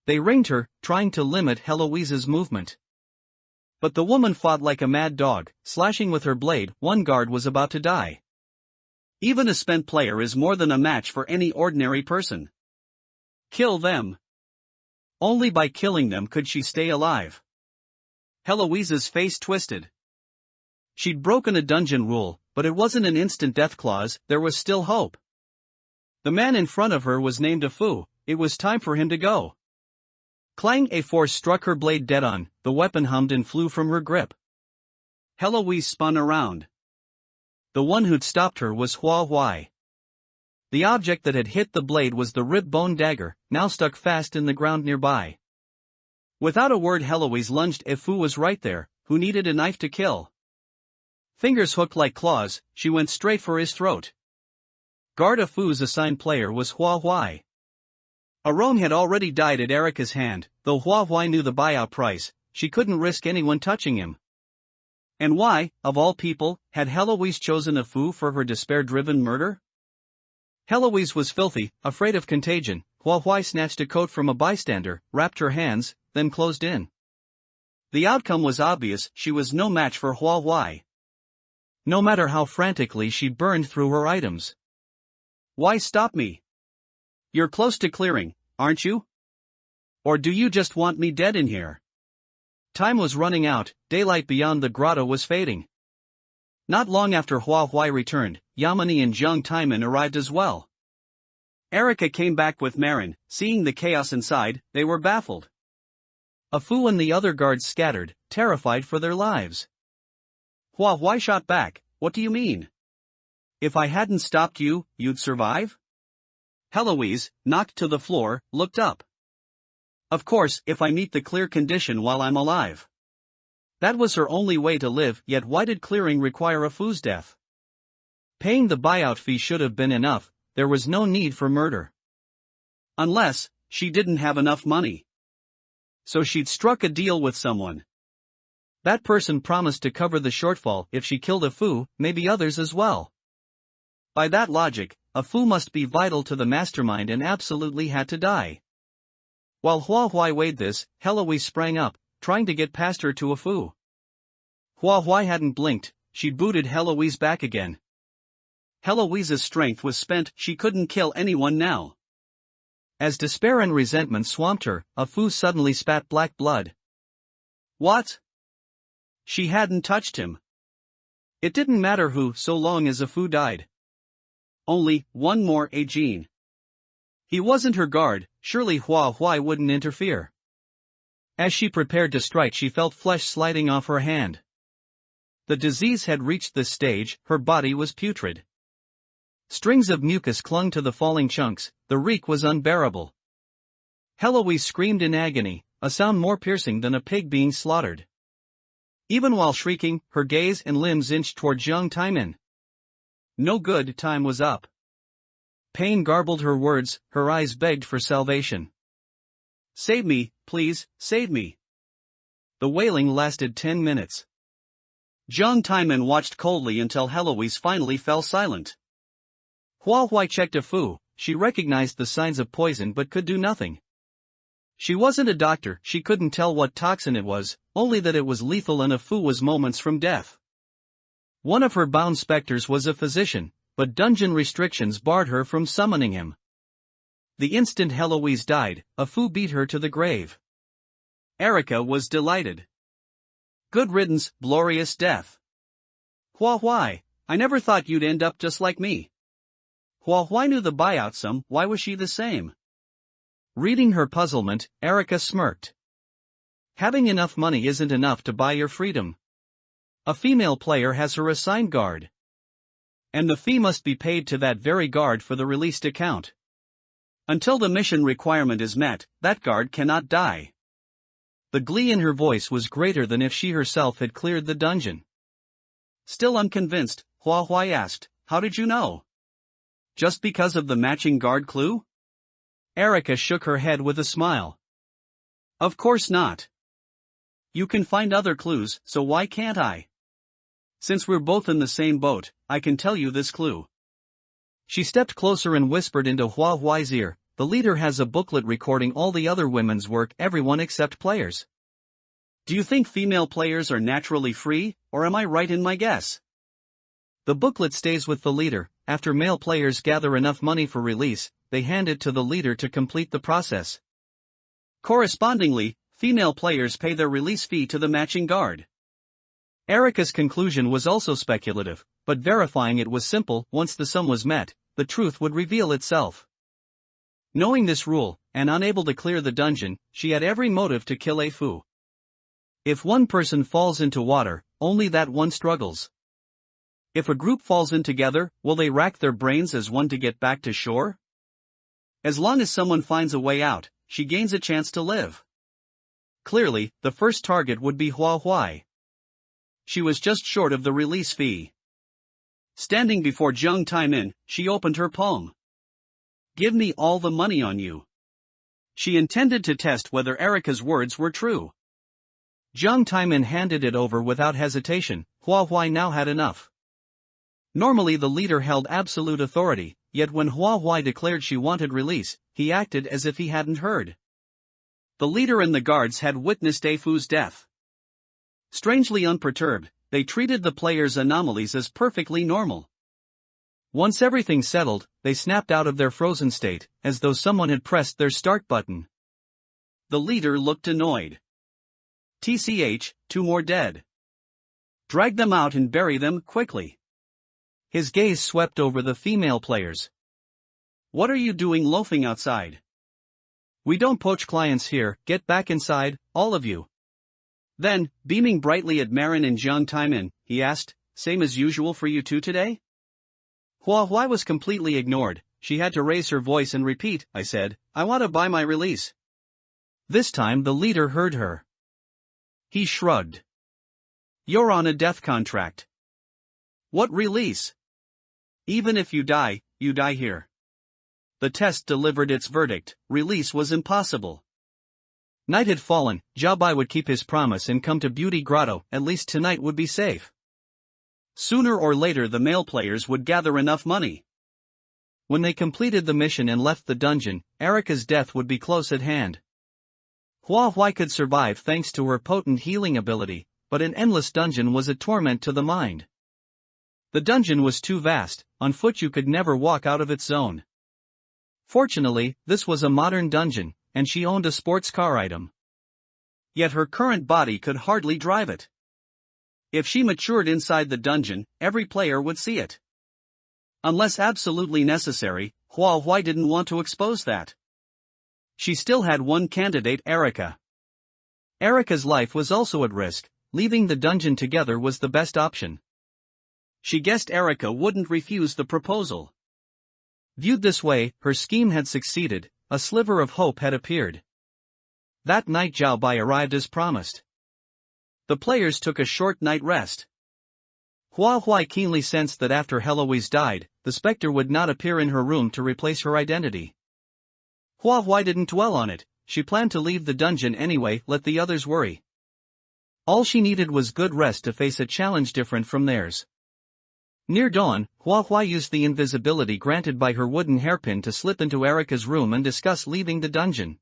They ringed her, trying to limit Heloise's movement. But the woman fought like a mad dog, slashing with her blade. One guard was about to die. Even a spent player is more than a match for any ordinary person. Kill them. Only by killing them could she stay alive. Heloise's face twisted. She'd broken a dungeon rule, but it wasn't an instant death clause. There was still hope. The man in front of her was named a Fu. It was time for him to go. Clang! A force struck her blade dead on. The weapon hummed and flew from her grip. Heloise spun around. The one who'd stopped her was Hua Huai. The object that had hit the blade was the rib-bone dagger, now stuck fast in the ground nearby. Without a word, Heloise lunged. A Fu was right there, who needed a knife to kill. Fingers hooked like claws, she went straight for his throat. Guard. A Fu's assigned player was Hua Huai. Arong had already died at Erica's hand. Though Hua Huai knew the buyout price, she couldn't risk anyone touching him. And why, of all people, had Heloise chosen a Fu for her despair-driven murder? Heloise was filthy, afraid of contagion. Hua Huai snatched a coat from a bystander, wrapped her hands, then closed in. The outcome was obvious. She was no match for Hua Huai. No matter how frantically she burned through her items. Why stop me? You're close to clearing, aren't you? Or do you just want me dead in here? Time was running out. Daylight beyond the grotto was fading. Not long after Hua Huai returned, Yamani and Zhang Taiman arrived as well. Erica came back with Marin. Seeing the chaos inside, they were baffled. A Fu and the other guards scattered, terrified for their lives. Hua Huai shot back, "What do you mean? If I hadn't stopped you, you'd survive?" Heloise, knocked to the floor, looked up. "Of course, if I meet the clear condition while I'm alive." That was her only way to live. Yet why did clearing require a Fu's death? Paying the buyout fee should have been enough. There was no need for murder. Unless, she didn't have enough money. So she'd struck a deal with someone. That person promised to cover the shortfall if she killed a Fu, maybe others as well. By that logic, a Fu must be vital to the mastermind and absolutely had to die. While Hua Huai weighed this, Heloise sprang up, trying to get past her to a Fu. Hua Huai hadn't blinked. She booted Heloise back again. Heloise's strength was spent. She couldn't kill anyone now. As despair and resentment swamped her, a Fu suddenly spat black blood. What? She hadn't touched him. It didn't matter who, so long as a Fu died. Only one more Ajin. He wasn't her guard. Surely Hua Huai wouldn't interfere. As she prepared to strike, she felt flesh sliding off her hand. The disease had reached this stage. Her body was putrid. Strings of mucus clung to the falling chunks. The reek was unbearable. Heloise screamed in agony, a sound more piercing than a pig being slaughtered. Even while shrieking, her gaze and limbs inched toward Zhang Taiman. No good, time was up. Pain garbled her words, her eyes begged for salvation. "Save me, please, save me." The wailing lasted 10 minutes. Zhang Taiman watched coldly until Heloise finally fell silent. Hua Huai checked a Fu. She recognized the signs of poison but could do nothing. She wasn't a doctor. She couldn't tell what toxin it was, only that it was lethal and a Fu was moments from death. One of her bound specters was a physician, but dungeon restrictions barred her from summoning him. The instant Heloise died, a Fu beat her to the grave. Erica was delighted. Good riddance, glorious death. Hua Huai, I never thought you'd end up just like me. Hua Huai knew the buyout sum. Why was she the same? Reading her puzzlement, Erica smirked. Having enough money isn't enough to buy your freedom. A female player has her assigned guard. And the fee must be paid to that very guard for the released account. Until the mission requirement is met, that guard cannot die. The glee in her voice was greater than if she herself had cleared the dungeon. Still unconvinced, Hua Huai asked, "How did you know? Just because of the matching guard clue?" Erica shook her head with a smile. "Of course not. You can find other clues, so why can't I? Since we're both in the same boat, I can tell you this clue." She stepped closer and whispered into Hua Huai's ear, the leader has a booklet recording all the other women's work, everyone except players. Do you think female players are naturally free, or am I right in my guess? The booklet stays with the leader. After male players gather enough money for release, they hand it to the leader to complete the process. Correspondingly, female players pay their release fee to the matching guard. Erica's conclusion was also speculative, but verifying it was simple. Once the sum was met, the truth would reveal itself. Knowing this rule, and unable to clear the dungeon, she had every motive to kill A Fu. If one person falls into water, only that one struggles. If a group falls in together, will they rack their brains as one to get back to shore? As long as someone finds a way out, she gains a chance to live. Clearly, the first target would be Hua Huai. She was just short of the release fee. Standing before Jiang Taimin, she opened her palm. Give me all the money on you. She intended to test whether Erica's words were true. Jiang Taimin handed it over without hesitation. Hua Huai now had enough. Normally the leader held absolute authority, yet when Hua Huai declared she wanted release, he acted as if he hadn't heard. The leader and the guards had witnessed A Fu's death. Strangely unperturbed, they treated the players' anomalies as perfectly normal. Once everything settled, they snapped out of their frozen state, as though someone had pressed their start button. The leader looked annoyed. TCH, 2 more dead. Drag them out and bury them quickly. His gaze swept over the female players. What are you doing loafing outside? We don't poach clients here, get back inside, all of you. Then, beaming brightly at Marin and Jiang Taimin, he asked, same as usual for you two today? Hua Huai was completely ignored. She had to raise her voice and repeat, I said, I want to buy my release. This time the leader heard her. He shrugged. You're on a death contract. What release? Even if you die here. The test delivered its verdict, release was impossible. Night had fallen, Zhao Bai would keep his promise and come to Beauty Grotto, at least tonight would be safe. Sooner or later the male players would gather enough money. When they completed the mission and left the dungeon, Erica's death would be close at hand. Hua Huai could survive thanks to her potent healing ability, but an endless dungeon was a torment to the mind. The dungeon was too vast, on foot you could never walk out of its zone. Fortunately, this was a modern dungeon, and she owned a sports car item. Yet her current body could hardly drive it. If she matured inside the dungeon, every player would see it. Unless absolutely necessary, Hua Huai didn't want to expose that. She still had one candidate, Erica. Erica's life was also at risk, leaving the dungeon together was the best option. She guessed Erica wouldn't refuse the proposal. Viewed this way, her scheme had succeeded, a sliver of hope had appeared. That night Zhao Bai arrived as promised. The players took a short night rest. Hua Huai keenly sensed that after Heloise died, the specter would not appear in her room to replace her identity. Hua Huai didn't dwell on it, she planned to leave the dungeon anyway, let the others worry. All she needed was good rest to face a challenge different from theirs. Near dawn, Hua Huai used the invisibility granted by her wooden hairpin to slip into Erica's room and discuss leaving the dungeon.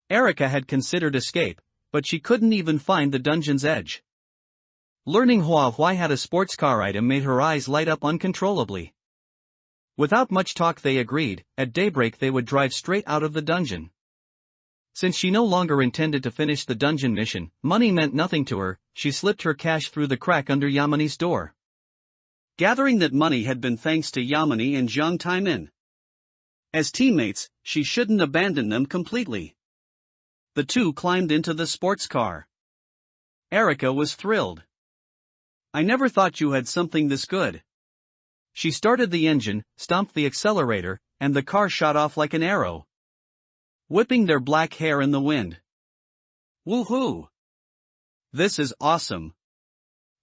Erica had considered escape, but she couldn't even find the dungeon's edge. Learning Hua Huai had a sports car item made her eyes light up uncontrollably. Without much talk they agreed, at daybreak they would drive straight out of the dungeon. Since she no longer intended to finish the dungeon mission, money meant nothing to her, she slipped her cash through the crack under Yamani's door. Gathering that money had been thanks to Yamani and Jiang Taimin. As teammates, she shouldn't abandon them completely. The two climbed into the sports car. Erica was thrilled. I never thought you had something this good. She started the engine, stomped the accelerator, and the car shot off like an arrow, whipping their black hair in the wind. Woohoo! This is awesome.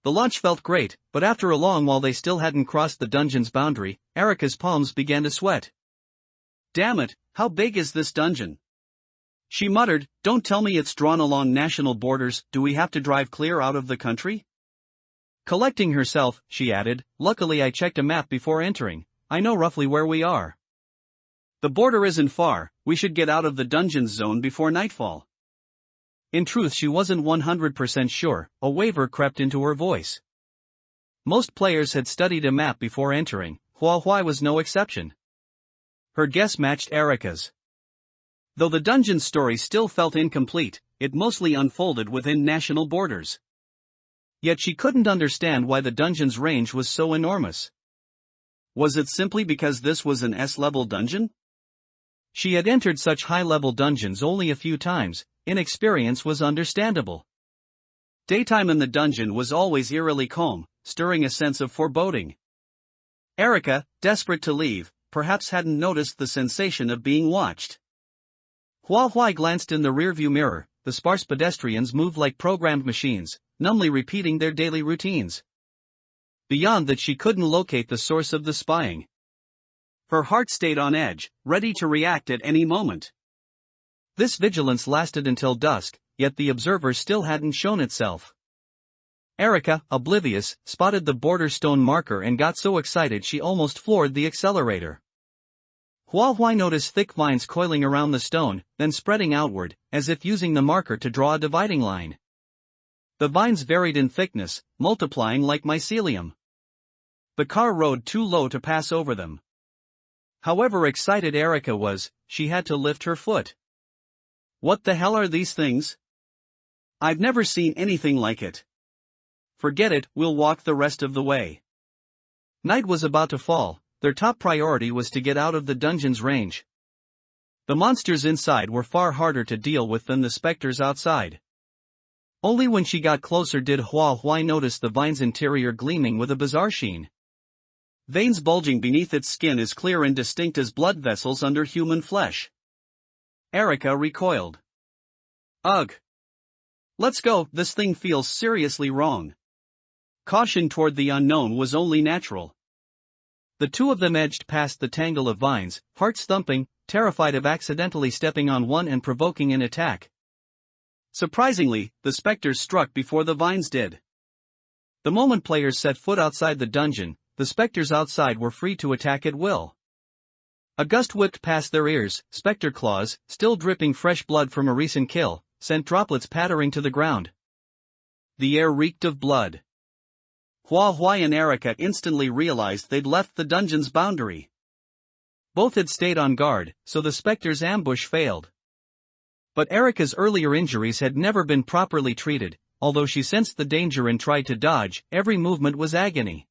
The launch felt great, but after a long while they still hadn't crossed the dungeon's boundary. Erica's palms began to sweat. Damn it, how big is this dungeon? She muttered, don't tell me it's drawn along national borders, do we have to drive clear out of the country? Collecting herself, she added, luckily I checked a map before entering, I know roughly where we are. The border isn't far, we should get out of the dungeon's zone before nightfall. In truth, she wasn't 100% sure, a waver crept into her voice. Most players had studied a map before entering, Hua was no exception. Her guess matched Erica's. Though the dungeon story still felt incomplete, it mostly unfolded within national borders. Yet she couldn't understand why the dungeon's range was so enormous. Was it simply because this was an S-level dungeon? She had entered such high-level dungeons only a few times, inexperience was understandable. Daytime in the dungeon was always eerily calm, stirring a sense of foreboding. Erica, desperate to leave, perhaps hadn't noticed the sensation of being watched. Hua glanced in the rearview mirror, the sparse pedestrians moved like programmed machines, numbly repeating their daily routines. Beyond that, she couldn't locate the source of the spying. Her heart stayed on edge, ready to react at any moment. This vigilance lasted until dusk, yet the observer still hadn't shown itself. Erica, oblivious, spotted the border stone marker and got so excited she almost floored the accelerator. Hua noticed thick vines coiling around the stone, then spreading outward, as if using the marker to draw a dividing line. The vines varied in thickness, multiplying like mycelium. The car rode too low to pass over them. However excited Erica was, she had to lift her foot. What the hell are these things? I've never seen anything like it. Forget it, we'll walk the rest of the way. Night was about to fall, their top priority was to get out of the dungeon's range. The monsters inside were far harder to deal with than the specters outside. Only when she got closer did Hua notice the vine's interior gleaming with a bizarre sheen. Veins bulging beneath its skin as clear and distinct as blood vessels under human flesh. Erica recoiled. Ugh! Let's go, this thing feels seriously wrong. Caution toward the unknown was only natural. The two of them edged past the tangle of vines, hearts thumping, terrified of accidentally stepping on one and provoking an attack. Surprisingly, the specters struck before the vines did. The moment players set foot outside the dungeon, the specters outside were free to attack at will. A gust whipped past their ears, specter claws, still dripping fresh blood from a recent kill, sent droplets pattering to the ground. The air reeked of blood. Hua and Erica instantly realized they'd left the dungeon's boundary. Both had stayed on guard, so the specter's ambush failed. But Erica's earlier injuries had never been properly treated, although she sensed the danger and tried to dodge, every movement was agony.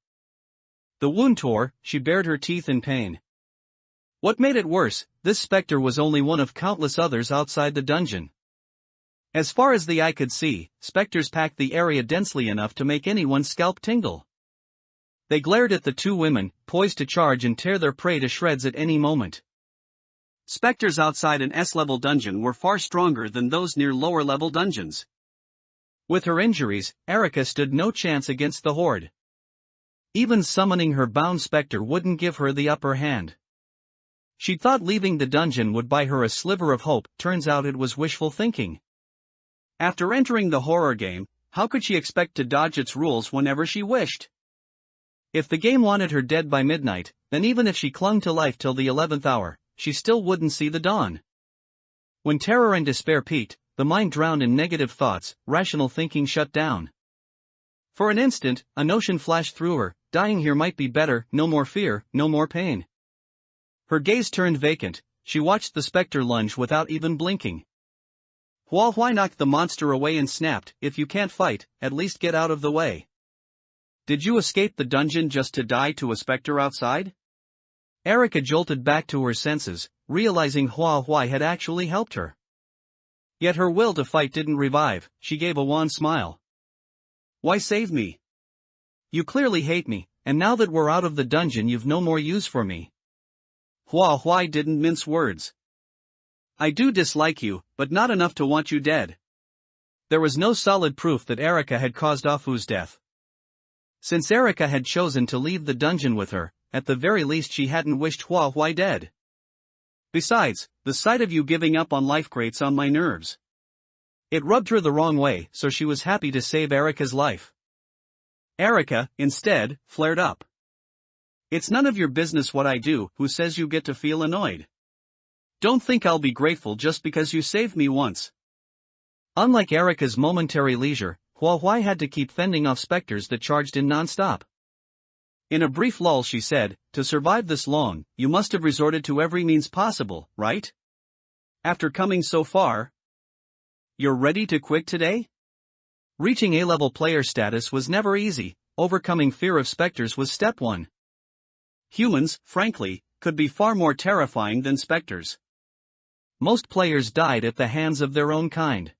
The wound tore, she bared her teeth in pain. What made it worse, this specter was only one of countless others outside the dungeon. As far as the eye could see, specters packed the area densely enough to make anyone's scalp tingle. They glared at the two women, poised to charge and tear their prey to shreds at any moment. Specters outside an S-level dungeon were far stronger than those near lower-level dungeons. With her injuries, Erica stood no chance against the horde. Even summoning her bound specter wouldn't give her the upper hand. She thought leaving the dungeon would buy her a sliver of hope, turns out it was wishful thinking. After entering the horror game, how could she expect to dodge its rules whenever she wished? If the game wanted her dead by midnight, then even if she clung to life till the 11th hour, she still wouldn't see the dawn. When terror and despair peaked, the mind drowned in negative thoughts, rational thinking shut down. For an instant, a notion flashed through her, dying here might be better, no more fear, no more pain. Her gaze turned vacant, she watched the specter lunge without even blinking. Hua knocked the monster away and snapped, if you can't fight, at least get out of the way. Did you escape the dungeon just to die to a specter outside? Erica jolted back to her senses, realizing Hua had actually helped her. Yet her will to fight didn't revive, she gave a wan smile. Why save me? You clearly hate me, and now that we're out of the dungeon you've no more use for me. Hua didn't mince words. I do dislike you, but not enough to want you dead. There was no solid proof that Erica had caused Afu's death. Since Erica had chosen to leave the dungeon with her, at the very least she hadn't wished Hua dead. Besides, the sight of you giving up on life grates on my nerves. It rubbed her the wrong way, so she was happy to save Erica's life. Erica, instead, flared up. It's none of your business what I do, who says you get to feel annoyed. Don't think I'll be grateful just because you saved me once. Unlike Erica's momentary leisure, Hua Huai had to keep fending off specters that charged in non-stop. In a brief lull she said, to survive this long, you must have resorted to every means possible, right? After coming so far, you're ready to quit today? Reaching A-level player status was never easy, overcoming fear of specters was step one. Humans, frankly, could be far more terrifying than specters. Most players died at the hands of their own kind.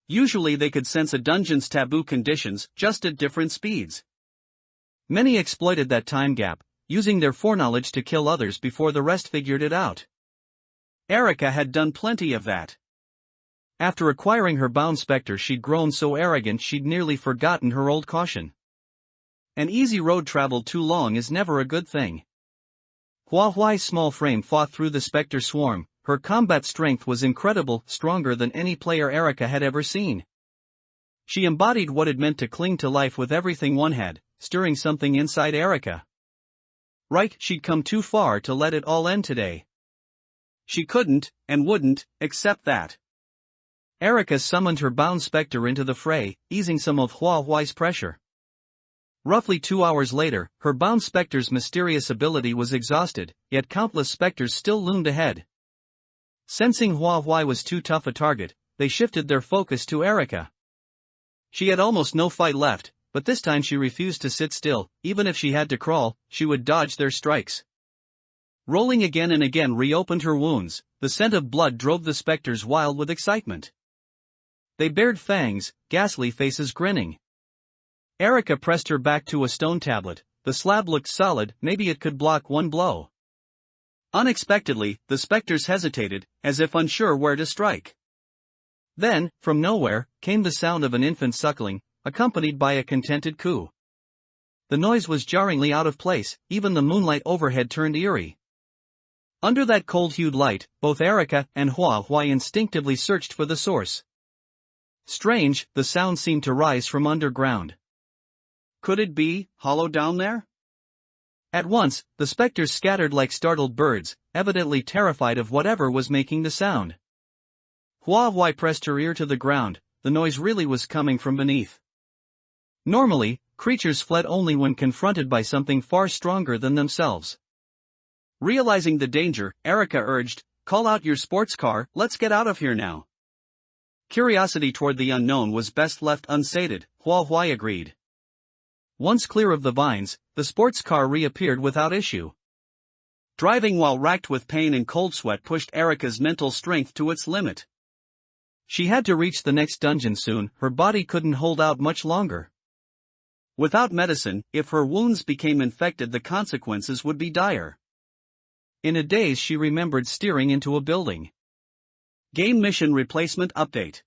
Usually they could sense a dungeon's taboo conditions, just at different speeds. Many exploited that time gap, using their foreknowledge to kill others before the rest figured it out. Erica had done plenty of that. After acquiring her bound spectre, she'd grown so arrogant she'd nearly forgotten her old caution. An easy road traveled too long is never a good thing. Hua Huai's small frame fought through the spectre swarm. Her combat strength was incredible, stronger than any player Erica had ever seen. She embodied what it meant to cling to life with everything one had, stirring something inside Erica. Right, she'd come too far to let it all end today. She couldn't, and wouldn't, accept that. Erica summoned her bound spectre into the fray, easing some of Hua Huai's pressure. Roughly 2 hours later, her bound spectre's mysterious ability was exhausted, yet countless specters still loomed ahead. Sensing Hua Huai was too tough a target, they shifted their focus to Erica. She had almost no fight left, but this time she refused to sit still. Even if she had to crawl, she would dodge their strikes. Rolling again and again reopened her wounds, the scent of blood drove the specters wild with excitement. They bared fangs, ghastly faces grinning. Erica pressed her back to a stone tablet. The slab looked solid, maybe it could block one blow. Unexpectedly, the specters hesitated, as if unsure where to strike. Then, from nowhere, came the sound of an infant suckling, accompanied by a contented coo. The noise was jarringly out of place, even the moonlight overhead turned eerie. Under that cold-hued light, both Erica and Hua Huai instinctively searched for the source. Strange, the sound seemed to rise from underground. Could it be hollow down there? At once, the specters scattered like startled birds, evidently terrified of whatever was making the sound. Hua Huai pressed her ear to the ground. The noise really was coming from beneath. Normally, creatures fled only when confronted by something far stronger than themselves. Realizing the danger, Erica urged, "Call out your sports car, let's get out of here now." Curiosity toward the unknown was best left unsated, Hua Huai agreed. Once clear of the vines, the sports car reappeared without issue. Driving while racked with pain and cold sweat pushed Erica's mental strength to its limit. She had to reach the next dungeon soon, her body couldn't hold out much longer. Without medicine, if her wounds became infected, the consequences would be dire. In a daze she remembered steering into a building. Game Mission Replacement Update.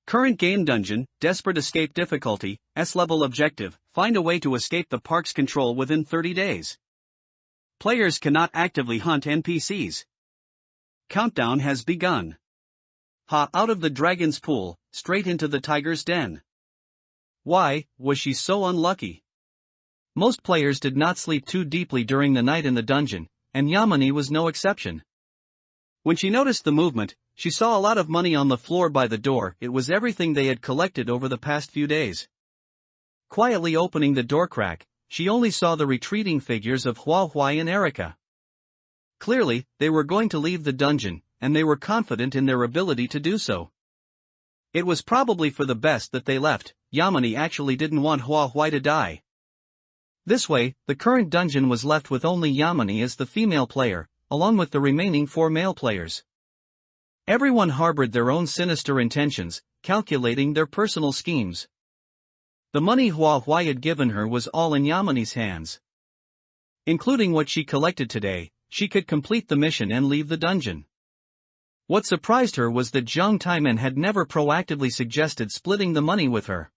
Current game dungeon, desperate escape difficulty, S-level objective, find a way to escape the park's control within 30 days. Players cannot actively hunt NPCs. Countdown has begun. Out of the dragon's pool, straight into the tiger's den. Why was she so unlucky? Most players did not sleep too deeply during the night in the dungeon, and Yamini was no exception. When she noticed the movement, she saw a lot of money on the floor by the door. It was everything they had collected over the past few days. Quietly opening the door crack, she only saw the retreating figures of Hua Huai and Erica. Clearly, they were going to leave the dungeon, and they were confident in their ability to do so. It was probably for the best that they left. Yamini actually didn't want Hua Huai to die. This way, the current dungeon was left with only Yamini as the female player, along with the remaining 4 male players. Everyone harbored their own sinister intentions, calculating their personal schemes. The money Hua Huai had given her was all in Yamini's hands. Including what she collected today, she could complete the mission and leave the dungeon. What surprised her was that Zhang Taiman had never proactively suggested splitting the money with her.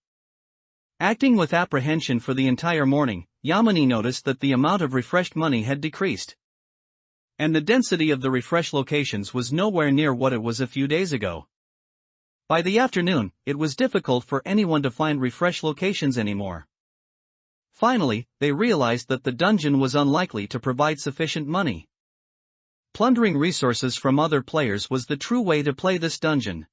Acting with apprehension for the entire morning, Yamini noticed that the amount of refreshed money had decreased. And the density of the refresh locations was nowhere near what it was a few days ago. By the afternoon, it was difficult for anyone to find refresh locations anymore. Finally, they realized that the dungeon was unlikely to provide sufficient money. Plundering resources from other players was the true way to play this dungeon.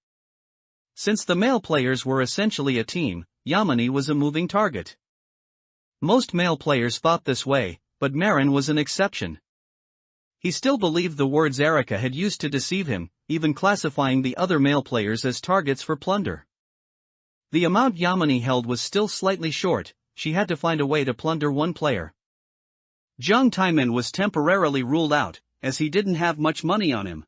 Since the male players were essentially a team, Yamini was a moving target. Most male players thought this way, but Marin was an exception. He still believed the words Erica had used to deceive him, even classifying the other male players as targets for plunder. The amount Yamini held was still slightly short. She had to find a way to plunder one player. Jung Taimin was temporarily ruled out, as he didn't have much money on him.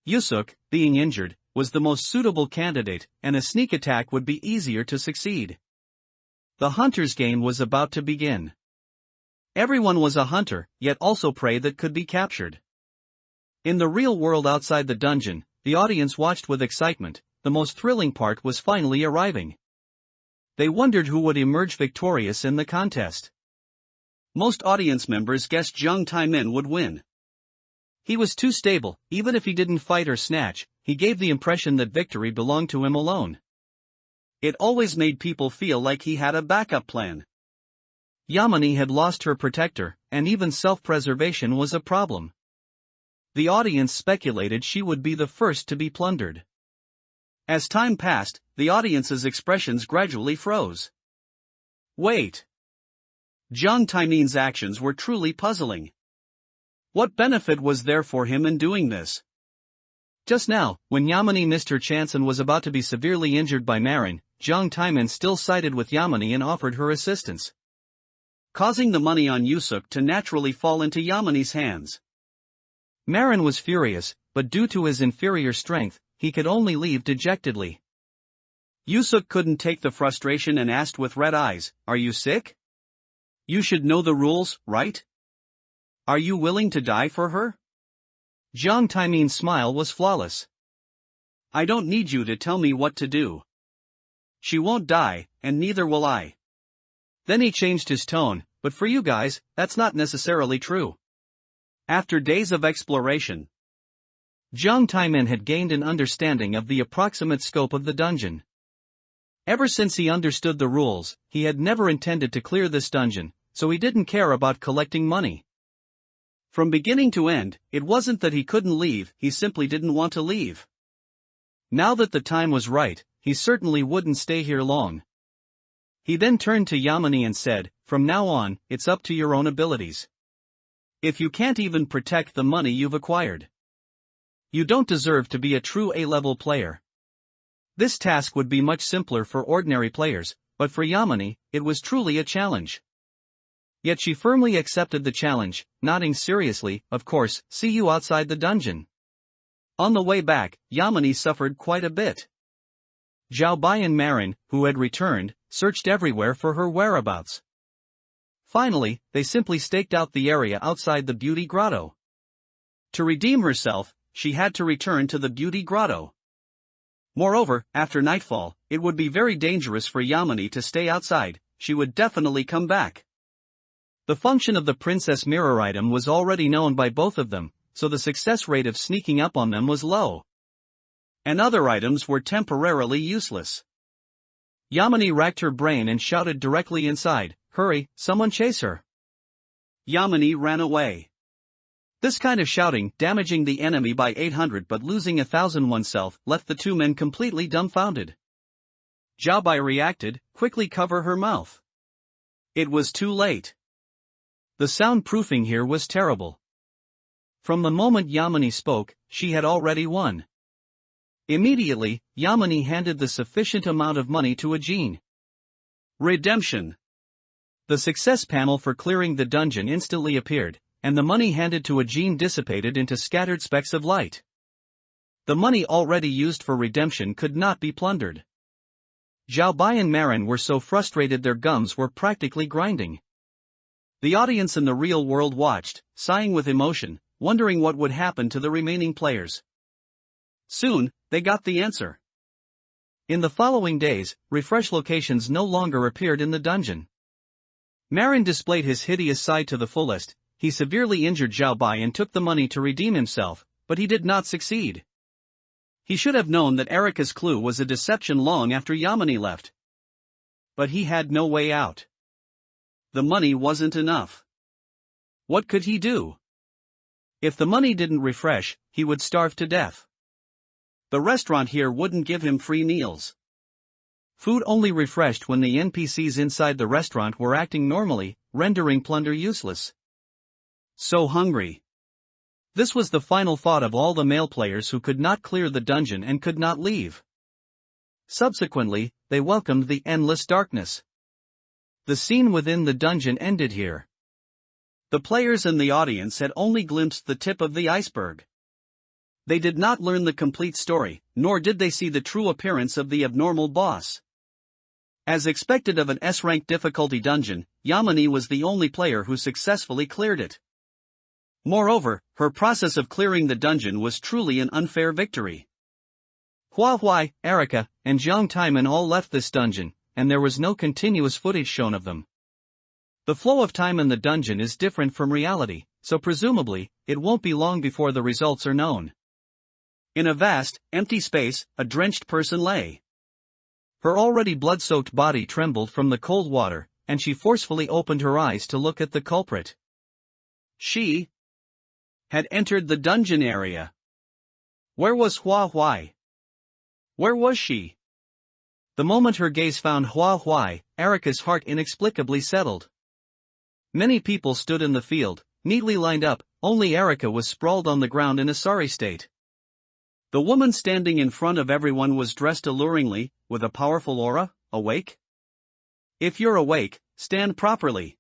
Yusuk, being injured, was the most suitable candidate, and a sneak attack would be easier to succeed. The hunter's game was about to begin. Everyone was a hunter, yet also prey that could be captured. In the real world outside the dungeon, the audience watched with excitement. The most thrilling part was finally arriving. They wondered who would emerge victorious in the contest. Most audience members guessed Jung Taimin would win. He was too stable. Even if he didn't fight or snatch, he gave the impression that victory belonged to him alone. It always made people feel like he had a backup plan. Yamini had lost her protector, and even self-preservation was a problem. The audience speculated she would be the first to be plundered. As time passed, the audience's expressions gradually froze. Wait. Jung Taimin's actions were truly puzzling. What benefit was there for him in doing this? Just now, when Yamini missed her chance and was about to be severely injured by Marin, Jung Taimin still sided with Yamini and offered her assistance, causing the money on Yusuk to naturally fall into Yamini's hands. Marin was furious, but due to his inferior strength, he could only leave dejectedly. Yusuk couldn't take the frustration and asked with red eyes, "Are you sick? You should know the rules, right? Are you willing to die for her?" Jung Taimin's smile was flawless. "I don't need you to tell me what to do. She won't die, and neither will I." Then he changed his tone, "But for you guys, that's not necessarily true." After days of exploration, Jung Taimin had gained an understanding of the approximate scope of the dungeon. Ever since he understood the rules, he had never intended to clear this dungeon, so he didn't care about collecting money. From beginning to end, it wasn't that he couldn't leave, he simply didn't want to leave. Now that the time was right, he certainly wouldn't stay here long. He then turned to Yamini and said, "From now on, it's up to your own abilities. If you can't even protect the money you've acquired, you don't deserve to be a true A-level player." This task would be much simpler for ordinary players, but for Yamini, it was truly a challenge. Yet she firmly accepted the challenge, nodding seriously, "Of course, see you outside the dungeon." On the way back, Yamini suffered quite a bit. Zhao Bai and Marin, who had returned, searched everywhere for her whereabouts. Finally, they simply staked out the area outside the beauty grotto. To redeem herself, she had to return to the beauty grotto. Moreover, after nightfall, it would be very dangerous for Yamini to stay outside. She would definitely come back. The function of the princess mirror item was already known by both of them, so the success rate of sneaking up on them was low. And other items were temporarily useless. Yamini racked her brain and shouted directly inside, "Hurry, someone chase her." Yamini ran away. This kind of shouting, damaging the enemy by 800 but losing 1,000 oneself, left the two men completely dumbfounded. Zhao Bai reacted, "Quickly cover her mouth." It was too late. The soundproofing here was terrible. From the moment Yamini spoke, she had already won. Immediately, Yamini handed the sufficient amount of money to Ajin. Redemption. The success panel for clearing the dungeon instantly appeared, and the money handed to Ajin dissipated into scattered specks of light. The money already used for redemption could not be plundered. Zhao Bai and Marin were so frustrated their gums were practically grinding. The audience in the real world watched, sighing with emotion, wondering what would happen to the remaining players. Soon, they got the answer. In the following days, refresh locations no longer appeared in the dungeon. Marin displayed his hideous side to the fullest. He severely injured Zhao Bai and took the money to redeem himself, but he did not succeed. He should have known that Erica's clue was a deception long after Yamini left. But he had no way out. The money wasn't enough. What could he do? If the money didn't refresh, he would starve to death. The restaurant here wouldn't give him free meals. Food only refreshed when the NPCs inside the restaurant were acting normally, rendering plunder useless. So hungry. This was the final thought of all the male players who could not clear the dungeon and could not leave. Subsequently, they welcomed the endless darkness. The scene within the dungeon ended here. The players and the audience had only glimpsed the tip of the iceberg. They did not learn the complete story, nor did they see the true appearance of the abnormal boss. As expected of an S-rank difficulty dungeon, Yamini was the only player who successfully cleared it. Moreover, her process of clearing the dungeon was truly an unfair victory. Hua Huai, Erica, and Jiang Taiman all left this dungeon, and there was no continuous footage shown of them. The flow of time in the dungeon is different from reality, so presumably, it won't be long before the results are known. In a vast, empty space, a drenched person lay. Her already blood-soaked body trembled from the cold water, and she forcefully opened her eyes to look at the culprit. She had entered the dungeon area. Where was Hua Huai? Where was she? The moment her gaze found Hua Huai, Erica's heart inexplicably settled. Many people stood in the field, neatly lined up, only Erica was sprawled on the ground in a sorry state. The woman standing in front of everyone was dressed alluringly, with a powerful aura. Awake? If you're awake, stand properly.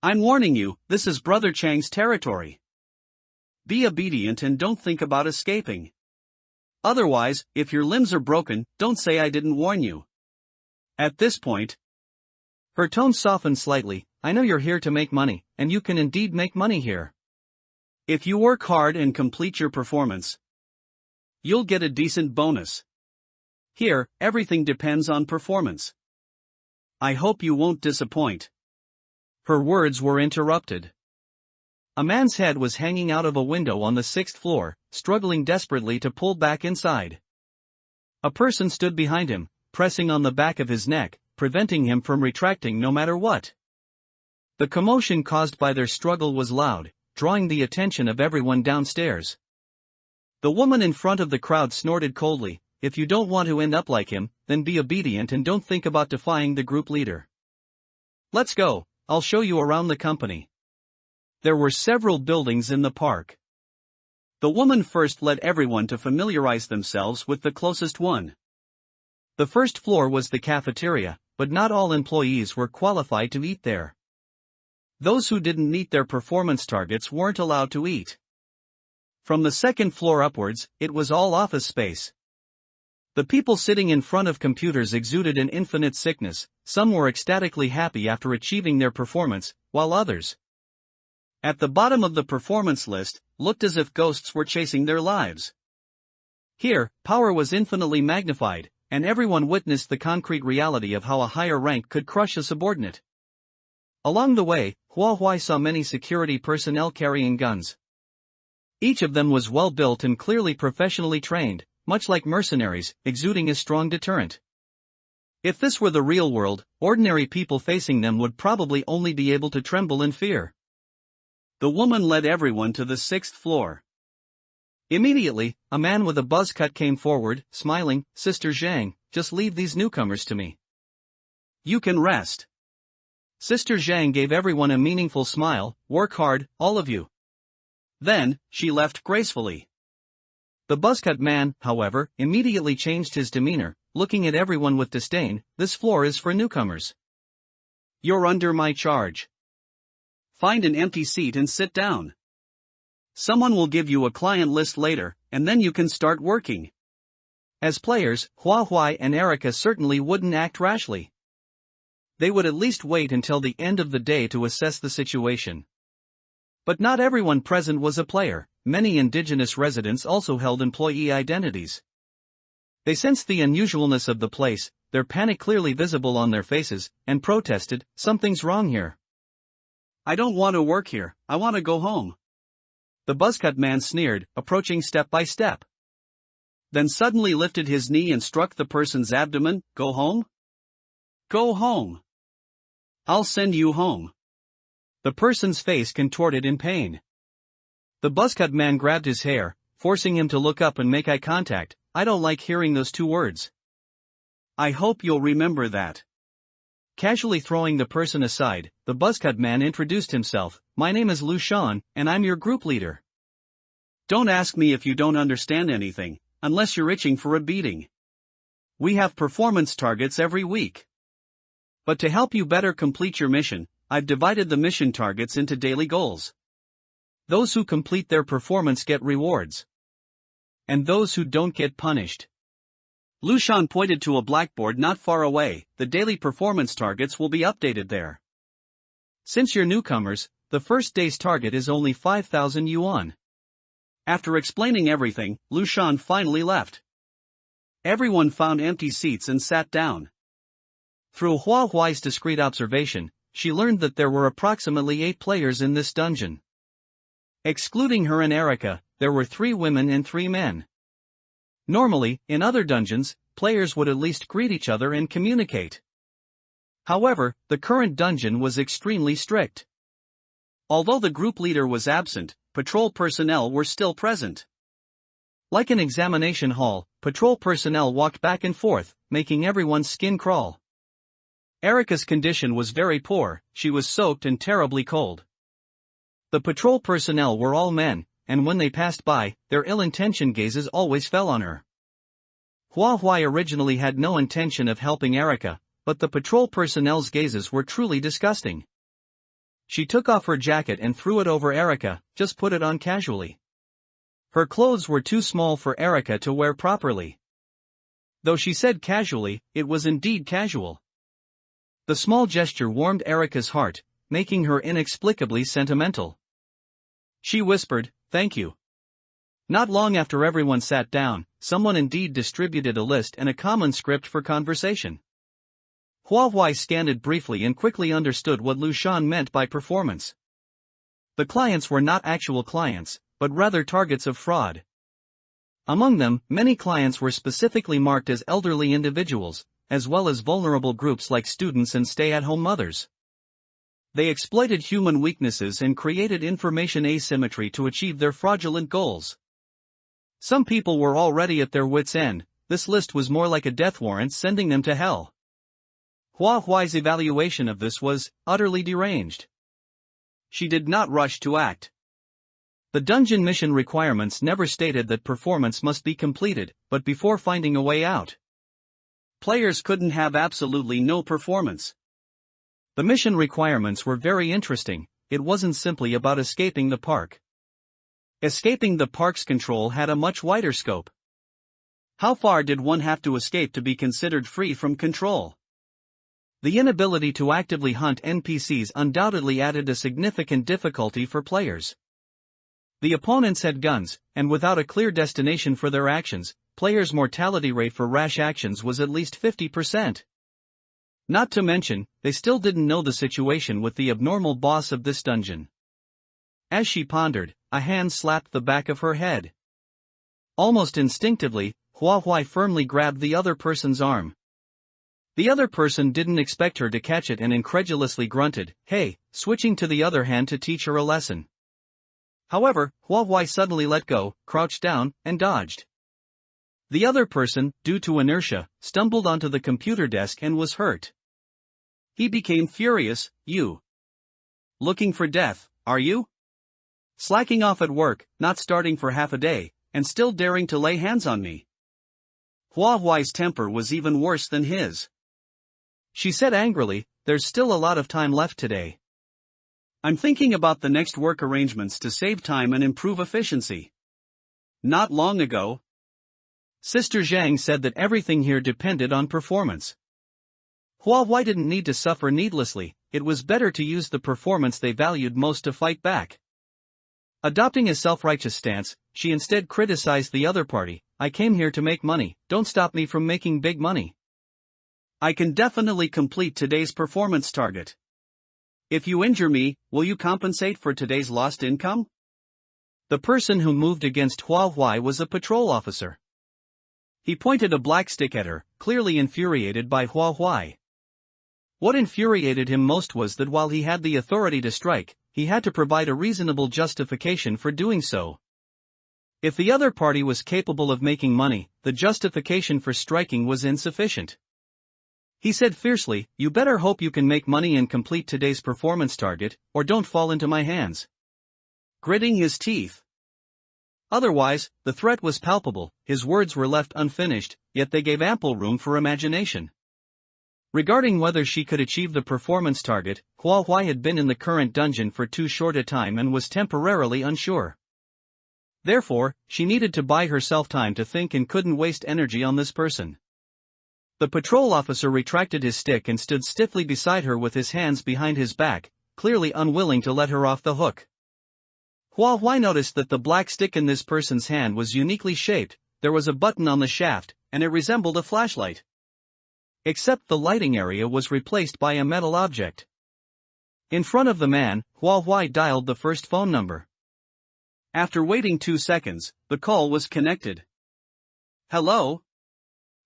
I'm warning you, this is Brother Chang's territory. Be obedient and don't think about escaping. Otherwise, if your limbs are broken, don't say I didn't warn you. At this point, her tone softened slightly. I know you're here to make money, and you can indeed make money here. If you work hard and complete your performance, you'll get a decent bonus. Here, everything depends on performance. I hope you won't disappoint. Her words were interrupted. A man's head was hanging out of a window on the 6th floor, struggling desperately to pull back inside. A person stood behind him, pressing on the back of his neck, preventing him from retracting no matter what. The commotion caused by their struggle was loud, drawing the attention of everyone downstairs. The woman in front of the crowd snorted coldly, if you don't want to end up like him, then be obedient and don't think about defying the group leader. Let's go, I'll show you around the company. There were several buildings in the park. The woman first led everyone to familiarize themselves with the closest one. The first floor was the cafeteria, but not all employees were qualified to eat there. Those who didn't meet their performance targets weren't allowed to eat. From the 2nd floor upwards, it was all office space. The people sitting in front of computers exuded an infinite sickness. Some were ecstatically happy after achieving their performance, while others, at the bottom of the performance list, looked as if ghosts were chasing their lives. Here, power was infinitely magnified, and everyone witnessed the concrete reality of how a higher rank could crush a subordinate. Along the way, Hua Huai saw many security personnel carrying guns. Each of them was well built and clearly professionally trained, much like mercenaries, exuding a strong deterrent. If this were the real world, ordinary people facing them would probably only be able to tremble in fear. The woman led everyone to the 6th floor. Immediately, a man with a buzz cut came forward, smiling, Sister Zhang, just leave these newcomers to me. You can rest. Sister Zhang gave everyone a meaningful smile, work hard, all of you. Then, she left gracefully. The buzzcut man, however, immediately changed his demeanor, looking at everyone with disdain. This floor is for newcomers. You're under my charge. Find an empty seat and sit down. Someone will give you a client list later, and then you can start working. As players, Hua Huai and Erica certainly wouldn't act rashly. They would at least wait until the end of the day to assess the situation. But not everyone present was a player. Many indigenous residents also held employee identities. They sensed the unusualness of the place, their panic clearly visible on their faces, and protested, something's wrong here. I don't want to work here, I want to go home. The buzzcut man sneered, approaching step by step. Then suddenly lifted his knee and struck the person's abdomen. Go home? Go home. I'll send you home. The person's face contorted in pain. The buzzcut man grabbed his hair, forcing him to look up and make eye contact. I don't like hearing those two words. I hope you'll remember that. Casually throwing the person aside, the buzzcut man introduced himself. My name is Lushan, and I'm your group leader. Don't ask me if you don't understand anything, unless you're itching for a beating. We have performance targets every week. But to help you better complete your mission, I've divided the mission targets into daily goals. Those who complete their performance get rewards. And those who don't get punished. Lushan pointed to a blackboard not far away. The daily performance targets will be updated there. Since you're newcomers, the first day's target is only 5,000 yuan. After explaining everything, Lushan finally left. Everyone found empty seats and sat down. Through Hua Huai's discreet observation, she learned that there were approximately 8 players in this dungeon. Excluding her and Erica, there were 3 women and 3 men. Normally, in other dungeons, players would at least greet each other and communicate. However, the current dungeon was extremely strict. Although the group leader was absent, patrol personnel were still present. Like an examination hall, patrol personnel walked back and forth, making everyone's skin crawl. Erica's condition was very poor, she was soaked and terribly cold. The patrol personnel were all men, and when they passed by, their ill-intentioned gazes always fell on her. Hua Huai originally had no intention of helping Erica, but the patrol personnel's gazes were truly disgusting. She took off her jacket and threw it over Erica, just put it on casually. Her clothes were too small for Erica to wear properly. Though she said casually, it was indeed casual. The small gesture warmed Erica's heart, making her inexplicably sentimental. She whispered, "Thank you." Not long after everyone sat down, someone indeed distributed a list and a common script for conversation. Hua Huai scanned it briefly and quickly understood what Lushan meant by performance. The clients were not actual clients, but rather targets of fraud. Among them, many clients were specifically marked as elderly individuals, as well as vulnerable groups like students and stay-at-home mothers. They exploited human weaknesses and created information asymmetry to achieve their fraudulent goals. Some people were already at their wits' end. This list was more like a death warrant sending them to hell. Hua Huai's evaluation of this was utterly deranged. She did not rush to act. The dungeon mission requirements never stated that performance must be completed, but before finding a way out. Players couldn't have absolutely no performance. The mission requirements were very interesting. It wasn't simply about escaping the park. Escaping the park's control had a much wider scope. How far did one have to escape to be considered free from control? The inability to actively hunt NPCs undoubtedly added a significant difficulty for players. The opponents had guns, and without a clear destination for their actions, players' mortality rate for rash actions was at least 50%. Not to mention, they still didn't know the situation with the abnormal boss of this dungeon. As she pondered, a hand slapped the back of her head. Almost instinctively, Hua Huai firmly grabbed the other person's arm. The other person didn't expect her to catch it and incredulously grunted, "Hey," switching to the other hand to teach her a lesson. However, Hua Huai suddenly let go, crouched down, and dodged. The other person, due to inertia, stumbled onto the computer desk and was hurt. He became furious. "You looking for death, are you? Slacking off at work, not starting for half a day, and still daring to lay hands on me?" Hua Huai's temper was even worse than his. She said angrily, "There's still a lot of time left today. I'm thinking about the next work arrangements to save time and improve efficiency. Not long ago, Sister Zhang said that everything here depended on performance. Hua Huai didn't need to suffer needlessly, it was better to use the performance they valued most to fight back." Adopting a self-righteous stance, she instead criticized the other party. "I came here to make money, don't stop me from making big money. I can definitely complete today's performance target. If you injure me, will you compensate for today's lost income?" The person who moved against Hua Huai was a patrol officer. He pointed a black stick at her, clearly infuriated by Hua Huai. What infuriated him most was that while he had the authority to strike, he had to provide a reasonable justification for doing so. If the other party was capable of making money, the justification for striking was insufficient. He said fiercely, "You better hope you can make money and complete today's performance target, or don't fall into my hands." Gritting his teeth. Otherwise, the threat was palpable. His words were left unfinished, yet they gave ample room for imagination. Regarding whether she could achieve the performance target, Hua Huai had been in the current dungeon for too short a time and was temporarily unsure. Therefore, she needed to buy herself time to think and couldn't waste energy on this person. The patrol officer retracted his stick and stood stiffly beside her with his hands behind his back, clearly unwilling to let her off the hook. Hua Huai noticed that the black stick in this person's hand was uniquely shaped. There was a button on the shaft, and it resembled a flashlight. Except the lighting area was replaced by a metal object. In front of the man, Hua Huai dialed the first phone number. After waiting 2 seconds, the call was connected. "Hello?"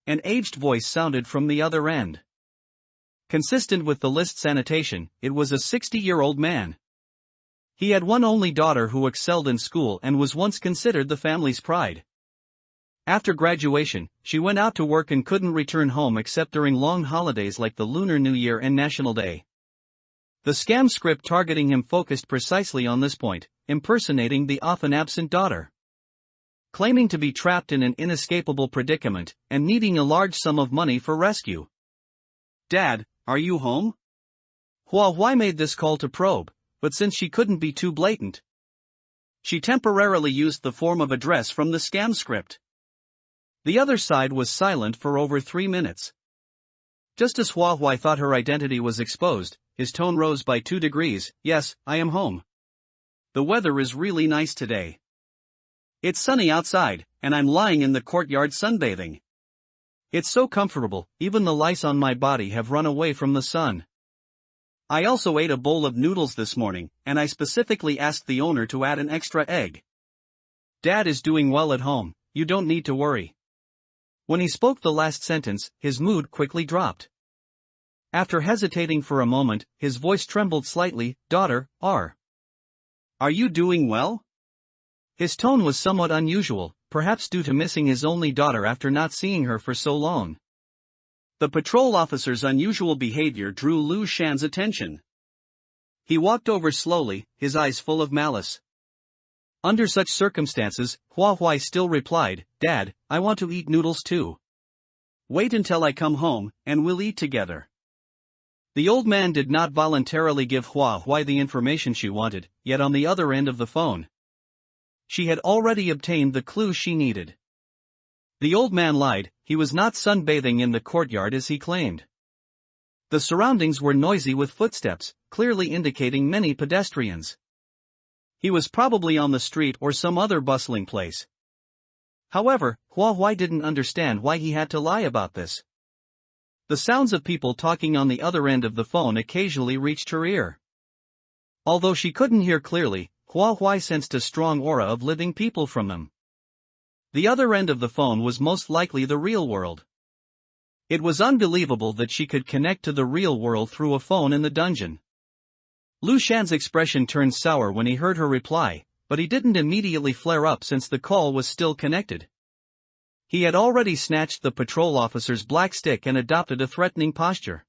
An aged voice sounded from the other end. Consistent with the list's annotation, it was a 60-year-old man. He had one only daughter who excelled in school and was once considered the family's pride. After graduation, she went out to work and couldn't return home except during long holidays like the Lunar New Year and National Day. The scam script targeting him focused precisely on this point, impersonating the often absent daughter. Claiming to be trapped in an inescapable predicament, and needing a large sum of money for rescue. "Dad, are you home?" Hua Huai made this call to probe, but since she couldn't be too blatant, she temporarily used the form of address from the scam script. The other side was silent for over 3 minutes. Just as Hua Huai thought her identity was exposed, his tone rose by 2 degrees. "Yes, I am home. The weather is really nice today. It's sunny outside, and I'm lying in the courtyard sunbathing. It's so comfortable, even the lice on my body have run away from the sun. I also ate a bowl of noodles this morning, and I specifically asked the owner to add an extra egg. Dad is doing well at home, you don't need to worry." When he spoke the last sentence, his mood quickly dropped. After hesitating for a moment, his voice trembled slightly. "Daughter, are you doing well?" His tone was somewhat unusual, perhaps due to missing his only daughter after not seeing her for so long. The patrol officer's unusual behavior drew Lu Shan's attention. He walked over slowly, his eyes full of malice. Under such circumstances, Hua Huai still replied, "Dad, I want to eat noodles too. Wait until I come home, and we'll eat together." The old man did not voluntarily give Hua Huai the information she wanted, yet on the other end of the phone, she had already obtained the clue she needed. The old man lied, he was not sunbathing in the courtyard as he claimed. The surroundings were noisy with footsteps, clearly indicating many pedestrians. He was probably on the street or some other bustling place. However, Hua Huai didn't understand why he had to lie about this. The sounds of people talking on the other end of the phone occasionally reached her ear. Although she couldn't hear clearly, Hua Huai sensed a strong aura of living people from them. The other end of the phone was most likely the real world. It was unbelievable that she could connect to the real world through a phone in the dungeon. Lu Shan's expression turned sour when he heard her reply, but he didn't immediately flare up since the call was still connected. He had already snatched the patrol officer's black stick and adopted a threatening posture.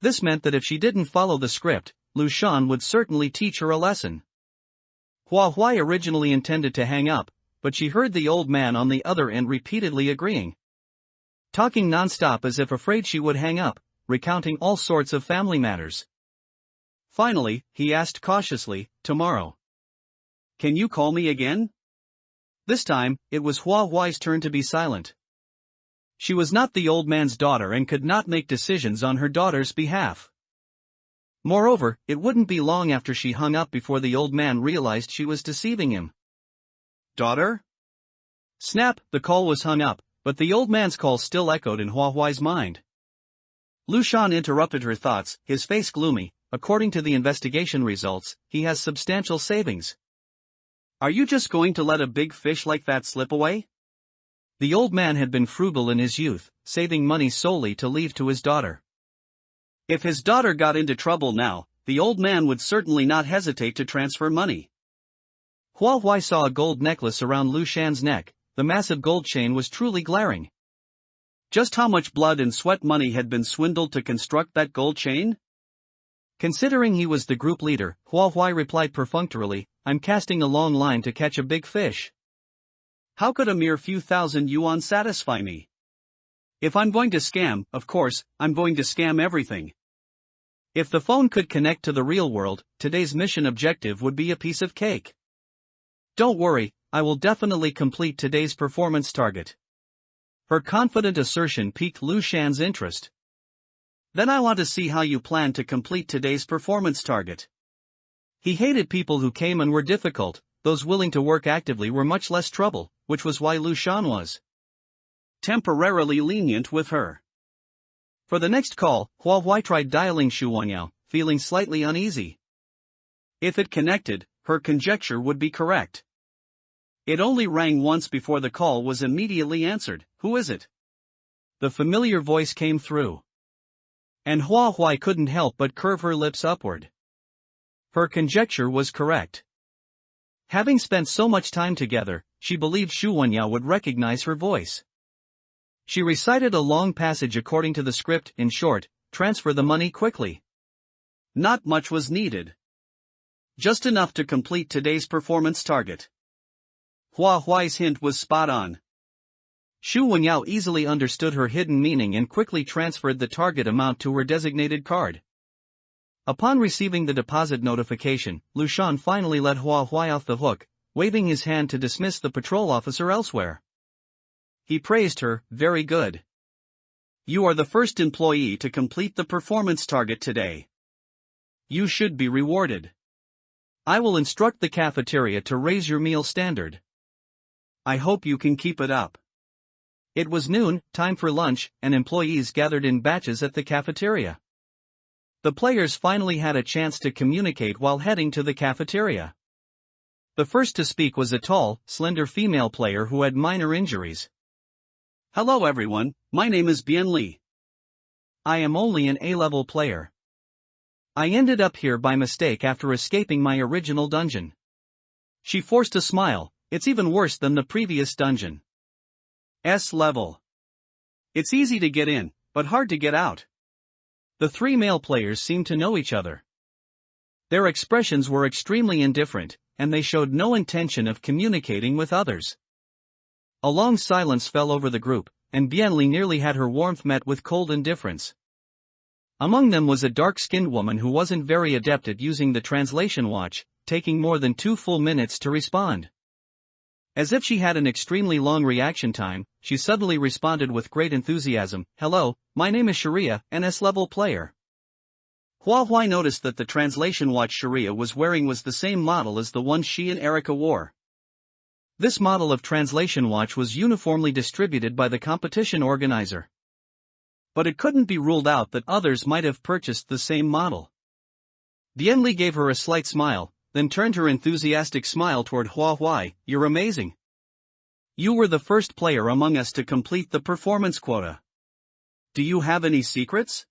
This meant that if she didn't follow the script, Lu Shan would certainly teach her a lesson. Hua Huai originally intended to hang up, but she heard the old man on the other end repeatedly agreeing. Talking non-stop as if afraid she would hang up, recounting all sorts of family matters. Finally, he asked cautiously, "Tomorrow. Can you call me again?" This time, it was Hua Huai's turn to be silent. She was not the old man's daughter and could not make decisions on her daughter's behalf. Moreover, it wouldn't be long after she hung up before the old man realized she was deceiving him. "Daughter?" Snap, the call was hung up, but the old man's call still echoed in Hua Huai's mind. Lu Shan interrupted her thoughts, his face gloomy. "According to the investigation results, he has substantial savings. Are you just going to let a big fish like that slip away?" The old man had been frugal in his youth, saving money solely to leave to his daughter. If his daughter got into trouble now, the old man would certainly not hesitate to transfer money. Hua Huai saw a gold necklace around Lu Shan's neck. The massive gold chain was truly glaring. Just how much blood and sweat money had been swindled to construct that gold chain? Considering he was the group leader, Hua Huai replied perfunctorily, "I'm casting a long line to catch a big fish. How could a mere few thousand yuan satisfy me? If I'm going to scam, of course, I'm going to scam everything." If the phone could connect to the real world, today's mission objective would be a piece of cake. Don't worry, I will definitely complete today's performance target. Her confident assertion piqued Lu Shan's interest. Then I want to see how you plan to complete today's performance target. He hated people who came and were difficult. Those willing to work actively were much less trouble, which was why Lu Shan was temporarily lenient with her. For the next call, Hua Huai tried dialing Xu Wanyao, feeling slightly uneasy. If it connected, her conjecture would be correct. It only rang once before the call was immediately answered. "Who is it?" The familiar voice came through. And Hua Huai couldn't help but curve her lips upward. Her conjecture was correct. Having spent so much time together, she believed Xu Wanyao would recognize her voice. She recited a long passage according to the script. In short, transfer the money quickly. Not much was needed. Just enough to complete today's performance target. Hua Huai's hint was spot on. Xu Wanyao easily understood her hidden meaning and quickly transferred the target amount to her designated card. Upon receiving the deposit notification, Lu Shan finally let Hua Huai off the hook, waving his hand to dismiss the patrol officer elsewhere. He praised her. "Very good. You are the first employee to complete the performance target today. You should be rewarded. I will instruct the cafeteria to raise your meal standard. I hope you can keep it up." It was noon, time for lunch, and employees gathered in batches at the cafeteria. The players finally had a chance to communicate while heading to the cafeteria. The first to speak was a tall, slender female player who had minor injuries. "Hello everyone, my name is Bian Li. I am only an A-level player. I ended up here by mistake after escaping my original dungeon." She forced a smile. "It's even worse than the previous dungeon. S-level. It's easy to get in, but hard to get out." The three male players seemed to know each other. Their expressions were extremely indifferent, and they showed no intention of communicating with others. A long silence fell over the group, and Bianli nearly had her warmth met with cold indifference. Among them was a dark-skinned woman who wasn't very adept at using the translation watch, taking more than 2 full minutes to respond. As if she had an extremely long reaction time, she suddenly responded with great enthusiasm, "Hello, my name is Sharia, an S-level player." Hua Huai noticed that the translation watch Sharia was wearing was the same model as the one she and Erica wore. This model of translation watch was uniformly distributed by the competition organizer. But it couldn't be ruled out that others might have purchased the same model. Bianli gave her a slight smile, then turned her enthusiastic smile toward Hua Huai. "You're amazing. You were the first player among us to complete the performance quota. Do you have any secrets?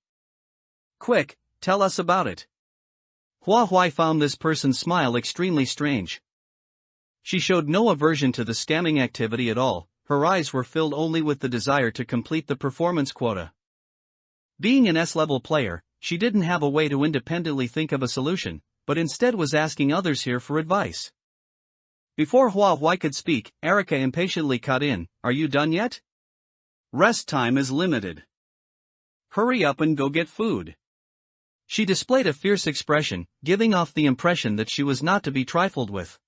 Quick, tell us about it." Hua Huai found this person's smile extremely strange. She showed no aversion to the scamming activity at all. Her eyes were filled only with the desire to complete the performance quota. Being an S-level player, she didn't have a way to independently think of a solution, but instead was asking others here for advice. Before Hua Huai could speak, Erica impatiently cut in. "Are you done yet? Rest time is limited. Hurry up and go get food." She displayed a fierce expression, giving off the impression that she was not to be trifled with.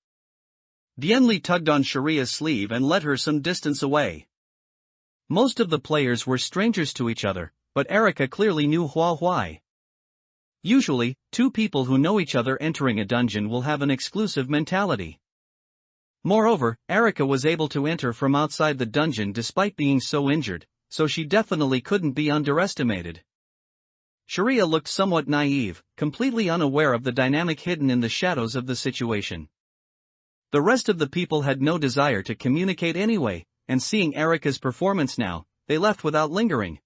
Bianli tugged on Sharia's sleeve and led her some distance away. Most of the players were strangers to each other, but Erica clearly knew Hua Huai. Usually, two people who know each other entering a dungeon will have an exclusive mentality. Moreover, Erica was able to enter from outside the dungeon despite being so injured, so she definitely couldn't be underestimated. Sharia looked somewhat naive, completely unaware of the dynamic hidden in the shadows of the situation. The rest of the people had no desire to communicate anyway, and seeing Erica's performance now, they left without lingering.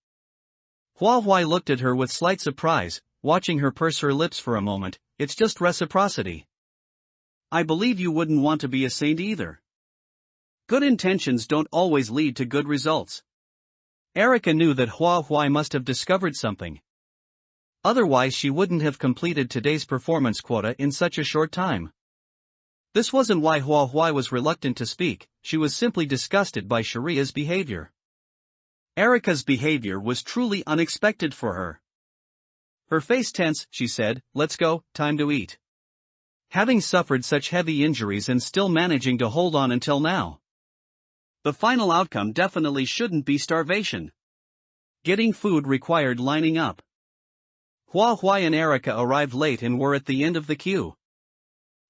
Hua Huai looked at her with slight surprise. watching her purse her lips for a moment, it's just reciprocity. I believe you wouldn't want to be a saint either. Good intentions don't always lead to good results. Erica knew that Hua Huai must have discovered something. Otherwise she wouldn't have completed today's performance quota in such a short time. This wasn't why Hua Huai was reluctant to speak, she was simply disgusted by Sharia's behavior. Erica's behavior was truly unexpected for her. Her face tense, she said, "Let's go, time to eat." Having suffered such heavy injuries and still managing to hold on until now. The final outcome definitely shouldn't be starvation. Getting food required lining up. Hua Huai and Erica arrived late and were at the end of the queue.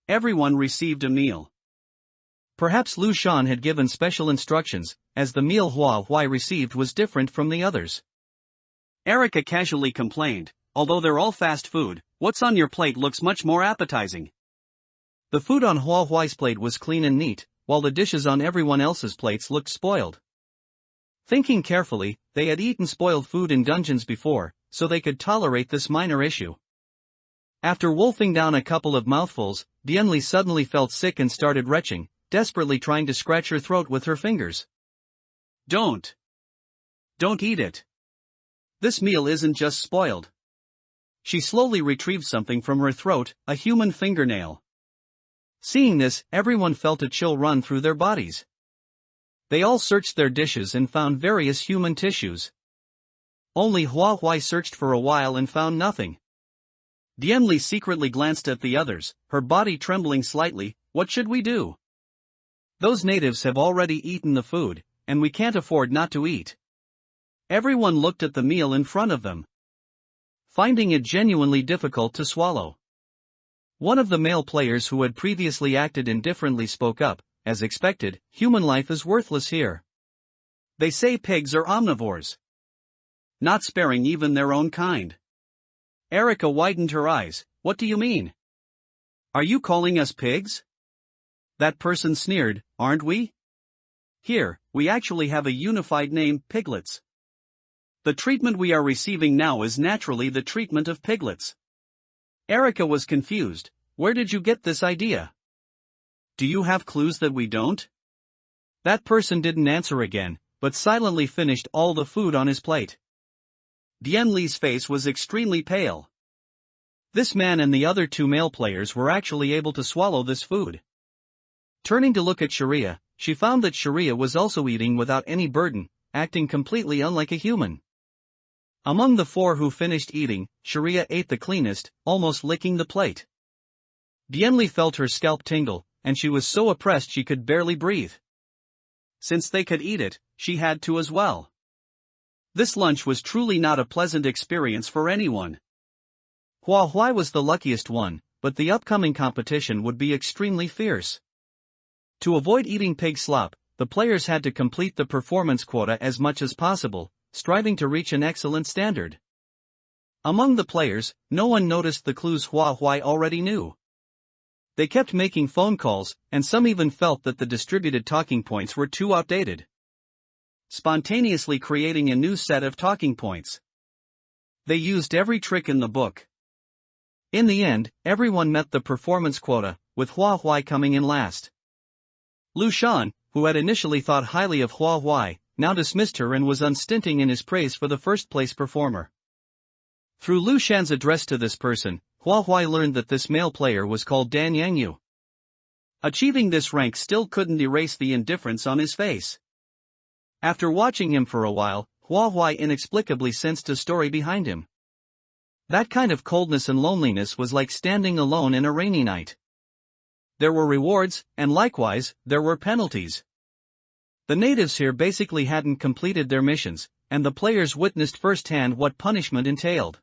Everyone received a meal. Perhaps Lu Shan had given special instructions, as the meal Hua Huai received was different from the others. Erica casually complained, "Although they're all fast food, what's on your plate looks much more appetizing." The food on Hua Huai's plate was clean and neat, while the dishes on everyone else's plates looked spoiled. Thinking carefully, they had eaten spoiled food in dungeons before, so they could tolerate this minor issue. After wolfing down a couple of mouthfuls, Dianli suddenly felt sick and started retching, desperately trying to scratch her throat with her fingers. Don't eat it. This meal isn't just spoiled." She slowly retrieved something from her throat, a human fingernail. Seeing this, everyone felt a chill run through their bodies. They all searched their dishes and found various human tissues. Only Hua Huai searched for a while and found nothing. Dianli secretly glanced at the others, her body trembling slightly. "What should we do? Those natives have already eaten the food, and we can't afford not to eat." Everyone looked at the meal in front of them, finding it genuinely difficult to swallow. One of the male players who had previously acted indifferently spoke up, "As expected, human life is worthless here. They say pigs are omnivores, not sparing even their own kind." Erica widened her eyes. "What do you mean? Are you calling us pigs?" That person sneered, "Aren't we? Here, we actually have a unified name, piglets. The treatment we are receiving now is naturally the treatment of piglets." Erica was confused. "Where did you get this idea? Do you have clues that we don't?" That person didn't answer again, but silently finished all the food on his plate. Dianli's face was extremely pale. This man and the other two male players were actually able to swallow this food. Turning to look at Sharia, she found that Sharia was also eating without any burden, acting completely unlike a human. Among the four who finished eating, Sharia ate the cleanest, almost licking the plate. Dianli felt her scalp tingle, and she was so oppressed she could barely breathe. Since they could eat it, she had to as well. This lunch was truly not a pleasant experience for anyone. Hua Huai was the luckiest one, but the upcoming competition would be extremely fierce. To avoid eating pig slop, the players had to complete the performance quota as much as possible, striving to reach an excellent standard. Among the players, no one noticed the clues Hua Huai already knew. They kept making phone calls, and some even felt that the distributed talking points were too outdated. Spontaneously creating a new set of talking points. They used every trick in the book. In the end, everyone met the performance quota, with Hua Huai coming in last. Lu Shan, who had initially thought highly of Hua Huai, now dismissed her and was unstinting in his praise for the first-place performer. Through Lu Shan's address to this person, Hua Huai learned that this male player was called Dan Yangyu. Achieving this rank still couldn't erase the indifference on his face. After watching him for a while, Hua Huai inexplicably sensed a story behind him. That kind of coldness and loneliness was like standing alone in a rainy night. There were rewards, and likewise, there were penalties. The natives here basically hadn't completed their missions, and the players witnessed firsthand what punishment entailed.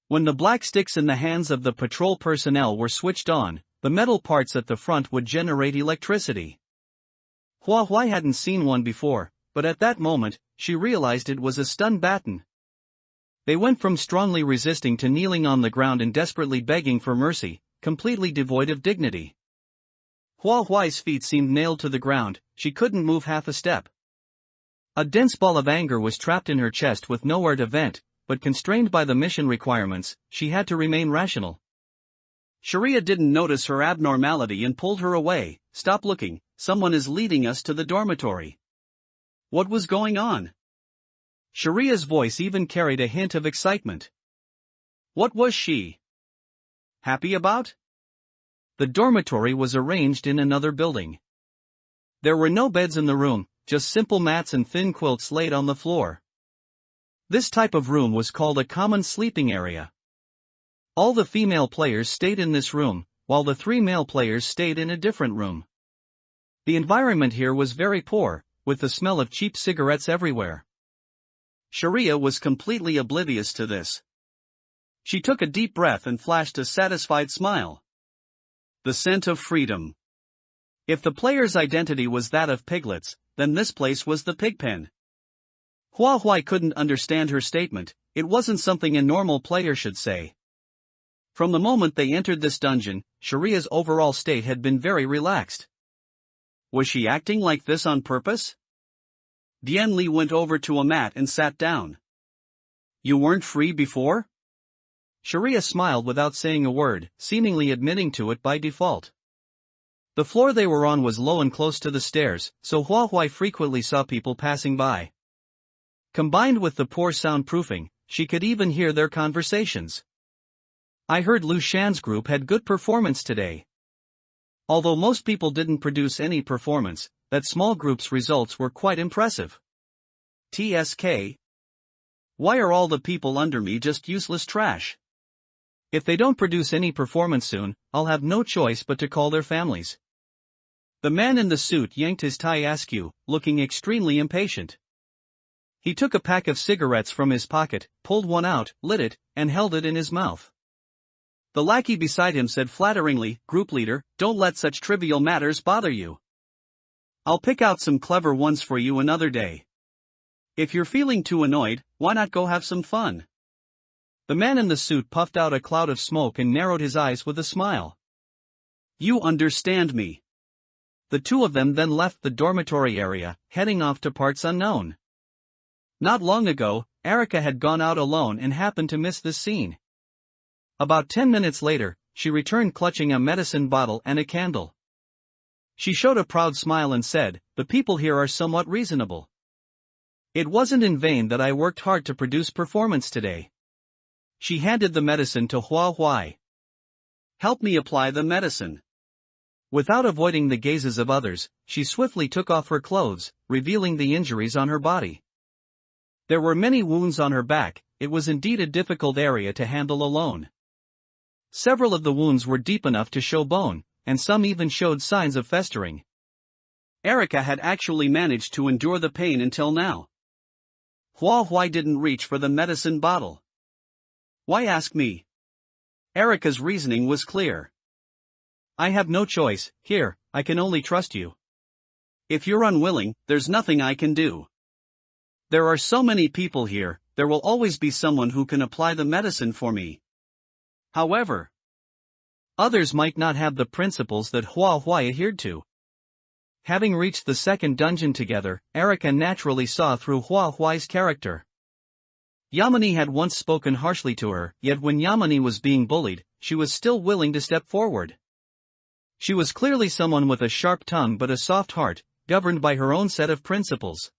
When the black sticks in the hands of the patrol personnel were switched on, the metal parts at the front would generate electricity. Hua Huai hadn't seen one before, but at that moment, she realized it was a stun baton. They went from strongly resisting to kneeling on the ground and desperately begging for mercy, completely devoid of dignity. Hua Huai's feet seemed nailed to the ground, she couldn't move half a step. A dense ball of anger was trapped in her chest with nowhere to vent, but constrained by the mission requirements, she had to remain rational. Sharia didn't notice her abnormality and pulled her away. "Stop looking, someone is leading us to the dormitory." What was going on? Sharia's voice even carried a hint of excitement. What was she happy about? The dormitory was arranged in another building. There were no beds in the room, just simple mats and thin quilts laid on the floor. This type of room was called a common sleeping area. All the female players stayed in this room, while the 3 male players stayed in a different room. The environment here was very poor, with the smell of cheap cigarettes everywhere. Sharia was completely oblivious to this. She took a deep breath and flashed a satisfied smile. The scent of freedom. If the player's identity was that of piglets, then this place was the pigpen. Hua Huai couldn't understand her statement. It wasn't something a normal player should say. From the moment they entered this dungeon, Sharia's overall state had been very relaxed. Was she acting like this on purpose? Dian Li went over to a mat and sat down. "You weren't free before?" Sharia smiled without saying a word, seemingly admitting to it by default. The floor they were on was low and close to the stairs, so Hua Huai frequently saw people passing by. Combined with the poor soundproofing, she could even hear their conversations. "I heard Lu Shan's group had good performance today." Although most people didn't produce any performance, that small group's results were quite impressive. TSK. Why are all the people under me just useless trash? If they don't produce any performance soon, I'll have no choice but to call their families. The man in the suit yanked his tie askew, looking extremely impatient. He took a pack of cigarettes from his pocket, pulled one out, lit it, and held it in his mouth. The lackey beside him said flatteringly, "Group leader, don't let such trivial matters bother you. I'll pick out some clever ones for you another day. If you're feeling too annoyed, why not go have some fun?" The man in the suit puffed out a cloud of smoke and narrowed his eyes with a smile. "You understand me." The two of them then left the dormitory area, heading off to parts unknown. Not long ago, Erica had gone out alone and happened to miss this scene. About 10 minutes later, she returned clutching a medicine bottle and a candle. She showed a proud smile and said, "The people here are somewhat reasonable. It wasn't in vain that I worked hard to produce performance today." She handed the medicine to Hua Huai. "Help me apply the medicine." Without avoiding the gazes of others, she swiftly took off her clothes, revealing the injuries on her body. There were many wounds on her back. It was indeed a difficult area to handle alone. Several of the wounds were deep enough to show bone, and some even showed signs of festering. Erica had actually managed to endure the pain until now. Hua Huai didn't reach for the medicine bottle. "Why ask me?" Erica's reasoning was clear. "I have no choice. Here, I can only trust you. If you're unwilling, there's nothing I can do. There are so many people here, there will always be someone who can apply the medicine for me. However, others might not have the principles that Hua Huai adhered to." Having reached the second dungeon together, Erica naturally saw through Hua Huai's character. Yamini had once spoken harshly to her, yet when Yamini was being bullied, she was still willing to step forward. She was clearly someone with a sharp tongue but a soft heart, governed by her own set of principles.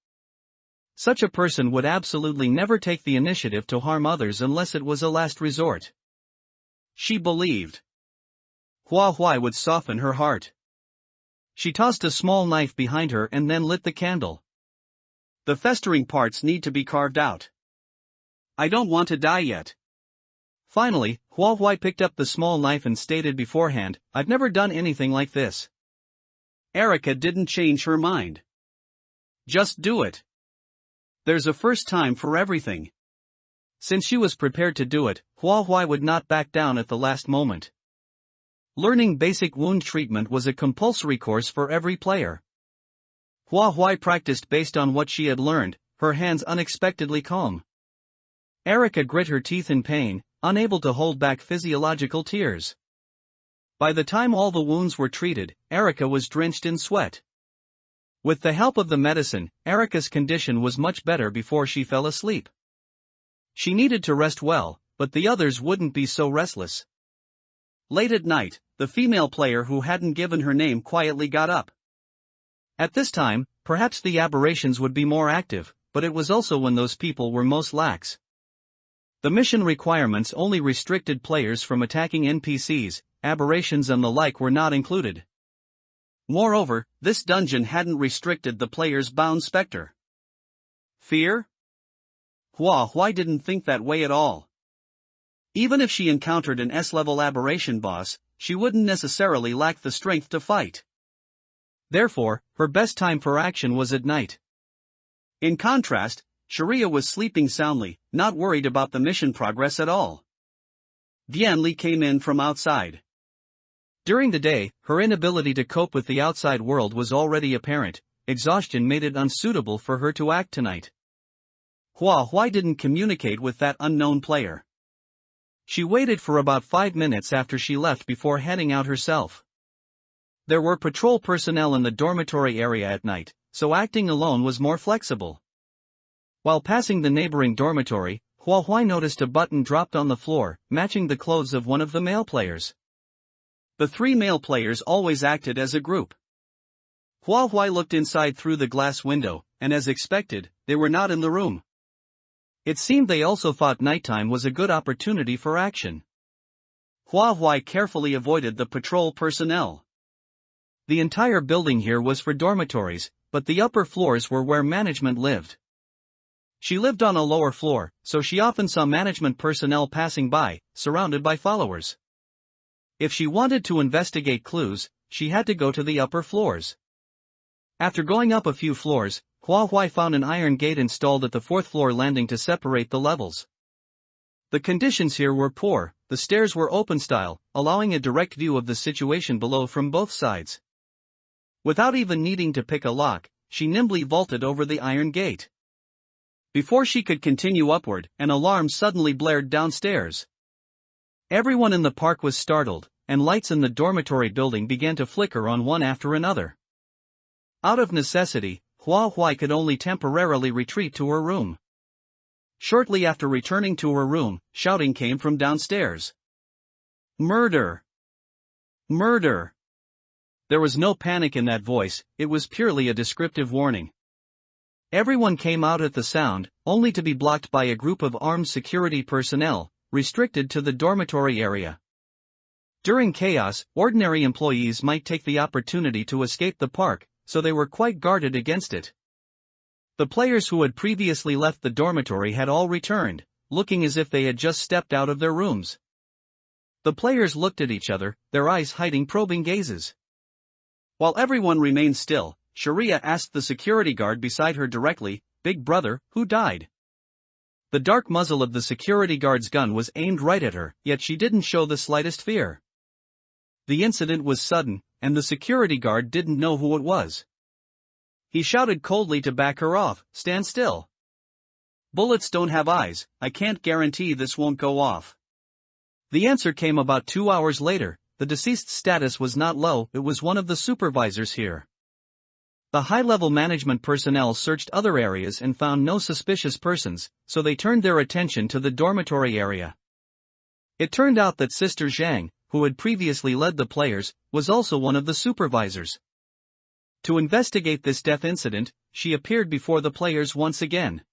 Such a person would absolutely never take the initiative to harm others unless it was a last resort. She believed Hua Huai would soften her heart. She tossed a small knife behind her and then lit the candle. "The festering parts need to be carved out. I don't want to die yet." Finally, Hua Huai picked up the small knife and stated beforehand, "I've never done anything like this." Erica didn't change her mind. "Just do it. There's a first time for everything." Since she was prepared to do it, Hua Huai would not back down at the last moment. Learning basic wound treatment was a compulsory course for every player. Hua Huai practiced based on what she had learned, her hands unexpectedly calm. Erica grit her teeth in pain, unable to hold back physiological tears. By the time all the wounds were treated, Erica was drenched in sweat. With the help of the medicine, Erica's condition was much better before she fell asleep. She needed to rest well, but the others wouldn't be so restless. Late at night, the female player who hadn't given her name quietly got up. At this time, perhaps the aberrations would be more active, but it was also when those people were most lax. The mission requirements only restricted players from attacking NPCs, aberrations and the like were not included. Moreover, this dungeon hadn't restricted the player's bound specter. Fear? Why didn't think that way at all. Even if she encountered an S-level aberration boss, she wouldn't necessarily lack the strength to fight. Therefore, her best time for action was at night. In contrast, Sharia was sleeping soundly, not worried about the mission progress at all. Dianli came in from outside. During the day, her inability to cope with the outside world was already apparent. Exhaustion made it unsuitable for her to act tonight. Why didn't communicate with that unknown player? She waited for about 5 minutes after she left before heading out herself. There were patrol personnel in the dormitory area at night, so acting alone was more flexible. While passing the neighboring dormitory, Hua noticed a button dropped on the floor, matching the clothes of one of the male players. The 3 male players always acted as a group. Hua looked inside through the glass window, and as expected, they were not in the room. It seemed they also thought nighttime was a good opportunity for action. Hua carefully avoided the patrol personnel. The entire building here was for dormitories, but the upper floors were where management lived. She lived on a lower floor, so she often saw management personnel passing by, surrounded by followers. If she wanted to investigate clues, she had to go to the upper floors. After going up a few floors, Hua found an iron gate installed at the 4th floor landing to separate the levels. The conditions here were poor. The stairs were open style, allowing a direct view of the situation below from both sides. Without even needing to pick a lock, she nimbly vaulted over the iron gate. Before she could continue upward, an alarm suddenly blared downstairs. Everyone in the park was startled, and lights in the dormitory building began to flicker on one after another. Out of necessity, Hua could only temporarily retreat to her room. Shortly after returning to her room, shouting came from downstairs. Murder! Murder! There was no panic in that voice, it was purely a descriptive warning. Everyone came out at the sound, only to be blocked by a group of armed security personnel, restricted to the dormitory area. During chaos, ordinary employees might take the opportunity to escape the park, so they were quite guarded against it. The players who had previously left the dormitory had all returned, looking as if they had just stepped out of their rooms. The players looked at each other, their eyes hiding probing gazes. While everyone remained still, Sharia asked the security guard beside her directly, "Big brother, who died?" The dark muzzle of the security guard's gun was aimed right at her, yet she didn't show the slightest fear. The incident was sudden, and the security guard didn't know who it was. He shouted coldly to back her off, "Stand still. Bullets don't have eyes, I can't guarantee this won't go off." The answer came about 2 hours later. The deceased's status was not low, it was one of the supervisors here. The high-level management personnel searched other areas and found no suspicious persons, so they turned their attention to the dormitory area. It turned out that Sister Zhang, who had previously led the players, was also one of the supervisors. To investigate this death incident, she appeared before the players once again.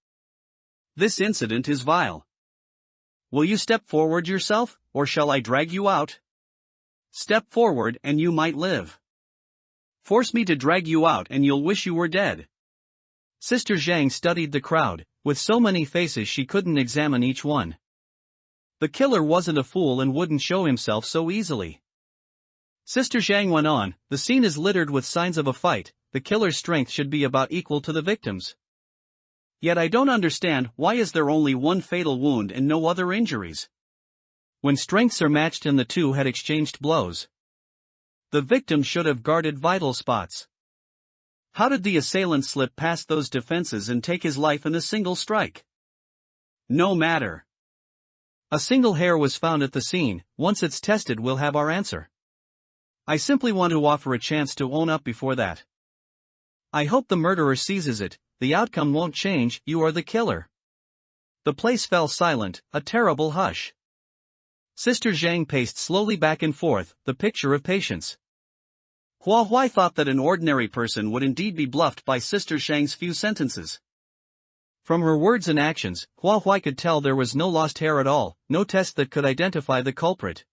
"This incident is vile. Will you step forward yourself, or shall I drag you out? Step forward and you might live. Force me to drag you out and you'll wish you were dead." Sister Zhang studied the crowd, with so many faces she couldn't examine each one. The killer wasn't a fool and wouldn't show himself so easily. Sister Zhang went on, "The scene is littered with signs of a fight, the killer's strength should be about equal to the victim's. Yet I don't understand, why is there only one fatal wound and no other injuries? When strengths are matched and the two had exchanged blows. The victim should have guarded vital spots. How did the assailant slip past those defenses and take his life in a single strike? No matter. A single hair was found at the scene, once it's tested we'll have our answer. I simply want to offer a chance to own up before that. I hope the murderer seizes it, the outcome won't change, you are the killer." The place fell silent, a terrible hush. Sister Zhang paced slowly back and forth, the picture of patience. Hua Huai thought that an ordinary person would indeed be bluffed by Sister Zhang's few sentences. From her words and actions, Hua Huai could tell there was no lost hair at all, no test that could identify the culprit.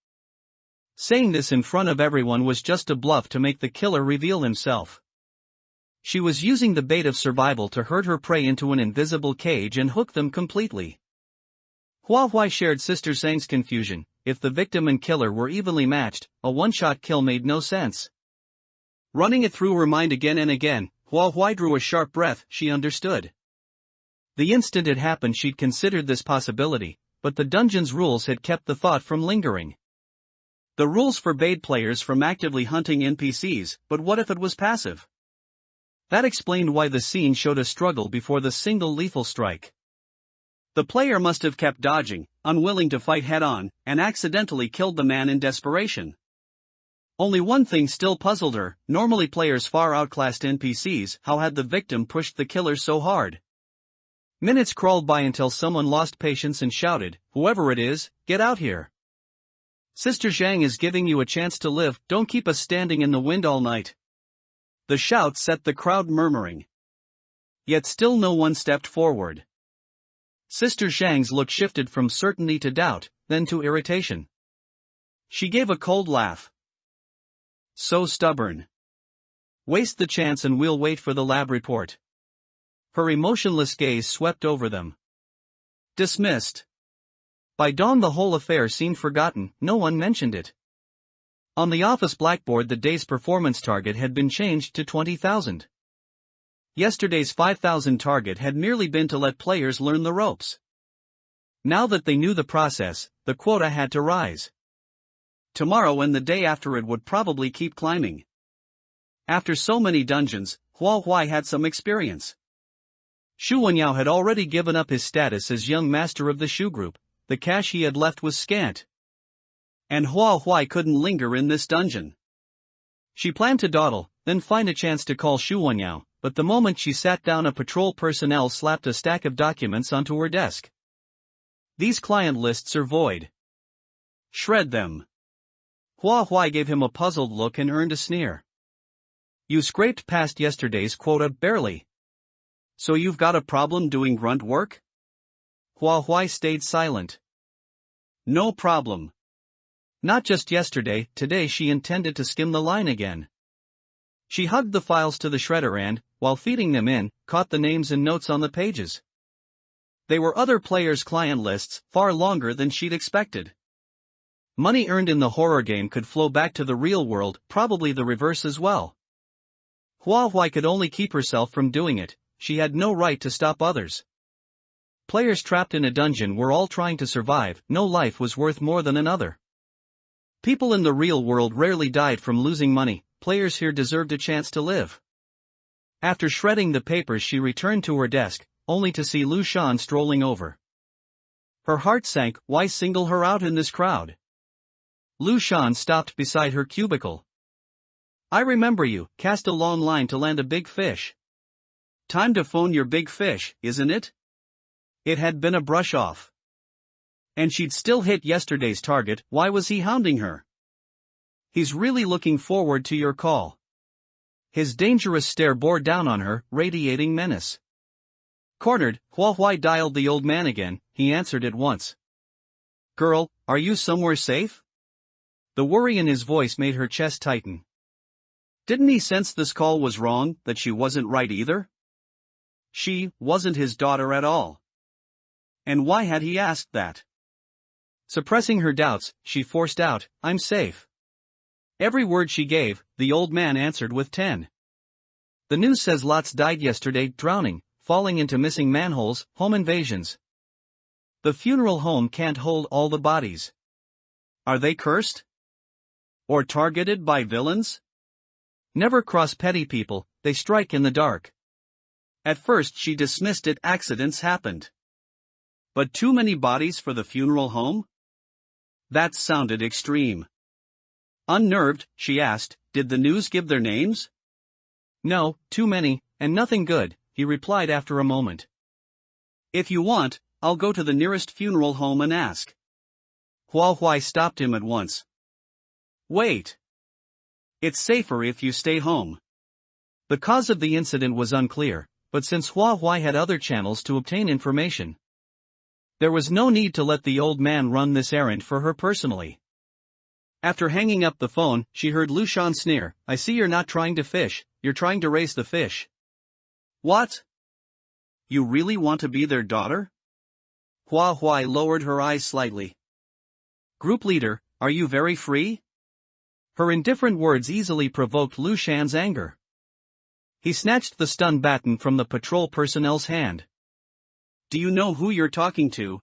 Saying this in front of everyone was just a bluff to make the killer reveal himself. She was using the bait of survival to herd her prey into an invisible cage and hook them completely. Hua Huai shared Sister Zhang's confusion. If the victim and killer were evenly matched, a one-shot kill made no sense. Running it through her mind again and again, Hua Huai drew a sharp breath. She understood. The instant it happened she'd considered this possibility, but the dungeon's rules had kept the thought from lingering. The rules forbade players from actively hunting NPCs, but what if it was passive? That explained why the scene showed a struggle before the single lethal strike. The player must have kept dodging, unwilling to fight head-on, and accidentally killed the man in desperation. Only one thing still puzzled her: normally players far outclassed NPCs. How had the victim pushed the killer so hard? Minutes crawled by until someone lost patience and shouted, "Whoever it is, get out here! Sister Zhang is giving you a chance to live, don't keep us standing in the wind all night." The shout set the crowd murmuring. Yet still no one stepped forward. Sister Zhang's look shifted from certainty to doubt, then to irritation. She gave a cold laugh. So stubborn. Waste the chance and we'll wait for the lab report. Her emotionless gaze swept over them. Dismissed. By dawn the whole affair seemed forgotten, no one mentioned it. On the office blackboard the day's performance target had been changed to 20,000. Yesterday's 5,000 target had merely been to let players learn the ropes. Now that they knew the process, the quota had to rise. Tomorrow and the day after it would probably keep climbing. After so many dungeons, Hua Huai had some experience. Xu Wenyao had already given up his status as young master of the Shu group. The cash he had left was scant. And Hua Huai couldn't linger in this dungeon. She planned to dawdle, then find a chance to call Xu Wenyao, but the moment she sat down a patrol personnel slapped a stack of documents onto her desk. These client lists are void. Shred them. Hua Huai gave him a puzzled look and earned a sneer. You scraped past yesterday's quota barely. So you've got a problem doing grunt work? Hua Huai stayed silent. No problem. Not just yesterday, today she intended to skim the line again. She hugged the files to the shredder and, while feeding them in, caught the names and notes on the pages. They were other players' client lists, far longer than she'd expected. Money earned in the horror game could flow back to the real world, probably the reverse as well. Hua Huai could only keep herself from doing it. She had no right to stop others. Players trapped in a dungeon were all trying to survive, no life was worth more than another. People in the real world rarely died from losing money, players here deserved a chance to live. After shredding the papers she returned to her desk, only to see Lu Shan strolling over. Her heart sank. Why single her out in this crowd? Lu Shan stopped beside her cubicle. I remember you, cast a long line to land a big fish. Time to phone your big fish, isn't it? It had been a brush off. And she'd still hit yesterday's target. Why was he hounding her? He's really looking forward to your call. His dangerous stare bore down on her, radiating menace. Cornered, Hua Huai dialed the old man again. He answered at once. Girl, are you somewhere safe? The worry in his voice made her chest tighten. Didn't he sense this call was wrong, that she wasn't right either? She wasn't his daughter at all. And why had he asked that? Suppressing her doubts, she forced out, I'm safe. Every word she gave, the old man answered with 10. The news says lots died yesterday, drowning, falling into missing manholes, home invasions. The funeral home can't hold all the bodies. Are they cursed? Or targeted by villains? Never cross petty people, they strike in the dark. At first she dismissed it, accidents happened. But too many bodies for the funeral home? That sounded extreme. Unnerved, she asked, did the news give their names? No, too many, and nothing good, he replied after a moment. If you want, I'll go to the nearest funeral home and ask. Hua Huai stopped him at once. Wait. It's safer if you stay home. The cause of the incident was unclear, but since Hua Huai had other channels to obtain information, there was no need to let the old man run this errand for her personally. After hanging up the phone, she heard Lu Shan sneer, I see you're not trying to fish, you're trying to raise the fish. What? You really want to be their daughter? Hua Huai lowered her eyes slightly. Group leader, are you very free? Her indifferent words easily provoked Lu Shan's anger. He snatched the stun baton from the patrol personnel's hand. Do you know who you're talking to?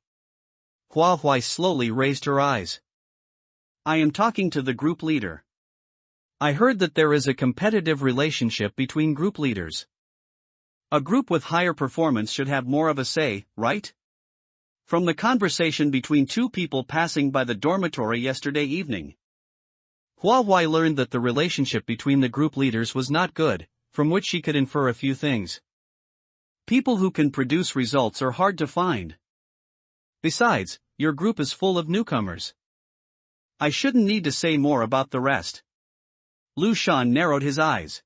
Hua Huai slowly raised her eyes. I am talking to the group leader. I heard that there is a competitive relationship between group leaders. A group with higher performance should have more of a say, right? From the conversation between two people passing by the dormitory yesterday evening, Hua Huai learned that the relationship between the group leaders was not good, from which she could infer a few things. People who can produce results are hard to find. Besides, your group is full of newcomers. I shouldn't need to say more about the rest. Lu Shan narrowed his eyes.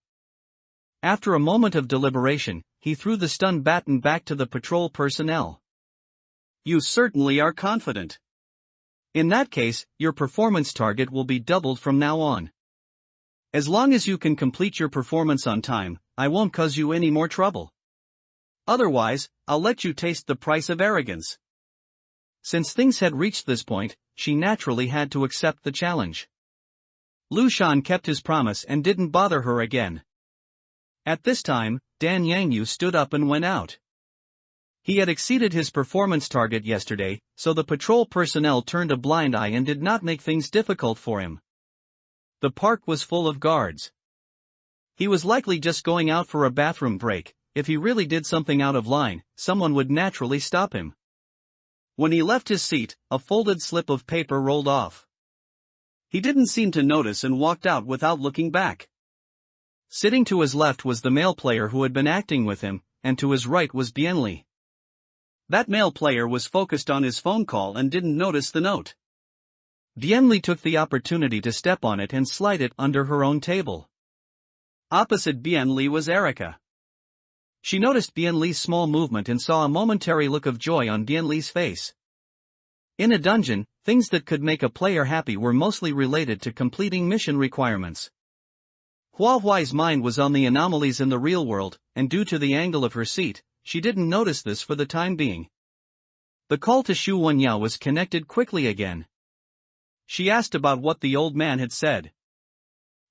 After a moment of deliberation, he threw the stun baton back to the patrol personnel. You certainly are confident. In that case, your performance target will be doubled from now on. As long as you can complete your performance on time, I won't cause you any more trouble. Otherwise, I'll let you taste the price of arrogance. Since things had reached this point, she naturally had to accept the challenge. Lu Shan kept his promise and didn't bother her again. At this time, Dan Yangyu stood up and went out. He had exceeded his performance target yesterday, so the patrol personnel turned a blind eye and did not make things difficult for him. The park was full of guards. He was likely just going out for a bathroom break. If he really did something out of line, someone would naturally stop him. When he left his seat, a folded slip of paper rolled off. He didn't seem to notice and walked out without looking back. Sitting to his left was the male player who had been acting with him, and to his right was Bienli. That male player was focused on his phone call and didn't notice the note. Bienli took the opportunity to step on it and slide it under her own table. Opposite Bienli was Erica. She noticed Bienli's small movement and saw a momentary look of joy on Bienli's face. In a dungeon, things that could make a player happy were mostly related to completing mission requirements. Hua Huai's mind was on the anomalies in the real world, and due to the angle of her seat, she didn't notice this for the time being. The call to Xu Wenyao was connected quickly again. She asked about what the old man had said.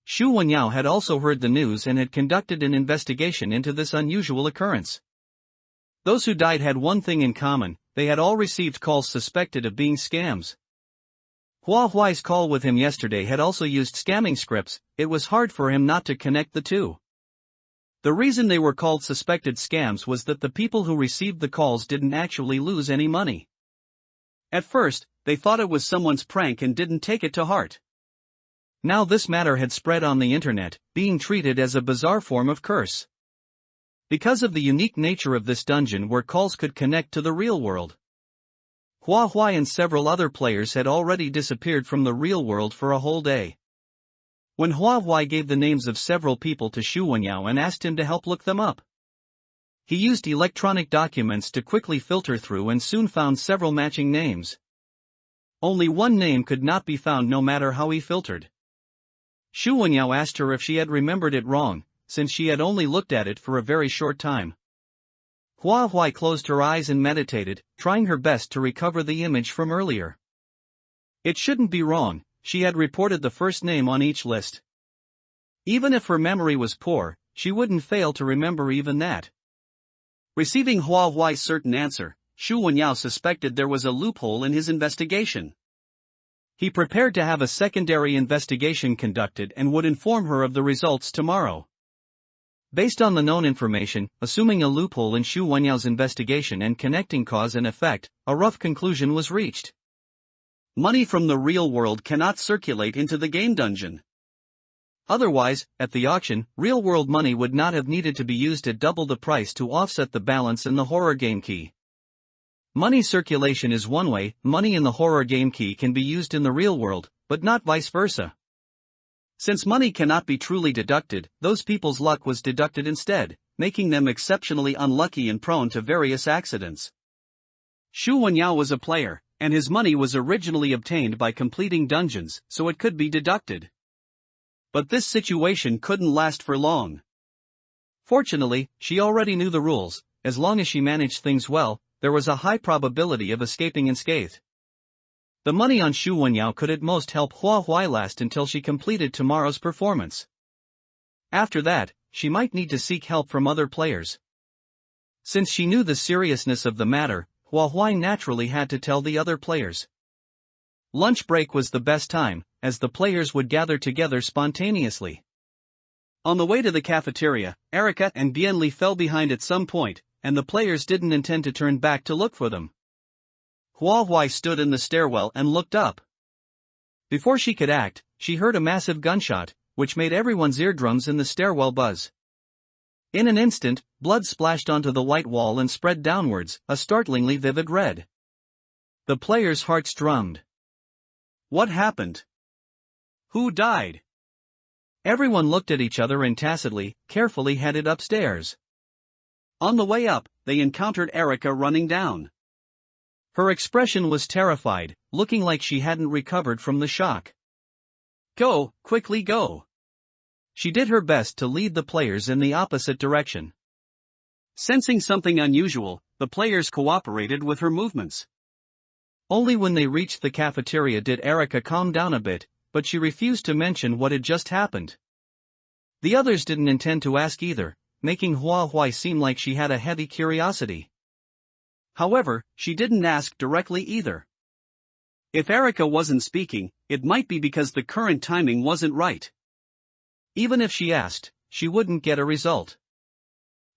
Xu Wenyao had also heard the news and had conducted an investigation into this unusual occurrence. Those who died had one thing in common, they had all received calls suspected of being scams. Hua Huai's call with him yesterday had also used scamming scripts. It was hard for him not to connect the two. The reason they were called suspected scams was that the people who received the calls didn't actually lose any money. At first, they thought it was someone's prank and didn't take it to heart. Now this matter had spread on the internet, being treated as a bizarre form of curse. Because of the unique nature of this dungeon where calls could connect to the real world, Hua Huai and several other players had already disappeared from the real world for a whole day. When Hua Huai gave the names of several people to Xu Wenyao and asked him to help look them up, he used electronic documents to quickly filter through and soon found several matching names. Only one name could not be found no matter how he filtered. Xu Wenyao asked her if she had remembered it wrong, since she had only looked at it for a very short time. Hua Huai closed her eyes and meditated, trying her best to recover the image from earlier. It shouldn't be wrong, she had reported the first name on each list. Even if her memory was poor, she wouldn't fail to remember even that. Receiving Hua Huai's certain answer, Xu Wenyao suspected there was a loophole in his investigation. He prepared to have a secondary investigation conducted and would inform her of the results tomorrow. Based on the known information, assuming a loophole in Xu Wenyao's investigation and connecting cause and effect, a rough conclusion was reached. Money from the real world cannot circulate into the game dungeon. Otherwise, at the auction, real-world money would not have needed to be used at double the price to offset the balance in the horror game key. Money circulation is one way. Money in the horror game key can be used in the real world, but not vice versa. Since money cannot be truly deducted, those people's luck was deducted instead, making them exceptionally unlucky and prone to various accidents. Xu Wenyao was a player, and his money was originally obtained by completing dungeons, so it could be deducted. But this situation couldn't last for long. Fortunately, she already knew the rules. As long as she managed things well, there was a high probability of escaping unscathed. The money on Xu Wenyao could at most help Hua Huai last until she completed tomorrow's performance. After that, she might need to seek help from other players. Since she knew the seriousness of the matter, Hua Huai naturally had to tell the other players. Lunch break was the best time, as the players would gather together spontaneously. On the way to the cafeteria, Erica and Bienli fell behind at some point, and the players didn't intend to turn back to look for them. Hua Huai stood in the stairwell and looked up. Before she could act, she heard a massive gunshot, which made everyone's eardrums in the stairwell buzz. In an instant, blood splashed onto the white wall and spread downwards, a startlingly vivid red. The players' hearts drummed. What happened? Who died? Everyone looked at each other and tacitly, carefully headed upstairs. On the way up, they encountered Erica running down. Her expression was terrified, looking like she hadn't recovered from the shock. Go, quickly go. She did her best to lead the players in the opposite direction. Sensing something unusual, the players cooperated with her movements. Only when they reached the cafeteria did Erica calm down a bit, but she refused to mention what had just happened. The others didn't intend to ask either, making Hua Huai seem like she had a heavy curiosity. However, she didn't ask directly either. If Erica wasn't speaking, it might be because the current timing wasn't right. Even if she asked, she wouldn't get a result.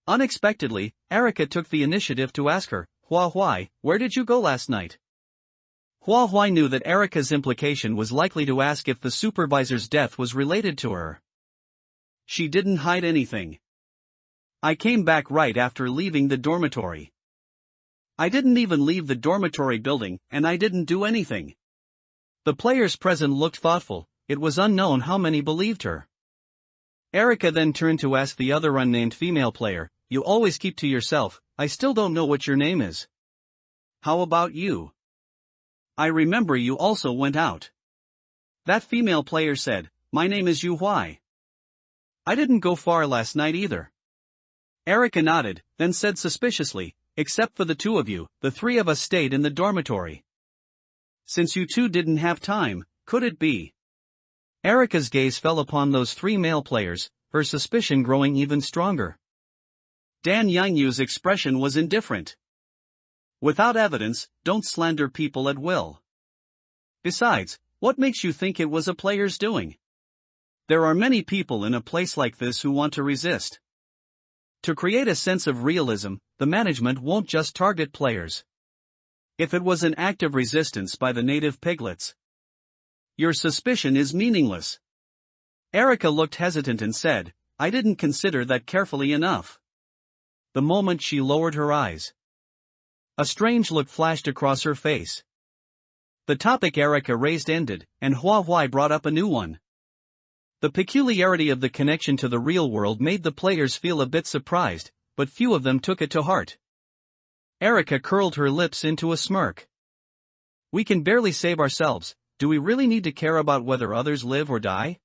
Unexpectedly, Erica took the initiative to ask her, Hua Huai, where did you go last night? Hua Huai knew that Erica's implication was likely to ask if the supervisor's death was related to her. She didn't hide anything. I came back right after leaving the dormitory. I didn't even leave the dormitory building, and I didn't do anything. The players present looked thoughtful. It was unknown how many believed her. Erica then turned to ask the other unnamed female player, you always keep to yourself, I still don't know what your name is. How about you? I remember you also went out. That female player said, my name is Yu Huai. I didn't go far last night either. Erica nodded, then said suspiciously, except for the two of you, the three of us stayed in the dormitory. Since you two didn't have time, could it be? Erica's gaze fell upon those three male players, her suspicion growing even stronger. Dan Yangyu's expression was indifferent. Without evidence, don't slander people at will. Besides, what makes you think it was a player's doing? There are many people in a place like this who want to resist. To create a sense of realism, the management won't just target players. If it was an act of resistance by the native piglets, your suspicion is meaningless. Erica looked hesitant and said, I didn't consider that carefully enough. The moment she lowered her eyes, a strange look flashed across her face. The topic Erica raised ended, and Hua Huai brought up a new one. The peculiarity of the connection to the real world made the players feel a bit surprised, but few of them took it to heart. Erica curled her lips into a smirk. We can barely save ourselves, do we really need to care about whether others live or die?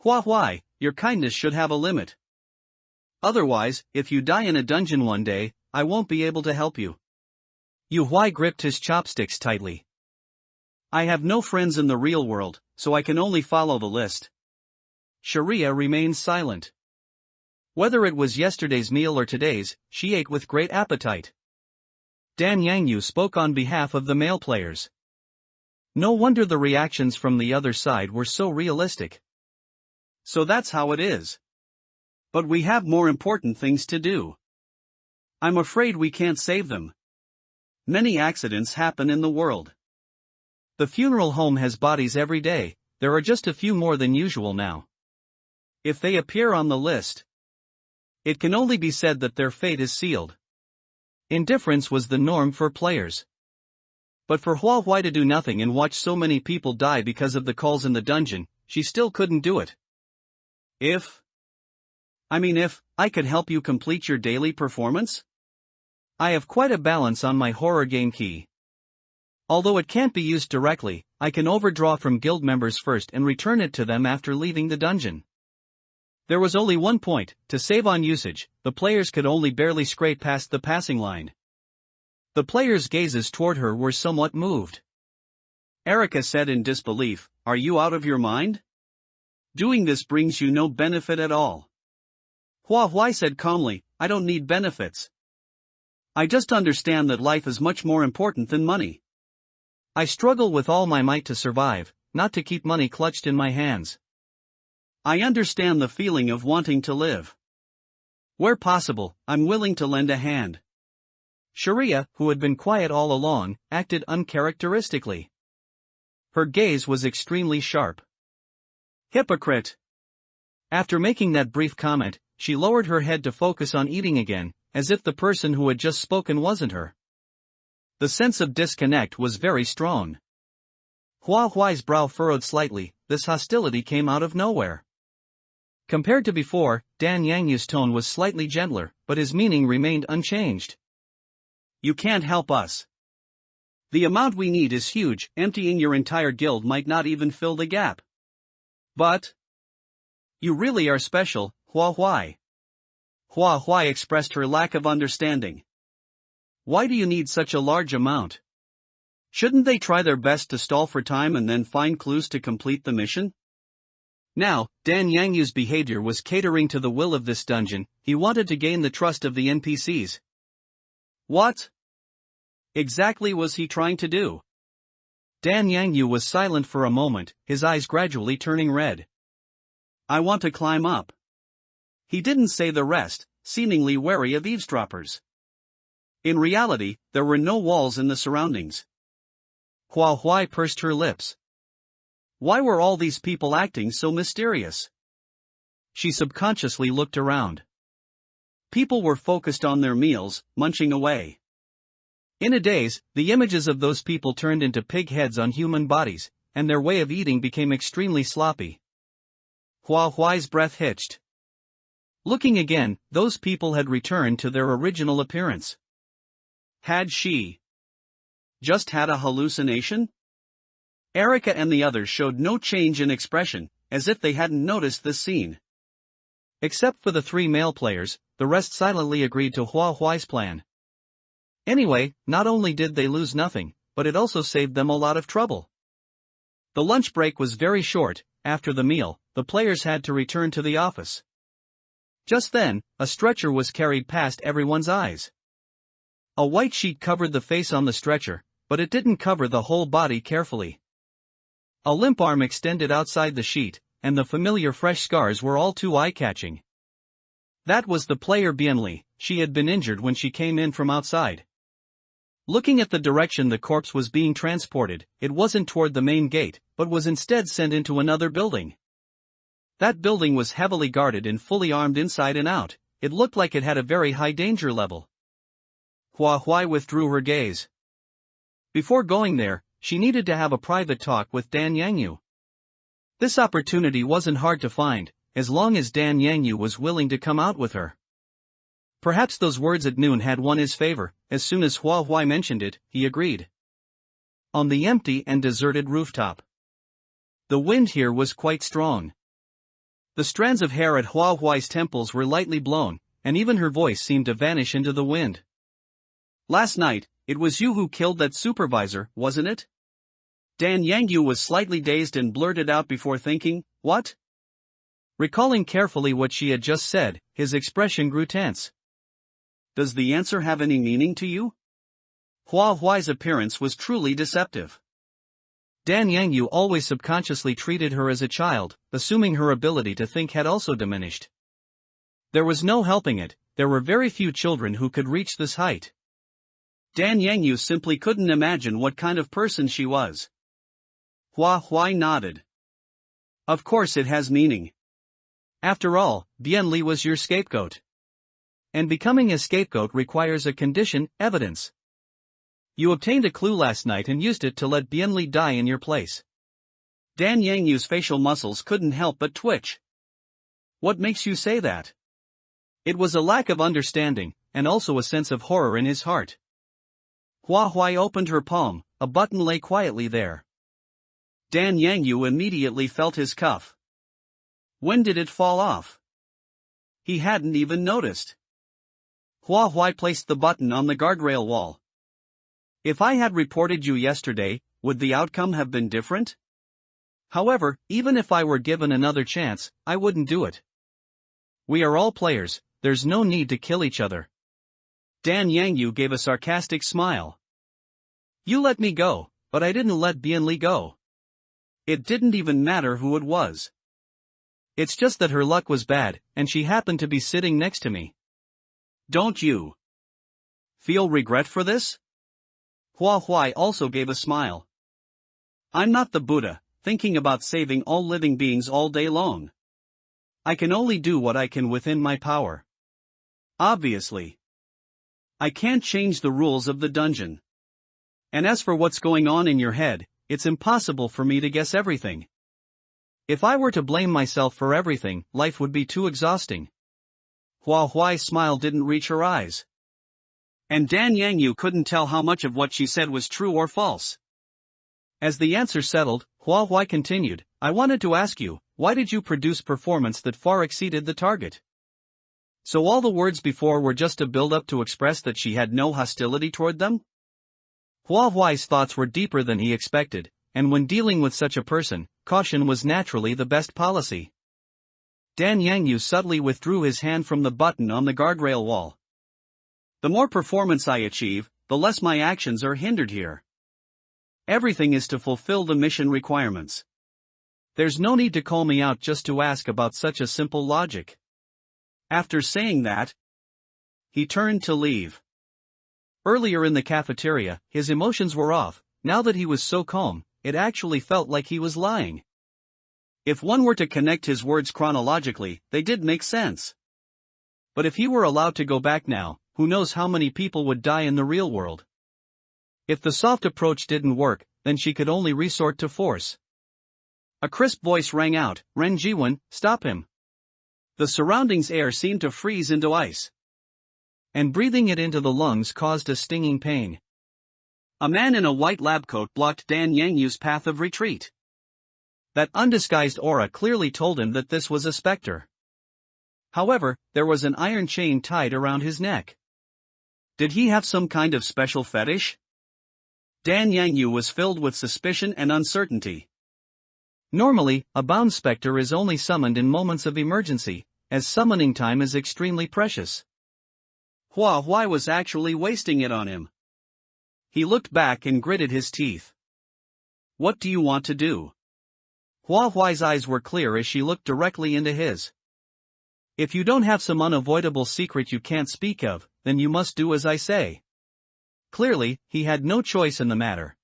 Hua Huai, your kindness should have a limit. Otherwise, if you die in a dungeon one day, I won't be able to help you. Yu Huai gripped his chopsticks tightly. I have no friends in the real world, so I can only follow the list. Sharia remained silent. Whether it was yesterday's meal or today's, she ate with great appetite. Dan Yangyu spoke on behalf of the male players. No wonder the reactions from the other side were so realistic. So that's how it is. But we have more important things to do. I'm afraid we can't save them. Many accidents happen in the world. The funeral home has bodies every day, there are just a few more than usual now. If they appear on the list, it can only be said that their fate is sealed. Indifference was the norm for players. But for Hua Huai to do nothing and watch so many people die because of the calls in the dungeon, she still couldn't do it. If I could help you complete your daily performance? I have quite a balance on my horror game key. Although it can't be used directly, I can overdraw from guild members first and return it to them after leaving the dungeon. There was only one point: to save on usage, the players could only barely scrape past the passing line. The players' gazes toward her were somewhat moved. Erica said in disbelief, "Are you out of your mind? Doing this brings you no benefit at all." Hua Huai said calmly, "I don't need benefits. I just understand that life is much more important than money. I struggle with all my might to survive, not to keep money clutched in my hands. I understand the feeling of wanting to live. Where possible, I'm willing to lend a hand." Sharia, who had been quiet all along, acted uncharacteristically. Her gaze was extremely sharp. Hypocrite! After making that brief comment, she lowered her head to focus on eating again, as if the person who had just spoken wasn't her. The sense of disconnect was very strong. Hua Huai's brow furrowed slightly. This hostility came out of nowhere. Compared to before, Dan Yangyu's tone was slightly gentler, but his meaning remained unchanged. "You can't help us. The amount we need is huge, emptying your entire guild might not even fill the gap. But you really are special, Hua Huai." Hua Huai expressed her lack of understanding. "Why do you need such a large amount? Shouldn't they try their best to stall for time and then find clues to complete the mission?" Now, Dan Yangyu's behavior was catering to the will of this dungeon. He wanted to gain the trust of the NPCs. What exactly was he trying to do? Dan Yangyu was silent for a moment, his eyes gradually turning red. "I want to climb up." He didn't say the rest, seemingly wary of eavesdroppers. In reality, there were no walls in the surroundings. Hua Huai pursed her lips. Why were all these people acting so mysterious? She subconsciously looked around. People were focused on their meals, munching away. In a daze, the images of those people turned into pig heads on human bodies, and their way of eating became extremely sloppy. Hua Huai's breath hitched. Looking again, those people had returned to their original appearance. Had she just had a hallucination? Erica and the others showed no change in expression, as if they hadn't noticed this scene. Except for the 3 male players, the rest silently agreed to Hua Huai's plan. Anyway, not only did they lose nothing, but it also saved them a lot of trouble. The lunch break was very short. After the meal, the players had to return to the office. Just then, a stretcher was carried past everyone's eyes. A white sheet covered the face on the stretcher, but it didn't cover the whole body carefully. A limp arm extended outside the sheet, and the familiar fresh scars were all too eye-catching. That was the player Bianli. She had been injured when she came in from outside. Looking at the direction the corpse was being transported, it wasn't toward the main gate, but was instead sent into another building. That building was heavily guarded and fully armed inside and out. It looked like it had a very high danger level. Hua Huai withdrew her gaze. Before going there, she needed to have a private talk with Dan Yangyu. This opportunity wasn't hard to find, as long as Dan Yangyu was willing to come out with her. Perhaps those words at noon had won his favor. As soon as Hua Huai mentioned it, he agreed. On the empty and deserted rooftop. The wind here was quite strong. The strands of hair at Hua Huai's temples were lightly blown, and even her voice seemed to vanish into the wind. "Last night, it was you who killed that supervisor, wasn't it?" Dan Yangyu was slightly dazed and blurted out before thinking, "What?" Recalling carefully what she had just said, his expression grew tense. "Does the answer have any meaning to you?" Hua Huai's appearance was truly deceptive. Dan Yangyu always subconsciously treated her as a child, assuming her ability to think had also diminished. There was no helping it, there were very few children who could reach this height. Dan Yangyu simply couldn't imagine what kind of person she was. Hua Huai nodded. "Of course it has meaning. After all, Bianli was your scapegoat. And becoming a scapegoat requires a condition, evidence. You obtained a clue last night and used it to let Bianli die in your place. Dan Yangyu's facial muscles couldn't help but twitch. What makes you say that? It was a lack of understanding, and also a sense of horror in his heart. Hua Huai opened her palm, a button lay quietly there. Dan Yangyu immediately felt his cuff. When did it fall off? He hadn't even noticed. Hua Huai placed the button on the guardrail wall. If I had reported you yesterday, would the outcome have been different? However, even if I were given another chance, I wouldn't do it. We are all players, there's no need to kill each other. Dan Yangyu gave a sarcastic smile. You let me go, but I didn't let Bianli go. It didn't even matter who it was. It's just that her luck was bad, and she happened to be sitting next to me. Don't you feel regret for this? Hua Huai also gave a smile. I'm not the Buddha, thinking about saving all living beings all day long. I can only do what I can within my power. Obviously. I can't change the rules of the dungeon. And as for what's going on in your head, it's impossible for me to guess everything. If I were to blame myself for everything, life would be too exhausting. Hua Huai's smile didn't reach her eyes. And Dan Yangyu couldn't tell how much of what she said was true or false. As the answer settled, Hua Huai continued, I wanted to ask you, why did you produce performance that far exceeded the target? So all the words before were just a build-up to express that she had no hostility toward them? Hua Huai's thoughts were deeper than he expected, and when dealing with such a person, caution was naturally the best policy. Dan Yangyu subtly withdrew his hand from the button on the guardrail wall. The more performance I achieve, the less my actions are hindered here. Everything is to fulfill the mission requirements. There's no need to call me out just to ask about such a simple logic. After saying that, he turned to leave. Earlier in the cafeteria, his emotions were off. Now that he was so calm, it actually felt like he was lying. If one were to connect his words chronologically, they did make sense. But if he were allowed to go back now, who knows how many people would die in the real world? If the soft approach didn't work, then she could only resort to force. A crisp voice rang out, Ren Jiwen, stop him. The surroundings air seemed to freeze into ice. And breathing it into the lungs caused a stinging pain. A man in a white lab coat blocked Dan Yangyu's path of retreat. That undisguised aura clearly told him that this was a specter. However, there was an iron chain tied around his neck. Did he have some kind of special fetish? Dan Yangyu was filled with suspicion and uncertainty. Normally, a bound specter is only summoned in moments of emergency, as summoning time is extremely precious. Hua Huai was actually wasting it on him. He looked back and gritted his teeth. What do you want to do? Hua Huai's eyes were clear as she looked directly into his. If you don't have some unavoidable secret you can't speak of, then you must do as I say. Clearly, he had no choice in the matter.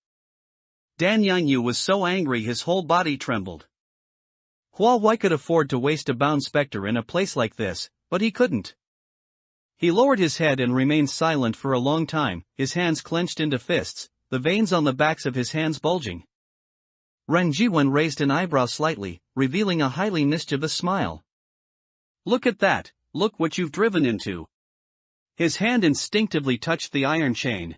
Dan Yangyu was so angry his whole body trembled. Hua Huai could afford to waste a bound specter in a place like this, but he couldn't. He lowered his head and remained silent for a long time, his hands clenched into fists, the veins on the backs of his hands bulging. Ren Jiwen raised an eyebrow slightly, revealing a highly mischievous smile. Look at that, look what you've driven into. His hand instinctively touched the iron chain.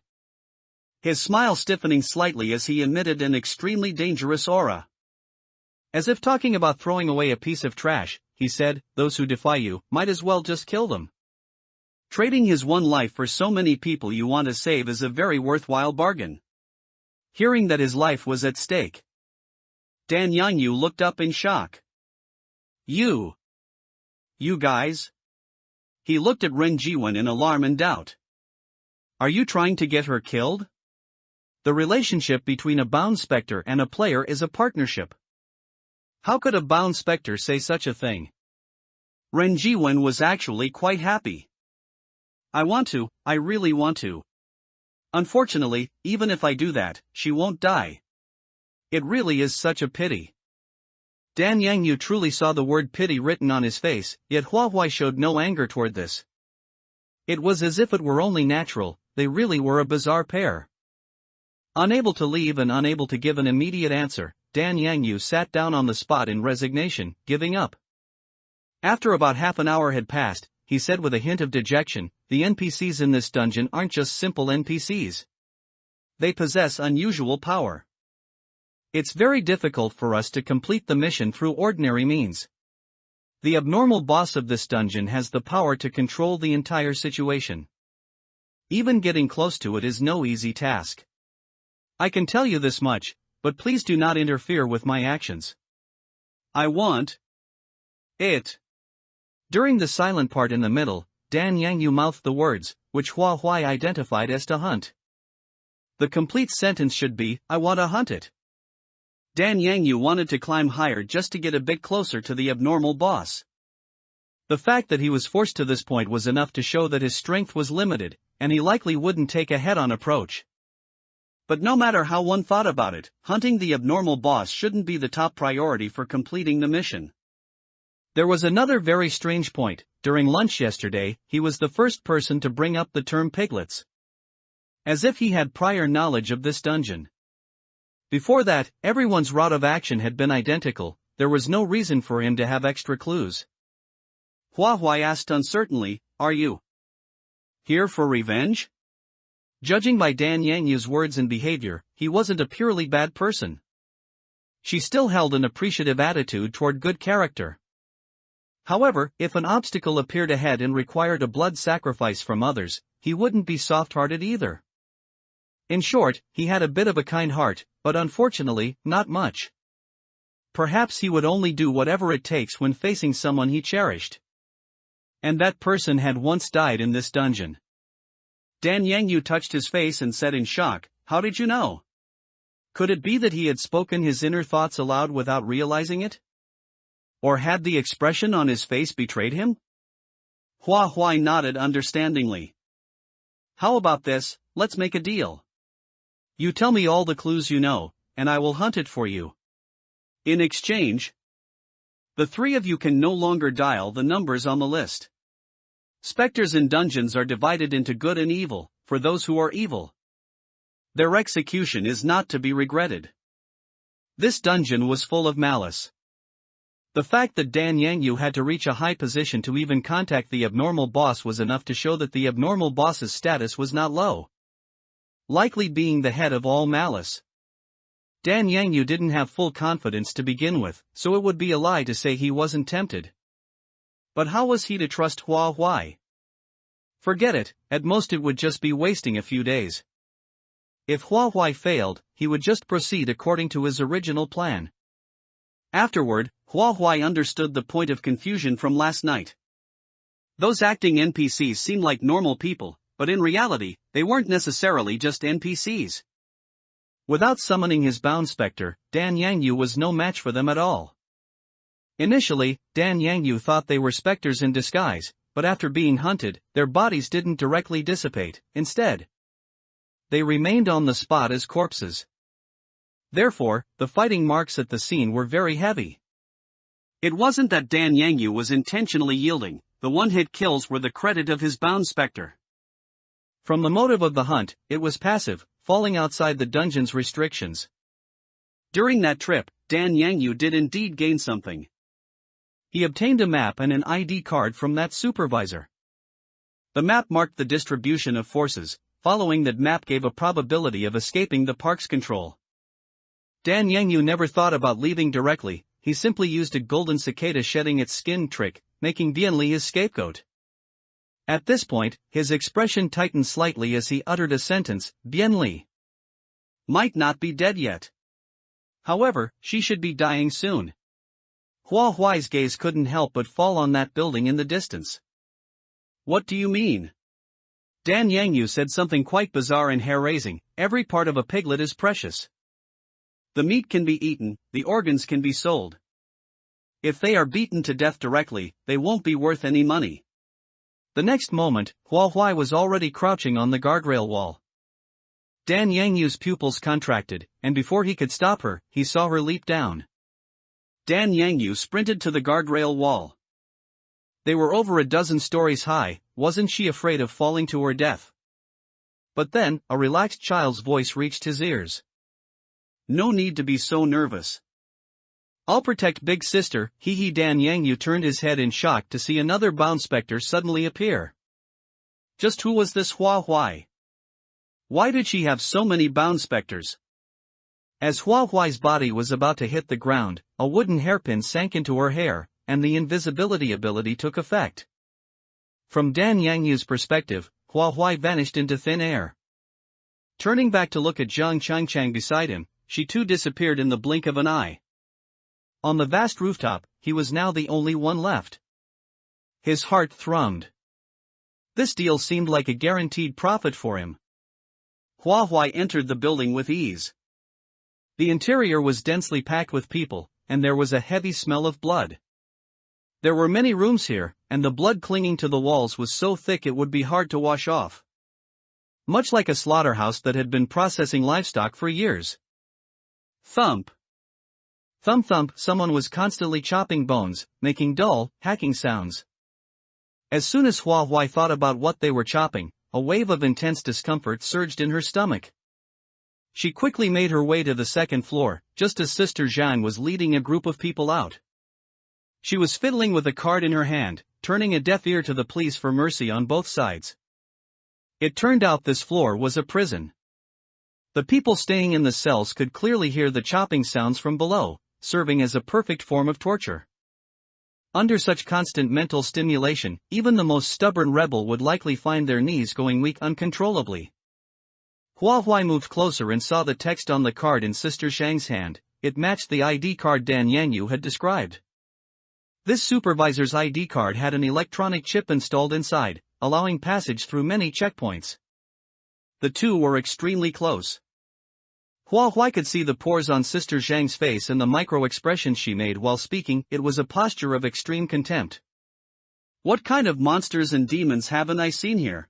His smile stiffening slightly as he emitted an extremely dangerous aura. As if talking about throwing away a piece of trash, he said, those who defy you, might as well just kill them. Trading his one life for so many people you want to save is a very worthwhile bargain. Hearing that his life was at stake, Dan Yangyu looked up in shock. You guys? He looked at Ren Jiwen in alarm and doubt. Are you trying to get her killed? The relationship between a bound specter and a player is a partnership. How could a bound specter say such a thing? Ren Jiwen was actually quite happy. I really want to. Unfortunately, even if I do that, she won't die. It really is such a pity. Dan Yangyu truly saw the word pity written on his face, yet Hua Huai showed no anger toward this. It was as if it were only natural, they really were a bizarre pair. Unable to leave and unable to give an immediate answer, Dan Yangyu sat down on the spot in resignation, giving up. After about half an hour had passed, he said with a hint of dejection, "The NPCs in this dungeon aren't just simple NPCs. They possess unusual power. It's very difficult for us to complete the mission through ordinary means. The abnormal boss of this dungeon has the power to control the entire situation. Even getting close to it is no easy task. I can tell you this much, but please do not interfere with my actions. I want it." During the silent part in the middle, Dan Yangyu mouthed the words, which Hua Huai identified as to hunt. The complete sentence should be, "I want to hunt it." Dan Yangyu wanted to climb higher just to get a bit closer to the abnormal boss. The fact that he was forced to this point was enough to show that his strength was limited, and he likely wouldn't take a head-on approach. But no matter how one thought about it, hunting the abnormal boss shouldn't be the top priority for completing the mission. There was another very strange point. During lunch yesterday, he was the first person to bring up the term piglets. As if he had prior knowledge of this dungeon. Before that, everyone's route of action had been identical, there was no reason for him to have extra clues. Hua Huai asked uncertainly, "Are you here for revenge?" Judging by Dan Yangyu's words and behavior, he wasn't a purely bad person. She still held an appreciative attitude toward good character. However, if an obstacle appeared ahead and required a blood sacrifice from others, he wouldn't be soft-hearted either. In short, he had a bit of a kind heart, but unfortunately, not much. Perhaps he would only do whatever it takes when facing someone he cherished. And that person had once died in this dungeon. Dan Yangyu touched his face and said in shock, "How did you know?" Could it be that he had spoken his inner thoughts aloud without realizing it? Or had the expression on his face betrayed him? Hua Huai nodded understandingly. "How about this, let's make a deal. You tell me all the clues you know, and I will hunt it for you. In exchange, the three of you can no longer dial the numbers on the list. Specters in dungeons are divided into good and evil, for those who are evil. Their execution is not to be regretted. This dungeon was full of malice. The fact that Dan Yangyu had to reach a high position to even contact the abnormal boss was enough to show that the abnormal boss's status was not low. Likely being the head of all malice. Dan Yangyu didn't have full confidence to begin with, so it would be a lie to say he wasn't tempted. But how was he to trust Hua Huai? Forget it, at most it would just be wasting a few days. If Hua Huai failed, he would just proceed according to his original plan. Afterward, Hua Huai understood the point of confusion from last night. Those acting NPCs seemed like normal people, but in reality, they weren't necessarily just NPCs. Without summoning his bound specter, Dan Yangyu was no match for them at all. Initially, Dan Yangyu thought they were specters in disguise, but after being hunted, their bodies didn't directly dissipate, instead. They remained on the spot as corpses. Therefore, the fighting marks at the scene were very heavy. It wasn't that Dan Yangyu was intentionally yielding, the one-hit kills were the credit of his bound specter. From the motive of the hunt, it was passive, falling outside the dungeon's restrictions. During that trip, Dan Yangyu did indeed gain something. He obtained a map and an ID card from that supervisor. The map marked the distribution of forces, following that map gave a probability of escaping the park's control. Dan Yangyu never thought about leaving directly, he simply used a golden cicada shedding its skin trick, making Bianli his scapegoat. At this point, his expression tightened slightly as he uttered a sentence, "Bianli might not be dead yet. However, she should be dying soon." Hua Huai's gaze couldn't help but fall on that building in the distance. "What do you mean?" Dan Yangyu said something quite bizarre and hair-raising, "Every part of a piglet is precious. The meat can be eaten, the organs can be sold. If they are beaten to death directly, they won't be worth any money." The next moment, Hua Huai was already crouching on the guardrail wall. Dan Yangyu's pupils contracted, and before he could stop her, he saw her leap down. Dan Yangyu sprinted to the guardrail wall. They were over a dozen stories high. Wasn't she afraid of falling to her death? But then, a relaxed child's voice reached his ears. No need to be so nervous. I'll protect big sister. He Dan Yangyu turned his head in shock to see another bound specter suddenly appear. Just who was this Hua Huai? Why did she have so many bound specters? As Hua Huai's body was about to hit the ground, a wooden hairpin sank into her hair, and the invisibility ability took effect. From Dan Yangyu's perspective, Hua Huai vanished into thin air. Turning back to look at Zhang Changchang beside him, she too disappeared in the blink of an eye. On the vast rooftop, he was now the only one left. His heart thrummed. This deal seemed like a guaranteed profit for him. Hua Huai entered the building with ease. The interior was densely packed with people, and there was a heavy smell of blood. There were many rooms here, and the blood clinging to the walls was so thick it would be hard to wash off. Much like a slaughterhouse that had been processing livestock for years. Thump. Thump thump, someone was constantly chopping bones, making dull, hacking sounds. As soon as Hua Huai thought about what they were chopping, a wave of intense discomfort surged in her stomach. She quickly made her way to the second floor, just as Sister Zhang was leading a group of people out. She was fiddling with a card in her hand, turning a deaf ear to the pleas for mercy on both sides. It turned out this floor was a prison. The people staying in the cells could clearly hear the chopping sounds from below, serving as a perfect form of torture. Under such constant mental stimulation, even the most stubborn rebel would likely find their knees going weak uncontrollably. Hua Huai moved closer and saw the text on the card in Sister Zhang's hand. It matched the ID card Dan Yangyu had described. This supervisor's ID card had an electronic chip installed inside, allowing passage through many checkpoints. The two were extremely close. Hua Huai could see the pores on Sister Zhang's face and the micro-expressions she made while speaking. It was a posture of extreme contempt. What kind of monsters and demons haven't I seen here?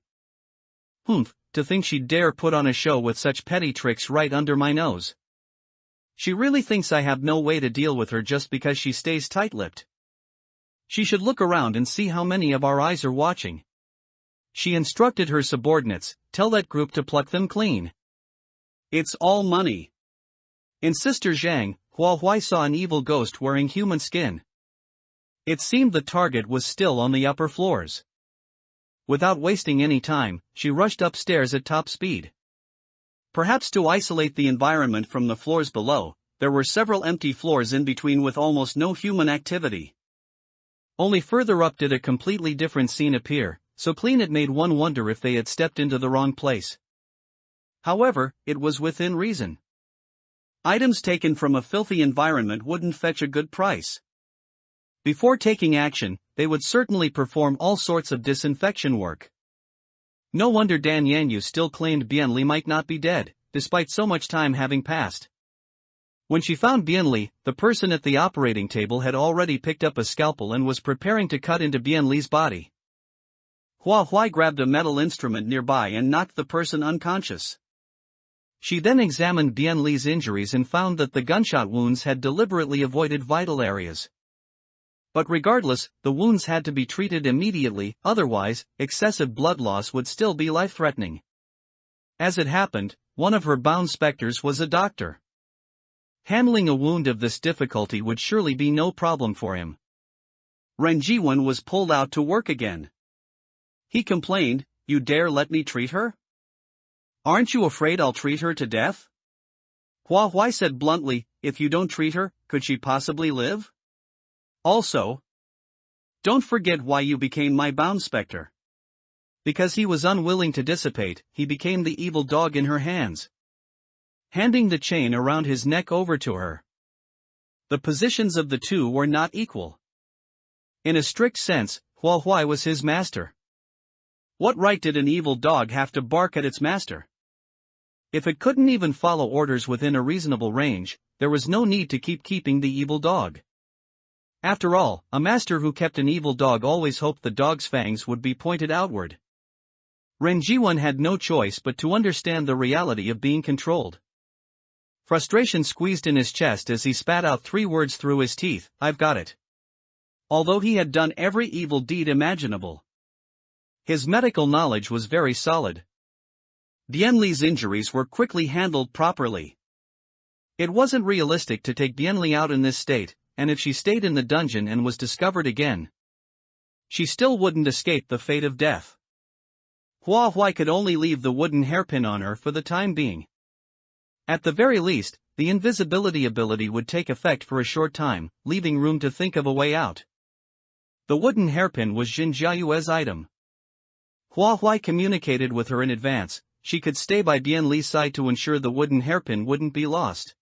Humph, to think she'd dare put on a show with such petty tricks right under my nose. She really thinks I have no way to deal with her just because she stays tight-lipped. She should look around and see how many of our eyes are watching. She instructed her subordinates, tell that group to pluck them clean. It's all money. In Sister Zhang, Hua Huai saw an evil ghost wearing human skin. It seemed the target was still on the upper floors. Without wasting any time, she rushed upstairs at top speed. Perhaps to isolate the environment from the floors below, there were several empty floors in between with almost no human activity. Only further up did a completely different scene appear, so clean it made one wonder if they had stepped into the wrong place. However, it was within reason. Items taken from a filthy environment wouldn't fetch a good price. Before taking action, they would certainly perform all sorts of disinfection work. No wonder Dan Yangyu still claimed Bianli might not be dead, despite so much time having passed. When she found Bianli, the person at the operating table had already picked up a scalpel and was preparing to cut into Bianli's body. Hua Huai grabbed a metal instrument nearby and knocked the person unconscious. She then examined Bianli's injuries and found that the gunshot wounds had deliberately avoided vital areas. But regardless, the wounds had to be treated immediately, otherwise, excessive blood loss would still be life-threatening. As it happened, one of her bound specters was a doctor. Handling a wound of this difficulty would surely be no problem for him. Ren Jiwen was pulled out to work again. He complained, "You dare let me treat her? Aren't you afraid I'll treat her to death?" Hua Huai said bluntly, "If you don't treat her, could she possibly live? Also, don't forget why you became my bound specter." Because he was unwilling to dissipate, he became the evil dog in her hands, handing the chain around his neck over to her. The positions of the two were not equal. In a strict sense, Hua Huai was his master. What right did an evil dog have to bark at its master? If it couldn't even follow orders within a reasonable range, there was no need to keeping the evil dog. After all, a master who kept an evil dog always hoped the dog's fangs would be pointed outward. Ren Jiwen had no choice but to understand the reality of being controlled. Frustration squeezed in his chest as he spat out 3 words through his teeth, "I've got it." although he had done every evil deed imaginable. His medical knowledge was very solid. Bienli's injuries were quickly handled properly. It wasn't realistic to take Bienli out in this state, and if she stayed in the dungeon and was discovered again, she still wouldn't escape the fate of death. Hua Huai could only leave the wooden hairpin on her for the time being. At the very least, the invisibility ability would take effect for a short time, leaving room to think of a way out. The wooden hairpin was Jin Jiayue's item. Hua Huai communicated with her in advance. She could stay by Bian Li's side to ensure the wooden hairpin wouldn't be lost.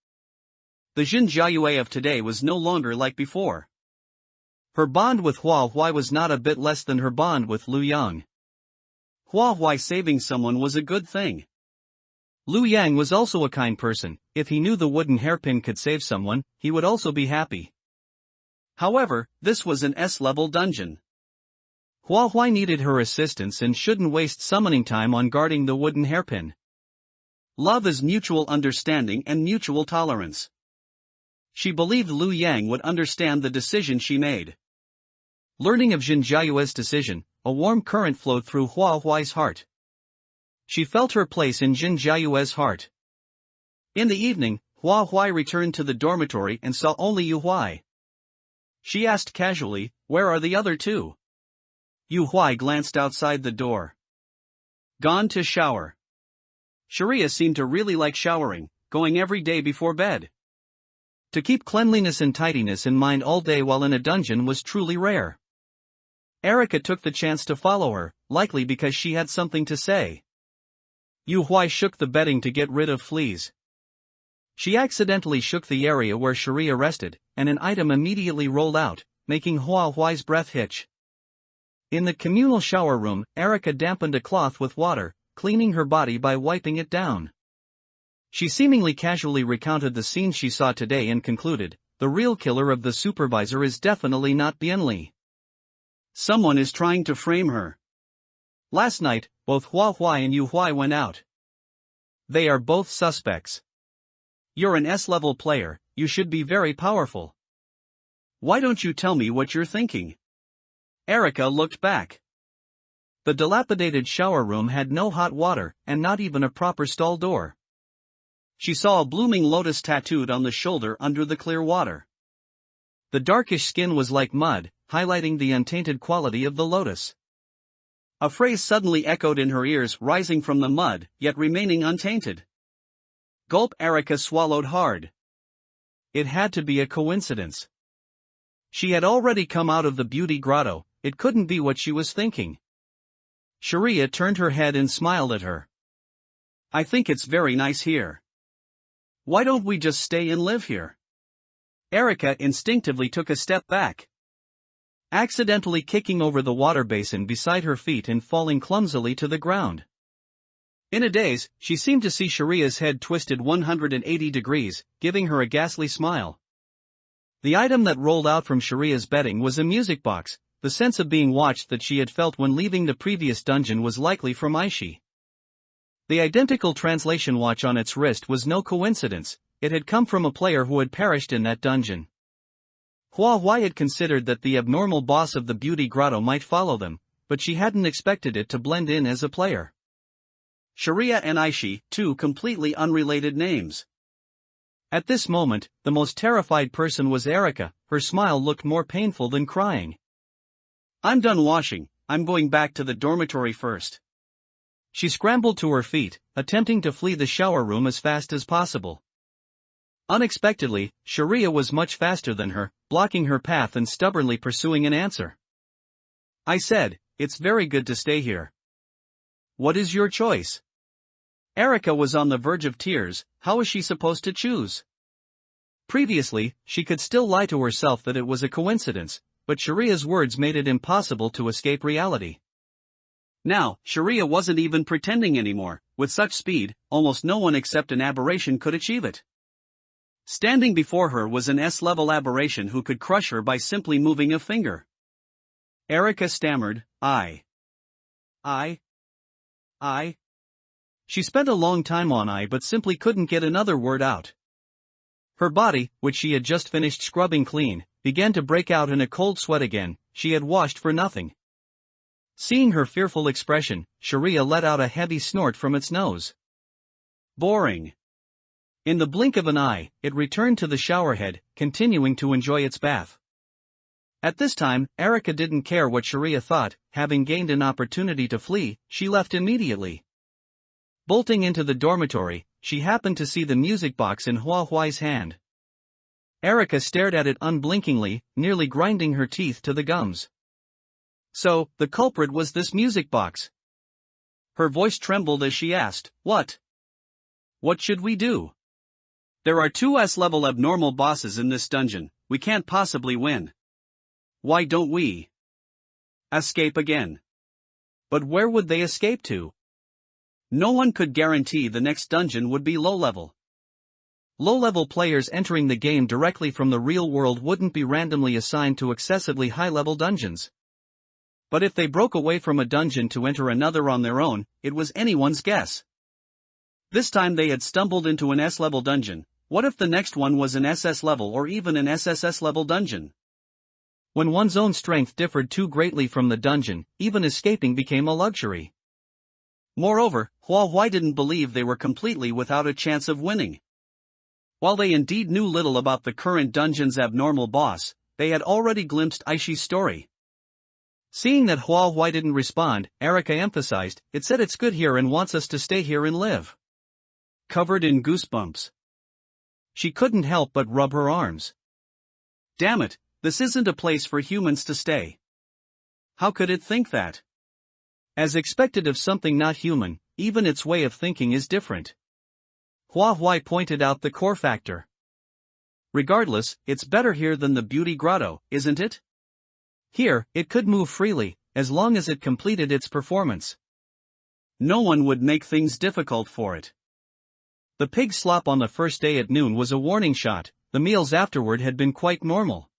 The Jin Jiayue of today was no longer like before. Her bond with Hua Huai was not a bit less than her bond with Lu Yang. Hua Huai saving someone was a good thing. Lu Yang was also a kind person. If he knew the wooden hairpin could save someone, he would also be happy. However, this was an S-level dungeon. Hua Huai needed her assistance and shouldn't waste summoning time on guarding the wooden hairpin. Love is mutual understanding and mutual tolerance. She believed Lu Yang would understand the decision she made. Learning of Jin Jiayue's decision, a warm current flowed through Hua Huai's heart. She felt her place in Jin Jiayue's heart. In the evening, Hua Huai returned to the dormitory and saw only Yu Huai. She asked casually, "Where are the other two?" Yu Huai glanced outside the door. "Gone to shower." Sharia seemed to really like showering, going every day before bed. To keep cleanliness and tidiness in mind all day while in a dungeon was truly rare. Erica took the chance to follow her, likely because she had something to say. Yu Huai shook the bedding to get rid of fleas. She accidentally shook the area where Sharia rested, and an item immediately rolled out, making Hua Huai's breath hitch. In the communal shower room, Erica dampened a cloth with water, cleaning her body by wiping it down. She seemingly casually recounted the scenes she saw today and concluded, the real killer of the supervisor is definitely not Bienli. Someone is trying to frame her. Last night, both Hua Huai and Yu Huai went out. They are both suspects. You're an S-level player, you should be very powerful. Why don't you tell me what you're thinking? Erica looked back. The dilapidated shower room had no hot water, and not even a proper stall door. She saw a blooming lotus tattooed on the shoulder under the clear water. The darkish skin was like mud, highlighting the untainted quality of the lotus. A phrase suddenly echoed in her ears, rising from the mud, yet remaining untainted. Gulp. Erica swallowed hard. It had to be a coincidence. She had already come out of the beauty grotto, it couldn't be what she was thinking. Sharia turned her head and smiled at her. I think it's very nice here. Why don't we just stay and live here? Erica instinctively took a step back, accidentally kicking over the water basin beside her feet and falling clumsily to the ground. In a daze, she seemed to see Sharia's head twisted 180 degrees, giving her a ghastly smile. The item that rolled out from Sharia's bedding was a music box. The sense of being watched that she had felt when leaving the previous dungeon was likely from Aishi. The identical translation watch on its wrist was no coincidence, it had come from a player who had perished in that dungeon. Hua Huai had considered that the abnormal boss of the beauty grotto might follow them, but she hadn't expected it to blend in as a player. Sharia and Aishi, two completely unrelated names. At this moment, the most terrified person was Erica, her smile looked more painful than crying. I'm done washing, I'm going back to the dormitory first. She scrambled to her feet, attempting to flee the shower room as fast as possible. Unexpectedly, Sharia was much faster than her, blocking her path and stubbornly pursuing an answer. I said, it's very good to stay here. What is your choice? Erica was on the verge of tears, how was she supposed to choose? Previously, she could still lie to herself that it was a coincidence, but Sharia's words made it impossible to escape reality. Now, Sharia wasn't even pretending anymore, with such speed, almost no one except an aberration could achieve it. Standing before her was an S-level aberration who could crush her by simply moving a finger. Erica stammered, I. She spent a long time on I but simply couldn't get another word out. Her body, which she had just finished scrubbing clean, began to break out in a cold sweat again. She had washed for nothing. Seeing her fearful expression, Sharia let out a heavy snort from its nose. Boring. In the blink of an eye, it returned to the showerhead, continuing to enjoy its bath. At this time, Erica didn't care what Sharia thought. Having gained an opportunity to flee, she left immediately. Bolting into the dormitory, she happened to see the music box in Hua Huai's hand. Erica stared at it unblinkingly, nearly grinding her teeth to the gums. So, the culprit was this music box. Her voice trembled as she asked, "What? What should we do? There are 2 S-level abnormal bosses in this dungeon, we can't possibly win. Why don't we escape again?" But where would they escape to? No one could guarantee the next dungeon would be low-level. Low-level players entering the game directly from the real world wouldn't be randomly assigned to excessively high-level dungeons. But if they broke away from a dungeon to enter another on their own, it was anyone's guess. This time they had stumbled into an S-level dungeon. What if the next one was an SS level or even an SSS level dungeon? When one's own strength differed too greatly from the dungeon, even escaping became a luxury. Moreover, Hua Huai didn't believe they were completely without a chance of winning. While they indeed knew little about the current dungeon's abnormal boss, they had already glimpsed Aishi's story. Seeing that Hua Huai didn't respond, Erica emphasized, "It said it's good here and wants us to stay here and live." Covered in goosebumps. She couldn't help but rub her arms. Damn it, this isn't a place for humans to stay. How could it think that? As expected of something not human, even its way of thinking is different. Hua Huai pointed out the core factor. Regardless, it's better here than the beauty grotto, isn't it? Here, it could move freely, as long as it completed its performance. No one would make things difficult for it. The pig slop on the first day at noon was a warning shot. The meals afterward had been quite normal.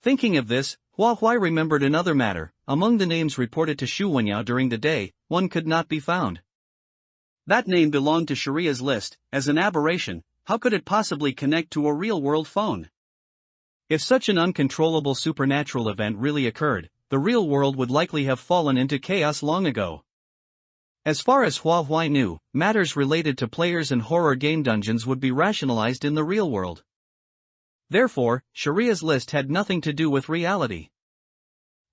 Thinking of this, Hua Huai remembered another matter. Among the names reported to Shu Wenyao during the day, one could not be found. That name belonged to Sharia's list. As an aberration, how could it possibly connect to a real-world phone? If such an uncontrollable supernatural event really occurred, the real world would likely have fallen into chaos long ago. As far as Hua Huai knew, matters related to players and horror game dungeons would be rationalized in the real world. Therefore, Sharia's list had nothing to do with reality.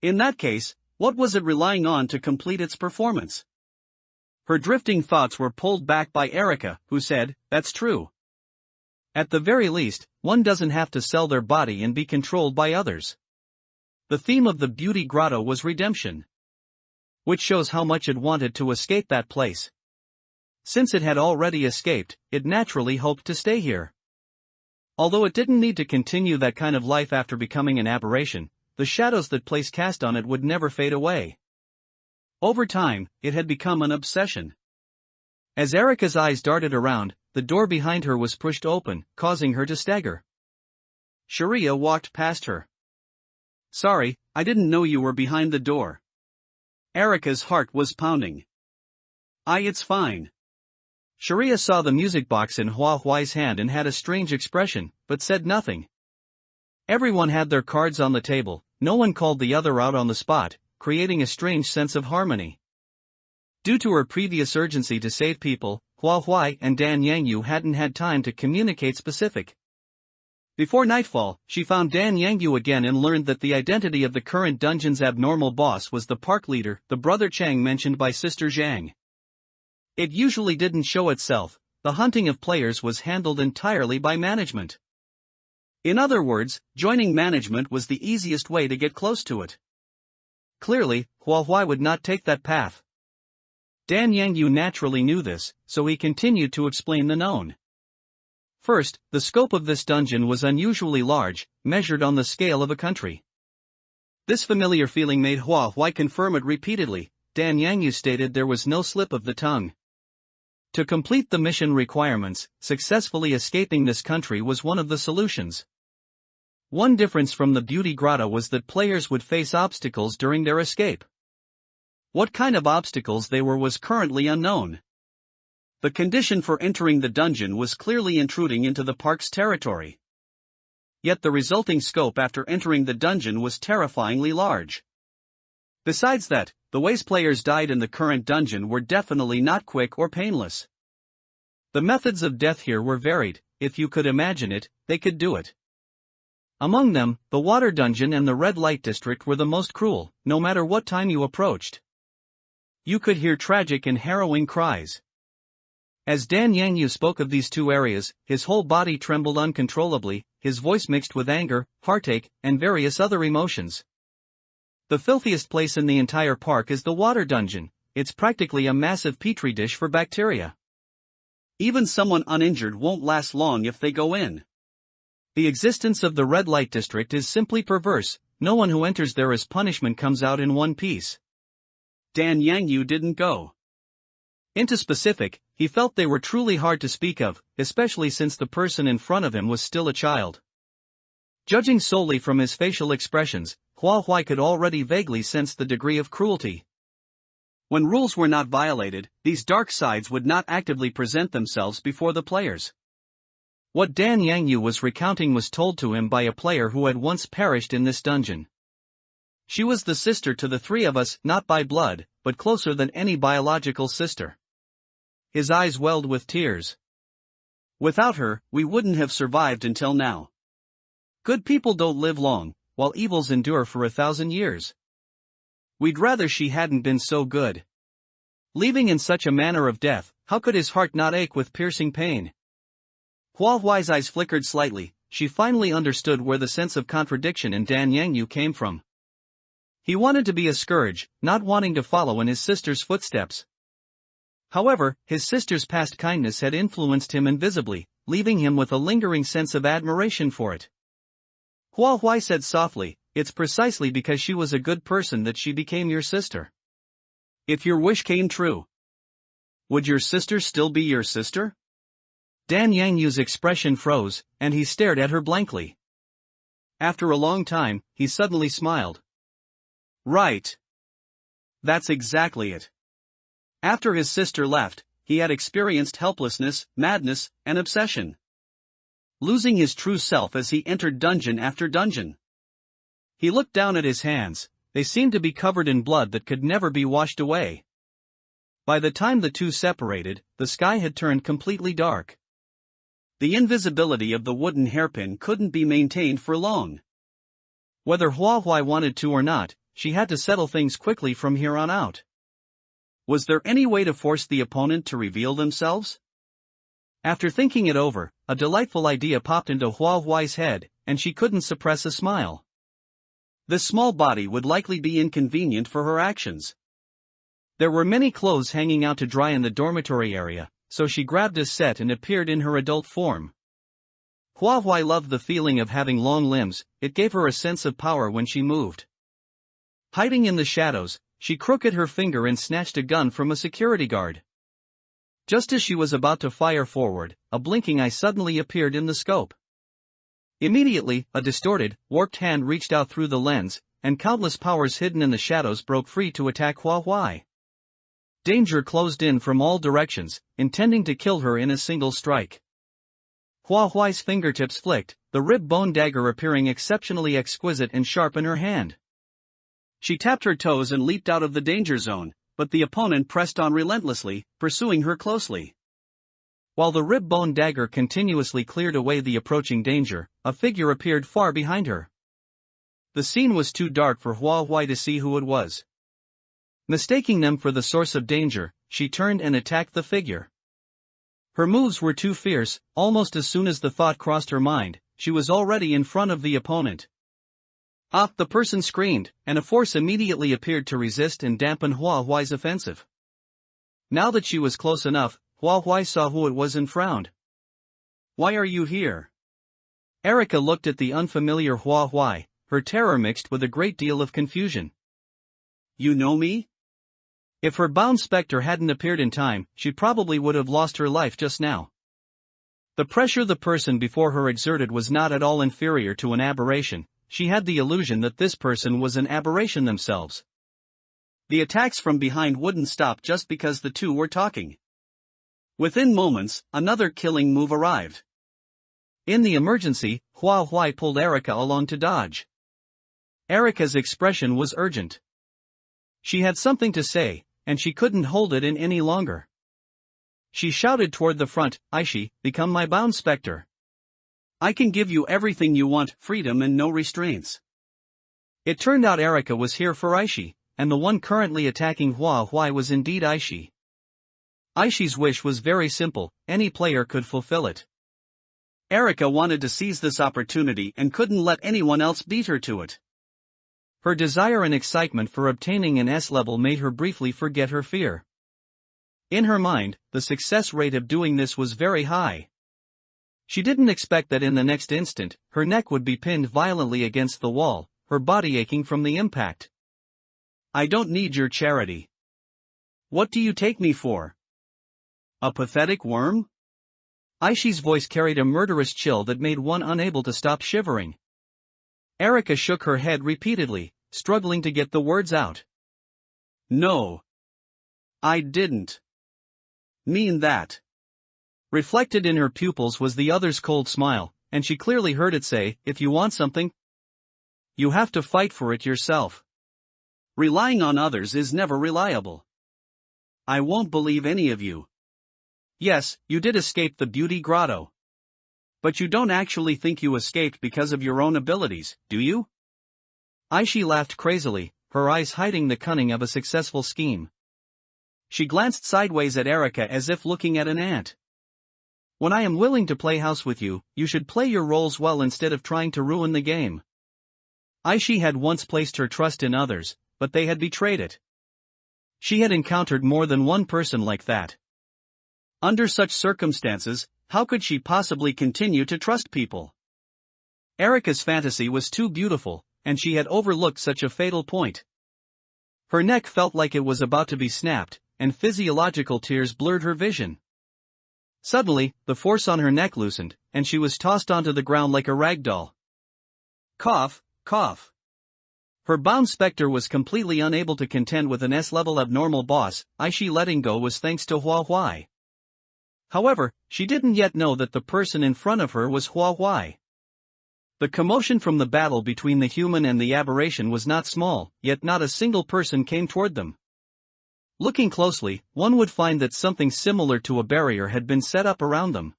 In that case, what was it relying on to complete its performance? Her drifting thoughts were pulled back by Erica, who said, "That's true. At the very least, one doesn't have to sell their body and be controlled by others." The theme of the beauty grotto was redemption. Which shows how much it wanted to escape that place. Since it had already escaped, it naturally hoped to stay here. Although it didn't need to continue that kind of life after becoming an aberration, the shadows that place cast on it would never fade away. Over time, it had become an obsession. As Erica's eyes darted around, the door behind her was pushed open, causing her to stagger. Sharia walked past her. "Sorry, I didn't know you were behind the door." Erica's heart was pounding. It's fine." Sharia saw the music box in Hua Huai's hand and had a strange expression, but said nothing. Everyone had their cards on the table, no one called the other out on the spot, creating a strange sense of harmony. Due to her previous urgency to save people, Hua Huai and Dan Yangyu hadn't had time to communicate specific. Before nightfall, she found Dan Yangyu again and learned that the identity of the current dungeon's abnormal boss was the park leader, the brother Chang mentioned by Sister Zhang. It usually didn't show itself. The hunting of players was handled entirely by management. In other words, joining management was the easiest way to get close to it. Clearly, Hua Huai would not take that path. Dan Yangyu naturally knew this, so he continued to explain the known. First, the scope of this dungeon was unusually large, measured on the scale of a country. This familiar feeling made Hua Huai confirm it repeatedly. Dan Yangyu stated there was no slip of the tongue. To complete the mission requirements, successfully escaping this country was one of the solutions. One difference from the beauty grotto was that players would face obstacles during their escape. What kind of obstacles they were was currently unknown. The condition for entering the dungeon was clearly intruding into the park's territory. Yet the resulting scope after entering the dungeon was terrifyingly large. Besides that, the ways players died in the current dungeon were definitely not quick or painless. The methods of death here were varied. If you could imagine it, they could do it. Among them, the water dungeon and the red light district were the most cruel, no matter what time you approached. You could hear tragic and harrowing cries. As Dan Yangyu spoke of these two areas, his whole body trembled uncontrollably, his voice mixed with anger, heartache, and various other emotions. The filthiest place in the entire park is the water dungeon. It's practically a massive petri dish for bacteria. Even someone uninjured won't last long if they go in. The existence of the red light district is simply perverse. No one who enters there as punishment comes out in one piece. Dan Yangyu didn't go into specific. He felt they were truly hard to speak of, especially since the person in front of him was still a child. Judging solely from his facial expressions, Hua Huai could already vaguely sense the degree of cruelty. When rules were not violated, these dark sides would not actively present themselves before the players. What Dan Yangyu was recounting was told to him by a player who had once perished in this dungeon. She was the sister to the three of us, not by blood, but closer than any biological sister. His eyes welled with tears. Without her, we wouldn't have survived until now. Good people don't live long, while evils endure for 1,000 years. We'd rather she hadn't been so good. Leaving in such a manner of death, how could his heart not ache with piercing pain? Hua Huai's eyes flickered slightly. She finally understood where the sense of contradiction in Dan Yangyu came from. He wanted to be a scourge, not wanting to follow in his sister's footsteps. However, his sister's past kindness had influenced him invisibly, leaving him with a lingering sense of admiration for it. Hua Huai said softly, "It's precisely because she was a good person that she became your sister. If your wish came true, would your sister still be your sister?" Dan Yangyu's expression froze, and he stared at her blankly. After a long time, he suddenly smiled. Right. That's exactly it. After his sister left, he had experienced helplessness, madness, and obsession. Losing his true self as he entered dungeon after dungeon. He looked down at his hands. They seemed to be covered in blood that could never be washed away. By the time the two separated, the sky had turned completely dark. The invisibility of the wooden hairpin couldn't be maintained for long. Whether Hua Huai wanted to or not, she had to settle things quickly from here on out. Was there any way to force the opponent to reveal themselves? After thinking it over, a delightful idea popped into Hua Huai's head, and she couldn't suppress a smile. This small body would likely be inconvenient for her actions. There were many clothes hanging out to dry in the dormitory area, so she grabbed a set and appeared in her adult form. Hua Huai loved the feeling of having long limbs. It gave her a sense of power when she moved. Hiding in the shadows, she crooked her finger and snatched a gun from a security guard. Just as she was about to fire forward, a blinking eye suddenly appeared in the scope. Immediately, a distorted, warped hand reached out through the lens, and countless powers hidden in the shadows broke free to attack Hua Huai. Danger closed in from all directions, intending to kill her in a single strike. Hua Huai's fingertips flicked, the rib bone dagger appearing exceptionally exquisite and sharp in her hand. She tapped her toes and leaped out of the danger zone, but the opponent pressed on relentlessly, pursuing her closely. While the rib bone dagger continuously cleared away the approaching danger, a figure appeared far behind her. The scene was too dark for Hua Huai to see who it was. Mistaking them for the source of danger, she turned and attacked the figure. Her moves were too fierce. Almost as soon as the thought crossed her mind, she was already in front of the opponent. Ah! The person screamed, and a force immediately appeared to resist and dampen Hua Huai's offensive. Now that she was close enough, Hua Huai saw who it was and frowned. "Why are you here?" Erica looked at the unfamiliar Hua Huai, her terror mixed with a great deal of confusion. "You know me?" If her bound specter hadn't appeared in time, she probably would have lost her life just now. The pressure the person before her exerted was not at all inferior to an aberration. She had the illusion that this person was an aberration themselves. The attacks from behind wouldn't stop just because the two were talking. Within moments, another killing move arrived. In the emergency, Hua Huai pulled Erica along to dodge. Erica's expression was urgent. She had something to say, and she couldn't hold it in any longer. She shouted toward the front, "Aishi, become my bound specter. I can give you everything you want, freedom and no restraints." It turned out Erica was here for Aishi, and the one currently attacking Hua Huai was indeed Aishi. Aishi's wish was very simple, any player could fulfill it. Erica wanted to seize this opportunity and couldn't let anyone else beat her to it. Her desire and excitement for obtaining an S level made her briefly forget her fear. In her mind, the success rate of doing this was very high. She didn't expect that in the next instant, her neck would be pinned violently against the wall, her body aching from the impact. "I don't need your charity. What do you take me for? A pathetic worm?" Aishi's voice carried a murderous chill that made one unable to stop shivering. Erica shook her head repeatedly, struggling to get the words out. "No. I didn't mean that." Reflected in her pupils was the other's cold smile, and she clearly heard it say, "If you want something, you have to fight for it yourself. Relying on others is never reliable. I won't believe any of you. Yes, you did escape the beauty grotto. But you don't actually think you escaped because of your own abilities, do you?" Aishi laughed crazily, her eyes hiding the cunning of a successful scheme. She glanced sideways at Erica as if looking at an ant. "When I am willing to play house with you, you should play your roles well instead of trying to ruin the game." Aishi had once placed her trust in others, but they had betrayed it. She had encountered more than one person like that. Under such circumstances, how could she possibly continue to trust people? Erica's fantasy was too beautiful, and she had overlooked such a fatal point. Her neck felt like it was about to be snapped, and physiological tears blurred her vision. Suddenly, the force on her neck loosened, and she was tossed onto the ground like a rag doll. Cough, cough. Her bound specter was completely unable to contend with an S-level abnormal boss. Aishi letting go was thanks to Hua Huai. However, she didn't yet know that the person in front of her was Hua Huai. The commotion from the battle between the human and the aberration was not small, yet not a single person came toward them. Looking closely, one would find that something similar to a barrier had been set up around them.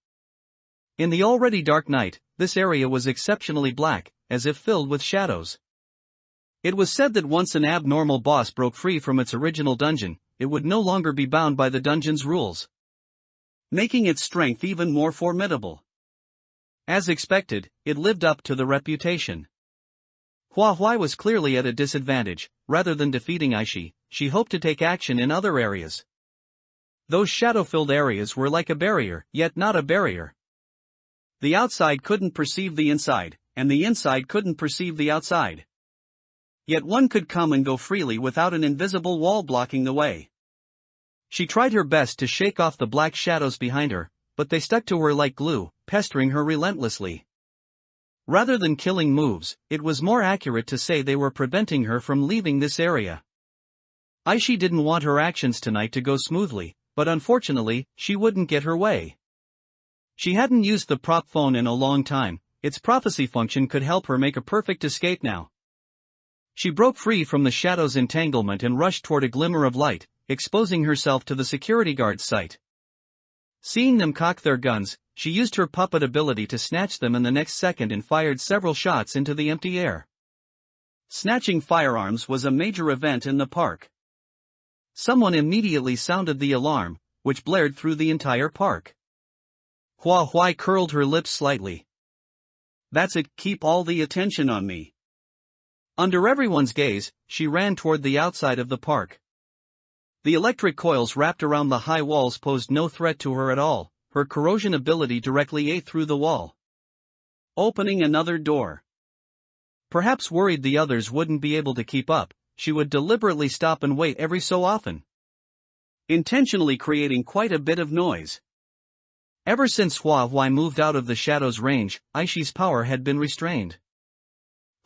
In the already dark night, this area was exceptionally black, as if filled with shadows. It was said that once an abnormal boss broke free from its original dungeon, it would no longer be bound by the dungeon's rules, making its strength even more formidable. As expected, it lived up to the reputation. Hua Huai was clearly at a disadvantage. Rather than defeating Aishi, she hoped to take action in other areas. Those shadow-filled areas were like a barrier, yet not a barrier. The outside couldn't perceive the inside, and the inside couldn't perceive the outside. Yet one could come and go freely without an invisible wall blocking the way. She tried her best to shake off the black shadows behind her, but they stuck to her like glue, pestering her relentlessly. Rather than killing moves, it was more accurate to say they were preventing her from leaving this area. Aishi didn't want her actions tonight to go smoothly, but unfortunately, she wouldn't get her way. She hadn't used the prop phone in a long time. Its prophecy function could help her make a perfect escape now. She broke free from the shadow's entanglement and rushed toward a glimmer of light, exposing herself to the security guard's sight. Seeing them cock their guns, she used her puppet ability to snatch them in the next second and fired several shots into the empty air. Snatching firearms was a major event in the park. Someone immediately sounded the alarm, which blared through the entire park. Hua Huai curled her lips slightly. "That's it, keep all the attention on me." Under everyone's gaze, she ran toward the outside of the park. The electric coils wrapped around the high walls posed no threat to her at all. Her corrosion ability directly ate through the wall, opening another door. Perhaps worried the others wouldn't be able to keep up, she would deliberately stop and wait every so often, intentionally creating quite a bit of noise. Ever since Hua Huai moved out of the shadow's range, Aishi's power had been restrained.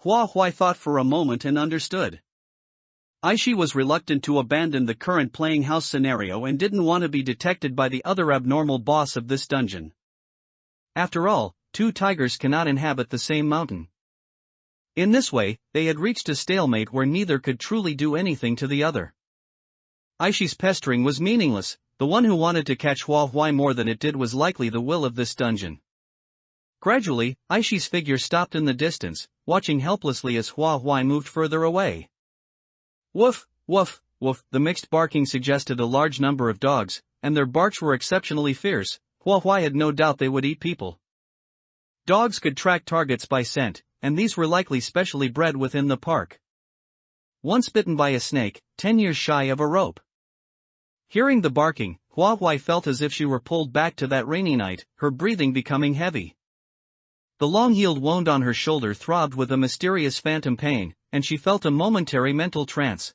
Hua Huai thought for a moment and understood. Aishi was reluctant to abandon the current playing house scenario and didn't want to be detected by the other abnormal boss of this dungeon. After all, two tigers cannot inhabit the same mountain. In this way, they had reached a stalemate where neither could truly do anything to the other. Aishi's pestering was meaningless. The one who wanted to catch Hua Huai more than it did was likely the will of this dungeon. Gradually, Aishi's figure stopped in the distance, watching helplessly as Hua Huai moved further away. Woof, woof, woof. The mixed barking suggested a large number of dogs, and their barks were exceptionally fierce. Hua Huai had no doubt they would eat people. Dogs could track targets by scent, and these were likely specially bred within the park. Once bitten by a snake, 10 years shy of a rope. Hearing the barking, Hua Huai felt as if she were pulled back to that rainy night, her breathing becoming heavy. The long-healed wound on her shoulder throbbed with a mysterious phantom pain, and she felt a momentary mental trance.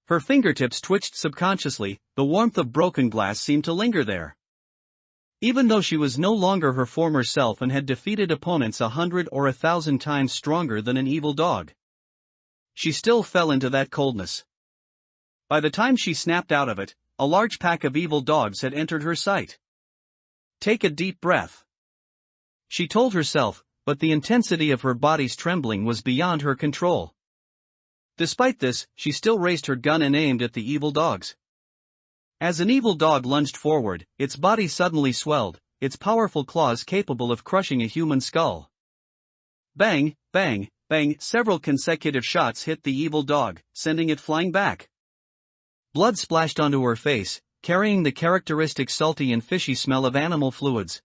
Her fingertips twitched subconsciously, the warmth of broken glass seemed to linger there. Even though she was no longer her former self and had defeated opponents 100 or 1,000 times stronger than an evil dog, she still fell into that coldness. By the time she snapped out of it, a large pack of evil dogs had entered her sight. Take a deep breath, she told herself, but the intensity of her body's trembling was beyond her control. Despite this, she still raised her gun and aimed at the evil dogs. As an evil dog lunged forward, its body suddenly swelled, its powerful claws capable of crushing a human skull. Bang, bang, bang, several consecutive shots hit the evil dog, sending it flying back. Blood splashed onto her face, carrying the characteristic salty and fishy smell of animal fluids.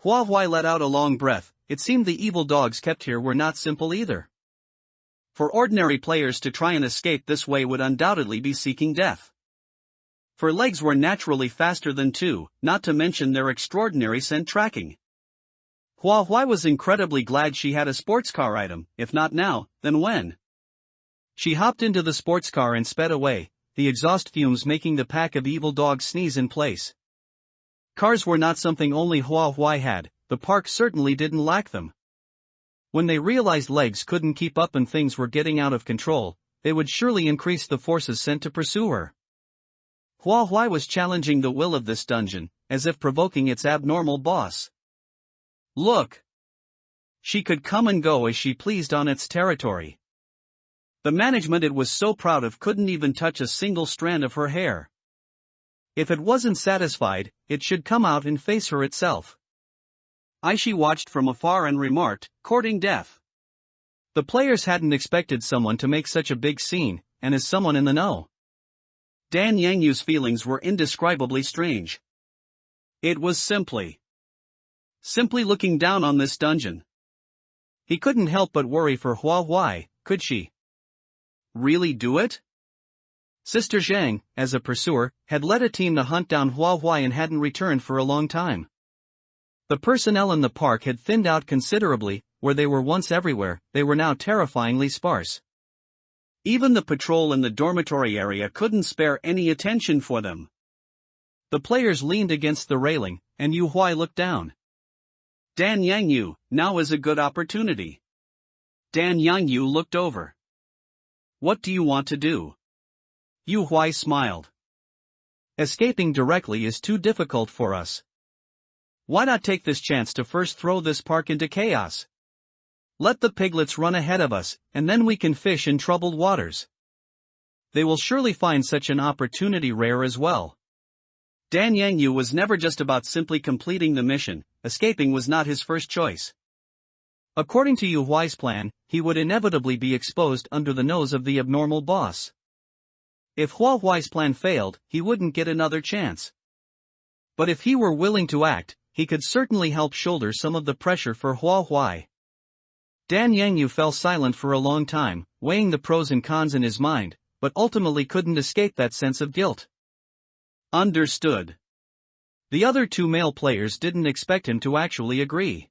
Hua Huai let out a long breath. It seemed the evil dogs kept here were not simple either. For ordinary players to try and escape this way would undoubtedly be seeking death. For legs were naturally faster than two, not to mention their extraordinary scent tracking. Hua Huai was incredibly glad she had a sports car item, if not now, then when? She hopped into the sports car and sped away, the exhaust fumes making the pack of evil dogs sneeze in place. Cars were not something only Hua Huai had, the park certainly didn't lack them. When they realized legs couldn't keep up and things were getting out of control, they would surely increase the forces sent to pursue her. Hua Huai was challenging the will of this dungeon, as if provoking its abnormal boss. Look! She could come and go as she pleased on its territory. The management it was so proud of couldn't even touch a single strand of her hair. If it wasn't satisfied, it should come out and face her itself. Aishi watched from afar and remarked, courting death. The players hadn't expected someone to make such a big scene, and as someone in the know, Dan Yangyu's feelings were indescribably strange. It was simply looking down on this dungeon. He couldn't help but worry for Hua Huai. Could she really do it? Sister Zhang, as a pursuer, had led a team to hunt down Hua Huai and hadn't returned for a long time. The personnel in the park had thinned out considerably. Where they were once everywhere, they were now terrifyingly sparse. Even the patrol in the dormitory area couldn't spare any attention for them. The players leaned against the railing, and Yu Huai looked down. Dan Yangyu, now is a good opportunity. Dan Yangyu looked over. What do you want to do? Yu Huai smiled. Escaping directly is too difficult for us. Why not take this chance to first throw this park into chaos? Let the piglets run ahead of us, and then we can fish in troubled waters. They will surely find such an opportunity rare as well. Dan Yangyu was never just about simply completing the mission. Escaping was not his first choice. According to Yu Huai's plan, he would inevitably be exposed under the nose of the abnormal boss. If Hua Huai's plan failed, he wouldn't get another chance. But if he were willing to act, he could certainly help shoulder some of the pressure for Hua Huai. Dan Yangyu fell silent for a long time, weighing the pros and cons in his mind, but ultimately couldn't escape that sense of guilt. Understood. The other two male players didn't expect him to actually agree.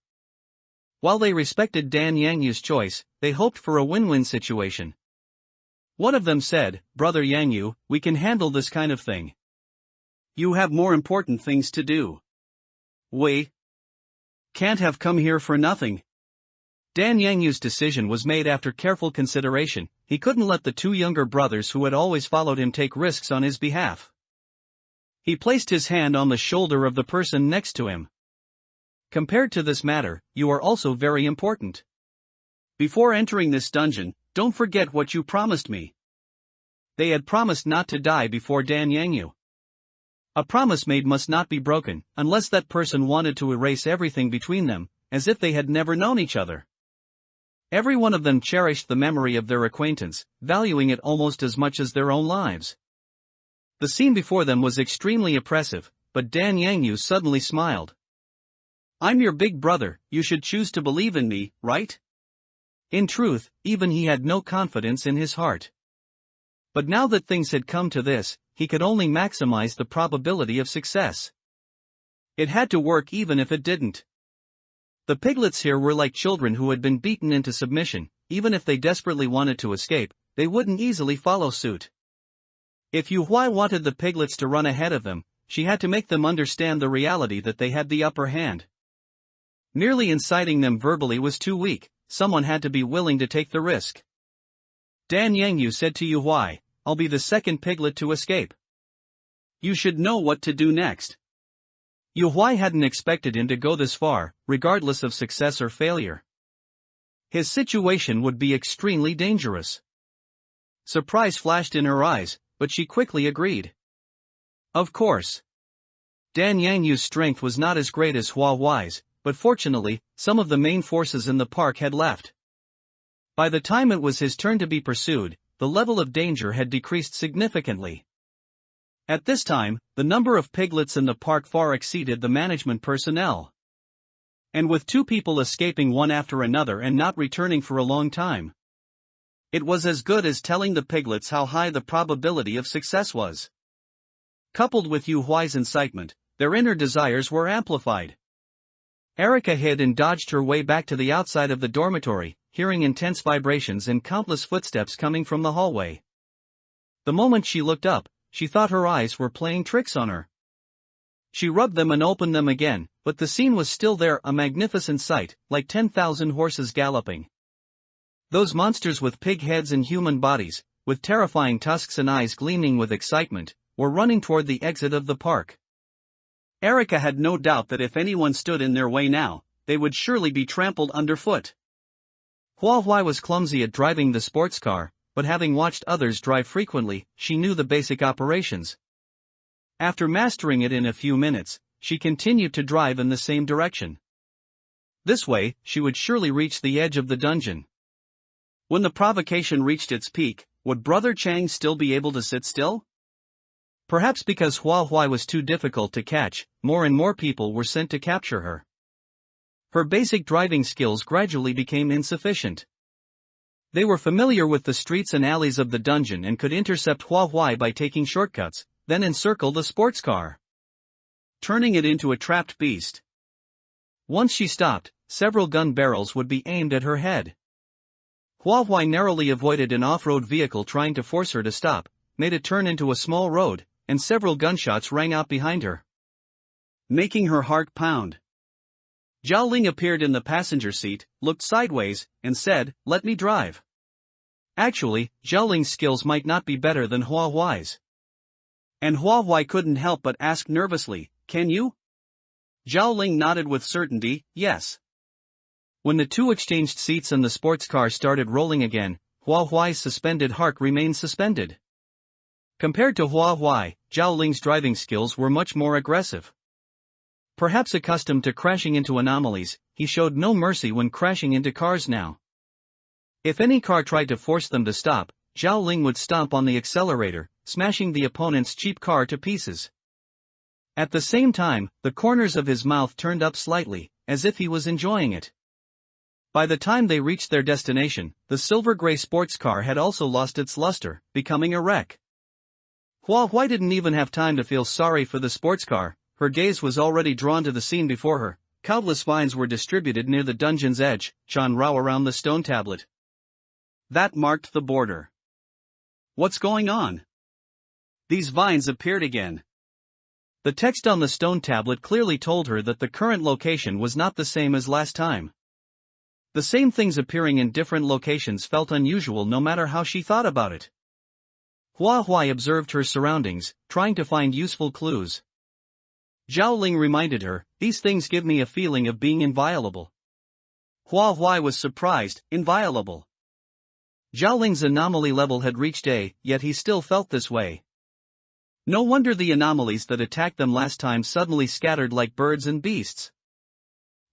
While they respected Dan Yangyu's choice, they hoped for a win-win situation. One of them said, "Brother Yangyu, we can handle this kind of thing. You have more important things to do. We can't have come here for nothing." Dan Yangyu's decision was made after careful consideration. He couldn't let the two younger brothers who had always followed him take risks on his behalf. He placed his hand on the shoulder of the person next to him. Compared to this matter, you are also very important. Before entering this dungeon, don't forget what you promised me. They had promised not to die before Dan Yangyu. A promise made must not be broken, unless that person wanted to erase everything between them, as if they had never known each other. Every one of them cherished the memory of their acquaintance, valuing it almost as much as their own lives. The scene before them was extremely oppressive, but Dan Yangyu suddenly smiled. I'm your big brother, you should choose to believe in me, right? In truth, even he had no confidence in his heart. But now that things had come to this, he could only maximize the probability of success. It had to work even if it didn't. The piglets here were like children who had been beaten into submission. Even if they desperately wanted to escape, they wouldn't easily follow suit. If Yu Huai wanted the piglets to run ahead of them, she had to make them understand the reality that they had the upper hand. Merely inciting them verbally was too weak, someone had to be willing to take the risk. Dan Yangyu said to Yu Huai, I'll be the second piglet to escape. You should know what to do next. Yu Huai hadn't expected him to go this far, regardless of success or failure. His situation would be extremely dangerous. Surprise flashed in her eyes, but she quickly agreed. Of course. Dan Yangyu's strength was not as great as Hua Huai's, but fortunately, some of the main forces in the park had left. By the time it was his turn to be pursued, the level of danger had decreased significantly. At this time, the number of piglets in the park far exceeded the management personnel. And with 2 people escaping one after another and not returning for a long time, it was as good as telling the piglets how high the probability of success was. Coupled with Yu Huai's incitement, their inner desires were amplified. Erica hid and dodged her way back to the outside of the dormitory, hearing intense vibrations and countless footsteps coming from the hallway. The moment she looked up, she thought her eyes were playing tricks on her. She rubbed them and opened them again, but the scene was still there, a magnificent sight, like 10,000 horses galloping. Those monsters with pig heads and human bodies, with terrifying tusks and eyes gleaming with excitement, were running toward the exit of the park. Erica had no doubt that if anyone stood in their way now, they would surely be trampled underfoot. Hua Huai was clumsy at driving the sports car, but having watched others drive frequently, she knew the basic operations. After mastering it in a few minutes, she continued to drive in the same direction. This way, she would surely reach the edge of the dungeon. When the provocation reached its peak, would Brother Chang still be able to sit still? Perhaps because Hua Huai was too difficult to catch, more and more people were sent to capture her. Her basic driving skills gradually became insufficient. They were familiar with the streets and alleys of the dungeon and could intercept Hua Huai by taking shortcuts, then encircle the sports car, turning it into a trapped beast. Once she stopped, several gun barrels would be aimed at her head. Hua Huai narrowly avoided an off-road vehicle trying to force her to stop, made a turn into a small road, and several gunshots rang out behind her, making her heart pound. Zhao Ling appeared in the passenger seat, looked sideways, and said, "Let me drive." Actually, Zhao Ling's skills might not be better than Hua Huai's. And Hua Huai couldn't help but ask nervously, "Can you?" Zhao Ling nodded with certainty, yes. When the two exchanged seats and the sports car started rolling again, Hua Huai's suspended heart remained suspended. Compared to Hua Huai, Zhao Ling's driving skills were much more aggressive. Perhaps accustomed to crashing into anomalies, he showed no mercy when crashing into cars now. If any car tried to force them to stop, Zhao Ling would stomp on the accelerator, smashing the opponent's cheap car to pieces. At the same time, the corners of his mouth turned up slightly, as if he was enjoying it. By the time they reached their destination, the silver-gray sports car had also lost its luster, becoming a wreck. Hua Huai didn't even have time to feel sorry for the sports car. Her gaze was already drawn to the scene before her. Countless vines were distributed near the dungeon's edge, Chan Rao around the stone tablet. That marked the border. What's going on? These vines appeared again. The text on the stone tablet clearly told her that the current location was not the same as last time. The same things appearing in different locations felt unusual no matter how she thought about it. Hua Huai observed her surroundings, trying to find useful clues. Zhao Ling reminded her, these things give me a feeling of being inviolable. Hua Huai was surprised, inviolable. Zhao Ling's anomaly level had reached A, yet he still felt this way. No wonder the anomalies that attacked them last time suddenly scattered like birds and beasts.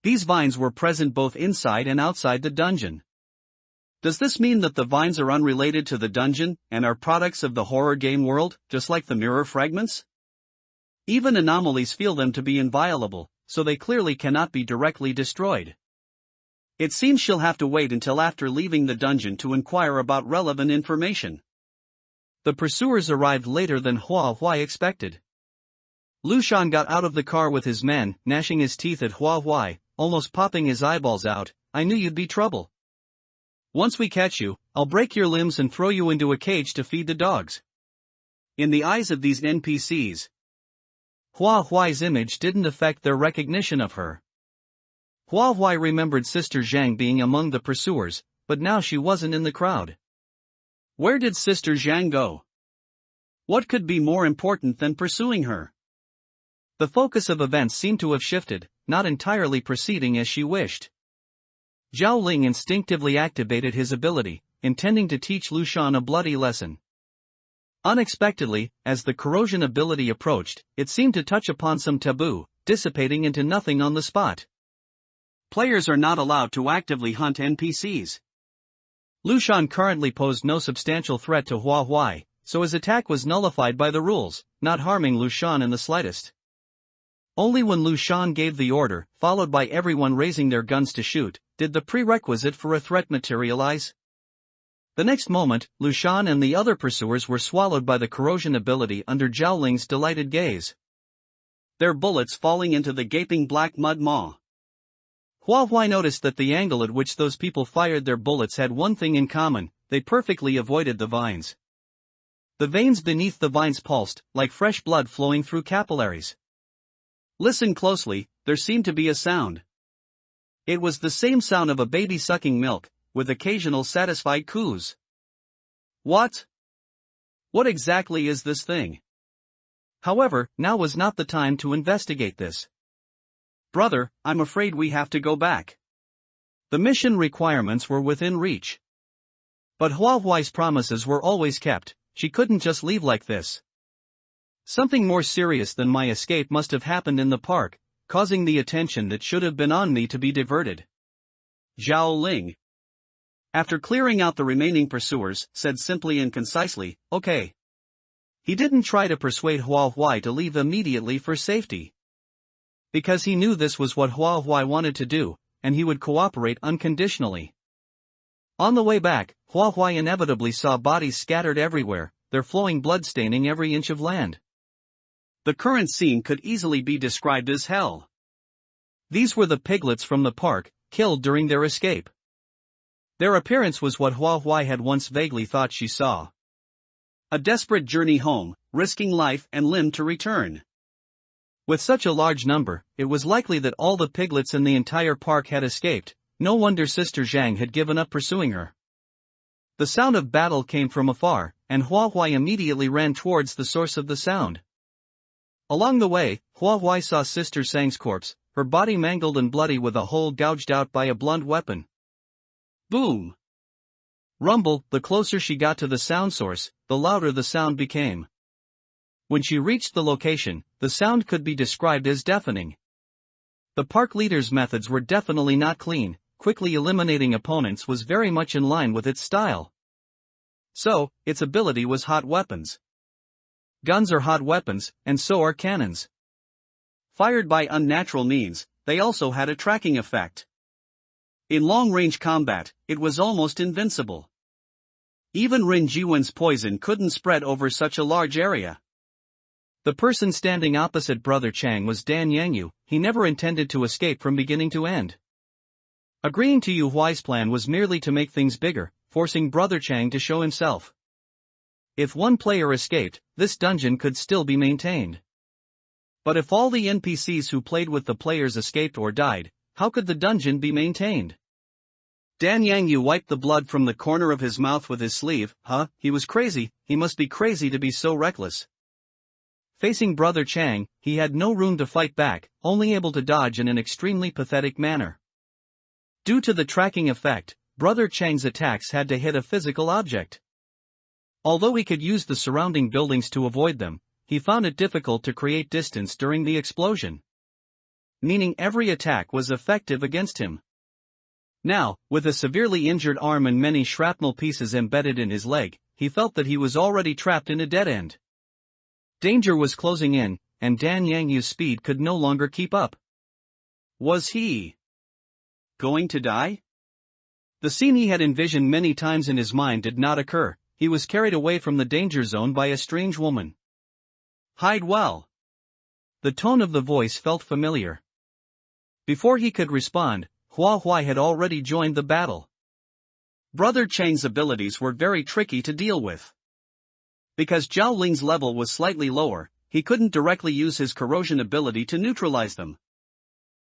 These vines were present both inside and outside the dungeon. Does this mean that the vines are unrelated to the dungeon, and are products of the horror game world, just like the mirror fragments? Even anomalies feel them to be inviolable, so they clearly cannot be directly destroyed. It seems she'll have to wait until after leaving the dungeon to inquire about relevant information. The pursuers arrived later than Hua Huai expected. Lu Shan got out of the car with his men, gnashing his teeth at Hua Huai, almost popping his eyeballs out. I knew you'd be trouble. Once we catch you, I'll break your limbs and throw you into a cage to feed the dogs. In the eyes of these NPCs, Hua Huai's image didn't affect their recognition of her. Hua Huai remembered Sister Zhang being among the pursuers, but now she wasn't in the crowd. Where did Sister Zhang go? What could be more important than pursuing her? The focus of events seemed to have shifted, not entirely proceeding as she wished. Zhao Ling instinctively activated his ability, intending to teach Lu Shan a bloody lesson. Unexpectedly, as the corrosion ability approached, it seemed to touch upon some taboo, dissipating into nothing on the spot. Players are not allowed to actively hunt NPCs. Lu Shan currently posed no substantial threat to Hua Huai, so his attack was nullified by the rules, not harming Lu Shan in the slightest. Only when Lu Shan gave the order, followed by everyone raising their guns to shoot, did the prerequisite for a threat materialize. The next moment, Lu Shan and the other pursuers were swallowed by the corrosion ability under Zhao Ling's delighted gaze. Their bullets falling into the gaping black mud maw. Hua Huai noticed that the angle at which those people fired their bullets had one thing in common: they perfectly avoided the vines. The veins beneath the vines pulsed, like fresh blood flowing through capillaries. Listen closely, there seemed to be a sound. It was the same sound of a baby sucking milk, with occasional satisfied coos. What? What exactly is this thing? However, now was not the time to investigate this. Brother, I'm afraid we have to go back. The mission requirements were within reach. But Hua Huai's promises were always kept. She couldn't just leave like this. Something more serious than my escape must have happened in the park, causing the attention that should have been on me to be diverted. Zhao Ling, after clearing out the remaining pursuers, said simply and concisely, okay. He didn't try to persuade Hua Huai to leave immediately for safety. Because he knew this was what Hua Huai wanted to do, and he would cooperate unconditionally. On the way back, Hua Huai inevitably saw bodies scattered everywhere, their flowing blood staining every inch of land. The current scene could easily be described as hell. These were the piglets from the park, killed during their escape. Their appearance was what Hua Huai had once vaguely thought she saw. A desperate journey home, risking life and limb to return. With such a large number, it was likely that all the piglets in the entire park had escaped. No wonder Sister Zhang had given up pursuing her. The sound of battle came from afar, and Hua Huai immediately ran towards the source of the sound. Along the way, Hua Huai saw Sister Zhang's corpse, her body mangled and bloody with a hole gouged out by a blunt weapon. Boom! Rumble. The closer she got to the sound source, the louder the sound became. When she reached the location, the sound could be described as deafening. The park leader's methods were definitely not clean. Quickly eliminating opponents was very much in line with its style. So, its ability was hot weapons. Guns are hot weapons, and so are cannons. Fired by unnatural means, they also had a tracking effect. In long-range combat, it was almost invincible. Even Rin Jiwen's poison couldn't spread over such a large area. The person standing opposite Brother Chang was Dan Yangyu. He never intended to escape from beginning to end. Agreeing to Yu Huai's plan was merely to make things bigger, forcing Brother Chang to show himself. If one player escaped, this dungeon could still be maintained. But if all the NPCs who played with the players escaped or died, how could the dungeon be maintained? Dan Yangyu wiped the blood from the corner of his mouth with his sleeve. He was crazy. He must be crazy to be so reckless. facing Brother Chang, he had no room to fight back, only able to dodge in an extremely pathetic manner. Due to the tracking effect, Brother Chang's attacks had to hit a physical object. Although he could use the surrounding buildings to avoid them, he found it difficult to create distance during the explosion. Meaning every attack was effective against him. Now, with a severely injured arm and many shrapnel pieces embedded in his leg, he felt that he was already trapped in a dead end. Danger was closing in, and Dan Yangyu's speed could no longer keep up. Was he going to die? The scene he had envisioned many times in his mind did not occur. He was carried away from the danger zone by a strange woman. Hide well. The tone of the voice felt familiar. Before he could respond, Hua Huai had already joined the battle. Brother Chang's abilities were very tricky to deal with. Because Zhao Ling's level was slightly lower, he couldn't directly use his corrosion ability to neutralize them.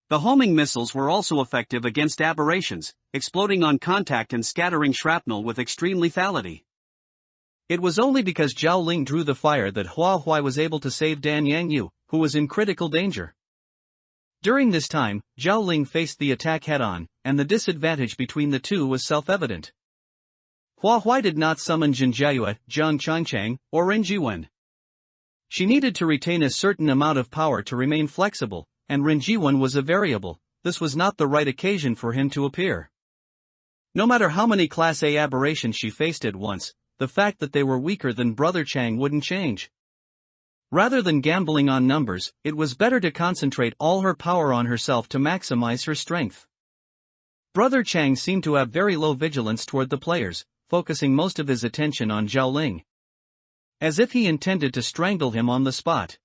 The homing missiles were also effective against aberrations, exploding on contact and scattering shrapnel with extreme lethality. It was only because Zhao Ling drew the fire that Hua Huai was able to save Dan Yangyu, who was in critical danger. During this time, Zhao Ling faced the attack head-on, and the disadvantage between the two was self-evident. Hua Huai did not summon Jinjiayue, Zhang Changchang, or Ren Jiwen. She needed to retain a certain amount of power to remain flexible, and Ren Jiwen was a variable. This was not the right occasion for him to appear. No matter how many Class A aberrations she faced at once, the fact that they were weaker than Brother Chang wouldn't change. Rather than gambling on numbers, it was better to concentrate all her power on herself to maximize her strength. Brother Chang seemed to have very low vigilance toward the players, focusing most of his attention on Zhao Ling. As if he intended to strangle him on the spot.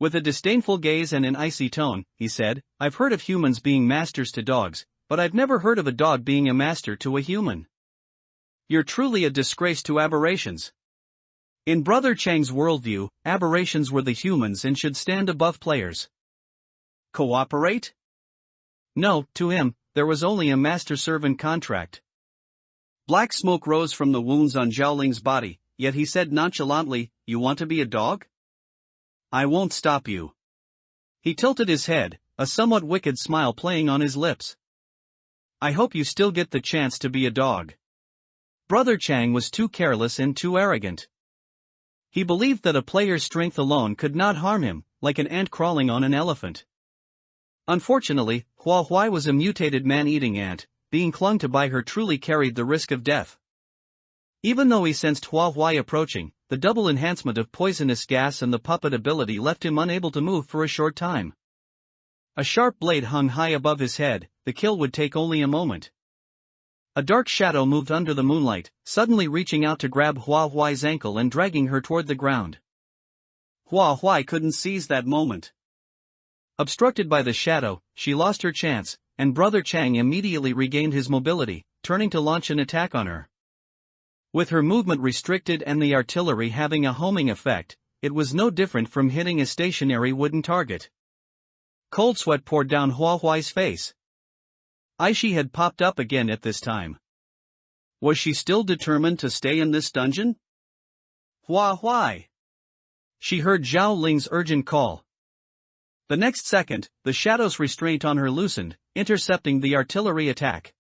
With a disdainful gaze and an icy tone, he said, "I've heard of humans being masters to dogs, but I've never heard of a dog being a master to a human. You're truly a disgrace to aberrations." In Brother Chang's worldview, aberrations were the humans and should stand above players. Cooperate? No, to him, there was only a master-servant contract. Black smoke rose from the wounds on Zhao Ling's body, yet he said nonchalantly, "You want to be a dog? I won't stop you." He tilted his head, a somewhat wicked smile playing on his lips. "I hope you still get the chance to be a dog." Brother Chang was too careless and too arrogant. He believed that a player's strength alone could not harm him, like an ant crawling on an elephant. Unfortunately, Hua Huai was a mutated man-eating ant, being clung to by her truly carried the risk of death. Even though he sensed Hua Huai approaching, the double enhancement of poisonous gas and the puppet ability left him unable to move for a short time. A sharp blade hung high above his head, the kill would take only a moment. A dark shadow moved under the moonlight, suddenly reaching out to grab Hua Huai's ankle and dragging her toward the ground. Hua Huai couldn't seize that moment. Obstructed by the shadow, she lost her chance, and Brother Chang immediately regained his mobility, turning to launch an attack on her. With her movement restricted and the artillery having a homing effect, it was no different from hitting a stationary wooden target. Cold sweat poured down Hua Huai's face. Aishi had popped up again at this time. Was she still determined to stay in this dungeon? Hua Huai! She heard Zhao Ling's urgent call. The next second, the shadow's restraint on her loosened, intercepting the artillery attack.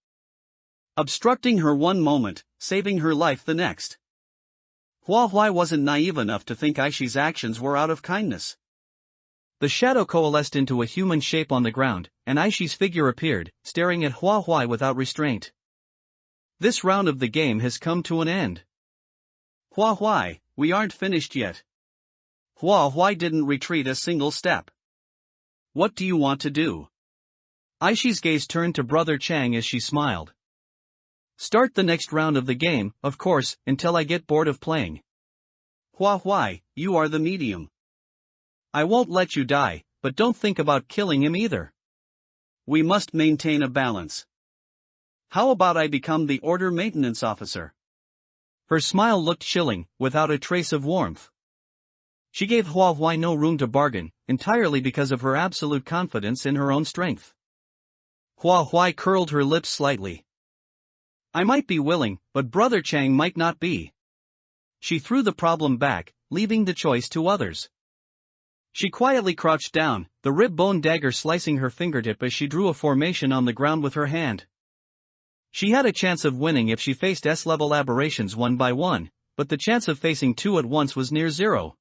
Obstructing her one moment, saving her life the next. Hua Huai wasn't naive enough to think Aishi's actions were out of kindness. The shadow coalesced into a human shape on the ground, and Aishi's figure appeared, staring at Hua Huai without restraint. This round of the game has come to an end. Hua Huai, we aren't finished yet. Hua Huai didn't retreat a single step. What do you want to do? Aishi's gaze turned to Brother Chang as she smiled. Start the next round of the game, of course, until I get bored of playing. Hua Huai, you are the medium. I won't let you die, but don't think about killing him either. We must maintain a balance. How about I become the order maintenance officer? Her smile looked chilling, without a trace of warmth. She gave Hua Huai no room to bargain, entirely because of her absolute confidence in her own strength. Hua Huai curled her lips slightly. I might be willing, but Brother Chang might not be. She threw the problem back, leaving the choice to others. She quietly crouched down, the rib-bone dagger slicing her fingertip as she drew a formation on the ground with her hand. She had a chance of winning if she faced S-level aberrations one by one, but the chance of facing two at once was near zero.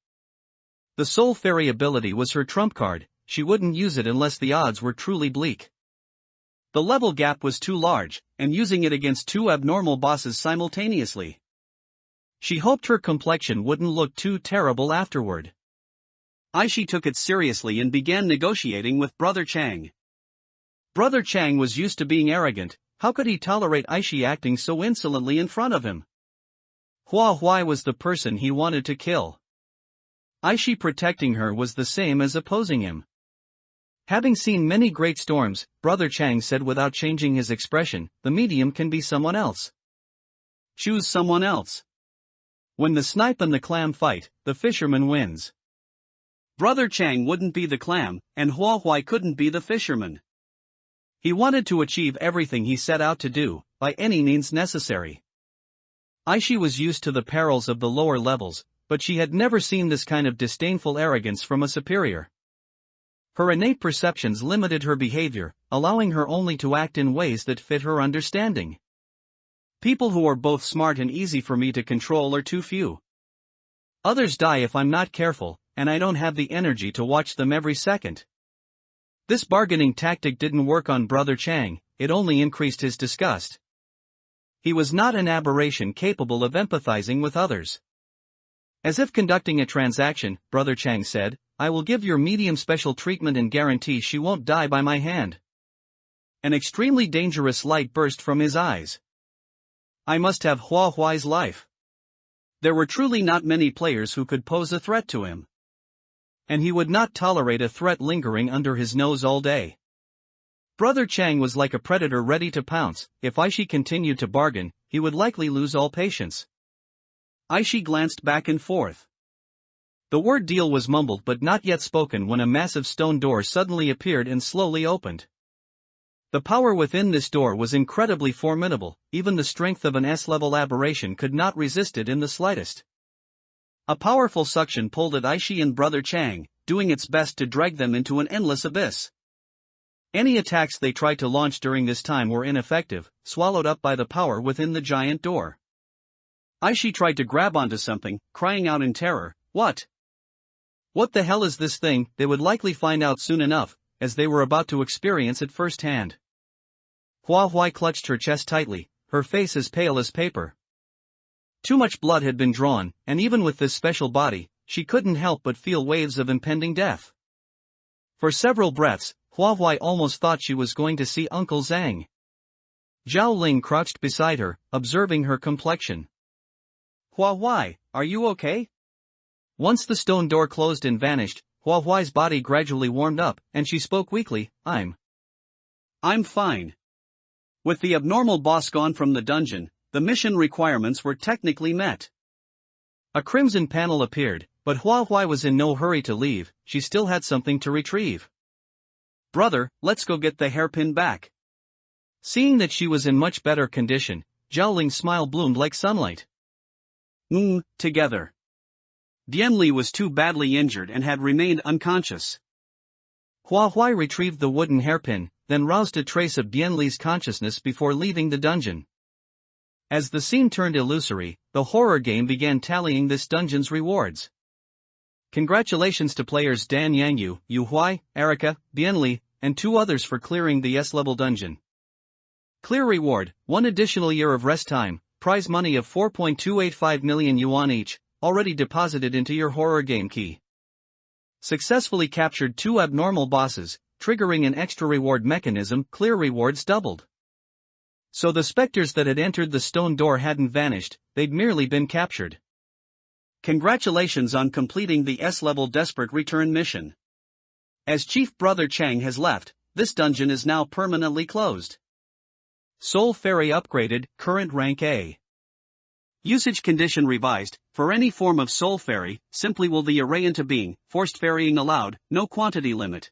The Soul Fairy ability was her trump card, she wouldn't use it unless the odds were truly bleak. The level gap was too large, and using it against two abnormal bosses simultaneously. She hoped her complexion wouldn't look too terrible afterward. Aishi took it seriously and began negotiating with Brother Chang. Brother Chang was used to being arrogant, how could he tolerate Aishi acting so insolently in front of him? Hua Huai was the person he wanted to kill. Aishi protecting her was the same as opposing him. Having seen many great storms, Brother Chang said without changing his expression, the medium can be someone else. Choose someone else. When the snipe and the clam fight, the fisherman wins. Brother Chang wouldn't be the clam, and Hua Huai couldn't be the fisherman. He wanted to achieve everything he set out to do, by any means necessary. Aishi was used to the perils of the lower levels, but she had never seen this kind of disdainful arrogance from a superior. Her innate perceptions limited her behavior, allowing her only to act in ways that fit her understanding. People who are both smart and easy for me to control are too few. Others die if I'm not careful, and I don't have the energy to watch them every second. This bargaining tactic didn't work on Brother Chang, it only increased his disgust. He was not an aberration capable of empathizing with others. As if conducting a transaction, Brother Chang said, I will give your medium special treatment and guarantee she won't die by my hand. An extremely dangerous light burst from his eyes. I must have Hua Huai's life. There were truly not many players who could pose a threat to him. And he would not tolerate a threat lingering under his nose all day. Brother Chang was like a predator ready to pounce. If Aishi continued to bargain, he would likely lose all patience. Aishi glanced back and forth. The word deal was mumbled but not yet spoken when a massive stone door suddenly appeared and slowly opened. The power within this door was incredibly formidable, even the strength of an S-level aberration could not resist it in the slightest. A powerful suction pulled at Aishi and Brother Chang, doing its best to drag them into an endless abyss. Any attacks they tried to launch during this time were ineffective, swallowed up by the power within the giant door. Aishi tried to grab onto something, crying out in terror, What? What the hell is this thing? They would likely find out soon enough, as they were about to experience it firsthand. Hua Huai clutched her chest tightly, her face as pale as paper. Too much blood had been drawn, and even with this special body, she couldn't help but feel waves of impending death. For several breaths, Hua Huai almost thought she was going to see Uncle Zhang. Zhao Ling crouched beside her, observing her complexion. Hua Huai, are you okay? Once the stone door closed and vanished, Hua Huai's body gradually warmed up, and she spoke weakly, I'm fine. With the abnormal boss gone from the dungeon, the mission requirements were technically met. A crimson panel appeared, but Hua Huai was in no hurry to leave, she still had something to retrieve. Brother, let's go get the hairpin back. Seeing that she was in much better condition, Zhao Ling's smile bloomed like sunlight. Together. Dianli was too badly injured and had remained unconscious. Hua Huai retrieved the wooden hairpin, then roused a trace of Dianli's consciousness before leaving the dungeon. As the scene turned illusory, the horror game began tallying this dungeon's rewards. Congratulations to players Dan Yangyu, Yu Huai, Erica, Dianli, and 2 others for clearing the S-level dungeon. Clear reward, 1 additional year of rest time, prize money of 4.285 million yuan each, already deposited into your horror game key. Successfully captured 2 abnormal bosses, triggering an extra reward mechanism, clear rewards doubled. So the specters that had entered the stone door hadn't vanished, they'd merely been captured. Congratulations on completing the S-level desperate return mission. As Chief Brother Chang has left, this dungeon is now permanently closed. Soul Fairy upgraded, current rank A. Usage condition revised, for any form of Soul Fairy, simply will the array into being, forced ferrying allowed, no quantity limit.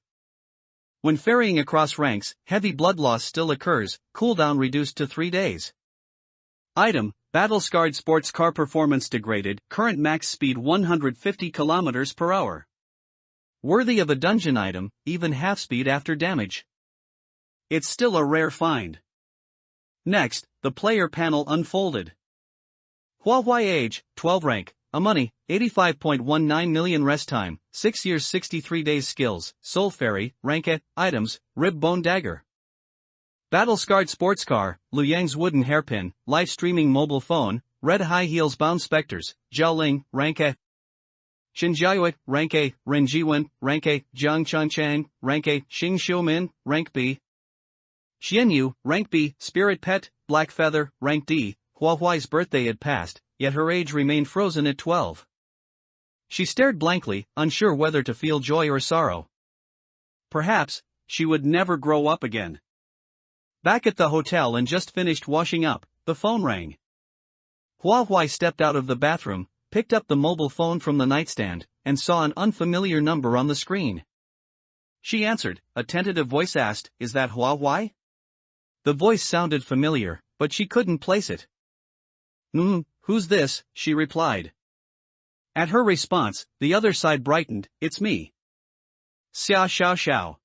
When ferrying across ranks, heavy blood loss still occurs, cooldown reduced to 3 days. Item, Battle-Scarred Sports Car Performance degraded, current max speed 150 km/h. Worthy of a dungeon item, even half speed after damage. It's still a rare find. Next, the player panel unfolded. Hua age, 12 rank, a money, 85.19 million rest time, 6 years 63 days skills, soul fairy, rank A, items, rib bone dagger. Battle scarred sports car, Liu Yang's wooden hairpin, live streaming mobile phone, red high heels bound specters, Zhao Ling, rank A. Xinjiaoyue, rank A, Ren Jiwen, rank A, Jiang Changchang, rank A, Xing Xiumin, rank B. Xianyu, rank B, spirit pet, black feather, rank D. Huahuai's birthday had passed, yet her age remained frozen at 12. She stared blankly, unsure whether to feel joy or sorrow. Perhaps she would never grow up again. Back at the hotel and just finished washing up, the phone rang. Huahuai stepped out of the bathroom, picked up the mobile phone from the nightstand, and saw an unfamiliar number on the screen. She answered. A tentative voice asked, "Is that Huahuai?" The voice sounded familiar, but she couldn't place it. Who's this?" she replied. At her response, the other side brightened. "It's me. Xia Xiao Xiao.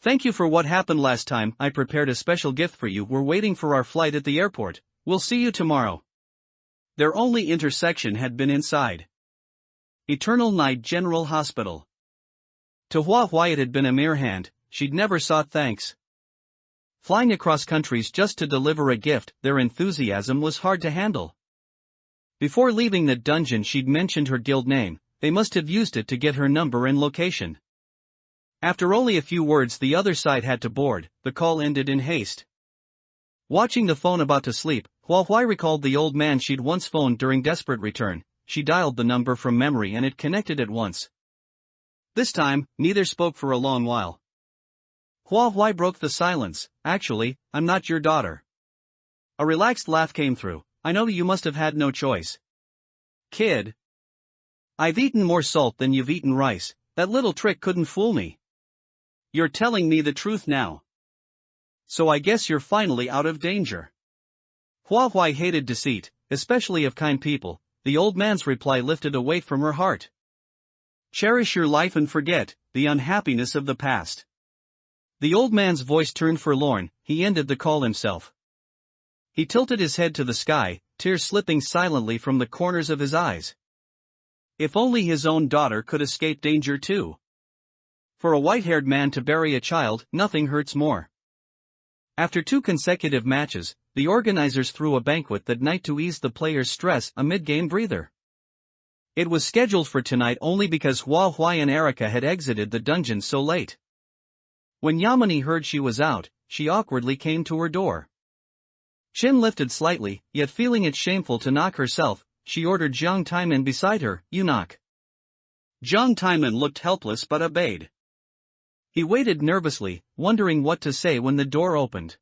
Thank you for what happened last time. I prepared a special gift for you. We're waiting for our flight at the airport. We'll see you tomorrow." Their only intersection had been inside Eternal Night General Hospital. To Huahuai it had been a mere hand, she'd never sought thanks. Flying across countries just to deliver a gift, their enthusiasm was hard to handle. Before leaving the dungeon she'd mentioned her guild name, they must have used it to get her number and location. After only a few words the other side had to board, the call ended in haste. Watching the phone about to sleep, Huahuai recalled the old man she'd once phoned during desperate return. She dialed the number from memory and it connected at once. This time, neither spoke for a long while. Huahuai broke the silence. "Actually, I'm not your daughter." A relaxed laugh came through. "I know you must have had no choice. Kid. I've eaten more salt than you've eaten rice. That little trick couldn't fool me. You're telling me the truth now. So I guess you're finally out of danger." Huahuai hated deceit, especially of kind people. The old man's reply lifted a weight from her heart. "Cherish your life and forget the unhappiness of the past." The old man's voice turned forlorn. He ended the call himself. He tilted his head to the sky, tears slipping silently from the corners of his eyes. If only his own daughter could escape danger too. For a white-haired man to bury a child, nothing hurts more. After 2 consecutive matches, the organizers threw a banquet that night to ease the players' stress, a mid-game breather. It was scheduled for tonight only because Huahuai and Erica had exited the dungeon so late. When Yamini heard she was out, she awkwardly came to her door. Chin lifted slightly, yet feeling it shameful to knock herself, she ordered Jiang Taiman beside her. "You knock." Jiang Taiman looked helpless but obeyed. He waited nervously, wondering what to say when the door opened.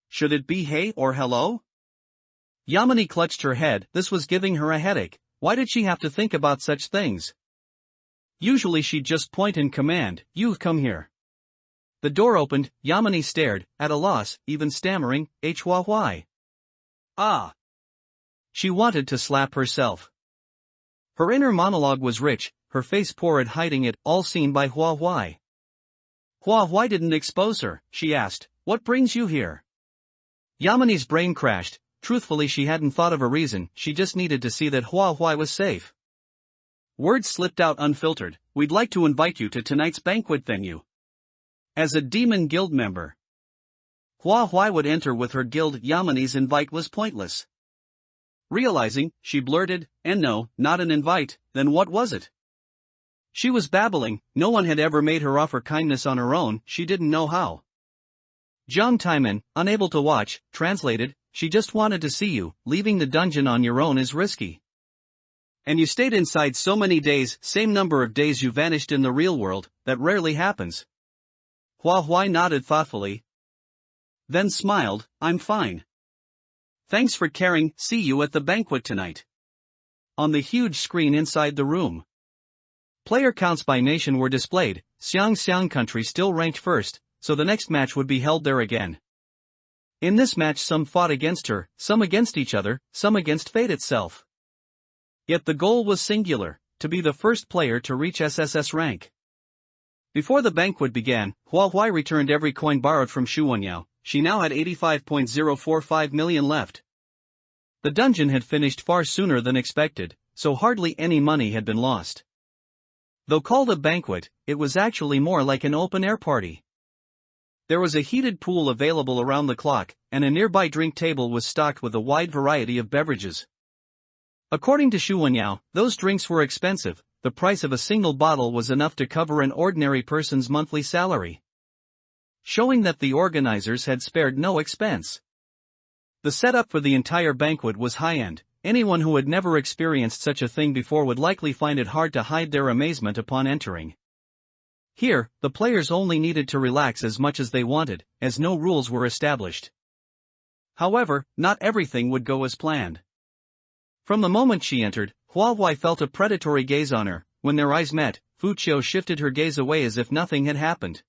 Should it be hey or hello? Yamini clutched her head. This was giving her a headache. Why did she have to think about such things? Usually she'd just point and command, "You come here." The door opened. Yamini stared, at a loss, even stammering, "Huahuai." Ah! She wanted to slap herself. Her inner monologue was rich, her face poor at hiding it, all seen by Huahuai. "Huahuai didn't expose her," she asked. "What brings you here?" Yamini's brain crashed. Truthfully she hadn't thought of a reason, she just needed to see that Huahuai was safe. Words slipped out unfiltered. "We'd like to invite you to tonight's banquet venue. As a demon guild member." Huahuai would enter with her guild. Yamini's invite was pointless. Realizing, she blurted, "And no, not an invite, then what was it?" She was babbling, no one had ever made her offer kindness on her own, she didn't know how. Jiang Taiman, unable to watch, translated, "She just wanted to see you. Leaving the dungeon on your own is risky. And you stayed inside so many days, same number of days you vanished in the real world, that rarely happens." Huahuai nodded thoughtfully. Then smiled, "I'm fine. Thanks for caring. See you at the banquet tonight." On the huge screen inside the room, player counts by nation were displayed. Xiang country still ranked first, so the next match would be held there again. In this match some fought against her, some against each other, some against fate itself. Yet the goal was singular, to be the first player to reach SSS rank. Before the banquet began, Hua Huai returned every coin borrowed from Xu Wenyao. She now had 85.045 million left. The dungeon had finished far sooner than expected, so hardly any money had been lost. Though called a banquet, it was actually more like an open-air party. There was a heated pool available around the clock, and a nearby drink table was stocked with a wide variety of beverages. According to Xu Wenyao, those drinks were expensive. The price of a single bottle was enough to cover an ordinary person's monthly salary, showing that the organizers had spared no expense. The setup for the entire banquet was high-end. Anyone who had never experienced such a thing before would likely find it hard to hide their amazement upon entering. Here, the players only needed to relax as much as they wanted, as no rules were established. However, not everything would go as planned. From the moment she entered, Hua Huai felt a predatory gaze on her. When their eyes met, Fu Qiu shifted her gaze away as if nothing had happened.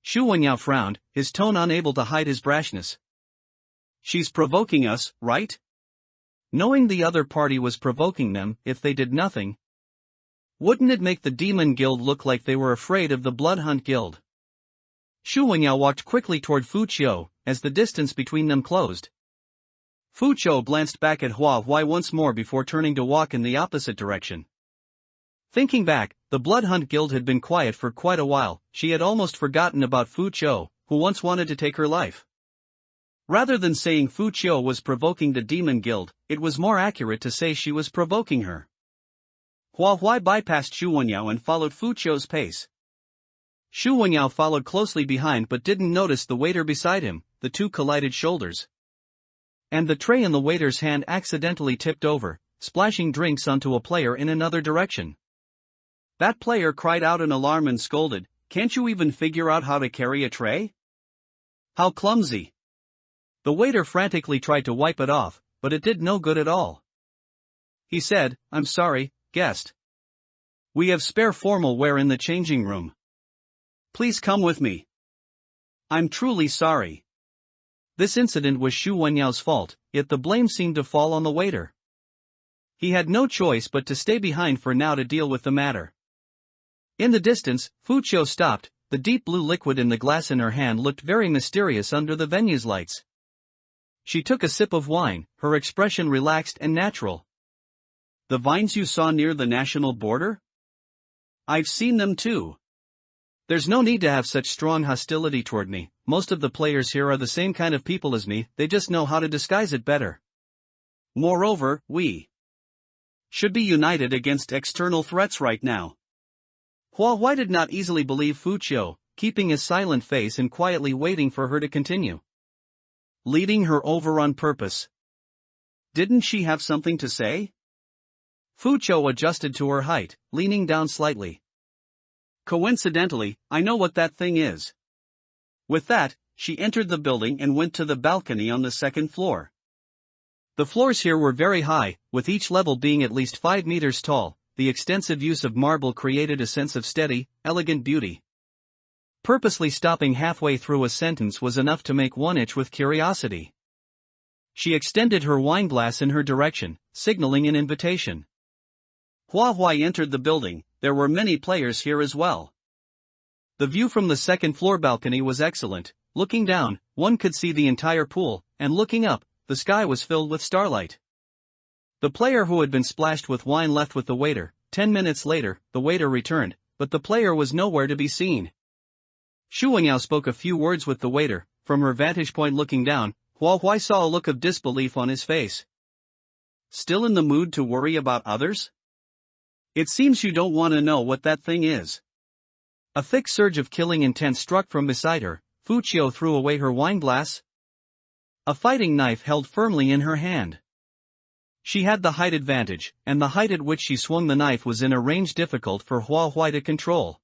Xu Wenyao frowned, his tone unable to hide his brashness. "She's provoking us, right?" Knowing the other party was provoking them if they did nothing. Wouldn't it make the Demon Guild look like they were afraid of the Bloodhunt Guild? Xu Wenyao walked quickly toward Fu Qiu, as the distance between them closed. Fu Qiu glanced back at Hua Huai once more before turning to walk in the opposite direction. Thinking back, the Bloodhunt Guild had been quiet for quite a while. She had almost forgotten about Fu Qiu, who once wanted to take her life. Rather than saying Fu Qiu was provoking the Demon Guild, it was more accurate to say she was provoking her. Hua Huai bypassed Xu Wenyao and followed Fu Qiu's pace. Xu Wenyao followed closely behind but didn't notice the waiter beside him. The two collided shoulders, and the tray in the waiter's hand accidentally tipped over, splashing drinks onto a player in another direction. That player cried out in alarm and scolded, "Can't you even figure out how to carry a tray? How clumsy!" The waiter frantically tried to wipe it off, but it did no good at all. He said, "I'm sorry, guest. We have spare formal wear in the changing room. Please come with me. I'm truly sorry." This incident was Xu Wenyao's fault, yet the blame seemed to fall on the waiter. He had no choice but to stay behind for now to deal with the matter. In the distance, Fu Qiu stopped. The deep blue liquid in the glass in her hand looked very mysterious under the venue's lights. She took a sip of wine, her expression relaxed and natural. "The vines you saw near the national border? I've seen them too. There's no need to have such strong hostility toward me. Most of the players here are the same kind of people as me, they just know how to disguise it better. Moreover, we should be united against external threats right now." Hua Huai did not easily believe Fu Qiu, keeping a silent face and quietly waiting for her to continue. Leading her over on purpose. Didn't she have something to say? Fu Qiu adjusted to her height, leaning down slightly. "Coincidentally, I know what that thing is." With that, she entered the building and went to the balcony on the second floor. The floors here were very high, with each level being at least 5 meters tall. The extensive use of marble created a sense of steady, elegant beauty. Purposely stopping halfway through a sentence was enough to make one itch with curiosity. She extended her wine glass in her direction, signaling an invitation. Hua Huai entered the building. There were many players here as well. The view from the second floor balcony was excellent. Looking down, one could see the entire pool, and looking up, the sky was filled with starlight. The player who had been splashed with wine left with the waiter. 10 minutes later, the waiter returned, but the player was nowhere to be seen. Xu Wenyao spoke a few words with the waiter. From her vantage point looking down, Hua Huai saw a look of disbelief on his face. "Still in the mood to worry about others? It seems you don't want to know what that thing is." A thick surge of killing intent struck from beside her. Fu Qiu threw away her wine glass. A fighting knife held firmly in her hand. She had the height advantage, and the height at which she swung the knife was in a range difficult for Hua Huai to control.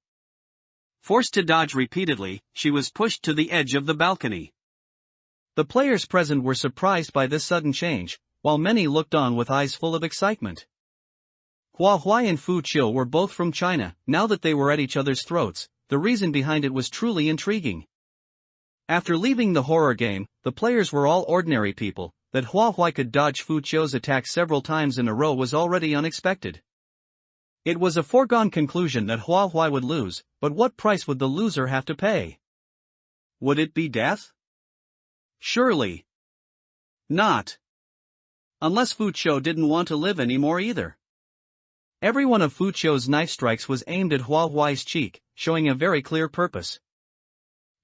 Forced to dodge repeatedly, she was pushed to the edge of the balcony. The players present were surprised by this sudden change, while many looked on with eyes full of excitement. Hua Huai and Fu Qiu were both from China. Now that they were at each other's throats, the reason behind it was truly intriguing. After leaving the horror game, the players were all ordinary people. That Hua Huai could dodge Fu Qiu's attack several times in a row was already unexpected. It was a foregone conclusion that Hua Huai would lose, but what price would the loser have to pay? Would it be death? Surely not. Unless Fuqiu didn't want to live anymore either. Every one of Fuqiu's knife strikes was aimed at Hua Huai's cheek, showing a very clear purpose.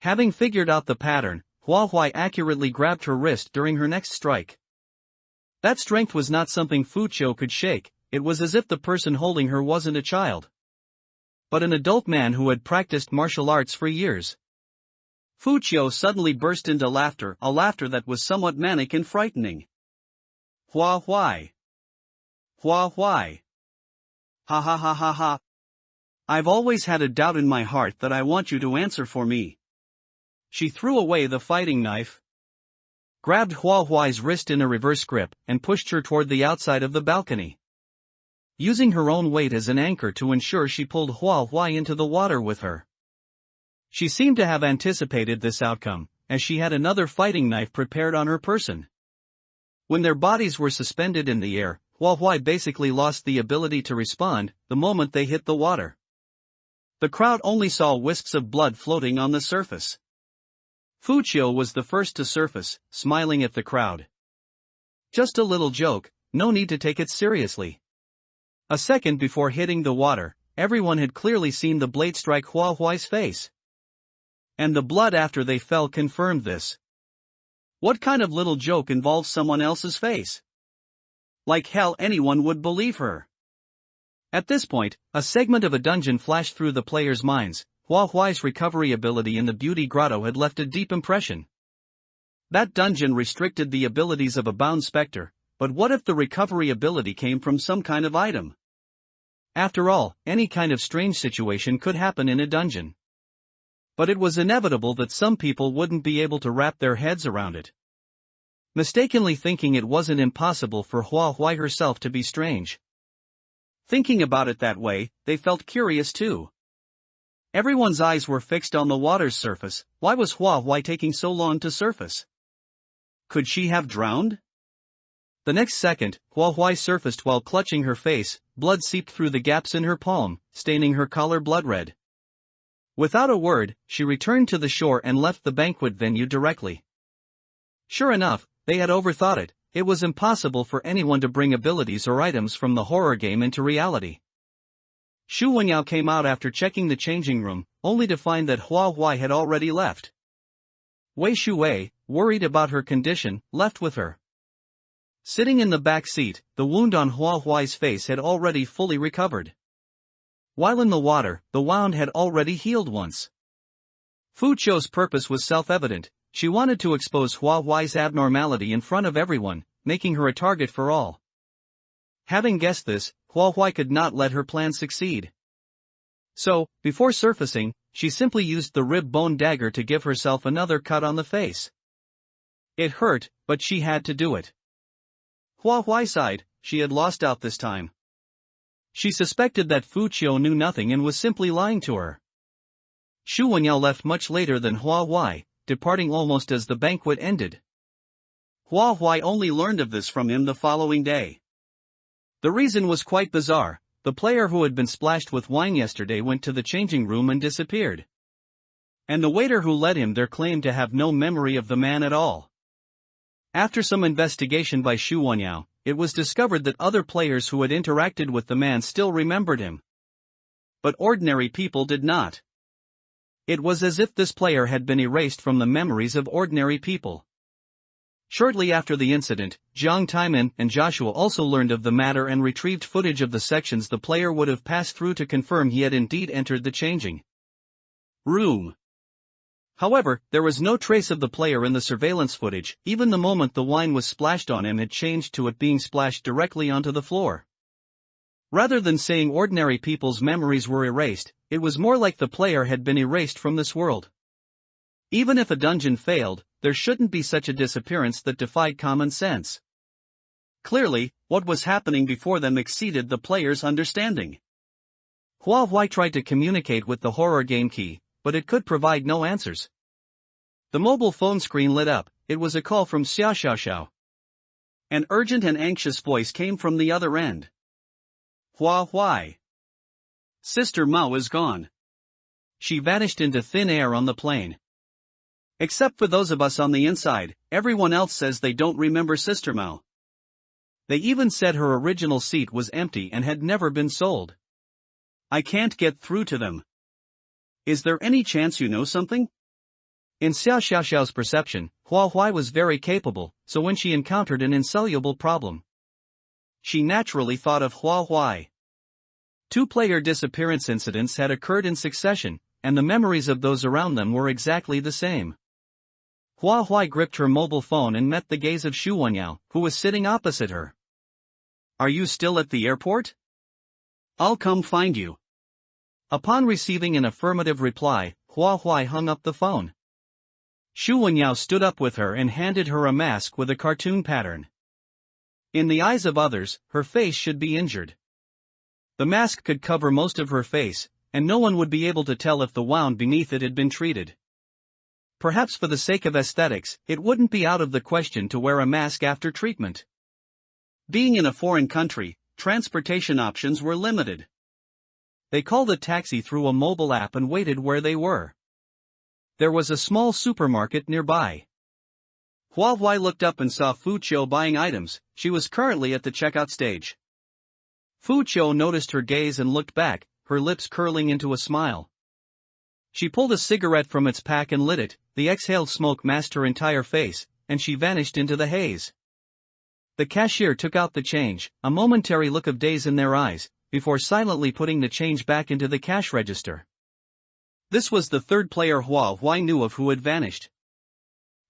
Having figured out the pattern, Hua Huai accurately grabbed her wrist during her next strike. That strength was not something Fuqiu could shake. It was as if the person holding her wasn't a child, but an adult man who had practiced martial arts for years. Fuqiu suddenly burst into laughter, a laughter that was somewhat manic and frightening. Hua Huai. Hua Huai. Ha ha ha ha ha. I've always had a doubt in my heart that I want you to answer for me. She threw away the fighting knife, grabbed Hua Huai's wrist in a reverse grip, and pushed her toward the outside of the balcony, using her own weight as an anchor to ensure she pulled Hua Huai into the water with her. She seemed to have anticipated this outcome, as she had another fighting knife prepared on her person. When their bodies were suspended in the air, Hua Huai basically lost the ability to respond the moment they hit the water. The crowd only saw wisps of blood floating on the surface. Fuqiu was the first to surface, smiling at the crowd. Just a little joke, no need to take it seriously. A second before hitting the water, everyone had clearly seen the blade strike Hua Huai's face. And the blood after they fell confirmed this. What kind of little joke involves someone else's face? Like hell anyone would believe her. At this point, a segment of a dungeon flashed through the players' minds. Hua Huai's recovery ability in the beauty grotto had left a deep impression. That dungeon restricted the abilities of a bound specter, but what if the recovery ability came from some kind of item? After all, any kind of strange situation could happen in a dungeon. But it was inevitable that some people wouldn't be able to wrap their heads around it. Mistakenly thinking it wasn't impossible for Hua Huai herself to be strange. Thinking about it that way, they felt curious too. Everyone's eyes were fixed on the water's surface. Why was Hua Huai taking so long to surface? Could she have drowned? The next second, Hua Huai surfaced while clutching her face. Blood seeped through the gaps in her palm, staining her collar blood red. Without a word, she returned to the shore and left the banquet venue directly. Sure enough, they had overthought it. It was impossible for anyone to bring abilities or items from the horror game into reality. Xu Wengyao came out after checking the changing room, only to find that Hua Huai had already left. Wei Shuwei, worried about her condition, left with her. Sitting in the back seat, the wound on Hua Huai's face had already fully recovered. While in the water, the wound had already healed once. Fuqiu's purpose was self-evident. She wanted to expose Hua Huai's abnormality in front of everyone, making her a target for all. Having guessed this, Hua Huai could not let her plan succeed. So, before surfacing, she simply used the rib bone dagger to give herself another cut on the face. It hurt, but she had to do it. Hua Huai sighed. She had lost out this time. She suspected that Fuqiu knew nothing and was simply lying to her. Xu Wengyao left much later than Hua Huai, departing almost as the banquet ended. Hua Huai only learned of this from him the following day. The reason was quite bizarre. The player who had been splashed with wine yesterday went to the changing room and disappeared. And the waiter who led him there claimed to have no memory of the man at all. After some investigation by Xu Wengyao, it was discovered that other players who had interacted with the man still remembered him. But ordinary people did not. It was as if this player had been erased from the memories of ordinary people. Shortly after the incident, Jiang Taiman and Joshua also learned of the matter and retrieved footage of the sections the player would have passed through to confirm he had indeed entered the changing room. However, there was no trace of the player in the surveillance footage. Even the moment the wine was splashed on him had changed to it being splashed directly onto the floor. Rather than saying ordinary people's memories were erased, it was more like the player had been erased from this world. Even if a dungeon failed, there shouldn't be such a disappearance that defied common sense. Clearly, what was happening before them exceeded the player's understanding. Hua Huai tried to communicate with the horror game key, but it could provide no answers. The mobile phone screen lit up. It was a call from Xiao Xiao Xiao. An urgent and anxious voice came from the other end. Hua Huai. Sister Mao is gone. She vanished into thin air on the plane. Except for those of us on the inside, everyone else says they don't remember Sister Mao. They even said her original seat was empty and had never been sold. I can't get through to them. Is there any chance you know something? In Xiao Xiaoxiao's perception, Hua Huai was very capable, so when she encountered an insoluble problem, she naturally thought of Hua Huai. 2-player disappearance incidents had occurred in succession, and the memories of those around them were exactly the same. Hua Huai gripped her mobile phone and met the gaze of Xu Wenyao, who was sitting opposite her. Are you still at the airport? I'll come find you. Upon receiving an affirmative reply, Hua Huai hung up the phone. Xu Wenyao stood up with her and handed her a mask with a cartoon pattern. In the eyes of others, her face should be injured. The mask could cover most of her face, and no one would be able to tell if the wound beneath it had been treated. Perhaps for the sake of aesthetics, it wouldn't be out of the question to wear a mask after treatment. Being in a foreign country, transportation options were limited. They called a taxi through a mobile app and waited where they were. There was a small supermarket nearby. Hua Huai looked up and saw Fu Qiu buying items. She was currently at the checkout stage. Fu Qiu noticed her gaze and looked back, her lips curling into a smile. She pulled a cigarette from its pack and lit it. The exhaled smoke masked her entire face, and she vanished into the haze. The cashier took out the change, a momentary look of daze in their eyes, before silently putting the change back into the cash register. This was the third player Hua Huai knew of who had vanished.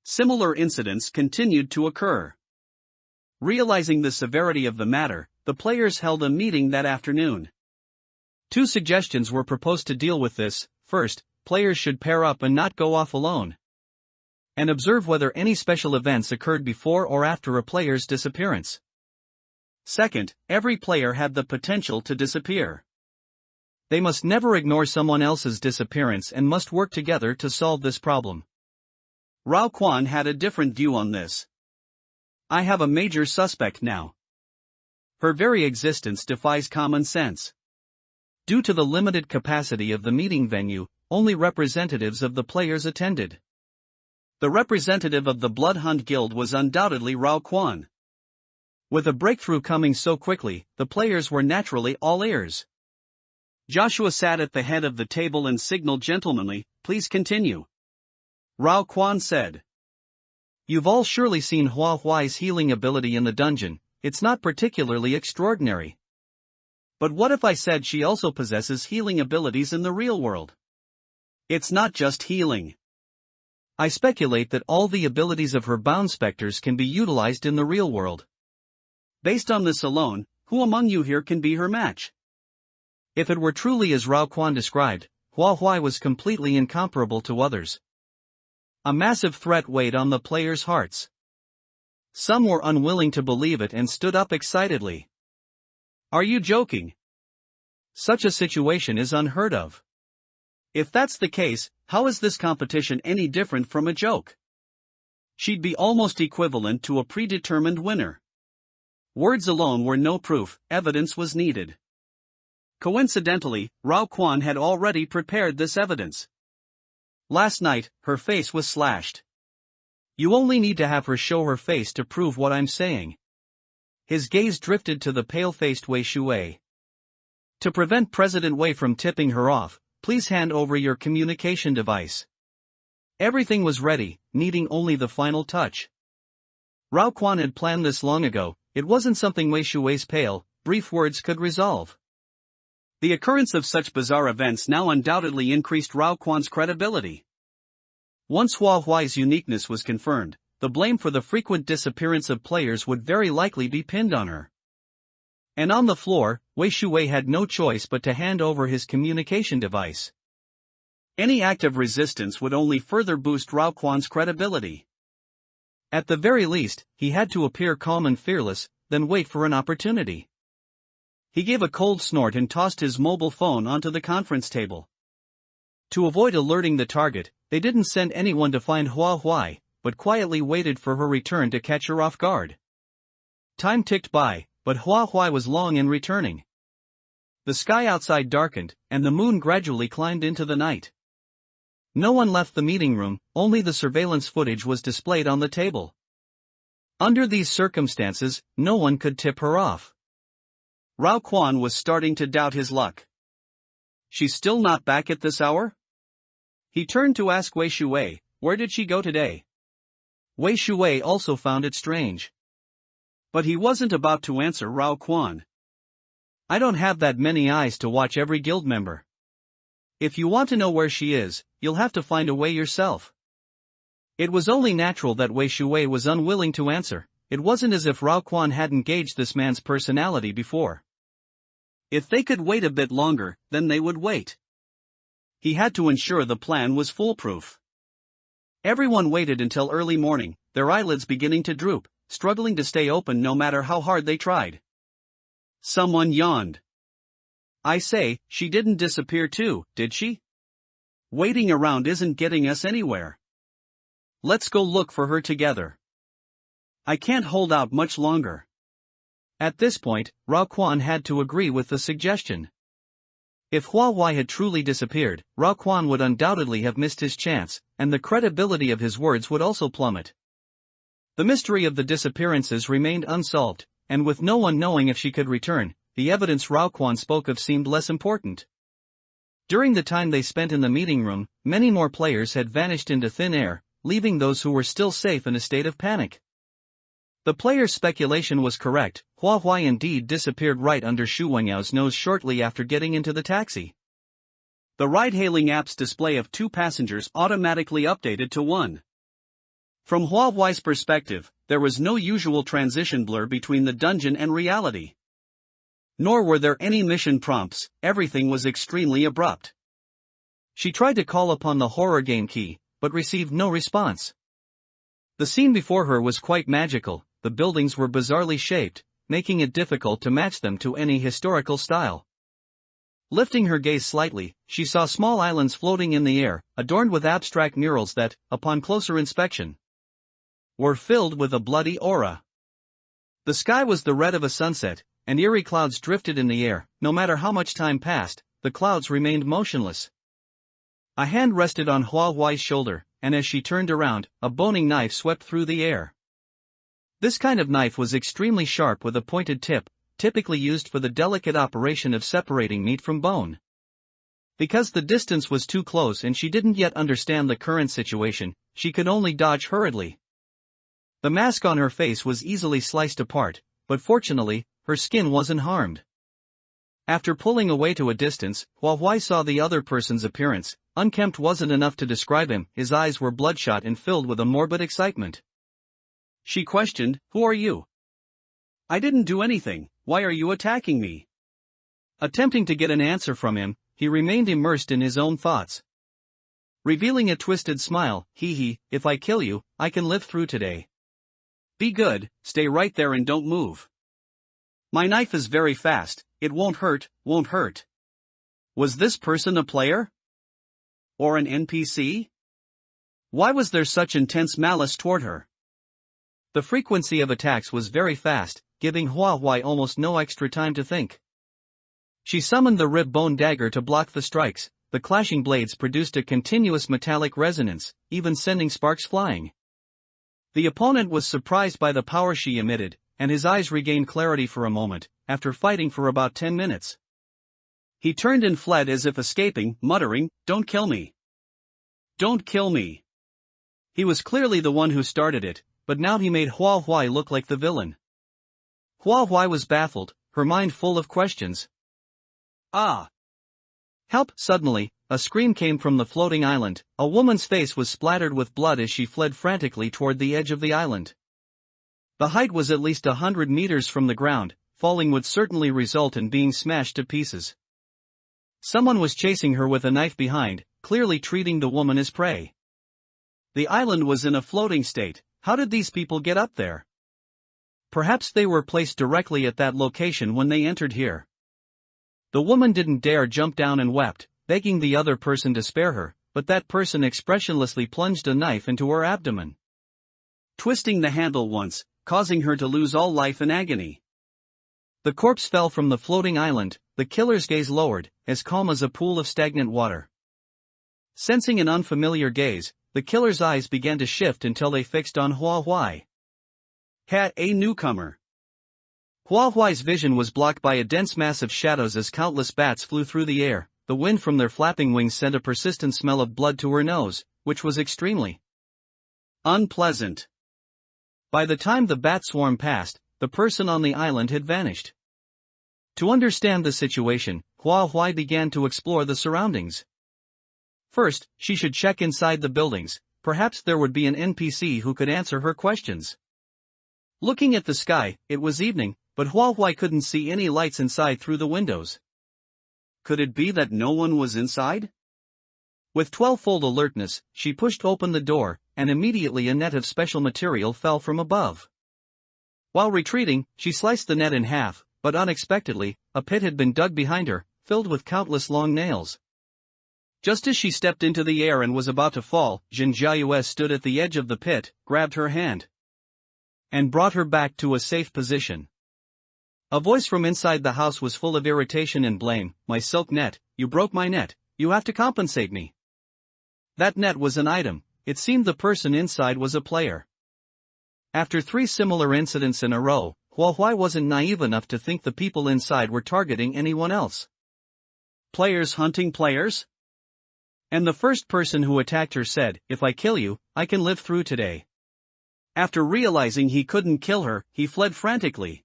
Similar incidents continued to occur. Realizing the severity of the matter, the players held a meeting that afternoon. 2 suggestions were proposed to deal with this. First, players should pair up and not go off alone, and observe whether any special events occurred before or after a player's disappearance. Second, every player had the potential to disappear. They must never ignore someone else's disappearance and must work together to solve this problem. Rao Quan had a different view on this. I have a major suspect now. Her very existence defies common sense. Due to the limited capacity of the meeting venue, only representatives of the players attended. The representative of the Bloodhound Guild was undoubtedly Rao Quan. With a breakthrough coming so quickly, the players were naturally all ears. Joshua sat at the head of the table and signaled gentlemanly, "Please continue." Rao Quan said, "You've all surely seen Hua Huai's healing ability in the dungeon. It's not particularly extraordinary. But what if I said she also possesses healing abilities in the real world? It's not just healing. I speculate that all the abilities of her bound specters can be utilized in the real world. Based on this alone, who among you here can be her match?" If it were truly as Rao Quan described, Hua Huai was completely incomparable to others. A massive threat weighed on the players' hearts. Some were unwilling to believe it and stood up excitedly. Are you joking? Such a situation is unheard of. If that's the case, how is this competition any different from a joke? She'd be almost equivalent to a predetermined winner. Words alone were no proof, evidence was needed. Coincidentally, Rao Quan had already prepared this evidence. Last night, her face was slashed. You only need to have her show her face to prove what I'm saying. His gaze drifted to the pale-faced Wei Shuwei. To prevent President Wei from tipping her off, please hand over your communication device. Everything was ready, needing only the final touch. Rao Quan had planned this long ago. It wasn't something Wei Shuwei's pale, brief words could resolve. The occurrence of such bizarre events now undoubtedly increased Rao Quan's credibility. Once Hua Huai's uniqueness was confirmed, the blame for the frequent disappearance of players would very likely be pinned on her. And on the floor, Wei Shuwei had no choice but to hand over his communication device. Any act of resistance would only further boost Rao Quan's credibility. At the very least, he had to appear calm and fearless, then wait for an opportunity. He gave a cold snort and tossed his mobile phone onto the conference table. To avoid alerting the target, they didn't send anyone to find Hua Huai, but quietly waited for her return to catch her off guard. Time ticked by, but Hua Huai was long in returning. The sky outside darkened, and the moon gradually climbed into the night. No one left the meeting room, only the surveillance footage was displayed on the table. Under these circumstances, no one could tip her off. Rao Quan was starting to doubt his luck. She's still not back at this hour? He turned to ask Wei Shuwei, where did she go today? Wei Shuwei also found it strange. But he wasn't about to answer Rao Quan. I don't have that many eyes to watch every guild member. If you want to know where she is, you'll have to find a way yourself. It was only natural that Wei Shuwei was unwilling to answer. It wasn't as if Rao Quan hadn't gauged this man's personality before. If they could wait a bit longer, then they would wait. He had to ensure the plan was foolproof. Everyone waited until early morning, their eyelids beginning to droop, struggling to stay open no matter how hard they tried. Someone yawned. I say, she didn't disappear too, did she? Waiting around isn't getting us anywhere. Let's go look for her together. I can't hold out much longer. At this point, Rao Quan had to agree with the suggestion. If Hua Huai had truly disappeared, Rao Quan would undoubtedly have missed his chance, and the credibility of his words would also plummet. The mystery of the disappearances remained unsolved, and with no one knowing if she could return, the evidence Rao Quan spoke of seemed less important. During the time they spent in the meeting room, many more players had vanished into thin air, leaving those who were still safe in a state of panic. The player's speculation was correct. Hua Huai indeed disappeared right under Shu Wenyao's nose shortly after getting into the taxi. The ride-hailing app's display of 2 passengers automatically updated to 1. From Hua Huai's perspective, there was no usual transition blur between the dungeon and reality. Nor were there any mission prompts, everything was extremely abrupt. She tried to call upon the horror game key, but received no response. The scene before her was quite magical. The buildings were bizarrely shaped, making it difficult to match them to any historical style. Lifting her gaze slightly, she saw small islands floating in the air, adorned with abstract murals that, upon closer inspection, were filled with a bloody aura. The sky was the red of a sunset, and eerie clouds drifted in the air. No matter how much time passed, the clouds remained motionless. A hand rested on Hua Huai's shoulder, and as she turned around, a boning knife swept through the air. This kind of knife was extremely sharp with a pointed tip, typically used for the delicate operation of separating meat from bone. Because the distance was too close and she didn't yet understand the current situation, she could only dodge hurriedly. The mask on her face was easily sliced apart, but fortunately, her skin wasn't harmed. After pulling away to a distance, Hua Huai saw the other person's appearance. Unkempt wasn't enough to describe him, his eyes were bloodshot and filled with a morbid excitement. She questioned, "Who are you?" "I didn't do anything, why are you attacking me?" Attempting to get an answer from him, he remained immersed in his own thoughts. Revealing a twisted smile, "If I kill you, I can live through today. Be good, stay right there and don't move. My knife is very fast, it won't hurt. Was this person a player? Or an NPC? Why was there such intense malice toward her? The frequency of attacks was very fast, giving Hua Huai almost no extra time to think. She summoned the rib bone dagger to block the strikes. The clashing blades produced a continuous metallic resonance, even sending sparks flying. The opponent was surprised by the power she emitted, and his eyes regained clarity for a moment, after fighting for about 10 minutes. He turned and fled as if escaping, muttering, "Don't kill me. Don't kill me." He was clearly the one who started it, but now he made Hua Huai look like the villain. Hua Huai was baffled, her mind full of questions. "Ah! Help!" Suddenly, a scream came from the floating island. A woman's face was splattered with blood as she fled frantically toward the edge of the island. The height was at least 100 meters from the ground, falling would certainly result in being smashed to pieces. Someone was chasing her with a knife behind, clearly treating the woman as prey. The island was in a floating state. How did these people get up there? Perhaps they were placed directly at that location when they entered here. The woman didn't dare jump down and wept, begging the other person to spare her, but that person expressionlessly plunged a knife into her abdomen, twisting the handle once, causing her to lose all life in agony. The corpse fell from the floating island, the killer's gaze lowered, as calm as a pool of stagnant water. Sensing an unfamiliar gaze, the killer's eyes began to shift until they fixed on Hua Huai. A newcomer. Hua Huai's vision was blocked by a dense mass of shadows as countless bats flew through the air. The wind from their flapping wings sent a persistent smell of blood to her nose, which was extremely unpleasant. By the time the bat swarm passed, the person on the island had vanished. To understand the situation, Hua Huai began to explore the surroundings. First, she should check inside the buildings. Perhaps there would be an NPC who could answer her questions. Looking at the sky, it was evening, but Hua Huai couldn't see any lights inside through the windows. Could it be that no one was inside? With 12-fold alertness, she pushed open the door, and immediately a net of special material fell from above. While retreating, she sliced the net in half, but unexpectedly, a pit had been dug behind her, filled with countless long nails. Just as she stepped into the air and was about to fall, Jin Jiayue stood at the edge of the pit, grabbed her hand, and brought her back to a safe position. A voice from inside the house was full of irritation and blame. "My silk net, you broke my net, you have to compensate me." That net was an item. It seemed the person inside was a player. After 3 similar incidents in a row, Hua Huai wasn't naive enough to think the people inside were targeting anyone else. Players hunting players? And the first person who attacked her said, "If I kill you, I can live through today." After realizing he couldn't kill her, he fled frantically,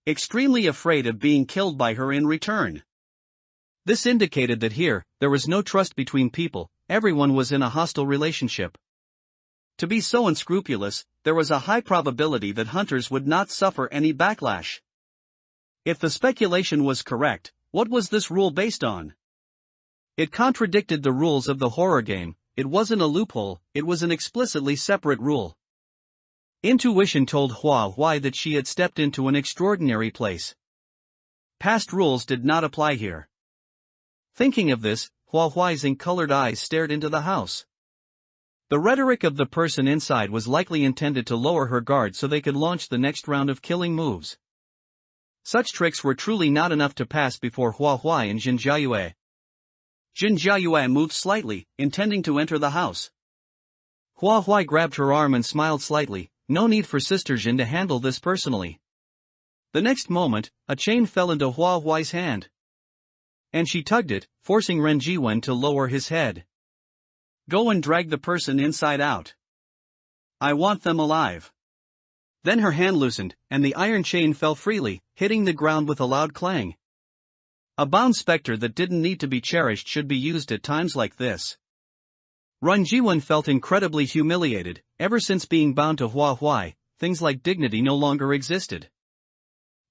extremely afraid of being killed by her in return. This indicated that here, there was no trust between people, everyone was in a hostile relationship. To be so unscrupulous, there was a high probability that hunters would not suffer any backlash. If the speculation was correct, what was this rule based on? It contradicted the rules of the horror game. It wasn't a loophole, it was an explicitly separate rule. Intuition told Hua Huai that she had stepped into an extraordinary place. Past rules did not apply here. Thinking of this, Hua Huai's ink-colored eyes stared into the house. The rhetoric of the person inside was likely intended to lower her guard so they could launch the next round of killing moves. Such tricks were truly not enough to pass before Hua Huai and Jin Jiayue. Jin Jiayue moved slightly, intending to enter the house. Hua Huai grabbed her arm and smiled slightly. No need for Sister Jin to handle this personally. The next moment, a chain fell into Hua Huai's hand, and she tugged it, forcing Ren Jiwen to lower his head. "Go and drag the person inside out. I want them alive." Then her hand loosened, and the iron chain fell freely, hitting the ground with a loud clang. A bound specter that didn't need to be cherished should be used at times like this. Ren Jiwen felt incredibly humiliated. Ever since being bound to Hua Huai, things like dignity no longer existed.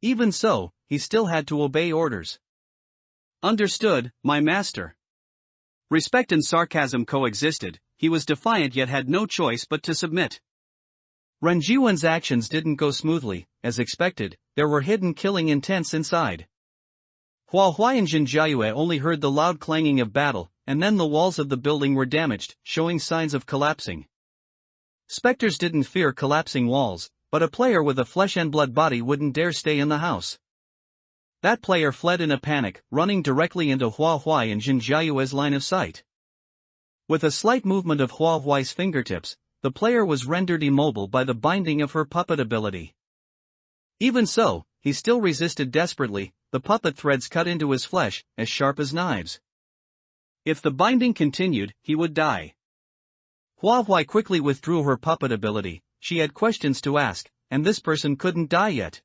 Even so, he still had to obey orders. "Understood, my master." Respect and sarcasm coexisted. He was defiant yet had no choice but to submit. Ren Jiwen's actions didn't go smoothly. As expected, there were hidden killing intents inside. Hua Huai and Jin Jiayue only heard the loud clanging of battle, and then the walls of the building were damaged, showing signs of collapsing. Specters didn't fear collapsing walls, but a player with a flesh-and-blood body wouldn't dare stay in the house. That player fled in a panic, running directly into Hua Huai and Jin Jiayue's line of sight. With a slight movement of Hua Huai's fingertips, the player was rendered immobile by the binding of her puppet ability. Even so, he still resisted desperately. The puppet threads cut into his flesh, as sharp as knives. If the binding continued, he would die. Hua Huai quickly withdrew her puppet ability. She had questions to ask, and this person couldn't die yet.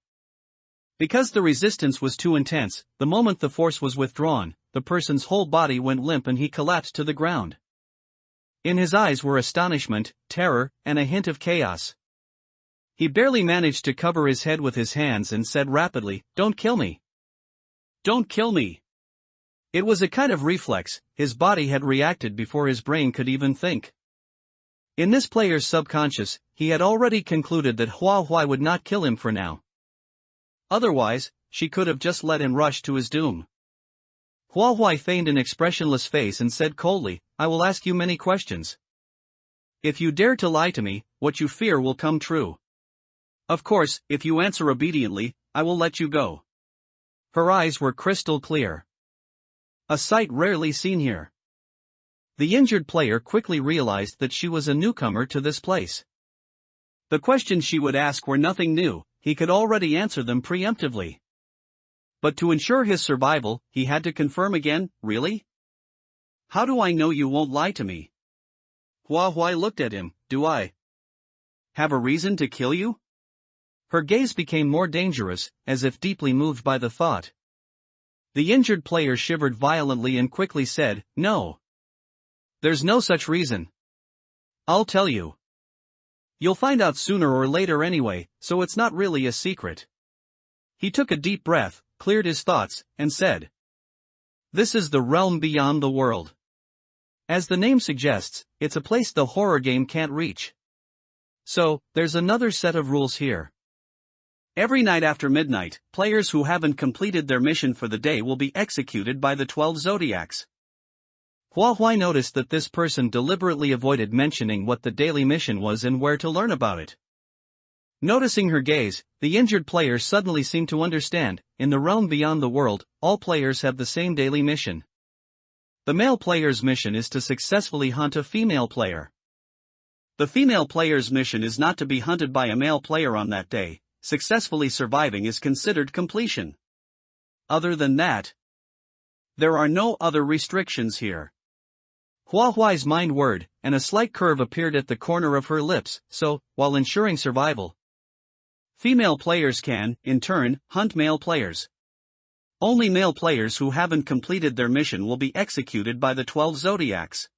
Because the resistance was too intense, the moment the force was withdrawn, the person's whole body went limp and he collapsed to the ground. In his eyes were astonishment, terror, and a hint of chaos. He barely managed to cover his head with his hands and said rapidly, "Don't kill me. Don't kill me." It was a kind of reflex. His body had reacted before his brain could even think. In this player's subconscious, he had already concluded that Hua Huai would not kill him for now. Otherwise, she could have just let him rush to his doom. Hua Huai feigned an expressionless face and said coldly, "I will ask you many questions. If you dare to lie to me, what you fear will come true. Of course, if you answer obediently, I will let you go. Her eyes were crystal clear. A sight rarely seen here. The injured player quickly realized that she was a newcomer to this place. The questions she would ask were nothing new, he could already answer them preemptively. But to ensure his survival, he had to confirm again, really? How do I know you won't lie to me? Hua Huai looked at him, do I have a reason to kill you? Her gaze became more dangerous, as if deeply moved by the thought. The injured player shivered violently and quickly said, no. There's no such reason. I'll tell you. You'll find out sooner or later anyway, so it's not really a secret. He took a deep breath, cleared his thoughts, and said, this is the realm beyond the world. As the name suggests, it's a place the horror game can't reach. So, there's another set of rules here. Every night after midnight, players who haven't completed their mission for the day will be executed by the 12 zodiacs. Hua Huai noticed that this person deliberately avoided mentioning what the daily mission was and where to learn about it. Noticing her gaze, the injured player suddenly seemed to understand, in the realm beyond the world, all players have the same daily mission. The male player's mission is to successfully hunt a female player. The female player's mission is not to be hunted by a male player on that day. Successfully surviving is considered completion. Other than that, there are no other restrictions here. Hua Huai's mind whirred, and a slight curve appeared at the corner of her lips, so, while ensuring survival, female players can, in turn, hunt male players. Only male players who haven't completed their mission will be executed by the 12 zodiacs.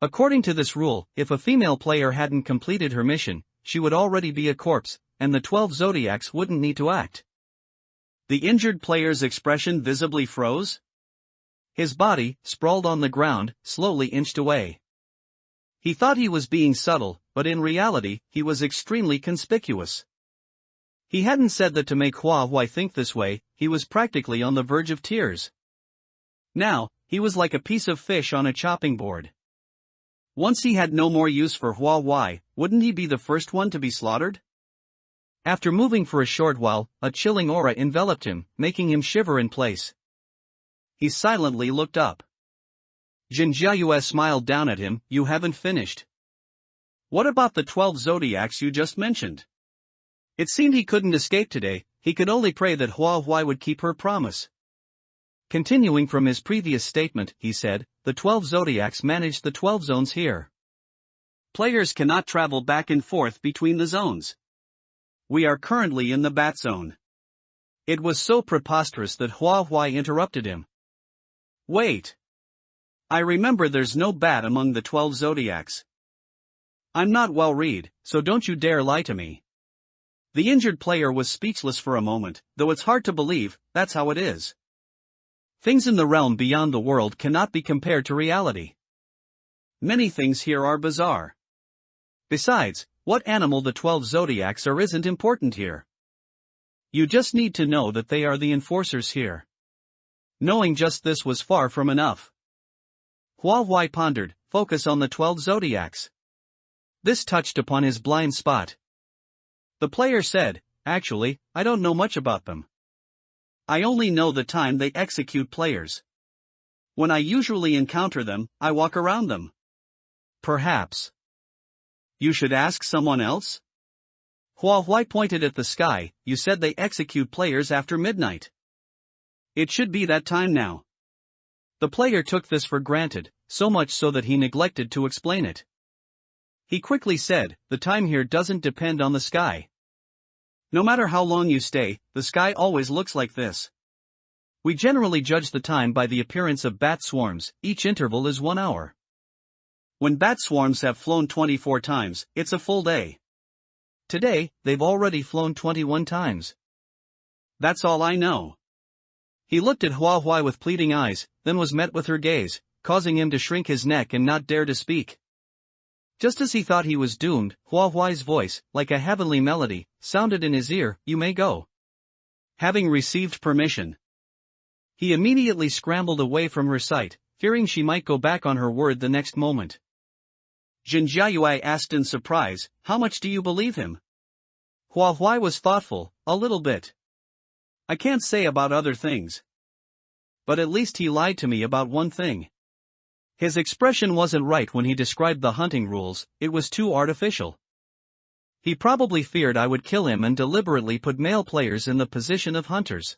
According to this rule, if a female player hadn't completed her mission, she would already be a corpse, and the 12 zodiacs wouldn't need to act. The injured player's expression visibly froze. His body, sprawled on the ground, slowly inched away. He thought he was being subtle, but in reality, he was extremely conspicuous. He hadn't said that to make Hua Huai think this way, he was practically on the verge of tears. Now, he was like a piece of fish on a chopping board. Once he had no more use for Hua Huai, wouldn't he be the first one to be slaughtered? After moving for a short while, a chilling aura enveloped him, making him shiver in place. He silently looked up. Jin Jiayue smiled down at him, you haven't finished. What about the 12 zodiacs you just mentioned? It seemed he couldn't escape today, he could only pray that Hua Huai would keep her promise. Continuing from his previous statement, he said, the 12 zodiacs manage the 12 zones here. Players cannot travel back and forth between the zones. We are currently in the bat zone. It was so preposterous that Hua Huai interrupted him. Wait. I remember there's no bat among the 12 zodiacs. I'm not well read, so don't you dare lie to me. The injured player was speechless for a moment, though it's hard to believe, that's how it is. Things in the realm beyond the world cannot be compared to reality. Many things here are bizarre. Besides, what animal the 12 zodiacs are isn't important here. You just need to know that they are the enforcers here. Knowing just this was far from enough. Hua Huai pondered, focus on the 12 zodiacs. This touched upon his blind spot. The player said, actually, I don't know much about them. I only know the time they execute players. When I usually encounter them, I walk around them. Perhaps you should ask someone else? Hua Huai pointed at the sky, you said they execute players after midnight. It should be that time now. The player took this for granted, so much so that he neglected to explain it. He quickly said, the time here doesn't depend on the sky. No matter how long you stay, the sky always looks like this. We generally judge the time by the appearance of bat swarms, each interval is 1 hour. When bat swarms have flown 24 times, it's a full day. Today, they've already flown 21 times. That's all I know. He looked at Hua Huai with pleading eyes, then was met with her gaze, causing him to shrink his neck and not dare to speak. Just as he thought he was doomed, Hua Huai's voice, like a heavenly melody, sounded in his ear, you may go. Having received permission, he immediately scrambled away from her sight, fearing she might go back on her word the next moment. Jin Jiayue asked in surprise, how much do you believe him? Hua Huai was thoughtful, a little bit. I can't say about other things. But at least he lied to me about one thing. His expression wasn't right when he described the hunting rules, it was too artificial. He probably feared I would kill him and deliberately put male players in the position of hunters.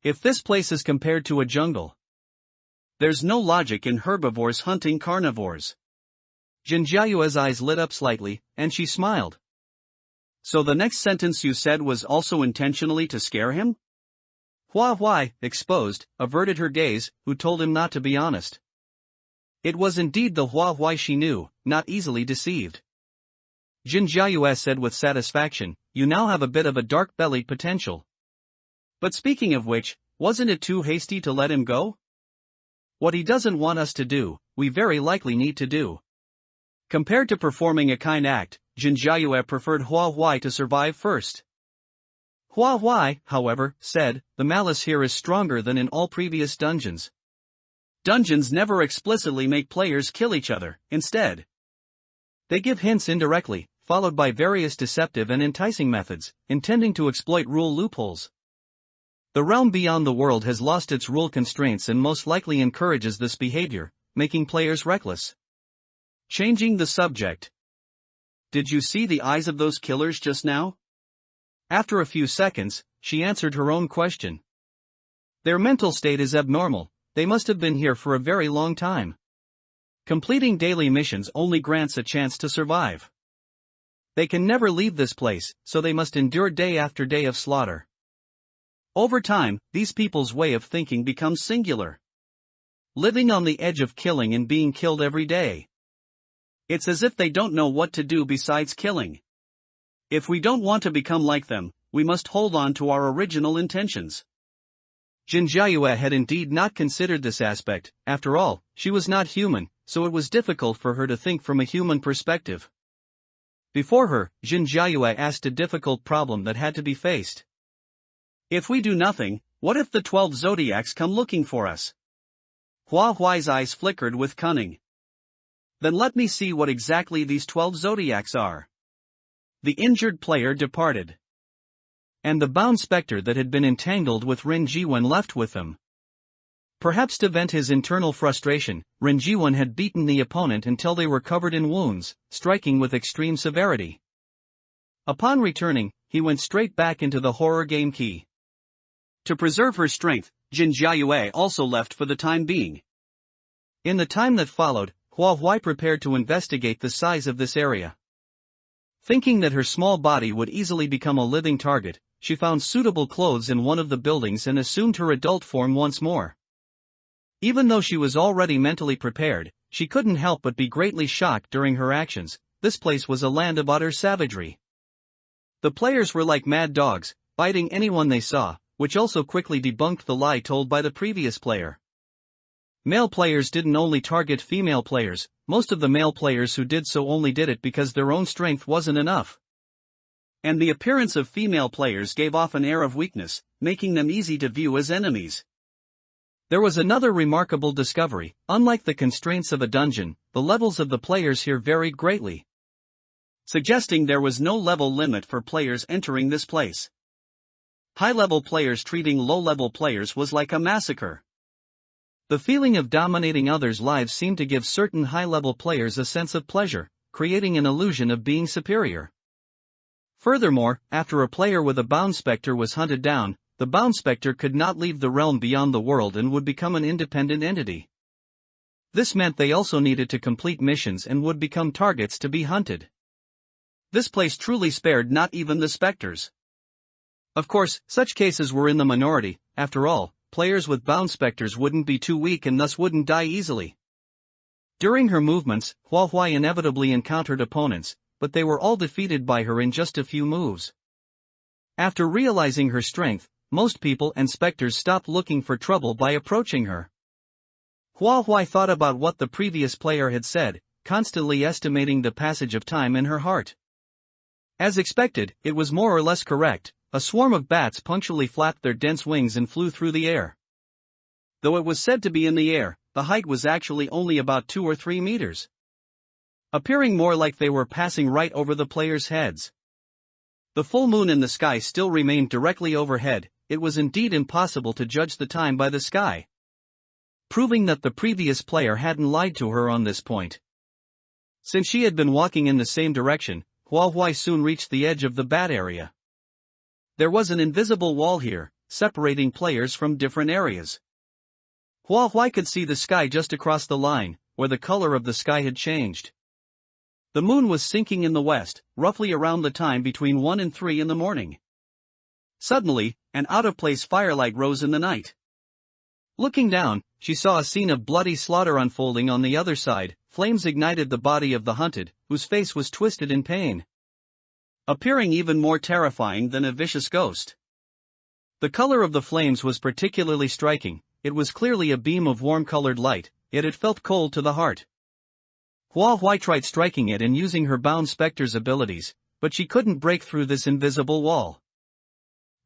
If this place is compared to a jungle, there's no logic in herbivores hunting carnivores. Jinjiayue's eyes lit up slightly, and she smiled. So the next sentence you said was also intentionally to scare him? Hua Huai, exposed, averted her gaze, who told him not to be honest. It was indeed the Hua Huai she knew, not easily deceived. Jinjiayue said with satisfaction, you now have a bit of a dark-bellied potential. But speaking of which, wasn't it too hasty to let him go? What he doesn't want us to do, we very likely need to do. Compared to performing a kind act, Jinjiayue preferred Hua Huai to survive first. Hua Huai, however, said, the malice here is stronger than in all previous dungeons. Dungeons never explicitly make players kill each other, instead. They give hints indirectly, followed by various deceptive and enticing methods, intending to exploit rule loopholes. The realm beyond the world has lost its rule constraints and most likely encourages this behavior, making players reckless. Changing the subject. Did you see the eyes of those killers just now? After a few seconds, she answered her own question. Their mental state is abnormal, they must have been here for a very long time. Completing daily missions only grants a chance to survive. They can never leave this place, so they must endure day after day of slaughter. Over time, these people's way of thinking becomes singular. Living on the edge of killing and being killed every day. It's as if they don't know what to do besides killing. If we don't want to become like them, we must hold on to our original intentions. Jinjiayue had indeed not considered this aspect. After all, she was not human, so it was difficult for her to think from a human perspective. Before her, Jinjiayue asked a difficult problem that had to be faced. If we do nothing, what if the 12 zodiacs come looking for us? Hua Huai's eyes flickered with cunning. Then let me see what exactly these 12 zodiacs are. The injured player departed. And the bound specter that had been entangled with Ren Jiwen left with them. Perhaps to vent his internal frustration, Ren Jiwen had beaten the opponent until they were covered in wounds, striking with extreme severity. Upon returning, he went straight back into the horror game key. To preserve her strength, Jinjiayue also left for the time being. In the time that followed, Hua Huai prepared to investigate the size of this area. Thinking that her small body would easily become a living target, she found suitable clothes in one of the buildings and assumed her adult form once more. Even though she was already mentally prepared, she couldn't help but be greatly shocked during her actions. This place was a land of utter savagery. The players were like mad dogs, biting anyone they saw, which also quickly debunked the lie told by the previous player. Male players didn't only target female players, most of the male players who did so only did it because their own strength wasn't enough. And the appearance of female players gave off an air of weakness, making them easy to view as enemies. There was another remarkable discovery. Unlike the constraints of a dungeon, the levels of the players here varied greatly, suggesting there was no level limit for players entering this place. High-level players treating low-level players was like a massacre. The feeling of dominating others' lives seemed to give certain high-level players a sense of pleasure, creating an illusion of being superior. Furthermore, after a player with a bound specter was hunted down, the bound specter could not leave the realm beyond the world and would become an independent entity. This meant they also needed to complete missions and would become targets to be hunted. This place truly spared not even the specters. Of course, such cases were in the minority. After all, players with bound specters wouldn't be too weak and thus wouldn't die easily. During her movements, Hua Huai inevitably encountered opponents, but they were all defeated by her in just a few moves. After realizing her strength, most people and specters stopped looking for trouble by approaching her. Hua Huai thought about what the previous player had said, constantly estimating the passage of time in her heart. As expected, it was more or less correct. A swarm of bats punctually flapped their dense wings and flew through the air. Though it was said to be in the air, the height was actually only about 2 or 3 meters. Appearing more like they were passing right over the players' heads. The full moon in the sky still remained directly overhead, it was indeed impossible to judge the time by the sky, proving that the previous player hadn't lied to her on this point. Since she had been walking in the same direction, Huahua soon reached the edge of the bat area. There was an invisible wall here, separating players from different areas. Huahua could see the sky just across the line, where the color of the sky had changed. The moon was sinking in the west, roughly around the time between 1 and 3 in the morning. Suddenly, an out-of-place firelight rose in the night. Looking down, she saw a scene of bloody slaughter unfolding on the other side. Flames ignited the body of the hunted, whose face was twisted in pain, appearing even more terrifying than a vicious ghost. The color of the flames was particularly striking. It was clearly a beam of warm-colored light, yet it felt cold to the heart. Huahua tried striking it and using her bound specter's abilities, but she couldn't break through this invisible wall.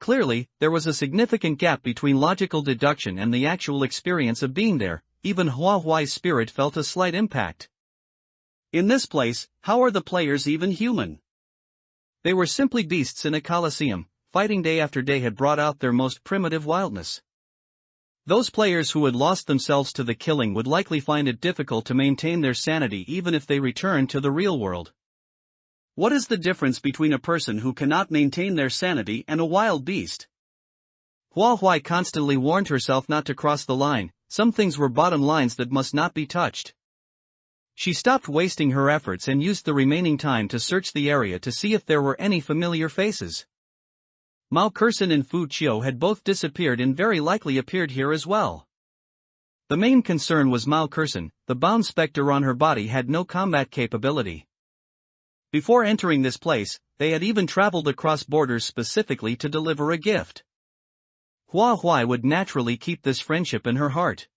Clearly, there was a significant gap between logical deduction and the actual experience of being there. Even Huahua's spirit felt a slight impact. In this place, how are the players even human? They were simply beasts in a coliseum. Fighting day after day had brought out their most primitive wildness. Those players who had lost themselves to the killing would likely find it difficult to maintain their sanity even if they returned to the real world. What is the difference between a person who cannot maintain their sanity and a wild beast? Huahua constantly warned herself not to cross the line. Some things were bottom lines that must not be touched. She stopped wasting her efforts and used the remaining time to search the area to see if there were any familiar faces. Mao Kurson and Fu Chiu had both disappeared and very likely appeared here as well. The main concern was Mao Kurson. The bound specter on her body had no combat capability. Before entering this place, they had even traveled across borders specifically to deliver a gift. Huahua would naturally keep this friendship in her heart.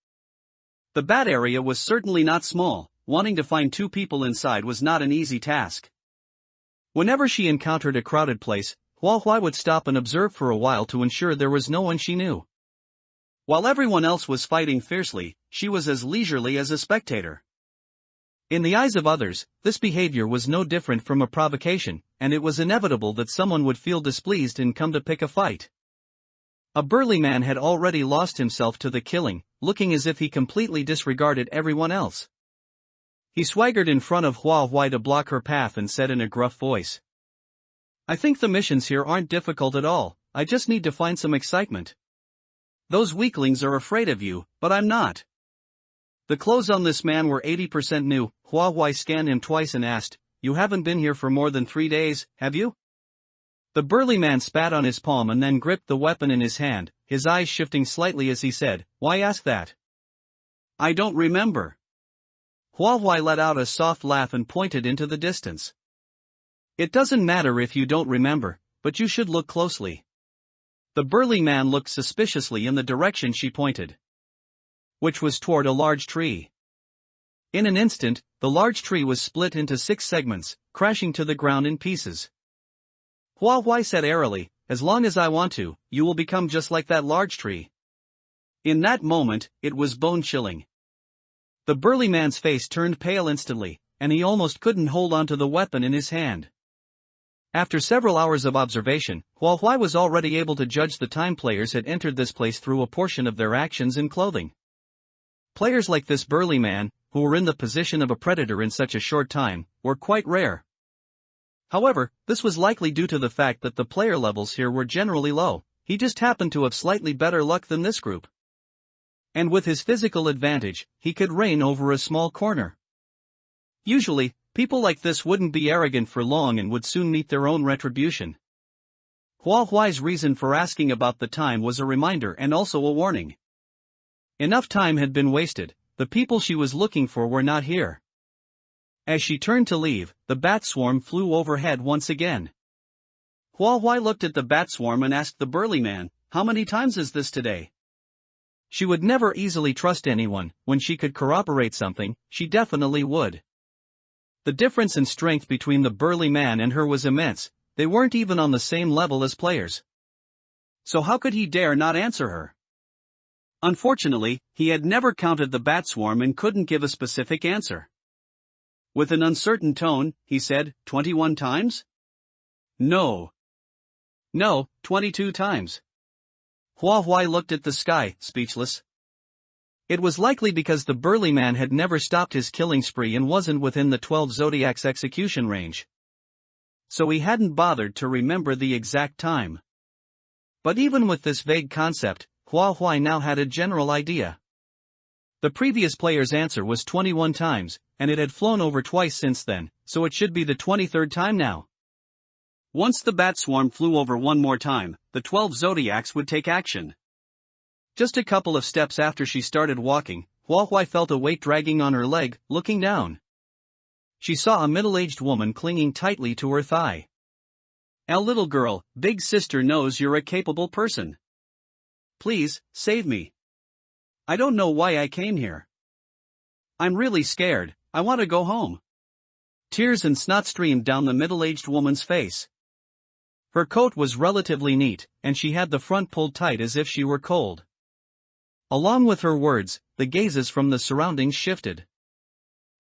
The bat area was certainly not small. Wanting to find 2 people inside was not an easy task. Whenever she encountered a crowded place, Huahua would stop and observe for a while to ensure there was no one she knew. While everyone else was fighting fiercely, she was as leisurely as a spectator. In the eyes of others, this behavior was no different from a provocation, and it was inevitable that someone would feel displeased and come to pick a fight. A burly man had already lost himself to the killing, looking as if he completely disregarded everyone else. He swaggered in front of Huahua to block her path and said in a gruff voice, "I think the missions here aren't difficult at all. I just need to find some excitement. Those weaklings are afraid of you, but I'm not." The clothes on this man were 80% new. Huahua scanned him twice and asked, "You haven't been here for more than 3 days, have you?" The burly man spat on his palm and then gripped the weapon in his hand, his eyes shifting slightly as he said, "Why ask that?" "I don't remember." Huahua let out a soft laugh and pointed into the distance. "It doesn't matter if you don't remember, but you should look closely." The burly man looked suspiciously in the direction she pointed, which was toward a large tree. In an instant, the large tree was split into 6 segments, crashing to the ground in pieces. Huahua said airily, "As long as I want to, you will become just like that large tree." In that moment, it was bone-chilling. The burly man's face turned pale instantly, and he almost couldn't hold onto the weapon in his hand. After several hours of observation, Huahua was already able to judge the time players had entered this place through a portion of their actions and clothing. Players like this burly man, who were in the position of a predator in such a short time, were quite rare. However, this was likely due to the fact that the player levels here were generally low. He just happened to have slightly better luck than this group. And with his physical advantage, he could reign over a small corner. Usually, people like this wouldn't be arrogant for long and would soon meet their own retribution. Huahua's reason for asking about the time was a reminder and also a warning. Enough time had been wasted. The people she was looking for were not here. As she turned to leave, the bat swarm flew overhead once again. Huahua looked at the bat swarm and asked the burly man, "How many times is this today?" She would never easily trust anyone. When she could corroborate something, she definitely would. The difference in strength between the burly man and her was immense. They weren't even on the same level as players. So how could he dare not answer her? Unfortunately, he had never counted the bat swarm and couldn't give a specific answer. With an uncertain tone, he said, 21 times? No. No, 22 times. Hua Huai looked at the sky, speechless. It was likely because the burly man had never stopped his killing spree and wasn't within the 12 zodiacs execution range. So he hadn't bothered to remember the exact time. But even with this vague concept, Hua Huai now had a general idea. The previous player's answer was 21 times, and it had flown over twice since then, so it should be the 23rd time now. Once the bat swarm flew over one more time, the 12 zodiacs would take action. Just a couple of steps after she started walking, Hua Huai felt a weight dragging on her leg. Looking down, she saw a middle-aged woman clinging tightly to her thigh. Little girl, big sister knows you're a capable person. Please, save me. I don't know why I came here. I'm really scared, I want to go home. Tears and snot streamed down the middle-aged woman's face. Her coat was relatively neat, and she had the front pulled tight as if she were cold. Along with her words, the gazes from the surroundings shifted.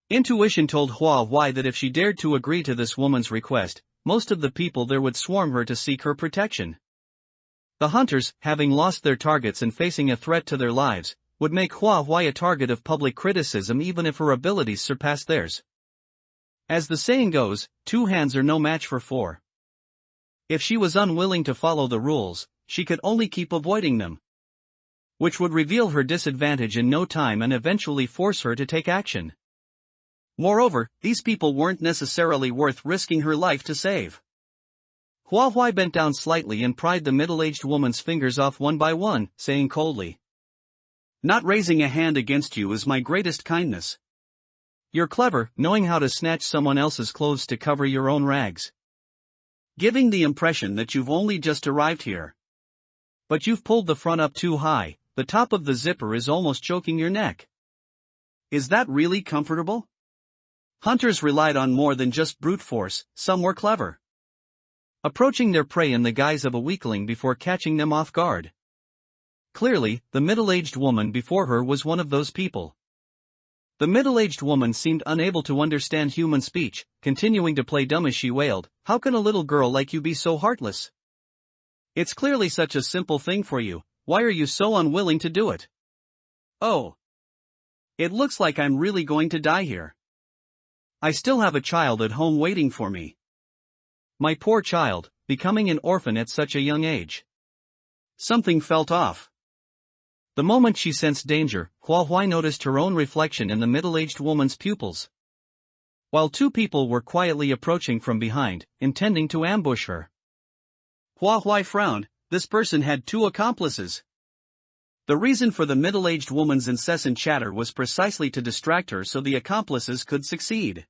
Intuition told Hua Huai that if she dared to agree to this woman's request, most of the people there would swarm her to seek her protection. The hunters, having lost their targets and facing a threat to their lives, would make Hua Huai a target of public criticism even if her abilities surpassed theirs. As the saying goes, 2 hands are no match for 4. If she was unwilling to follow the rules, she could only keep avoiding them, which would reveal her disadvantage in no time and eventually force her to take action. Moreover, these people weren't necessarily worth risking her life to save. Hua Huai bent down slightly and pried the middle-aged woman's fingers off one by one, saying coldly, "Not raising a hand against you is my greatest kindness. You're clever, knowing how to snatch someone else's clothes to cover your own rags. Giving the impression that you've only just arrived here. But you've pulled the front up too high, the top of the zipper is almost choking your neck. Is that really comfortable?" Hunters relied on more than just brute force, some were clever, approaching their prey in the guise of a weakling before catching them off guard. Clearly, the middle-aged woman before her was one of those people. The middle-aged woman seemed unable to understand human speech, continuing to play dumb as she wailed, "How can a little girl like you be so heartless? It's clearly such a simple thing for you, why are you so unwilling to do it? Oh. It looks like I'm really going to die here. I still have a child at home waiting for me. My poor child, becoming an orphan at such a young age." Something felt off. The moment she sensed danger, Hua Huai noticed her own reflection in the middle-aged woman's pupils, while 2 people were quietly approaching from behind, intending to ambush her. Hua Huai frowned. This person had 2 accomplices. The reason for the middle-aged woman's incessant chatter was precisely to distract her so the accomplices could succeed.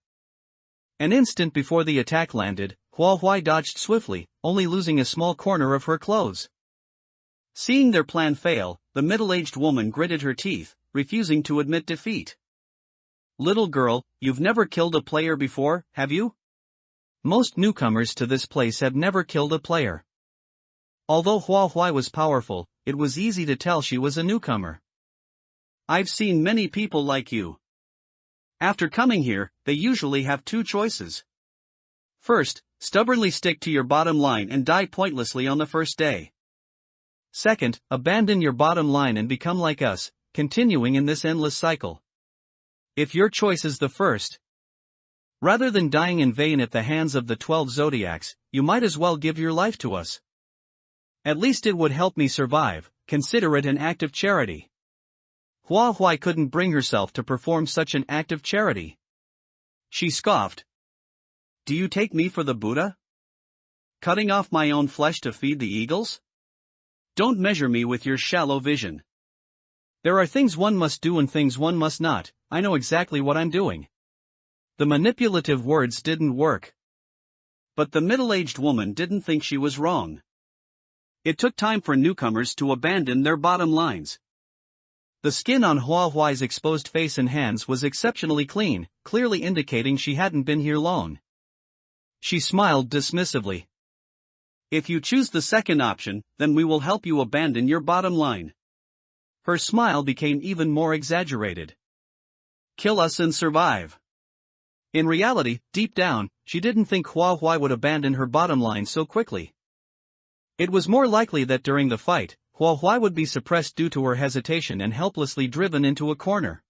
An instant before the attack landed, Hua Huai dodged swiftly, only losing a small corner of her clothes. Seeing their plan fail, the middle-aged woman gritted her teeth, refusing to admit defeat. "Little girl, you've never killed a player before, have you?" Most newcomers to this place have never killed a player. Although Hua Huai was powerful, it was easy to tell she was a newcomer. "I've seen many people like you. After coming here, they usually have 2 choices. First, stubbornly stick to your bottom line and die pointlessly on the first day. Second, abandon your bottom line and become like us, continuing in this endless cycle. If your choice is the first, rather than dying in vain at the hands of the 12 zodiacs, you might as well give your life to us. At least it would help me survive, consider it an act of charity." Hua Huai couldn't bring herself to perform such an act of charity. She scoffed. "Do you take me for the Buddha? Cutting off my own flesh to feed the eagles? Don't measure me with your shallow vision. There are things one must do and things one must not, I know exactly what I'm doing." The manipulative words didn't work. But the middle-aged woman didn't think she was wrong. It took time for newcomers to abandon their bottom lines. The skin on Hua Huai's exposed face and hands was exceptionally clean, clearly indicating she hadn't been here long. She smiled dismissively. "If you choose the second option, then we will help you abandon your bottom line." Her smile became even more exaggerated. "Kill us and survive." In reality, deep down, she didn't think Hua Huai would abandon her bottom line so quickly. It was more likely that during the fight, Hua Huai would be suppressed due to her hesitation and helplessly driven into a corner.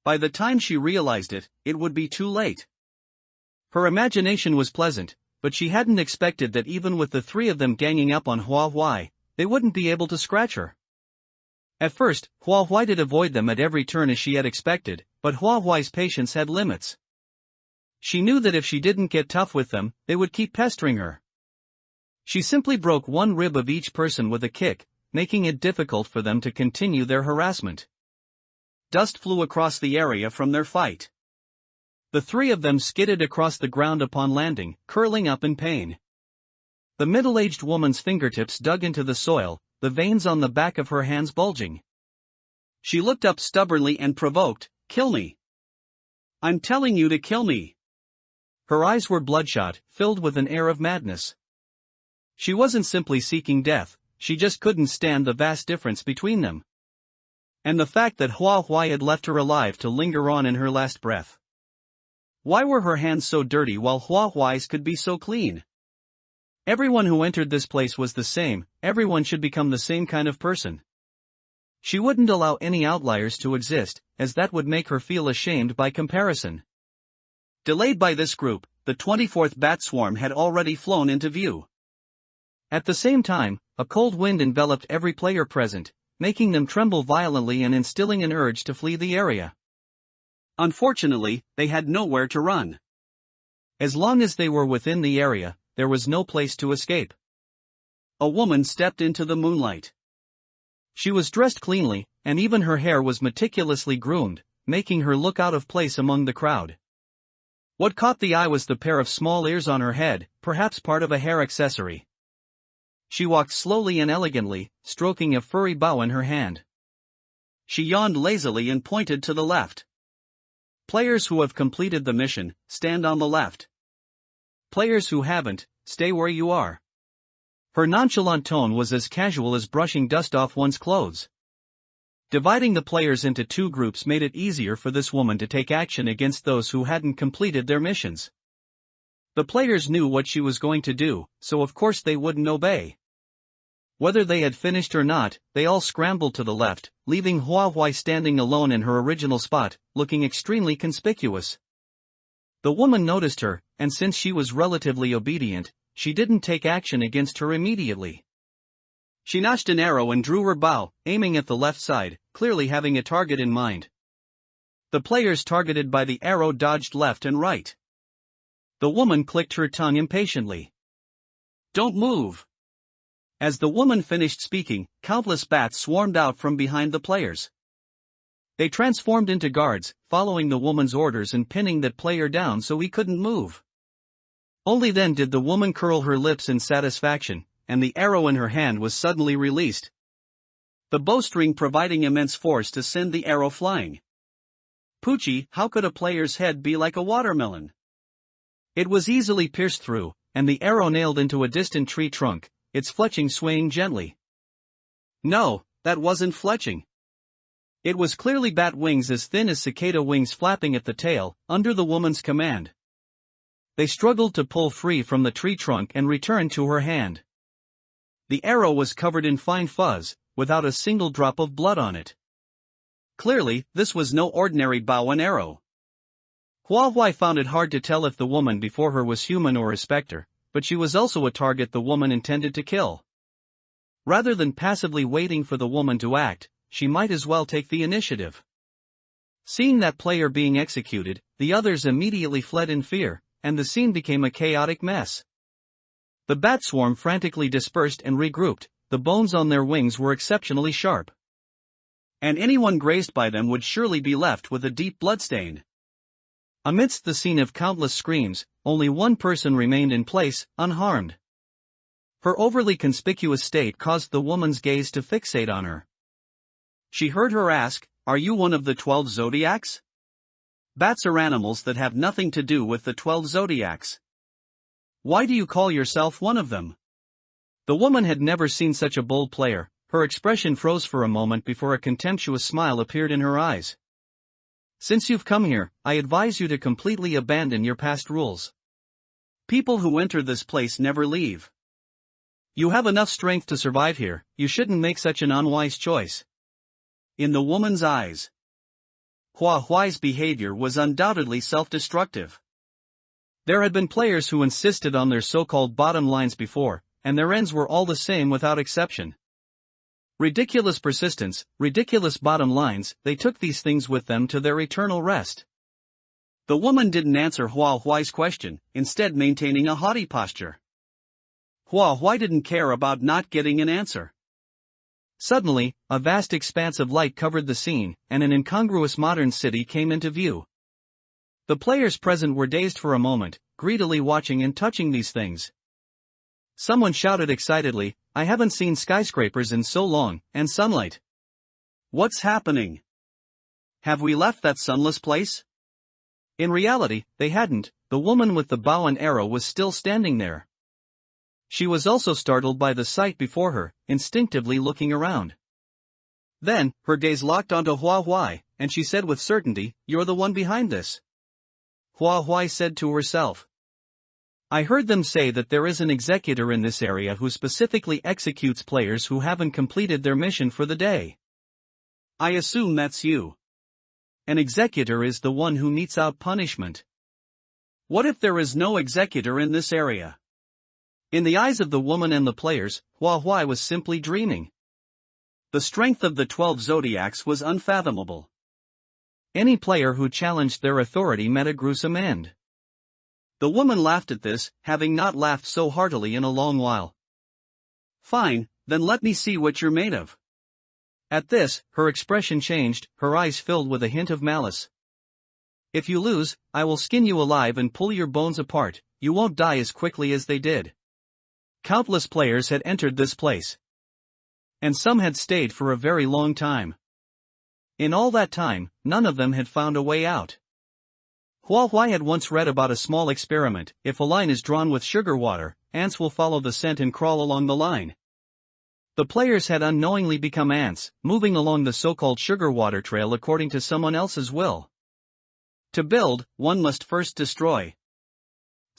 By the time she realized it, it would be too late. Her imagination was pleasant, but she hadn't expected that even with the three of them ganging up on Hua Huai, they wouldn't be able to scratch her. At first, Hua Huai did avoid them at every turn as she had expected, but Hua Huai's patience had limits. She knew that if she didn't get tough with them, they would keep pestering her. She simply broke one rib of each person with a kick, making it difficult for them to continue their harassment. Dust flew across the area from their fight. The three of them skidded across the ground upon landing, curling up in pain. The middle-aged woman's fingertips dug into the soil, the veins on the back of her hands bulging. She looked up stubbornly and provoked, "Kill me! I'm telling you to kill me!" Her eyes were bloodshot, filled with an air of madness. She wasn't simply seeking death, she just couldn't stand the vast difference between them. And the fact that Hua Huai had left her alive to linger on in her last breath. Why were her hands so dirty while Hua Huai's could be so clean? Everyone who entered this place was the same, everyone should become the same kind of person. She wouldn't allow any outliers to exist, as that would make her feel ashamed by comparison. Delayed by this group, the 24th bat swarm had already flown into view. At the same time, a cold wind enveloped every player present, making them tremble violently and instilling an urge to flee the area. Unfortunately, they had nowhere to run. As long as they were within the area, there was no place to escape. A woman stepped into the moonlight. She was dressed cleanly, and even her hair was meticulously groomed, making her look out of place among the crowd. What caught the eye was the pair of small ears on her head, perhaps part of a hair accessory. She walked slowly and elegantly, stroking a furry bow in her hand. She yawned lazily and pointed to the left. Players who have completed the mission, stand on the left. Players who haven't, stay where you are. Her nonchalant tone was as casual as brushing dust off one's clothes. Dividing the players into two groups made it easier for this woman to take action against those who hadn't completed their missions. The players knew what she was going to do, so of course they wouldn't obey. Whether they had finished or not, they all scrambled to the left, leaving Hua Huai standing alone in her original spot, looking extremely conspicuous. The woman noticed her, and since she was relatively obedient, she didn't take action against her immediately. She notched an arrow and drew her bow, aiming at the left side, clearly having a target in mind. The players targeted by the arrow dodged left and right. The woman clicked her tongue impatiently. "Don't move!" As the woman finished speaking, countless bats swarmed out from behind the players. They transformed into guards, following the woman's orders and pinning that player down so he couldn't move. Only then did the woman curl her lips in satisfaction, and the arrow in her hand was suddenly released. The bowstring providing immense force to send the arrow flying. Poochie, how could a player's head be like a watermelon? It was easily pierced through, and the arrow nailed into a distant tree trunk, its fletching swaying gently. No, that wasn't fletching. It was clearly bat wings as thin as cicada wings flapping at the tail, under the woman's command. They struggled to pull free from the tree trunk and return to her hand. The arrow was covered in fine fuzz, without a single drop of blood on it. Clearly, this was no ordinary bow and arrow. Hua Huai found it hard to tell if the woman before her was human or a specter, but she was also a target the woman intended to kill. Rather than passively waiting for the woman to act, she might as well take the initiative. Seeing that player being executed, the others immediately fled in fear, and the scene became a chaotic mess. The bat swarm frantically dispersed and regrouped, the bones on their wings were exceptionally sharp. And anyone grazed by them would surely be left with a deep bloodstain. Amidst the scene of countless screams, only one person remained in place, unharmed. Her overly conspicuous state caused the woman's gaze to fixate on her. She heard her ask, "Are you one of the 12 zodiacs?" Bats are animals that have nothing to do with the 12 zodiacs. Why do you call yourself one of them? The woman had never seen such a bold player. Her expression froze for a moment before a contemptuous smile appeared in her eyes. "Since you've come here, I advise you to completely abandon your past rules. People who enter this place never leave. You have enough strength to survive here, you shouldn't make such an unwise choice. In the woman's eyes, Hua Huai's behavior was undoubtedly self-destructive. There had been players who insisted on their so-called bottom lines before, and their ends were all the same without exception. Ridiculous persistence, ridiculous bottom lines, they took these things with them to their eternal rest. The woman didn't answer Hua Huai's question, instead maintaining a haughty posture. Hua Huai didn't care about not getting an answer. Suddenly, a vast expanse of light covered the scene, and an incongruous modern city came into view. The players present were dazed for a moment, greedily watching and touching these things. Someone shouted excitedly, "I haven't seen skyscrapers in so long, and sunlight. What's happening? Have we left that sunless place?" In reality, they hadn't. The woman with the bow and arrow was still standing there. She was also startled by the sight before her, instinctively looking around. Then, her gaze locked onto Hua Huai, and she said with certainty, "You're the one behind this." Hua Huai said to herself, "I heard them say that there is an executor in this area who specifically executes players who haven't completed their mission for the day. I assume that's you. An executor is the one who metes out punishment. What if there is no executor in this area?" In the eyes of the woman and the players, Hua Huai was simply dreaming. The strength of the 12 zodiacs was unfathomable. Any player who challenged their authority met a gruesome end. The woman laughed at this, having not laughed so heartily in a long while. "Fine, then let me see what you're made of." At this, her expression changed, her eyes filled with a hint of malice. "If you lose, I will skin you alive and pull your bones apart, you won't die as quickly as they did." Countless players had entered this place. And some had stayed for a very long time. In all that time, none of them had found a way out. Hua Huai had once read about a small experiment: if a line is drawn with sugar water, ants will follow the scent and crawl along the line. The players had unknowingly become ants, moving along the so-called sugar water trail according to someone else's will. To build, one must first destroy.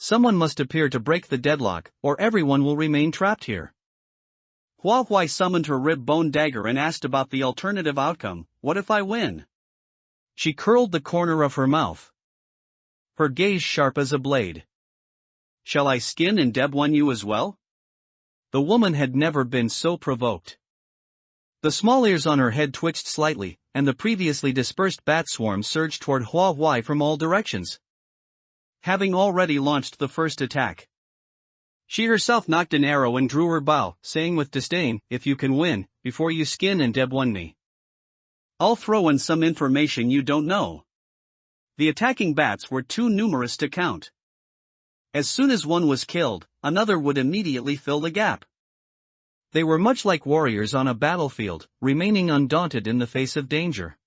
Someone must appear to break the deadlock, or everyone will remain trapped here. Hua Huai summoned her rib-bone dagger and asked about the alternative outcome: "What if I win?" She curled the corner of her mouth, her gaze sharp as a blade. "Shall I skin and deb-one you as well?" The woman had never been so provoked. The small ears on her head twitched slightly, and the previously dispersed bat swarm surged toward Hua Huai from all directions. Having already launched the first attack, she herself knocked an arrow and drew her bow, saying with disdain, "If you can win, before you skin and deb-one me, I'll throw in some information you don't know." The attacking bats were too numerous to count. As soon as one was killed, another would immediately fill the gap. They were much like warriors on a battlefield, remaining undaunted in the face of danger.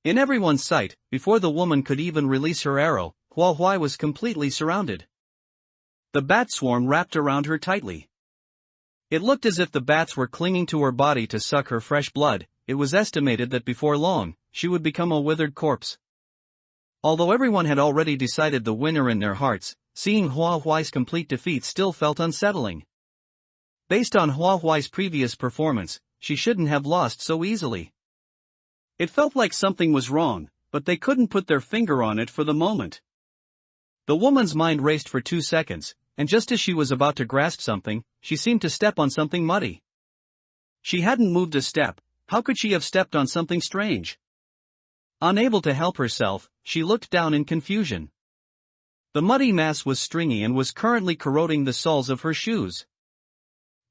In everyone's sight, before the woman could even release her arrow, Hua Huai was completely surrounded. The bat swarm wrapped around her tightly. It looked as if the bats were clinging to her body to suck her fresh blood. It was estimated that before long, she would become a withered corpse. Although everyone had already decided the winner in their hearts, seeing Hua Huai's complete defeat still felt unsettling. Based on Hua Huai's previous performance, she shouldn't have lost so easily. It felt like something was wrong, but they couldn't put their finger on it for the moment. The woman's mind raced for 2 seconds, and just as she was about to grasp something, she seemed to step on something muddy. She hadn't moved a step. How could she have stepped on something strange? Unable to help herself, she looked down in confusion. The muddy mass was stringy and was currently corroding the soles of her shoes.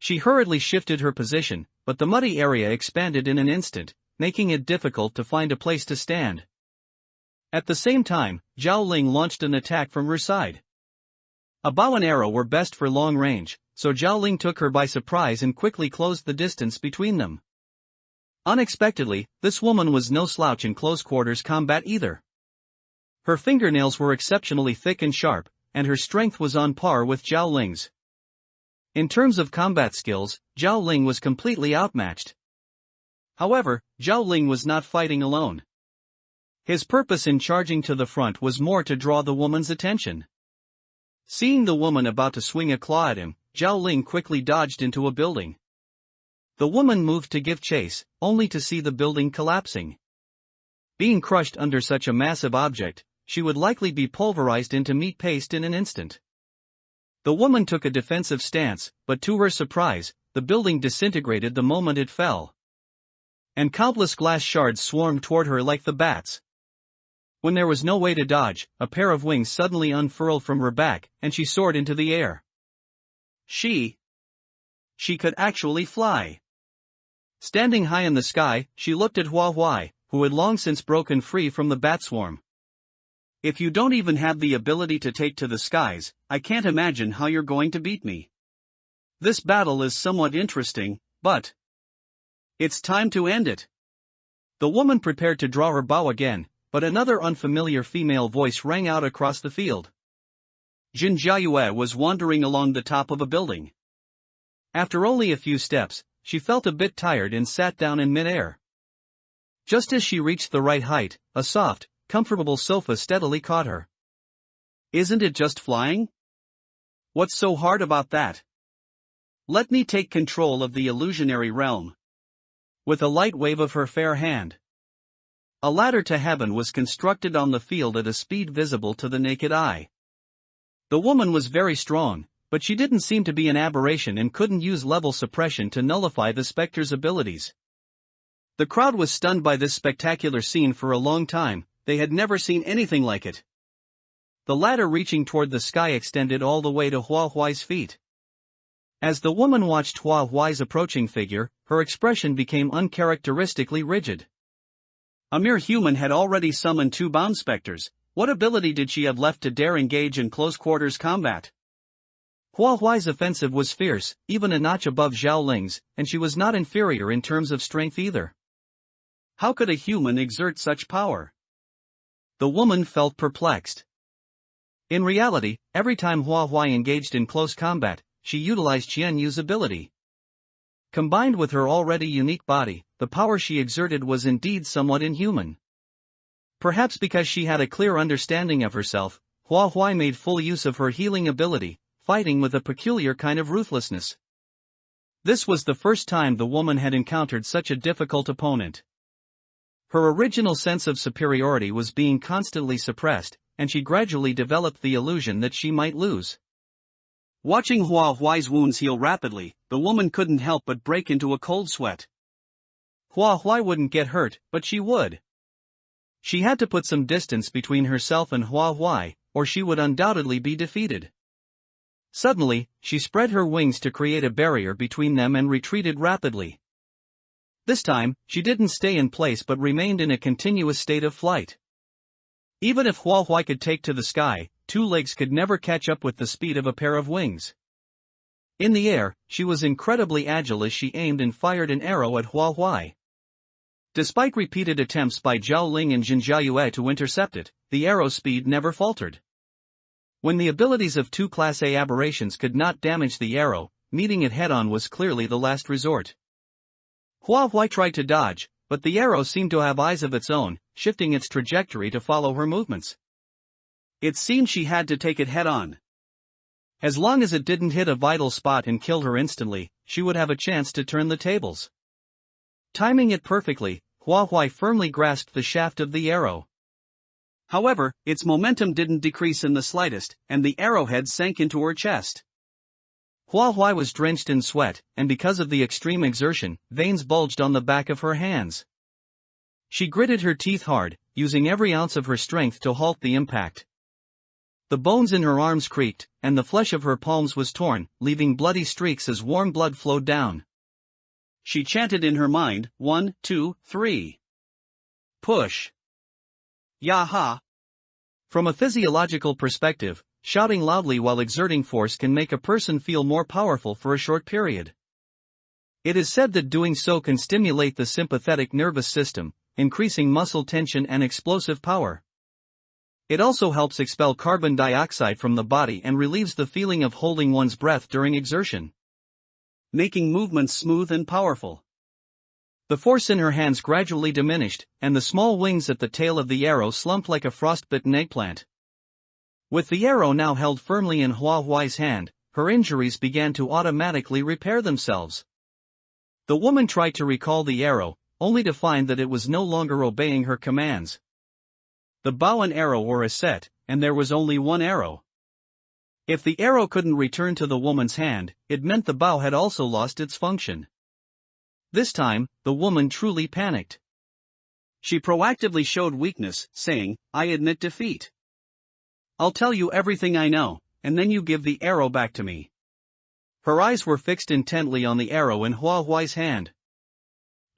She hurriedly shifted her position, but the muddy area expanded in an instant, making it difficult to find a place to stand. At the same time, Zhao Ling launched an attack from her side. A bow and arrow were best for long range, so Zhao Ling took her by surprise and quickly closed the distance between them. Unexpectedly, this woman was no slouch in close-quarters combat either. Her fingernails were exceptionally thick and sharp, and her strength was on par with Zhao Ling's. In terms of combat skills, Zhao Ling was completely outmatched. However, Zhao Ling was not fighting alone. His purpose in charging to the front was more to draw the woman's attention. Seeing the woman about to swing a claw at him, Zhao Ling quickly dodged into a building. The woman moved to give chase, only to see the building collapsing. Being crushed under such a massive object, she would likely be pulverized into meat paste in an instant. The woman took a defensive stance, but to her surprise, the building disintegrated the moment it fell. And countless glass shards swarmed toward her like the bats. When there was no way to dodge, a pair of wings suddenly unfurled from her back, and she soared into the air. She could actually fly. Standing high in the sky, she looked at Hua Huai, who had long since broken free from the bat swarm. If you don't even have the ability to take to the skies, I can't imagine how you're going to beat me. This battle is somewhat interesting, but it's time to end it. The woman prepared to draw her bow again, but another unfamiliar female voice rang out across the field. Jin Jiayue was wandering along the top of a building. After only a few steps, she felt a bit tired and sat down in midair. Just as she reached the right height, a soft, comfortable sofa steadily caught her. Isn't it just flying? What's so hard about that? Let me take control of the illusionary realm. With a light wave of her fair hand, a ladder to heaven was constructed on the field at a speed visible to the naked eye. The woman was very strong, but she didn't seem to be an aberration and couldn't use level suppression to nullify the specter's abilities. The crowd was stunned by this spectacular scene for a long time. They had never seen anything like it. The ladder reaching toward the sky extended all the way to Hua Huai's feet. As the woman watched Hua Huai's approaching figure, her expression became uncharacteristically rigid. A mere human had already summoned 2 bound specters. What ability did she have left to dare engage in close-quarters combat? Hua Huai's offensive was fierce, even a notch above Zhao Ling's, and she was not inferior in terms of strength either. How could a human exert such power? The woman felt perplexed. In reality, every time Hua Huai engaged in close combat, she utilized Qian Yu's ability. Combined with her already unique body, the power she exerted was indeed somewhat inhuman. Perhaps because she had a clear understanding of herself, Hua Huai made full use of her healing ability, fighting with a peculiar kind of ruthlessness. This was the first time the woman had encountered such a difficult opponent. Her original sense of superiority was being constantly suppressed, and she gradually developed the illusion that she might lose. Watching Hua Huai's wounds heal rapidly, the woman couldn't help but break into a cold sweat. Hua Huai wouldn't get hurt, but she would. She had to put some distance between herself and Hua Huai, or she would undoubtedly be defeated. Suddenly, she spread her wings to create a barrier between them and retreated rapidly. This time, she didn't stay in place but remained in a continuous state of flight. Even if Hua Huai could take to the sky, 2 legs could never catch up with the speed of a pair of wings. In the air, she was incredibly agile as she aimed and fired an arrow at Hua Huai. Despite repeated attempts by Zhao Ling and Jin Jiayue to intercept it, the arrow's speed never faltered. When the abilities of 2 Class A aberrations could not damage the arrow, meeting it head-on was clearly the last resort. Hua Huai tried to dodge, but the arrow seemed to have eyes of its own, shifting its trajectory to follow her movements. It seemed she had to take it head-on. As long as it didn't hit a vital spot and kill her instantly, she would have a chance to turn the tables. Timing it perfectly, Hua Huai firmly grasped the shaft of the arrow. However, its momentum didn't decrease in the slightest, and the arrowhead sank into her chest. Hua Huai was drenched in sweat, and because of the extreme exertion, veins bulged on the back of her hands. She gritted her teeth hard, using every ounce of her strength to halt the impact. The bones in her arms creaked, and the flesh of her palms was torn, leaving bloody streaks as warm blood flowed down. She chanted in her mind, 1, 2, 3. Push. Yaha. From a physiological perspective, shouting loudly while exerting force can make a person feel more powerful for a short period. It is said that doing so can stimulate the sympathetic nervous system, increasing muscle tension and explosive power. It also helps expel carbon dioxide from the body and relieves the feeling of holding one's breath during exertion, making movements smooth and powerful. The force in her hands gradually diminished, and the small wings at the tail of the arrow slumped like a frostbitten eggplant. With the arrow now held firmly in Hua Huai's hand, her injuries began to automatically repair themselves. The woman tried to recall the arrow, only to find that it was no longer obeying her commands. The bow and arrow were a set, and there was only one arrow. If the arrow couldn't return to the woman's hand, it meant the bow had also lost its function. This time, the woman truly panicked. She proactively showed weakness, saying, "I admit defeat. I'll tell you everything I know, and then you give the arrow back to me." Her eyes were fixed intently on the arrow in Hua Huai's hand,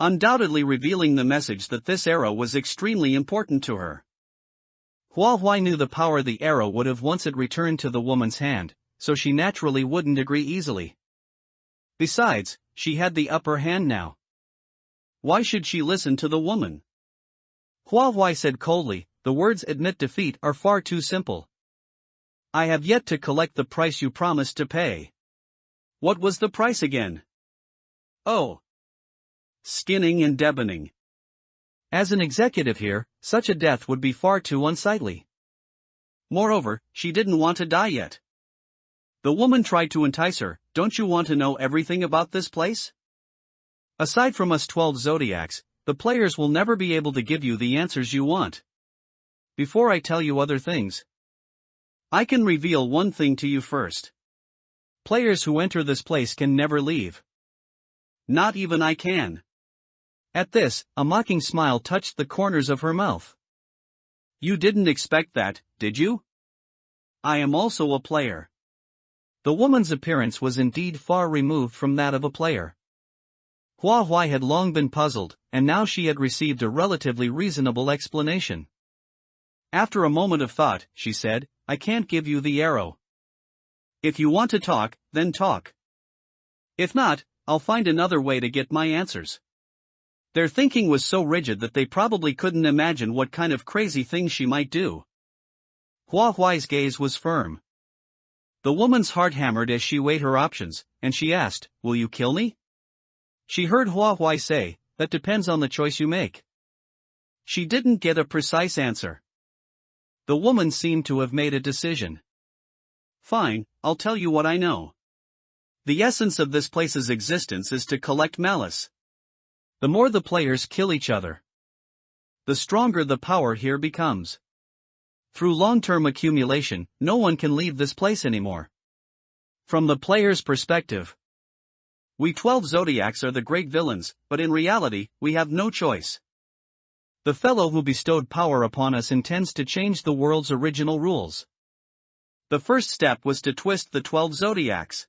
undoubtedly revealing the message that this arrow was extremely important to her. Hua Huai knew the power the arrow would have once it returned to the woman's hand, so she naturally wouldn't agree easily. Besides, she had the upper hand now. Why should she listen to the woman? Hua Huai said coldly, "The words admit defeat are far too simple. I have yet to collect the price you promised to pay." What was the price again? Oh. Skinning and deboning. As an executive here, such a death would be far too unsightly. Moreover, she didn't want to die yet. The woman tried to entice her, "Don't you want to know everything about this place? Aside from us 12 zodiacs, the players will never be able to give you the answers you want. Before I tell you other things, I can reveal one thing to you first. Players who enter this place can never leave. Not even I can." At this, a mocking smile touched the corners of her mouth. "You didn't expect that, did you? I am also a player." The woman's appearance was indeed far removed from that of a player. Hua Huai had long been puzzled, and now she had received a relatively reasonable explanation. After a moment of thought, she said, "I can't give you the arrow. If you want to talk, then talk. If not, I'll find another way to get my answers." Their thinking was so rigid that they probably couldn't imagine what kind of crazy things she might do. Hua Huai's gaze was firm. The woman's heart hammered as she weighed her options, and she asked, "Will you kill me?" She heard Hua Huai say, "That depends on the choice you make." She didn't get a precise answer. The woman seemed to have made a decision. "Fine, I'll tell you what I know. The essence of this place's existence is to collect malice. The more the players kill each other, the stronger the power here becomes. Through long-term accumulation, no one can leave this place anymore. From the player's perspective, we 12 zodiacs are the great villains, but in reality, we have no choice. The fellow who bestowed power upon us intends to change the world's original rules. The first step was to twist the 12 zodiacs.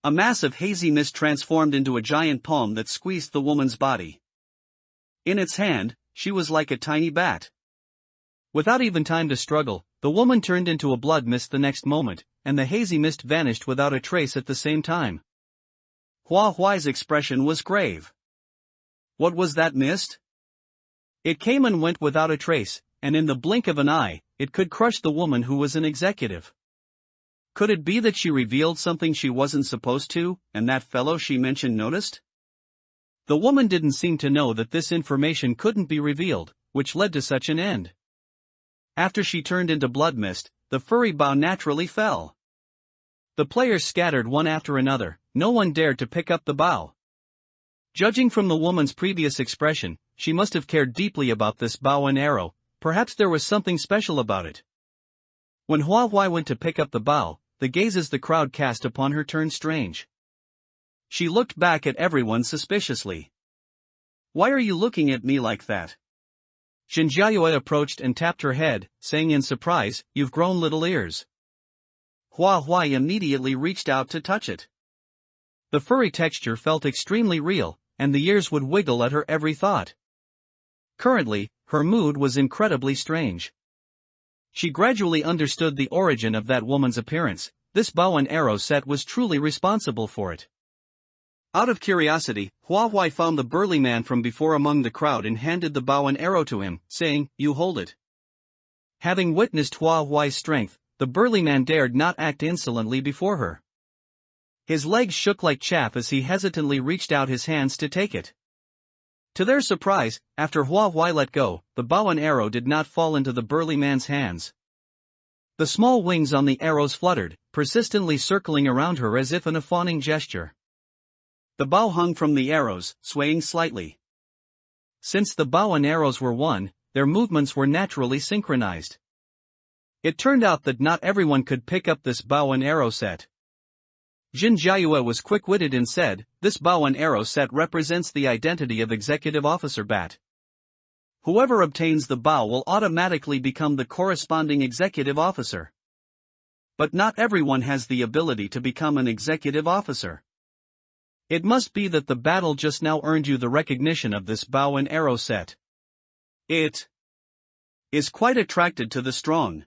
A mass of hazy mist transformed into a giant palm that squeezed the woman's body. In its hand, she was like a tiny bat. Without even time to struggle, the woman turned into a blood mist the next moment, and the hazy mist vanished without a trace at the same time. Hua Huai's expression was grave. What was that mist? It came and went without a trace, and in the blink of an eye, it could crush the woman who was an executive. Could it be that she revealed something she wasn't supposed to, and that fellow she mentioned noticed? The woman didn't seem to know that this information couldn't be revealed, which led to such an end. After she turned into blood mist, the furry bow naturally fell. The players scattered one after another, no one dared to pick up the bow. Judging from the woman's previous expression, she must have cared deeply about this bow and arrow, perhaps there was something special about it. When Hua Huai went to pick up the bow, the gazes the crowd cast upon her turned strange. She looked back at everyone suspiciously. "Why are you looking at me like that?" Xinjiayue approached and tapped her head, saying in surprise, "You've grown little ears." Hua Huai immediately reached out to touch it. The furry texture felt extremely real, and the ears would wiggle at her every thought. Currently, her mood was incredibly strange. She gradually understood the origin of that woman's appearance. This bow and arrow set was truly responsible for it. Out of curiosity, Hua Huai found the burly man from before among the crowd and handed the bow and arrow to him, saying, "You hold it." Having witnessed Hua Huai's strength, the burly man dared not act insolently before her. His legs shook like chaff as he hesitantly reached out his hands to take it. To their surprise, after Hua Huai let go, the bow and arrow did not fall into the burly man's hands. The small wings on the arrows fluttered, persistently circling around her as if in a fawning gesture. The bow hung from the arrows, swaying slightly. Since the bow and arrows were one, their movements were naturally synchronized. It turned out that not everyone could pick up this bow and arrow set. Jin Jiayue was quick-witted and said, "This bow and arrow set represents the identity of Executive Officer Bat. Whoever obtains the bow will automatically become the corresponding executive officer. But not everyone has the ability to become an executive officer. It must be that the battle just now earned you the recognition of this bow and arrow set. It is quite attracted to the strong."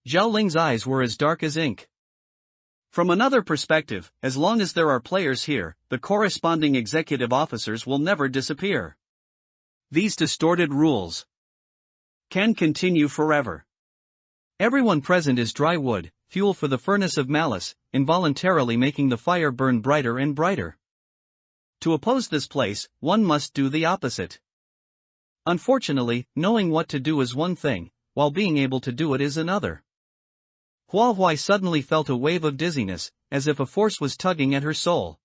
Zhao Ling's eyes were as dark as ink. From another perspective, as long as there are players here, the corresponding executive officers will never disappear. These distorted rules can continue forever. Everyone present is dry wood, fuel for the furnace of malice, involuntarily making the fire burn brighter and brighter. To oppose this place, one must do the opposite. Unfortunately, knowing what to do is one thing, while being able to do it is another. Hua Huai suddenly felt a wave of dizziness, as if a force was tugging at her soul.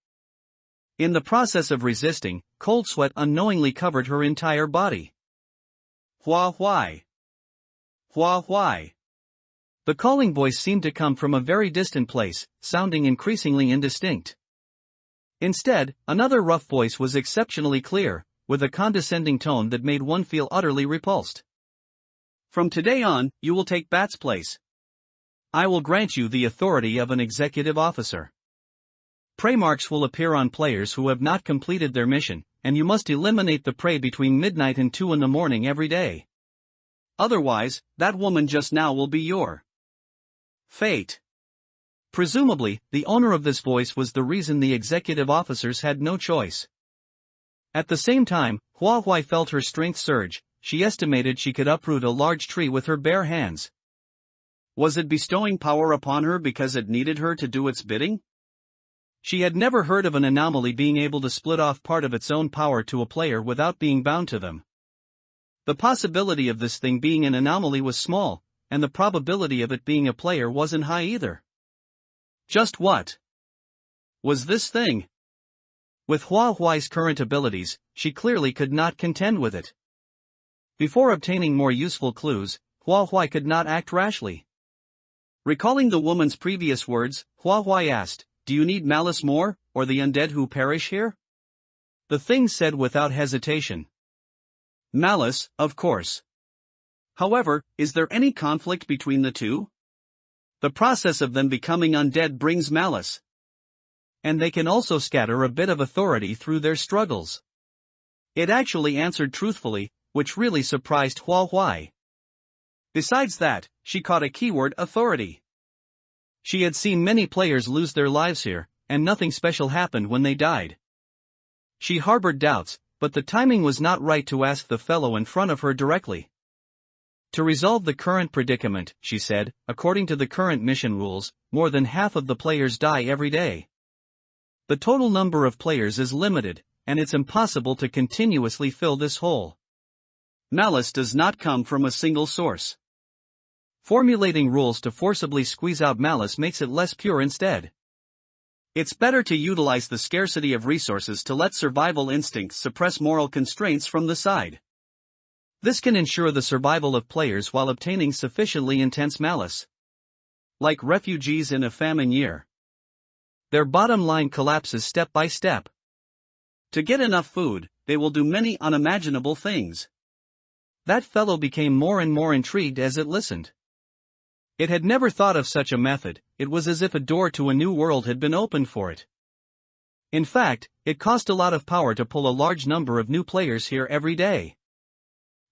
In the process of resisting, cold sweat unknowingly covered her entire body. Hua Huai! Hua Huai! The calling voice seemed to come from a very distant place, sounding increasingly indistinct. Instead, another rough voice was exceptionally clear, with a condescending tone that made one feel utterly repulsed. "From today on, you will take Bat's place. I will grant you the authority of an executive officer. Prey marks will appear on players who have not completed their mission, and you must eliminate the prey between midnight and 2 in the morning every day. Otherwise, that woman just now will be your fate." Presumably, the owner of this voice was the reason the executive officers had no choice. At the same time, Hua Huai felt her strength surge. She estimated she could uproot a large tree with her bare hands. Was it bestowing power upon her because it needed her to do its bidding? She had never heard of an anomaly being able to split off part of its own power to a player without being bound to them. The possibility of this thing being an anomaly was small, and the probability of it being a player wasn't high either. Just what was this thing? With Hua Huai's current abilities, she clearly could not contend with it. Before obtaining more useful clues, Hua Huai could not act rashly. Recalling the woman's previous words, Hua Huai asked, "Do you need malice more, or the undead who perish here?" The thing said without hesitation. "Malice, of course. However, is there any conflict between the two? The process of them becoming undead brings malice. And they can also scatter a bit of authority through their struggles." It actually answered truthfully, which really surprised Hua Huai. Besides that, she caught a keyword: authority. She had seen many players lose their lives here, and nothing special happened when they died. She harbored doubts, but the timing was not right to ask the fellow in front of her directly. "To resolve the current predicament," she said, "according to the current mission rules, more than half of the players die every day. The total number of players is limited, and it's impossible to continuously fill this hole. Malice does not come from a single source. Formulating rules to forcibly squeeze out malice makes it less pure instead. It's better to utilize the scarcity of resources to let survival instincts suppress moral constraints from the side. This can ensure the survival of players while obtaining sufficiently intense malice. Like refugees in a famine year. Their bottom line collapses step by step. To get enough food, they will do many unimaginable things." That fellow became more and more intrigued as it listened. It had never thought of such a method. It was as if a door to a new world had been opened for it. In fact, it cost a lot of power to pull a large number of new players here every day.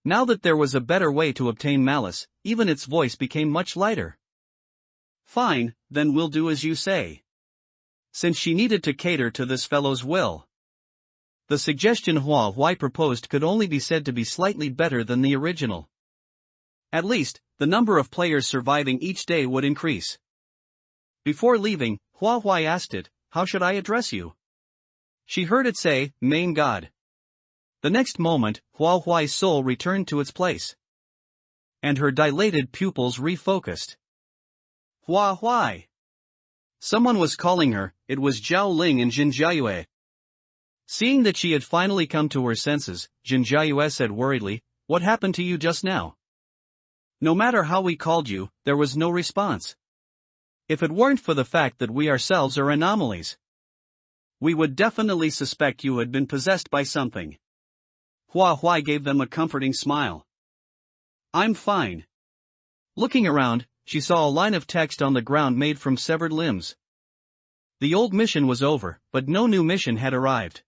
Now that there was a better way to obtain malice, even its voice became much lighter. "Fine, then we'll do as you say." Since she needed to cater to this fellow's will. The suggestion Hua Huai proposed could only be said to be slightly better than the original. At least, the number of players surviving each day would increase. Before leaving, Hua Huai asked it, "How should I address you?" She heard it say, "Main God." The next moment, Hua Huai's soul returned to its place. And her dilated pupils refocused. Hua Huai. Someone was calling her. It was Zhao Ling and Jin Jiayue. Seeing that she had finally come to her senses, Jin Jiayue said worriedly, "What happened to you just now? No matter how we called you, there was no response. If it weren't for the fact that we ourselves are anomalies, we would definitely suspect you had been possessed by something." Hua Huai gave them a comforting smile. "I'm fine." Looking around, she saw a line of text on the ground made from severed limbs. The old mission was over, but no new mission had arrived.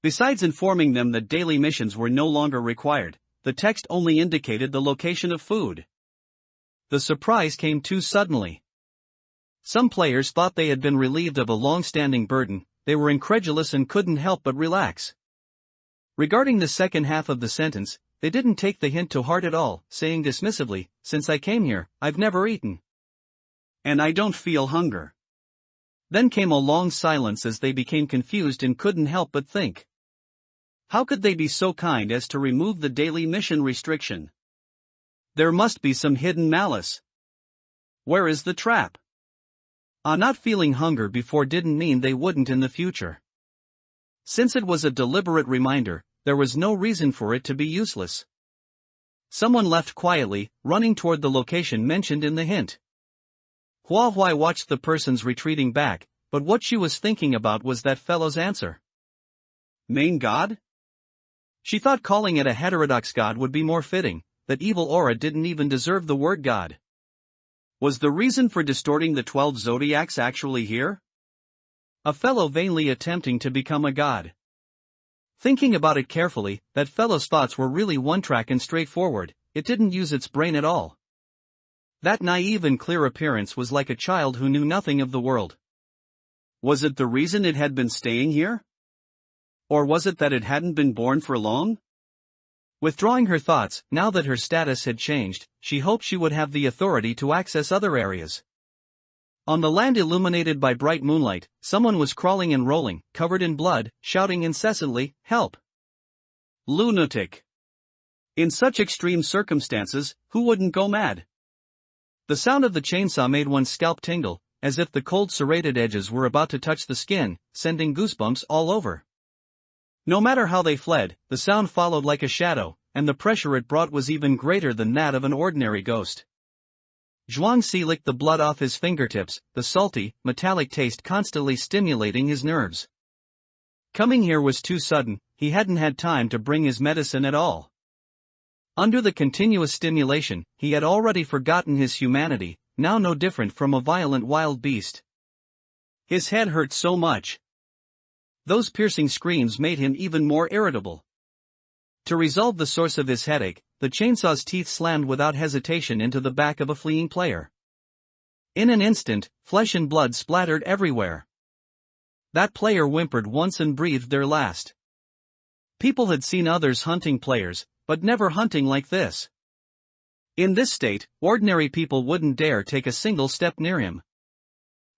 Besides informing them that daily missions were no longer required, the text only indicated the location of food. The surprise came too suddenly. Some players thought they had been relieved of a long-standing burden. They were incredulous and couldn't help but relax. Regarding the second half of the sentence, they didn't take the hint to heart at all, saying dismissively, "Since I came here, I've never eaten. And I don't feel hunger." Then came a long silence as they became confused and couldn't help but think. How could they be so kind as to remove the daily mission restriction? There must be some hidden malice. Where is the trap? Not feeling hunger before didn't mean they wouldn't in the future. Since it was a deliberate reminder, there was no reason for it to be useless. Someone left quietly, running toward the location mentioned in the hint. Hua Huai watched the persons retreating back, but what she was thinking about was that fellow's answer. Main god? She thought calling it a heterodox god would be more fitting, that evil aura didn't even deserve the word god. Was the reason for distorting the 12 zodiacs actually here? A fellow vainly attempting to become a god. Thinking about it carefully, that fellow's thoughts were really one-track and straightforward. It didn't use its brain at all. That naive and clear appearance was like a child who knew nothing of the world. Was it the reason it had been staying here? Or was it that it hadn't been born for long? Withdrawing her thoughts, now that her status had changed, she hoped she would have the authority to access other areas. On the land illuminated by bright moonlight, someone was crawling and rolling, covered in blood, shouting incessantly, "Help! Lunatic!" In such extreme circumstances, who wouldn't go mad? The sound of the chainsaw made one's scalp tingle, as if the cold serrated edges were about to touch the skin, sending goosebumps all over. No matter how they fled, the sound followed like a shadow, and the pressure it brought was even greater than that of an ordinary ghost. Zhuangzi licked the blood off his fingertips, the salty, metallic taste constantly stimulating his nerves. Coming here was too sudden, he hadn't had time to bring his medicine at all. Under the continuous stimulation, he had already forgotten his humanity, now no different from a violent wild beast. His head hurt so much. Those piercing screams made him even more irritable. To resolve the source of his headache, the chainsaw's teeth slammed without hesitation into the back of a fleeing player. In an instant, flesh and blood splattered everywhere. That player whimpered once and breathed their last. People had seen others hunting players, but never hunting like this. In this state, ordinary people wouldn't dare take a single step near him.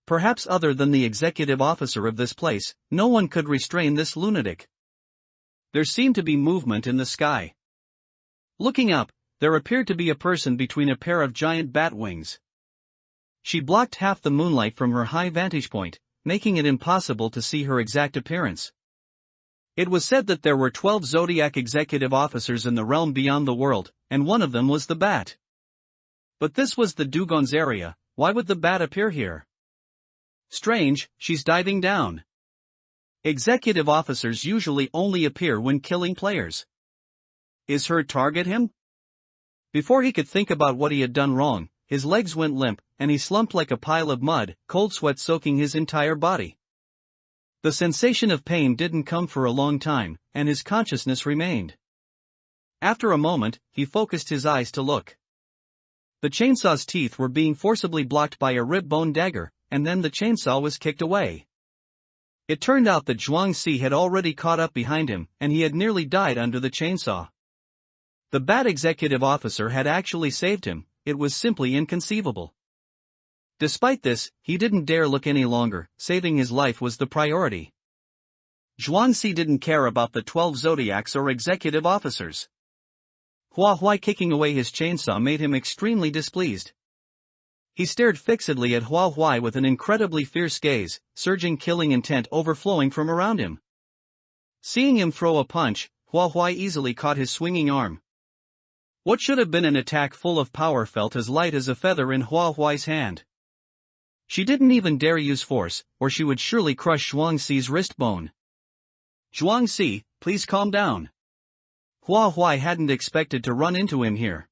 Perhaps other than the executive officer of this place, no one could restrain this lunatic. There seemed to be movement in the sky. Looking up, there appeared to be a person between a pair of giant bat wings. She blocked half the moonlight from her high vantage point, making it impossible to see her exact appearance. It was said that there were 12 Zodiac executive officers in the realm beyond the world, and one of them was the bat. But this was the Dugon's area. Why would the bat appear here? Strange, she's diving down. Executive officers usually only appear when killing players. Is her target him? Before he could think about what he had done wrong, his legs went limp, and he slumped like a pile of mud, cold sweat soaking his entire body. The sensation of pain didn't come for a long time, and his consciousness remained. After a moment, he focused his eyes to look. The chainsaw's teeth were being forcibly blocked by a rib-bone dagger, and then the chainsaw was kicked away. It turned out that Zhuangzi had already caught up behind him, and he had nearly died under the chainsaw. The bat executive officer had actually saved him. It was simply inconceivable. Despite this, he didn't dare look any longer. Saving his life was the priority. Zhuangzi didn't care about the 12 zodiacs or executive officers. Hua Huai kicking away his chainsaw made him extremely displeased. He stared fixedly at Hua Huai with an incredibly fierce gaze, surging killing intent overflowing from around him. Seeing him throw a punch, Hua Huai easily caught his swinging arm. What should have been an attack full of power felt as light as a feather in Hua Huai's hand. She didn't even dare use force, or she would surely crush Zhuangxi's wrist bone. Zhuangxi, please calm down. Hua Huai hadn't expected to run into him here.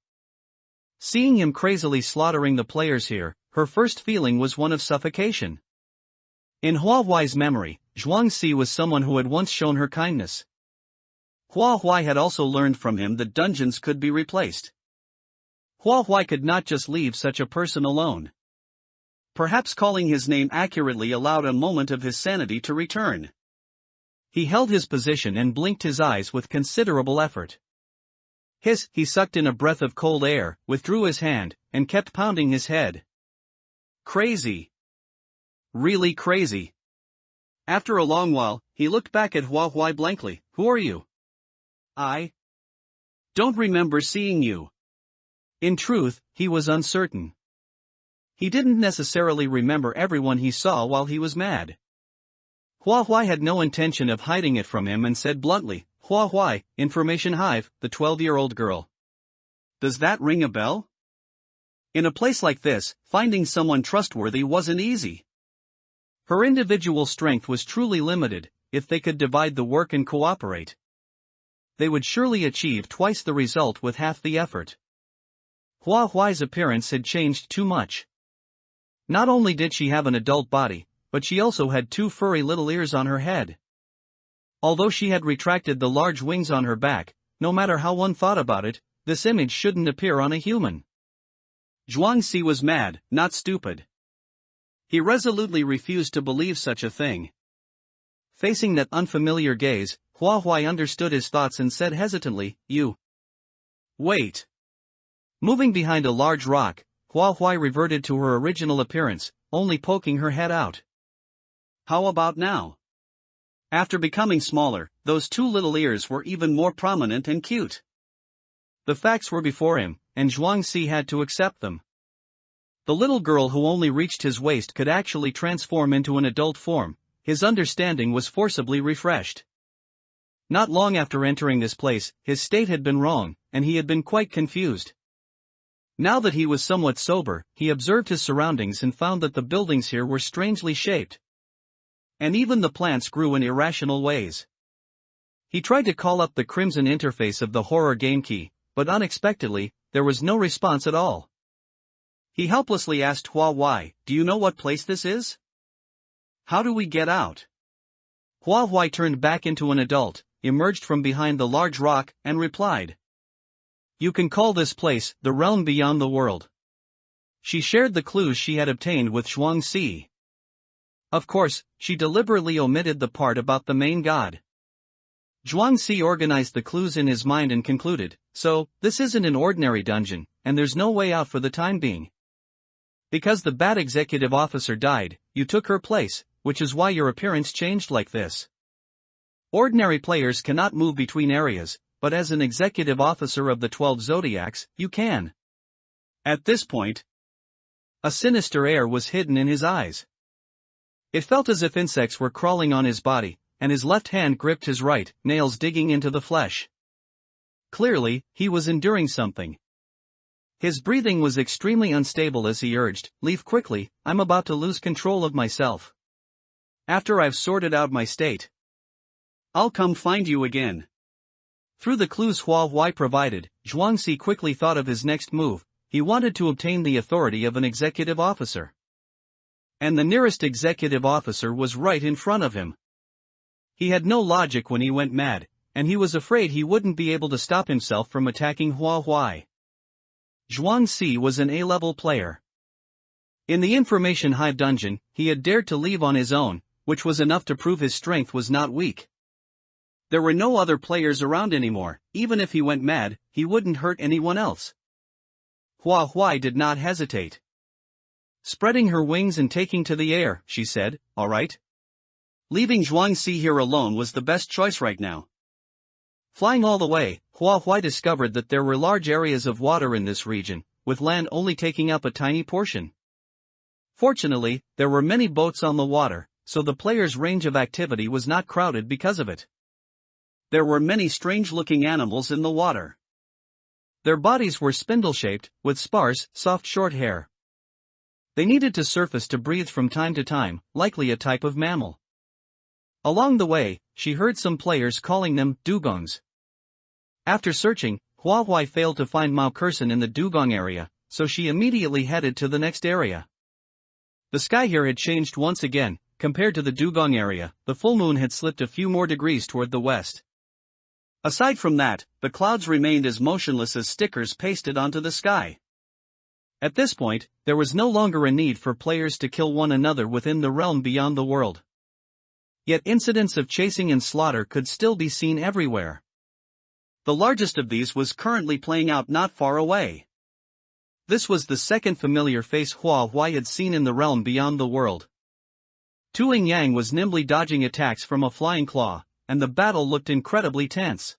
Seeing him crazily slaughtering the players here, her first feeling was one of suffocation. In Hua Huai's memory, Zhuangxi was someone who had once shown her kindness. Hua Huai had also learned from him that dungeons could be replaced. Hua Huai could not just leave such a person alone. Perhaps calling his name accurately allowed a moment of his sanity to return. He held his position and blinked his eyes with considerable effort. Hiss, he sucked in a breath of cold air, withdrew his hand, and kept pounding his head. Crazy. Really crazy. After a long while, he looked back at Hua Huai blankly. Who are you? I don't remember seeing you. In truth, he was uncertain. He didn't necessarily remember everyone he saw while he was mad. Hua Huai had no intention of hiding it from him and said bluntly, Hua Huai, Information Hive, the 12-year-old girl. Does that ring a bell? In a place like this, finding someone trustworthy wasn't easy. Her individual strength was truly limited. If they could divide the work and cooperate, they would surely achieve twice the result with half the effort. Hua Huai's appearance had changed too much. Not only did she have an adult body, but she also had two furry little ears on her head. Although she had retracted the large wings on her back, no matter how one thought about it, this image shouldn't appear on a human. Zhuangxi was mad, not stupid. He resolutely refused to believe such a thing. Facing that unfamiliar gaze, Hua Huai understood his thoughts and said hesitantly, You. Wait. Moving behind a large rock, Hua Huai reverted to her original appearance, only poking her head out. How about now? After becoming smaller, those two little ears were even more prominent and cute. The facts were before him, and Zhuangxi had to accept them. The little girl who only reached his waist could actually transform into an adult form. His understanding was forcibly refreshed. Not long after entering this place, his state had been wrong, and he had been quite confused. Now that he was somewhat sober, he observed his surroundings and found that the buildings here were strangely shaped. And even the plants grew in irrational ways. He tried to call up the crimson interface of the horror game key, but unexpectedly, there was no response at all. He helplessly asked Hua Huai, Do you know what place this is? How do we get out? Hua Huai turned back into an adult, emerged from behind the large rock, and replied. You can call this place the realm beyond the world. She shared the clues she had obtained with Zhuangxi. Of course, she deliberately omitted the part about the main god. Zhuangxi organized the clues in his mind and concluded, So, this isn't an ordinary dungeon, and there's no way out for the time being. Because the bad executive officer died, you took her place, which is why your appearance changed like this. Ordinary players cannot move between areas, but as an executive officer of the 12 zodiacs, you can. At this point, a sinister air was hidden in his eyes. It felt as if insects were crawling on his body, and his left hand gripped his right, nails digging into the flesh. Clearly, he was enduring something. His breathing was extremely unstable as he urged, Leave quickly, I'm about to lose control of myself. After I've sorted out my state, I'll come find you again. Through the clues Hua Huai provided, Zhuangxi quickly thought of his next move. He wanted to obtain the authority of an executive officer. And the nearest executive officer was right in front of him. He had no logic when he went mad, and he was afraid he wouldn't be able to stop himself from attacking Hua Huai. Zhuangxi was an A-level player. In the Information Hive dungeon, he had dared to leave on his own, which was enough to prove his strength was not weak. There were no other players around anymore. Even if he went mad, he wouldn't hurt anyone else. Hua Huai did not hesitate. Spreading her wings and taking to the air, she said, All right. Leaving Zhuangxi here alone was the best choice right now. Flying all the way, Hua Huai discovered that there were large areas of water in this region, with land only taking up a tiny portion. Fortunately, there were many boats on the water, so the players' range of activity was not crowded because of it. There were many strange-looking animals in the water. Their bodies were spindle-shaped, with sparse, soft short hair. They needed to surface to breathe from time to time, likely a type of mammal. Along the way, she heard some players calling them dugongs. After searching, Hua Huai failed to find Mao Kursen in the dugong area, so she immediately headed to the next area. The sky here had changed once again. Compared to the dugong area, the full moon had slipped a few more degrees toward the west. Aside from that, the clouds remained as motionless as stickers pasted onto the sky. At this point, there was no longer a need for players to kill one another within the realm beyond the world. Yet incidents of chasing and slaughter could still be seen everywhere. The largest of these was currently playing out not far away. This was the second familiar face Hua Huai had seen in the realm beyond the world. Tuing Yang was nimbly dodging attacks from a flying claw, and the battle looked incredibly tense.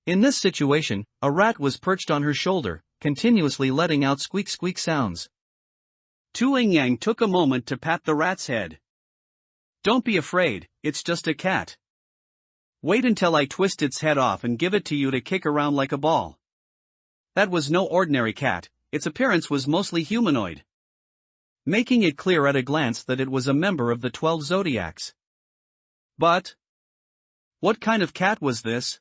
In this situation, a rat was perched on her shoulder, continuously letting out squeak-squeak sounds. Tuing Yang took a moment to pat the rat's head. "Don't be afraid, it's just a cat. Wait until I twist its head off and give it to you to kick around like a ball." That was no ordinary cat, its appearance was mostly humanoid, making it clear at a glance that it was a member of the 12 zodiacs. But what kind of cat was this?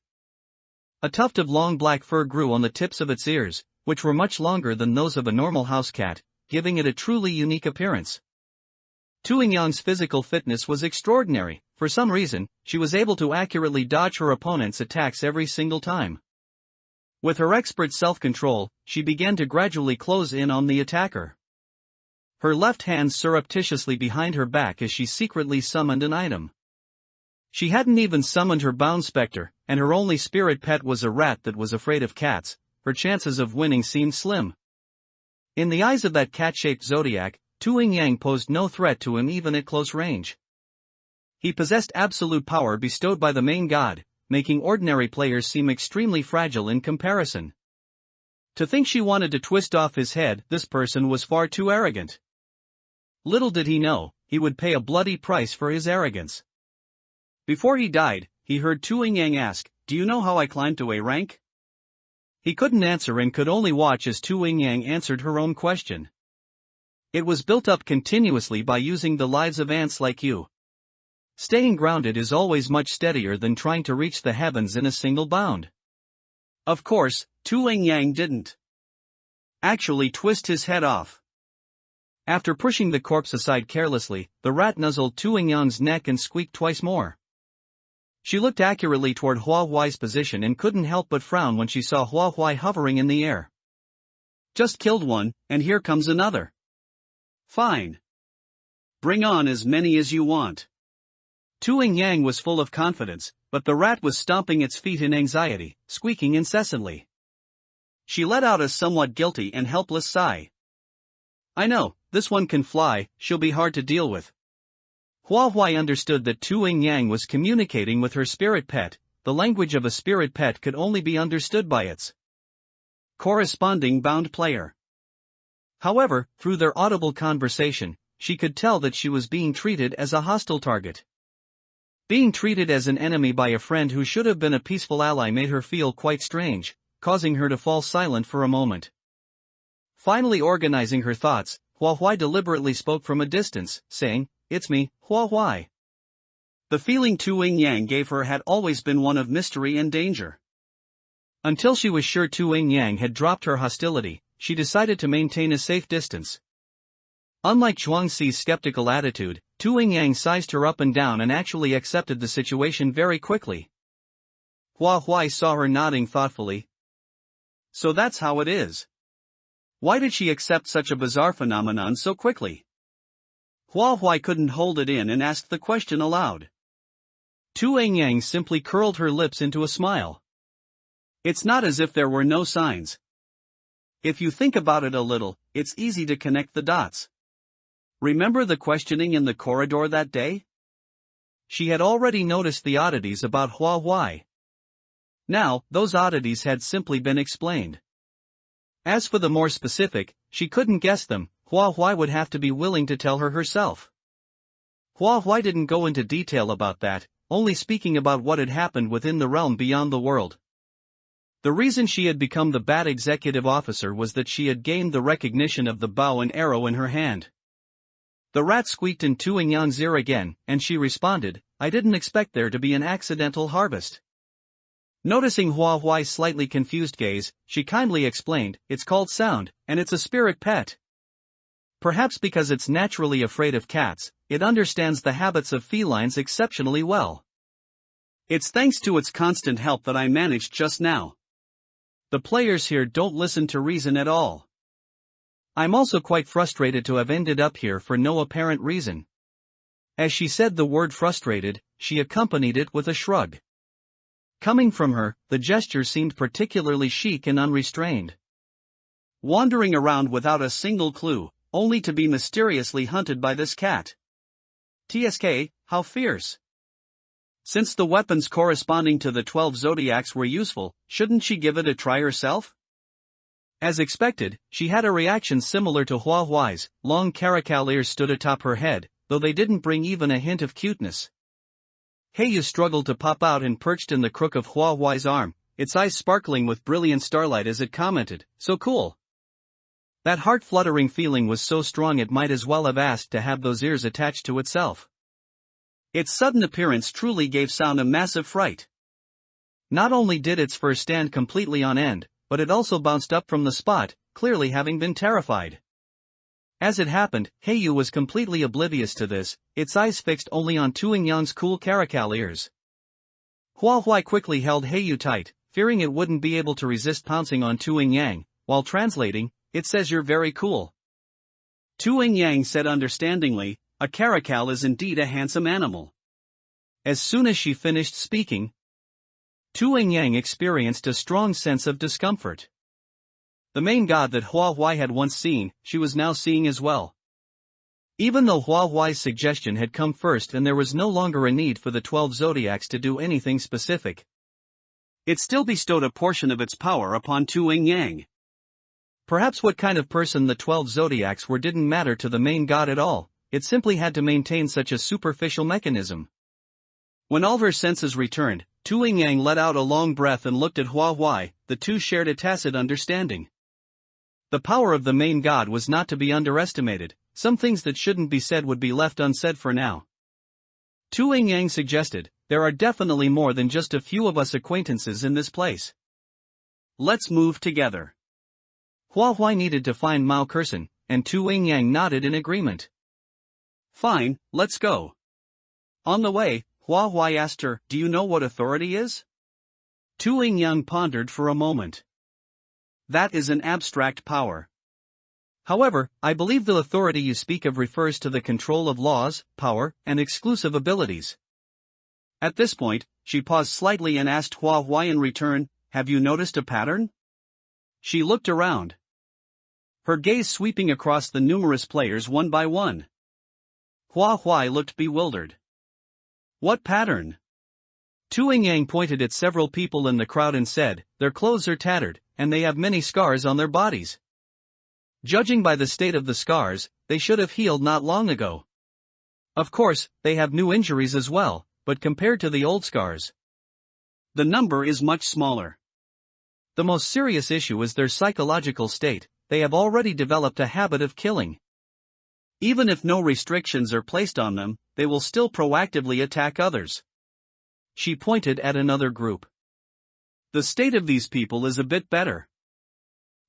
A tuft of long black fur grew on the tips of its ears, which were much longer than those of a normal house cat, giving it a truly unique appearance. Tuing Yang's physical fitness was extraordinary. For some reason, she was able to accurately dodge her opponent's attacks every single time. With her expert self-control, she began to gradually close in on the attacker. Her left hand surreptitiously behind her back as she secretly summoned an item. She hadn't even summoned her bound specter, and her only spirit pet was a rat that was afraid of cats. Her chances of winning seemed slim. In the eyes of that cat-shaped zodiac, Tuing Yang posed no threat to him even at close range. He possessed absolute power bestowed by the main god, making ordinary players seem extremely fragile in comparison. To think she wanted to twist off his head, this person was far too arrogant. Little did he know, he would pay a bloody price for his arrogance. Before he died, he heard Tuing Yang ask, "Do you know how I climbed to A rank?" He couldn't answer and could only watch as Tuing Yang answered her own question. "It was built up continuously by using the lives of ants like you. Staying grounded is always much steadier than trying to reach the heavens in a single bound." Of course, Tuing Yang didn't actually twist his head off. After pushing the corpse aside carelessly, the rat nuzzled Tuing Yang's neck and squeaked twice more. She looked accurately toward Hua Huai's position and couldn't help but frown when she saw Hua Huai hovering in the air. "Just killed one, and here comes another." "Fine. Bring on as many as you want." Tuing Yang was full of confidence, but the rat was stomping its feet in anxiety, squeaking incessantly. She let out a somewhat guilty and helpless sigh. "I know, this one can fly, she'll be hard to deal with." Hua Huai understood that Tuing Yang was communicating with her spirit pet. The language of a spirit pet could only be understood by its corresponding bound player. However, through their audible conversation, she could tell that she was being treated as a hostile target. Being treated as an enemy by a friend who should have been a peaceful ally made her feel quite strange, causing her to fall silent for a moment. Finally organizing her thoughts, Hua Huai deliberately spoke from a distance, saying, "It's me, Hua Huai." The feeling Tuing Yang gave her had always been one of mystery and danger. Until she was sure Tuing Yang had dropped her hostility, she decided to maintain a safe distance. Unlike Zhuangxi's skeptical attitude, Tuing Yang sized her up and down and actually accepted the situation very quickly. Hua Huai saw her nodding thoughtfully. "So that's how it is. Why did she accept such a bizarre phenomenon so quickly?" Hua Huai couldn't hold it in and asked the question aloud. Tuing Yang simply curled her lips into a smile. "It's not as if there were no signs. If you think about it a little, it's easy to connect the dots. Remember the questioning in the corridor that day?" She had already noticed the oddities about Hua Huai. Now, those oddities had simply been explained. As for the more specific, she couldn't guess them. Hua Huai would have to be willing to tell her herself. Hua Huai didn't go into detail about that, only speaking about what had happened within the realm beyond the world. The reason she had become the Bat Executive Officer was that she had gained the recognition of the bow and arrow in her hand. The rat squeaked in Tu Yang's ear again, and she responded, "I didn't expect there to be an accidental harvest." Noticing Hua Huai's slightly confused gaze, she kindly explained, "It's called sound, and it's a spirit pet. Perhaps because it's naturally afraid of cats, it understands the habits of felines exceptionally well. It's thanks to its constant help that I managed just now. The players here don't listen to reason at all. I'm also quite frustrated to have ended up here for no apparent reason." As she said the word frustrated, she accompanied it with a shrug. Coming from her, the gesture seemed particularly chic and unrestrained. Wandering around without a single clue, only to be mysteriously hunted by this cat. TSK, how fierce. Since the weapons corresponding to the 12 zodiacs were useful, shouldn't she give it a try herself? As expected, she had a reaction similar to Hua Huai's. Long caracal ears stood atop her head, though they didn't bring even a hint of cuteness. Heiyu struggled to pop out and perched in the crook of Hua Huai's arm, its eyes sparkling with brilliant starlight as it commented, "So cool." That heart-fluttering feeling was so strong it might as well have asked to have those ears attached to itself. Its sudden appearance truly gave Sound a massive fright. Not only did its fur stand completely on end, but it also bounced up from the spot, clearly having been terrified. As it happened, Heiyu was completely oblivious to this, its eyes fixed only on Tu Yang's cool caracal ears. Hua Huai quickly held Heiyu tight, fearing it wouldn't be able to resist pouncing on Tu Yang, while translating, "It says you're very cool." Tu Yang said understandingly, "A caracal is indeed a handsome animal." As soon as she finished speaking, Tu Yang experienced a strong sense of discomfort. The main god that Hua Huai had once seen, she was now seeing as well. Even though Hua Huai's suggestion had come first and there was no longer a need for the 12 zodiacs to do anything specific, it still bestowed a portion of its power upon Tu Yang. Perhaps what kind of person the 12 zodiacs were didn't matter to the main god at all, it simply had to maintain such a superficial mechanism. When all her senses returned, Tu Yang let out a long breath and looked at Hua Huai. The two shared a tacit understanding. The power of the main god was not to be underestimated. Some things that shouldn't be said would be left unsaid for now. Tu Yang suggested, "There are definitely more than just a few of us acquaintances in this place. Let's move together." Hua Huai needed to find Mao Kurson, and Tu Yang nodded in agreement. "Fine, let's go." On the way, Hua Huai asked her, "Do you know what authority is?" Tu Yang pondered for a moment. "That is an abstract power. However, I believe the authority you speak of refers to the control of laws, power, and exclusive abilities." At this point, she paused slightly and asked Hua Huai in return, "Have you noticed a pattern?" She looked around, her gaze sweeping across the numerous players one by one. Hua Huai looked bewildered. "What pattern?" Tu Yang pointed at several people in the crowd and said, "Their clothes are tattered, and they have many scars on their bodies. Judging by the state of the scars, they should have healed not long ago. Of course, they have new injuries as well, but compared to the old scars, the number is much smaller. The most serious issue is their psychological state. They have already developed a habit of killing. Even if no restrictions are placed on them, they will still proactively attack others." She pointed at another group. "The state of these people is a bit better.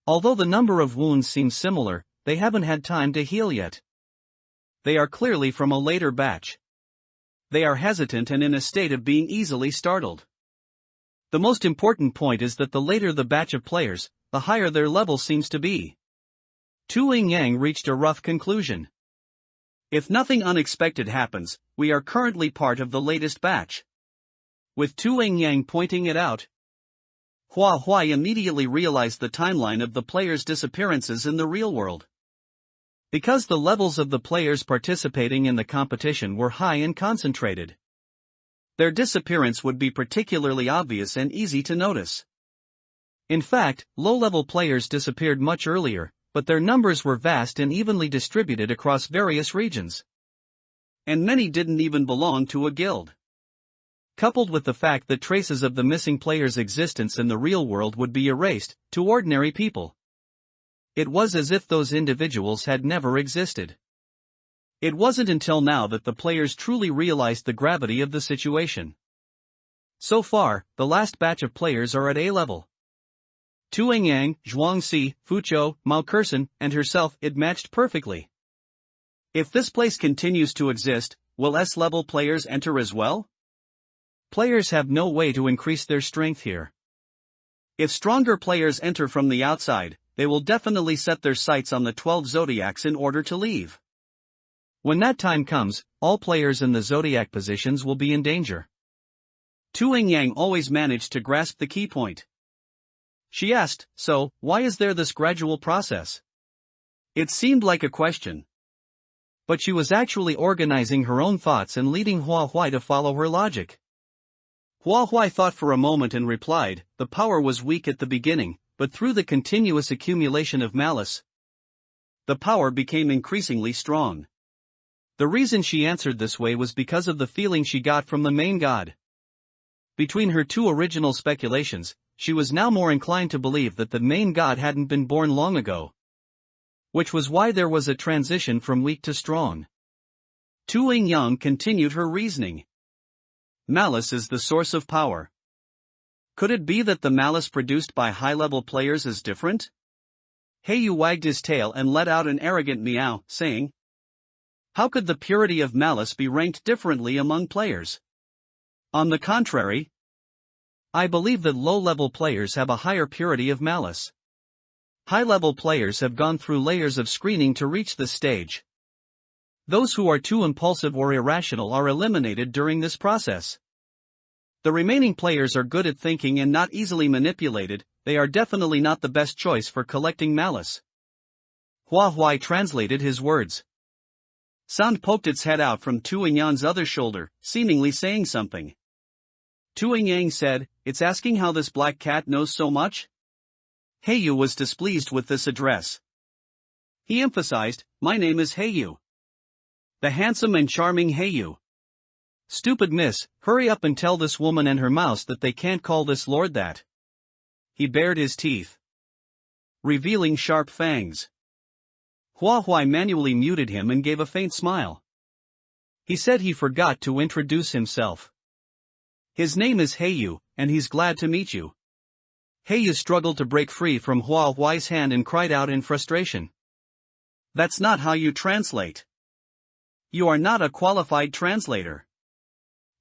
Although the number of wounds seems similar, they haven't had time to heal yet. They are clearly from a later batch. They are hesitant and in a state of being easily startled. The most important point is that the later the batch of players, the higher their level seems to be." Tu Yang reached a rough conclusion. "If nothing unexpected happens, we are currently part of the latest batch." With Tu Yang pointing it out, Hua Huai immediately realized the timeline of the players' disappearances in the real world. Because the levels of the players participating in the competition were high and concentrated, their disappearance would be particularly obvious and easy to notice. In fact, low-level players disappeared much earlier, but their numbers were vast and evenly distributed across various regions. And many didn't even belong to a guild. Coupled with the fact that traces of the missing player's existence in the real world would be erased, to ordinary people, it was as if those individuals had never existed. It wasn't until now that the players truly realized the gravity of the situation. So far, the last batch of players are at A level. Tuangyang, Zhuangxi, Fuqiu, Mao Kersen, and herself, it matched perfectly. If this place continues to exist, will S-level players enter as well? Players have no way to increase their strength here. If stronger players enter from the outside, they will definitely set their sights on the 12 zodiacs in order to leave. When that time comes, all players in the zodiac positions will be in danger. Tuangyang always managed to grasp the key point. She asked, "So, why is there this gradual process?" It seemed like a question. But she was actually organizing her own thoughts and leading Hua Huai to follow her logic. Hua Huai thought for a moment and replied, "The power was weak at the beginning, but through the continuous accumulation of malice, the power became increasingly strong." The reason she answered this way was because of the feeling she got from the main god. Between her two original speculations, she was now more inclined to believe that the main god hadn't been born long ago. Which was why there was a transition from weak to strong. Tu Yang continued her reasoning. Malice is the source of power. Could it be that the malice produced by high-level players is different? Heiyu wagged his tail and let out an arrogant meow, saying, "How could the purity of malice be ranked differently among players? On the contrary, I believe that low-level players have a higher purity of malice. High-level players have gone through layers of screening to reach this stage. Those who are too impulsive or irrational are eliminated during this process. The remaining players are good at thinking and not easily manipulated. They are definitely not the best choice for collecting malice." Hua Huai translated his words. Sound poked its head out from Tuangyang's other shoulder, seemingly saying something. Tuangyang said, "It's asking how this black cat knows so much?" Heiyu was displeased with this address. He emphasized, "My name is Heiyu. The handsome and charming Heiyu. Stupid miss, hurry up and tell this woman and her mouse that they can't call this lord that." He bared his teeth, revealing sharp fangs. Hua Huai manually muted him and gave a faint smile. He said he forgot to introduce himself. "His name is Heiyu, and he's glad to meet you." Heiyu struggled to break free from Hua Huai's hand and cried out in frustration. "That's not how you translate. You are not a qualified translator."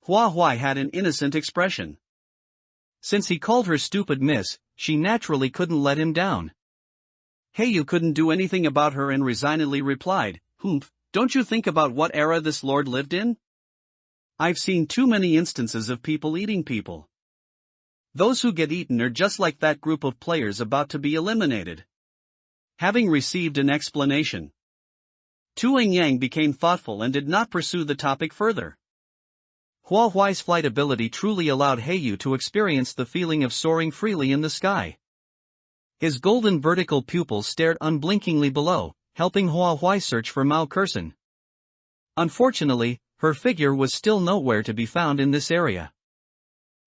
Hua Huai had an innocent expression. Since he called her stupid miss, she naturally couldn't let him down. Heiyu couldn't do anything about her and resignedly replied, "Humph, don't you think about what era this lord lived in? I've seen too many instances of people eating people. Those who get eaten are just like that group of players about to be eliminated." Having received an explanation, Tuangyang became thoughtful and did not pursue the topic further. Hua Huai's flight ability truly allowed Heiyu to experience the feeling of soaring freely in the sky. His golden vertical pupils stared unblinkingly below, helping Hua Huai search for Mao Kersen. Unfortunately, her figure was still nowhere to be found in this area.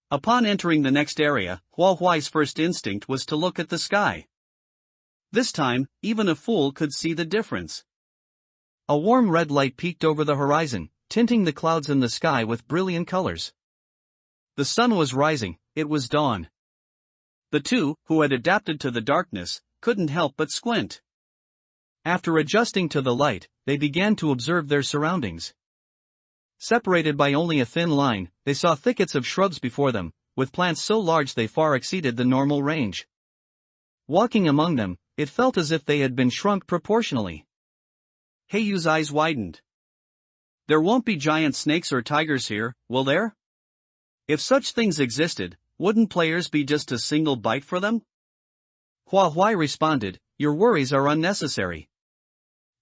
Upon entering the next area, Hua Huai's first instinct was to look at the sky. This time, even a fool could see the difference. A warm red light peeked over the horizon, tinting the clouds in the sky with brilliant colors. The sun was rising, it was dawn. The two, who had adapted to the darkness, couldn't help but squint. After adjusting to the light, they began to observe their surroundings. Separated by only a thin line, they saw thickets of shrubs before them, with plants so large they far exceeded the normal range. Walking among them, it felt as if they had been shrunk proportionally. Heiyu's eyes widened. "There won't be giant snakes or tigers here, will there? If such things existed, wouldn't players be just a single bite for them?" Hua Huai responded, "Your worries are unnecessary.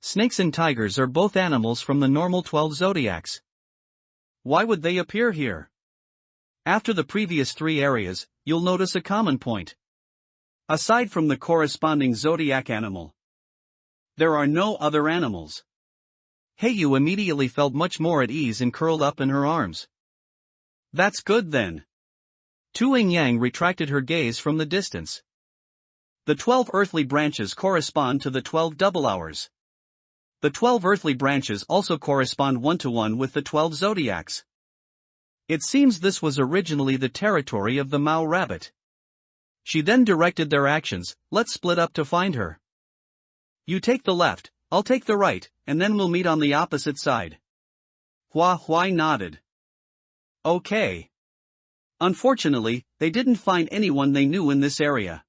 Snakes and tigers are both animals from the normal 12 zodiacs. Why would they appear here? After the previous 3 areas, you'll notice a common point. Aside from the corresponding zodiac animal, There are no other animals. Heiyu immediately felt much more at ease and curled up in her arms. That's good then. Tu Yang retracted her gaze from the distance. The 12 earthly branches correspond to the 12 double hours. The 12 earthly branches also correspond one-to-one with the 12 zodiacs. It seems this was originally the territory of the Mao rabbit. She then directed their actions. Let's split up to find her. You take the left, I'll take the right, and then we'll meet on the opposite side. Hua Huai nodded. Okay. Unfortunately, they didn't find anyone they knew in this area.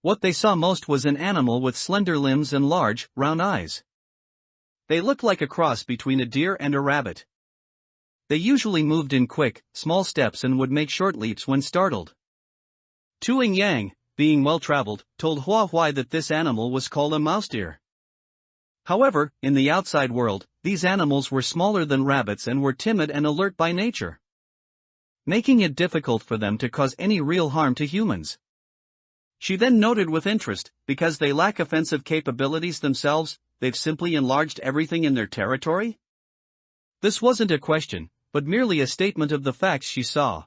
What they saw most was an animal with slender limbs and large, round eyes. They looked like a cross between a deer and a rabbit. They usually moved in quick, small steps and would make short leaps when startled. Tu Yang, being well-traveled, told Hua Huai that this animal was called a mouse deer. However, in the outside world, these animals were smaller than rabbits and were timid and alert by nature, making it difficult for them to cause any real harm to humans. She then noted with interest, because they lack offensive capabilities themselves, they've simply enlarged everything in their territory? This wasn't a question, but merely a statement of the facts she saw.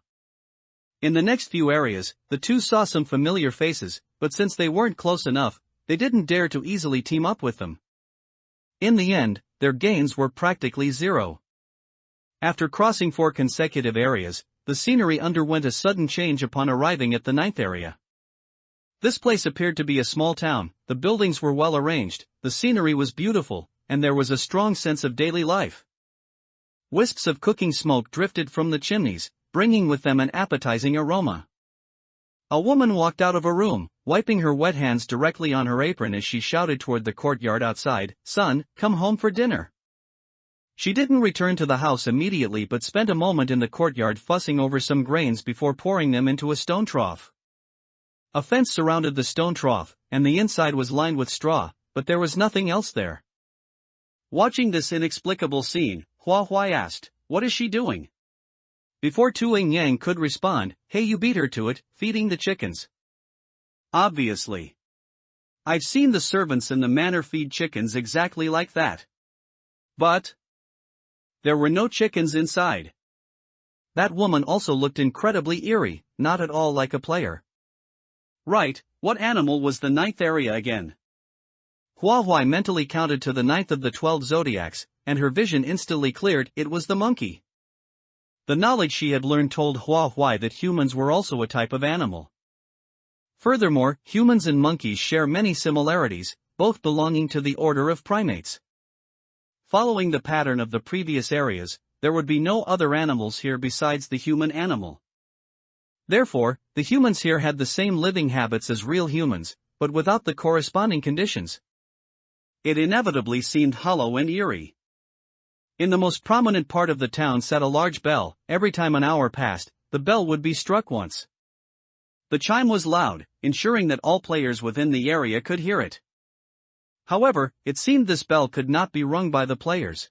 In the next few areas, the two saw some familiar faces, but since they weren't close enough, they didn't dare to easily team up with them. In the end, their gains were practically zero. After crossing 4 consecutive areas, the scenery underwent a sudden change upon arriving at the 9th area. This place appeared to be a small town, the buildings were well arranged, the scenery was beautiful, and there was a strong sense of daily life. Wisps of cooking smoke drifted from the chimneys, bringing with them an appetizing aroma. A woman walked out of a room, wiping her wet hands directly on her apron as she shouted toward the courtyard outside, "Son, come home for dinner." She didn't return to the house immediately but spent a moment in the courtyard fussing over some grains before pouring them into a stone trough. A fence surrounded the stone trough, and the inside was lined with straw, but there was nothing else there. Watching this inexplicable scene, Hua Huai asked, "What is she doing?" Before Tu Yang could respond, Heiyu beat her to it, feeding the chickens. Obviously. I've seen the servants in the manor feed chickens exactly like that. But there were no chickens inside. That woman also looked incredibly eerie, not at all like a player. Right, what animal was the 9th area again? Hua Huai mentally counted to the 9th of the 12 zodiacs, and her vision instantly cleared. It was the monkey. The knowledge she had learned told Hua Huai that humans were also a type of animal. Furthermore, humans and monkeys share many similarities, both belonging to the order of primates. Following the pattern of the previous areas, there would be no other animals here besides the human animal. Therefore, the humans here had the same living habits as real humans, but without the corresponding conditions. It inevitably seemed hollow and eerie. In the most prominent part of the town sat a large bell. Every time an hour passed, the bell would be struck once. The chime was loud, ensuring that all players within the area could hear it. However, it seemed this bell could not be rung by the players.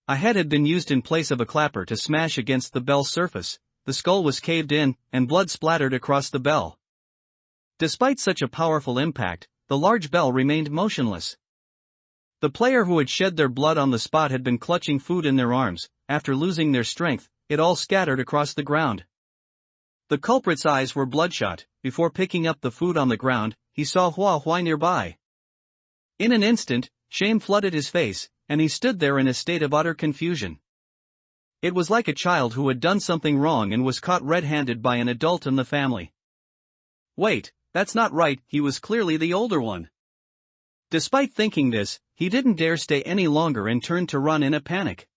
A head had been used in place of a clapper to smash against the bell's surface, the skull was caved in, and blood splattered across the bell. Despite such a powerful impact, the large bell remained motionless. The player who had shed their blood on the spot had been clutching food in their arms. After losing their strength, it all scattered across the ground. The culprit's eyes were bloodshot. Before picking up the food on the ground, he saw Hua Huai nearby. In an instant, shame flooded his face, and he stood there in a state of utter confusion. It was like a child who had done something wrong and was caught red-handed by an adult in the family. Wait, that's not right, he was clearly the older one. Despite thinking this, he didn't dare stay any longer and turned to run in a panic.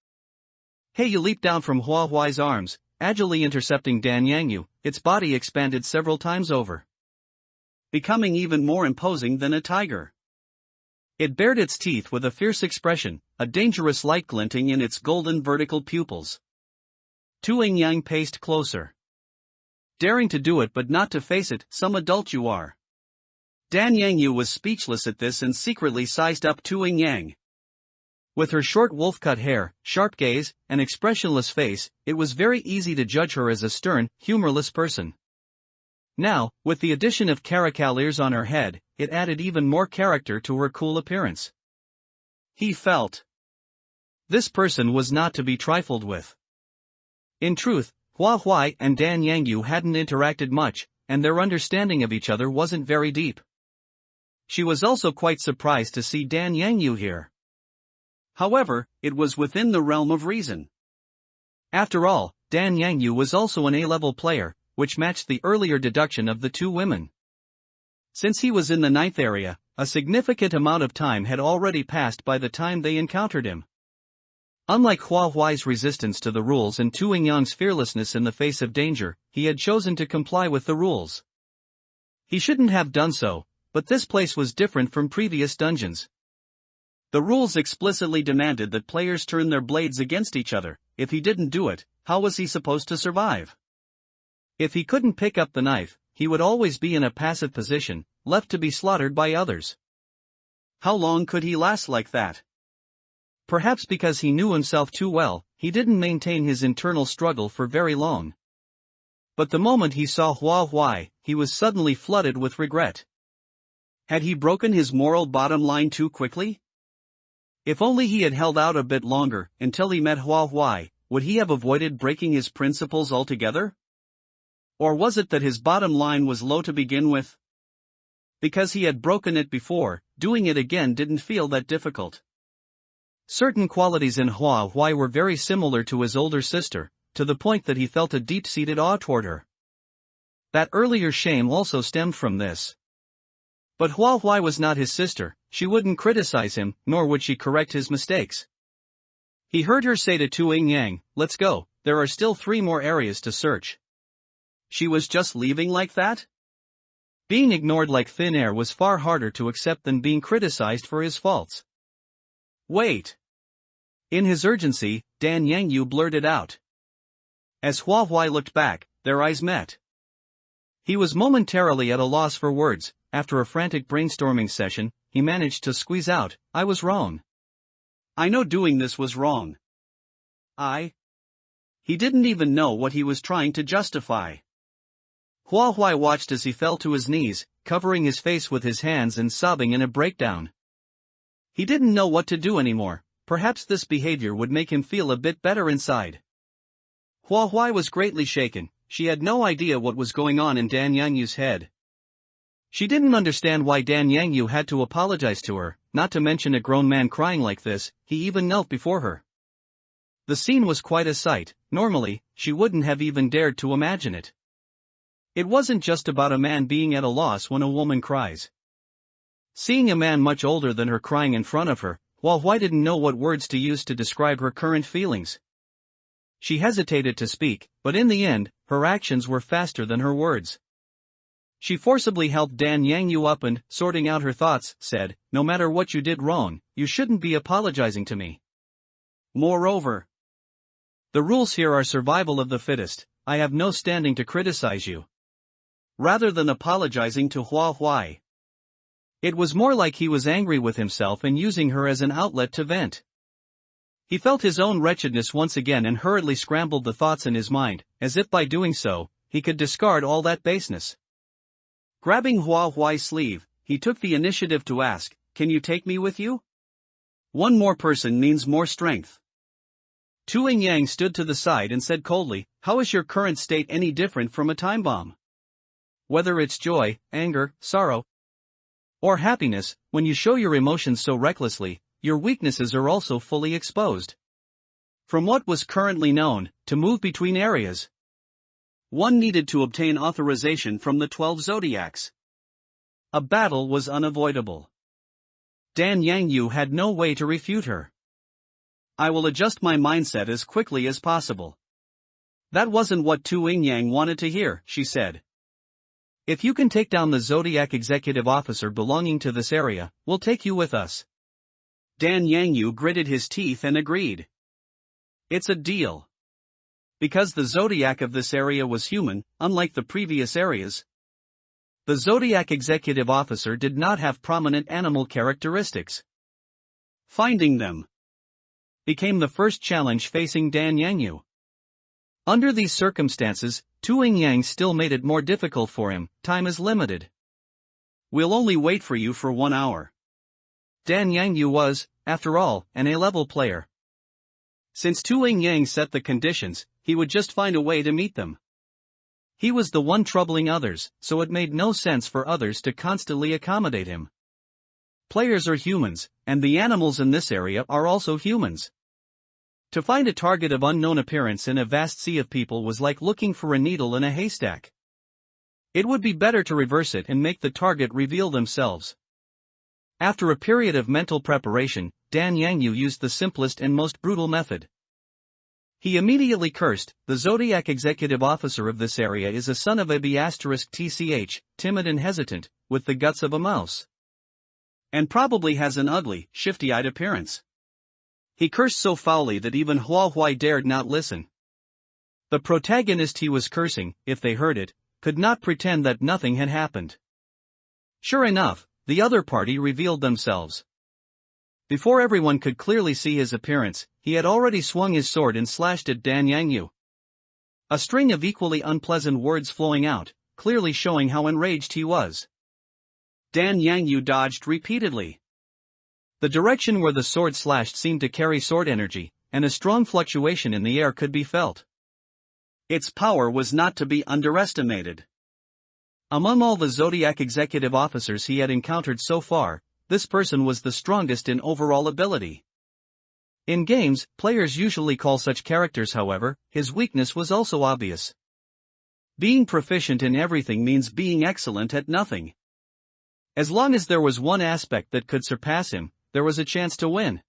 Heiyu leaped down from Hua Huai's arms, agilely intercepting Dan Yangyu. Its body expanded several times over, becoming even more imposing than a tiger. It bared its teeth with a fierce expression, a dangerous light glinting in its golden vertical pupils. Tu Yang paced closer. Daring to do it but not to face it, some adult you are. Dan Yangyu was speechless at this and secretly sized up Tu Yang. With her short wolf-cut hair, sharp gaze, and expressionless face, it was very easy to judge her as a stern, humorless person. Now, with the addition of caracal ears on her head, it added even more character to her cool appearance. He felt this person was not to be trifled with. In truth, Hua Huai and Dan Yangyu hadn't interacted much, and their understanding of each other wasn't very deep. She was also quite surprised to see Dan Yangyu here. However, it was within the realm of reason. After all, Dan Yangyu was also an A-level player, which matched the earlier deduction of the two women. Since he was in the 9th area, a significant amount of time had already passed by the time they encountered him. Unlike Hua Huai's resistance to the rules and Tu Yingyang's fearlessness in the face of danger, he had chosen to comply with the rules. He shouldn't have done so, but this place was different from previous dungeons. The rules explicitly demanded that players turn their blades against each other. If he didn't do it, how was he supposed to survive? If he couldn't pick up the knife, he would always be in a passive position, left to be slaughtered by others. How long could he last like that? Perhaps because he knew himself too well, he didn't maintain his internal struggle for very long. But the moment he saw Hua Huai, he was suddenly flooded with regret. Had he broken his moral bottom line too quickly? If only he had held out a bit longer, until he met Hua Huai, would he have avoided breaking his principles altogether? Or was it that his bottom line was low to begin with? Because he had broken it before, doing it again didn't feel that difficult. Certain qualities in Hua Huai were very similar to his older sister, to the point that he felt a deep-seated awe toward her. That earlier shame also stemmed from this. But Hua Huai was not his sister, she wouldn't criticize him, nor would she correct his mistakes. He heard her say to Tu Yingyang, "Let's go, there are still 3 more areas to search." She was just leaving like that? Being ignored like thin air was far harder to accept than being criticized for his faults. Wait. In his urgency, Dan Yangyu blurted out. As Hua Huai looked back, their eyes met. He was momentarily at a loss for words. After a frantic brainstorming session, he managed to squeeze out, "I was wrong. I know doing this was wrong. He didn't even know what he was trying to justify. Hua Huai watched as he fell to his knees, covering his face with his hands and sobbing in a breakdown. He didn't know what to do anymore. Perhaps this behavior would make him feel a bit better inside. Hua Huai was greatly shaken. She had no idea what was going on in Dan Yangyu's head. She didn't understand why Dan Yangyu had to apologize to her, not to mention a grown man crying like this. He even knelt before her. The scene was quite a sight. Normally, she wouldn't have even dared to imagine it. It wasn't just about a man being at a loss when a woman cries. Seeing a man much older than her crying in front of her, Hua Huai didn't know what words to use to describe her current feelings. She hesitated to speak, but in the end, her actions were faster than her words. She forcibly helped Dan Yangyu up and, sorting out her thoughts, said, "No matter what you did wrong, you shouldn't be apologizing to me. Moreover, the rules here are survival of the fittest. I have no standing to criticize you." Rather than apologizing to Hua Huai, it was more like he was angry with himself and using her as an outlet to vent. He felt his own wretchedness once again and hurriedly scrambled the thoughts in his mind, as if by doing so, he could discard all that baseness. Grabbing Hua Huai's sleeve, he took the initiative to ask, "Can you take me with you? One more person means more strength." Tu Yingyang stood to the side and said coldly, "How is your current state any different from a time bomb? Whether it's joy, anger, sorrow, or happiness, when you show your emotions so recklessly, your weaknesses are also fully exposed." From what was currently known, to move between areas, one needed to obtain authorization from the 12 zodiacs. A battle was unavoidable. Dan Yangyu had no way to refute her. "I will adjust my mindset as quickly as possible." That wasn't what Tu Yingyang wanted to hear, she said. "If you can take down the Zodiac executive officer belonging to this area, we'll take you with us." Dan Yangyu gritted his teeth and agreed. "It's a deal." Because the Zodiac of this area was human, unlike the previous areas, the Zodiac executive officer did not have prominent animal characteristics. Finding them became the first challenge facing Dan Yangyu. Under these circumstances, Tu Yingyang still made it more difficult for him. Time is limited. We'll only wait for you for 1 hour. Dan Yangyu was, after all, an A-level player. Since Tu Yang set the conditions, he would just find a way to meet them. He was the one troubling others, so it made no sense for others to constantly accommodate him. Players are humans, and the animals in this area are also humans. To find a target of unknown appearance in a vast sea of people was like looking for a needle in a haystack. It would be better to reverse it and make the target reveal themselves. After a period of mental preparation, Dan Yangyu used the simplest and most brutal method. He immediately cursed. The Zodiac executive officer of this area is a son of a B***tch, timid and hesitant, with the guts of a mouse. And probably has an ugly, shifty-eyed appearance. He cursed so foully that even Hua Huai dared not listen. The protagonist he was cursing, if they heard it, could not pretend that nothing had happened. Sure enough, the other party revealed themselves. Before everyone could clearly see his appearance, he had already swung his sword and slashed at Dan Yangyu. A string of equally unpleasant words flowing out, clearly showing how enraged he was. Dan Yangyu dodged repeatedly. The direction where the sword slashed seemed to carry sword energy, and a strong fluctuation in the air could be felt. Its power was not to be underestimated. Among all the Zodiac executive officers he had encountered so far, this person was the strongest in overall ability. In games, players usually call such characters, however, his weakness was also obvious. Being proficient in everything means being excellent at nothing. As long as there was one aspect that could surpass him, there was a chance to win.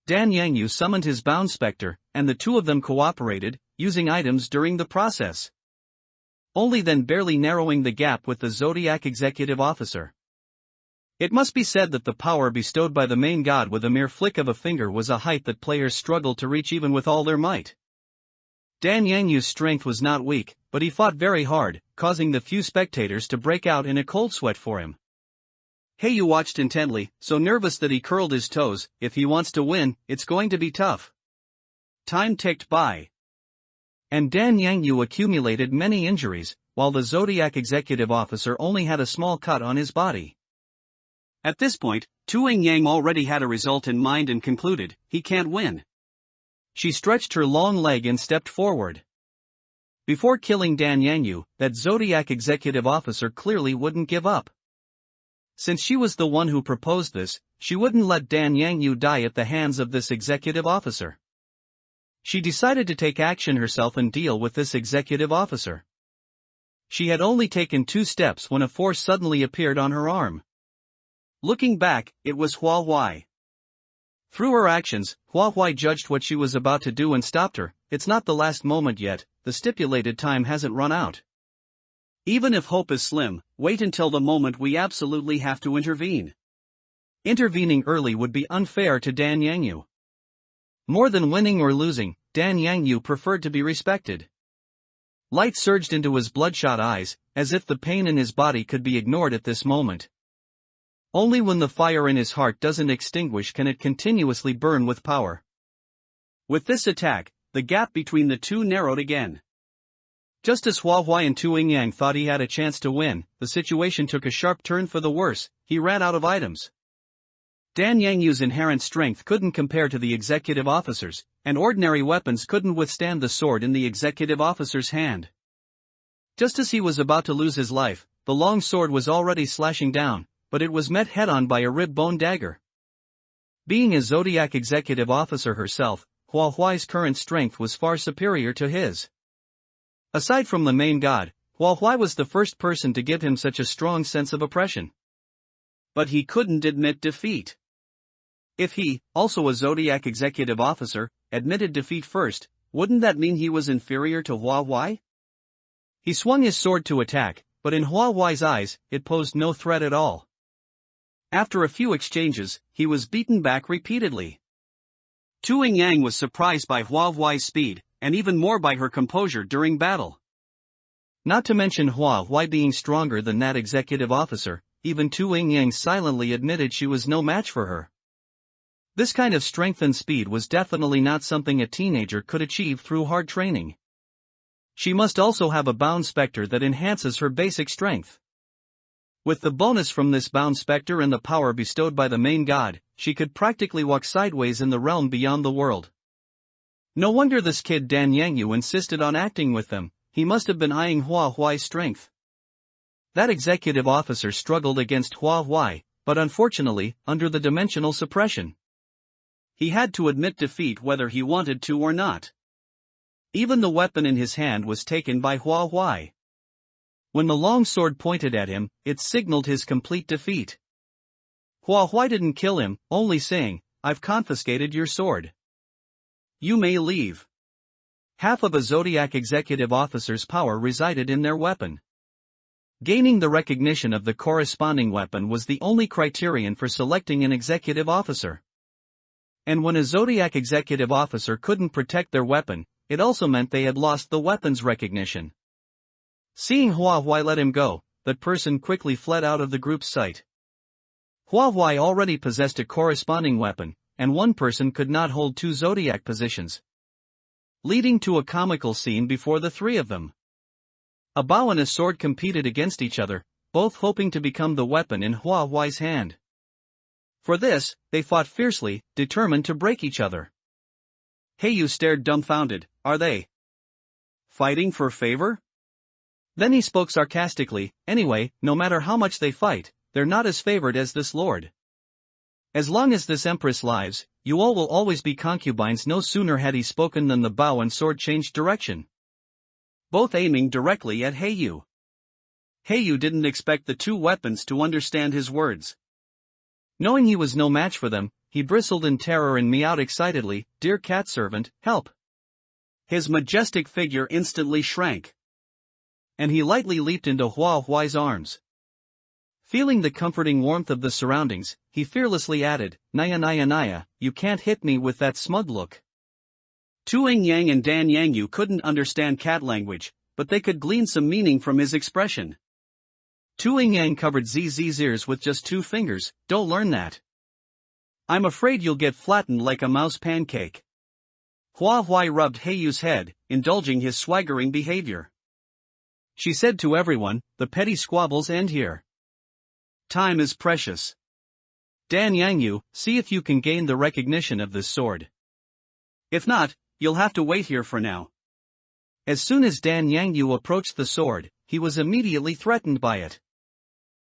Dan Yangyu summoned his bound specter, and the two of them cooperated, using items during the process. Only then barely narrowing the gap with the Zodiac executive officer. It must be said that the power bestowed by the main god with a mere flick of a finger was a height that players struggled to reach even with all their might. Dan Yangyu's strength was not weak, but he fought very hard, causing the few spectators to break out in a cold sweat for him. Heiyu watched intently, so nervous that he curled his toes. If he wants to win, it's going to be tough. Time ticked by. And Dan Yangyu accumulated many injuries, while the Zodiac executive officer only had a small cut on his body. At this point, Tu Yang already had a result in mind and concluded, he can't win. She stretched her long leg and stepped forward. Before killing Dan Yangyu, that Zodiac executive officer clearly wouldn't give up. Since she was the one who proposed this, she wouldn't let Dan Yangyu die at the hands of this executive officer. She decided to take action herself and deal with this executive officer. She had only taken 2 steps when a force suddenly appeared on her arm. Looking back, it was Hua Huai. Through her actions, Hua Huai judged what she was about to do and stopped her. It's not the last moment yet, the stipulated time hasn't run out. Even if hope is slim, wait until the moment we absolutely have to intervene. Intervening early would be unfair to Dan Yangyu. More than winning or losing, Dan Yangyu preferred to be respected. Light surged into his bloodshot eyes, as if the pain in his body could be ignored at this moment. Only when the fire in his heart doesn't extinguish can it continuously burn with power. With this attack, the gap between the two narrowed again. Just as Hua Huai and Tu Yang thought he had a chance to win, the situation took a sharp turn for the worse. He ran out of items. Dan Yangyu's inherent strength couldn't compare to the executive officer's, and ordinary weapons couldn't withstand the sword in the executive officer's hand. Just as he was about to lose his life, the long sword was already slashing down, but it was met head-on by a rib-bone dagger. Being a Zodiac executive officer herself, Hua Huai's current strength was far superior to his. Aside from the main god, Hua Huai was the first person to give him such a strong sense of oppression. But he couldn't admit defeat. If he, also a Zodiac executive officer, admitted defeat first, wouldn't that mean he was inferior to Hua Huai? He swung his sword to attack, but in Hua Huai's eyes, it posed no threat at all. After a few exchanges, he was beaten back repeatedly. Tu Yang was surprised by Hua Huai's speed, and even more by her composure during battle. Not to mention Hua Huai being stronger than that executive officer, even Tu Yang silently admitted she was no match for her. This kind of strength and speed was definitely not something a teenager could achieve through hard training. She must also have a bound specter that enhances her basic strength. With the bonus from this bound specter and the power bestowed by the main god, she could practically walk sideways in the realm beyond the world. No wonder this kid Dan Yangyu insisted on acting with them. He must have been eyeing Hua Huai's strength. That executive officer struggled against Hua Huai, but unfortunately, under the dimensional suppression. He had to admit defeat whether he wanted to or not. Even the weapon in his hand was taken by Hua Huai. When the long sword pointed at him, it signaled his complete defeat. Hua Huai didn't kill him, only saying, "I've confiscated your sword. You may leave." Half of a Zodiac executive officer's power resided in their weapon. Gaining the recognition of the corresponding weapon was the only criterion for selecting an executive officer. And when a Zodiac executive officer couldn't protect their weapon, it also meant they had lost the weapon's recognition. Seeing Hua Huai let him go, that person quickly fled out of the group's sight. Hua Huai already possessed a corresponding weapon, and one person could not hold two Zodiac positions, leading to a comical scene before the three of them. A bow and a sword competed against each other, both hoping to become the weapon in Hua Huai's hand. For this, they fought fiercely, determined to break each other. Heiyu stared dumbfounded. Are they fighting for favor? Then he spoke sarcastically, anyway, no matter how much they fight, they're not as favored as this lord. As long as this empress lives, you all will always be concubines. No sooner had he spoken than the bow and sword changed direction, both aiming directly at Heiyu. Heiyu didn't expect the two weapons to understand his words. Knowing he was no match for them, he bristled in terror and meowed excitedly, "Dear cat servant, help!" His majestic figure instantly shrank, and he lightly leaped into Hua Huai's arms. Feeling the comforting warmth of the surroundings, he fearlessly added, "Naya Naya Naya, you can't hit me with that smug look." Tu Yang and Dan Yangyu couldn't understand cat language, but they could glean some meaning from his expression. Tu Yang covered ZZ's ears with just 2 fingers. "Don't learn that. I'm afraid you'll get flattened like a mouse pancake." Hua Huai rubbed Heiyu's head, indulging his swaggering behavior. She said to everyone, "The petty squabbles end here. Time is precious. Dan Yangyu, see if you can gain the recognition of this sword. If not, you'll have to wait here for now." As soon as Dan Yangyu approached the sword, he was immediately threatened by it.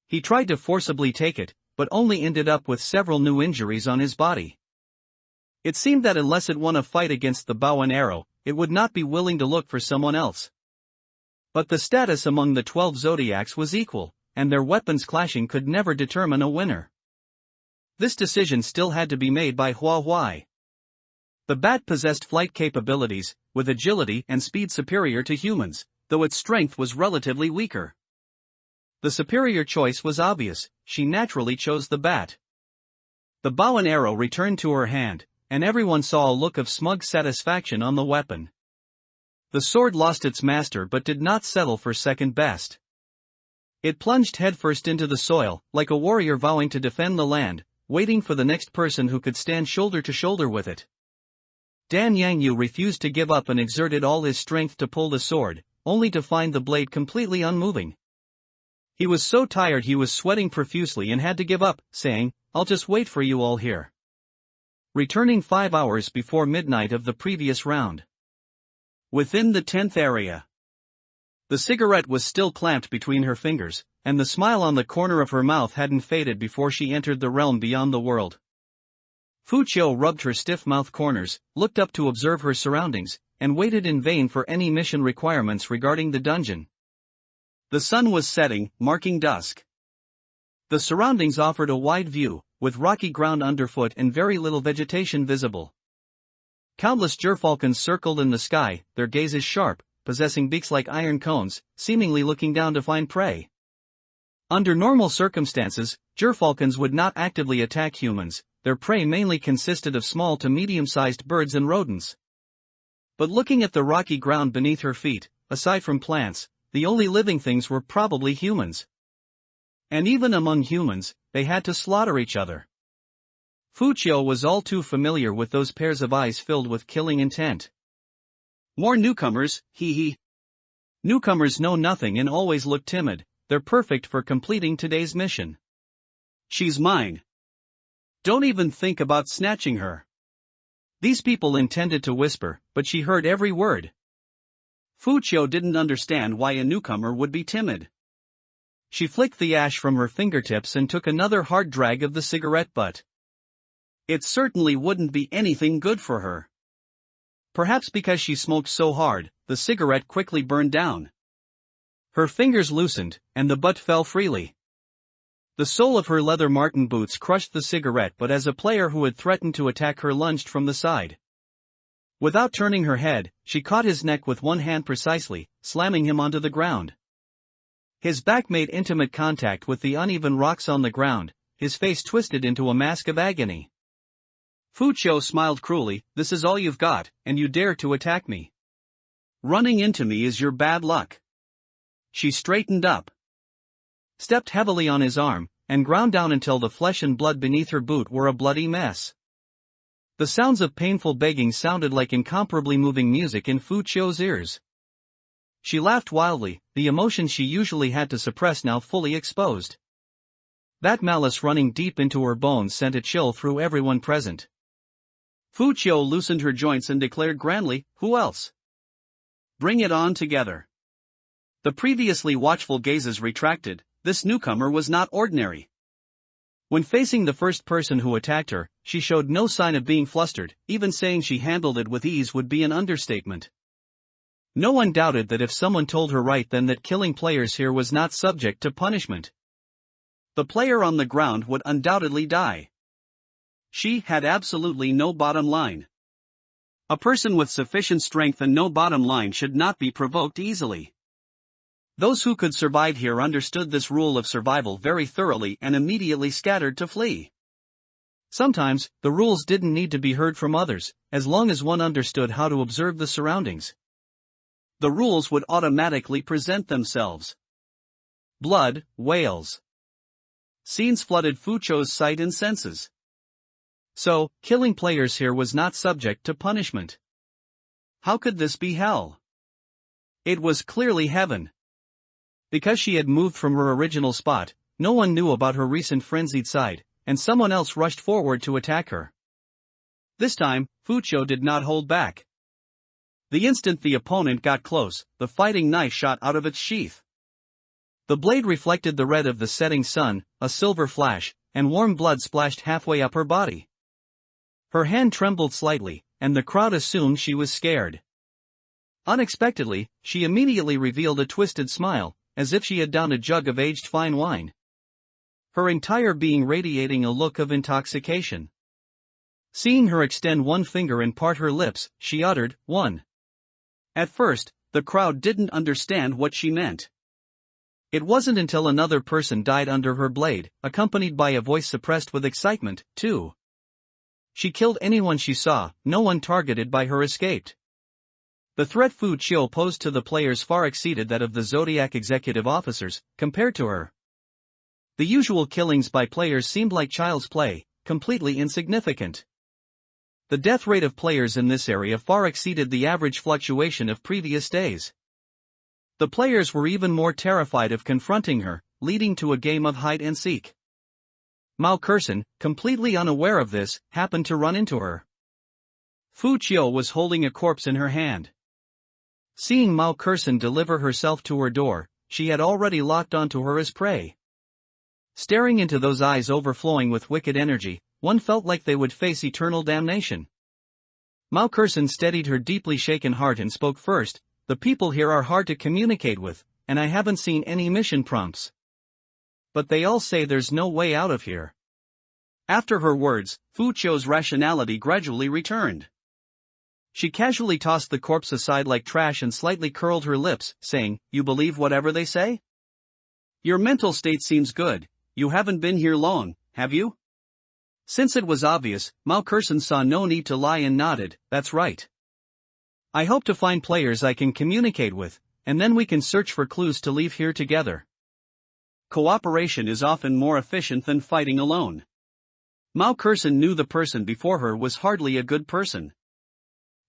He tried to forcibly take it, but only ended up with several new injuries on his body. It seemed that unless it won a fight against the bow and arrow, it would not be willing to look for someone else. But the status among the 12 Zodiacs was equal, and their weapons clashing could never determine a winner. This decision still had to be made by Hua Huai. The bat possessed flight capabilities, with agility and speed superior to humans, though its strength was relatively weaker. The superior choice was obvious, she naturally chose the bat. The bow and arrow returned to her hand, and everyone saw a look of smug satisfaction on the weapon. The sword lost its master but did not settle for second best. It plunged headfirst into the soil, like a warrior vowing to defend the land, waiting for the next person who could stand shoulder to shoulder with it. Dan Yangyu refused to give up and exerted all his strength to pull the sword, only to find the blade completely unmoving. He was so tired he was sweating profusely and had to give up, saying, "I'll just wait for you all here." Returning 5 hours before midnight of the previous round. Within the 10th area. The cigarette was still clamped between her fingers, and the smile on the corner of her mouth hadn't faded before she entered the realm beyond the world. Fuqiu rubbed her stiff mouth corners, looked up to observe her surroundings, and waited in vain for any mission requirements regarding the dungeon. The sun was setting, marking dusk. The surroundings offered a wide view, with rocky ground underfoot and very little vegetation visible. Countless gerfalcons circled in the sky, their gazes sharp, possessing beaks like iron cones, seemingly looking down to find prey. Under normal circumstances, gerfalcons would not actively attack humans, their prey mainly consisted of small to medium-sized birds and rodents. But looking at the rocky ground beneath her feet, aside from plants, the only living things were probably humans. And even among humans, they had to slaughter each other. Fuqiu was all too familiar with those pairs of eyes filled with killing intent. More newcomers, hee hee. Newcomers know nothing and always look timid, they're perfect for completing today's mission. She's mine. Don't even think about snatching her. These people intended to whisper, but she heard every word. Fuchio didn't understand why a newcomer would be timid. She flicked the ash from her fingertips and took another hard drag of the cigarette butt. It certainly wouldn't be anything good for her. Perhaps because she smoked so hard, the cigarette quickly burned down. Her fingers loosened, and the butt fell freely. The sole of her leather marten boots crushed the cigarette, but as a player who had threatened to attack her lunged from the side. Without turning her head, she caught his neck with one hand precisely, slamming him onto the ground. His back made intimate contact with the uneven rocks on the ground, his face twisted into a mask of agony. Fuchio smiled cruelly. This is all you've got, and you dare to attack me. Running into me is your bad luck. She straightened up, stepped heavily on his arm, and ground down until the flesh and blood beneath her boot were a bloody mess. The sounds of painful begging sounded like incomparably moving music in Fuchio's ears. She laughed wildly, the emotion she usually had to suppress now fully exposed. That malice running deep into her bones sent a chill through everyone present. Fuchio loosened her joints and declared grandly, "Who else? Bring it on together." The previously watchful gazes retracted. This newcomer was not ordinary. When facing the first person who attacked her, she showed no sign of being flustered, even saying she handled it with ease would be an understatement. No one doubted that if someone told her right then that killing players here was not subject to punishment. The player on the ground would undoubtedly die. She had absolutely no bottom line. A person with sufficient strength and no bottom line should not be provoked easily. Those who could survive here understood this rule of survival very thoroughly and immediately scattered to flee. Sometimes, the rules didn't need to be heard from others, as long as one understood how to observe the surroundings. The rules would automatically present themselves. Blood, wails. Scenes flooded Fuchio's sight and senses. So, killing players here was not subject to punishment. How could this be hell? It was clearly heaven. Because she had moved from her original spot, no one knew about her recent frenzied side, and someone else rushed forward to attack her. This time, Fuchio did not hold back. The instant the opponent got close, the fighting knife shot out of its sheath. The blade reflected the red of the setting sun, a silver flash, and warm blood splashed halfway up her body. Her hand trembled slightly, and the crowd assumed she was scared. Unexpectedly, she immediately revealed a twisted smile, as if she had downed a jug of aged fine wine. Her entire being radiating a look of intoxication. Seeing her extend one finger and part her lips, she uttered, "One." At first, the crowd didn't understand what she meant. It wasn't until another person died under her blade, accompanied by a voice suppressed with excitement, "Two." She killed anyone she saw, no one targeted by her escaped. The threat Fuchio posed to the players far exceeded that of the Zodiac executive officers, compared to her. The usual killings by players seemed like child's play, completely insignificant. The death rate of players in this area far exceeded the average fluctuation of previous days. The players were even more terrified of confronting her, leading to a game of hide and seek. Mao Curson, completely unaware of this, happened to run into her. Fuchio was holding a corpse in her hand. Seeing Mao Curson deliver herself to her door, she had already locked onto her as prey. Staring into those eyes overflowing with wicked energy, one felt like they would face eternal damnation. Mao Curson steadied her deeply shaken heart and spoke first. "The people here are hard to communicate with, and I haven't seen any mission prompts. But they all say there's no way out of here." After her words, Fuchio's rationality gradually returned. She casually tossed the corpse aside like trash and slightly curled her lips, saying, "You believe whatever they say? Your mental state seems good. You haven't been here long, have you?" Since it was obvious, Mao Curson saw no need to lie and nodded, "That's right. I hope to find players I can communicate with, and then we can search for clues to leave here together. Cooperation is often more efficient than fighting alone." Mao Curson knew the person before her was hardly a good person.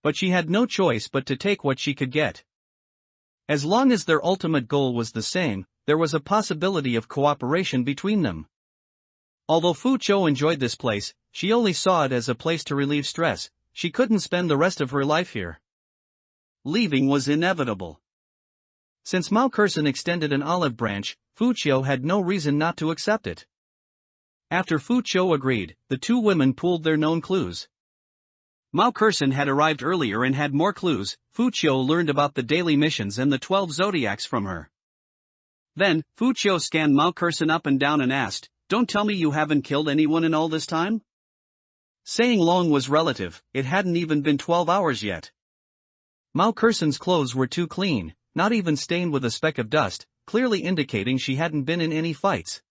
But she had no choice but to take what she could get. As long as their ultimate goal was the same, there was a possibility of cooperation between them. Although Fu Chou enjoyed this place, she only saw it as a place to relieve stress. She couldn't spend the rest of her life here. Leaving was inevitable. Since Mao Curson extended an olive branch, Fu Chou had no reason not to accept it. After Fu Chou agreed, the two women pooled their known clues. Mao Curson had arrived earlier and had more clues. Fu Chou learned about the daily missions and the 12 zodiacs from her. Then, Fu Chou scanned Mao Curson up and down and asked, "Don't tell me you haven't killed anyone in all this time?" Saying long was relative, it hadn't even been 12 hours yet. Mao Curson's clothes were too clean, not even stained with a speck of dust, clearly indicating she hadn't been in any fights.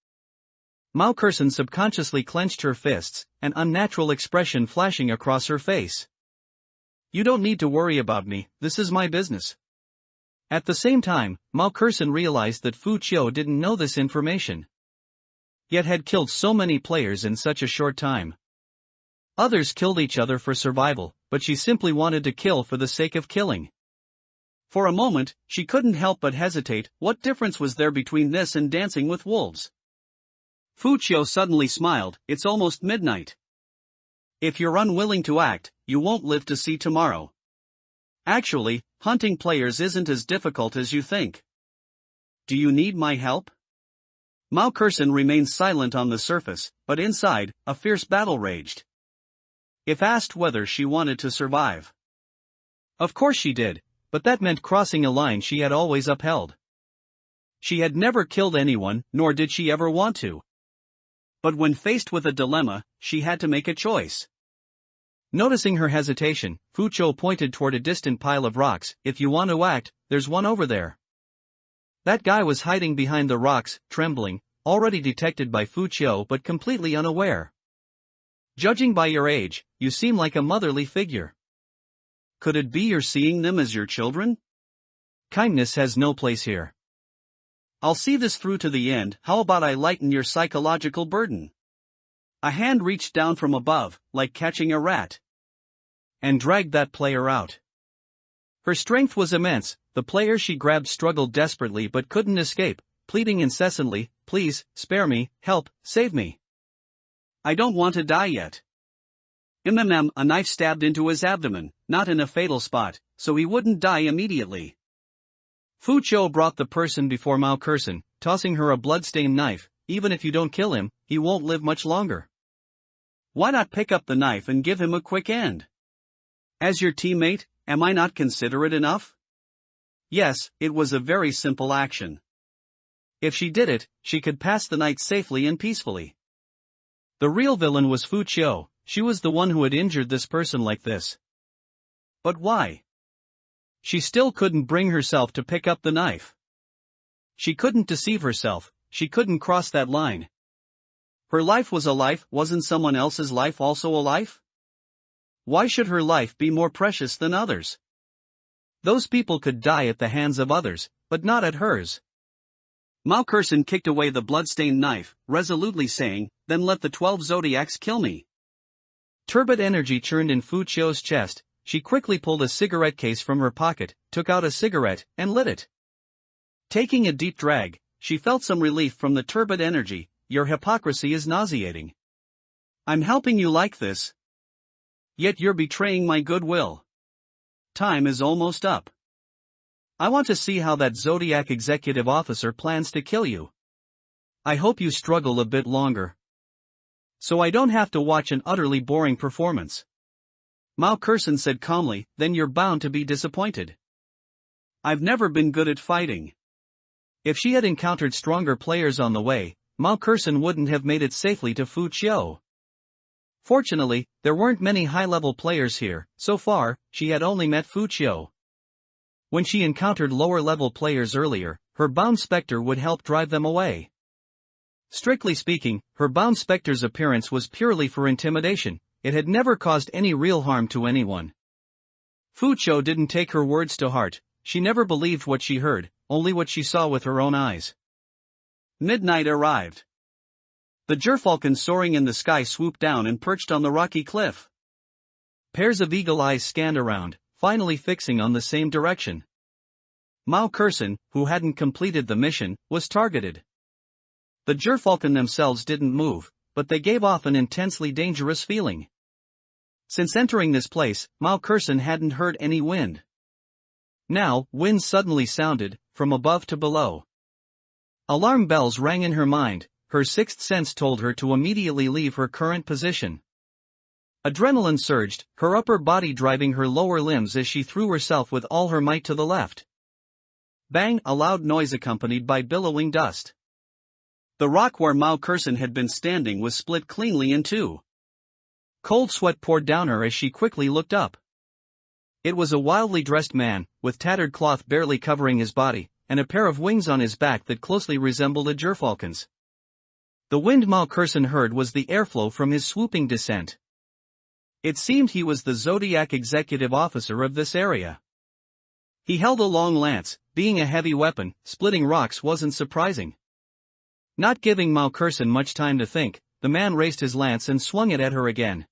Mao Curson subconsciously clenched her fists, an unnatural expression flashing across her face. "You don't need to worry about me, this is my business." At the same time, Mao Curson realized that Fu Chou didn't know this information, yet had killed so many players in such a short time. Others killed each other for survival, but she simply wanted to kill for the sake of killing. For a moment, she couldn't help but hesitate. What difference was there between this and dancing with wolves? Fu Chou suddenly smiled. "It's almost midnight. If you're unwilling to act, you won't live to see tomorrow. Actually, hunting players isn't as difficult as you think. Do you need my help?" Mao Curson remained silent on the surface, but inside, a fierce battle raged. If asked whether she wanted to survive, of course she did, but that meant crossing a line she had always upheld. She had never killed anyone, nor did she ever want to. But when faced with a dilemma, she had to make a choice. Noticing her hesitation, Fu Chou pointed toward a distant pile of rocks. "If you want to act, there's one over there." That guy was hiding behind the rocks, trembling, already detected by Fu Chou but completely unaware. "Judging by your age, you seem like a motherly figure. Could it be you're seeing them as your children? Kindness has no place here. I'll see this through to the end. How about I lighten your psychological burden?" A hand reached down from above, like catching a rat, and dragged that player out. Her strength was immense. The player she grabbed struggled desperately but couldn't escape, pleading incessantly, "Please, spare me, help, save me. I don't want to die yet." A knife stabbed into his abdomen, not in a fatal spot, so he wouldn't die immediately. Fu Chou brought the person before Mao Curson, tossing her a blood-stained knife. "Even if you don't kill him, he won't live much longer. Why not pick up the knife and give him a quick end? As your teammate, am I not considerate enough?" Yes, it was a very simple action. If she did it, she could pass the night safely and peacefully. The real villain was Fu Chou. She was the one who had injured this person like this. But why? She still couldn't bring herself to pick up the knife. She couldn't deceive herself, she couldn't cross that line. Her life was a life. Wasn't someone else's life also a life? Why should her life be more precious than others? Those people could die at the hands of others, but not at hers. Mao Curson kicked away the blood-stained knife, resolutely saying, "Then let the 12 zodiacs kill me." Turbid energy churned in Fu Chou's chest. She quickly pulled a cigarette case from her pocket, took out a cigarette, and lit it. Taking a deep drag, she felt some relief from the turbid energy. "Your hypocrisy is nauseating. I'm helping you like this, yet you're betraying my goodwill. Time is almost up. I want to see how that Zodiac executive officer plans to kill you. I hope you struggle a bit longer, so I don't have to watch an utterly boring performance." Mao Curson said calmly, "Then you're bound to be disappointed. I've never been good at fighting." If she had encountered stronger players on the way, Mao Curson wouldn't have made it safely to Fu Chou. Fortunately, there weren't many high-level players here. So far, she had only met Fu Chou. When she encountered lower-level players earlier, her bound specter would help drive them away. Strictly speaking, her bound specter's appearance was purely for intimidation. It had never caused any real harm to anyone. Fu Chou didn't take her words to heart. She never believed what she heard, only what she saw with her own eyes. Midnight arrived. The gerfalcon soaring in the sky swooped down and perched on the rocky cliff. Pairs of eagle eyes scanned around, finally fixing on the same direction. Mao Kurson, who hadn't completed the mission, was targeted. The gerfalcon themselves didn't move, but they gave off an intensely dangerous feeling. Since entering this place, Mao Kurson hadn't heard any wind. Now, wind suddenly sounded, from above to below. Alarm bells rang in her mind, her sixth sense told her to immediately leave her current position. Adrenaline surged, her upper body driving her lower limbs as she threw herself with all her might to the left. Bang! A loud noise accompanied by billowing dust. The rock where Mao Kurson had been standing was split cleanly in two. Cold sweat poured down her as she quickly looked up. It was a wildly dressed man, with tattered cloth barely covering his body, and a pair of wings on his back that closely resembled a gerfalcon's. The wind Mao Kurson heard was the airflow from his swooping descent. It seemed he was the Zodiac executive officer of this area. He held a long lance, being a heavy weapon, splitting rocks wasn't surprising. Not giving Mao Kurson much time to think, the man raised his lance and swung it at her again.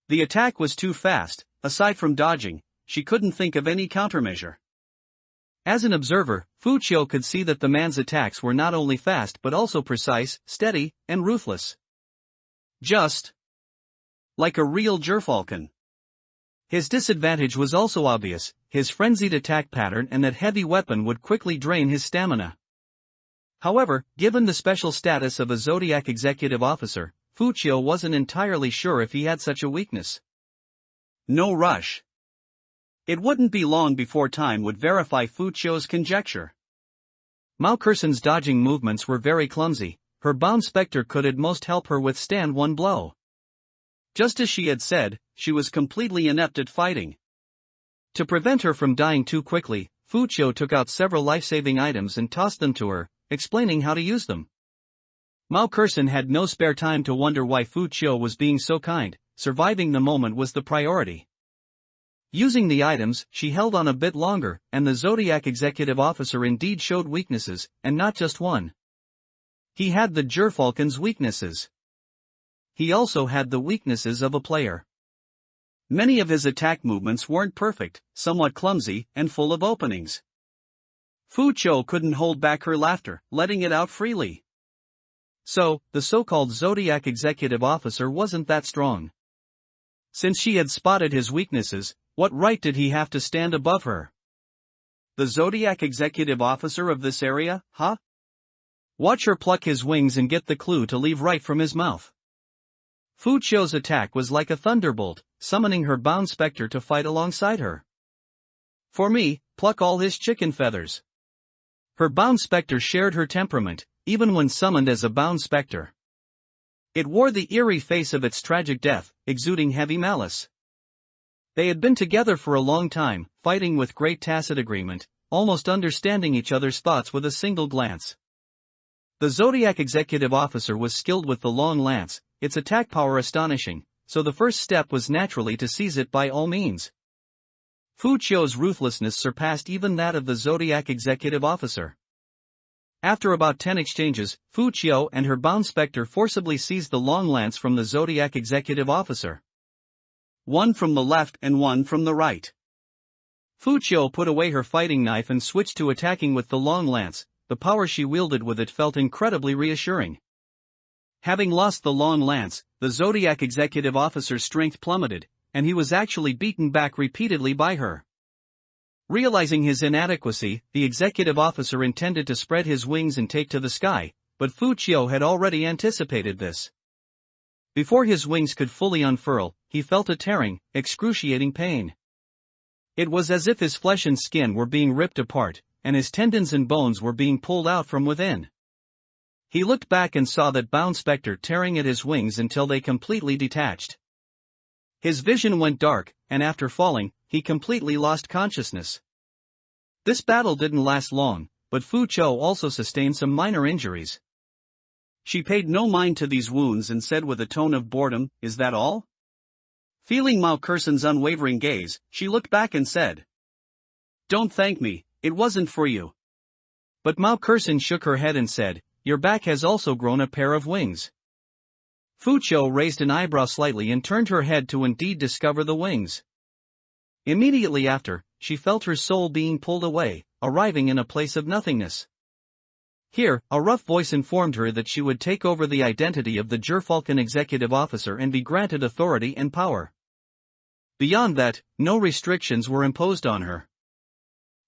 The attack was too fast, aside from dodging, she couldn't think of any countermeasure. As an observer, Fu Qiu could see that the man's attacks were not only fast but also precise, steady, and ruthless. Just like a real gerfalcon. His disadvantage was also obvious, his frenzied attack pattern and that heavy weapon would quickly drain his stamina. However, given the special status of a Zodiac executive officer, Fu Qiu wasn't entirely sure if he had such a weakness. No rush. It wouldn't be long before time would verify Fu Qiu's conjecture. Mao Kurson's dodging movements were very clumsy, her bound specter could at most help her withstand one blow. Just as she had said, she was completely inept at fighting. To prevent her from dying too quickly, Fu Qiu took out several life-saving items and tossed them to her, explaining how to use them. Mao Kurson had no spare time to wonder why Fu Qiu was being so kind, surviving the moment was the priority. Using the items, she held on a bit longer, and the Zodiac executive officer indeed showed weaknesses, and not just one. He had the gerfalcon's weaknesses. He also had the weaknesses of a player. Many of his attack movements weren't perfect, somewhat clumsy, and full of openings. Fu Qiu couldn't hold back her laughter, letting it out freely. So, the so-called Zodiac executive officer wasn't that strong. Since she had spotted his weaknesses, what right did he have to stand above her? The Zodiac executive officer of this area, huh? Watch her pluck his wings and get the clue to leave right from his mouth. Fu Qiu's attack was like a thunderbolt, summoning her bound specter to fight alongside her. For me, pluck all his chicken feathers. Her bound specter shared her temperament, even when summoned as a bound specter. It wore the eerie face of its tragic death, exuding heavy malice. They had been together for a long time, fighting with great tacit agreement, almost understanding each other's thoughts with a single glance. The Zodiac executive officer was skilled with the long lance, its attack power astonishing, so the first step was naturally to seize it by all means. Fu Qiu's ruthlessness surpassed even that of the Zodiac executive officer. After about 10 exchanges, Fu Qiu and her bound specter forcibly seized the long lance from the Zodiac executive officer. One from the left and one from the right. Fu Qiu put away her fighting knife and switched to attacking with the long lance. The power she wielded with it felt incredibly reassuring. Having lost the long lance, the Zodiac executive officer's strength plummeted, and he was actually beaten back repeatedly by her. Realizing his inadequacy, the executive officer intended to spread his wings and take to the sky, but Fu Qiu had already anticipated this. Before his wings could fully unfurl, he felt a tearing, excruciating pain. It was as if his flesh and skin were being ripped apart, and his tendons and bones were being pulled out from within. He looked back and saw that bound specter tearing at his wings until they completely detached. His vision went dark, and after falling, he completely lost consciousness. This battle didn't last long, but Fu Qiu also sustained some minor injuries. She paid no mind to these wounds and said with a tone of boredom, "Is that all?" Feeling Mao Kurson's unwavering gaze, she looked back and said, "Don't thank me, it wasn't for you." But Mao Kurson shook her head and said, "Your back has also grown a pair of wings." Fu Qiu raised an eyebrow slightly and turned her head to indeed discover the wings. Immediately after, she felt her soul being pulled away, arriving in a place of nothingness. Here, a rough voice informed her that she would take over the identity of the Gerfalcon executive officer and be granted authority and power. Beyond that, no restrictions were imposed on her.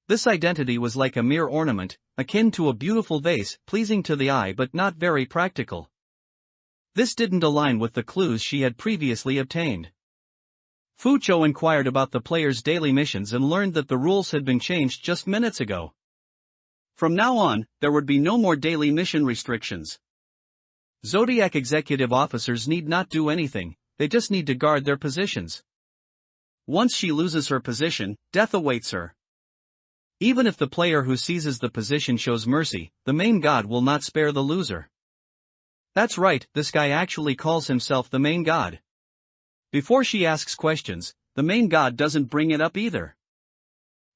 This identity was like a mere ornament, akin to a beautiful vase, pleasing to the eye but not very practical. This didn't align with the clues she had previously obtained. Fu Chou inquired about the player's daily missions and learned that the rules had been changed just minutes ago. From now on, there would be no more daily mission restrictions. Zodiac executive officers need not do anything, they just need to guard their positions. Once she loses her position, death awaits her. Even if the player who seizes the position shows mercy, the main god will not spare the loser. That's right, this guy actually calls himself the main god. Before she asks questions, the main god doesn't bring it up either.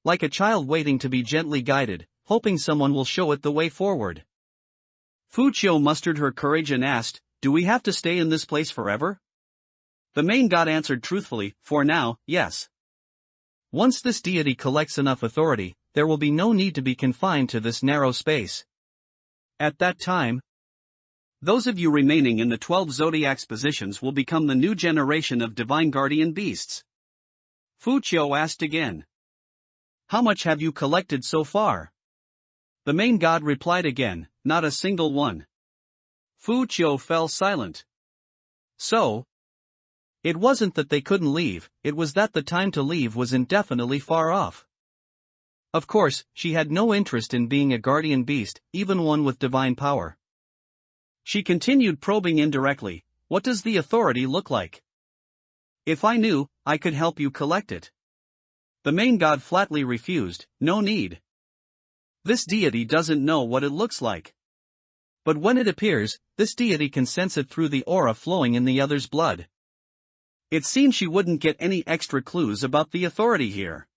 Like a child waiting to be gently guided, hoping someone will show it the way forward. Fu Chou mustered her courage and asked, "Do we have to stay in this place forever?" The main god answered truthfully, "For now, yes. Once this deity collects enough authority, there will be no need to be confined to this narrow space. At that time, those of you remaining in the 12 zodiac's positions will become the new generation of divine guardian beasts." Fu Chou asked again, "How much have you collected so far?" The main god replied again, "Not a single one." Fu Chou fell silent. So, it wasn't that they couldn't leave, it was that the time to leave was indefinitely far off. Of course, she had no interest in being a guardian beast, even one with divine power. She continued probing indirectly, "What does the authority look like? If I knew, I could help you collect it." The main god flatly refused, "No need. This deity doesn't know what it looks like. But when it appears, this deity can sense it through the aura flowing in the other's blood." It seemed she wouldn't get any extra clues about the authority here.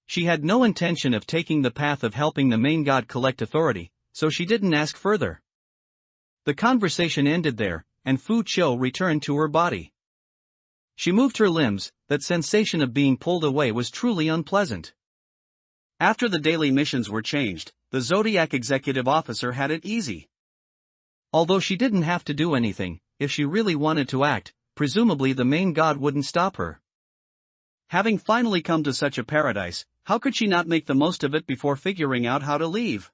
She had no intention of taking the path of helping the main god collect authority, so she didn't ask further. The conversation ended there, and Fu Chou returned to her body. She moved her limbs, that sensation of being pulled away was truly unpleasant. After the daily missions were changed, the Zodiac executive officer had it easy. Although she didn't have to do anything, if she really wanted to act, presumably the main god wouldn't stop her. Having finally come to such a paradise, how could she not make the most of it before figuring out how to leave?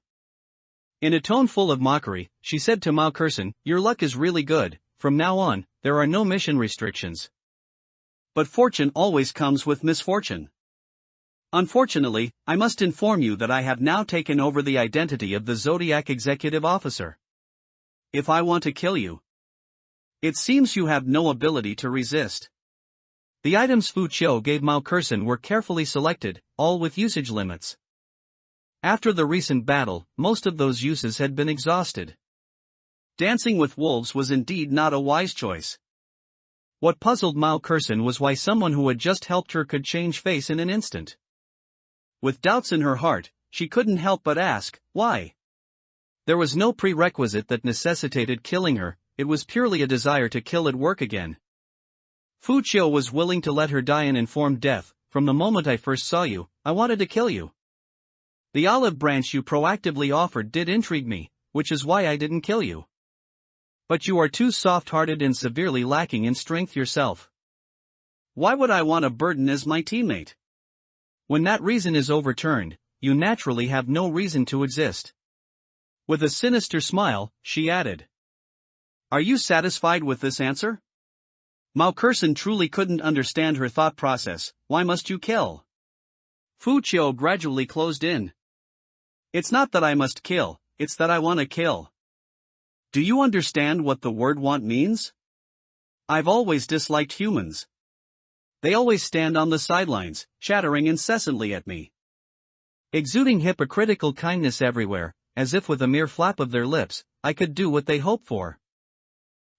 In a tone full of mockery, she said to Mao Curson, "Your luck is really good, from now on, there are no mission restrictions. But fortune always comes with misfortune. Unfortunately, I must inform you that I have now taken over the identity of the Zodiac executive officer. If I want to kill you, it seems you have no ability to resist." The items Fu Chou gave Mao Curson were carefully selected, all with usage limits. After the recent battle, most of those uses had been exhausted. Dancing with wolves was indeed not a wise choice. What puzzled Mao Curson was why someone who had just helped her could change face in an instant. With doubts in her heart, she couldn't help but ask, why? There was no prerequisite that necessitated killing her, it was purely a desire to kill at work again. Fu Chou was willing to let her die an informed death. "From the moment I first saw you, I wanted to kill you. The olive branch you proactively offered did intrigue me, which is why I didn't kill you. But you are too soft-hearted and severely lacking in strength yourself. Why would I want a burden as my teammate? When that reason is overturned, you naturally have no reason to exist." With a sinister smile, she added, "Are you satisfied with this answer?" Mao Curson truly couldn't understand her thought process. Why must you kill? Fu Chou gradually closed in. "It's not that I must kill, it's that I want to kill. Do you understand what the word want means? I've always disliked humans. They always stand on the sidelines, chattering incessantly at me, exuding hypocritical kindness everywhere, as if with a mere flap of their lips, I could do what they hope for.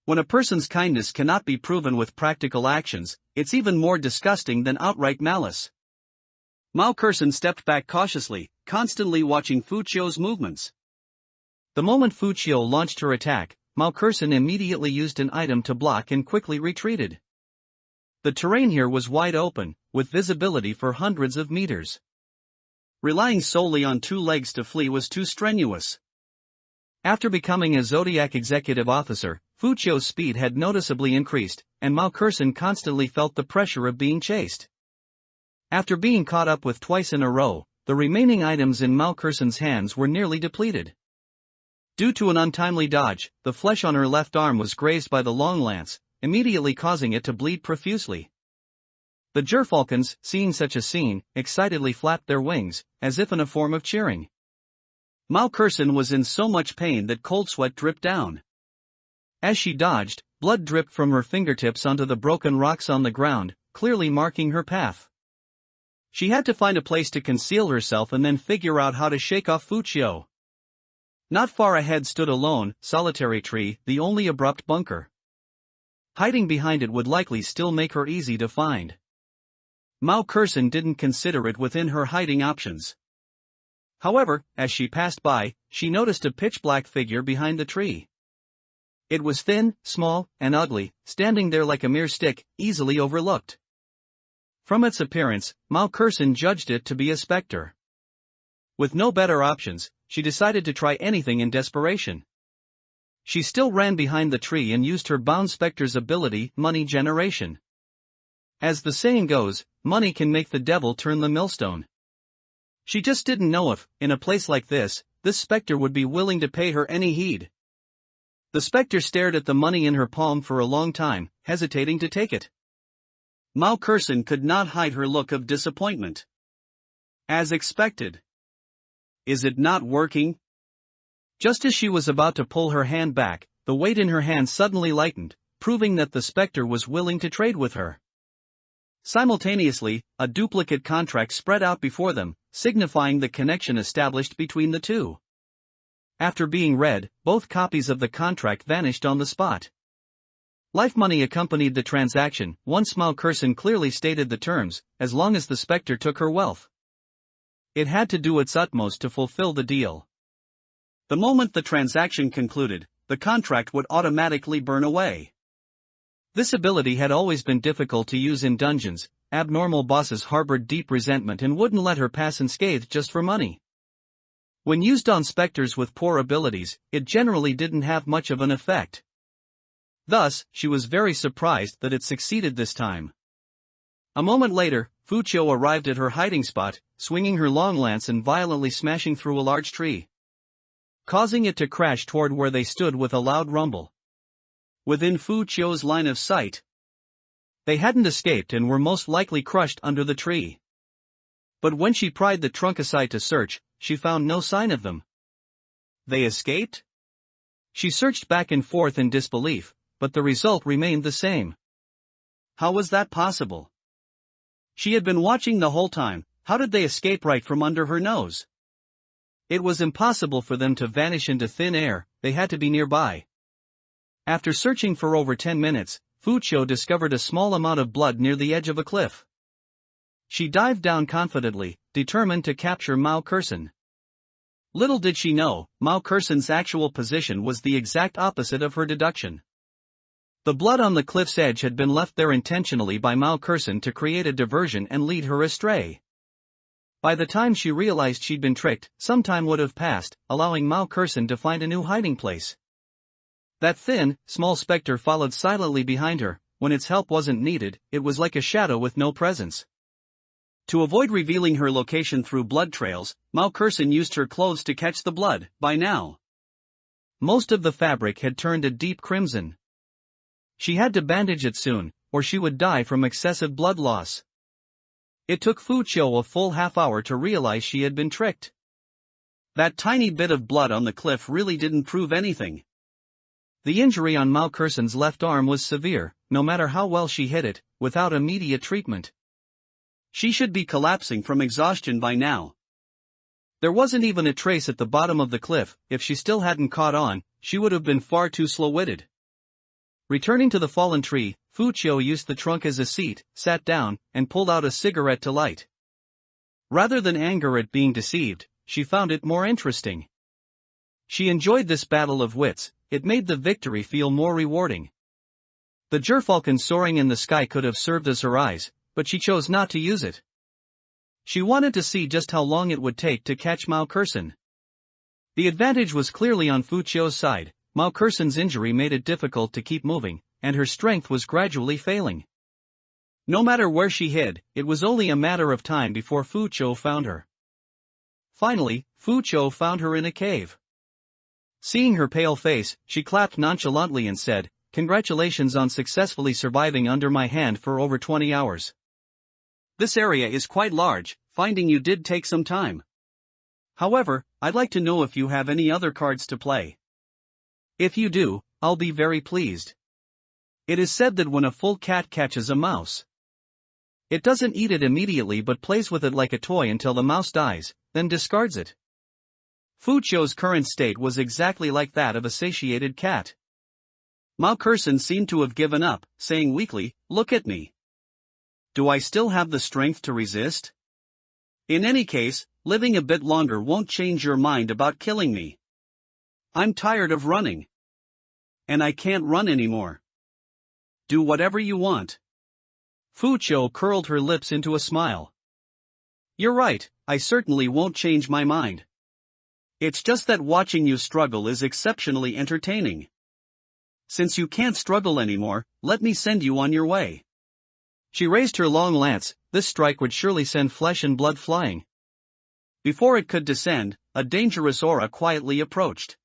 When a person's kindness cannot be proven with practical actions, it's even more disgusting than outright malice." Mao Curson stepped back cautiously, constantly watching Fu Chou's movements. The moment Fu Chou launched her attack, Mao Curson immediately used an item to block and quickly retreated. The terrain here was wide open, with visibility for hundreds of meters. Relying solely on two legs to flee was too strenuous. After becoming a Zodiac executive officer, Fuchio's speed had noticeably increased, and Mao Curson constantly felt the pressure of being chased. After being caught up with twice in a row, the remaining items in Mao Curson's hands were nearly depleted. Due to an untimely dodge, the flesh on her left arm was grazed by the long lance, immediately causing it to bleed profusely. The gerfalcons, seeing such a scene, excitedly flapped their wings, as if in a form of cheering. Mao Curson was in so much pain that cold sweat dripped down. As she dodged, blood dripped from her fingertips onto the broken rocks on the ground, clearly marking her path. She had to find a place to conceal herself and then figure out how to shake off Fuchio. Not far ahead stood a lone, solitary tree, the only abrupt bunker. Hiding behind it would likely still make her easy to find. Mao Curson didn't consider it within her hiding options. However, as she passed by, she noticed a pitch-black figure behind the tree. It was thin, small, and ugly, standing there like a mere stick, easily overlooked. From its appearance, Mao Curson judged it to be a specter. With no better options, she decided to try anything in desperation. She still ran behind the tree and used her bound specter's ability, money generation. As the saying goes, money can make the devil turn the millstone. She just didn't know if, in a place like this specter would be willing to pay her any heed. The specter stared at the money in her palm for a long time, hesitating to take it. Mao Curson could not hide her look of disappointment. As expected. Is it not working? Just as she was about to pull her hand back, the weight in her hand suddenly lightened, proving that the specter was willing to trade with her. Simultaneously, a duplicate contract spread out before them, signifying the connection established between the two. After being read, both copies of the contract vanished on the spot. Life money accompanied the transaction. Once Mao Curson clearly stated the terms, as long as the specter took her wealth. It had to do its utmost to fulfill the deal. The moment the transaction concluded, the contract would automatically burn away. This ability had always been difficult to use in dungeons. Abnormal bosses harbored deep resentment and wouldn't let her pass unscathed just for money. When used on specters with poor abilities, it generally didn't have much of an effect. Thus, she was very surprised that it succeeded this time. A moment later, Fuchio arrived at her hiding spot, swinging her long lance and violently smashing through a large tree, causing it to crash toward where they stood with a loud rumble. Within Fuchio's line of sight, they hadn't escaped and were most likely crushed under the tree. But when she pried the trunk aside to search, she found no sign of them. They escaped? She searched back and forth in disbelief, but the result remained the same. How was that possible? She had been watching the whole time. How did they escape right from under her nose? It was impossible for them to vanish into thin air, they had to be nearby. After searching for over 10 minutes, Fuchio discovered a small amount of blood near the edge of a cliff. She dived down confidently, determined to capture Mao Curson. Little did she know, Mao Curson's actual position was the exact opposite of her deduction. The blood on the cliff's edge had been left there intentionally by Mao Curson to create a diversion and lead her astray. By the time she realized she'd been tricked, some time would have passed, allowing Mao Curson to find a new hiding place. That thin, small specter followed silently behind her. When its help wasn't needed, it was like a shadow with no presence. To avoid revealing her location through blood trails, Mao Curson used her clothes to catch the blood. By now, most of the fabric had turned a deep crimson. She had to bandage it soon, or she would die from excessive blood loss. It took Fuchio a full half-hour to realize she had been tricked. That tiny bit of blood on the cliff really didn't prove anything. The injury on Mao Curson's left arm was severe, no matter how well she hit it, without immediate treatment. She should be collapsing from exhaustion by now. There wasn't even a trace at the bottom of the cliff. If she still hadn't caught on, she would have been far too slow-witted. Returning to the fallen tree, Fuchio used the trunk as a seat, sat down, and pulled out a cigarette to light. Rather than anger at being deceived, she found it more interesting. She enjoyed this battle of wits. It made the victory feel more rewarding. The gerfalcon soaring in the sky could have served as her eyes, but she chose not to use it. She wanted to see just how long it would take to catch Mao Curson. The advantage was clearly on Fu Chio's side. Mao Curson's injury made it difficult to keep moving, and her strength was gradually failing. No matter where she hid, it was only a matter of time before Fu Chio found her. Finally, Fu Chio found her in a cave. Seeing her pale face, she clapped nonchalantly and said, "Congratulations on successfully surviving under my hand for over 20 hours. This area is quite large, finding you did take some time. However, I'd like to know if you have any other cards to play. If you do, I'll be very pleased. It is said that when a full cat catches a mouse, it doesn't eat it immediately but plays with it like a toy until the mouse dies, then discards it." Fu Chio's current state was exactly like that of a satiated cat. Mao Curson seemed to have given up, saying weakly, "Look at me. Do I still have the strength to resist? In any case, living a bit longer won't change your mind about killing me. I'm tired of running. And I can't run anymore. Do whatever you want." Fu Chio curled her lips into a smile. "You're right, I certainly won't change my mind. It's just that watching you struggle is exceptionally entertaining. Since you can't struggle anymore, let me send you on your way." She raised her long lance. This strike would surely send flesh and blood flying. Before it could descend, a dangerous aura quietly approached.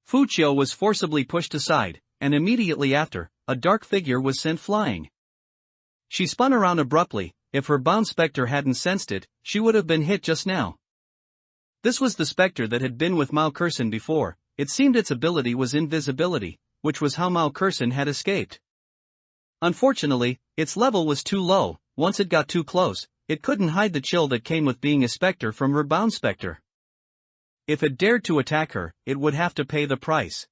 Fu Chio was forcibly pushed aside, and immediately after, a dark figure was sent flying. She spun around abruptly. If her bound spectre hadn't sensed it, she would have been hit just now. This was the spectre that had been with Mao Curson before. It seemed its ability was invisibility, which was how Mao Curson had escaped. Unfortunately, its level was too low. Once it got too close, it couldn't hide the chill that came with being a spectre from her bound spectre. If it dared to attack her, it would have to pay the price.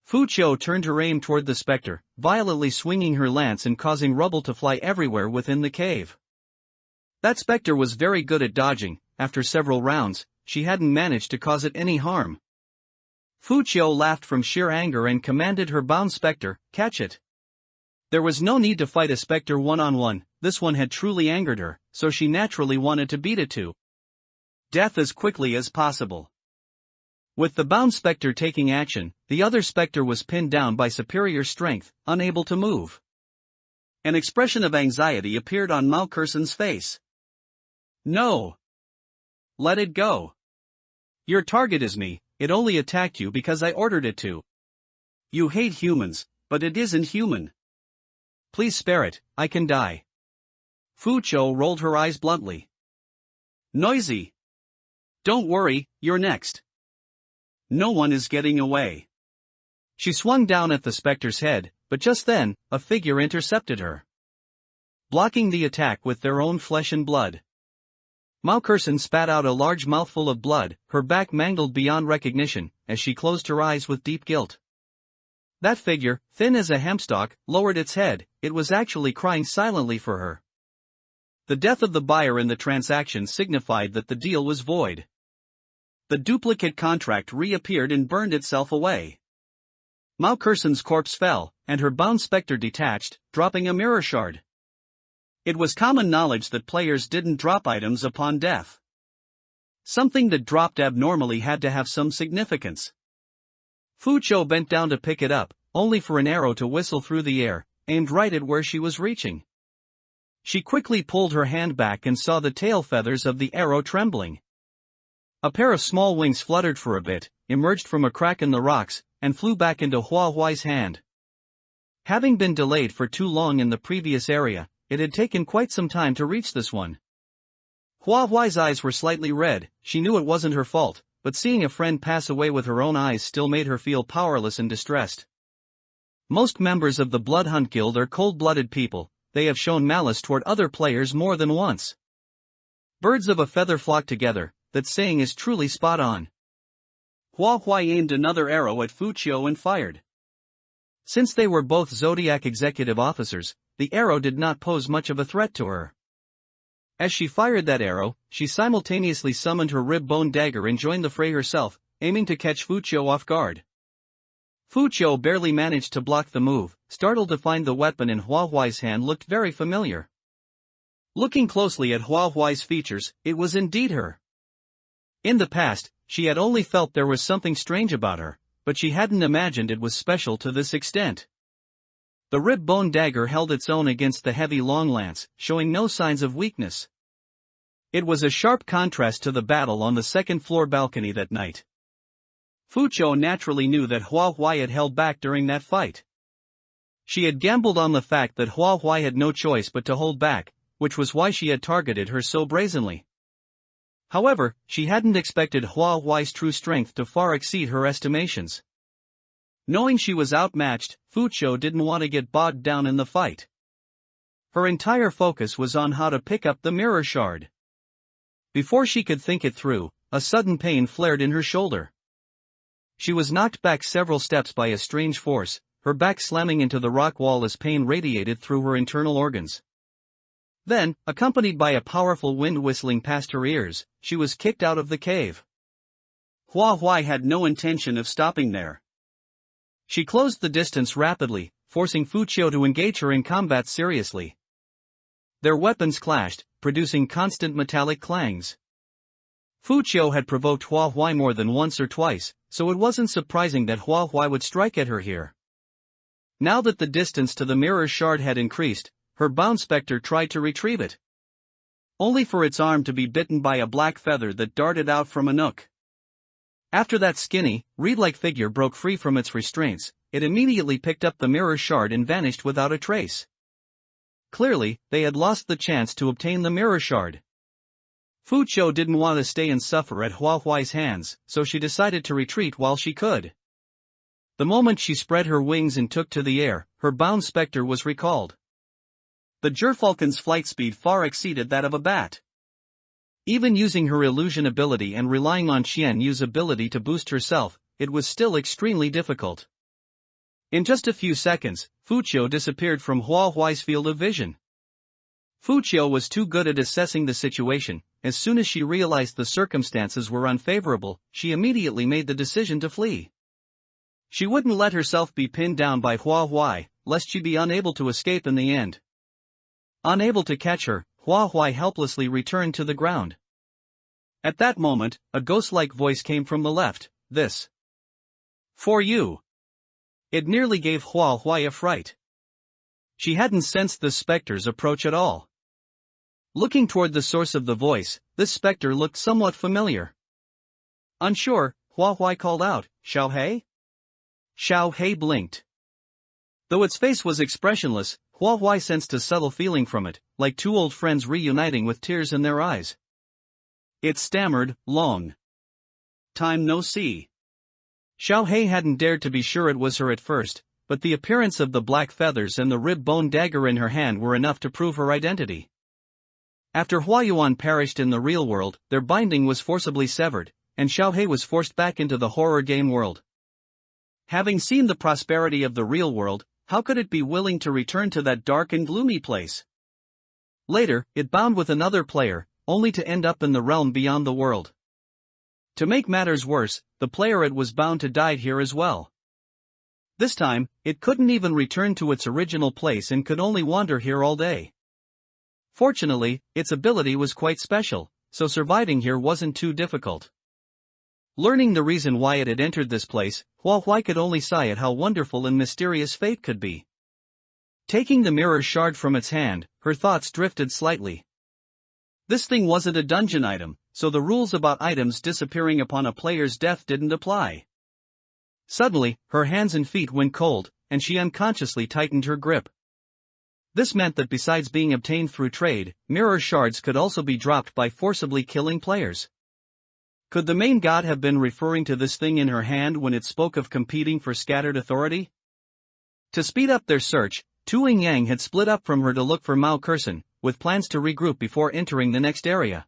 Fu Chio turned her aim toward the spectre, violently swinging her lance and causing rubble to fly everywhere within the cave. That spectre was very good at dodging. After several rounds, she hadn't managed to cause it any harm. Fu Chio laughed from sheer anger and commanded her bound spectre, "Catch it." There was no need to fight a spectre one-on-one. This one had truly angered her, so she naturally wanted to beat it to death as quickly as possible. With the bound spectre taking action, the other spectre was pinned down by superior strength, unable to move. An expression of anxiety appeared on Mao Curson's face. "No. Let it go. Your target is me. It only attacked you because I ordered it to. You hate humans, but it isn't human. Please spare it, I can die." Fu Chio rolled her eyes bluntly. "Noisy. Don't worry, you're next. No one is getting away." She swung down at the specter's head, but just then, a figure intercepted her, blocking the attack with their own flesh and blood. Mao Curson spat out a large mouthful of blood, her back mangled beyond recognition, as she closed her eyes with deep guilt. That figure, thin as a hempstalk, lowered its head. It was actually crying silently for her. The death of the buyer in the transaction signified that the deal was void. The duplicate contract reappeared and burned itself away. Mao Curson's corpse fell, and her bound spectre detached, dropping a mirror shard. It was common knowledge that players didn't drop items upon death. Something that dropped abnormally had to have some significance. Fu Chio bent down to pick it up, only for an arrow to whistle through the air, aimed right at where she was reaching. She quickly pulled her hand back and saw the tail feathers of the arrow trembling. A pair of small wings fluttered for a bit, emerged from a crack in the rocks, and flew back into Hua Huai's hand. Having been delayed for too long in the previous area, it had taken quite some time to reach this one. Hua Huai's eyes were slightly red. She knew it wasn't her fault, but seeing a friend pass away with her own eyes still made her feel powerless and distressed. Most members of the Blood Hunt Guild are cold-blooded people. They have shown malice toward other players more than once. Birds of a feather flock together, that saying is truly spot on. Hua Huai aimed another arrow at Fu Chio and fired. Since they were both Zodiac executive officers, the arrow did not pose much of a threat to her. As she fired that arrow, she simultaneously summoned her rib-bone dagger and joined the fray herself, aiming to catch Fu Chio off guard. Fu Chio barely managed to block the move, startled to find the weapon in Hua Huai's hand looked very familiar. Looking closely at Hua Huai's features, it was indeed her. In the past, she had only felt there was something strange about her, but she hadn't imagined it was special to this extent. The rib-bone dagger held its own against the heavy long lance, showing no signs of weakness. It was a sharp contrast to the battle on the second-floor balcony that night. Fu Qiu naturally knew that Hua Huai had held back during that fight. She had gambled on the fact that Hua Huai had no choice but to hold back, which was why she had targeted her so brazenly. However, she hadn't expected Hua Huai's true strength to far exceed her estimations. Knowing she was outmatched, Fu Qiu didn't want to get bogged down in the fight. Her entire focus was on how to pick up the mirror shard. Before she could think it through, a sudden pain flared in her shoulder. She was knocked back several steps by a strange force, her back slamming into the rock wall as pain radiated through her internal organs. Then, accompanied by a powerful wind whistling past her ears, she was kicked out of the cave. Hua Huai had no intention of stopping there. She closed the distance rapidly, forcing Fu Qiu to engage her in combat seriously. Their weapons clashed, producing constant metallic clangs. Fu Qiu had provoked Hua Huai more than once or twice, so it wasn't surprising that Hua Huai would strike at her here. Now that the distance to the mirror shard had increased, her bound specter tried to retrieve it. Only for its arm to be bitten by a black feather that darted out from a nook. After that skinny, reed-like figure broke free from its restraints, it immediately picked up the mirror shard and vanished without a trace. Clearly, they had lost the chance to obtain the mirror shard. Fu Qiu didn't want to stay and suffer at Hua Huai's hands, so she decided to retreat while she could. The moment she spread her wings and took to the air, her bound specter was recalled. The Gerfalcon's flight speed far exceeded that of a bat. Even using her illusion ability and relying on Qian Yu's ability to boost herself, it was still extremely difficult. In just a few seconds, Fu Qiu disappeared from Hua Huai's field of vision. Fu Qiu was too good at assessing the situation. As soon as she realized the circumstances were unfavorable, she immediately made the decision to flee. She wouldn't let herself be pinned down by Hua Huai, lest she be unable to escape in the end. Unable to catch her, Hua Huai helplessly returned to the ground. At that moment, a ghost-like voice came from the left, "This. For you." It nearly gave Hua Huai a fright. She hadn't sensed the specter's approach at all. Looking toward the source of the voice, this specter looked somewhat familiar. Unsure, Hua Huai called out, "Xiao Hei?" Xiao Hei blinked. Though its face was expressionless, Hua Huai sensed a subtle feeling from it, like two old friends reuniting with tears in their eyes. It stammered, "Long time no see." Xiao Hei hadn't dared to be sure it was her at first, but the appearance of the black feathers and the rib-bone dagger in her hand were enough to prove her identity. After Huayuan perished in the real world, their binding was forcibly severed, and Xiao Hei was forced back into the horror game world. Having seen the prosperity of the real world, how could it be willing to return to that dark and gloomy place? Later, it bound with another player, only to end up in the realm beyond the world. To make matters worse, the player it was bound to died here as well. This time, it couldn't even return to its original place and could only wander here all day. Fortunately, its ability was quite special, so surviving here wasn't too difficult. Learning the reason why it had entered this place, Hua Huai could only sigh at how wonderful and mysterious fate could be. Taking the mirror shard from its hand, her thoughts drifted slightly. This thing wasn't a dungeon item, so the rules about items disappearing upon a player's death didn't apply. Suddenly, her hands and feet went cold, and she unconsciously tightened her grip. This meant that besides being obtained through trade, mirror shards could also be dropped by forcibly killing players. Could the main god have been referring to this thing in her hand when it spoke of competing for scattered authority? To speed up their search, Tu Yin Yang had split up from her to look for Mao Curson, with plans to regroup before entering the next area.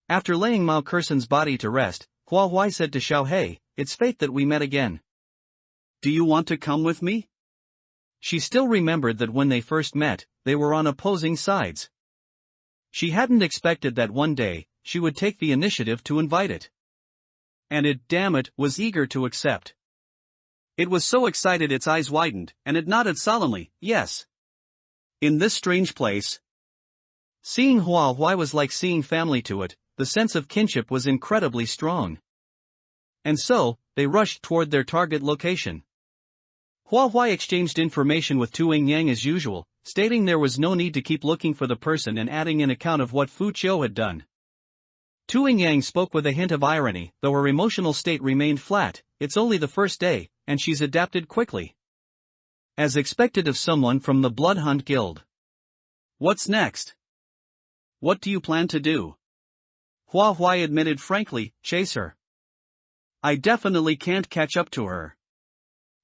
After laying Mao Curson's body to rest, Hua Huai said to Xiao Hei, "It's fate that we met again. Do you want to come with me?" She still remembered that when they first met, they were on opposing sides. She hadn't expected that one day, she would take the initiative to invite it. And it, damn it, was eager to accept. It was so excited its eyes widened, and it nodded solemnly, "Yes." In this strange place? Seeing Hua Huai was like seeing family to it, the sense of kinship was incredibly strong. And so, they rushed toward their target location. Hua Huai exchanged information with Tu Yang as usual, stating there was no need to keep looking for the person and adding an account of what Fu Qiu had done. Tu Yang spoke with a hint of irony, though her emotional state remained flat. It's only the first day, and she's adapted quickly. As expected of someone from the Bloodhunt Guild. What's next? What do you plan to do? Hua Huai admitted frankly, chase her. I definitely can't catch up to her.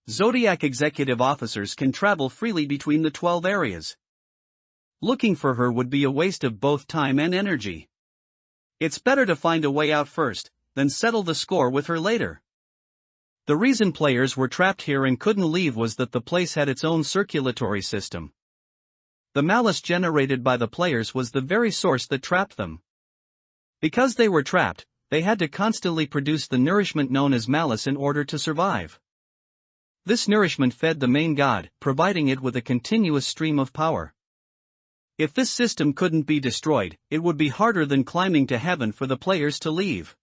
Zodiac executive officers can travel freely between the 12 areas. Looking for her would be a waste of both time and energy. It's better to find a way out first, then settle the score with her later. The reason players were trapped here and couldn't leave was that the place had its own circulatory system. The malice generated by the players was the very source that trapped them. Because they were trapped, they had to constantly produce the nourishment known as malice in order to survive. This nourishment fed the main god, providing it with a continuous stream of power. If this system couldn't be destroyed, it would be harder than climbing to heaven for the players to leave.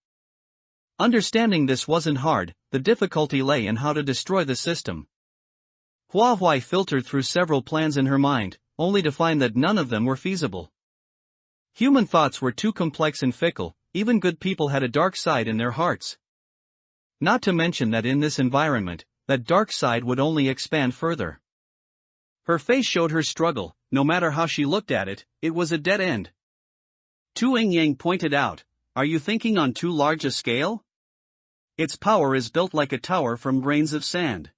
Understanding this wasn't hard, the difficulty lay in how to destroy the system. Hua Huai filtered through several plans in her mind, only to find that none of them were feasible. Human thoughts were too complex and fickle, even good people had a dark side in their hearts. Not to mention that in this environment, that dark side would only expand further. Her face showed her struggle, no matter how she looked at it, it was a dead end. Tu Yang pointed out, are you thinking on too large a scale? Its power is built like a tower from grains of sand.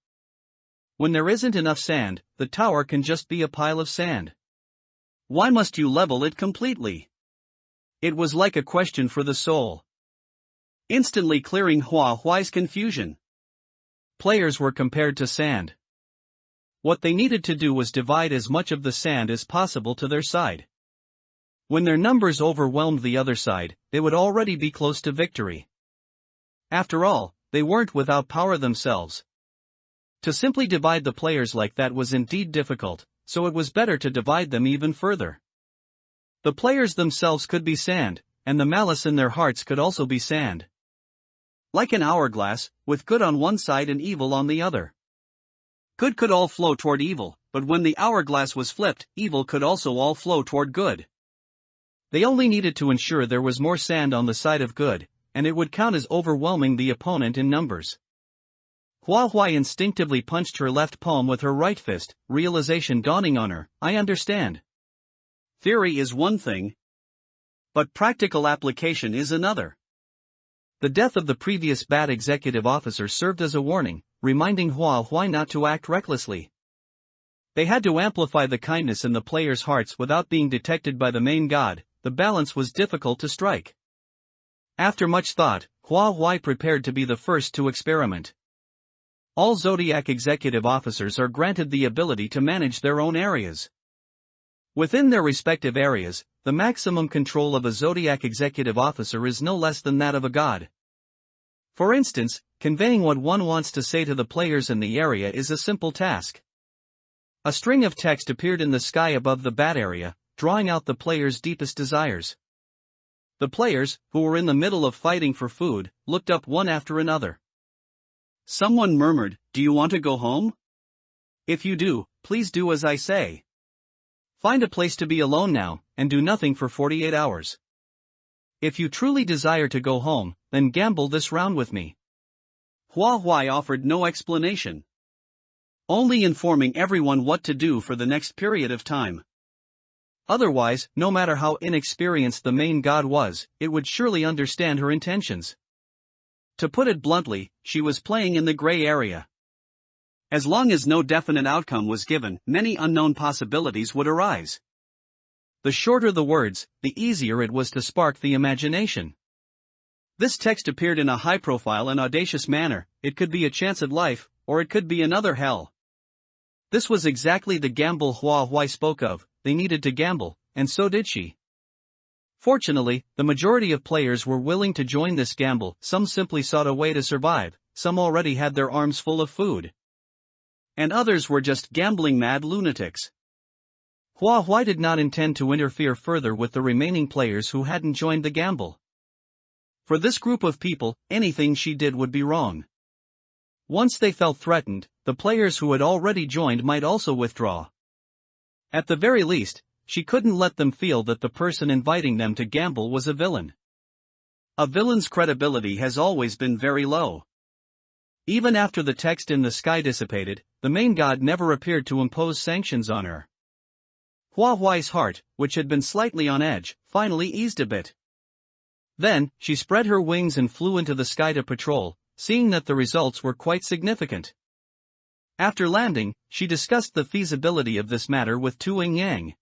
When there isn't enough sand, the tower can just be a pile of sand. Why must you level it completely? It was like a question for the soul. Instantly clearing Hua Huai's confusion. Players were compared to sand. What they needed to do was divide as much of the sand as possible to their side. When their numbers overwhelmed the other side, they would already be close to victory. After all, they weren't without power themselves. To simply divide the players like that was indeed difficult, so it was better to divide them even further. The players themselves could be sand, and the malice in their hearts could also be sand. Like an hourglass, with good on one side and evil on the other. Good could all flow toward evil, but when the hourglass was flipped, evil could also all flow toward good. They only needed to ensure there was more sand on the side of good, and it would count as overwhelming the opponent in numbers. Hua Huai instinctively punched her left palm with her right fist, realization dawning on her, I understand. Theory is one thing, but practical application is another. The death of the previous bad executive officer served as a warning, reminding Hua Huai not to act recklessly. They had to amplify the kindness in the players' hearts without being detected by the main god. The balance was difficult to strike. After much thought, Hua Huai prepared to be the first to experiment. All Zodiac executive officers are granted the ability to manage their own areas. Within their respective areas, the maximum control of a Zodiac executive officer is no less than that of a god. For instance, conveying what one wants to say to the players in the area is a simple task. A string of text appeared in the sky above the bat area, drawing out the players' deepest desires. The players, who were in the middle of fighting for food, looked up one after another. Someone murmured, "Do you want to go home? If you do, please do as I say. Find a place to be alone now, and do nothing for 48 hours. If you truly desire to go home, then gamble this round with me." Hua Huai offered no explanation. Only informing everyone what to do for the next period of time. Otherwise, no matter how inexperienced the main god was, it would surely understand her intentions. To put it bluntly, she was playing in the gray area. As long as no definite outcome was given, many unknown possibilities would arise. The shorter the words, the easier it was to spark the imagination. This text appeared in a high-profile and audacious manner. It could be a chance at life, or it could be another hell. This was exactly the gamble Hua Huai spoke of. They needed to gamble, and so did she. Fortunately, the majority of players were willing to join this gamble. Some simply sought a way to survive, some already had their arms full of food. And others were just gambling mad lunatics. Hua did not intend to interfere further with the remaining players who hadn't joined the gamble. For this group of people, anything she did would be wrong. Once they felt threatened, the players who had already joined might also withdraw. At the very least, she couldn't let them feel that the person inviting them to gamble was a villain. A villain's credibility has always been very low. Even after the text in the sky dissipated, the main god never appeared to impose sanctions on her. Hua's heart, which had been slightly on edge, finally eased a bit. Then, she spread her wings and flew into the sky to patrol, seeing that the results were quite significant. After landing, she discussed the feasibility of this matter with Tu Yang.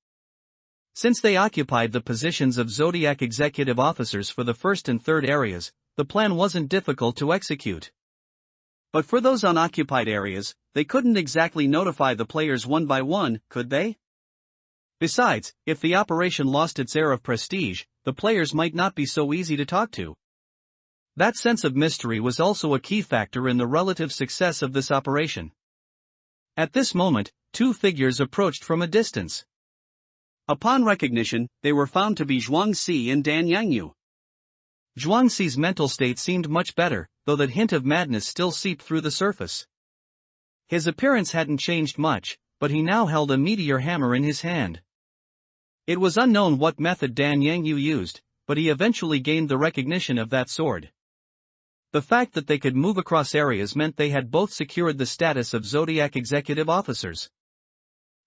Since they occupied the positions of Zodiac executive officers for the first and third areas, the plan wasn't difficult to execute. But for those unoccupied areas, they couldn't exactly notify the players one by one, could they? Besides, if the operation lost its air of prestige, the players might not be so easy to talk to. That sense of mystery was also a key factor in the relative success of this operation. At this moment, two figures approached from a distance. Upon recognition, they were found to be Zhuangxi and Dan Yangyu. Zhuangxi's mental state seemed much better, though that hint of madness still seeped through the surface. His appearance hadn't changed much, but he now held a meteor hammer in his hand. It was unknown what method Dan Yangyu used, but he eventually gained the recognition of that sword. The fact that they could move across areas meant they had both secured the status of Zodiac executive officers.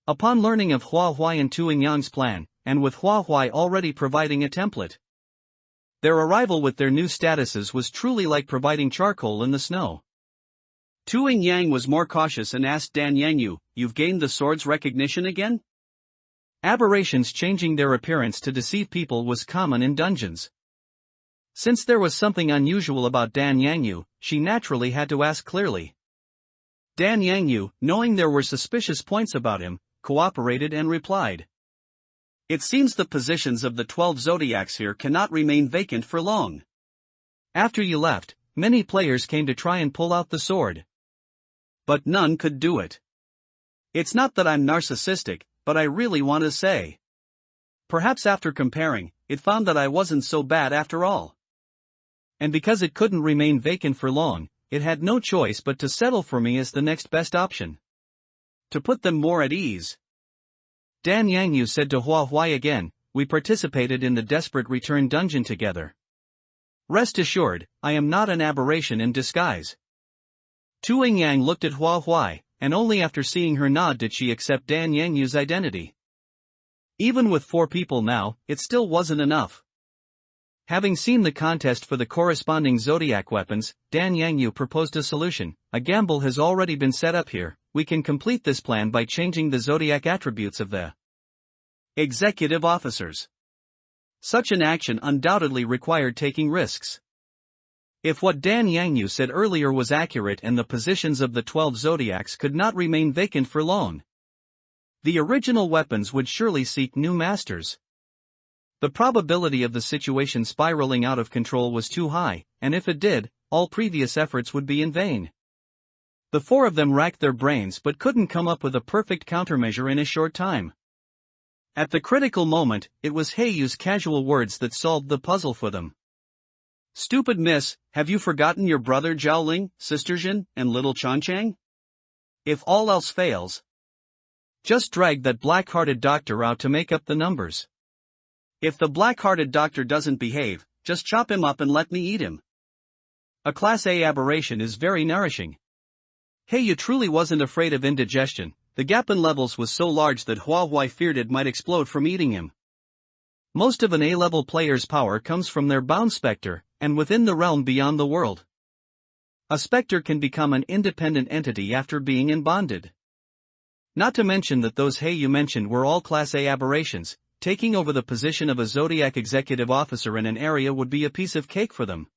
Upon learning of Hua and Tu Yang's plan, and with Hua already providing a template, their arrival with their new statuses was truly like providing charcoal in the snow. Tu Yang was more cautious and asked Dan Yangyu, "You've gained the sword's recognition again?" Aberrations changing their appearance to deceive people was common in dungeons. Since there was something unusual about Dan Yangyu, she naturally had to ask clearly. Dan Yangyu, knowing there were suspicious points about him, cooperated and replied. "It seems the positions of the 12 zodiacs here cannot remain vacant for long. After you left, many players came to try and pull out the sword. But none could do it. It's not that I'm narcissistic, but I really want to say. Perhaps after comparing, it found that I wasn't so bad after all. And because it couldn't remain vacant for long, it had no choice but to settle for me as the next best option. To put them more at ease." Dan Yangyu said to Hua again, "We participated in the Desperate Return dungeon together. Rest assured, I am not an aberration in disguise." Tu Yang looked at Hua, and only after seeing her nod did she accept Dan Yangyu's identity. Even with 4 people now, it still wasn't enough. Having seen the contest for the corresponding zodiac weapons, Dan Yangyu proposed a solution. "A gamble has already been set up here. We can complete this plan by changing the zodiac attributes of the executive officers." Such an action undoubtedly required taking risks. If what Dan Yangyu said earlier was accurate and the positions of the 12 zodiacs could not remain vacant for long, the original weapons would surely seek new masters. The probability of the situation spiraling out of control was too high, and if it did, all previous efforts would be in vain. The 4 of them racked their brains but couldn't come up with a perfect countermeasure in a short time. At the critical moment, it was Heiyu's casual words that solved the puzzle for them. "Stupid miss, have you forgotten your brother Zhaoling, sister Jin, and little Chanchang? If all else fails, just drag that black-hearted doctor out to make up the numbers. If the black-hearted doctor doesn't behave, just chop him up and let me eat him. A Class A aberration is very nourishing." Heiyu truly wasn't afraid of indigestion. The gap in levels was so large that Hua feared it might explode from eating him. Most of an A-level player's power comes from their bound specter, and within the realm beyond the world. A specter can become an independent entity after being bonded. Not to mention that those Heiyu mentioned were all Class A aberrations. Taking over the position of a Zodiac executive officer in an area would be a piece of cake for them.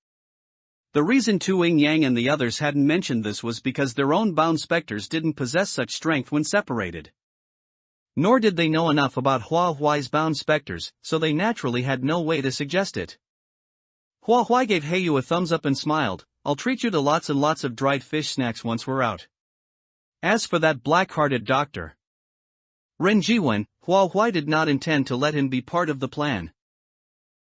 The reason Tu Yang and the others hadn't mentioned this was because their own bound specters didn't possess such strength when separated. Nor did they know enough about Hua's bound specters, so they naturally had no way to suggest it. Hua gave Heiyu a thumbs up and smiled. "I'll treat you to lots and lots of dried fish snacks once we're out. As for that black-hearted doctor, Ren Jiwen, Hua Huai did not intend to let him be part of the plan.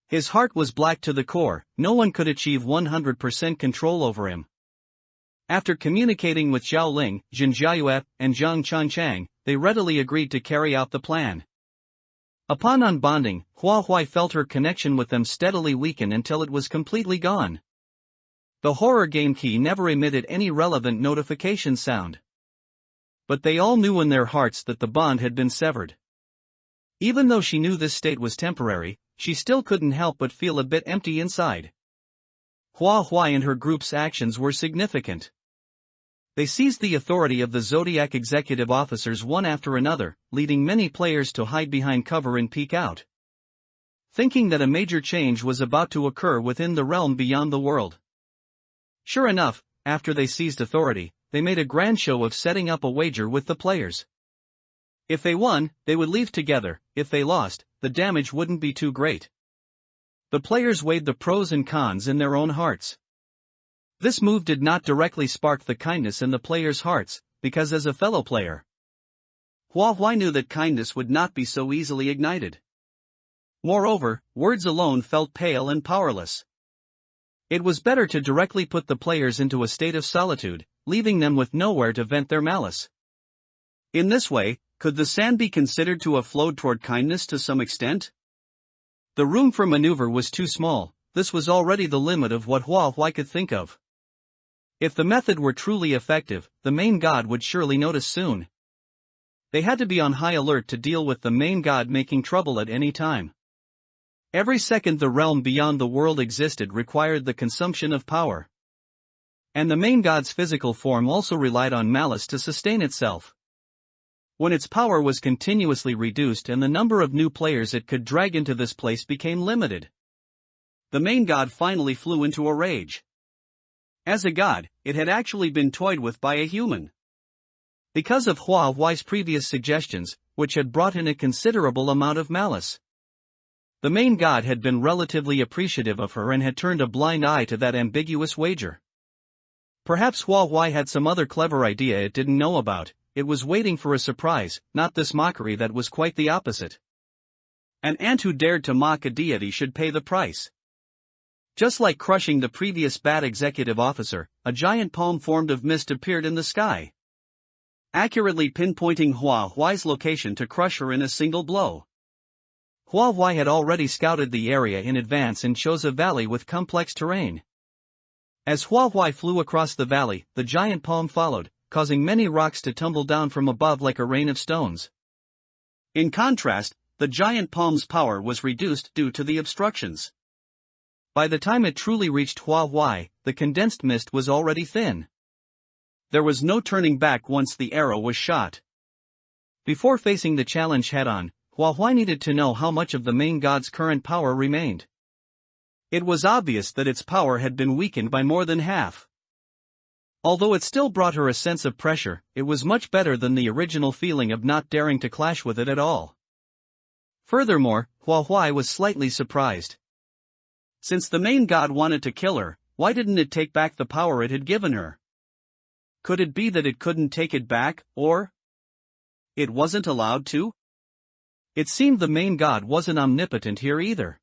His heart was black to the core, no one could achieve 100% control over him. After communicating with Zhao Ling, Jin Jiayue, and Zhang Changchang, they readily agreed to carry out the plan. Upon unbonding, Hua Huai felt her connection with them steadily weaken until it was completely gone. The horror game key never emitted any relevant notification sound. But they all knew in their hearts that the bond had been severed. Even though she knew this state was temporary, she still couldn't help but feel a bit empty inside. Hua Huai and her group's actions were significant. They seized the authority of the Zodiac executive officers one after another, leading many players to hide behind cover and peek out. Thinking that a major change was about to occur within the realm beyond the world. Sure enough, after they seized authority, they made a grand show of setting up a wager with the players. If they won, they would leave together; if they lost, the damage wouldn't be too great. The players weighed the pros and cons in their own hearts. This move did not directly spark the kindness in the players' hearts, because as a fellow player, Hua Huai knew that kindness would not be so easily ignited. Moreover, words alone felt pale and powerless. It was better to directly put the players into a state of solitude, leaving them with nowhere to vent their malice. In this way, could the sand be considered to have flowed toward kindness to some extent? The room for maneuver was too small. This was already the limit of what Hua Huai could think of. If the method were truly effective, the main god would surely notice soon. They had to be on high alert to deal with the main god making trouble at any time. Every second the realm beyond the world existed required the consumption of power. And the main god's physical form also relied on malice to sustain itself. When its power was continuously reduced and the number of new players it could drag into this place became limited, the main god finally flew into a rage. As a god, it had actually been toyed with by a human. Because of Hua Huai's previous suggestions, which had brought in a considerable amount of malice, the main god had been relatively appreciative of her and had turned a blind eye to that ambiguous wager. Perhaps Hua Huai had some other clever idea it didn't know about. It was waiting for a surprise, not this mockery that was quite the opposite. An ant who dared to mock a deity should pay the price. Just like crushing the previous bad executive officer, a giant palm formed of mist appeared in the sky, accurately pinpointing Hua Huai's location to crush her in a single blow. Hua Huai had already scouted the area in advance and chose a valley with complex terrain. As Hua Huai flew across the valley, the giant palm followed, causing many rocks to tumble down from above like a rain of stones. In contrast, the giant palm's power was reduced due to the obstructions. By the time it truly reached Hua Huai, the condensed mist was already thin. There was no turning back once the arrow was shot. Before facing the challenge head-on, Hua Huai needed to know how much of the main god's current power remained. It was obvious that its power had been weakened by more than half. Although it still brought her a sense of pressure, it was much better than the original feeling of not daring to clash with it at all. Furthermore, Hua Huai was slightly surprised. Since the main god wanted to kill her, why didn't it take back the power it had given her? Could it be that it couldn't take it back, or it wasn't allowed to? It seemed the main god wasn't omnipotent here either.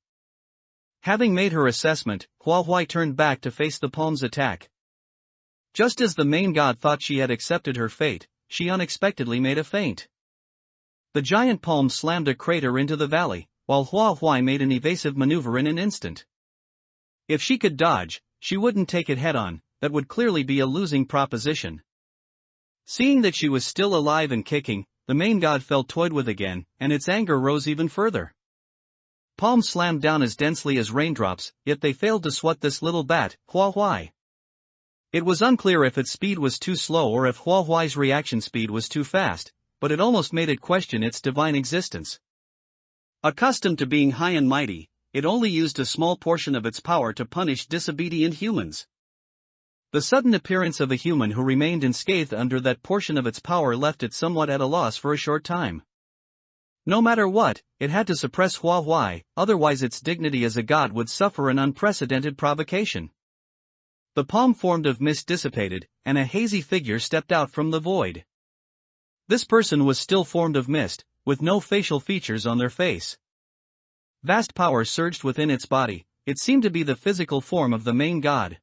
Having made her assessment, Hua Huai turned back to face the palm's attack. Just as the main god thought she had accepted her fate, she unexpectedly made a feint. The giant palm slammed a crater into the valley, while Hua Huai made an evasive maneuver in an instant. If she could dodge, she wouldn't take it head-on. That would clearly be a losing proposition. Seeing that she was still alive and kicking, the main god felt toyed with again, and its anger rose even further. Palms slammed down as densely as raindrops, yet they failed to swat this little bat, Hua Huai. It was unclear if its speed was too slow or if Hua Huai's reaction speed was too fast, but it almost made it question its divine existence. Accustomed to being high and mighty, it only used a small portion of its power to punish disobedient humans. The sudden appearance of a human who remained unscathed under that portion of its power left it somewhat at a loss for a short time. No matter what, it had to suppress Hua Huai, otherwise its dignity as a god would suffer an unprecedented provocation. The palm formed of mist dissipated, and a hazy figure stepped out from the void. This person was still formed of mist, with no facial features on their face. Vast power surged within its body, it seemed to be the physical form of the main god.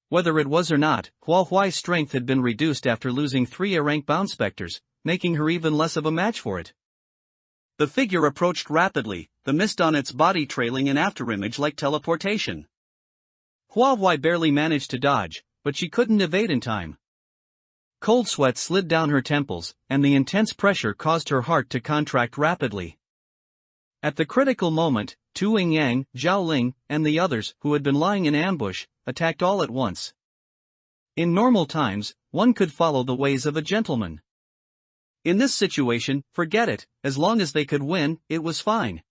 Whether it was or not, Hua Huai's strength had been reduced after losing 3 rank-bound specters, making her even less of a match for it. The figure approached rapidly, the mist on its body trailing an afterimage like teleportation. Hua Huai barely managed to dodge, but she couldn't evade in time. Cold sweat slid down her temples, and the intense pressure caused her heart to contract rapidly. At the critical moment, Tu Yang, Zhao Ling, and the others, who had been lying in ambush, attacked all at once. In normal times, one could follow the ways of a gentleman. In this situation, forget it, as long as they could win, it was fine.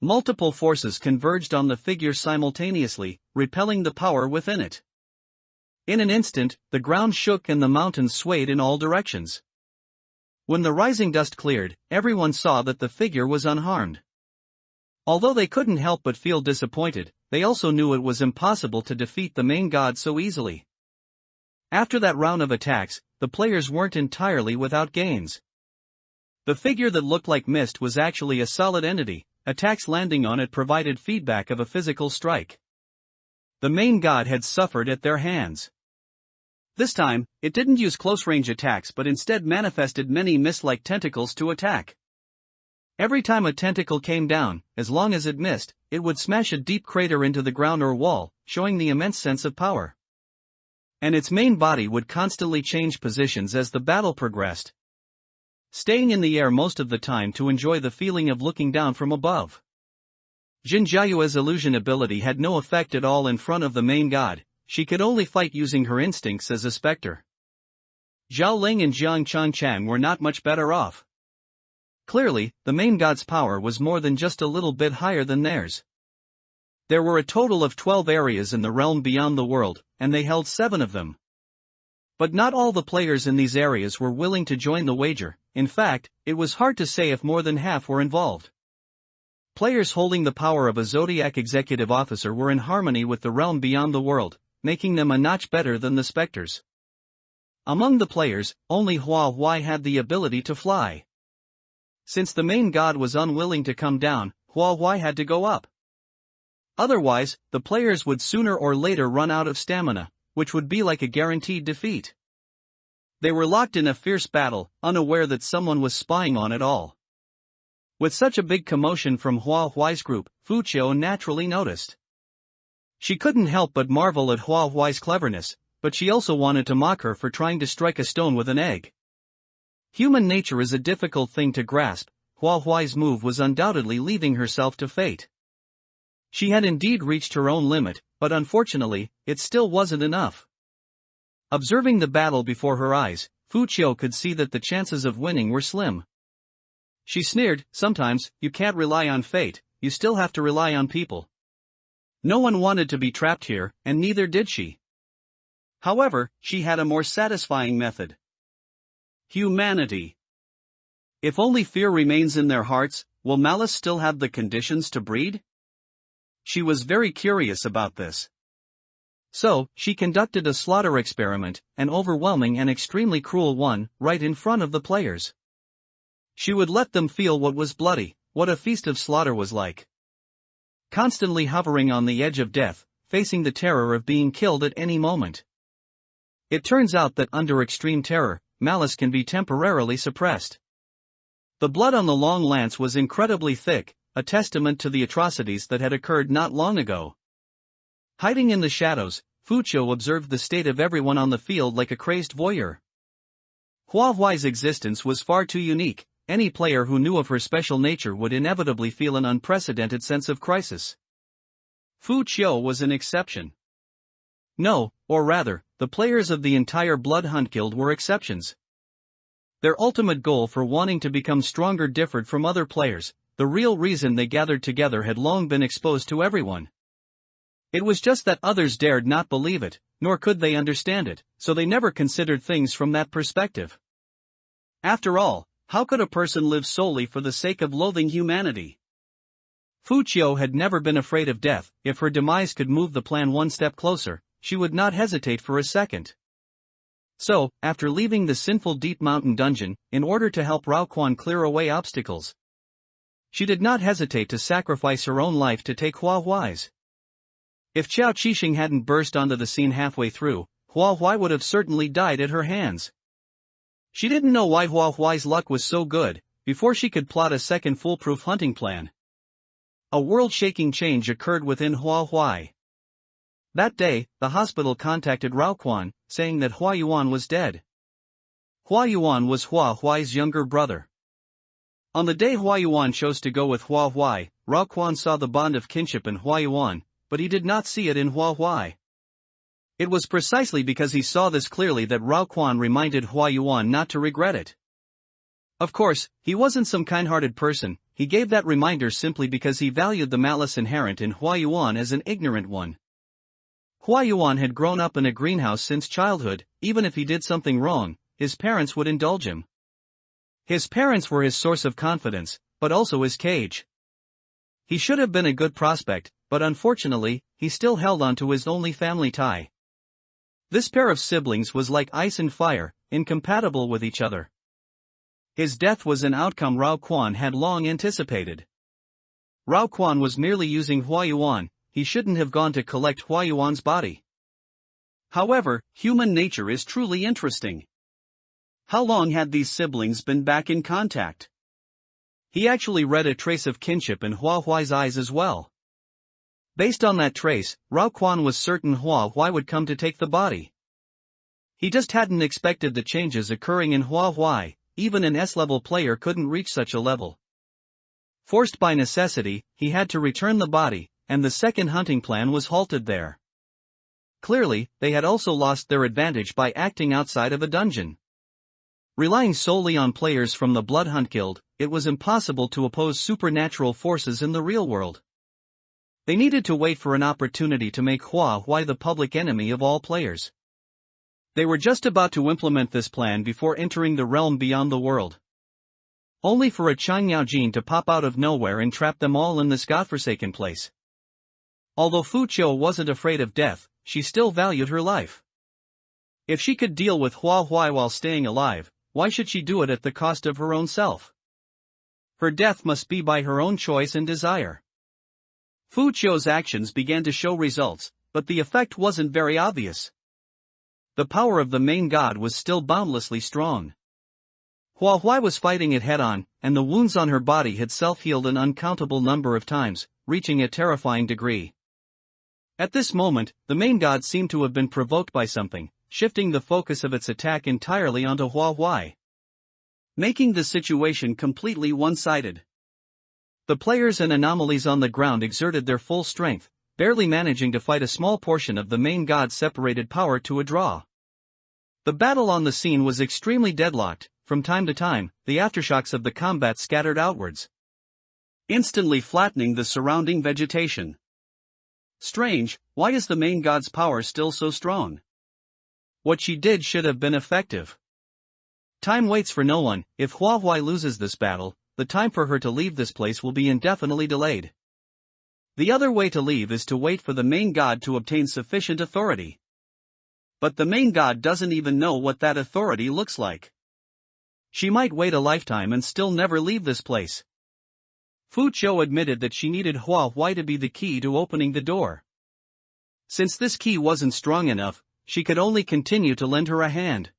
Multiple forces converged on the figure simultaneously, repelling the power within it. In an instant, the ground shook and the mountains swayed in all directions. When the rising dust cleared, everyone saw that the figure was unharmed. Although they couldn't help but feel disappointed, they also knew it was impossible to defeat the main god so easily. After that round of attacks, the players weren't entirely without gains. The figure that looked like mist was actually a solid entity, attacks landing on it provided feedback of a physical strike. The main god had suffered at their hands. This time, it didn't use close-range attacks but instead manifested many mist-like tentacles to attack. Every time a tentacle came down, as long as it missed, it would smash a deep crater into the ground or wall, showing the immense sense of power. And its main body would constantly change positions as the battle progressed, staying in the air most of the time to enjoy the feeling of looking down from above. Jin Jiayue's illusion ability had no effect at all in front of the main god. She could only fight using her instincts as a specter. Zhao Ling and Jiang Changchang were not much better off. Clearly, the main god's power was more than just a little bit higher than theirs. There were a total of 12 areas in the realm beyond the world, and they held 7 of them. But not all the players in these areas were willing to join the wager. In fact, it was hard to say if more than half were involved. Players holding the power of a Zodiac executive officer were in harmony with the realm beyond the world, making them a notch better than the specters. Among the players, only Hua Huai had the ability to fly. Since the main god was unwilling to come down, Hua Huai had to go up. Otherwise, the players would sooner or later run out of stamina, which would be like a guaranteed defeat. They were locked in a fierce battle, unaware that someone was spying on it all. With such a big commotion from Hua Huai's group, Fu Qiu naturally noticed. She couldn't help but marvel at Hua Huai's cleverness, but she also wanted to mock her for trying to strike a stone with an egg. Human nature is a difficult thing to grasp. Hua Huai's move was undoubtedly leaving herself to fate. She had indeed reached her own limit, but unfortunately, it still wasn't enough. Observing the battle before her eyes, Fu Qiu could see that the chances of winning were slim. She sneered, "Sometimes, you can't rely on fate, you still have to rely on people." No one wanted to be trapped here, and neither did she. However, she had a more satisfying method. Humanity. If only fear remains in their hearts, will malice still have the conditions to breed? She was very curious about this. So, she conducted a slaughter experiment, an overwhelming and extremely cruel one, right in front of the players. She would let them feel what was bloody, what a feast of slaughter was like. Constantly hovering on the edge of death, facing the terror of being killed at any moment. It turns out that under extreme terror, malice can be temporarily suppressed. The blood on the long lance was incredibly thick, a testament to the atrocities that had occurred not long ago. Hiding in the shadows, Fu Qiu observed the state of everyone on the field like a crazed voyeur. Hua Huai's existence was far too unique. Any player who knew of her special nature would inevitably feel an unprecedented sense of crisis. Fu Qiu was an exception. No, or rather, the players of the entire Blood Hunt Guild were exceptions. Their ultimate goal for wanting to become stronger differed from other players. The real reason they gathered together had long been exposed to everyone. It was just that others dared not believe it, nor could they understand it, so they never considered things from that perspective. After all, how could a person live solely for the sake of loathing humanity? Fu Qiu had never been afraid of death. If her demise could move the plan one step closer, she would not hesitate for a second. So, after leaving the sinful deep mountain dungeon, in order to help Rao Quan clear away obstacles, she did not hesitate to sacrifice her own life to take Hua Huai's. If Qiao Qixing hadn't burst onto the scene halfway through, Hua Huai would have certainly died at her hands. She didn't know why Hua Huai's luck was so good. Before she could plot a second foolproof hunting plan, a world-shaking change occurred within Hua Huai. That day, the hospital contacted Rao Quan, saying that Hua Yuan was dead. Hua Yuan was Hua Huai's younger brother. On the day Hua Yuan chose to go with Hua Huai, Rao Quan saw the bond of kinship in Hua Yuan, but he did not see it in Hua Huai. It was precisely because he saw this clearly that Rao Quan reminded Hua Yuan not to regret it. Of course, he wasn't some kind-hearted person. He gave that reminder simply because he valued the malice inherent in Hua Yuan as an ignorant one. Hua Yuan had grown up in a greenhouse since childhood. Even if he did something wrong, his parents would indulge him. His parents were his source of confidence, but also his cage. He should have been a good prospect, but unfortunately, he still held on to his only family tie. This pair of siblings was like ice and fire, incompatible with each other. His death was an outcome Rao Quan had long anticipated. Rao Quan was merely using Hua Yuan. He shouldn't have gone to collect Hua Yuan's body. However, human nature is truly interesting. How long had these siblings been back in contact? He actually read a trace of kinship in Hua Huai's eyes as well. Based on that trace, Rao Quan was certain Hua Huai would come to take the body. He just hadn't expected the changes occurring in Hua Huai. Even an S-level player couldn't reach such a level. Forced by necessity, he had to return the body, and the second hunting plan was halted there. Clearly, they had also lost their advantage by acting outside of a dungeon. Relying solely on players from the Blood Hunt Guild, it was impossible to oppose supernatural forces in the real world. They needed to wait for an opportunity to make Hua Huai the public enemy of all players. They were just about to implement this plan before entering the realm beyond the world. Only for a Chang Yaojin to pop out of nowhere and trap them all in this godforsaken place. Although Fu Qiu wasn't afraid of death, she still valued her life. If she could deal with Hua Huai while staying alive, why should she do it at the cost of her own self? Her death must be by her own choice and desire. Fu Qiu's actions began to show results, but the effect wasn't very obvious. The power of the main god was still boundlessly strong. Hua Huai was fighting it head-on, and the wounds on her body had self-healed an uncountable number of times, reaching a terrifying degree. At this moment, the main god seemed to have been provoked by something, shifting the focus of its attack entirely onto Hua Huai, making the situation completely one-sided. The players and anomalies on the ground exerted their full strength, barely managing to fight a small portion of the main god's separated power to a draw. The battle on the scene was extremely deadlocked. From time to time, the aftershocks of the combat scattered outwards, instantly flattening the surrounding vegetation. Strange, why is the main god's power still so strong? What she did should have been effective. Time waits for no one. If Hua Huai loses this battle, the time for her to leave this place will be indefinitely delayed. The other way to leave is to wait for the main god to obtain sufficient authority. But the main god doesn't even know what that authority looks like. She might wait a lifetime and still never leave this place. Fu Qiu admitted that she needed Hua Huai to be the key to opening the door. Since this key wasn't strong enough, she could only continue to lend her a hand.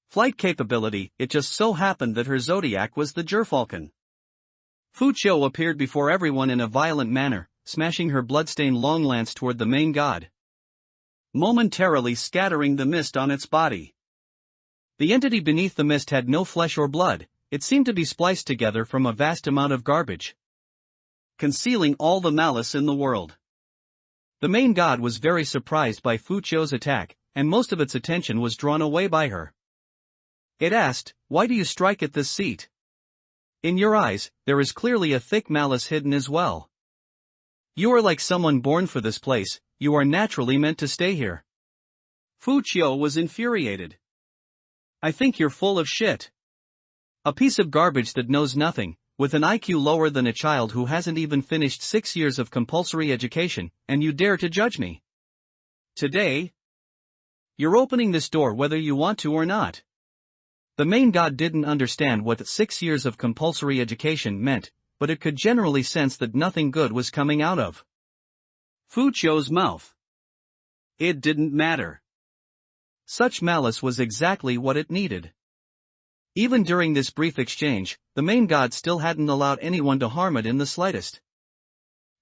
Flight capability, it just so happened that her zodiac was the gerfalcon. Fu Qiu appeared before everyone in a violent manner, smashing her bloodstained long lance toward the main god, momentarily scattering the mist on its body. The entity beneath the mist had no flesh or blood. It seemed to be spliced together from a vast amount of garbage, concealing all the malice in the world. The main god was very surprised by Fu Qiu's attack, and most of its attention was drawn away by her. It asked, "Why do you strike at this seat? In your eyes, there is clearly a thick malice hidden as well. You are like someone born for this place, you are naturally meant to stay here." Fu Qiu was infuriated. "I think you're full of shit. A piece of garbage that knows nothing, with an IQ lower than a child who hasn't even finished 6 years of compulsory education, and you dare to judge me? Today? You're opening this door whether you want to or not. The main god didn't understand what 6 years of compulsory education meant, but it could generally sense that nothing good was coming out of Fu Qiu's mouth. It didn't matter. Such malice was exactly what it needed. Even during this brief exchange, the main god still hadn't allowed anyone to harm it in the slightest.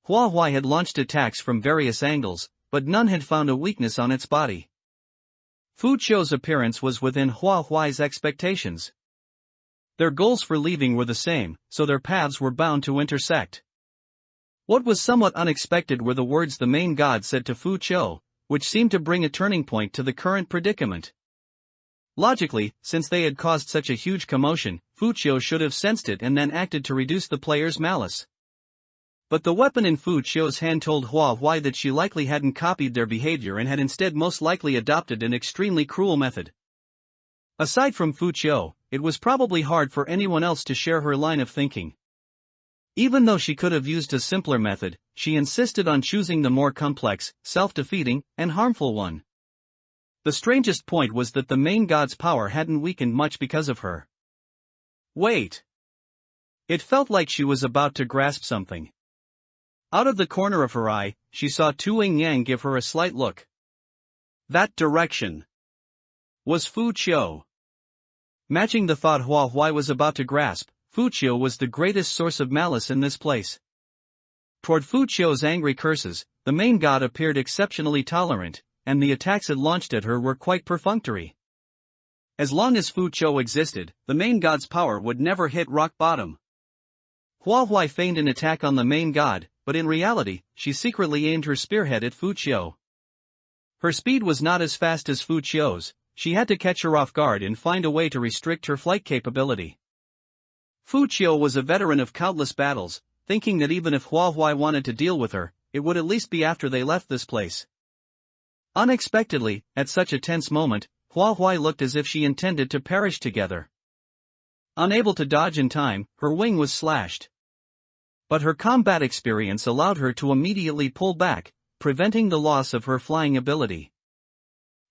Hua Huai had launched attacks from various angles, but none had found a weakness on its body. Fu Qiu's appearance was within Hua Huai's expectations. Their goals for leaving were the same, so their paths were bound to intersect. What was somewhat unexpected were the words the main god said to Fu Qiu, which seemed to bring a turning point to the current predicament. Logically, since they had caused such a huge commotion, Fu Qiu should have sensed it and then acted to reduce the player's malice. But the weapon in Fu Qiu's hand told Hua Huai that she likely hadn't copied their behavior and had instead most likely adopted an extremely cruel method. Aside from Fu Qiu, it was probably hard for anyone else to share her line of thinking. Even though she could have used a simpler method, she insisted on choosing the more complex, self-defeating, and harmful one. The strangest point was that the main god's power hadn't weakened much because of her. Wait. It felt like she was about to grasp something. Out of the corner of her eye, she saw Tu Yang give her a slight look. That direction was Fu Qiu. Matching the thought Hua Huai was about to grasp, Fu Qiu was the greatest source of malice in this place. Toward Fu Qiu's angry curses, the main god appeared exceptionally tolerant, and the attacks it launched at her were quite perfunctory. As long as Fu Qiu existed, the main god's power would never hit rock bottom. Hua Huai feigned an attack on the main god, but in reality, she secretly aimed her spearhead at Fu Qiu. Her speed was not as fast as Fu Qiu's, she had to catch her off guard and find a way to restrict her flight capability. Fu Qiu was a veteran of countless battles, thinking that even if Hua Huai wanted to deal with her, it would at least be after they left this place. Unexpectedly, at such a tense moment, Hua Huai looked as if she intended to perish together. Unable to dodge in time, her wing was slashed. But her combat experience allowed her to immediately pull back, preventing the loss of her flying ability.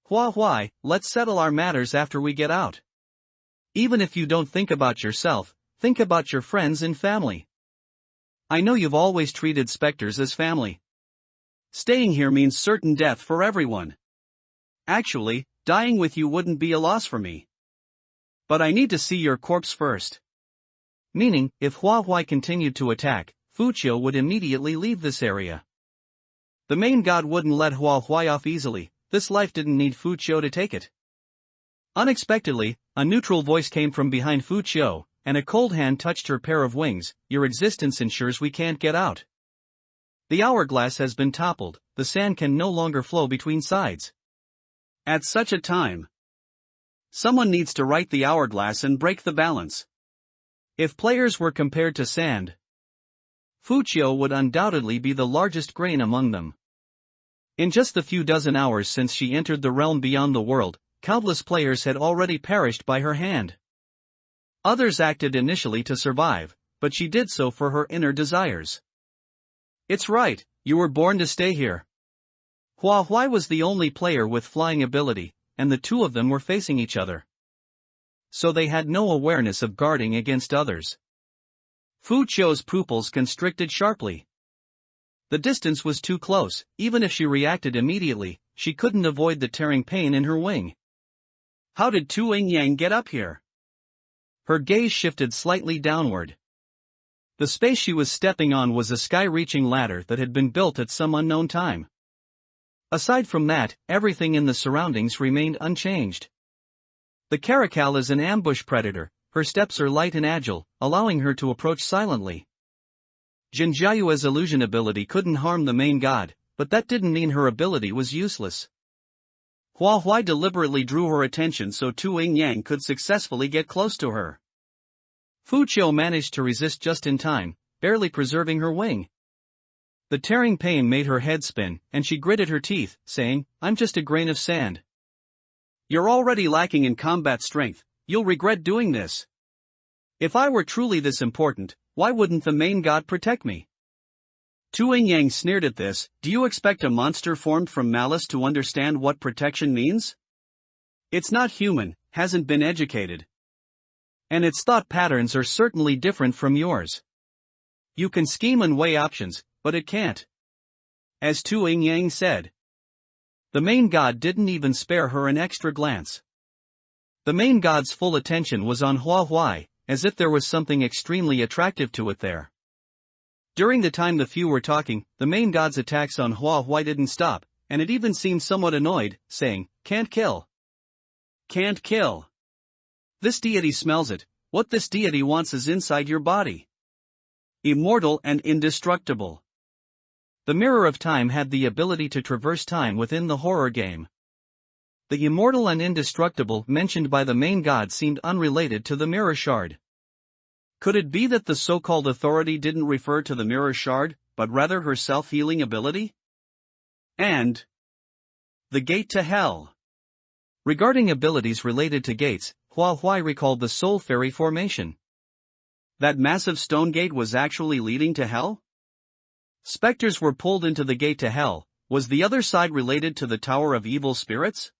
Hua Huai, let's settle our matters after we get out. Even if you don't think about yourself, think about your friends and family. I know you've always treated specters as family. Staying here means certain death for everyone. Actually, dying with you wouldn't be a loss for me. But I need to see your corpse first. Meaning, if Hua Huai continued to attack, Fu Qiu would immediately leave this area. The main god wouldn't let Hua Huai off easily, this life didn't need Fu Qiu to take it. Unexpectedly, a neutral voice came from behind Fu Qiu, and a cold hand touched her pair of wings. Your existence ensures we can't get out. The hourglass has been toppled, the sand can no longer flow between sides. At such a time, someone needs to right the hourglass and break the balance. If players were compared to sand, Fu Qiu would undoubtedly be the largest grain among them. In just the few dozen hours since she entered the realm beyond the world, countless players had already perished by her hand. Others acted initially to survive, but she did so for her inner desires. It's right, you were born to stay here. Hua Huai was the only player with flying ability, and the two of them were facing each other. So they had no awareness of guarding against others. Fu Qiu's pupils constricted sharply. The distance was too close, even if she reacted immediately, she couldn't avoid the tearing pain in her wing. How did Tu Yang get up here? Her gaze shifted slightly downward. The space she was stepping on was a sky-reaching ladder that had been built at some unknown time. Aside from that, everything in the surroundings remained unchanged. The caracal is an ambush predator, her steps are light and agile, allowing her to approach silently. Jinjiayue's illusion ability couldn't harm the main god, but that didn't mean her ability was useless. Hua Huai deliberately drew her attention so Tu Yang could successfully get close to her. Fu Qiu managed to resist just in time, barely preserving her wing. The tearing pain made her head spin, and she gritted her teeth, saying, I'm just a grain of sand. You're already lacking in combat strength, you'll regret doing this. If I were truly this important, why wouldn't the main god protect me? Tu Yang sneered at this. Do you expect a monster formed from malice to understand what protection means? It's not human, hasn't been educated. And its thought patterns are certainly different from yours. You can scheme and weigh options, but it can't. As Tu Ing Yang said. The main god didn't even spare her an extra glance. The main god's full attention was on Hua Huai, as if there was something extremely attractive to it there. During the time the few were talking, the main god's attacks on Hua Huai didn't stop, and it even seemed somewhat annoyed, saying, "Can't kill. Can't kill. This deity smells it, what this deity wants is inside your body. Immortal and indestructible." The Mirror of Time had the ability to traverse time within the horror game. The immortal and indestructible mentioned by the main god seemed unrelated to the mirror shard. Could it be that the so-called authority didn't refer to the mirror shard, but rather her self-healing ability? And the gate to hell. Regarding abilities related to gates, Hua Huai recalled the Soul Fairy formation. That massive stone gate was actually leading to hell? Specters were pulled into the gate to hell. Was the other side related to the Tower of Evil Spirits?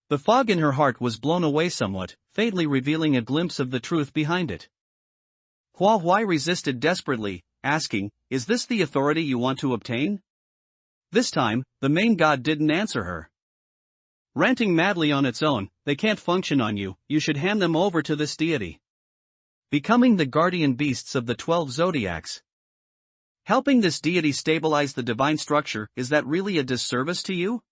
The fog in her heart was blown away somewhat, faintly revealing a glimpse of the truth behind it. Hua Huai resisted desperately, asking, "Is this the authority you want to obtain?" This time, the main god didn't answer her. Ranting madly on its own, "They can't function on you, you should hand them over to this deity. Becoming the guardian beasts of the 12 zodiacs. Helping this deity stabilize the divine structure, is that really a disservice to you?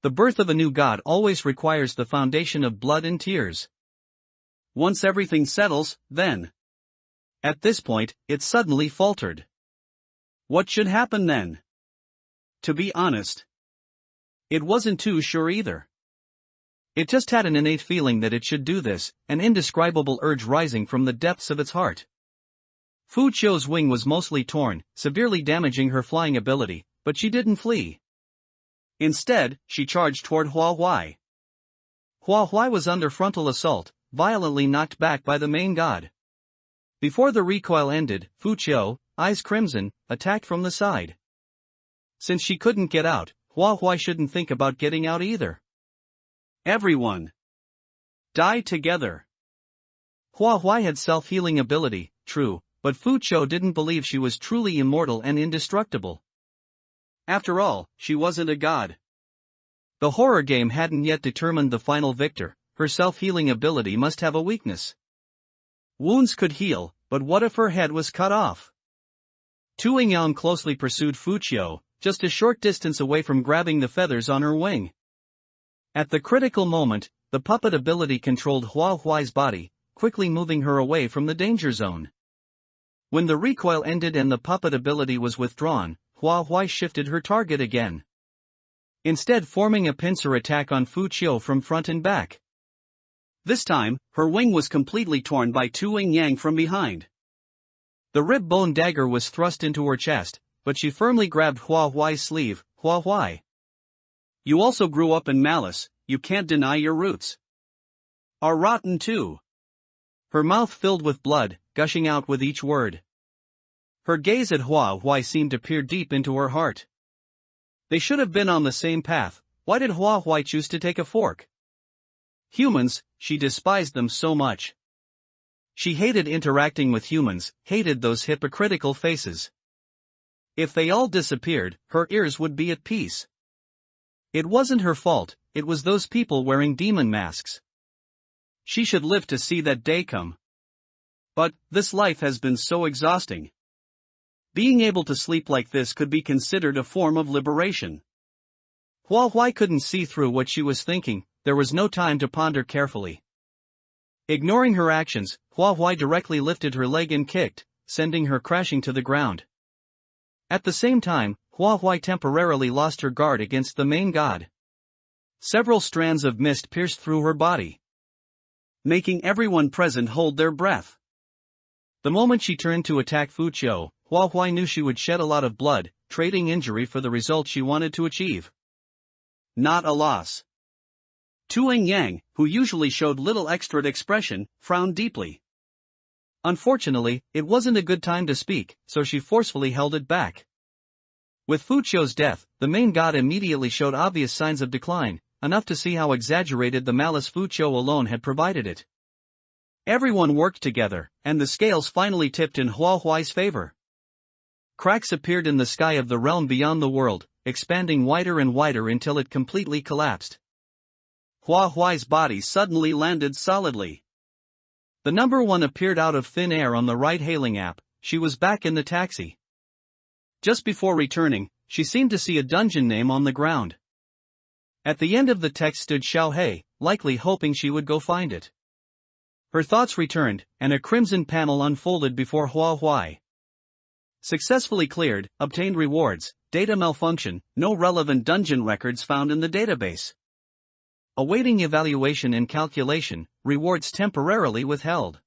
The birth of a new god always requires the foundation of blood and tears. Once everything settles, then." At this point, it suddenly faltered. What should happen then? To be honest, it wasn't too sure either. It just had an innate feeling that it should do this, an indescribable urge rising from the depths of its heart. Fu Qiu's wing was mostly torn, severely damaging her flying ability, but she didn't flee. Instead, she charged toward Hua Huai. Hua Huai was under frontal assault, violently knocked back by the main god. Before the recoil ended, Fu Qiu, eyes crimson, attacked from the side. Since she couldn't get out, Hua Huai shouldn't think about getting out either. Everyone die together. Hua Huai had self-healing ability, true, but Fu Qiu didn't believe she was truly immortal and indestructible. After all, she wasn't a god. The horror game hadn't yet determined the final victor. Her self-healing ability must have a weakness. Wounds could heal, but what if her head was cut off? Tu Yingyang closely pursued Fu Qiu, just a short distance away from grabbing the feathers on her wing. At the critical moment, the puppet ability controlled Hua Huai's body, quickly moving her away from the danger zone. When the recoil ended and the puppet ability was withdrawn, Hua Huai shifted her target again. Instead forming a pincer attack on Fu Qiu from front and back. This time, her wing was completely torn by Tu Yingyang from behind. The rib bone dagger was thrust into her chest, but she firmly grabbed Hua Huai's sleeve. "Hua Huai, you also grew up in malice, you can't deny your roots. Are rotten too." Her mouth filled with blood, gushing out with each word. Her gaze at Hua Huai seemed to peer deep into her heart. They should have been on the same path. Why did Hua Huai choose to take a fork? Humans, she despised them so much. She hated interacting with humans, hated those hypocritical faces. If they all disappeared, her ears would be at peace. It wasn't her fault, it was those people wearing demon masks. She should live to see that day come. But, this life has been so exhausting. Being able to sleep like this could be considered a form of liberation. Hua Huai couldn't see through what she was thinking, there was no time to ponder carefully. Ignoring her actions, Hua Huai directly lifted her leg and kicked, sending her crashing to the ground. At the same time, Hua Huai temporarily lost her guard against the main god. Several strands of mist pierced through her body, making everyone present hold their breath. The moment she turned to attack Fu Qiu, Hua Huai knew she would shed a lot of blood, trading injury for the result she wanted to achieve. Not a loss. Tu Yingyang, who usually showed little extra expression, frowned deeply. Unfortunately, it wasn't a good time to speak, so she forcefully held it back. With Fu Qiu's death, the main god immediately showed obvious signs of decline, enough to see how exaggerated the malice Fucho alone had provided it. Everyone worked together, and the scales finally tipped in Hua Huai's favor. Cracks appeared in the sky of the realm beyond the world, expanding wider and wider until it completely collapsed. Hua Huai's body suddenly landed solidly. The number 1 appeared out of thin air on the ride-hailing app. She was back in the taxi. Just before returning, she seemed to see a dungeon name on the ground. At the end of the text stood Xiao Hei, likely hoping she would go find it. Her thoughts returned, and a crimson panel unfolded before Hua Huai. Successfully cleared, obtained rewards, data malfunction, no relevant dungeon records found in the database. Awaiting evaluation and calculation, rewards temporarily withheld.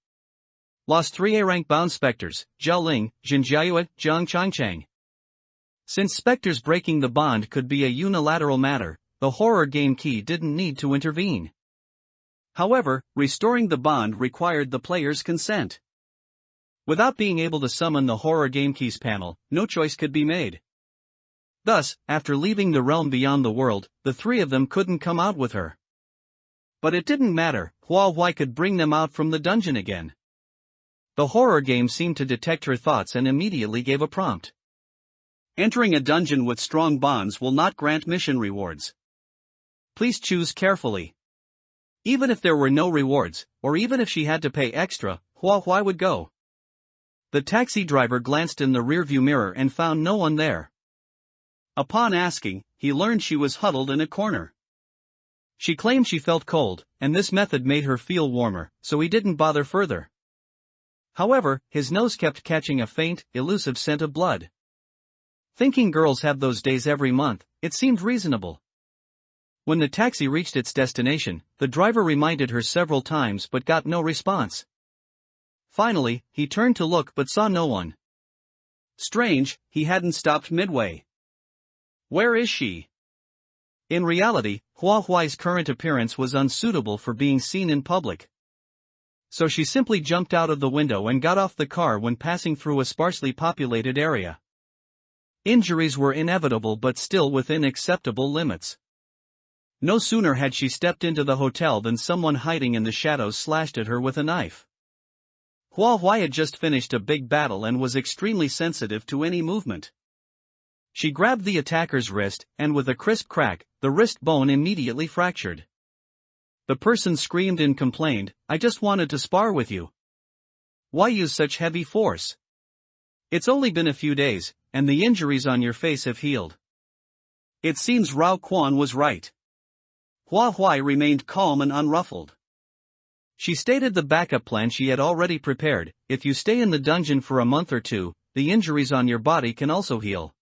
Lost 3 A-rank bound specters, Zhao Ling, Jinjiayue, Zhang Changchang. Since specters breaking the bond could be a unilateral matter, the horror game key didn't need to intervene. However, restoring the bond required the player's consent. Without being able to summon the horror game keys panel, no choice could be made. Thus, after leaving the realm beyond the world, the 3 of them couldn't come out with her. But it didn't matter, Hua Huai could bring them out from the dungeon again. The horror game seemed to detect her thoughts and immediately gave a prompt. Entering a dungeon with strong bonds will not grant mission rewards. Please choose carefully. Even if there were no rewards, or even if she had to pay extra, Hua Huai would go. The taxi driver glanced in the rearview mirror and found no one there. Upon asking, he learned she was huddled in a corner. She claimed she felt cold, and this method made her feel warmer, so he didn't bother further. However, his nose kept catching a faint, elusive scent of blood. Thinking girls have those days every month, it seemed reasonable. When the taxi reached its destination, the driver reminded her several times but got no response. Finally, he turned to look but saw no one. Strange, he hadn't stopped midway. Where is she? In reality, Hua Huai's current appearance was unsuitable for being seen in public. So she simply jumped out of the window and got off the car when passing through a sparsely populated area. Injuries were inevitable but still within acceptable limits. No sooner had she stepped into the hotel than someone hiding in the shadows slashed at her with a knife. Hua Huai had just finished a big battle and was extremely sensitive to any movement. She grabbed the attacker's wrist, and with a crisp crack, the wrist bone immediately fractured. The person screamed and complained, "I just wanted to spar with you. Why use such heavy force? It's only been a few days, and the injuries on your face have healed." It seems Rao Quan was right. Hua Huai remained calm and unruffled. She stated the backup plan she had already prepared: if you stay in the dungeon for a month or 2, the injuries on your body can also heal.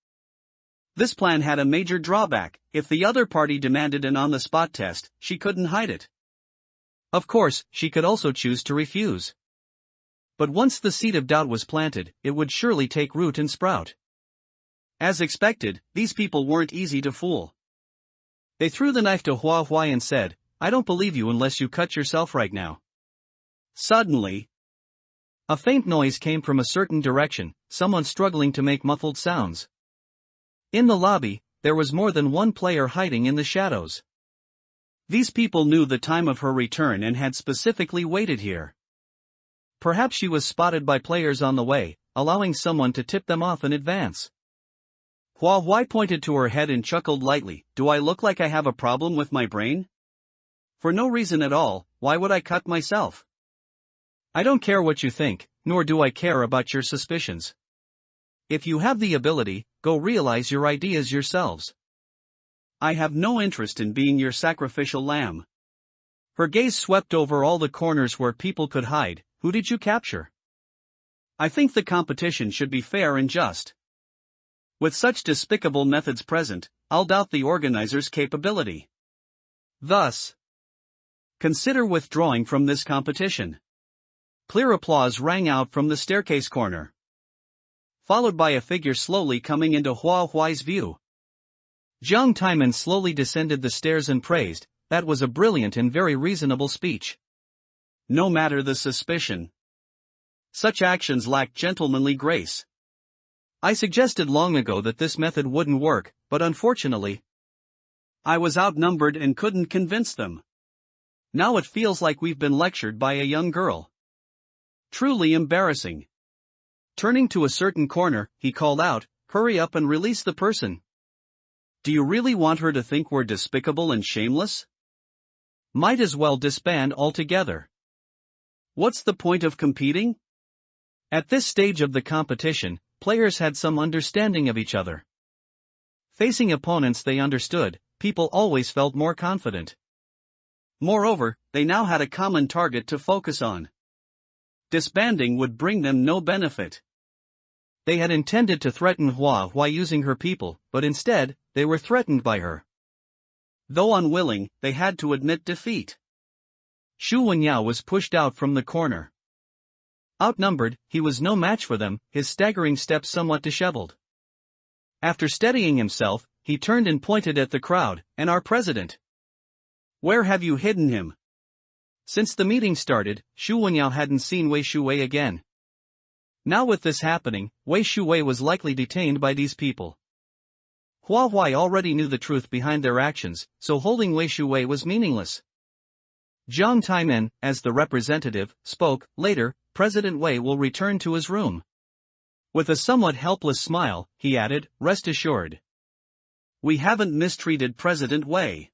This plan had a major drawback: if the other party demanded an on-the-spot test, she couldn't hide it. Of course, she could also choose to refuse. But once the seed of doubt was planted, it would surely take root and sprout. As expected, these people weren't easy to fool. They threw the knife to Hua Huai and said, "I don't believe you unless you cut yourself right now." Suddenly, a faint noise came from a certain direction, someone struggling to make muffled sounds. In the lobby, there was more than one player hiding in the shadows. These people knew the time of her return and had specifically waited here. Perhaps she was spotted by players on the way, allowing someone to tip them off in advance. Hua Huai pointed to her head and chuckled lightly. "Do I look like I have a problem with my brain? For no reason at all, why would I cut myself? I don't care what you think, nor do I care about your suspicions. If you have the ability, go realize your ideas yourselves. I have no interest in being your sacrificial lamb." Her gaze swept over all the corners where people could hide. "Who did you capture? I think the competition should be fair and just. With such despicable methods present, I'll doubt the organizers' capability. Thus, consider withdrawing from this competition." Clear applause rang out from the staircase corner, followed by a figure slowly coming into Hua Huai's view. Jiang Taiman slowly descended the stairs and praised, "That was a brilliant and very reasonable speech. No matter the suspicion, such actions lack gentlemanly grace. I suggested long ago that this method wouldn't work, but unfortunately, I was outnumbered and couldn't convince them. Now it feels like we've been lectured by a young girl. Truly embarrassing. Turning to a certain corner, he called out, "Hurry up and release the person. Do you really want her to think we're despicable and shameless? Might as well disband altogether. What's the point of competing?" At this stage of the competition, players had some understanding of each other. Facing opponents they understood, people always felt more confident. Moreover, they now had a common target to focus on. Disbanding would bring them no benefit. They had intended to threaten Hua Hua using her people, but instead, they were threatened by her. Though unwilling, they had to admit defeat. Shu Wenyao was pushed out from the corner. Outnumbered, he was no match for them, his staggering steps somewhat disheveled. After steadying himself, he turned and pointed at the crowd, "And our president? Where have you hidden him?" Since the meeting started, Shu Wenyao hadn't seen Wei Shuwei again. Now with this happening, Wei Shuwei was likely detained by these people. Hua Huai already knew the truth behind their actions, so holding Wei Shuwei was meaningless. Jiang Taimen, as the representative, spoke. "Later, President Wei will return to his room." With a somewhat helpless smile, he added, "Rest assured. We haven't mistreated President Wei.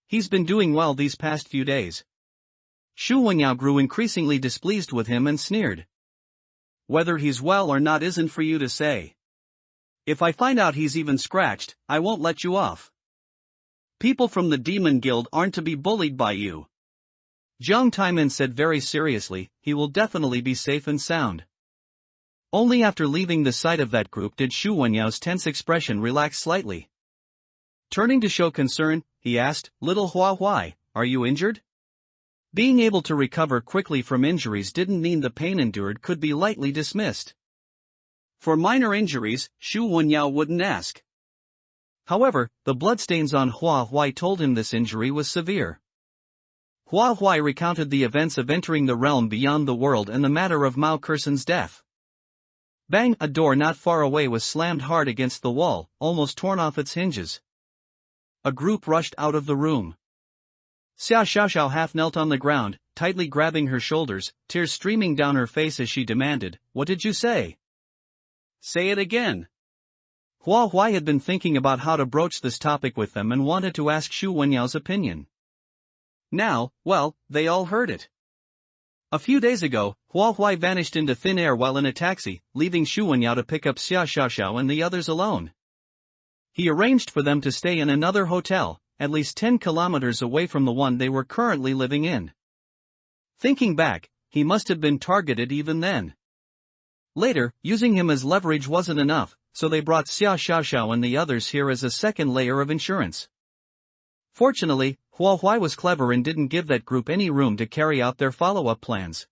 He's been doing well these past few days." Shu Wenyao grew increasingly displeased with him and sneered. "Whether he's well or not isn't for you to say. If I find out he's even scratched, I won't let you off. People from the Demon Guild aren't to be bullied by you." Jiang Taimen said very seriously, "He will definitely be safe and sound." Only after leaving the sight of that group did Shu Wenyao's tense expression relax slightly. Turning to show concern, he asked, "Little Hua Huai, are you injured?" Being able to recover quickly from injuries didn't mean the pain endured could be lightly dismissed. For minor injuries, Shu Wenyao wouldn't ask. However, the bloodstains on Hua Huai told him this injury was severe. Hua Huai recounted the events of entering the realm beyond the world and the matter of Mao Kursen's death. Bang! A door not far away was slammed hard against the wall, almost torn off its hinges. A group rushed out of the room. Xia Xiaoxiao half knelt on the ground, tightly grabbing her shoulders, tears streaming down her face as she demanded, "What did you say? Say it again." Hua Huai had been thinking about how to broach this topic with them and wanted to ask Shu Wenyao's opinion. Now, well, they all heard it. A few days ago, Hua Huai vanished into thin air while in a taxi, leaving Shu Wenyao to pick up Xia Xiaoxiao and the others alone. He arranged for them to stay in another hotel, at least 10 kilometers away from the one they were currently living in. Thinking back, he must have been targeted even then. Later, using him as leverage wasn't enough, so they brought Xia Xiaoxiao and the others here as a second layer of insurance. Fortunately, Hua Huai was clever and didn't give that group any room to carry out their follow-up plans.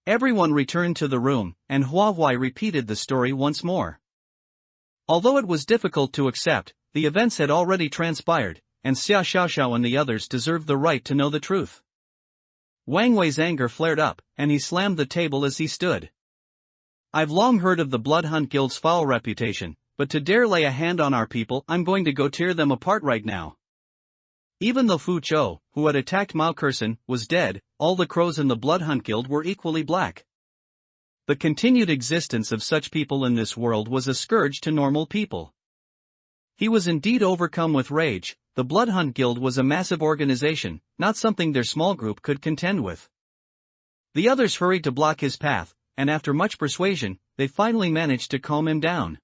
Everyone returned to the room, and Hua Huai repeated the story once more. Although it was difficult to accept, the events had already transpired, and Xia Xiaoxiao and the others deserved the right to know the truth. Wang Wei's anger flared up, and he slammed the table as he stood. "I've long heard of the Blood Hunt Guild's foul reputation, but to dare lay a hand on our people, I'm going to go tear them apart right now." Even though Fu Chou, who had attacked Mao Kursen, was dead, all the crows in the Blood Hunt Guild were equally black. The continued existence of such people in this world was a scourge to normal people. He was indeed overcome with rage. The Blood Hunt Guild was a massive organization, not something their small group could contend with. The others hurried to block his path, and after much persuasion, they finally managed to calm him down.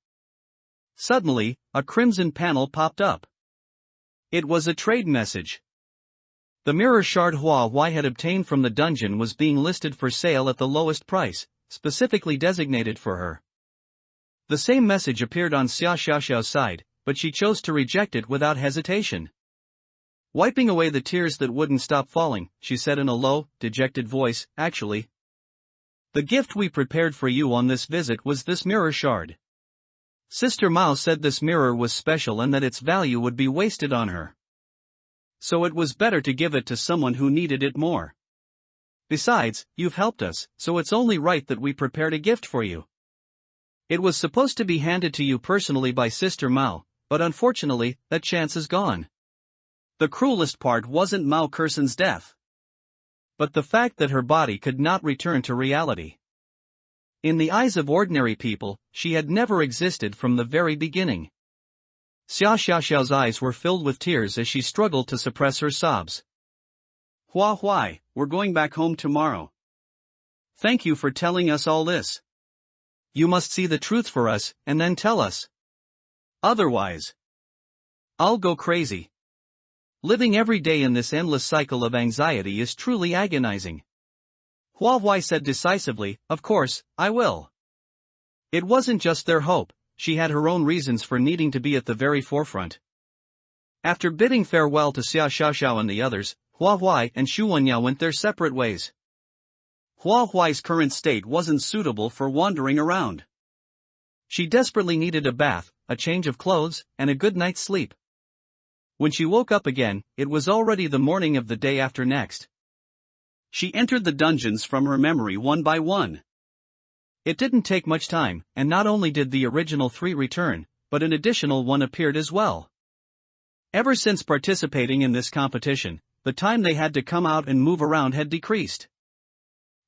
Suddenly, a crimson panel popped up. It was a trade message. The mirror shard Hua Huai had obtained from the dungeon was being listed for sale at the lowest price, specifically designated for her. The same message appeared on Xia Xiaoxiao's side, but she chose to reject it without hesitation. Wiping away the tears that wouldn't stop falling, she said in a low, dejected voice, "Actually, the gift we prepared for you on this visit was this mirror shard. Sister Mao said this mirror was special and that its value would be wasted on her. So it was better to give it to someone who needed it more. Besides, you've helped us, so it's only right that we prepared a gift for you. It was supposed to be handed to you personally by Sister Mao, but unfortunately, that chance is gone. The cruelest part wasn't Mao Kursen's death, but the fact that her body could not return to reality. In the eyes of ordinary people, she had never existed from the very beginning. Xia Xiaoxiao's eyes were filled with tears as she struggled to suppress her sobs. Hua Huai, we're going back home tomorrow. Thank you for telling us all this. You must see the truth for us, and then tell us. Otherwise, I'll go crazy. Living every day in this endless cycle of anxiety is truly agonizing. Hua Huai said decisively, of course, I will. It wasn't just their hope, she had her own reasons for needing to be at the very forefront. After bidding farewell to Xia Xiaoxiao and the others, Hua Huai and Xu Wenyao went their separate ways. Hua Huai's current state wasn't suitable for wandering around. She desperately needed a bath, a change of clothes, and a good night's sleep. When she woke up again, it was already the morning of the day after next. She entered the dungeons from her memory one by one. It didn't take much time, and not only did the original 3 return, but an additional one appeared as well. Ever since participating in this competition, the time they had to come out and move around had decreased.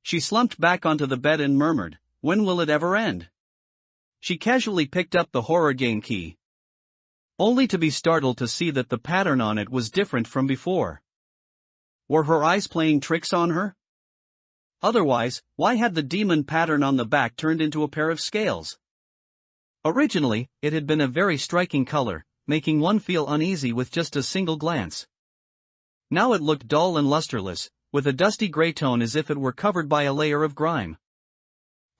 She slumped back onto the bed and murmured, when will it ever end? She casually picked up the horror game key, only to be startled to see that the pattern on it was different from before. Were her eyes playing tricks on her? Otherwise, why had the demon pattern on the back turned into a pair of scales? Originally, it had been a very striking color, making one feel uneasy with just a single glance. Now it looked dull and lusterless, with a dusty gray tone as if it were covered by a layer of grime.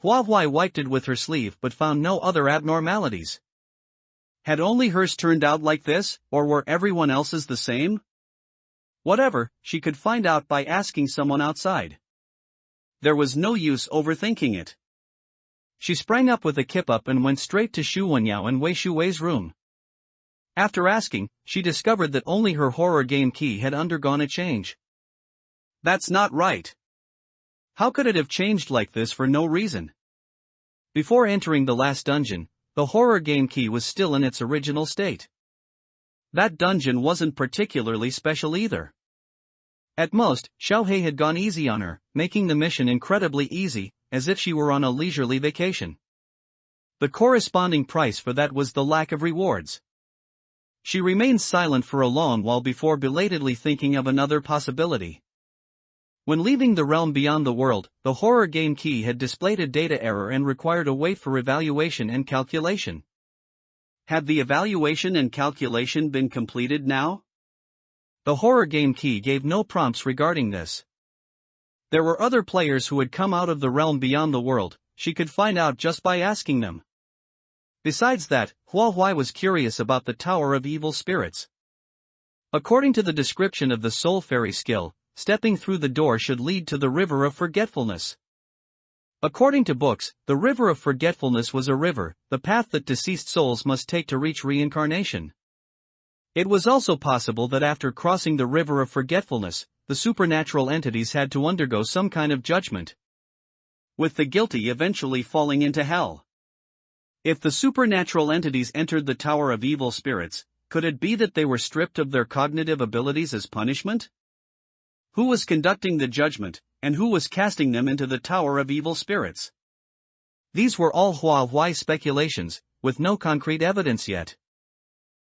Hua Huai wiped it with her sleeve but found no other abnormalities. Had only hers turned out like this, or were everyone else's the same? Whatever, she could find out by asking someone outside. There was no use overthinking it. She sprang up with a kip-up and went straight to Xu Wenyao and Wei Shuwei's room. After asking, she discovered that only her horror game key had undergone a change. That's not right. How could it have changed like this for no reason? Before entering the last dungeon, the horror game key was still in its original state. That dungeon wasn't particularly special either. At most, Xiaohei had gone easy on her, making the mission incredibly easy, as if she were on a leisurely vacation. The corresponding price for that was the lack of rewards. She remained silent for a long while before belatedly thinking of another possibility. When leaving the realm beyond the world, the horror game key had displayed a data error and required a wait for evaluation and calculation. Had the evaluation and calculation been completed now? The horror game key gave no prompts regarding this. There were other players who had come out of the realm beyond the world, she could find out just by asking them. Besides that, Hua Huai was curious about the Tower of Evil Spirits. According to the description of the Soul Fairy skill, stepping through the door should lead to the River of Forgetfulness. According to books, the River of Forgetfulness was a river, the path that deceased souls must take to reach reincarnation. It was also possible that after crossing the River of Forgetfulness, the supernatural entities had to undergo some kind of judgment, with the guilty eventually falling into hell. If the supernatural entities entered the Tower of Evil Spirits, could it be that they were stripped of their cognitive abilities as punishment? Who was conducting the judgment, and who was casting them into the Tower of Evil Spirits? These were all Hua Huai's speculations, with no concrete evidence yet.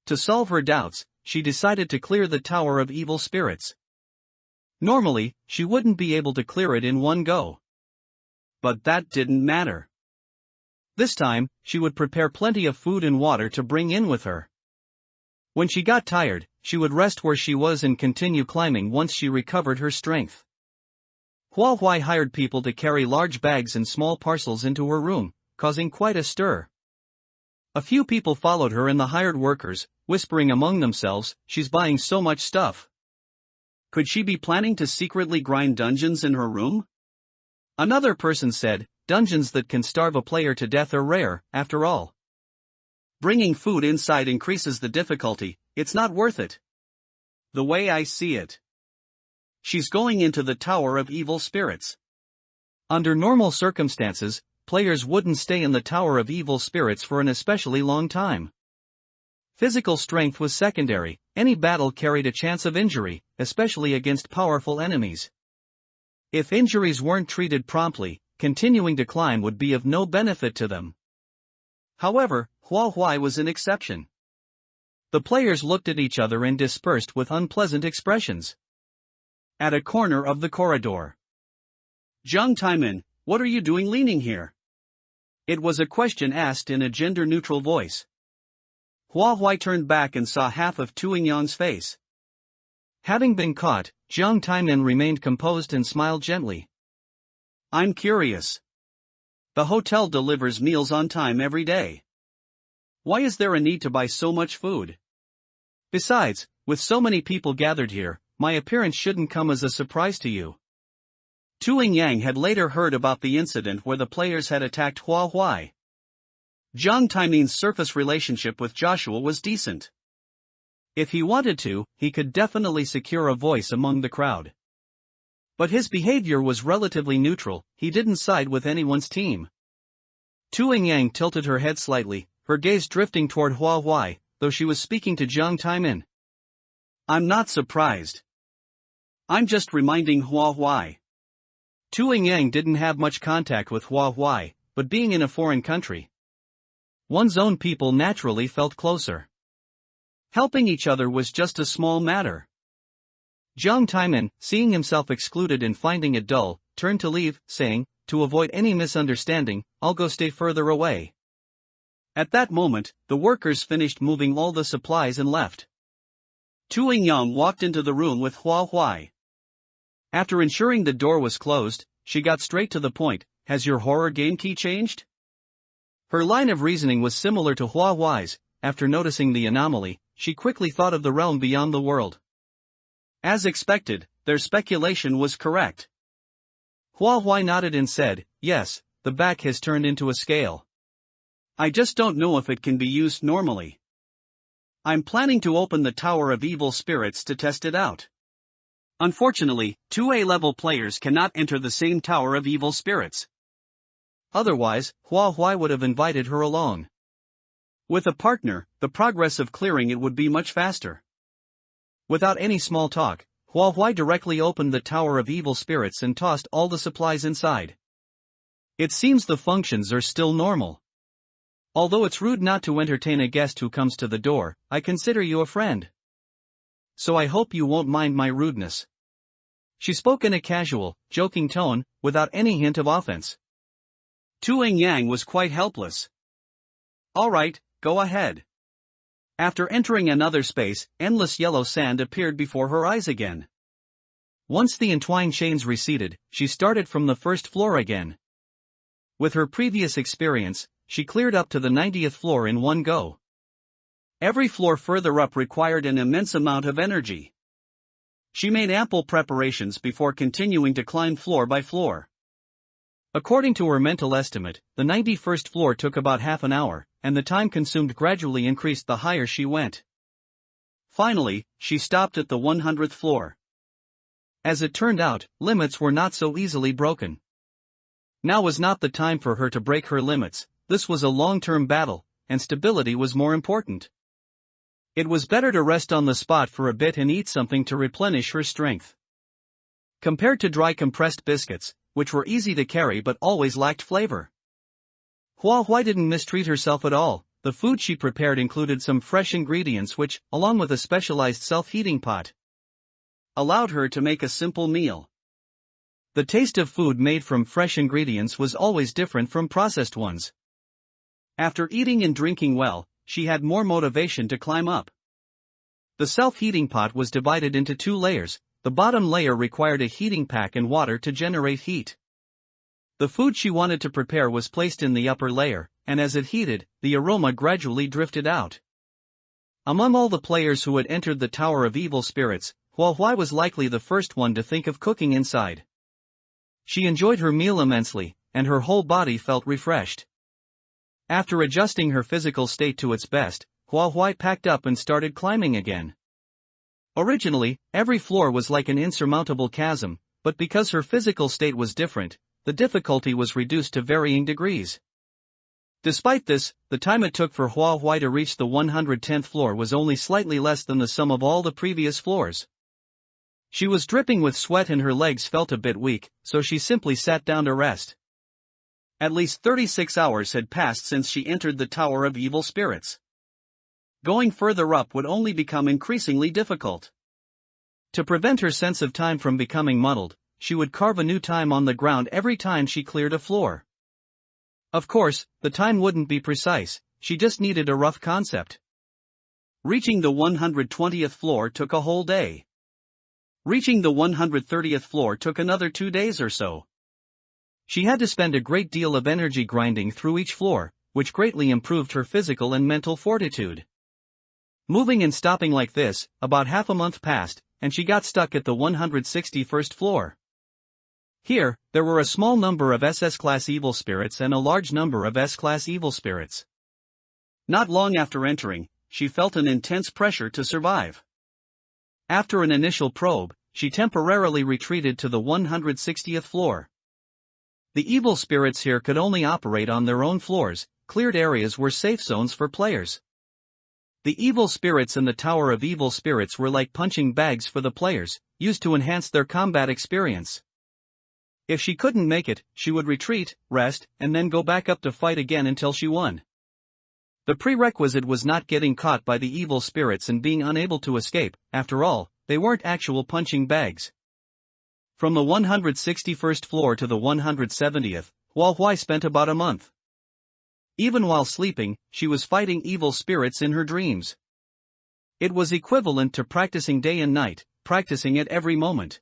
To solve her doubts, she decided to clear the Tower of Evil Spirits. Normally, she wouldn't be able to clear it in one go. But that didn't matter. This time, she would prepare plenty of food and water to bring in with her. When she got tired, she would rest where she was and continue climbing once she recovered her strength. Hua Huai hired people to carry large bags and small parcels into her room, causing quite a stir. A few people followed her and the hired workers, whispering among themselves, "She's buying so much stuff. Could she be planning to secretly grind dungeons in her room?" Another person said, "Dungeons that can starve a player to death are rare, after all. Bringing food inside increases the difficulty, it's not worth it. The way I see it, she's going into the Tower of Evil Spirits." Under normal circumstances, players wouldn't stay in the Tower of Evil Spirits for an especially long time. Physical strength was secondary, any battle carried a chance of injury, especially against powerful enemies. If injuries weren't treated promptly, continuing to climb would be of no benefit to them. However, Hua Huai was an exception. The players looked at each other and dispersed with unpleasant expressions. At a corner of the corridor. Jiang Taimin, what are you doing leaning here? It was a question asked in a gender-neutral voice. Hua Huai turned back and saw half of Tu Yang's face. Having been caught, Jiang Taimin remained composed and smiled gently. I'm curious. The hotel delivers meals on time every day. Why is there a need to buy so much food? Besides, with so many people gathered here, my appearance shouldn't come as a surprise to you. Tu Yang had later heard about the incident where the players had attacked Hua Huai. Jiang Taimin's surface relationship with Joshua was decent. If he wanted to, he could definitely secure a voice among the crowd. But his behavior was relatively neutral, he didn't side with anyone's team. Tu Yang tilted her head slightly, her gaze drifting toward Hua Huai, though she was speaking to Jiang Taimin. I'm not surprised. I'm just reminding Hua Huai. Tu Yang didn't have much contact with Hua Huai, but being in a foreign country, one's own people naturally felt closer. Helping each other was just a small matter. Jiang Taimin, seeing himself excluded and finding it dull, turned to leave, saying, to avoid any misunderstanding, I'll go stay further away. At that moment, the workers finished moving all the supplies and left. Tu Yang walked into the room with Hua Huai. After ensuring the door was closed, she got straight to the point, has your horror game key changed? Her line of reasoning was similar to Hua Huai's. After noticing the anomaly, she quickly thought of the realm beyond the world. As expected, their speculation was correct. Hua Huai nodded and said, yes, the back has turned into a scale. I just don't know if it can be used normally. I'm planning to open the Tower of Evil Spirits to test it out. Unfortunately, 2A-level players cannot enter the same Tower of Evil Spirits. Otherwise, Hua Huai would have invited her along. With a partner, the progress of clearing it would be much faster. Without any small talk, Hua Huai directly opened the Tower of Evil Spirits and tossed all the supplies inside. It seems the functions are still normal. Although it's rude not to entertain a guest who comes to the door, I consider you a friend. So I hope you won't mind my rudeness. She spoke in a casual, joking tone, without any hint of offense. Tu Yang was quite helpless. All right, go ahead. After entering another space, endless yellow sand appeared before her eyes again. Once the entwined chains receded, she started from the first floor again. With her previous experience, she cleared up to the 90th floor in one go. Every floor further up required an immense amount of energy. She made ample preparations before continuing to climb floor by floor. According to her mental estimate, the 91st floor took about half an hour, and the time consumed gradually increased the higher she went. Finally, she stopped at the 100th floor. As it turned out, limits were not so easily broken. Now was not the time for her to break her limits, this was a long-term battle, and stability was more important. It was better to rest on the spot for a bit and eat something to replenish her strength. Compared to dry compressed biscuits, which were easy to carry but always lacked flavor, Hua Huai didn't mistreat herself at all. The food she prepared included some fresh ingredients which, along with a specialized self-heating pot, allowed her to make a simple meal. The taste of food made from fresh ingredients was always different from processed ones. After eating and drinking well, she had more motivation to climb up. The self-heating pot was divided into two layers. The bottom layer required a heating pack and water to generate heat. The food she wanted to prepare was placed in the upper layer, and as it heated, the aroma gradually drifted out. Among all the players who had entered the Tower of Evil Spirits, Hua Huai was likely the first one to think of cooking inside. She enjoyed her meal immensely, and her whole body felt refreshed. After adjusting her physical state to its best, Hua Huai packed up and started climbing again. Originally, every floor was like an insurmountable chasm, but because her physical state was different, the difficulty was reduced to varying degrees. Despite this, the time it took for Hua Huai to reach the 110th floor was only slightly less than the sum of all the previous floors. She was dripping with sweat and her legs felt a bit weak, so she simply sat down to rest. At least 36 hours had passed since she entered the Tower of Evil Spirits. Going further up would only become increasingly difficult. To prevent her sense of time from becoming muddled, she would carve a new time on the ground every time she cleared a floor. Of course, the time wouldn't be precise, she just needed a rough concept. Reaching the 120th floor took a whole day. Reaching the 130th floor took another 2 days or so. She had to spend a great deal of energy grinding through each floor, which greatly improved her physical and mental fortitude. Moving and stopping like this, about half a month passed, and she got stuck at the 161st floor. Here, there were a small number of SS-class evil spirits and a large number of S-class evil spirits. Not long after entering, she felt an intense pressure to survive. After an initial probe, she temporarily retreated to the 160th floor. The evil spirits here could only operate on their own floors, cleared areas were safe zones for players. The evil spirits in the Tower of Evil Spirits were like punching bags for the players, used to enhance their combat experience. If she couldn't make it, she would retreat, rest, and then go back up to fight again until she won. The prerequisite was not getting caught by the evil spirits and being unable to escape. After all, they weren't actual punching bags. From the 161st floor to the 170th, Hua Huai spent about a month. Even while sleeping, she was fighting evil spirits in her dreams. It was equivalent to practicing day and night, practicing it every moment.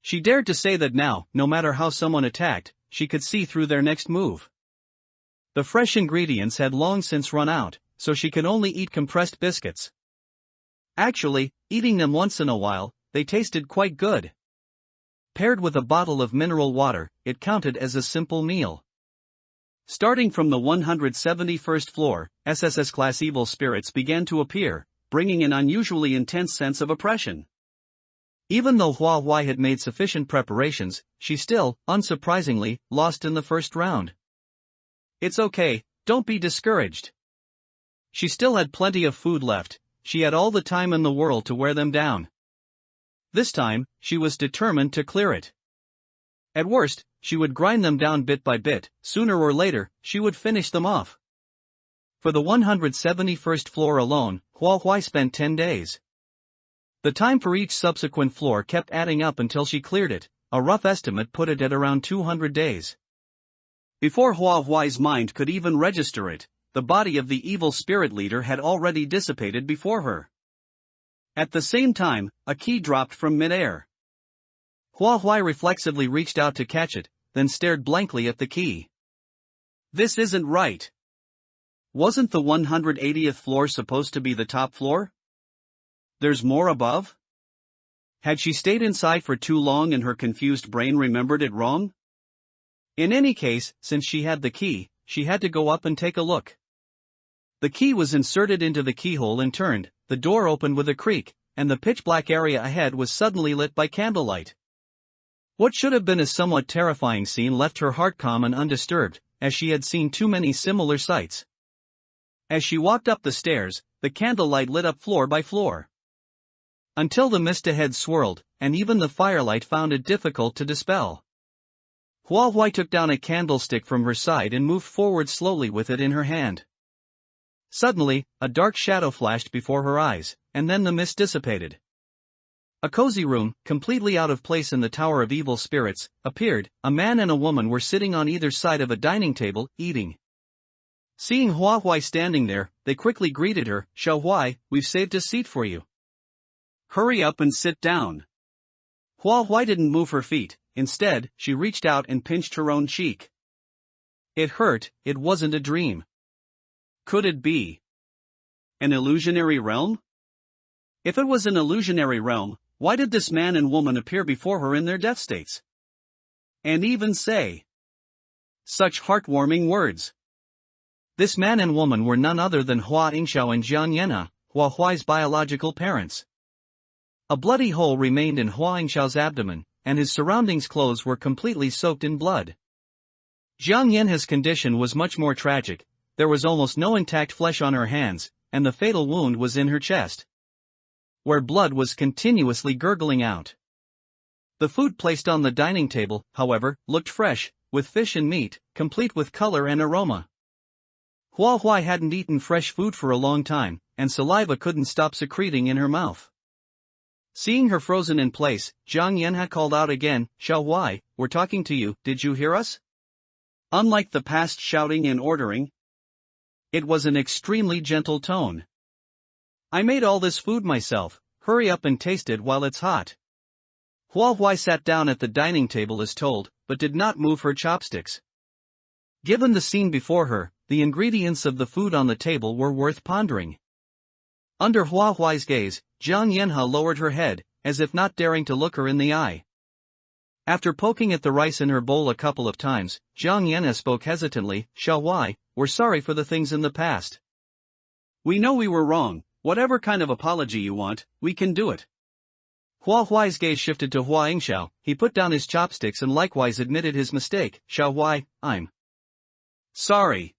She dared to say that now, no matter how someone attacked, she could see through their next move. The fresh ingredients had long since run out, so she could only eat compressed biscuits. Actually, eating them once in a while, they tasted quite good. Paired with a bottle of mineral water, it counted as a simple meal. Starting from the 171st floor, SSS-class evil spirits began to appear, bringing an unusually intense sense of oppression. Even though Hua Huai had made sufficient preparations, she still, unsurprisingly, lost in the first round. It's okay, don't be discouraged. She still had plenty of food left, she had all the time in the world to wear them down. This time, she was determined to clear it. At worst, she would grind them down bit by bit, sooner or later, she would finish them off. For the 171st floor alone, Hua Huai spent 10 days. The time for each subsequent floor kept adding up until she cleared it, a rough estimate put it at around 200 days. Before Hua Huai's mind could even register it, the body of the evil spirit leader had already dissipated before her. At the same time, a key dropped from mid-air. Hua Huai reflexively reached out to catch it, then stared blankly at the key. This isn't right. Wasn't the 180th floor supposed to be the top floor? There's more above? Had she stayed inside for too long and her confused brain remembered it wrong? In any case, since she had the key, she had to go up and take a look. The key was inserted into the keyhole and turned, the door opened with a creak, and the pitch-black area ahead was suddenly lit by candlelight. What should have been a somewhat terrifying scene left her heart calm and undisturbed, as she had seen too many similar sights. As she walked up the stairs, the candlelight lit up floor by floor. Until the mist ahead swirled, and even the firelight found it difficult to dispel. Hua Huai took down a candlestick from her side and moved forward slowly with it in her hand. Suddenly, a dark shadow flashed before her eyes, and then the mist dissipated. A cozy room, completely out of place in the Tower of Evil Spirits, appeared. A man and a woman were sitting on either side of a dining table, eating. Seeing Hua Huai standing there, they quickly greeted her. "Xiao Huai, we've saved a seat for you. Hurry up and sit down." Hua Huai didn't move her feet, instead, she reached out and pinched her own cheek. It hurt, it wasn't a dream. Could it be an illusionary realm? If it was an illusionary realm, why did this man and woman appear before her in their death states? And even say such heartwarming words. This man and woman were none other than Hua Yingxiao and Jian Yena, Hua Huai's biological parents. A bloody hole remained in Hua Yingxiao's abdomen, and his surroundings' clothes were completely soaked in blood. Jiang Yanha's condition was much more tragic. There was almost no intact flesh on her hands, and the fatal wound was in her chest, where blood was continuously gurgling out. The food placed on the dining table, however, looked fresh, with fish and meat, complete with color and aroma. Hua Huai hadn't eaten fresh food for a long time, and saliva couldn't stop secreting in her mouth. Seeing her frozen in place, Jiang Yanha called out again, "Xiao Huai, we're talking to you, did you hear us?" Unlike the past shouting and ordering, it was an extremely gentle tone. "I made all this food myself, hurry up and taste it while it's hot." Hua Huai sat down at the dining table as told, but did not move her chopsticks. Given the scene before her, the ingredients of the food on the table were worth pondering. Under Hua Huai's gaze, Jiang Yanha lowered her head, as if not daring to look her in the eye. After poking at the rice in her bowl a couple of times, Jiang Yanha spoke hesitantly, "Xiao Huai, we're sorry for the things in the past. We know we were wrong, whatever kind of apology you want, we can do it." Hua Huai's gaze shifted to Hua Yingxiao. He put down his chopsticks and likewise admitted his mistake. "Xiao Huai, I'm sorry.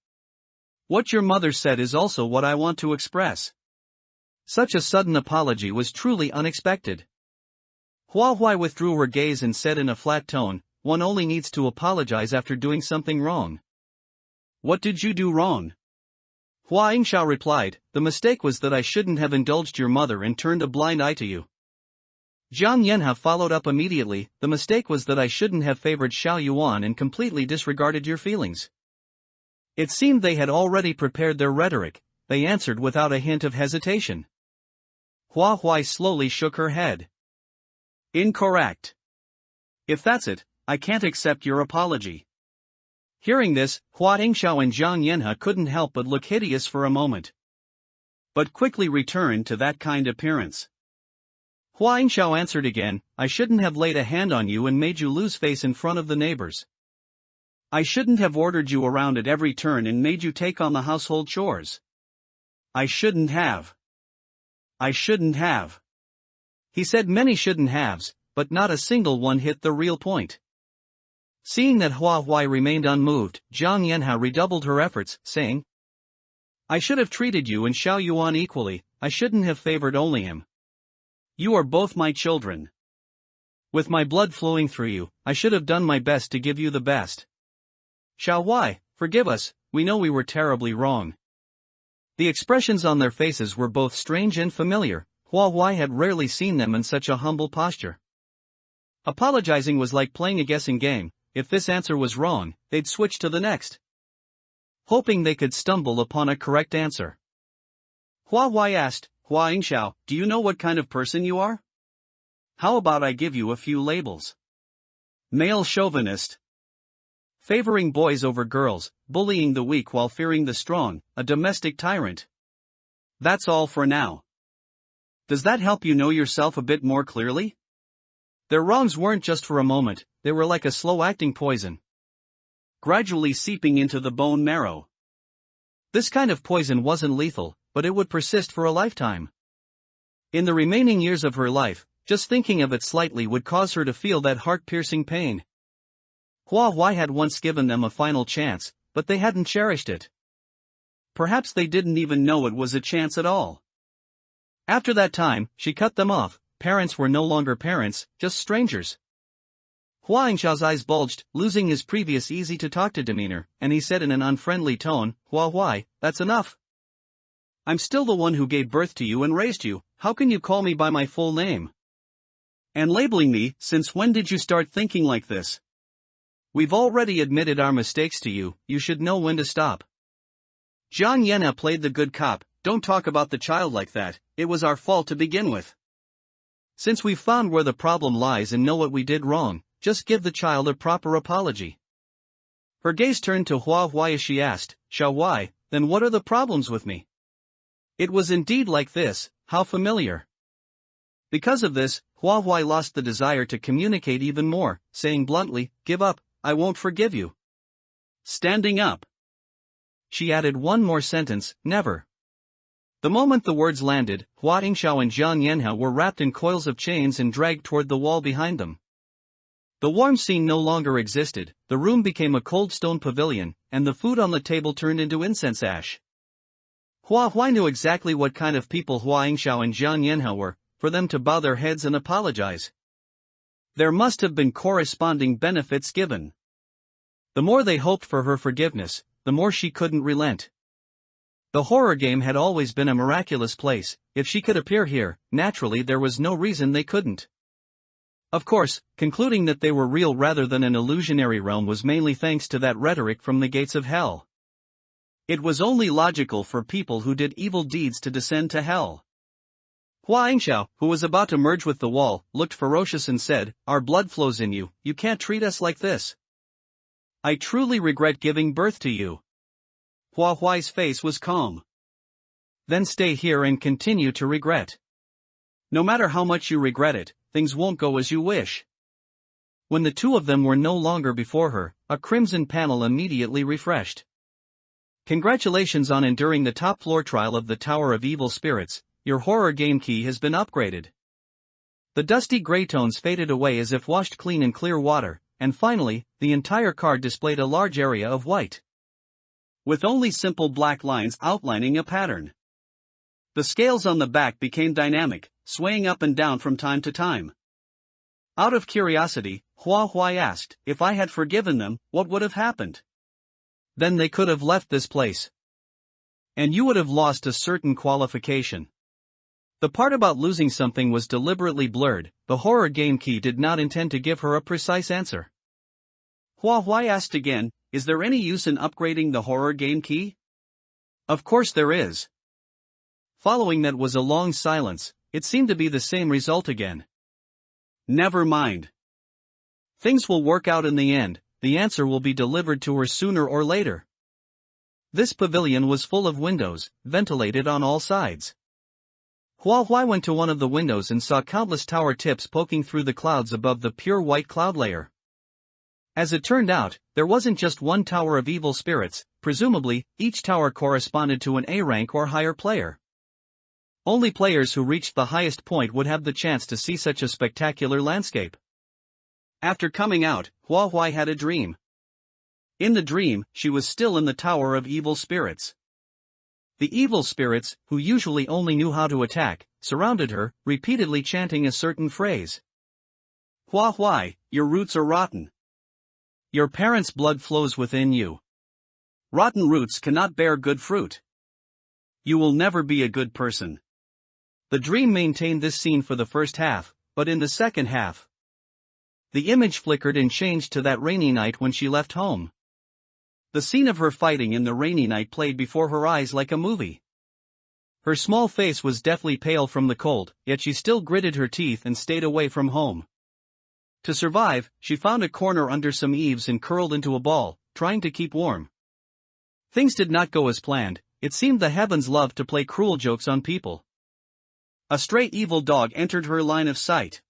What your mother said is also what I want to express." Such a sudden apology was truly unexpected. Hua Huai withdrew her gaze and said in a flat tone, "One only needs to apologize after doing something wrong." "What did you do wrong?" Hua Yingxiao replied, "The mistake was that I shouldn't have indulged your mother and turned a blind eye to you." Jiang Yanha followed up immediately, "The mistake was that I shouldn't have favored Xiao Yuan and completely disregarded your feelings." It seemed they had already prepared their rhetoric. They answered without a hint of hesitation. Hua Huai slowly shook her head. "Incorrect. If that's it, I can't accept your apology." Hearing this, Hua Yingxiao and Jiang Yanha couldn't help but look hideous for a moment, but quickly returned to that kind appearance. Hua Yingxiao answered again, "I shouldn't have laid a hand on you and made you lose face in front of the neighbors. I shouldn't have ordered you around at every turn and made you take on the household chores. I shouldn't have. He said many shouldn't haves, but not a single one hit the real point. Seeing that Hua Huai remained unmoved, Jiang Yanha redoubled her efforts, saying, "I should have treated you and Xiao Yuan equally, I shouldn't have favored only him. You are both my children. With my blood flowing through you, I should have done my best to give you the best. Xiao Huai, forgive us, we know we were terribly wrong." The expressions on their faces were both strange and familiar. Hua Huai had rarely seen them in such a humble posture. Apologizing was like playing a guessing game. If this answer was wrong, they'd switch to the next, hoping they could stumble upon a correct answer. Hua Huai asked, "Hua Yingxiao, do you know what kind of person you are? How about I give you a few labels? Male chauvinist, favoring boys over girls, bullying the weak while fearing the strong, a domestic tyrant. That's all for now. Does that help you know yourself a bit more clearly?" Their wrongs weren't just for a moment, they were like a slow-acting poison, gradually seeping into the bone marrow. This kind of poison wasn't lethal, but it would persist for a lifetime. In the remaining years of her life, just thinking of it slightly would cause her to feel that heart-piercing pain. Hua Huai had once given them a final chance, but they hadn't cherished it. Perhaps they didn't even know it was a chance at all. After that time, she cut them off. Parents were no longer parents, just strangers. Hua Yingxiao's eyes bulged, losing his previous easy-to-talk-to demeanor, and he said in an unfriendly tone, "Hua Huai, that's enough. I'm still the one who gave birth to you and raised you, how can you call me by my full name? And labeling me, since when did you start thinking like this? We've already admitted our mistakes to you, you should know when to stop." Jiang Yanha played the good cop, "Don't talk about the child like that, it was our fault to begin with. Since we've found where the problem lies and know what we did wrong, just give the child a proper apology." Her gaze turned to Hua Huai as she asked, "Xiao Huai, then what are the problems with me?" It was indeed like this, how familiar. Because of this, Hua Huai lost the desire to communicate even more, saying bluntly, "Give up, I won't forgive you." Standing up, she added one more sentence, "Never." The moment the words landed, Hua Yingxiao and Jiang Yanha were wrapped in coils of chains and dragged toward the wall behind them. The warm scene no longer existed, the room became a cold stone pavilion, and the food on the table turned into incense ash. Hua Huai knew exactly what kind of people Hua Yingxiao and Jiang Yanhao were, for them to bow their heads and apologize. There must have been corresponding benefits given. The more they hoped for her forgiveness, the more she couldn't relent. The horror game had always been a miraculous place. If she could appear here, naturally there was no reason they couldn't. Of course, concluding that they were real rather than an illusionary realm was mainly thanks to that rhetoric from the gates of hell. It was only logical for people who did evil deeds to descend to hell. Hua Yingxiao, who was about to merge with the wall, looked ferocious and said, "Our blood flows in you, you can't treat us like this. I truly regret giving birth to you." Hua Huai's face was calm. "Then stay here and continue to regret. No matter how much you regret it, things won't go as you wish." When the two of them were no longer before her, a crimson panel immediately refreshed. "Congratulations on enduring the top floor trial of the Tower of Evil Spirits, your horror game key has been upgraded." The dusty gray tones faded away as if washed clean in clear water, and finally, the entire card displayed a large area of white, with only simple black lines outlining a pattern. The scales on the back became dynamic, swaying up and down from time to time. Out of curiosity, Hua Huai asked, "If I had forgiven them, what would have happened?" "Then they could have left this place. And you would have lost a certain qualification." The part about losing something was deliberately blurred. The horror game key did not intend to give her a precise answer. Hua Huai asked again, "Is there any use in upgrading the horror game key?" "Of course there is." Following that was a long silence. It seemed to be the same result again. "Never mind. Things will work out in the end, the answer will be delivered to her sooner or later." This pavilion was full of windows, ventilated on all sides. Hua Huai went to one of the windows and saw countless tower tips poking through the clouds above the pure white cloud layer. As it turned out, there wasn't just one tower of evil spirits. Presumably, each tower corresponded to an A rank or higher player. Only players who reached the highest point would have the chance to see such a spectacular landscape. After coming out, Hua Huai had a dream. In the dream, she was still in the Tower of Evil Spirits. The evil spirits, who usually only knew how to attack, surrounded her, repeatedly chanting a certain phrase. "Hua Huai, your roots are rotten. Your parents' blood flows within you. Rotten roots cannot bear good fruit. You will never be a good person." The dream maintained this scene for the first half, but in the second half, the image flickered and changed to that rainy night when she left home. The scene of her fighting in the rainy night played before her eyes like a movie. Her small face was deathly pale from the cold, yet she still gritted her teeth and stayed away from home. To survive, she found a corner under some eaves and curled into a ball, trying to keep warm. Things did not go as planned. It seemed the heavens loved to play cruel jokes on people. A stray evil dog entered her line of sight.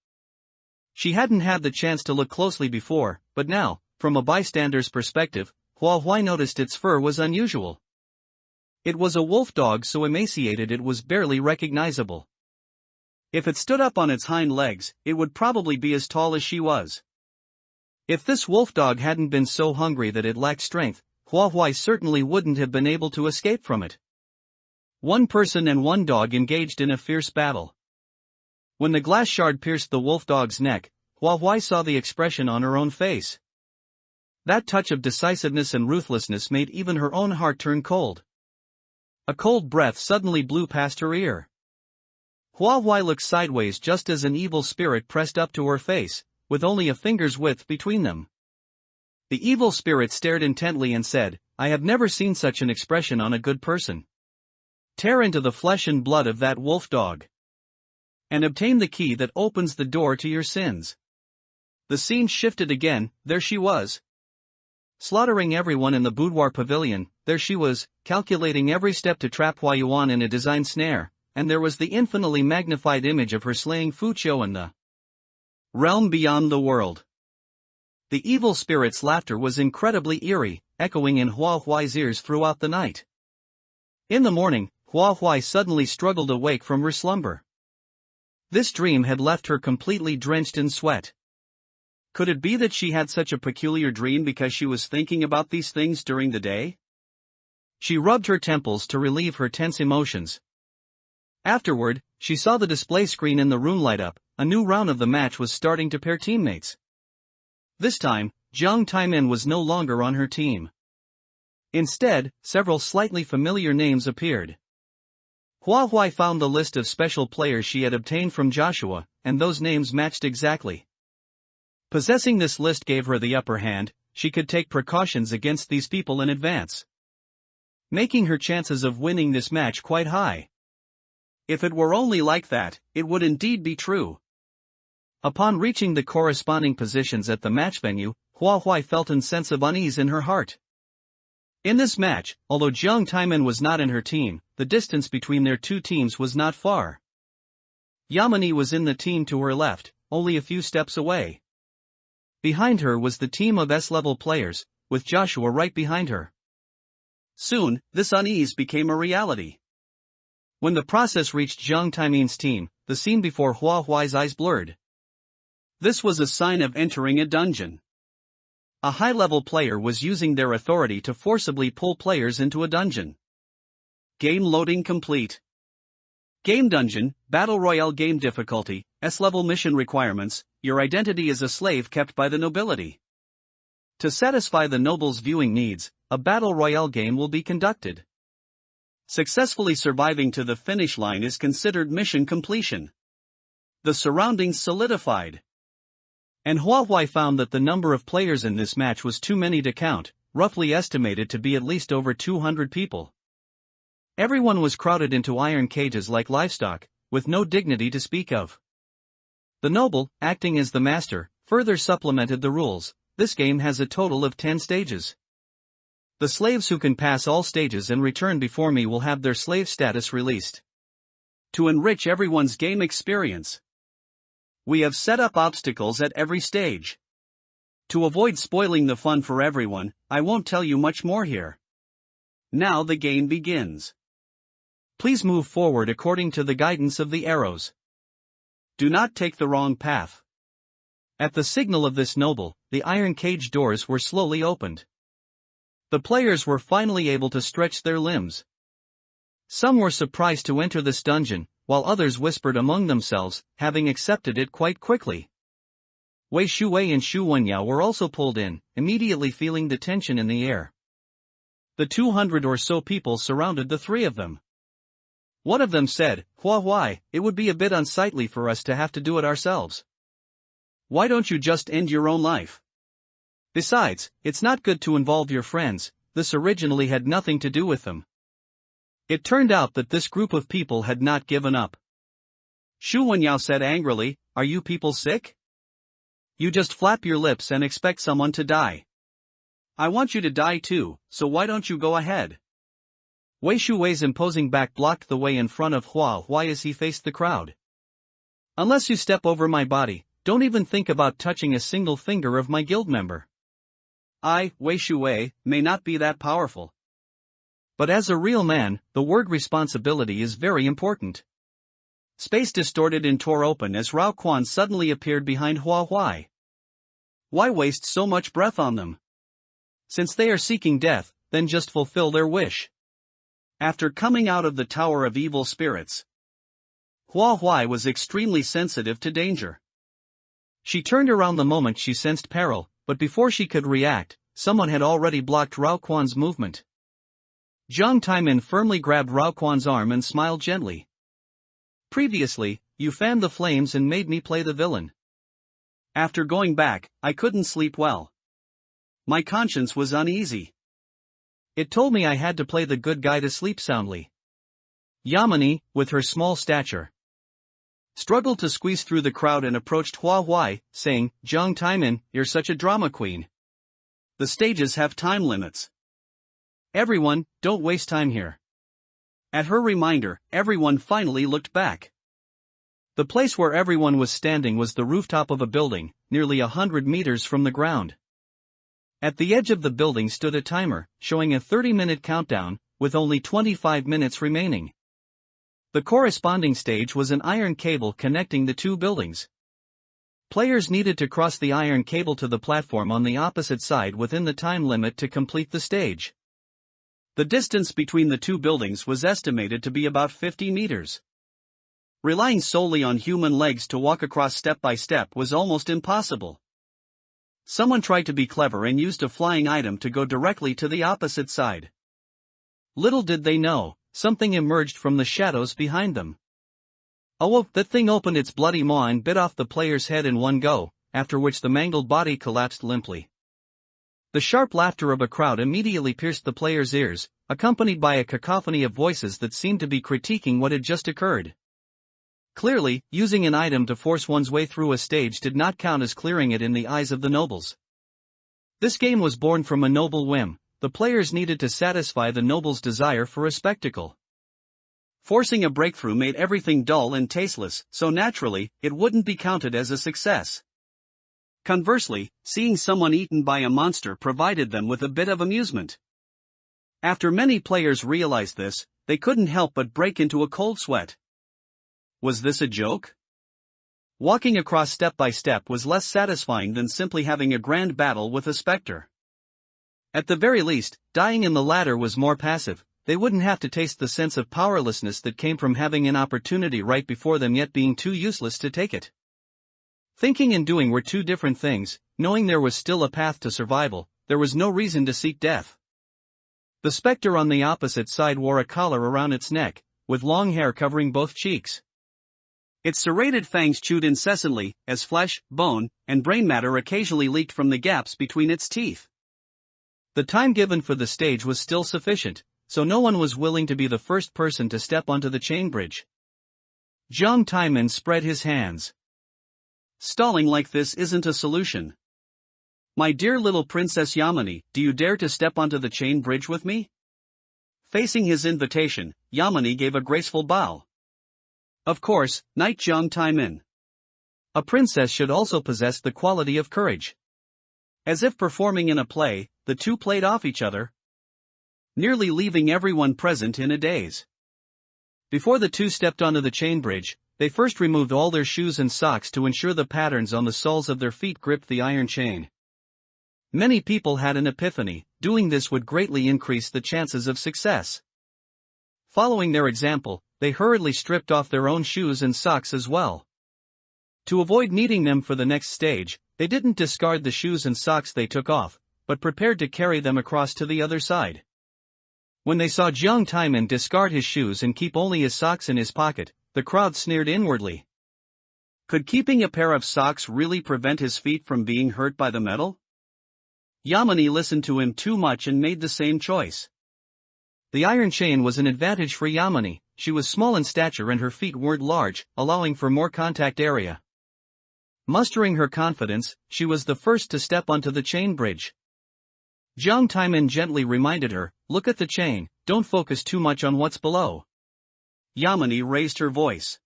She hadn't had the chance to look closely before, but now, from a bystander's perspective, Hua Huai noticed its fur was unusual. It was a wolf dog so emaciated it was barely recognizable. If it stood up on its hind legs, it would probably be as tall as she was. If this wolf dog hadn't been so hungry that it lacked strength, Hua Huai certainly wouldn't have been able to escape from it. One person and one dog engaged in a fierce battle. When the glass shard pierced the wolf dog's neck, Hua Huai saw the expression on her own face. That touch of decisiveness and ruthlessness made even her own heart turn cold. A cold breath suddenly blew past her ear. Hua Huai looked sideways just as an evil spirit pressed up to her face, with only a finger's width between them. The evil spirit stared intently and said, "I have never seen such an expression on a good person. Tear into the flesh and blood of that wolf dog, and obtain the key that opens the door to your sins." The scene shifted again. There she was, slaughtering everyone in the boudoir pavilion. There she was, calculating every step to trap Hua Yuan in a design snare, and there was the infinitely magnified image of her slaying Fu Qiu in the realm beyond the world. The evil spirit's laughter was incredibly eerie, echoing in Hua Huai's ears throughout the night. In the morning, Hua Huai suddenly struggled awake from her slumber. This dream had left her completely drenched in sweat. Could it be that she had such a peculiar dream because she was thinking about these things during the day? She rubbed her temples to relieve her tense emotions. Afterward, she saw the display screen in the room light up. A new round of the match was starting to pair teammates. This time, Jiang Taimin was no longer on her team. Instead, several slightly familiar names appeared. Hua Huai found the list of special players she had obtained from Joshua, and those names matched exactly. Possessing this list gave her the upper hand. She could take precautions against these people in advance, making her chances of winning this match quite high. If it were only like that, it would indeed be true. Upon reaching the corresponding positions at the match venue, Hua Huai felt a sense of unease in her heart. In this match, although Jiang Taimin was not in her team, the distance between their two teams was not far. Yamini was in the team to her left, only a few steps away. Behind her was the team of S-level players, with Joshua right behind her. Soon, this unease became a reality. When the process reached Jiang Taimin's team, the scene before Hua Huai's eyes blurred. This was a sign of entering a dungeon. A high-level player was using their authority to forcibly pull players into a dungeon. Game loading complete. Game dungeon, Battle Royale game difficulty, S-level mission requirements, your identity is a slave kept by the nobility. To satisfy the noble's viewing needs, a Battle Royale game will be conducted. Successfully surviving to the finish line is considered mission completion. The surroundings solidified. And Hua Huai found that the number of players in this match was too many to count, roughly estimated to be at least over 200 people. Everyone was crowded into iron cages like livestock, with no dignity to speak of. The noble, acting as the master, further supplemented the rules. This game has a total of 10 stages. The slaves who can pass all stages and return before me will have their slave status released. To enrich everyone's game experience, we have set up obstacles at every stage. To avoid spoiling the fun for everyone, I won't tell you much more here. Now the game begins. Please move forward according to the guidance of the arrows. Do not take the wrong path. At the signal of this noble, the iron cage doors were slowly opened. The players were finally able to stretch their limbs. Some were surprised to enter this dungeon, while others whispered among themselves, having accepted it quite quickly. Wei Shuwei and Xu Wenyao were also pulled in, immediately feeling the tension in the air. The 200 or so people surrounded the three of them. One of them said, "Hua Huai, it would be a bit unsightly for us to have to do it ourselves. Why don't you just end your own life? Besides, it's not good to involve your friends, this originally had nothing to do with them." It turned out that this group of people had not given up. Xu Wenyao said angrily, "Are you people sick? You just flap your lips and expect someone to die. I want you to die too, so why don't you go ahead?" Wei Shuwei's imposing back blocked the way in front of Hua Huai as he faced the crowd. "Unless you step over my body, don't even think about touching a single finger of my guild member. I, Wei Shuwei, may not be that powerful. But as a real man, the word responsibility is very important." Space distorted and tore open as Rao Quan suddenly appeared behind Hua Huai. Why waste so much breath on them? Since they are seeking death, then just fulfill their wish. After coming out of the Tower of Evil Spirits, Hua Huai was extremely sensitive to danger. She turned around the moment she sensed peril, but before she could react, someone had already blocked Rao Quan's movement. Jiang Taimin firmly grabbed Rao Quan's arm and smiled gently. "Previously, you fanned the flames and made me play the villain. After going back, I couldn't sleep well. My conscience was uneasy. It told me I had to play the good guy to sleep soundly." Yamini, with her small stature, struggled to squeeze through the crowd and approached Hua Huai, saying, "Jiang Taimin, you're such a drama queen. The stages have time limits. Everyone, don't waste time here." At her reminder, everyone finally looked back. The place where everyone was standing was the rooftop of a building, nearly 100 meters from the ground. At the edge of the building stood a timer, showing a 30-minute countdown, with only 25 minutes remaining. The corresponding stage was an iron cable connecting the two buildings. Players needed to cross the iron cable to the platform on the opposite side within the time limit to complete the stage. The distance between the two buildings was estimated to be about 50 meters. Relying solely on human legs to walk across step by step was almost impossible. Someone tried to be clever and used a flying item to go directly to the opposite side. Little did they know, something emerged from the shadows behind them. Oh, that thing opened its bloody maw and bit off the player's head in one go, after which the mangled body collapsed limply. The sharp laughter of a crowd immediately pierced the player's ears, accompanied by a cacophony of voices that seemed to be critiquing what had just occurred. Clearly, using an item to force one's way through a stage did not count as clearing it in the eyes of the nobles. This game was born from a noble whim. The players needed to satisfy the noble's desire for a spectacle. Forcing a breakthrough made everything dull and tasteless, so naturally, it wouldn't be counted as a success. Conversely, seeing someone eaten by a monster provided them with a bit of amusement. After many players realized this, they couldn't help but break into a cold sweat. Was this a joke? Walking across step by step was less satisfying than simply having a grand battle with a specter. At the very least, dying in the latter was more passive. They wouldn't have to taste the sense of powerlessness that came from having an opportunity right before them yet being too useless to take it. Thinking and doing were two different things. Knowing there was still a path to survival, there was no reason to seek death. The specter on the opposite side wore a collar around its neck, with long hair covering both cheeks. Its serrated fangs chewed incessantly, as flesh, bone, and brain matter occasionally leaked from the gaps between its teeth. The time given for the stage was still sufficient, so no one was willing to be the first person to step onto the chain bridge. Jiang Taiman spread his hands. Stalling like this isn't a solution. My dear little Princess Yamini, do you dare to step onto the chain bridge with me? Facing his invitation, Yamini gave a graceful bow. Of course, Knight Jiang Taiman. A princess should also possess the quality of courage. As if performing in a play, the two played off each other, nearly leaving everyone present in a daze. Before the two stepped onto the chain bridge, they first removed all their shoes and socks to ensure the patterns on the soles of their feet gripped the iron chain. Many people had an epiphany. Doing this would greatly increase the chances of success. Following their example, they hurriedly stripped off their own shoes and socks as well. To avoid needing them for the next stage, they didn't discard the shoes and socks they took off, but prepared to carry them across to the other side. When they saw Jiang Taiman discard his shoes and keep only his socks in his pocket, the crowd sneered inwardly. Could keeping a pair of socks really prevent his feet from being hurt by the metal? Yamini listened to him too much and made the same choice. The iron chain was an advantage for Yamini. She was small in stature and her feet weren't large, allowing for more contact area. Mustering her confidence, she was the first to step onto the chain bridge. Jiang Taiman gently reminded her, "Look at the chain, don't focus too much on what's below." Yamini raised her voice.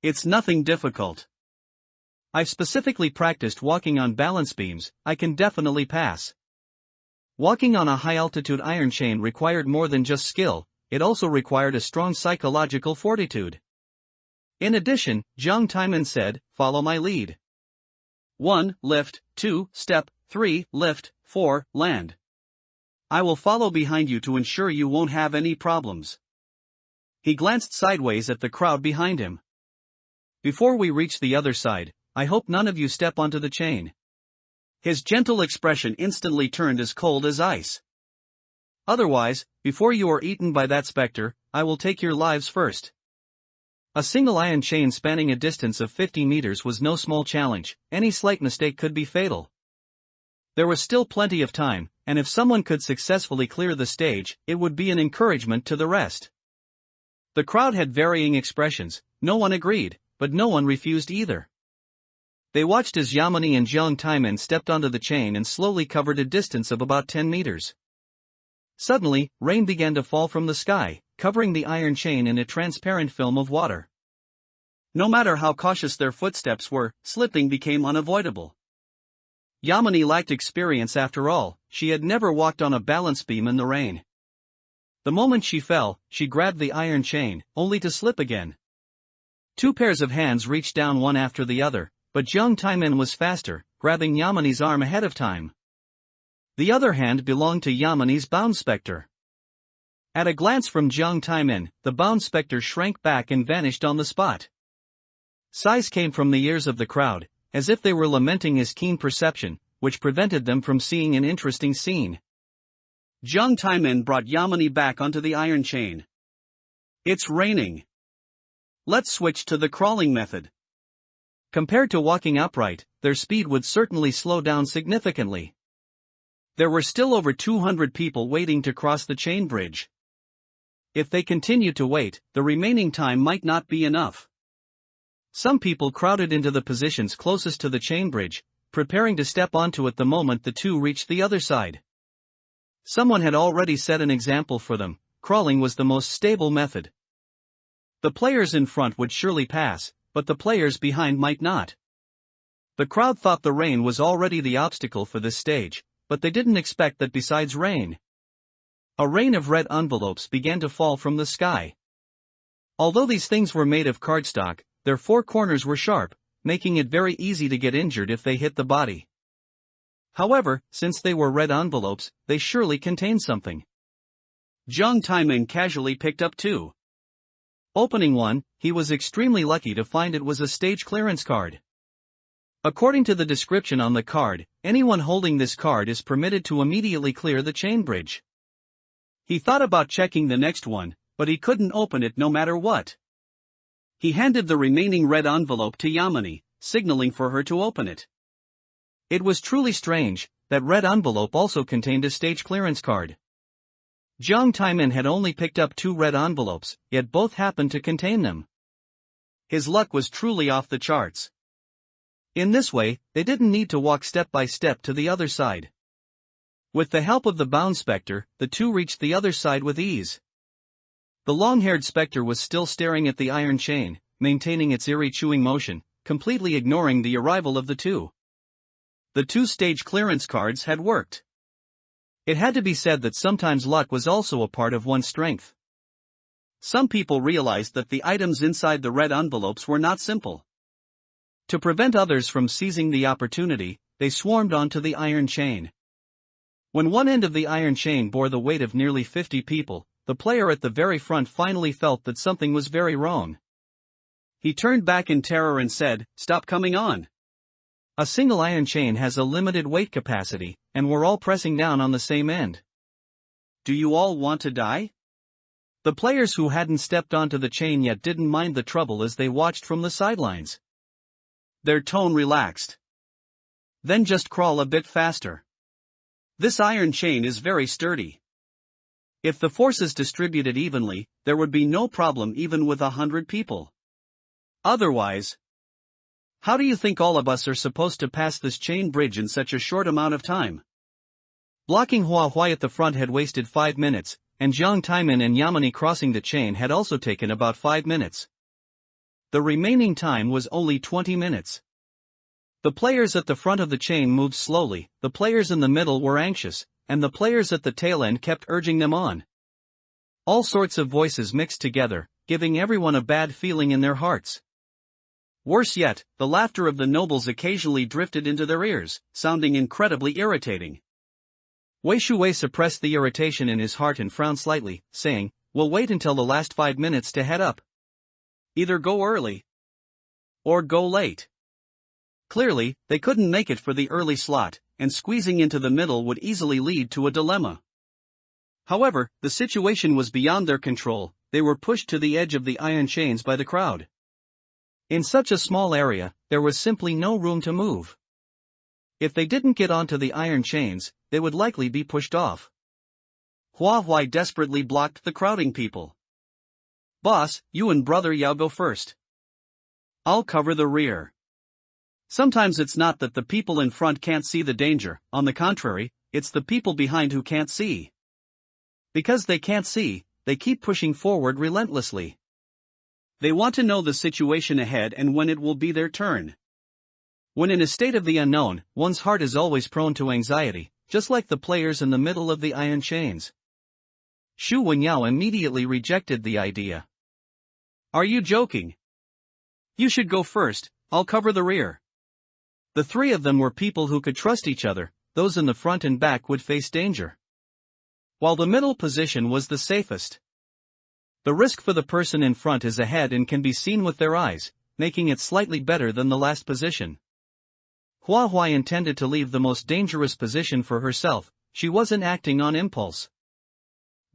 "It's nothing difficult. I've specifically practiced walking on balance beams, I can definitely pass." Walking on a high-altitude iron chain required more than just skill, it also required a strong psychological fortitude. In addition, Jiang Taiman said, "Follow my lead. 1. Lift, 2. Step, 3. Lift, 4. Land. I will follow behind you to ensure you won't have any problems." He glanced sideways at the crowd behind him. "Before we reach the other side, I hope none of you step onto the chain." His gentle expression instantly turned as cold as ice. "Otherwise, before you are eaten by that specter, I will take your lives first." A single iron chain spanning a distance of 50 meters was no small challenge. Any slight mistake could be fatal. There was still plenty of time, and if someone could successfully clear the stage, it would be an encouragement to the rest. The crowd had varying expressions. No one agreed, but no one refused either. They watched as Yamini and Jiang Taiman stepped onto the chain and slowly covered a distance of about 10 meters. Suddenly, rain began to fall from the sky, covering the iron chain in a transparent film of water. No matter how cautious their footsteps were, slipping became unavoidable. Yamini lacked experience after all. She had never walked on a balance beam in the rain. The moment she fell, she grabbed the iron chain, only to slip again. Two pairs of hands reached down one after the other, but Jiang Taimin was faster, grabbing Yamani's arm ahead of time. The other hand belonged to Yamani's bound spectre. At a glance from Jiang Taimin, the bound spectre shrank back and vanished on the spot. Sighs came from the ears of the crowd, as if they were lamenting his keen perception, which prevented them from seeing an interesting scene. Jiang Taimin brought Yamani back onto the iron chain. It's raining. Let's switch to the crawling method. Compared to walking upright, their speed would certainly slow down significantly. There were still over 200 people waiting to cross the chain bridge. If they continued to wait, the remaining time might not be enough. Some people crowded into the positions closest to the chain bridge, preparing to step onto it the moment the two reached the other side. Someone had already set an example for them. Crawling was the most stable method. The players in front would surely pass, but the players behind might not. The crowd thought the rain was already the obstacle for this stage, but they didn't expect that besides rain. A rain of red envelopes began to fall from the sky. Although these things were made of cardstock, their four corners were sharp, making it very easy to get injured if they hit the body. However, since they were red envelopes, they surely contained something. Jiang Taimin casually picked up two. Opening one, he was extremely lucky to find it was a stage clearance card. According to the description on the card, anyone holding this card is permitted to immediately clear the chain bridge. He thought about checking the next one, but he couldn't open it no matter what. He handed the remaining red envelope to Yamani, signaling for her to open it. It was truly strange, that red envelope also contained a stage clearance card. Jiang Taimin had only picked up two red envelopes, yet both happened to contain them. His luck was truly off the charts. In this way, they didn't need to walk step by step to the other side. With the help of the bound spectre, the two reached the other side with ease. The long-haired spectre was still staring at the iron chain, maintaining its eerie chewing motion, completely ignoring the arrival of the two. The two stage clearance cards had worked. It had to be said that sometimes luck was also a part of one's strength. Some people realized that the items inside the red envelopes were not simple. To prevent others from seizing the opportunity, they swarmed onto the iron chain. When one end of the iron chain bore the weight of nearly 50 people, the player at the very front finally felt that something was very wrong. He turned back in terror and said, "Stop coming on." A single iron chain has a limited weight capacity, and we're all pressing down on the same end. Do you all want to die? The players who hadn't stepped onto the chain yet didn't mind the trouble as they watched from the sidelines. Their tone relaxed. Then just crawl a bit faster. This iron chain is very sturdy. If the forces distributed evenly, there would be no problem even with 100 people. Otherwise, how do you think all of us are supposed to pass this chain bridge in such a short amount of time? Blocking Hua at the front had wasted 5 minutes, and Jiang Taimin and Yamani crossing the chain had also taken about 5 minutes. The remaining time was only 20 minutes. The players at the front of the chain moved slowly, the players in the middle were anxious, and the players at the tail end kept urging them on. All sorts of voices mixed together, giving everyone a bad feeling in their hearts. Worse yet, the laughter of the nobles occasionally drifted into their ears, sounding incredibly irritating. Wei Shuwei suppressed the irritation in his heart and frowned slightly, saying, "We'll wait until the last 5 minutes to head up. Either go early or go late." Clearly, they couldn't make it for the early slot, and squeezing into the middle would easily lead to a dilemma. However, the situation was beyond their control. They were pushed to the edge of the iron chains by the crowd. In such a small area, there was simply no room to move. If they didn't get onto the iron chains, they would likely be pushed off. Hua desperately blocked the crowding people. "Boss, you and Brother Yao go first. I'll cover the rear." Sometimes it's not that the people in front can't see the danger, on the contrary, it's the people behind who can't see. Because they can't see, they keep pushing forward relentlessly. They want to know the situation ahead and when it will be their turn. When in a state of the unknown, one's heart is always prone to anxiety, just like the players in the middle of the iron chains. Xu Wenyao immediately rejected the idea. "Are you joking? You should go first, I'll cover the rear." The three of them were people who could trust each other, those in the front and back would face danger, while the middle position was the safest. The risk for the person in front is ahead and can be seen with their eyes, making it slightly better than the last position. Hua Hua intended to leave the most dangerous position for herself, she wasn't acting on impulse.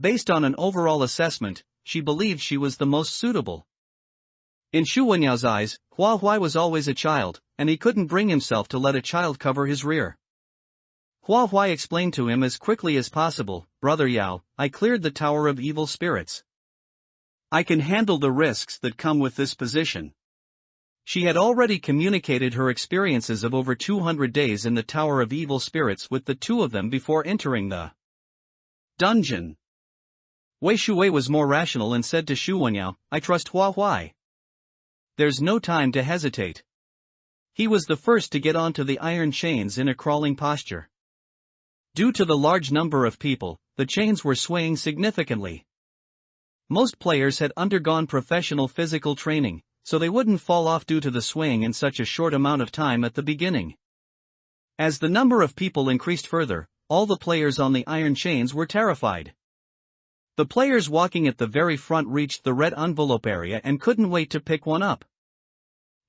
Based on an overall assessment, she believed she was the most suitable. In Shu Wenyao's eyes, Hua Hua was always a child, and he couldn't bring himself to let a child cover his rear. Hua Hua explained to him as quickly as possible, "Brother Yao, I cleared the Tower of Evil Spirits. I can handle the risks that come with this position." She had already communicated her experiences of over 200 days in the Tower of Evil Spirits with the two of them before entering the dungeon. Wei Shuwei was more rational and said to Shu Wenyao, "I trust Hua Hua. There's no time to hesitate." He was the first to get onto the iron chains in a crawling posture. Due to the large number of people, the chains were swaying significantly. Most players had undergone professional physical training, so they wouldn't fall off due to the swaying in such a short amount of time at the beginning. As the number of people increased further, all the players on the iron chains were terrified. The players walking at the very front reached the red envelope area and couldn't wait to pick one up.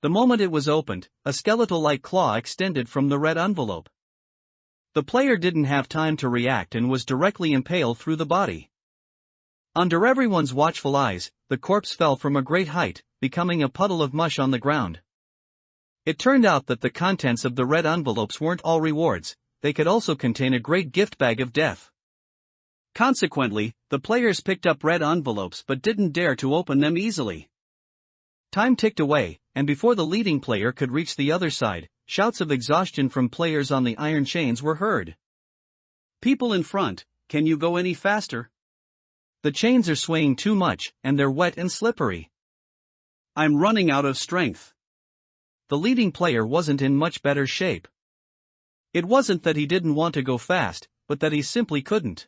The moment it was opened, a skeletal-like claw extended from the red envelope. The player didn't have time to react and was directly impaled through the body. Under everyone's watchful eyes, the corpse fell from a great height, becoming a puddle of mush on the ground. It turned out that the contents of the red envelopes weren't all rewards, they could also contain a great gift bag of death. Consequently, the players picked up red envelopes but didn't dare to open them easily. Time ticked away, and before the leading player could reach the other side, shouts of exhaustion from players on the iron chains were heard. "People in front, can you go any faster? The chains are swaying too much, and they're wet and slippery. I'm running out of strength." The leading player wasn't in much better shape. It wasn't that he didn't want to go fast, but that he simply couldn't.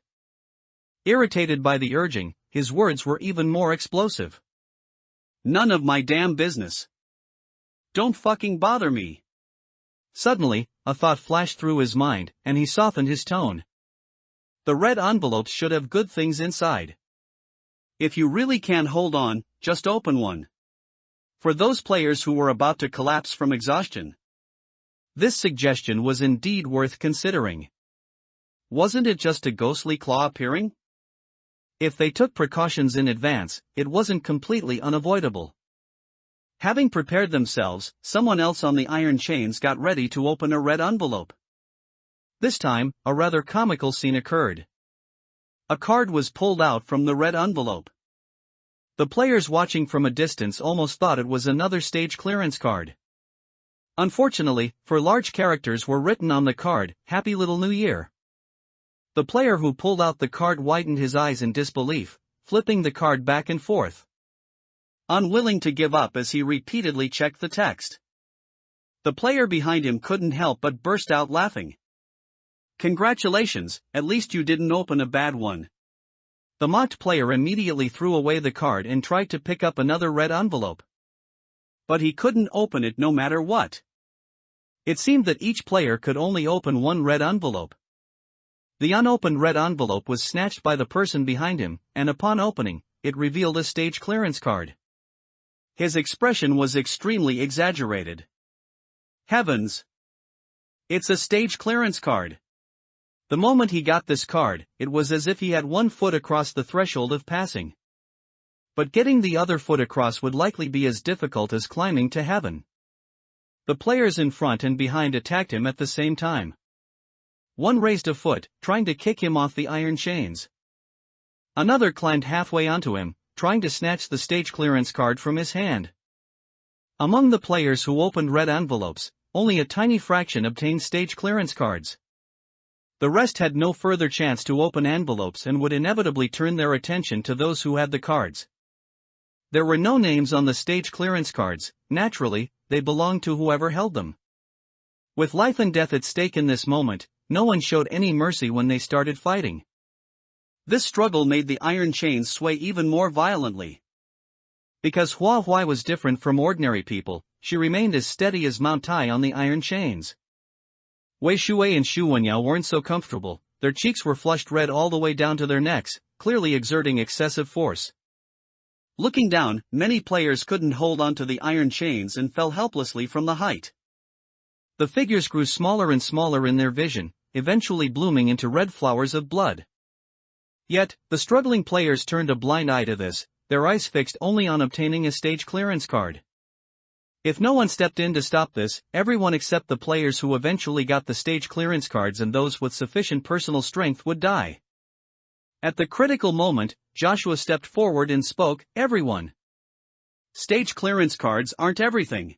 Irritated by the urging, his words were even more explosive. "None of my damn business. Don't fucking bother me." Suddenly, a thought flashed through his mind, and he softened his tone. The red envelopes should have good things inside. If you really can't hold on, just open one. For those players who were about to collapse from exhaustion. This suggestion was indeed worth considering. Wasn't it just a ghostly claw appearing? If they took precautions in advance, it wasn't completely unavoidable. Having prepared themselves, someone else on the iron chains got ready to open a red envelope. This time, a rather comical scene occurred. A card was pulled out from the red envelope. The players watching from a distance almost thought it was another stage clearance card. Unfortunately, for large characters were written on the card, "Happy Little New Year." The player who pulled out the card widened his eyes in disbelief, flipping the card back and forth, unwilling to give up as he repeatedly checked the text. The player behind him couldn't help but burst out laughing. "Congratulations, at least you didn't open a bad one." The mocked player immediately threw away the card and tried to pick up another red envelope. But he couldn't open it no matter what. It seemed that each player could only open one red envelope. The unopened red envelope was snatched by the person behind him, and upon opening, it revealed a stage clearance card. His expression was extremely exaggerated. Heavens! It's a stage clearance card. The moment he got this card, it was as if he had one foot across the threshold of passing. But getting the other foot across would likely be as difficult as climbing to heaven. The players in front and behind attacked him at the same time. One raised a foot, trying to kick him off the iron chains. Another climbed halfway onto him, trying to snatch the stage clearance card from his hand. Among the players who opened red envelopes, only a tiny fraction obtained stage clearance cards. The rest had no further chance to open envelopes and would inevitably turn their attention to those who had the cards. There were no names on the stage clearance cards, naturally, they belonged to whoever held them. With life and death at stake in this moment, no one showed any mercy when they started fighting. This struggle made the iron chains sway even more violently. Because Hua Hua was different from ordinary people, she remained as steady as Mount Tai on the iron chains. Wei Shui and Xu Wenyao weren't so comfortable, their cheeks were flushed red all the way down to their necks, clearly exerting excessive force. Looking down, many players couldn't hold on to the iron chains and fell helplessly from the height. The figures grew smaller and smaller in their vision, eventually blooming into red flowers of blood. Yet, the struggling players turned a blind eye to this, their eyes fixed only on obtaining a stage clearance card. If no one stepped in to stop this, everyone except the players who eventually got the stage clearance cards and those with sufficient personal strength would die. At the critical moment, Joshua stepped forward and spoke, "Everyone. Stage clearance cards aren't everything.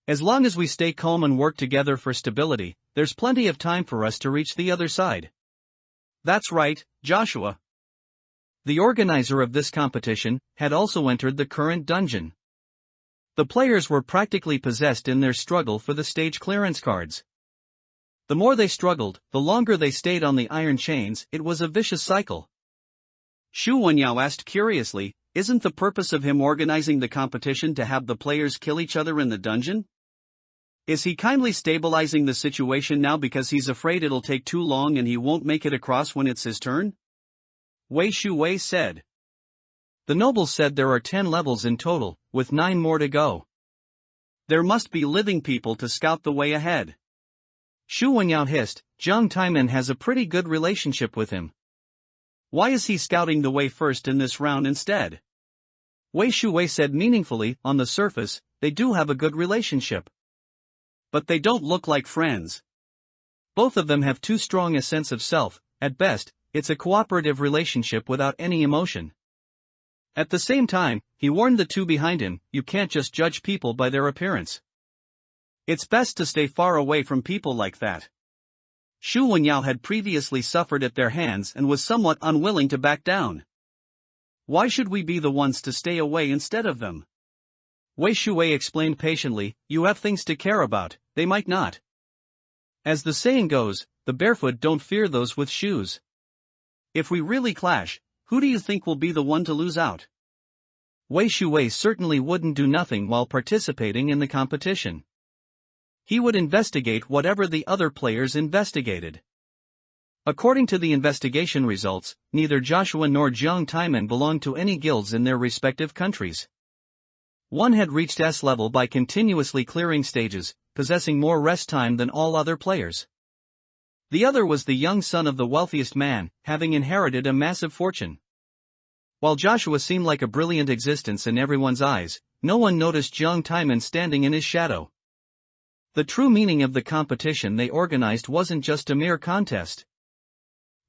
As long as we stay calm and work together for stability, there's plenty of time for us to reach the other side." "That's right, Joshua." The organizer of this competition had also entered the current dungeon. The players were practically possessed in their struggle for the stage clearance cards. The more they struggled, the longer they stayed on the iron chains. It was a vicious cycle. Xu Wenyao asked curiously, "Isn't the purpose of him organizing the competition to have the players kill each other in the dungeon? Is he kindly stabilizing the situation now because he's afraid it'll take too long and he won't make it across when it's his turn?" Wei Shui said. "The nobles said there are 10 levels in total, with 9 more to go. There must be living people to scout the way ahead." Xu Wenyao hissed, "Jiang Taiman has a pretty good relationship with him. Why is he scouting the way first in this round instead?" Wei Shui said meaningfully, "On the surface, they do have a good relationship. But they don't look like friends. Both of them have too strong a sense of self. At best, it's a cooperative relationship without any emotion." At the same time, he warned the two behind him, "You can't just judge people by their appearance. It's best to stay far away from people like that." Xu Wenyao had previously suffered at their hands and was somewhat unwilling to back down. "Why should we be the ones to stay away instead of them?" Wei Shui explained patiently, "You have things to care about, they might not. As the saying goes, the barefoot don't fear those with shoes. If we really clash, who do you think will be the one to lose out?" Wei Shui certainly wouldn't do nothing while participating in the competition. He would investigate whatever the other players investigated. According to the investigation results, neither Joshua nor Jiang Taiman belonged to any guilds in their respective countries. One had reached S level by continuously clearing stages, possessing more rest time than all other players. The other was the young son of the wealthiest man, having inherited a massive fortune. While Joshua seemed like a brilliant existence in everyone's eyes, no one noticed Jiang Taiman standing in his shadow. The true meaning of the competition they organized wasn't just a mere contest.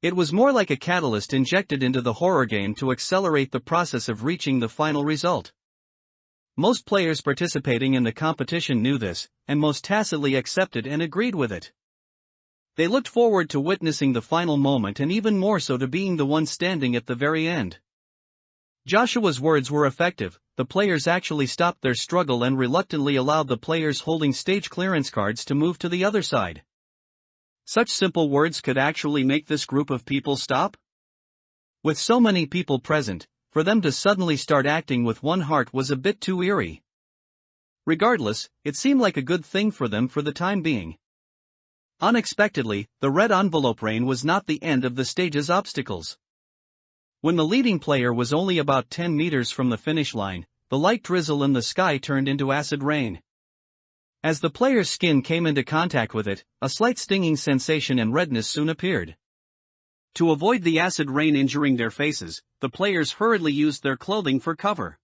It was more like a catalyst injected into the horror game to accelerate the process of reaching the final result. Most players participating in the competition knew this, and most tacitly accepted and agreed with it. They looked forward to witnessing the final moment and even more so to being the one standing at the very end. Joshua's words were effective. The players actually stopped their struggle and reluctantly allowed the players holding stage clearance cards to move to the other side. Such simple words could actually make this group of people stop? With so many people present, for them to suddenly start acting with one heart was a bit too eerie. Regardless, it seemed like a good thing for them for the time being. Unexpectedly, the red envelope rain was not the end of the stage's obstacles. When the leading player was only about 10 meters from the finish line, the light drizzle in the sky turned into acid rain. As the player's skin came into contact with it, a slight stinging sensation and redness soon appeared. To avoid the acid rain injuring their faces, the players hurriedly used their clothing for cover.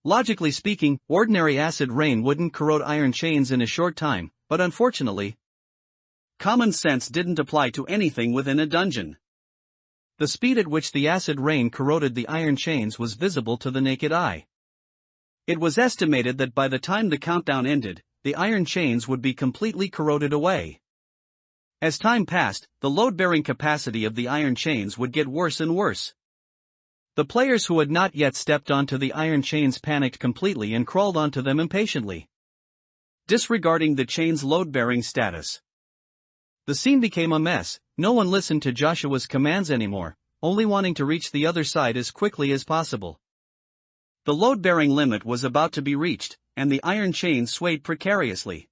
Logically speaking, ordinary acid rain wouldn't corrode iron chains in a short time, but unfortunately, common sense didn't apply to anything within a dungeon. The speed at which the acid rain corroded the iron chains was visible to the naked eye. It was estimated that by the time the countdown ended, the iron chains would be completely corroded away. As time passed, the load-bearing capacity of the iron chains would get worse and worse. The players who had not yet stepped onto the iron chains panicked completely and crawled onto them impatiently, disregarding the chain's load-bearing status. The scene became a mess. No one listened to Joshua's commands anymore, only wanting to reach the other side as quickly as possible. The load-bearing limit was about to be reached, and the iron chain swayed precariously.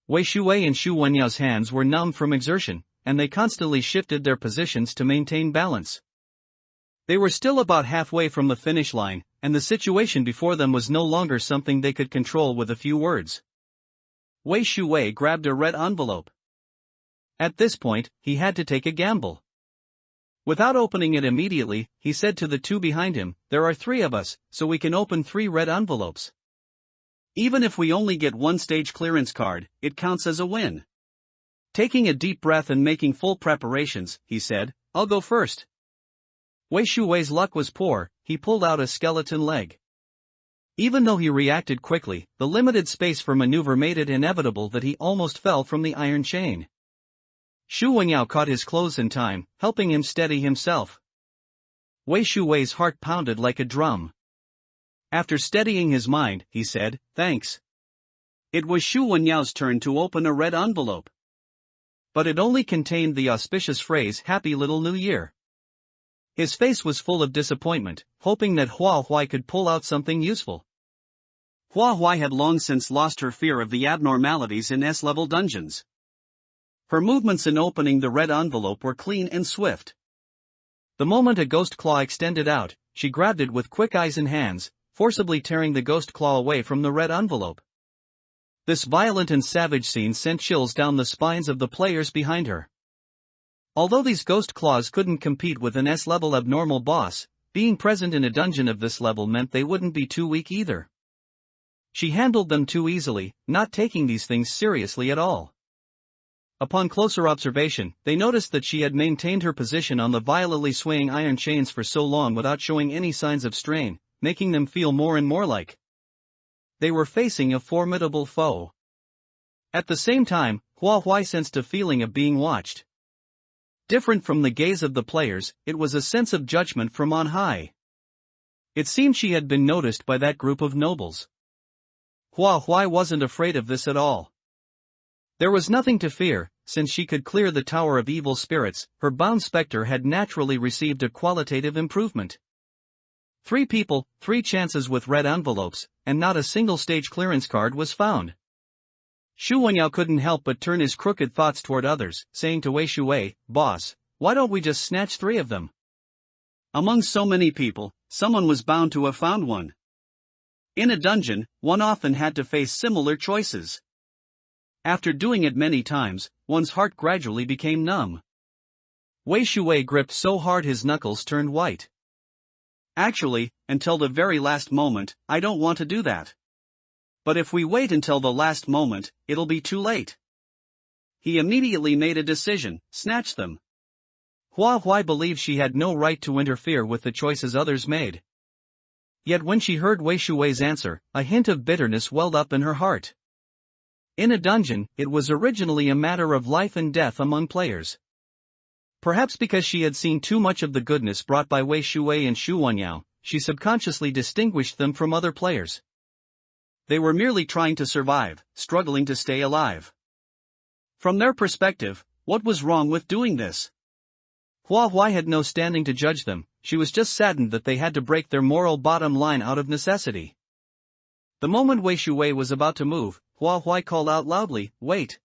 Wei Shuwei and Shu Wenyao's hands were numb from exertion, and they constantly shifted their positions to maintain balance. They were still about halfway from the finish line, and the situation before them was no longer something they could control with a few words. Wei Shuwei grabbed a red envelope. At this point, he had to take a gamble. Without opening it immediately, he said to the two behind him, "There are 3 of us, so we can open 3 red envelopes. Even if we only get 1 stage clearance card, it counts as a win." Taking a deep breath and making full preparations, he said, "I'll go first." Wei Shuwei's luck was poor. He pulled out a skeleton leg. Even though he reacted quickly, the limited space for maneuver made it inevitable that he almost fell from the iron chain. Shu Wenyao caught his clothes in time, helping him steady himself. Wei Shuwei's heart pounded like a drum. After steadying his mind, he said, "Thanks." It was Shu Wenyao's turn to open a red envelope. But it only contained the auspicious phrase "Happy Little New Year." His face was full of disappointment, hoping that Hua Huai could pull out something useful. Hua Huai had long since lost her fear of the abnormalities in S-level dungeons. Her movements in opening the red envelope were clean and swift. The moment a ghost claw extended out, she grabbed it with quick eyes and hands, forcibly tearing the ghost claw away from the red envelope. This violent and savage scene sent chills down the spines of the players behind her. Although these ghost claws couldn't compete with an S-level abnormal boss, being present in a dungeon of this level meant they wouldn't be too weak either. She handled them too easily, not taking these things seriously at all. Upon closer observation, they noticed that she had maintained her position on the violently swaying iron chains for so long without showing any signs of strain, making them feel more and more like they were facing a formidable foe. At the same time, Hua Huai sensed a feeling of being watched. Different from the gaze of the players, it was a sense of judgment from on high. It seemed she had been noticed by that group of nobles. Hua Huai wasn't afraid of this at all. There was nothing to fear, since she could clear the Tower of Evil Spirits. Her bound specter had naturally received a qualitative improvement. 3 people, 3 chances with red envelopes, and not a single stage clearance card was found. Shu Wenyao couldn't help but turn his crooked thoughts toward others, saying to Wei Shuwei, "Boss, why don't we just snatch 3 of them?" Among so many people, someone was bound to have found one. In a dungeon, one often had to face similar choices. After doing it many times, one's heart gradually became numb. Wei Shuwei gripped so hard his knuckles turned white. "Actually, until the very last moment, I don't want to do that. But if we wait until the last moment, it'll be too late." He immediately made a decision: snatch them. Hua Huai believed she had no right to interfere with the choices others made. Yet when she heard Wei Shuwei's answer, a hint of bitterness welled up in her heart. In a dungeon, it was originally a matter of life and death among players. Perhaps because she had seen too much of the goodness brought by Wei Shuwei and Shu Wenyao, she subconsciously distinguished them from other players. They were merely trying to survive, struggling to stay alive. From their perspective, what was wrong with doing this? Hua Huai had no standing to judge them. She was just saddened that they had to break their moral bottom line out of necessity. The moment Wei Shuwei was about to move, Hua Huai called out loudly, "Wait!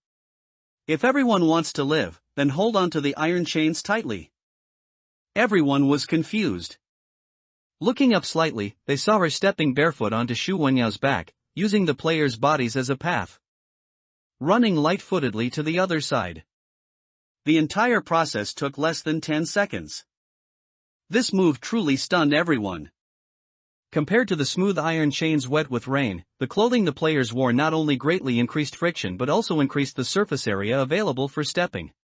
If everyone wants to live, then hold on to the iron chains tightly." Everyone was confused. Looking up slightly, they saw her stepping barefoot onto Shu Wenyao's back, using the players' bodies as a path, running light-footedly to the other side. The entire process took less than 10 seconds. This move truly stunned everyone. Compared to the smooth iron chains wet with rain, the clothing the players wore not only greatly increased friction but also increased the surface area available for stepping.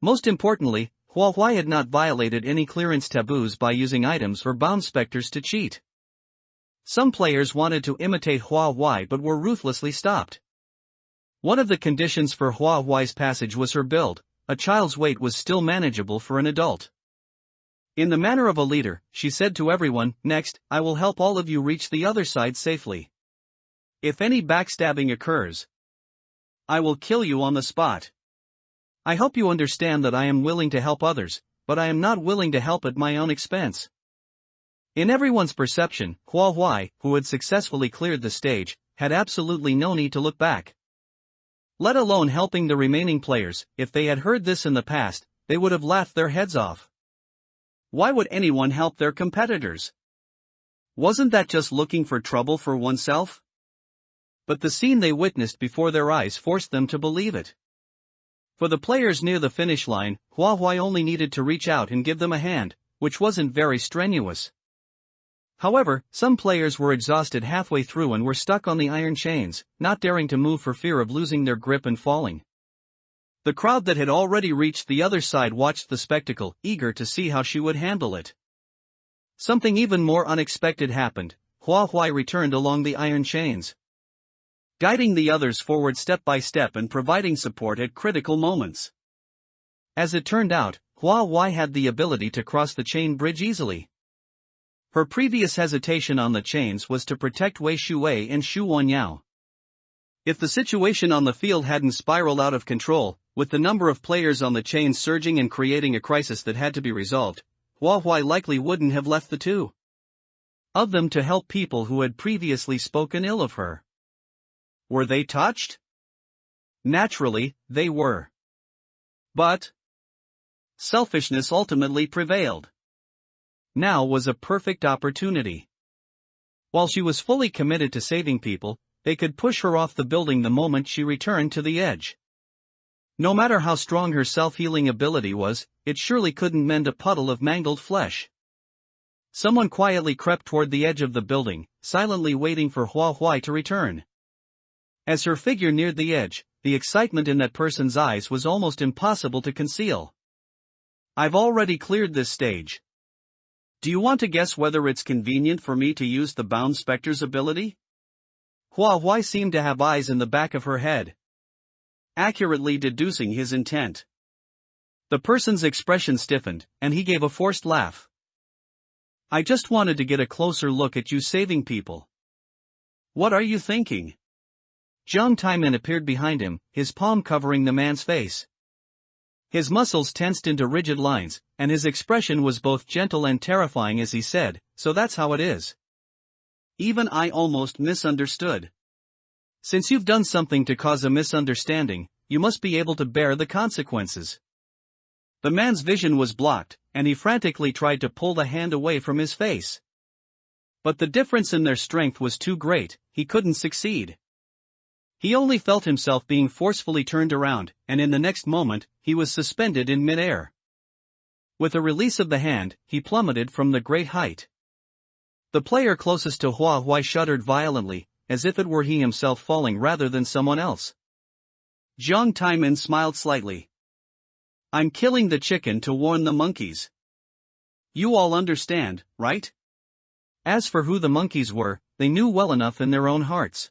Most importantly, Hua Huai had not violated any clearance taboos by using items or bound specters to cheat. Some players wanted to imitate Hua Huai but were ruthlessly stopped. One of the conditions for Hua Huai's passage was her build. A child's weight was still manageable for an adult. In the manner of a leader, she said to everyone, "Next, I will help all of you reach the other side safely. If any backstabbing occurs, I will kill you on the spot. I hope you understand that I am willing to help others, but I am not willing to help at my own expense." In everyone's perception, Hua Huai, who had successfully cleared the stage, had absolutely no need to look back. Let alone helping the remaining players. If they had heard this in the past, they would have laughed their heads off. Why would anyone help their competitors? Wasn't that just looking for trouble for oneself? But the scene they witnessed before their eyes forced them to believe it. For the players near the finish line, Hua Huai only needed to reach out and give them a hand, which wasn't very strenuous. However, some players were exhausted halfway through and were stuck on the iron chains, not daring to move for fear of losing their grip and falling. The crowd that had already reached the other side watched the spectacle, eager to see how she would handle it. Something even more unexpected happened. Hua Huai returned along the iron chains, guiding the others forward step by step and providing support at critical moments. As it turned out, Hua Huai had the ability to cross the chain bridge easily. Her previous hesitation on the chains was to protect Wei Shuwei and Xu Wanyao. If the situation on the field hadn't spiraled out of control, with the number of players on the chains surging and creating a crisis that had to be resolved, Hua Huai likely wouldn't have left the two of them to help people who had previously spoken ill of her. Were they touched? Naturally, they were. But selfishness ultimately prevailed. Now was a perfect opportunity. While she was fully committed to saving people, they could push her off the building the moment she returned to the edge. No matter how strong her self-healing ability was, it surely couldn't mend a puddle of mangled flesh. Someone quietly crept toward the edge of the building, silently waiting for Hua Huai to return. As her figure neared the edge, the excitement in that person's eyes was almost impossible to conceal. I've already cleared this stage. Do you want to guess whether it's convenient for me to use the Bound Spectre's ability? Hua Huai seemed to have eyes in the back of her head, accurately deducing his intent. The person's expression stiffened, and he gave a forced laugh. I just wanted to get a closer look at you saving people. What are you thinking? Jiang Taimin appeared behind him, his palm covering the man's face. His muscles tensed into rigid lines, and his expression was both gentle and terrifying as he said, so that's how it is. Even I almost misunderstood. Since you've done something to cause a misunderstanding, you must be able to bear the consequences. The man's vision was blocked, and he frantically tried to pull the hand away from his face. But the difference in their strength was too great, he couldn't succeed. He only felt himself being forcefully turned around, and in the next moment, he was suspended in midair. With a release of the hand, he plummeted from the great height. The player closest to Hua Huai shuddered violently, as if it were he himself falling rather than someone else. Jiang Taimin smiled slightly. I'm killing the chicken to warn the monkeys. You all understand, right? As for who the monkeys were, they knew well enough in their own hearts.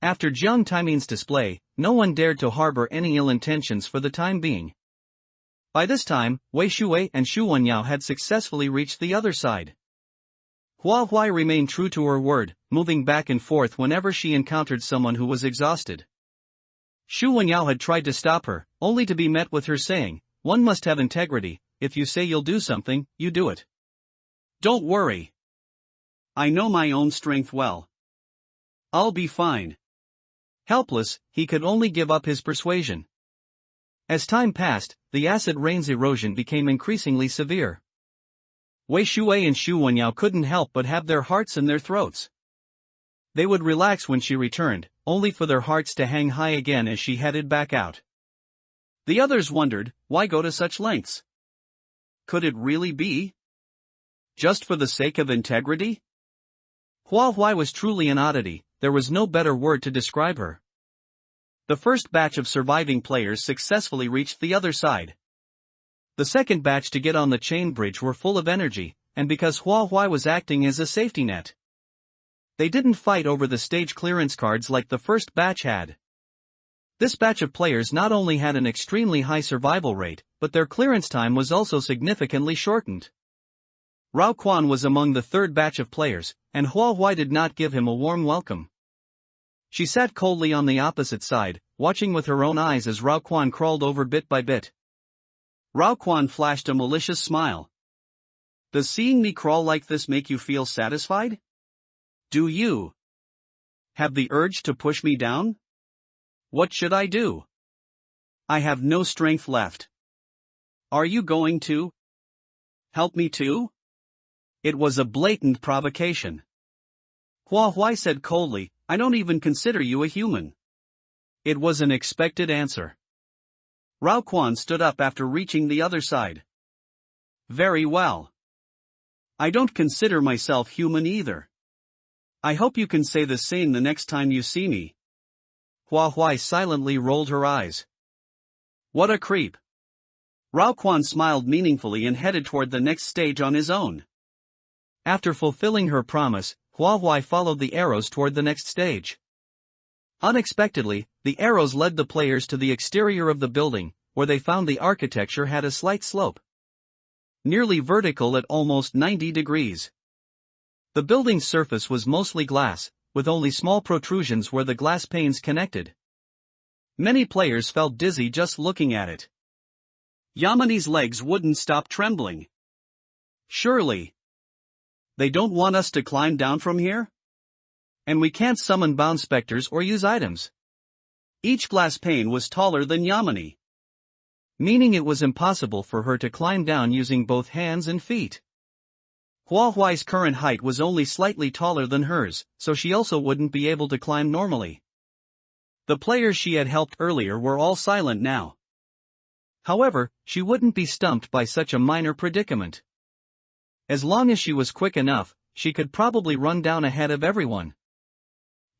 After Jiang Taimin's display, no one dared to harbor any ill intentions for the time being. By this time, Wei Shuwei and Xu Wanyao had successfully reached the other side. Hua Huai remained true to her word, moving back and forth whenever she encountered someone who was exhausted. Xu Wanyao had tried to stop her, only to be met with her saying, "One must have integrity, if you say you'll do something, you do it. Don't worry. I know my own strength well. I'll be fine." Helpless, he could only give up his persuasion. As time passed, the acid rain's erosion became increasingly severe. Wei Shuwei and Xu Wanyao couldn't help but have their hearts in their throats. They would relax when she returned, only for their hearts to hang high again as she headed back out. The others wondered, why go to such lengths? Could it really be just for the sake of integrity? Hua Huai was truly an oddity, there was no better word to describe her. The first batch of surviving players successfully reached the other side. The second batch to get on the chain bridge were full of energy, and because Hua Huai was acting as a safety net, they didn't fight over the stage clearance cards like the first batch had. This batch of players not only had an extremely high survival rate, but their clearance time was also significantly shortened. Rao Quan was among the third batch of players, and Hua Huai did not give him a warm welcome. She sat coldly on the opposite side, watching with her own eyes as Rao Quan crawled over bit by bit. Rao Quan flashed a malicious smile. Does seeing me crawl like this make you feel satisfied? Do you have the urge to push me down? What should I do? I have no strength left. Are you going to help me too? It was a blatant provocation. Hua Huai said coldly, I don't even consider you a human. It was an expected answer. Rao Quan stood up after reaching the other side. Very well. I don't consider myself human either. I hope you can say the same the next time you see me. Hua Huai silently rolled her eyes. What a creep. Rao Quan smiled meaningfully and headed toward the next stage on his own. After fulfilling her promise, Hua Huai followed the arrows toward the next stage. Unexpectedly, the arrows led the players to the exterior of the building, where they found the architecture had a slight slope. Nearly vertical at almost 90 degrees. The building's surface was mostly glass, with only small protrusions where the glass panes connected. Many players felt dizzy just looking at it. Yamani's legs wouldn't stop trembling. Surely. They don't want us to climb down from here? And we can't summon bound specters or use items. Each glass pane was taller than Yamani, meaning it was impossible for her to climb down using both hands and feet. Hua Huai's current height was only slightly taller than hers, so she also wouldn't be able to climb normally. The players she had helped earlier were all silent now. However, she wouldn't be stumped by such a minor predicament. As long as she was quick enough, she could probably run down ahead of everyone.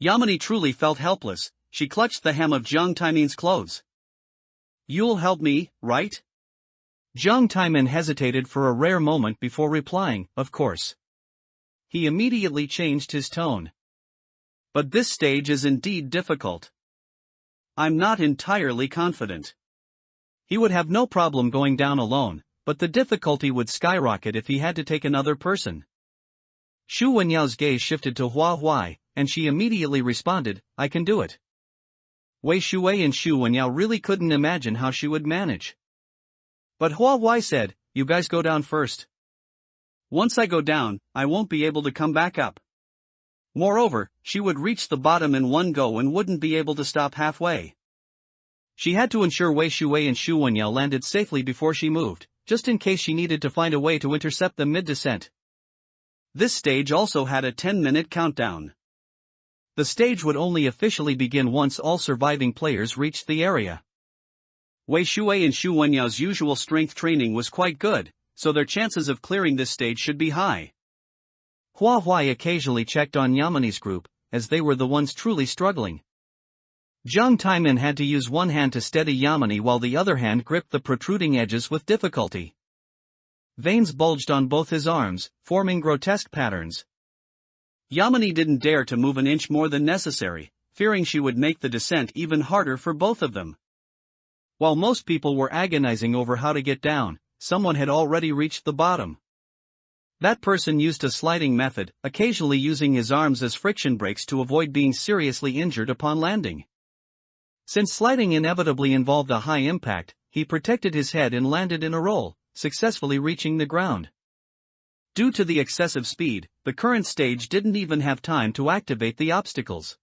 Yamani truly felt helpless. She clutched the hem of Jiang Taimin's clothes. You'll help me, right? Jiang Taimin hesitated for a rare moment before replying, of course. He immediately changed his tone. But this stage is indeed difficult. I'm not entirely confident. He would have no problem going down alone, but the difficulty would skyrocket if he had to take another person. Shu Wenyao's gaze shifted to Hua Huai, and she immediately responded, I can do it. Wei Shui and Shu Wenyao really couldn't imagine how she would manage. But Hua Huai said, you guys go down first. Once I go down, I won't be able to come back up. Moreover, she would reach the bottom in one go and wouldn't be able to stop halfway. She had to ensure Wei Shui and Shu Wenyao landed safely before she moved, just in case she needed to find a way to intercept them mid-descent. This stage also had a 10-minute countdown. The stage would only officially begin once all surviving players reached the area. Wei Shui and Shu Wenyao's usual strength training was quite good, so their chances of clearing this stage should be high. Hua Huai occasionally checked on Yamani's group, as they were the ones truly struggling. Jiang Taimin had to use one hand to steady Yamani while the other hand gripped the protruding edges with difficulty. Veins bulged on both his arms, forming grotesque patterns. Yamani didn't dare to move an inch more than necessary, fearing she would make the descent even harder for both of them. While most people were agonizing over how to get down, someone had already reached the bottom. That person used a sliding method, occasionally using his arms as friction brakes to avoid being seriously injured upon landing. Since sliding inevitably involved a high impact, he protected his head and landed in a roll, successfully reaching the ground. Due to the excessive speed, the current stage didn't even have time to activate the obstacles.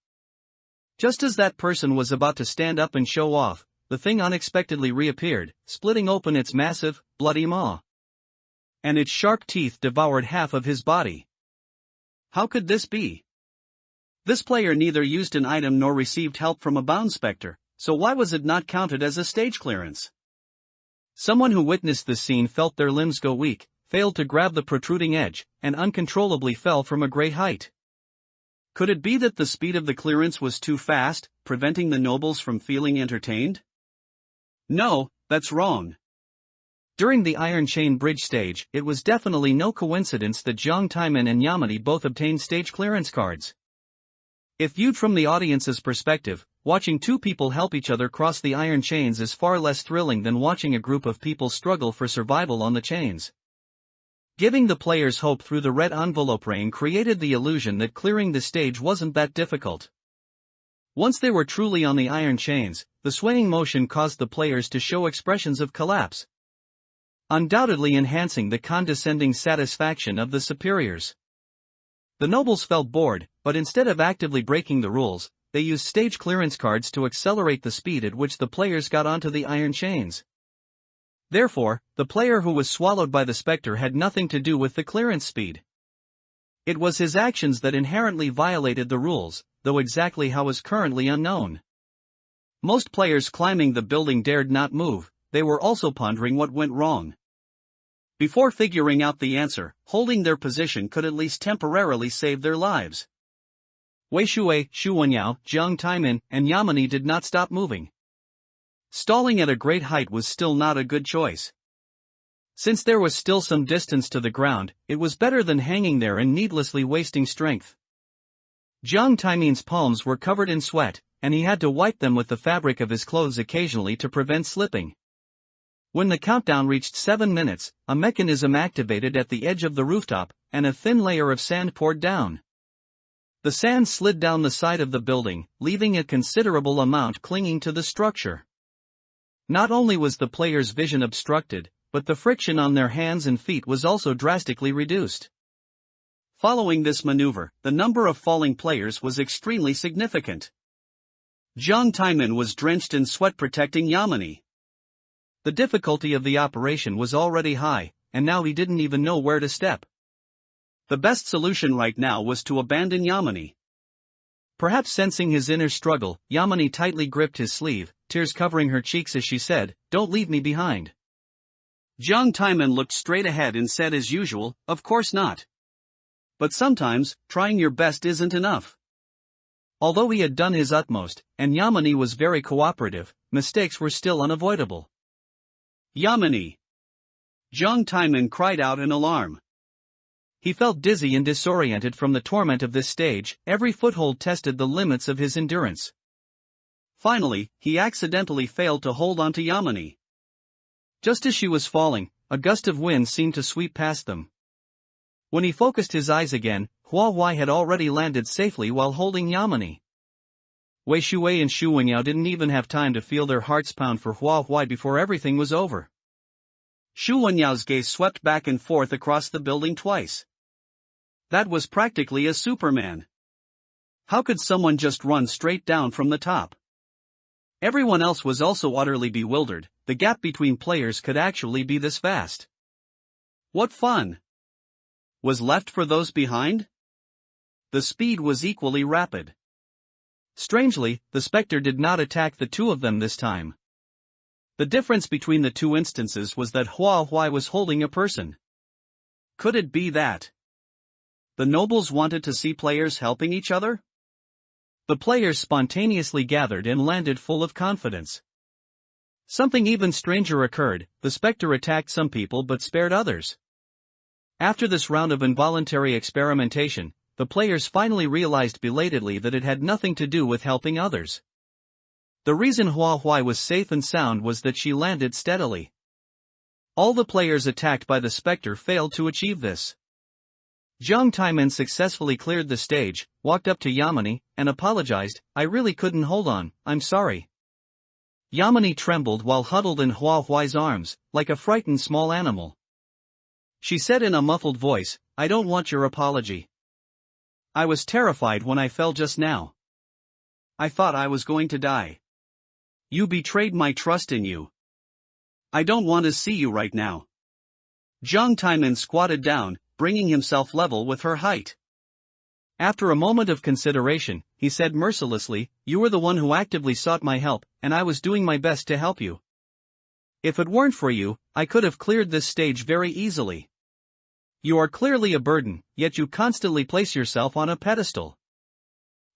Just as that person was about to stand up and show off, the thing unexpectedly reappeared, splitting open its massive, bloody maw. And its sharp teeth devoured half of his body. How could this be? This player neither used an item nor received help from a bound specter, so why was it not counted as a stage clearance? Someone who witnessed this scene felt their limbs go weak, failed to grab the protruding edge, and uncontrollably fell from a great height. Could it be that the speed of the clearance was too fast, preventing the nobles from feeling entertained? No, that's wrong. During the Iron Chain Bridge stage, it was definitely no coincidence that Jiang Taimin and Yamani both obtained stage clearance cards. If viewed from the audience's perspective, watching two people help each other cross the iron chains is far less thrilling than watching a group of people struggle for survival on the chains. Giving the players hope through the red envelope rain created the illusion that clearing the stage wasn't that difficult. Once they were truly on the iron chains, the swaying motion caused the players to show expressions of collapse. undoubtedly enhancing the condescending satisfaction of the superiors. The nobles felt bored, but instead of actively breaking the rules, they used stage clearance cards to accelerate the speed at which the players got onto the iron chains. Therefore, the player who was swallowed by the spectre had nothing to do with the clearance speed. It was his actions that inherently violated the rules, though exactly how is currently unknown. Most players climbing the building dared not move, they were also pondering what went wrong. Before figuring out the answer, holding their position could at least temporarily save their lives. Wei Shui, Xu Wenyao, Jiang Taimin, and Yamani did not stop moving. Stalling at a great height was still not a good choice. Since there was still some distance to the ground, it was better than hanging there and needlessly wasting strength. Jiang Taimin's palms were covered in sweat, and he had to wipe them with the fabric of his clothes occasionally to prevent slipping. When the countdown reached 7 minutes, a mechanism activated at the edge of the rooftop, and a thin layer of sand poured down. The sand slid down the side of the building, leaving a considerable amount clinging to the structure. Not only was the player's vision obstructed, but the friction on their hands and feet was also drastically reduced. Following this maneuver, the number of falling players was extremely significant. Jiang Taimin was drenched in sweat protecting Yamani. The difficulty of the operation was already high, and now he didn't even know where to step. The best solution right now was to abandon Yamani. Perhaps sensing his inner struggle, Yamani tightly gripped his sleeve, tears covering her cheeks as she said, "Don't leave me behind." Jiang Taimin looked straight ahead and said as usual, "Of course not. But sometimes, trying your best isn't enough." Although he had done his utmost, and Yamani was very cooperative, mistakes were still unavoidable. "Yamani!" Jiang Taimin cried out in alarm. He felt dizzy and disoriented from the torment of this stage, every foothold tested the limits of his endurance. Finally, he accidentally failed to hold onto Yamani. Just as she was falling, a gust of wind seemed to sweep past them. When he focused his eyes again, Hua Huai had already landed safely while holding Yamani. Wei Shui and Xu Wenyao didn't even have time to feel their hearts pound for Hua Huai before everything was over. Xu Wenyao's gaze swept back and forth across the building twice. That was practically a Superman. How could someone just run straight down from the top? Everyone else was also utterly bewildered. The gap between players could actually be this vast. What fun was left for those behind? The speed was equally rapid. Strangely, the spectre did not attack the two of them this time. The difference between the two instances was that Hua Huai was holding a person. Could it be that the nobles wanted to see players helping each other? The players spontaneously gathered and landed full of confidence. Something even stranger occurred, the spectre attacked some people but spared others. After this round of involuntary experimentation, the players finally realized belatedly that it had nothing to do with helping others. The reason Hua Huai was safe and sound was that she landed steadily. All the players attacked by the spectre failed to achieve this. Jiang Taimin successfully cleared the stage, walked up to Yamani, and apologized, "I really couldn't hold on, I'm sorry." Yamani trembled while huddled in Hua Huai's arms, like a frightened small animal. She said in a muffled voice, "I don't want your apology. I was terrified when I fell just now. I thought I was going to die. You betrayed my trust in you. I don't want to see you right now." Jiang Taimin squatted down, bringing himself level with her height. After a moment of consideration, he said mercilessly, "You were the one who actively sought my help, and I was doing my best to help you. If it weren't for you, I could have cleared this stage very easily. You are clearly a burden, yet you constantly place yourself on a pedestal.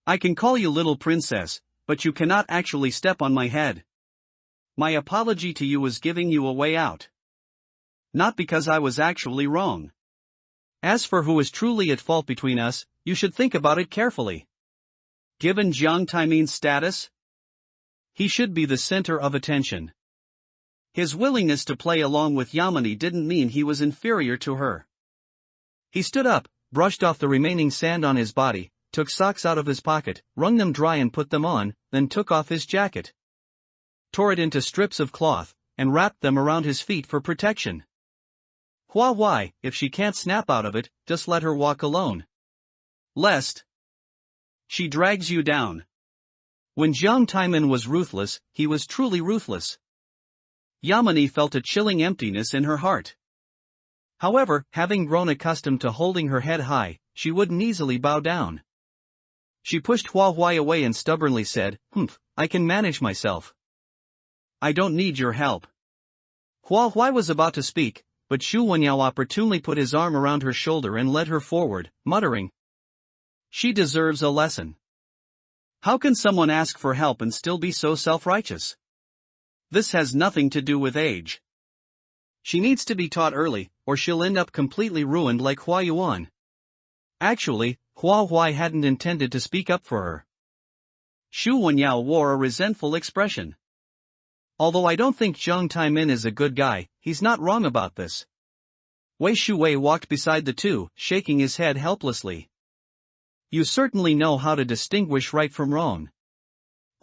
I can call you little princess, but you cannot actually step on my head. My apology to you is giving you a way out. Not because I was actually wrong. As for who is truly at fault between us, you should think about it carefully. Given Jiang Taimin's status, he should be the center of attention. His willingness to play along with Yamani didn't mean he was inferior to her." He stood up, brushed off the remaining sand on his body, took socks out of his pocket, wrung them dry and put them on, then took off his jacket, tore it into strips of cloth, and wrapped them around his feet for protection. Why, if she can't snap out of it, just let her walk alone. Lest she drags you down. When Jiang Taimin was ruthless, he was truly ruthless. Yamini felt a chilling emptiness in her heart. However, having grown accustomed to holding her head high, she wouldn't easily bow down. She pushed Huai away and stubbornly said, I can manage myself. I don't need your help. Huai was about to speak, but Xu Wenyao opportunely put his arm around her shoulder and led her forward, muttering, she deserves a lesson. How can someone ask for help and still be so self-righteous? This has nothing to do with age. She needs to be taught early, or she'll end up completely ruined like Hua Yuan. Actually, Huai hadn't intended to speak up for her. Xu Wenyao wore a resentful expression. Although I don't think Jiang Taimin is a good guy, he's not wrong about this. Wei Shuwei walked beside the two, shaking his head helplessly. You certainly know how to distinguish right from wrong.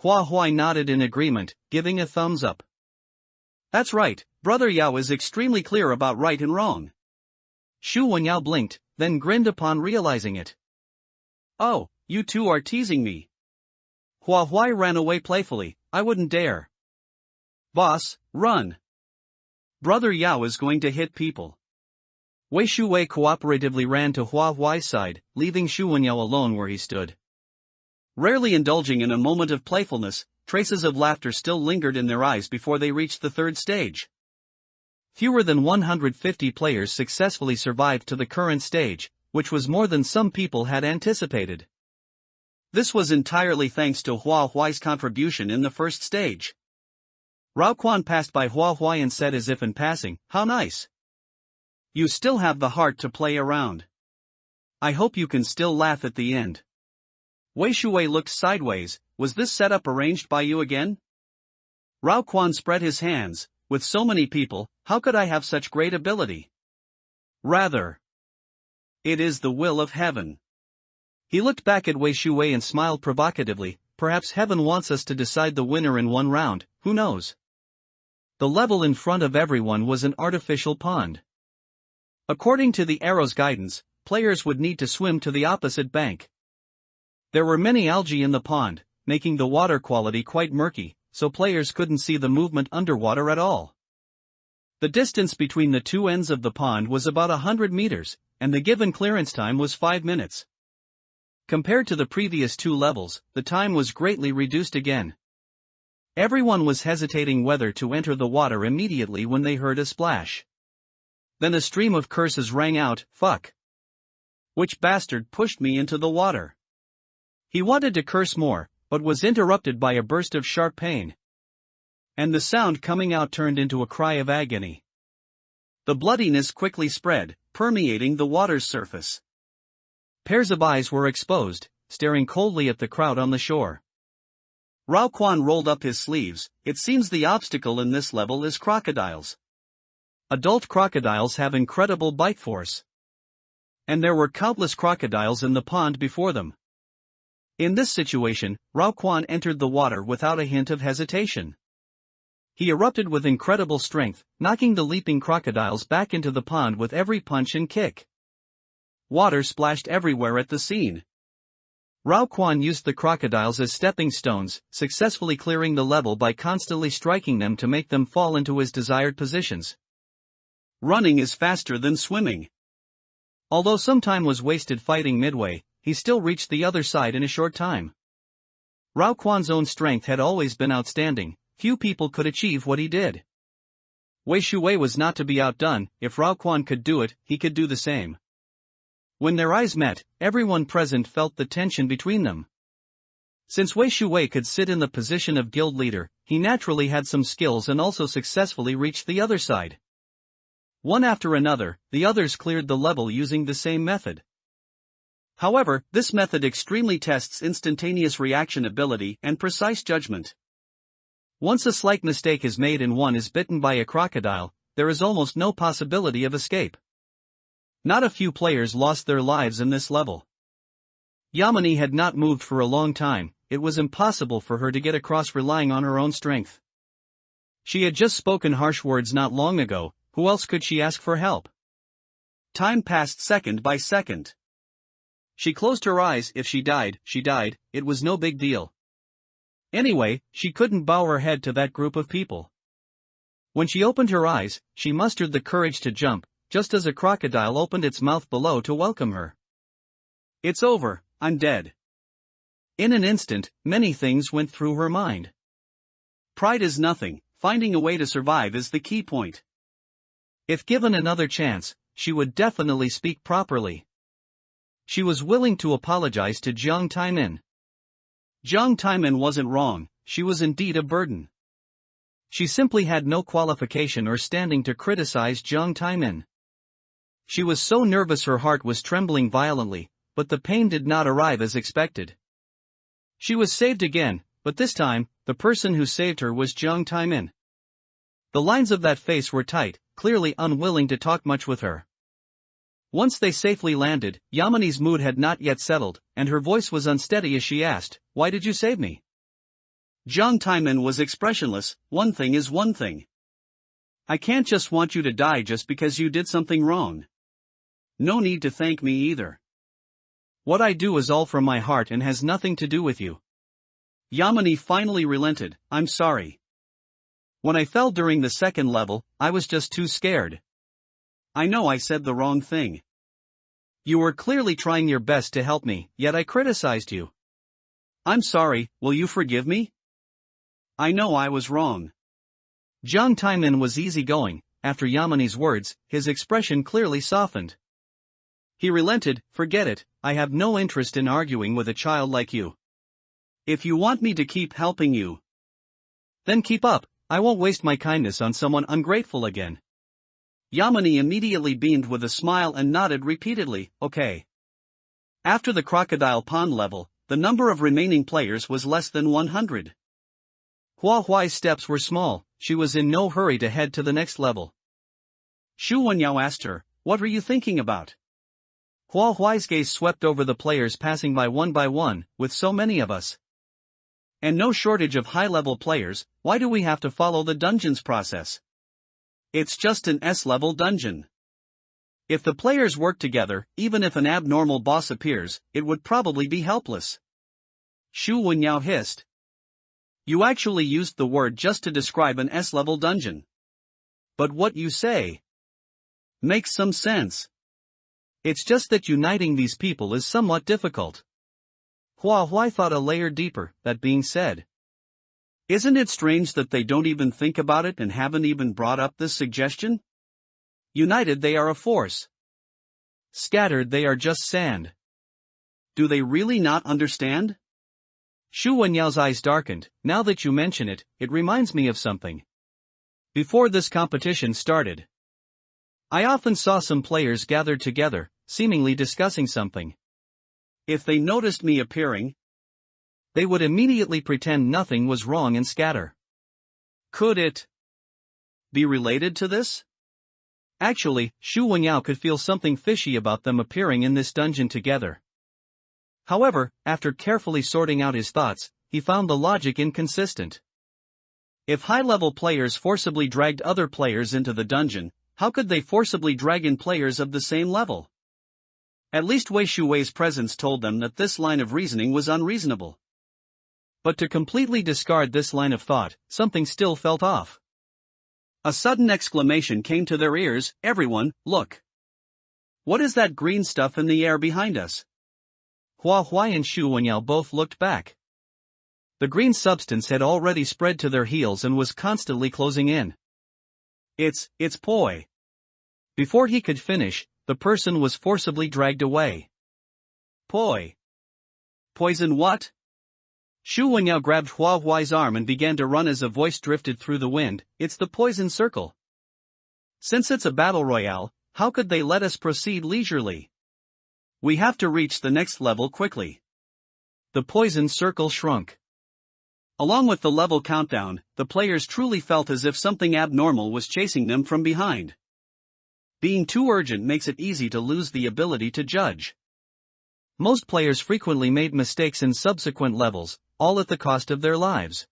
Huai nodded in agreement, giving a thumbs up. That's right, Brother Yao is extremely clear about right and wrong. Xu Wenyao blinked, then grinned upon realizing it. Oh, you two are teasing me. Huai ran away playfully, I wouldn't dare. Boss, run. Brother Yao is going to hit people. Wei Shuwei cooperatively ran to Huai's side, leaving Xu Wenyao alone where he stood. Rarely indulging in a moment of playfulness, traces of laughter still lingered in their eyes before they reached the third stage. Fewer than 150 players successfully survived to the current stage, which was more than some people had anticipated. This was entirely thanks to Huai's contribution in the first stage. Rao Quan passed by Huai and said as if in passing, how nice. You still have the heart to play around. I hope you can still laugh at the end. Wei Shuwei looked sideways, was this setup arranged by you again? Rao Quan spread his hands, with so many people, how could I have such great ability? Rather, it is the will of heaven. He looked back at Wei Shuwei and smiled provocatively, perhaps heaven wants us to decide the winner in one round, who knows? The level in front of everyone was an artificial pond. According to the arrow's guidance, players would need to swim to the opposite bank. There were many algae in the pond, making the water quality quite murky, so players couldn't see the movement underwater at all. The distance between the two ends of the pond was about 100 meters, and the given clearance time was 5 minutes. Compared to the previous two levels, the time was greatly reduced again. Everyone was hesitating whether to enter the water immediately when they heard a splash. Then a stream of curses rang out, fuck. Which bastard pushed me into the water? He wanted to curse more, but was interrupted by a burst of sharp pain. And the sound coming out turned into a cry of agony. The bloodiness quickly spread, permeating the water's surface. Pairs of eyes were exposed, staring coldly at the crowd on the shore. Rao Quan rolled up his sleeves, it seems the obstacle in this level is crocodiles. Adult crocodiles have incredible bite force. And there were countless crocodiles in the pond before them. In this situation, Rao Quan entered the water without a hint of hesitation. He erupted with incredible strength, knocking the leaping crocodiles back into the pond with every punch and kick. Water splashed everywhere at the scene. Rao Quan used the crocodiles as stepping stones, successfully clearing the level by constantly striking them to make them fall into his desired positions. Running is faster than swimming. Although some time was wasted fighting midway, he still reached the other side in a short time. Rao Quan's own strength had always been outstanding, few people could achieve what he did. Wei Shuwei was not to be outdone, if Rao Quan could do it, he could do the same. When their eyes met, everyone present felt the tension between them. Since Wei Shuwei could sit in the position of guild leader, he naturally had some skills and also successfully reached the other side. One after another, the others cleared the level using the same method. However, this method extremely tests instantaneous reaction ability and precise judgment. Once a slight mistake is made and one is bitten by a crocodile, there is almost no possibility of escape. Not a few players lost their lives in this level. Yamini had not moved for a long time, it was impossible for her to get across relying on her own strength. She had just spoken harsh words not long ago, who else could she ask for help? Time passed second by second. She closed her eyes. If she died, it was no big deal. Anyway, she couldn't bow her head to that group of people. When she opened her eyes, she mustered the courage to jump, just as a crocodile opened its mouth below to welcome her. It's over, I'm dead. In an instant, many things went through her mind. Pride is nothing, finding a way to survive is the key point. If given another chance, she would definitely speak properly. She was willing to apologize to Jiang Taimin. Jiang Taimin wasn't wrong, she was indeed a burden. She simply had no qualification or standing to criticize Jiang Taimin. She was so nervous her heart was trembling violently, but the pain did not arrive as expected. She was saved again, but this time, the person who saved her was Jiang Taimin. The lines of that face were tight, clearly unwilling to talk much with her. Once they safely landed, Yamani's mood had not yet settled, and her voice was unsteady as she asked, "Why did you save me?" Jiang Taimin was expressionless. One thing is one thing. I can't just want you to die just because you did something wrong. No need to thank me either. What I do is all from my heart and has nothing to do with you. Yamani finally relented. I'm sorry. When I fell during the second level, I was just too scared. I know I said the wrong thing. You were clearly trying your best to help me, yet I criticized you. I'm sorry, will you forgive me? I know I was wrong. Jiang Taimin was easygoing. After Yamani's words, his expression clearly softened. He relented. Forget it, I have no interest in arguing with a child like you. If you want me to keep helping you, then keep up, I won't waste my kindness on someone ungrateful again. Yamani immediately beamed with a smile and nodded repeatedly, okay. After the crocodile pond level, the number of remaining players was less than 100. Hua Huai's steps were small, she was in no hurry to head to the next level. Shu Wenyao asked her, what are you thinking about? Hua Huai's gaze swept over the players passing by one, with so many of us. And no shortage of high-level players, why do we have to follow the dungeons process? It's just an S-level dungeon. If the players work together, even if an abnormal boss appears, it would probably be helpless. Shu Wenyao hissed. You actually used the word just to describe an S-level dungeon. But what you say makes some sense. It's just that uniting these people is somewhat difficult. Hua Huai thought a layer deeper. That being said, isn't it strange that they don't even think about it and haven't even brought up this suggestion? United they are a force. Scattered they are just sand. Do they really not understand? Shu Wenyao's eyes darkened. Now that you mention it, it reminds me of something. Before this competition started, I often saw some players gathered together, seemingly discussing something. If they noticed me appearing, they would immediately pretend nothing was wrong and scatter. Could it be related to this? Actually, Shu Wenyao could feel something fishy about them appearing in this dungeon together. However, after carefully sorting out his thoughts, he found the logic inconsistent. If high-level players forcibly dragged other players into the dungeon, how could they forcibly drag in players of the same level? At least Wei Shuwei's presence told them that this line of reasoning was unreasonable. But to completely discard this line of thought, something still felt off. A sudden exclamation came to their ears, everyone, look! What is that green stuff in the air behind us? Hua Huai and Shu Wenyao both looked back. The green substance had already spread to their heels and was constantly closing in. It's poi. Before he could finish, the person was forcibly dragged away. Poi. Poison what? Shu Wenyao grabbed Hua Huai's arm and began to run as a voice drifted through the wind. It's the poison circle. Since it's a battle royale, how could they let us proceed leisurely? We have to reach the next level quickly. The poison circle shrunk. Along with the level countdown, the players truly felt as if something abnormal was chasing them from behind. Being too urgent makes it easy to lose the ability to judge. Most players frequently made mistakes in subsequent levels, all at the cost of their lives.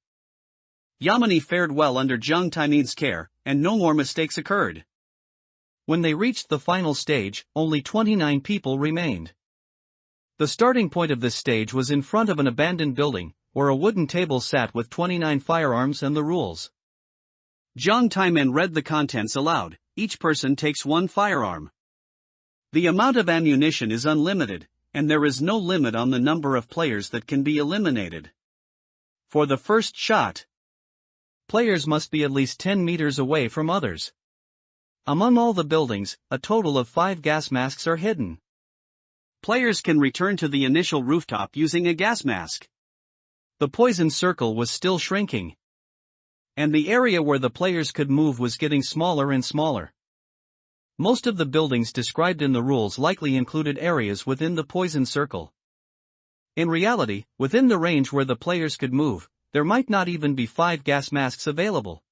Yamani fared well under Jiang Taimin's care, and no more mistakes occurred. When they reached the final stage, only 29 people remained. The starting point of this stage was in front of an abandoned building, where a wooden table sat with 29 firearms and the rules. Jiang Taimen read the contents aloud. Each person takes one firearm. The amount of ammunition is unlimited, and there is no limit on the number of players that can be eliminated. For the first shot, players must be at least 10 meters away from others. Among all the buildings, a total of 5 gas masks are hidden. Players can return to the initial rooftop using a gas mask. The poison circle was still shrinking, and the area where the players could move was getting smaller and smaller. Most of the buildings described in the rules likely included areas within the poison circle. In reality, within the range where the players could move, there might not even be 5 gas masks available.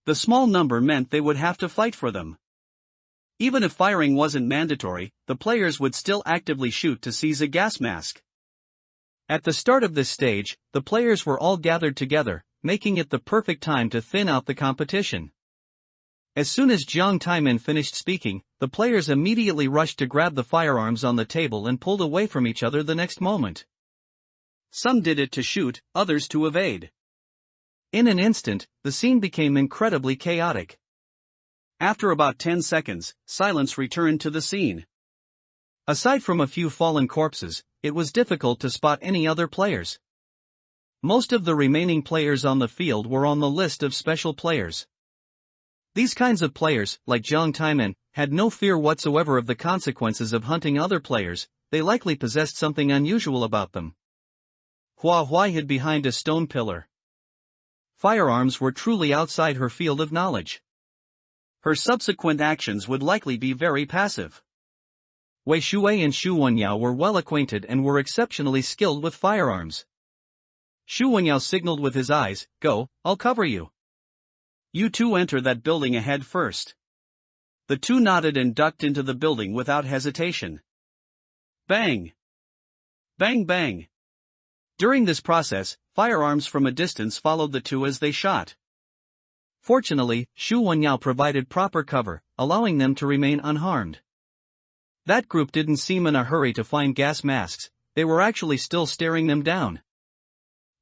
The small number meant they would have to fight for them. Even if firing wasn't mandatory, the players would still actively shoot to seize a gas mask. At the start of this stage, the players were all gathered together, making it the perfect time to thin out the competition. As soon as Jiang Taimen finished speaking, the players immediately rushed to grab the firearms on the table and pulled away from each other the next moment. Some did it to shoot, others to evade. In an instant, the scene became incredibly chaotic. After about 10 seconds, silence returned to the scene. Aside from a few fallen corpses, it was difficult to spot any other players. Most of the remaining players on the field were on the list of special players. These kinds of players, like Jiang Taimen, had no fear whatsoever of the consequences of hunting other players. They likely possessed something unusual about them. Hua Huai hid behind a stone pillar. Firearms were truly outside her field of knowledge. Her subsequent actions would likely be very passive. Wei Shui and Xu Wenyao were well acquainted and were exceptionally skilled with firearms. Xu Wenyao signaled with his eyes, "Go, I'll cover you. You two enter that building ahead first." The two nodded and ducked into the building without hesitation. Bang! Bang bang! During this process, firearms from a distance followed the two as they shot. Fortunately, Xu Wenyao provided proper cover, allowing them to remain unharmed. That group didn't seem in a hurry to find gas masks, they were actually still staring them down.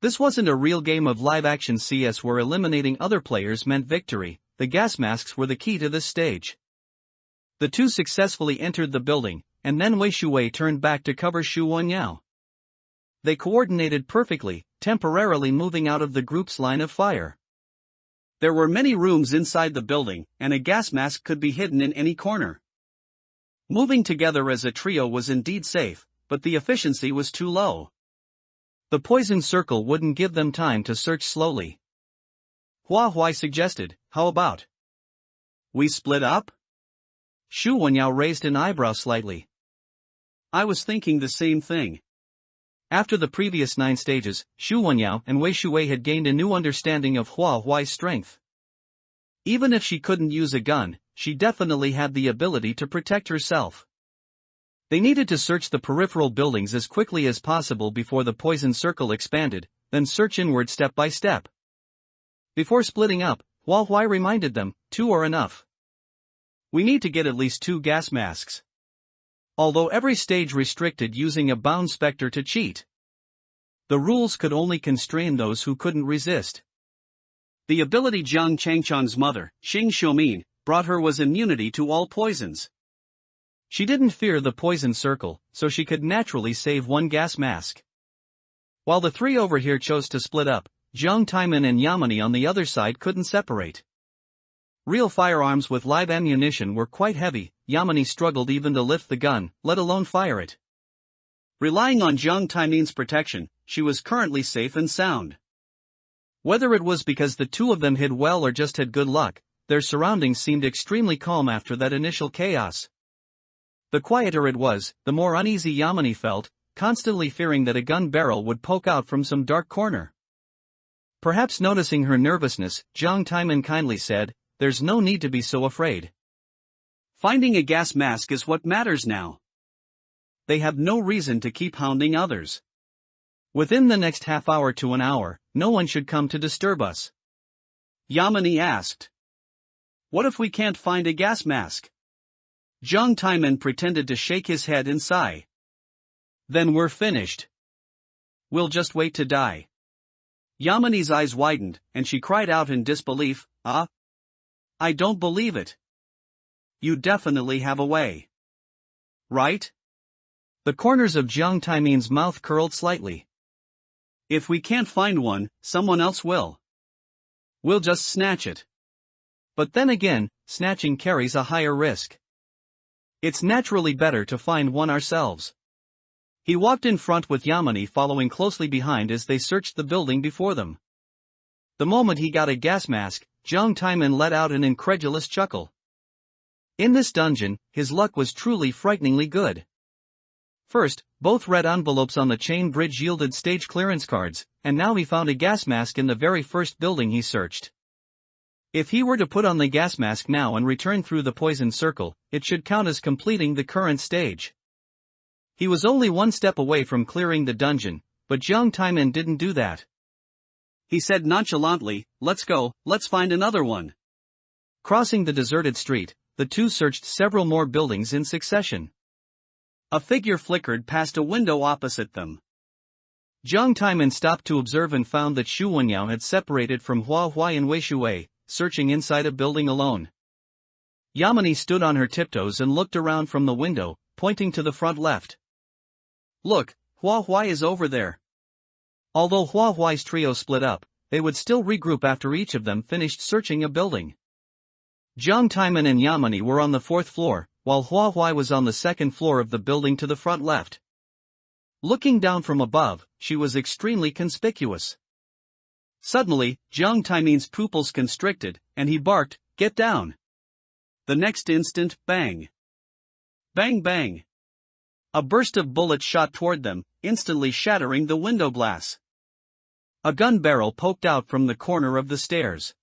This wasn't a real game of live-action CS where eliminating other players meant victory. The gas masks were the key to this stage. The two successfully entered the building, and then Wei Shui turned back to cover Xu Wenyao. They coordinated perfectly, temporarily moving out of the group's line of fire. There were many rooms inside the building, and a gas mask could be hidden in any corner. Moving together as a trio was indeed safe, but the efficiency was too low. The poison circle wouldn't give them time to search slowly. Hua Huai suggested, "How about we split up?" Xu Wenyao raised an eyebrow slightly. "I was thinking the same thing." After the previous 9 stages, Xu Wenyao and Wei Shui had gained a new understanding of Hua Huai's strength. Even if she couldn't use a gun, she definitely had the ability to protect herself. They needed to search the peripheral buildings as quickly as possible before the poison circle expanded, then search inward step by step. Before splitting up, Hua Huai reminded them, 2 are enough. We need to get at least 2 gas masks. Although every stage restricted using a bound specter to cheat, the rules could only constrain those who couldn't resist. The ability Jiang Changchang's mother, Xing Xiumin, brought her was immunity to all poisons. She didn't fear the poison circle, so she could naturally save 1 gas mask. While the 3 over here chose to split up, Jiang Taimen and Yamani on the other side couldn't separate. Real firearms with live ammunition were quite heavy. Yamani struggled even to lift the gun, let alone fire it. Relying on Jiang Taimen's protection, she was currently safe and sound. Whether it was because the two of them hid well or just had good luck, their surroundings seemed extremely calm after that initial chaos. The quieter it was, the more uneasy Yamani felt, constantly fearing that a gun barrel would poke out from some dark corner. Perhaps noticing her nervousness, Jiang Taimen kindly said, "There's no need to be so afraid. Finding a gas mask is what matters now. They have no reason to keep hounding others. Within the next half hour to an hour, no one should come to disturb us." Yamani asked, "What if we can't find a gas mask?" Jiang Taiman pretended to shake his head and sigh. Then we're finished. We'll just wait to die. Yamani's eyes widened, and she cried out in disbelief, "Ah! I don't believe it. You definitely have a way. Right?" The corners of Jiang Taiman's mouth curled slightly. "If we can't find one, someone else will. We'll just snatch it. But then again, snatching carries a higher risk. It's naturally better to find one ourselves." He walked in front with Yamani following closely behind as they searched the building before them. The moment he got a gas mask, Jiang Taiman let out an incredulous chuckle. In this dungeon, his luck was truly frighteningly good. First, both red envelopes on the chain bridge yielded stage clearance cards, and now he found a gas mask in the very first building he searched. If he were to put on the gas mask now and return through the poison circle, it should count as completing the current stage. He was only one step away from clearing the dungeon, but Jiang Taiman didn't do that. He said nonchalantly, "Let's go, let's find another one." Crossing the deserted street, the two searched several more buildings in succession. A figure flickered past a window opposite them. Jiang Taiman stopped to observe and found that Xu Wenyao had separated from Hua Huai and Wei Shuwei, searching inside a building alone. Yamani stood on her tiptoes and looked around from the window, pointing to the front left. "Look, Hua Huai is over there." Although Hua Huai's trio split up, they would still regroup after each of them finished searching a building. Jiang Taiman and Yamani were on the fourth floor, while Hua Huai was on the second floor of the building to the front left. Looking down from above, she was extremely conspicuous. Suddenly, Jiang Taiman's pupils constricted, and he barked, "Get down!" The next instant, bang! Bang bang! A burst of bullets shot toward them, instantly shattering the window glass. A gun barrel poked out from the corner of the stairs.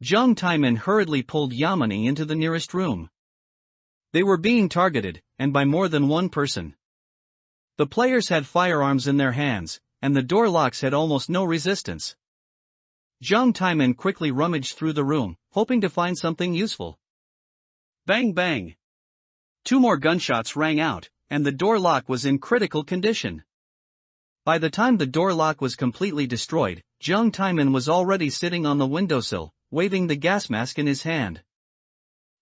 Jiang Taiman hurriedly pulled Yamani into the nearest room. They were being targeted, and by more than one person. The players had firearms in their hands, and the door locks had almost no resistance. Jiang Taiman quickly rummaged through the room, hoping to find something useful. Bang bang! Two more gunshots rang out, and the door lock was in critical condition. By the time the door lock was completely destroyed, Jiang Taiman was already sitting on the windowsill, waving the gas mask in his hand.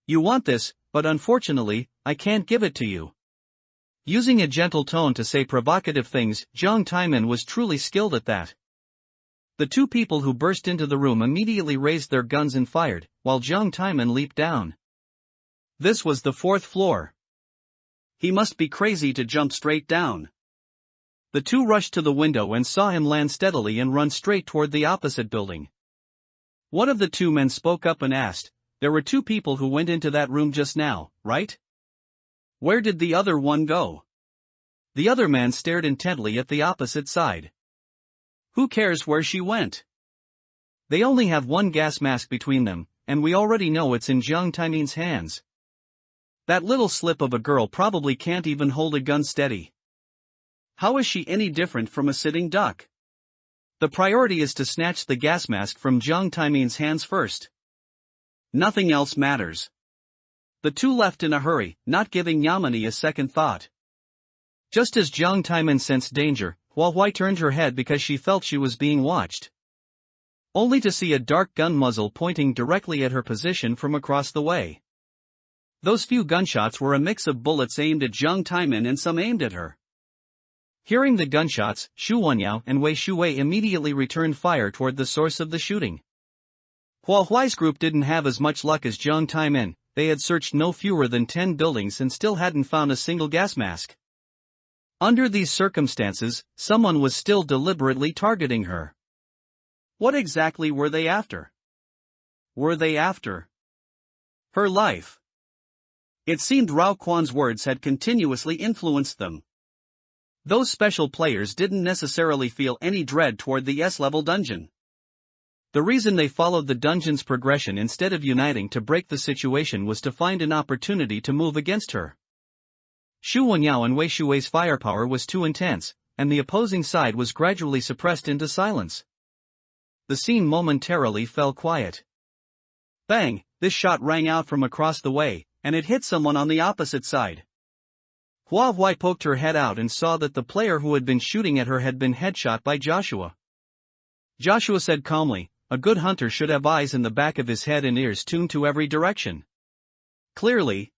"You want this, but unfortunately, I can't give it to you." Using a gentle tone to say provocative things, Jiang Taiman was truly skilled at that. The two people who burst into the room immediately raised their guns and fired, while Jiang Taiman leaped down. This was the fourth floor. He must be crazy to jump straight down. The two rushed to the window and saw him land steadily and run straight toward the opposite building. One of the two men spoke up and asked, "There were two people who went into that room just now, right? Where did the other one go?" The other man stared intently at the opposite side. "Who cares where she went? They only have one gas mask between them, and we already know it's in Jiang Taiman's hands. That little slip of a girl probably can't even hold a gun steady. How is she any different from a sitting duck? The priority is to snatch the gas mask from Jiang Taiman's hands first. Nothing else matters." The two left in a hurry, not giving Yamani a second thought. Just as Jiang Taiman sensed danger, Hua Huai turned her head because she felt she was being watched. Only to see a dark gun muzzle pointing directly at her position from across the way. Those few gunshots were a mix of bullets aimed at Jiang Taiman and some aimed at her. Hearing the gunshots, Xu Wenyao and Wei Shuwei immediately returned fire toward the source of the shooting. Hua Huai's group didn't have as much luck as Jiang Taiman. They had searched no fewer than 10 buildings and still hadn't found a single gas mask. Under these circumstances, someone was still deliberately targeting her. What exactly were they after? Were they after her life? It seemed Rao Quan's words had continuously influenced them. Those special players didn't necessarily feel any dread toward the S-level dungeon. The reason they followed the dungeon's progression instead of uniting to break the situation was to find an opportunity to move against her. Xu Wenyao and Wei Shuwei's firepower was too intense, and the opposing side was gradually suppressed into silence. The scene momentarily fell quiet. Bang! This shot rang out from across the way, and it hit someone on the opposite side. Hua Huai poked her head out and saw that the player who had been shooting at her had been headshot by Joshua. Joshua said calmly, "A good hunter should have eyes in the back of his head and ears tuned to every direction." Clearly,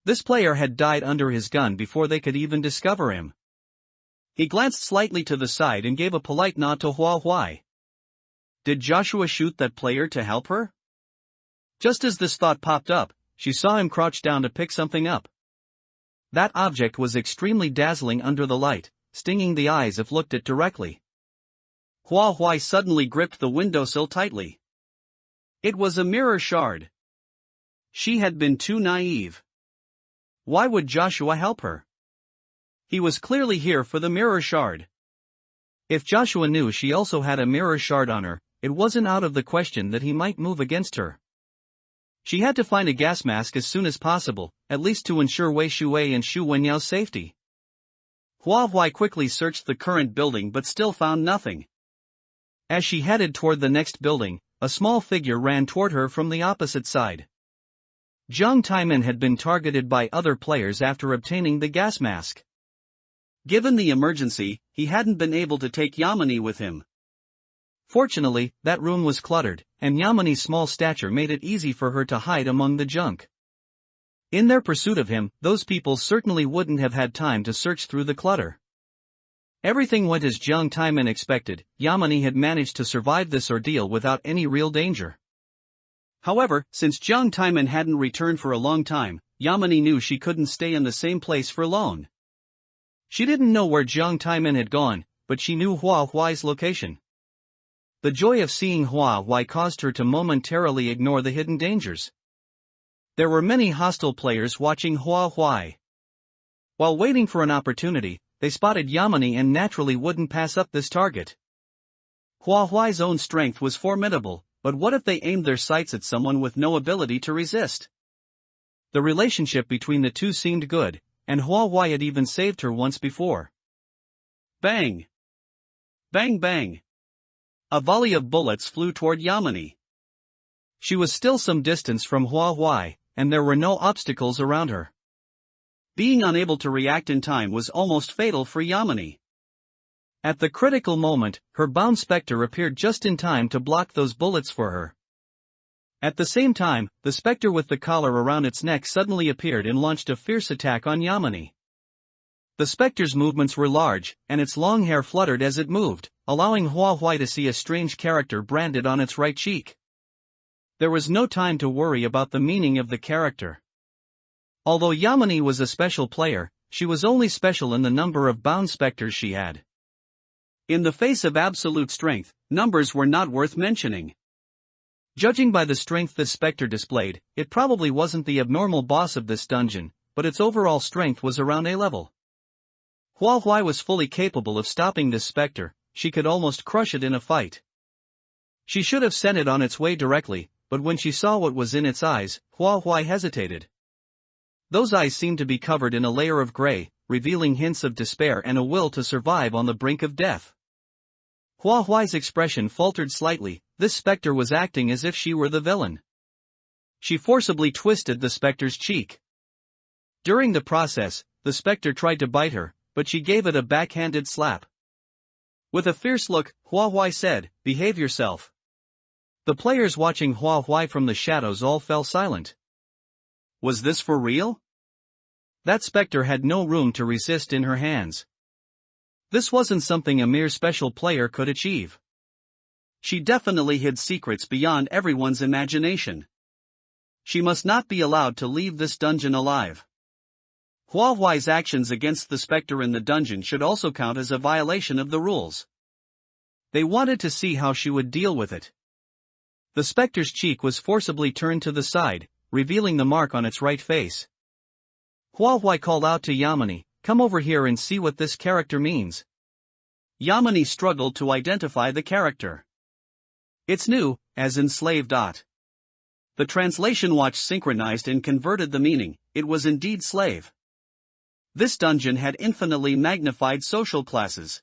this player had died under his gun before they could even discover him. He glanced slightly to the side and gave a polite nod to Hua Huai. Did Joshua shoot that player to help her? Just as this thought popped up, she saw him crouch down to pick something up. That object was extremely dazzling under the light, stinging the eyes if looked at directly. Hua Huai suddenly gripped the windowsill tightly. It was a mirror shard. She had been too naive. Why would Joshua help her? He was clearly here for the mirror shard. If Joshua knew she also had a mirror shard on her, it wasn't out of the question that he might move against her. She had to find a gas mask as soon as possible, at least to ensure Wei Shuwei and Xu Wenyao's safety. Hua Huai quickly searched the current building but still found nothing. As she headed toward the next building, a small figure ran toward her from the opposite side. Jiang Taiman had been targeted by other players after obtaining the gas mask. Given the emergency, he hadn't been able to take Yamini with him. Fortunately, that room was cluttered, and Yamini's small stature made it easy for her to hide among the junk. In their pursuit of him, those people certainly wouldn't have had time to search through the clutter. Everything went as Jiang Taiman expected. Yamini had managed to survive this ordeal without any real danger. However, since Jiang Taiman hadn't returned for a long time, Yamini knew she couldn't stay in the same place for long. She didn't know where Jiang Taiman had gone, but she knew Hua Huai's location. The joy of seeing Hua Huai caused her to momentarily ignore the hidden dangers. There were many hostile players watching Hua Huai. While waiting for an opportunity, they spotted Yamini and naturally wouldn't pass up this target. Hua Huai's own strength was formidable, but what if they aimed their sights at someone with no ability to resist? The relationship between the two seemed good, and Hua Huai had even saved her once before. Bang! Bang bang! A volley of bullets flew toward Yamini. She was still some distance from Hua Huai, and there were no obstacles around her. Being unable to react in time was almost fatal for Yamini. At the critical moment, her bound spectre appeared just in time to block those bullets for her. At the same time, the spectre with the collar around its neck suddenly appeared and launched a fierce attack on Yamini. The spectre's movements were large, and its long hair fluttered as it moved, allowing Hua Huai to see a strange character branded on its right cheek. There was no time to worry about the meaning of the character. Although Yamini was a special player, she was only special in the number of bound specters she had. In the face of absolute strength, numbers were not worth mentioning. Judging by the strength this spectre displayed, it probably wasn't the abnormal boss of this dungeon, but its overall strength was around A level. Hua Huai was fully capable of stopping this spectre. She could almost crush it in a fight. She should have sent it on its way directly, but when she saw what was in its eyes, Hua Huai hesitated. Those eyes seemed to be covered in a layer of gray, revealing hints of despair and a will to survive on the brink of death. Hua Huai's expression faltered slightly. This spectre was acting as if she were the villain. She forcibly twisted the spectre's cheek. During the process, the spectre tried to bite her, but she gave it a backhanded slap. With a fierce look, Hua Huai said, "Behave yourself." The players watching Hua Huai from the shadows all fell silent. Was this for real? That spectre had no room to resist in her hands. This wasn't something a mere special player could achieve. She definitely hid secrets beyond everyone's imagination. She must not be allowed to leave this dungeon alive. Hua Huai's actions against the spectre in the dungeon should also count as a violation of the rules. They wanted to see how she would deal with it. The spectre's cheek was forcibly turned to the side, revealing the mark on its right face. Hua Huai called out to Yamini, "Come over here and see what this character means." Yamini struggled to identify the character. "It's new," as in slave. The translation watch synchronized and converted the meaning. It was indeed slave. This dungeon had infinitely magnified social classes.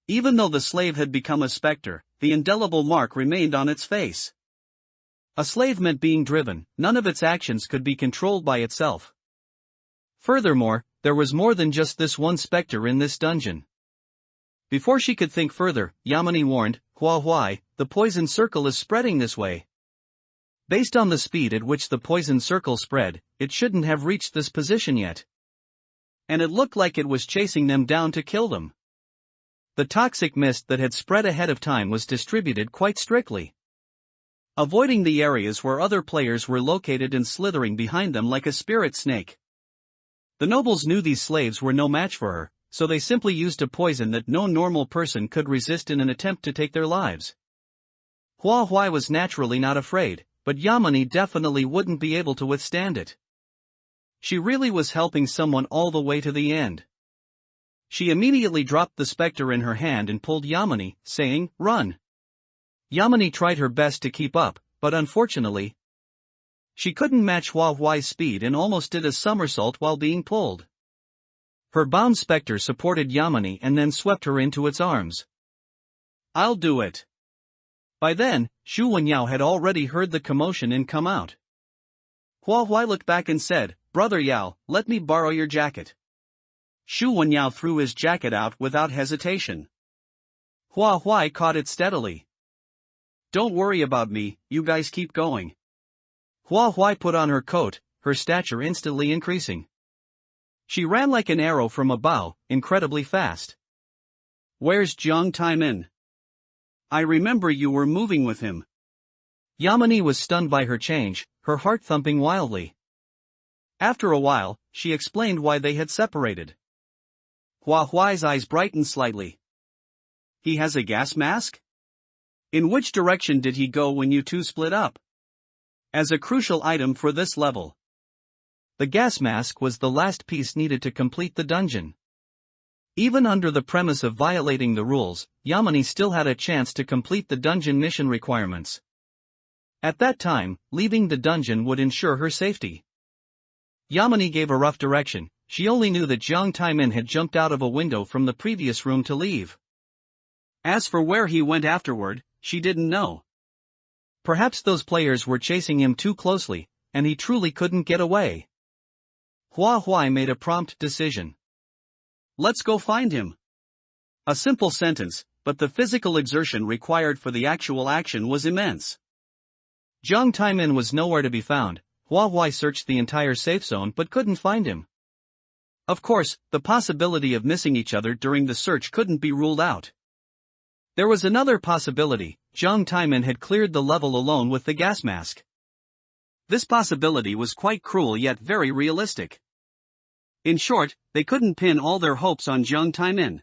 Even though the slave had become a spectre, the indelible mark remained on its face. A slave meant being driven, none of its actions could be controlled by itself. Furthermore, there was more than just this one specter in this dungeon. Before she could think further, Yamini warned, "Hua Huai, the poison circle is spreading this way." Based on the speed at which the poison circle spread, it shouldn't have reached this position yet. And it looked like it was chasing them down to kill them. The toxic mist that had spread ahead of time was distributed quite strictly, avoiding the areas where other players were located and slithering behind them like a spirit snake. The nobles knew these slaves were no match for her, so they simply used a poison that no normal person could resist in an attempt to take their lives. Hua Huai was naturally not afraid, but Yamini definitely wouldn't be able to withstand it. She really was helping someone all the way to the end. She immediately dropped the specter in her hand and pulled Yamini, saying, "Run." Yamini tried her best to keep up, but unfortunately, she couldn't match Hua Huai's speed and almost did a somersault while being pulled. Her bound specter supported Yamini and then swept her into its arms. "I'll do it." By then, Xu Wenyao had already heard the commotion and come out. Hua Huai looked back and said, "Brother Yao, let me borrow your jacket." Xu Wenyao threw his jacket out without hesitation. Hua Huai caught it steadily. "Don't worry about me, you guys keep going." Hua Huai put on her coat, her stature instantly increasing. She ran like an arrow from a bow, incredibly fast. "Where's Jiang Taimin? I remember you were moving with him." Yamini was stunned by her change, her heart thumping wildly. After a while, she explained why they had separated. Hua Huai's eyes brightened slightly. "He has a gas mask? In which direction did he go when you two split up?" As a crucial item for this level, the gas mask was the last piece needed to complete the dungeon. Even under the premise of violating the rules, Yamini still had a chance to complete the dungeon mission requirements. At that time, leaving the dungeon would ensure her safety. Yamini gave a rough direction. She only knew that Jiang Taimin had jumped out of a window from the previous room to leave. As for where he went afterward, she didn't know. Perhaps those players were chasing him too closely, and he truly couldn't get away. Hua Huai made a prompt decision. "Let's go find him." A simple sentence, but the physical exertion required for the actual action was immense. Jiang Taimin was nowhere to be found. Hua Huai searched the entire safe zone but couldn't find him. Of course, the possibility of missing each other during the search couldn't be ruled out. There was another possibility: Jiang Taimin had cleared the level alone with the gas mask. This possibility was quite cruel yet very realistic. In short, they couldn't pin all their hopes on Jiang Taimin.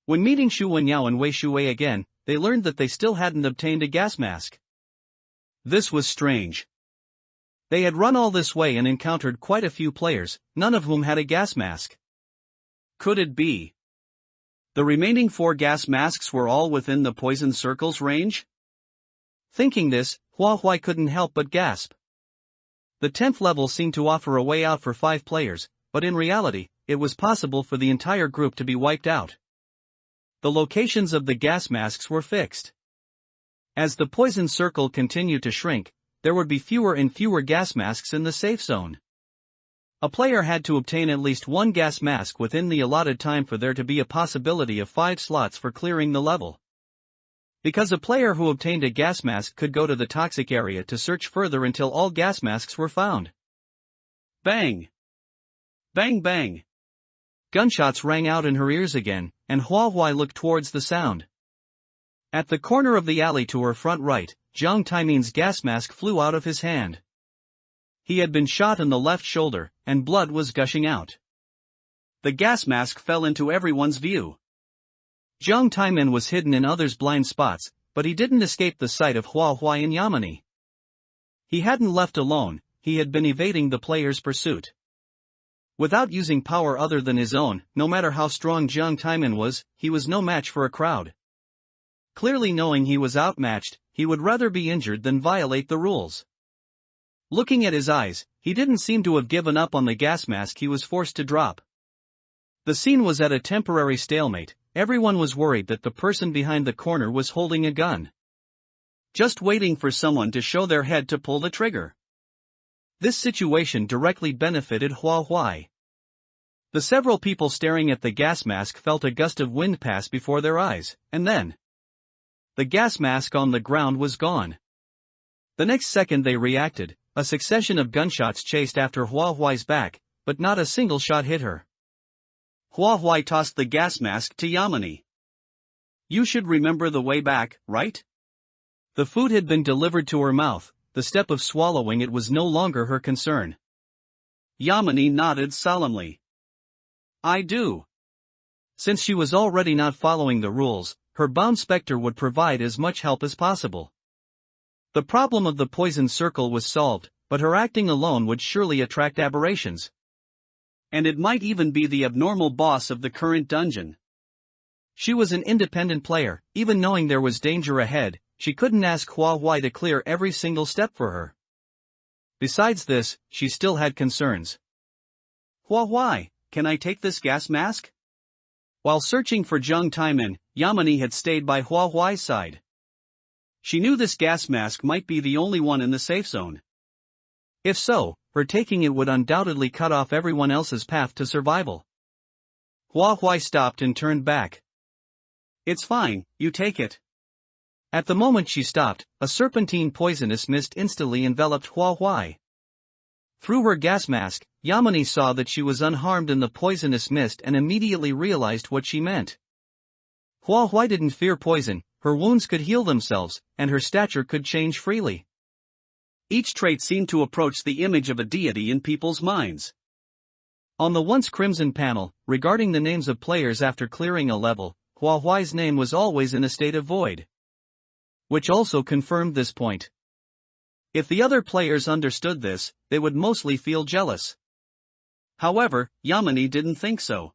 When meeting Xu Wenyao and Wei Shuwei again, they learned that they still hadn't obtained a gas mask. This was strange. They had run all this way and encountered quite a few players, none of whom had a gas mask. Could it be the remaining 4 gas masks were all within the poison circle's range? Thinking this, Hua Huai couldn't help but gasp. The 10th level seemed to offer a way out for 5 players, but in reality, it was possible for the entire group to be wiped out. The locations of the gas masks were fixed. As the poison circle continued to shrink, there would be fewer and fewer gas masks in the safe zone. A player had to obtain at least 1 gas mask within the allotted time for there to be a possibility of 5 slots for clearing the level. Because a player who obtained a gas mask could go to the toxic area to search further until all gas masks were found. Bang! Bang bang! Gunshots rang out in her ears again, and Hua Huai looked towards the sound. At the corner of the alley to her front right, Jiang Taimin's gas mask flew out of his hand. He had been shot in the left shoulder, and blood was gushing out. The gas mask fell into everyone's view. Jiang Taimin was hidden in others' blind spots, but he didn't escape the sight of Hua Huai and Yamini. He hadn't left alone, he had been evading the players' pursuit. Without using power other than his own, no matter how strong Jiang Taimin was, he was no match for a crowd. Clearly knowing he was outmatched, he would rather be injured than violate the rules. Looking at his eyes, he didn't seem to have given up on the gas mask he was forced to drop. The scene was at a temporary stalemate. Everyone was worried that the person behind the corner was holding a gun. just waiting for someone to show their head to pull the trigger. This situation directly benefited Hua Huai. The several people staring at the gas mask felt a gust of wind pass before their eyes, and then the gas mask on the ground was gone. The next second they reacted, a succession of gunshots chased after Hua Huai's back, but not a single shot hit her. Hua Huai tossed the gas mask to Yamini. You should remember the way back, right? The food had been delivered to her mouth, the step of swallowing it was no longer her concern. Yamini nodded solemnly. I do. Since she was already not following the rules, her bound specter would provide as much help as possible. The problem of the poison circle was solved, but her acting alone would surely attract aberrations. And it might even be the abnormal boss of the current dungeon. She was an independent player, even knowing there was danger ahead, she couldn't ask Hua Huai to clear every single step for her. Besides this, she still had concerns. Hua Huai, can I take this gas mask? While searching for Zheng Taimin, Yamini had stayed by Hua Huai's side. She knew this gas mask might be the only one in the safe zone. If so, her taking it would undoubtedly cut off everyone else's path to survival. Hua Huai stopped and turned back. It's fine, you take it. At the moment she stopped, a serpentine poisonous mist instantly enveloped Hua Huai. Through her gas mask, Yamini saw that she was unharmed in the poisonous mist and immediately realized what she meant. Hua Huai didn't fear poison, her wounds could heal themselves, and her stature could change freely. Each trait seemed to approach the image of a deity in people's minds. On the once crimson panel, regarding the names of players after clearing a level, Hua Huai's name was always in a state of void. Which also confirmed this point. If the other players understood this, they would mostly feel jealous. However, Yamini didn't think so.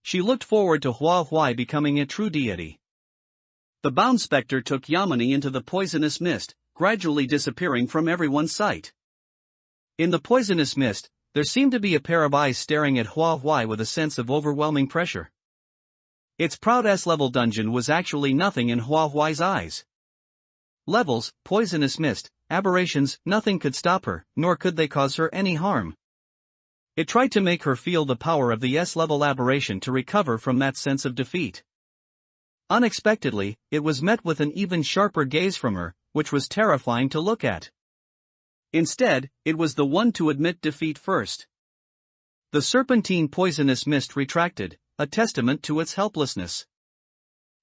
She looked forward to Hua Huai becoming a true deity. The bound specter took Yamini into the poisonous mist, gradually disappearing from everyone's sight. In the poisonous mist, there seemed to be a pair of eyes staring at Hua Huai with a sense of overwhelming pressure. Its proud S-level dungeon was actually nothing in Hua Huai's eyes. Levels, poisonous mist, aberrations, nothing could stop her, nor could they cause her any harm. It tried to make her feel the power of the S-level aberration to recover from that sense of defeat. Unexpectedly, it was met with an even sharper gaze from her, which was terrifying to look at. Instead, it was the one to admit defeat first. The serpentine poisonous mist retracted, a testament to its helplessness.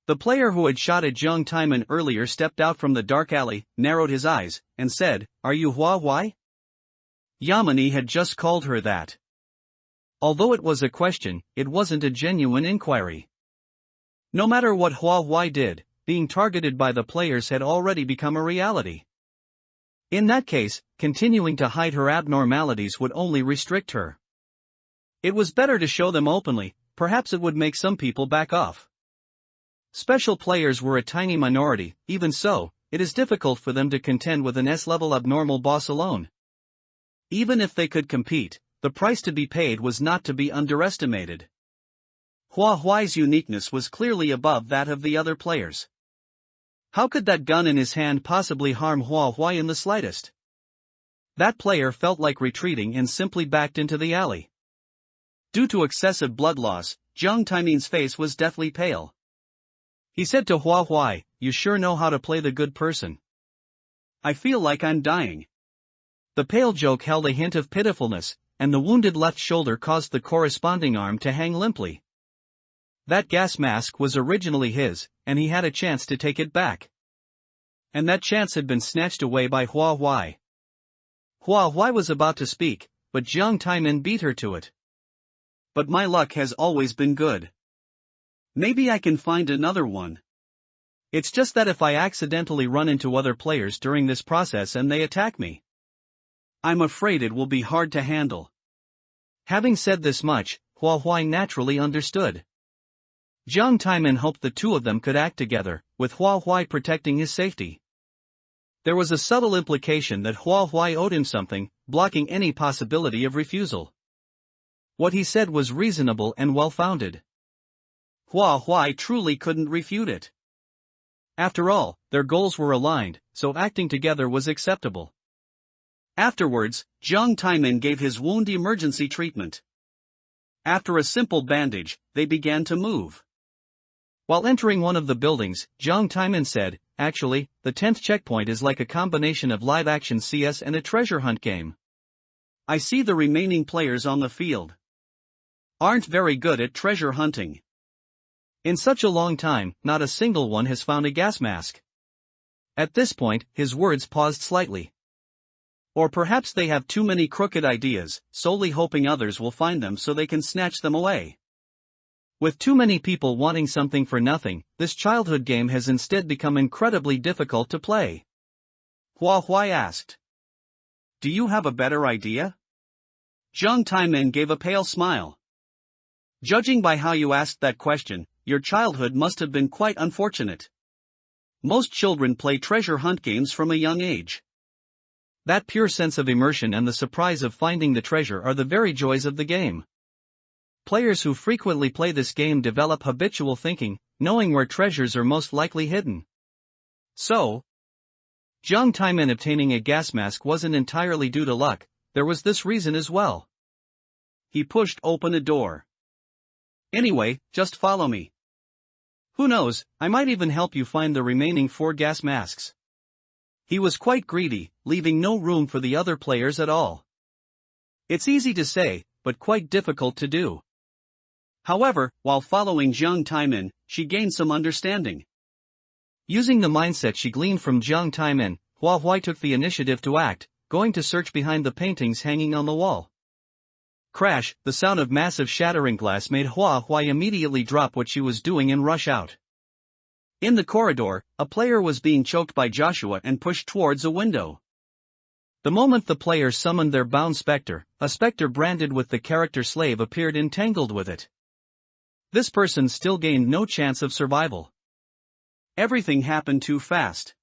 The player who had shot at Zheng Taimin earlier stepped out from the dark alley, narrowed his eyes, and said, "Are you Hua Huai?" Yamini had just called her that. Although it was a question, it wasn't a genuine inquiry. No matter what Hua Huai did, being targeted by the players had already become a reality. In that case, continuing to hide her abnormalities would only restrict her. It was better to show them openly, perhaps it would make some people back off. Special players were a tiny minority, even so, it is difficult for them to contend with an S-level abnormal boss alone. Even if they could compete, the price to be paid was not to be underestimated. Hua Huai's uniqueness was clearly above that of the other players. How could that gun in his hand possibly harm Hua Huai in the slightest? That player felt like retreating and simply backed into the alley. Due to excessive blood loss, Zheng Taimin's face was deathly pale. He said to Hua Huai, "You sure know how to play the good person. I feel like I'm dying." The pale joke held a hint of pitifulness, and the wounded left shoulder caused the corresponding arm to hang limply. That gas mask was originally his, and he had a chance to take it back. And that chance had been snatched away by Hua Huai. Hua Huai was about to speak, but Zheng Taimin beat her to it. "But my luck has always been good. Maybe I can find another one. It's just that if I accidentally run into other players during this process and they attack me, I'm afraid it will be hard to handle." Having said this much, Hua Huai naturally understood. Zheng Taimin hoped the two of them could act together, with Hua Huai protecting his safety. There was a subtle implication that Hua Huai owed him something, blocking any possibility of refusal. What he said was reasonable and well-founded. Hua Huai truly couldn't refute it. After all, their goals were aligned, so acting together was acceptable. Afterwards, Jiang Taimin gave his wound emergency treatment. After a simple bandage, they began to move. While entering one of the buildings, Jiang Taimin said, "Actually, the 10th checkpoint is like a combination of live-action CS and a treasure hunt game. I see the remaining players on the field aren't very good at treasure hunting. In such a long time, not a single one has found a gas mask." At this point, his words paused slightly. Or perhaps they have too many crooked ideas, solely hoping others will find them so they can snatch them away. With too many people wanting something for nothing, this childhood game has instead become incredibly difficult to play. Hua Huai asked. "Do you have a better idea?" Jiang Taimin gave a pale smile. "Judging by how you asked that question, your childhood must have been quite unfortunate. Most children play treasure hunt games from a young age. That pure sense of immersion and the surprise of finding the treasure are the very joys of the game. Players who frequently play this game develop habitual thinking, knowing where treasures are most likely hidden. So, Jiang Taimin obtaining a gas mask wasn't entirely due to luck, there was this reason as well. He pushed open a door. "Anyway, just follow me. Who knows, I might even help you find the remaining 4 gas masks." He was quite greedy, leaving no room for the other players at all. It's easy to say, but quite difficult to do. However, while following Jiang Taimin, she gained some understanding. Using the mindset she gleaned from Jiang Taimin, Hua Huai took the initiative to act, going to search behind the paintings hanging on the wall. Crash, the sound of massive shattering glass made Hua Huai immediately drop what she was doing and rush out. In the corridor, a player was being choked by Joshua and pushed towards a window. The moment the player summoned their bound specter, a specter branded with the character slave appeared entangled with it. This person still gained no chance of survival. Everything happened too fast.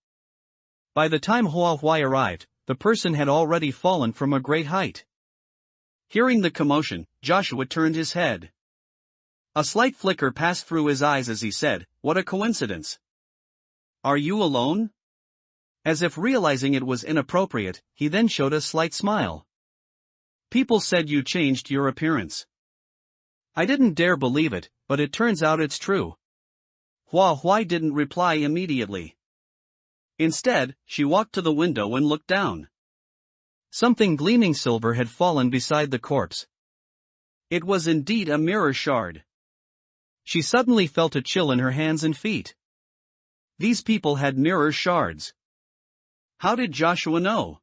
By the time Hua Huai arrived, the person had already fallen from a great height. Hearing the commotion, Joshua turned his head. A slight flicker passed through his eyes as he said, "What a coincidence. Are you alone?" As if realizing it was inappropriate, he then showed a slight smile. "People said you changed your appearance. I didn't dare believe it, but it turns out it's true." Hua Huai didn't reply immediately. Instead, she walked to the window and looked down. Something gleaming silver had fallen beside the corpse. It was indeed a mirror shard. She suddenly felt a chill in her hands and feet. These people had mirror shards. How did Joshua know?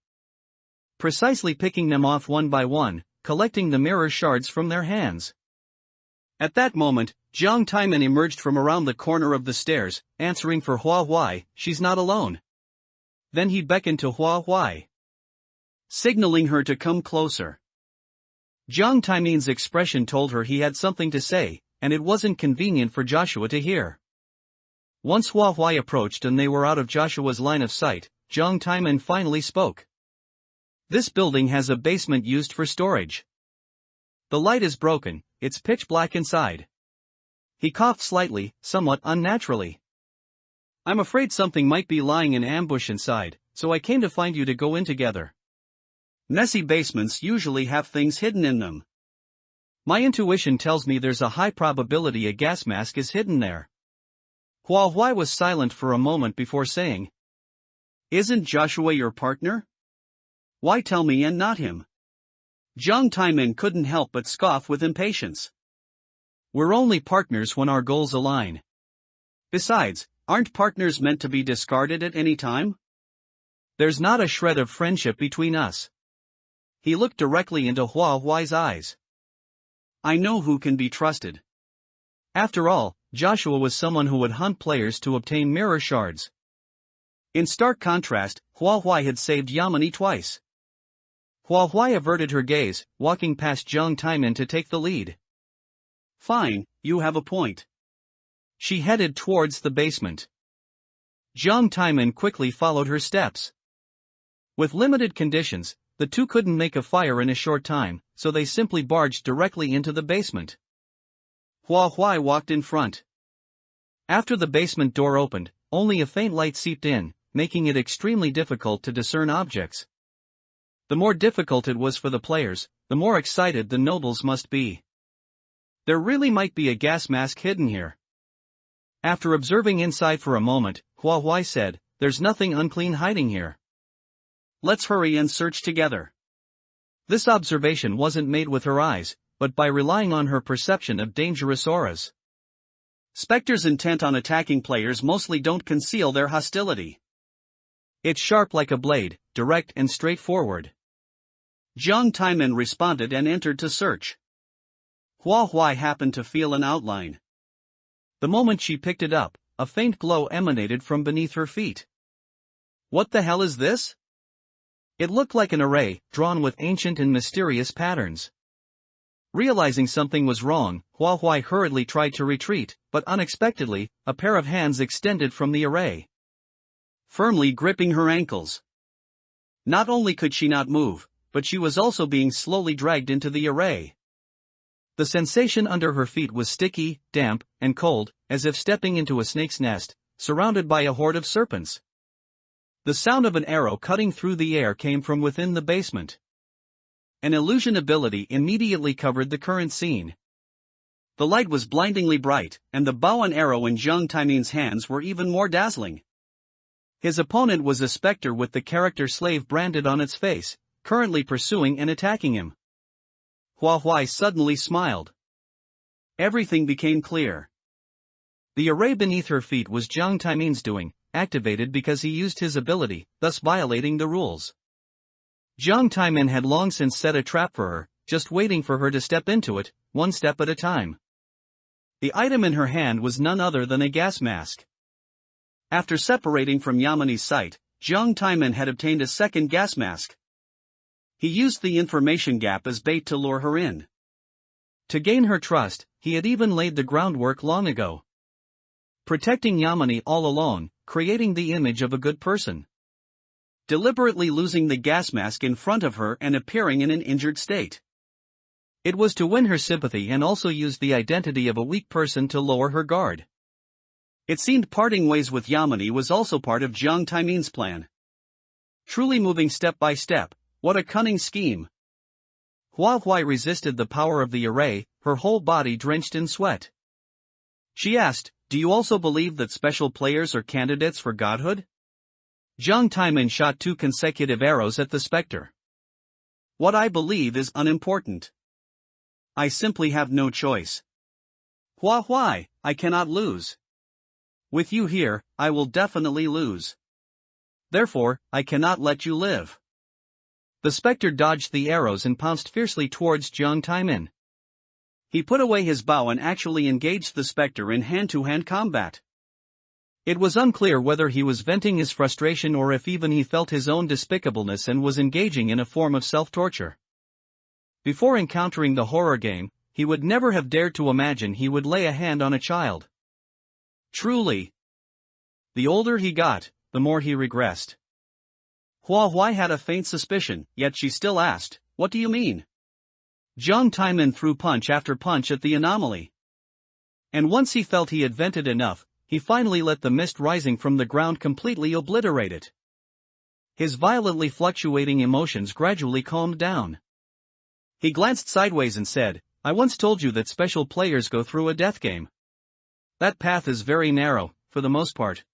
Precisely picking them off one by one, collecting the mirror shards from their hands. At that moment, Jiang Taimin emerged from around the corner of the stairs, answering for Hua Huai, "She's not alone." Then he beckoned to Hua Huai, signaling her to come closer. Jiang Taimin's expression told her he had something to say, and it wasn't convenient for Joshua to hear. Once Hua Huai approached and they were out of Joshua's line of sight, Jiang Taimin finally spoke. "This building has a basement used for storage. The light is broken, it's pitch black inside." He coughed slightly, somewhat unnaturally. "I'm afraid something might be lying in ambush inside, so I came to find you to go in together. Messy basements usually have things hidden in them. My intuition tells me there's a high probability a gas mask is hidden there." Hua Huai was silent for a moment before saying, "Isn't Joshua your partner? Why tell me and not him?" Jiang Taimin couldn't help but scoff with impatience. "We're only partners when our goals align. Besides, aren't partners meant to be discarded at any time? There's not a shred of friendship between us." He looked directly into Hua Huai's eyes. "I know who can be trusted." After all, Joshua was someone who would hunt players to obtain mirror shards. In stark contrast, Hua Huai had saved Yamini twice. Hua Huai averted her gaze, walking past Jiang Taimin to take the lead. "Fine, you have a point." She headed towards the basement. Jiang Taimin quickly followed her steps. With limited conditions, the two couldn't make a fire in a short time, so they simply barged directly into the basement. Hua Huai walked in front. After the basement door opened, only a faint light seeped in, making it extremely difficult to discern objects. The more difficult it was for the players, the more excited the nobles must be. There really might be a gas mask hidden here. After observing inside for a moment, Hua Huai said, "There's nothing unclean hiding here. Let's hurry and search together." This observation wasn't made with her eyes, but by relying on her perception of dangerous auras. Spectres intent on attacking players mostly don't conceal their hostility. It's sharp like a blade, direct and straightforward. Jiang Taimin responded and entered to search. Hua Huai happened to feel an outline. The moment she picked it up, a faint glow emanated from beneath her feet. What the hell is this? It looked like an array, drawn with ancient and mysterious patterns. Realizing something was wrong, Hua Huai hurriedly tried to retreat, but unexpectedly, a pair of hands extended from the array, firmly gripping her ankles. Not only could she not move, but she was also being slowly dragged into the array. The sensation under her feet was sticky, damp, and cold, as if stepping into a snake's nest, surrounded by a horde of serpents. The sound of an arrow cutting through the air came from within the basement. An illusion ability immediately covered the current scene. The light was blindingly bright, and the bow and arrow in Jiang Taimin's hands were even more dazzling. His opponent was a specter with the character slave branded on its face, currently pursuing and attacking him. Hua Huai suddenly smiled. Everything became clear. The array beneath her feet was Jiang Taimin's doing, activated because he used his ability, thus violating the rules. Jiang Taimin had long since set a trap for her, just waiting for her to step into it, one step at a time. The item in her hand was none other than a gas mask. After separating from Yamani's sight, Jiang Taimin had obtained a second gas mask. He used the information gap as bait to lure her in. To gain her trust, he had even laid the groundwork long ago. Protecting Yamani all along, creating the image of a good person. Deliberately losing the gas mask in front of her and appearing in an injured state. It was to win her sympathy and also use the identity of a weak person to lower her guard. It seemed parting ways with Yamani was also part of Jiang Taimin's plan. Truly moving step by step, what a cunning scheme. Hua Huai resisted the power of the array, her whole body drenched in sweat. She asked, "Do you also believe that special players are candidates for godhood?" Jiang Taimin shot 2 consecutive arrows at the specter. "What I believe is unimportant. I simply have no choice. Hua Huai, I cannot lose. With you here, I will definitely lose. Therefore, I cannot let you live." The specter dodged the arrows and pounced fiercely towards Jiang Taimin. He put away his bow and actually engaged the specter in hand-to-hand combat. It was unclear whether he was venting his frustration or if even he felt his own despicableness and was engaging in a form of self-torture. Before encountering the horror game, he would never have dared to imagine he would lay a hand on a child. Truly. The older he got, the more he regressed. Hua Huai had a faint suspicion, yet she still asked, "What do you mean?" Jiang Taimin threw punch after punch at the anomaly. And once he felt he had vented enough, he finally let the mist rising from the ground completely obliterate it. His violently fluctuating emotions gradually calmed down. He glanced sideways and said, "I once told you that special players go through a death game. That path is very narrow, for the most part.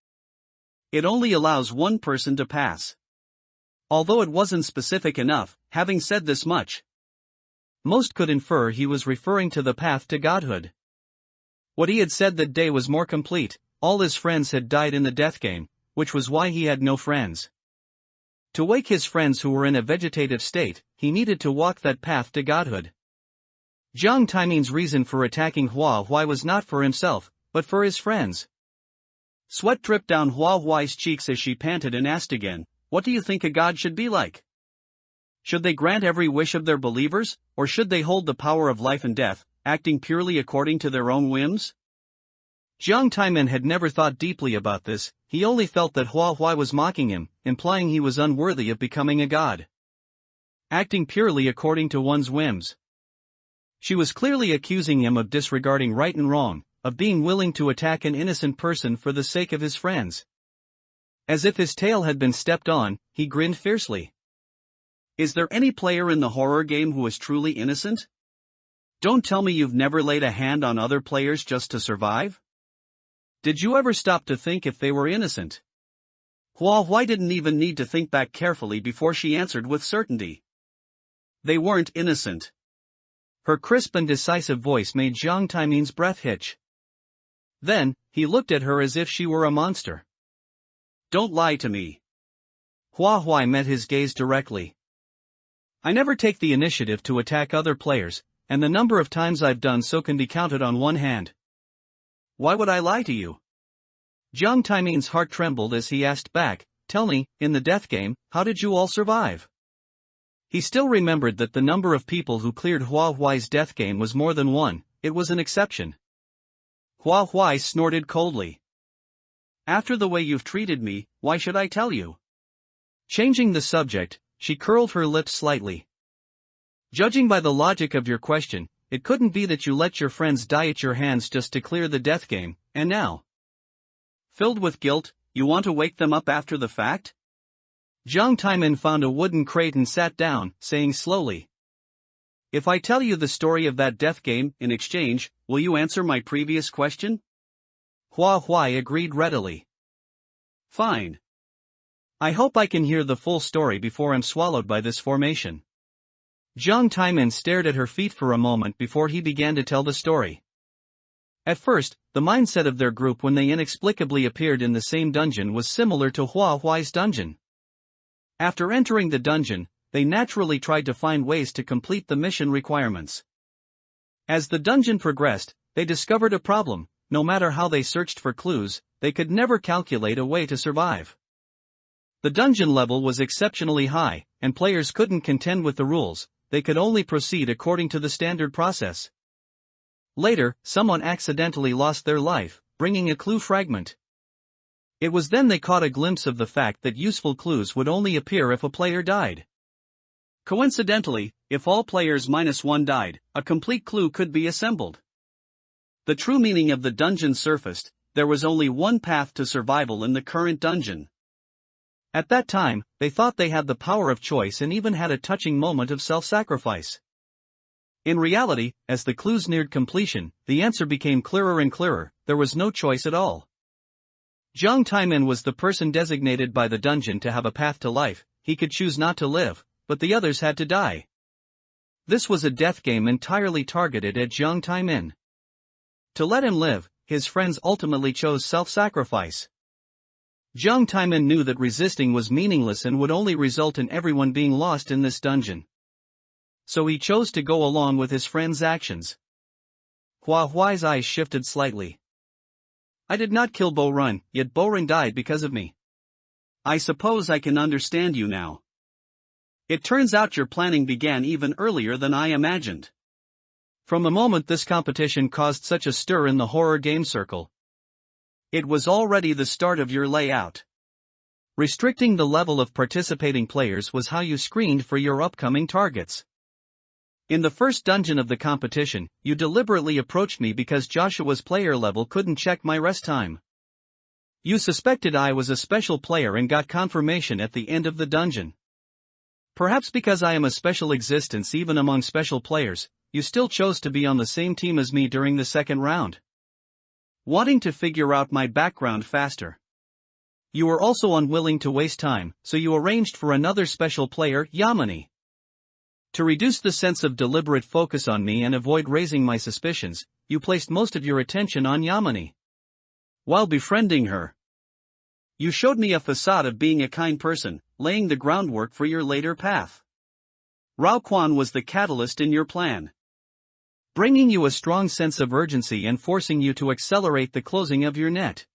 It only allows one person to pass." Although it wasn't specific enough, having said this much, most could infer he was referring to the path to godhood. What he had said that day was more complete: all his friends had died in the death game, which was why he had no friends. To wake his friends who were in a vegetative state, he needed to walk that path to godhood. Jiang Taimin's reason for attacking Hua Huai was not for himself, but for his friends. Sweat dripped down Hua Huai's cheeks as she panted and asked again, "What do you think a god should be like? Should they grant every wish of their believers, or should they hold the power of life and death, acting purely according to their own whims?" Jiang Taimin had never thought deeply about this. He only felt that Hua Huai was mocking him, implying he was unworthy of becoming a god. Acting purely according to one's whims. She was clearly accusing him of disregarding right and wrong, of being willing to attack an innocent person for the sake of his friends. As if his tail had been stepped on, he grinned fiercely. Is there any player in the horror game who is truly innocent? Don't tell me you've never laid a hand on other players just to survive? Did you ever stop to think if they were innocent? Why didn't even need to think back carefully before she answered with certainty. They weren't innocent. Her crisp and decisive voice made Jiang Taimin's breath hitch. Then, he looked at her as if she were a monster. Don't lie to me. Huai met his gaze directly. I never take the initiative to attack other players, and the number of times I've done so can be counted on one hand. Why would I lie to you? Jiang Taimin's heart trembled as he asked back, tell me, in the death game, how did you all survive? He still remembered that the number of people who cleared Huai's death game was more than one. It was an exception. Huai snorted coldly. After the way you've treated me, why should I tell you? Changing the subject, she curled her lips slightly. Judging by the logic of your question, it couldn't be that you let your friends die at your hands just to clear the death game, and now, filled with guilt, you want to wake them up after the fact? Jiang Taimin found a wooden crate and sat down, saying slowly. If I tell you the story of that death game, in exchange, will you answer my previous question? Huai agreed readily. Fine. I hope I can hear the full story before I'm swallowed by this formation. Jiang Taimin stared at her feet for a moment before he began to tell the story. At first, the mindset of their group when they inexplicably appeared in the same dungeon was similar to Huai's dungeon. After entering the dungeon, they naturally tried to find ways to complete the mission requirements. As the dungeon progressed, they discovered a problem. No matter how they searched for clues, they could never calculate a way to survive. The dungeon level was exceptionally high, and players couldn't contend with the rules. They could only proceed according to the standard process. Later, someone accidentally lost their life, bringing a clue fragment. It was then they caught a glimpse of the fact that useful clues would only appear if a player died. Coincidentally, if all players -1 died, a complete clue could be assembled. The true meaning of the dungeon surfaced. There was only one path to survival in the current dungeon. At that time, they thought they had the power of choice and even had a touching moment of self-sacrifice. In reality, as the clues neared completion, the answer became clearer and clearer. There was no choice at all. Jiang Taimin was the person designated by the dungeon to have a path to life. He could choose not to live, but the others had to die. This was a death game entirely targeted at Jiang Taimin. To let him live, his friends ultimately chose self-sacrifice. Jiang Taimin knew that resisting was meaningless and would only result in everyone being lost in this dungeon. So he chose to go along with his friend's actions. Huai's eyes shifted slightly. I did not kill Bo Run, yet Bo Run died because of me. I suppose I can understand you now. It turns out your planning began even earlier than I imagined. From the moment this competition caused such a stir in the horror game circle, it was already the start of your layout. Restricting the level of participating players was how you screened for your upcoming targets. In the first dungeon of the competition, you deliberately approached me because Joshua's player level couldn't check my rest time. You suspected I was a special player and got confirmation at the end of the dungeon. Perhaps because I am a special existence even among special players, you still chose to be on the same team as me during the second round. Wanting to figure out my background faster. You were also unwilling to waste time, so you arranged for another special player, Yamini. To reduce the sense of deliberate focus on me and avoid raising my suspicions, you placed most of your attention on Yamini. While befriending her, you showed me a facade of being a kind person, laying the groundwork for your later path. Rao Quan was the catalyst in your plan, bringing you a strong sense of urgency and forcing you to accelerate the closing of your net.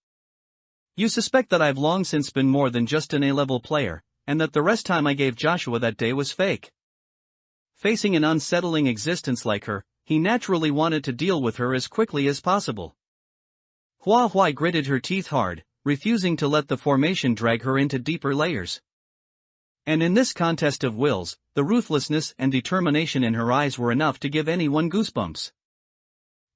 You suspect that I've long since been more than just an A-level player, and that the rest time I gave Joshua that day was fake. Facing an unsettling existence like her, he naturally wanted to deal with her as quickly as possible. Huai gritted her teeth hard, refusing to let the formation drag her into deeper layers. And in this contest of wills, the ruthlessness and determination in her eyes were enough to give anyone goosebumps.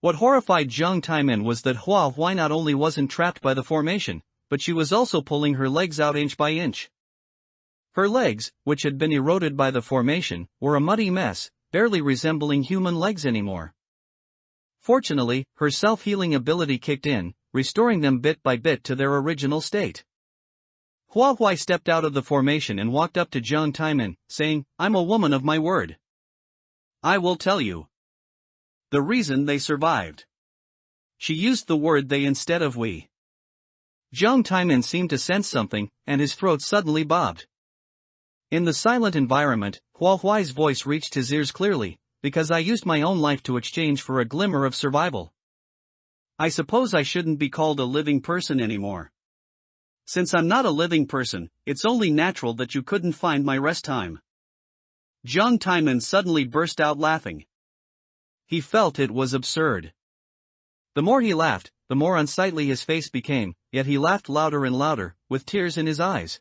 What horrified Jiang Taimin was that Huai not only wasn't trapped by the formation, but she was also pulling her legs out inch by inch. Her legs, which had been eroded by the formation, were a muddy mess, barely resembling human legs anymore. Fortunately, her self-healing ability kicked in, restoring them bit by bit to their original state. Hua Huai stepped out of the formation and walked up to Jiang Taimin, saying, "I'm a woman of my word. I will tell you the reason they survived." She used the word they instead of we. Jiang Taimin seemed to sense something, and his throat suddenly bobbed. In the silent environment, Hua Huai's voice reached his ears clearly, "Because I used my own life to exchange for a glimmer of survival. I suppose I shouldn't be called a living person anymore. Since I'm not a living person, it's only natural that you couldn't find my rest time." Jiang Taimin suddenly burst out laughing. He felt it was absurd. The more he laughed, the more unsightly his face became, yet he laughed louder and louder, with tears in his eyes.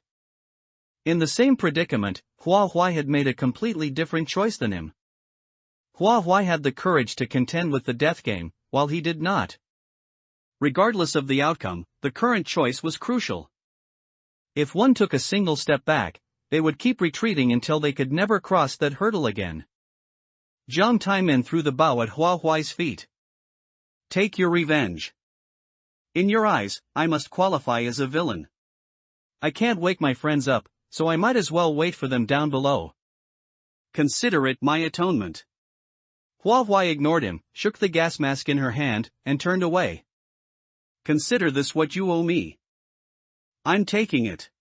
In the same predicament, Hua Huai had made a completely different choice than him. Hua Huai had the courage to contend with the death game, while he did not. Regardless of the outcome, the current choice was crucial. If one took a single step back, they would keep retreating until they could never cross that hurdle again. Jiang Taimin threw the bow at Hua Huai's feet. "Take your revenge. In your eyes, I must qualify as a villain. I can't wake my friends up, so I might as well wait for them down below. Consider it my atonement." Hua Huai ignored him, shook the gas mask in her hand, and turned away. "Consider this what you owe me. I'm taking it."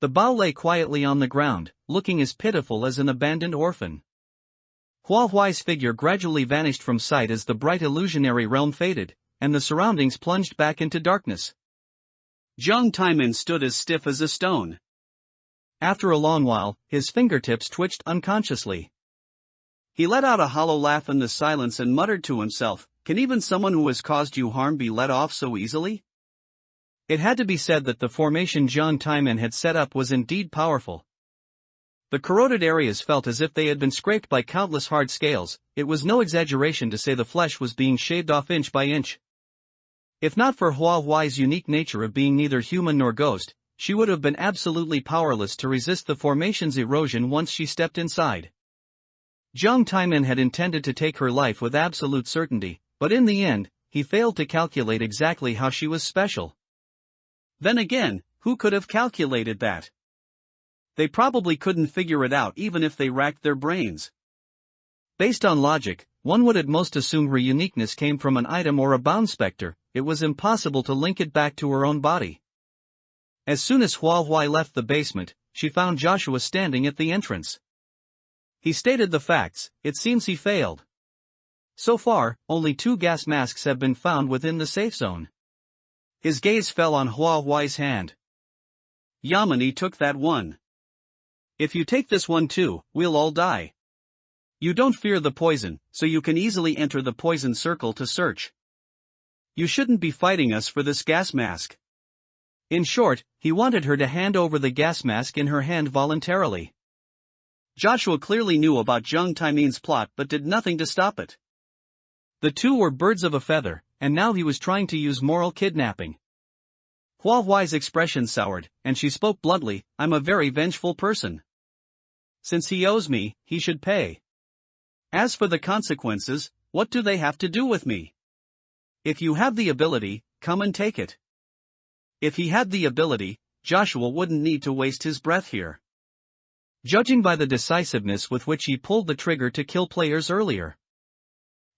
The bow lay quietly on the ground, looking as pitiful as an abandoned orphan. Hua Huai's figure gradually vanished from sight as the bright illusionary realm faded, and the surroundings plunged back into darkness. Jiang Taimin stood as stiff as a stone. After a long while, his fingertips twitched unconsciously. He let out a hollow laugh in the silence and muttered to himself, "Can even someone who has caused you harm be let off so easily?" It had to be said that the formation Jiang Taimin had set up was indeed powerful. The corroded areas felt as if they had been scraped by countless hard scales. It was no exaggeration to say the flesh was being shaved off inch by inch. If not for Hua Huai's unique nature of being neither human nor ghost, she would have been absolutely powerless to resist the formation's erosion once she stepped inside. Jiang Taimin had intended to take her life with absolute certainty, but in the end, he failed to calculate exactly how she was special. Then again, who could have calculated that? They probably couldn't figure it out even if they racked their brains. Based on logic, one would at most assume her uniqueness came from an item or a bound specter. It was impossible to link it back to her own body. As soon as Hua Huai left the basement, she found Joshua standing at the entrance. He stated the facts. It seems he failed. So far, only 2 gas masks have been found within the safe zone. His gaze fell on Hua Huai's hand. "Yamani took that one. If you take this one too, we'll all die. You don't fear the poison, so you can easily enter the poison circle to search. You shouldn't be fighting us for this gas mask." In short, he wanted her to hand over the gas mask in her hand voluntarily. Joshua clearly knew about Jiang Taimin's plot but did nothing to stop it. The two were birds of a feather, and now he was trying to use moral kidnapping. Hua Huai's expression soured, and she spoke bluntly, "I'm a very vengeful person. Since he owes me, he should pay. As for the consequences, what do they have to do with me? If you have the ability, come and take it." If he had the ability, Joshua wouldn't need to waste his breath here. Judging by the decisiveness with which he pulled the trigger to kill players earlier,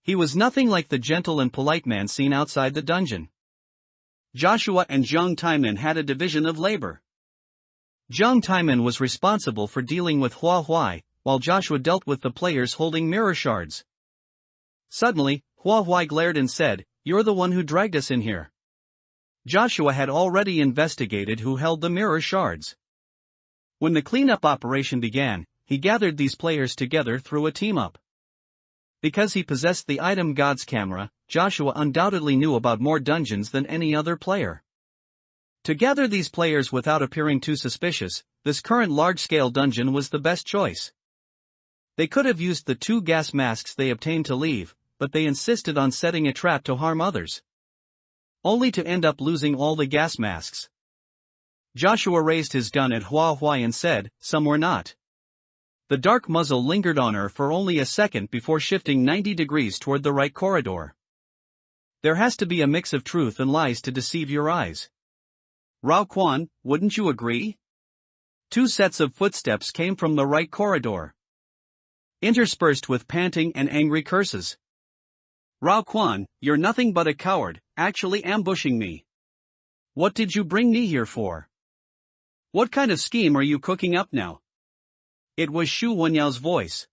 he was nothing like the gentle and polite man seen outside the dungeon. Joshua and Jiang Taimin had a division of labor. Jiang Taimin was responsible for dealing with Hua Huai, while Joshua dealt with the players holding mirror shards. Suddenly, Hua Huai glared and said, "You're the one who dragged us in here." Joshua had already investigated who held the mirror shards. When the cleanup operation began, he gathered these players together through a team-up. Because he possessed the item God's Camera, Joshua undoubtedly knew about more dungeons than any other player. To gather these players without appearing too suspicious, this current large-scale dungeon was the best choice. They could have used the 2 gas masks they obtained to leave, but they insisted on setting a trap to harm others. Only to end up losing all the gas masks. Joshua raised his gun at Hua Hua and said, "Somewhere not." The dark muzzle lingered on her for only a second before shifting 90 degrees toward the right corridor. There has to be a mix of truth and lies to deceive your eyes. Rao Quan, wouldn't you agree? Two sets of footsteps came from the right corridor, interspersed with panting and angry curses. Rao Quan, you're nothing but a coward, actually ambushing me. What did you bring me here for? What kind of scheme are you cooking up now? It was Shu Wenyao's voice.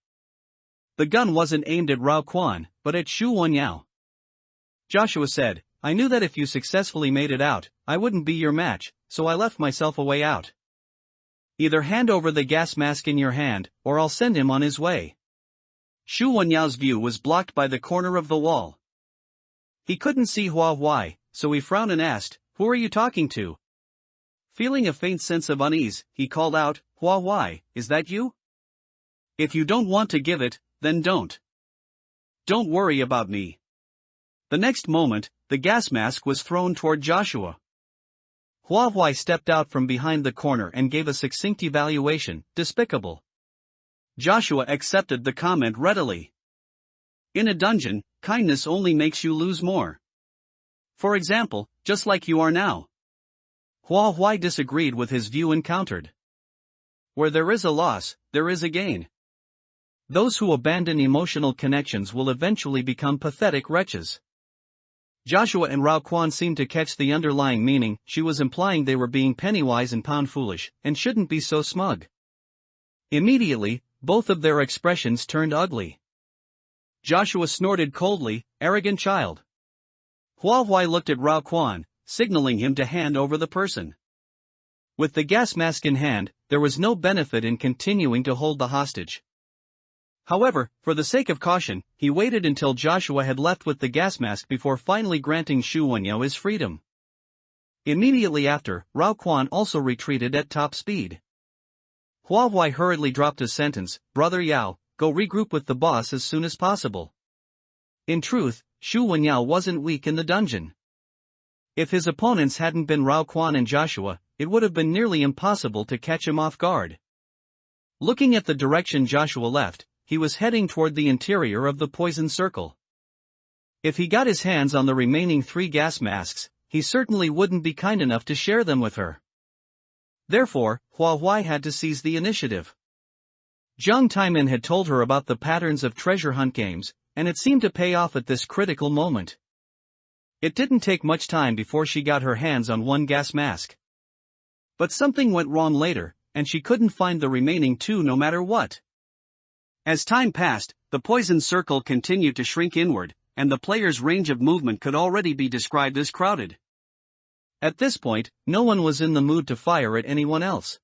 The gun wasn't aimed at Rao Quan, but at Shu Wenyao. Joshua said, "I knew that if you successfully made it out, I wouldn't be your match, so I left myself a way out. Either hand over the gas mask in your hand, or I'll send him on his way." Shu Wenyao's view was blocked by the corner of the wall. He couldn't see Hua Hua, so he frowned and asked, "Who are you talking to?" Feeling a faint sense of unease, he called out, "Hua Hua, is that you? If you don't want to give it, then don't. Don't worry about me." The next moment, the gas mask was thrown toward Joshua. Hua Hua stepped out from behind the corner and gave a succinct evaluation, "Despicable." Joshua accepted the comment readily. In a dungeon, kindness only makes you lose more. For example, just like you are now. Hua Hua disagreed with his view and countered. Where there is a loss, there is a gain. Those who abandon emotional connections will eventually become pathetic wretches. Joshua and Rao Quan seemed to catch the underlying meaning. She was implying they were being penny-wise and pound-foolish, and shouldn't be so smug. Immediately, both of their expressions turned ugly. Joshua snorted coldly, "Arrogant child." Hua Hua looked at Rao Quan, signaling him to hand over the person. With the gas mask in hand, there was no benefit in continuing to hold the hostage. However, for the sake of caution, he waited until Joshua had left with the gas mask before finally granting Shu Wenyao his freedom. Immediately after, Rao Quan also retreated at top speed. Hua Hua hurriedly dropped a sentence, "Brother Yao, go regroup with the boss as soon as possible." In truth, Shu Wenyao wasn't weak in the dungeon. If his opponents hadn't been Rao Quan and Joshua, it would have been nearly impossible to catch him off guard. Looking at the direction Joshua left, he was heading toward the interior of the poison circle. If he got his hands on the remaining 3 gas masks, he certainly wouldn't be kind enough to share them with her. Therefore, Hua Hua had to seize the initiative. Jiang Taimin had told her about the patterns of treasure hunt games, and it seemed to pay off at this critical moment. It didn't take much time before she got her hands on 1 gas mask. But something went wrong later, and she couldn't find the remaining 2 no matter what. As time passed, the poison circle continued to shrink inward, and the player's range of movement could already be described as crowded. At this point, no one was in the mood to fire at anyone else.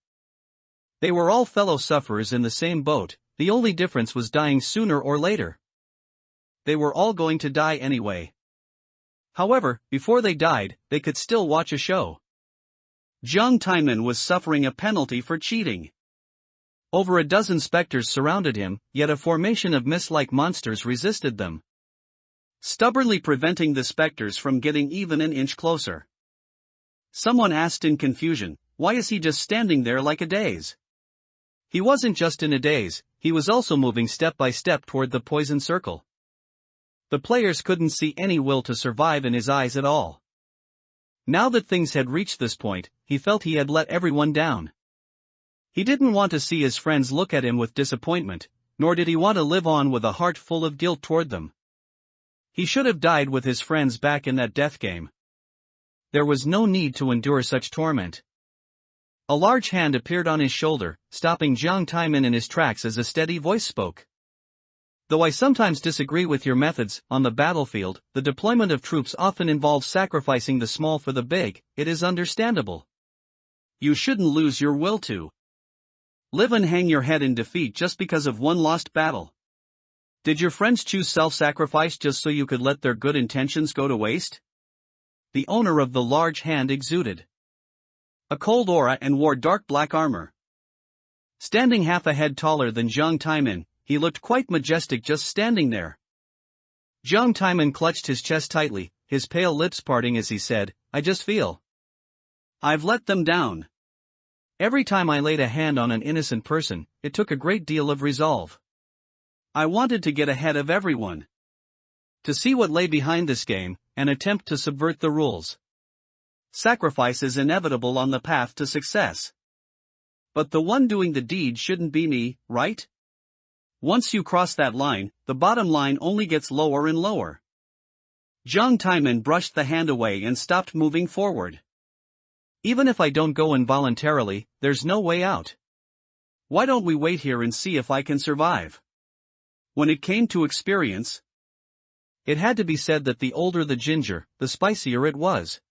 They were all fellow sufferers in the same boat, the only difference was dying sooner or later. They were all going to die anyway. However, before they died, they could still watch a show. Jiang Taimin was suffering a penalty for cheating. Over a dozen specters surrounded him, yet a formation of mist-like monsters resisted them, stubbornly preventing the specters from getting even an inch closer. Someone asked in confusion, "Why is he just standing there like a daze?" He wasn't just in a daze, he was also moving step by step toward the poison circle. The players couldn't see any will to survive in his eyes at all. Now that things had reached this point, he felt he had let everyone down. He didn't want to see his friends look at him with disappointment, nor did he want to live on with a heart full of guilt toward them. He should have died with his friends back in that death game. There was no need to endure such torment. A large hand appeared on his shoulder, stopping Jiang Taimin in his tracks as a steady voice spoke. "Though I sometimes disagree with your methods, on the battlefield, the deployment of troops often involves sacrificing the small for the big. It is understandable. You shouldn't lose your will to live and hang your head in defeat just because of one lost battle. Did your friends choose self-sacrifice just so you could let their good intentions go to waste?" The owner of the large hand exuded a cold aura and wore dark black armor. Standing half a head taller than Jiang Taimin, he looked quite majestic just standing there. Jiang Taimin clutched his chest tightly, his pale lips parting as he said, "I just feel I've let them down." Every time I laid a hand on an innocent person, it took a great deal of resolve. I wanted to get ahead of everyone. To see what lay behind this game, and attempt to subvert the rules. Sacrifice is inevitable on the path to success. But the one doing the deed shouldn't be me, right? Once you cross that line, the bottom line only gets lower and lower. Jiang Taimin brushed the hand away and stopped moving forward. Even if I don't go involuntarily, there's no way out. Why don't we wait here and see if I can survive? When it came to experience, it had to be said that the older the ginger, the spicier it was.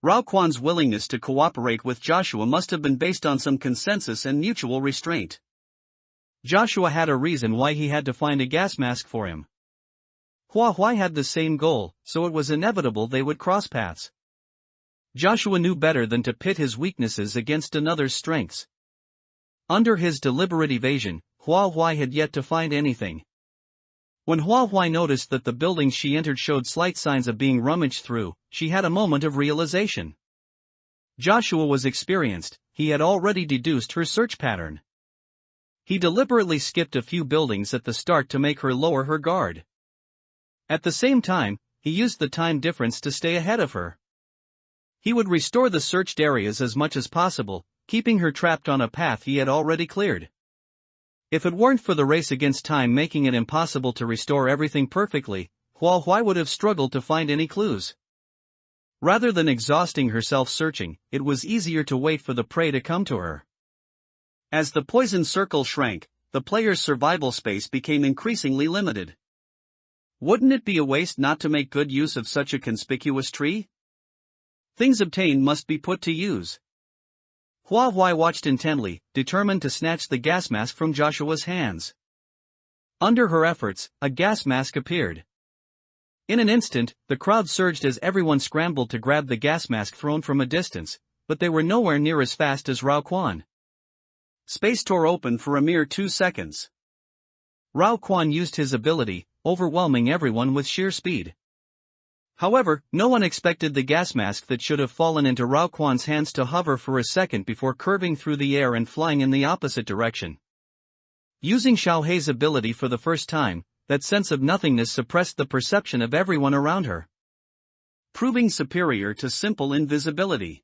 Rao Kwan's willingness to cooperate with Joshua must have been based on some consensus and mutual restraint. Joshua had a reason why he had to find a gas mask for him. Hua Huai had the same goal, so it was inevitable they would cross paths. Joshua knew better than to pit his weaknesses against another's strengths. Under his deliberate evasion, Hua Huai had yet to find anything. When Hua Huai noticed that the buildings she entered showed slight signs of being rummaged through, she had a moment of realization. Joshua was experienced, he had already deduced her search pattern. He deliberately skipped a few buildings at the start to make her lower her guard. At the same time, he used the time difference to stay ahead of her. He would restore the searched areas as much as possible, keeping her trapped on a path he had already cleared. If it weren't for the race against time making it impossible to restore everything perfectly, Hua Huai would have struggled to find any clues. Rather than exhausting herself searching, it was easier to wait for the prey to come to her. As the poison circle shrank, the player's survival space became increasingly limited. Wouldn't it be a waste not to make good use of such a conspicuous tree? Things obtained must be put to use. Hua Huai watched intently, determined to snatch the gas mask from Joshua's hands. Under her efforts, a gas mask appeared. In an instant, the crowd surged as everyone scrambled to grab the gas mask thrown from a distance, but they were nowhere near as fast as Rao Quan. Space tore open for a mere 2 seconds. Rao Quan used his ability, overwhelming everyone with sheer speed. However, no one expected the gas mask that should have fallen into Rao Quan's hands to hover for a second before curving through the air and flying in the opposite direction. Using Xiao Hei's ability for the first time, that sense of nothingness suppressed the perception of everyone around her, proving superior to simple invisibility.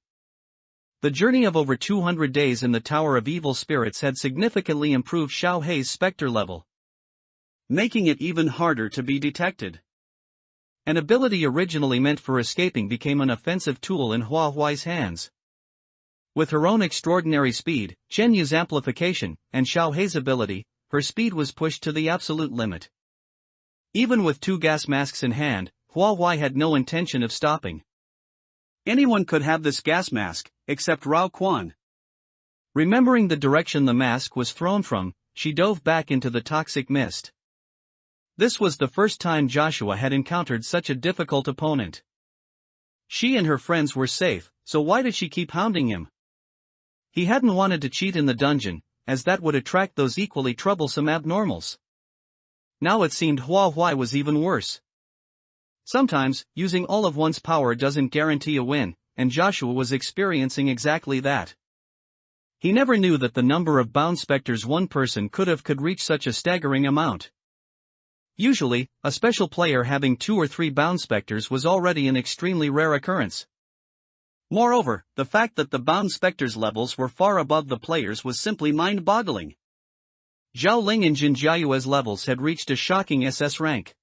The journey of over 200 days in the Tower of Evil Spirits had significantly improved Xiao Hei's specter level, making it even harder to be detected. An ability originally meant for escaping became an offensive tool in Hua Huai's hands. With her own extraordinary speed, Chen Yu's amplification, and Xiao Hei's ability, her speed was pushed to the absolute limit. Even with 2 gas masks in hand, Hua Huai had no intention of stopping. Anyone could have this gas mask, except Rao Quan. Remembering the direction the mask was thrown from, she dove back into the toxic mist. This was the first time Joshua had encountered such a difficult opponent. She and her friends were safe, so why did she keep hounding him? He hadn't wanted to cheat in the dungeon, as that would attract those equally troublesome abnormals. Now it seemed Hua Huai was even worse. Sometimes, using all of one's power doesn't guarantee a win, and Joshua was experiencing exactly that. He never knew that the number of bound specters one person could reach such a staggering amount. Usually, a special player having 2 or 3 bound specters was already an extremely rare occurrence. Moreover, the fact that the bound specters levels were far above the players was simply mind-boggling. Zhao Ling and Jin Jiayue's levels had reached a shocking SS rank.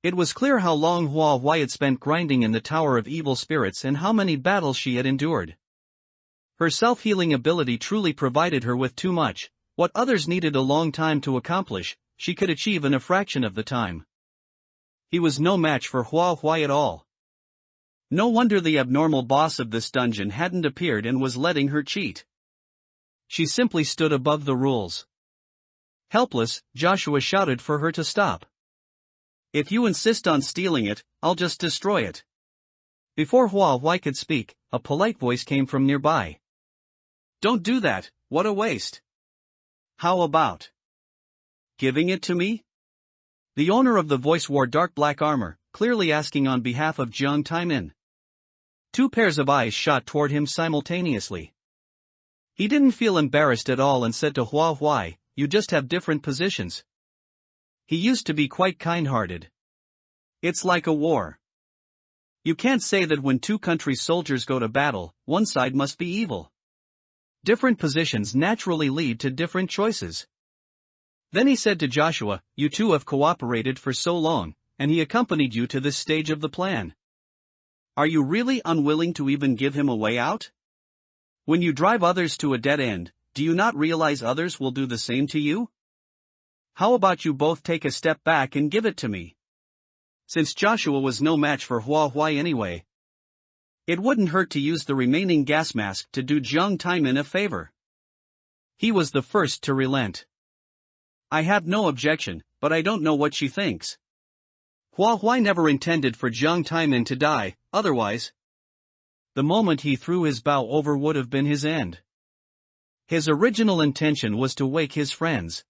It was clear how long Hua Huai had spent grinding in the Tower of Evil Spirits and how many battles she had endured. Her self-healing ability truly provided her with too much. What others needed a long time to accomplish, she could achieve in a fraction of the time. He was no match for Hua Huai at all. No wonder the abnormal boss of this dungeon hadn't appeared and was letting her cheat. She simply stood above the rules. Helpless, Joshua shouted for her to stop. If you insist on stealing it, I'll just destroy it. Before Hua Huai could speak, a polite voice came from nearby. Don't do that, what a waste. How about giving it to me? The owner of the voice wore dark black armor, clearly asking on behalf of Jiang Taimin. 2 pairs of eyes shot toward him simultaneously. He didn't feel embarrassed at all and said to Hua Huai, "You just have different positions." He used to be quite kind-hearted. It's like a war. You can't say that when two countries' soldiers go to battle, one side must be evil. Different positions naturally lead to different choices. Then he said to Joshua, "You two have cooperated for so long, and he accompanied you to this stage of the plan. Are you really unwilling to even give him a way out? When you drive others to a dead end, do you not realize others will do the same to you? How about you both take a step back and give it to me?" Since Joshua was no match for Hua Huai anyway, it wouldn't hurt to use the remaining gas mask to do Jiang Taimin a favor. He was the first to relent. "I have no objection, but I don't know what she thinks." Hua Huai never intended for Jiang Taimin to die, otherwise, the moment he threw his bow over would have been his end. His original intention was to wake his friends.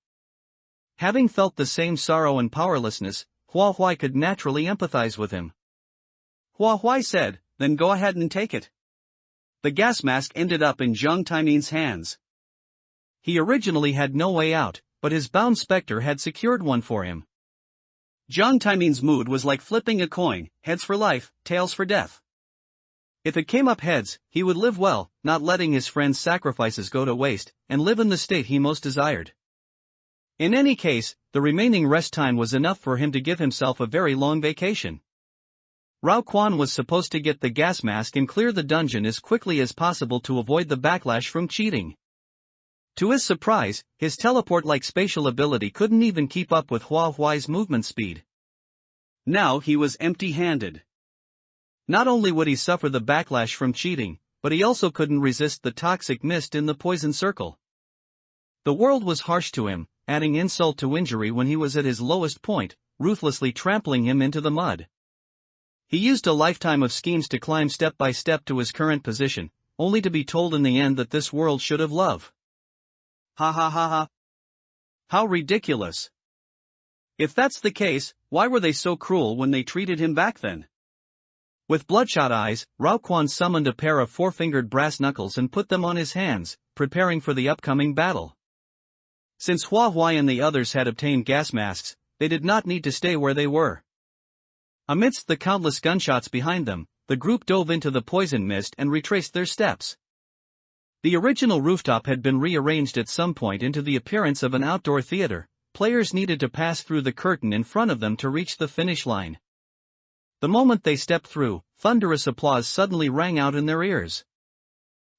Having felt the same sorrow and powerlessness, Hua Huai could naturally empathize with him. Hua Huai said, "Then go ahead and take it." The gas mask ended up in Jiang Taimin's hands. He originally had no way out, but his bound specter had secured one for him. Jiang Taimin's mood was like flipping a coin, heads for life, tails for death. If it came up heads, he would live well, not letting his friends' sacrifices go to waste, and live in the state he most desired. In any case, the remaining rest time was enough for him to give himself a very long vacation. Rao Quan was supposed to get the gas mask and clear the dungeon as quickly as possible to avoid the backlash from cheating. To his surprise, his teleport-like spatial ability couldn't even keep up with Hua Huai's movement speed. Now he was empty-handed. Not only would he suffer the backlash from cheating, but he also couldn't resist the toxic mist in the poison circle. The world was harsh to him, adding insult to injury when he was at his lowest point, ruthlessly trampling him into the mud. He used a lifetime of schemes to climb step by step to his current position, only to be told in the end that this world should have love. Ha ha ha ha. How ridiculous. If that's the case, why were they so cruel when they treated him back then? With bloodshot eyes, Rao Quan summoned a pair of four-fingered brass knuckles and put them on his hands, preparing for the upcoming battle. Since Hua Huai and the others had obtained gas masks, they did not need to stay where they were. Amidst the countless gunshots behind them, the group dove into the poison mist and retraced their steps. The original rooftop had been rearranged at some point into the appearance of an outdoor theater. Players needed to pass through the curtain in front of them to reach the finish line. The moment they stepped through, thunderous applause suddenly rang out in their ears.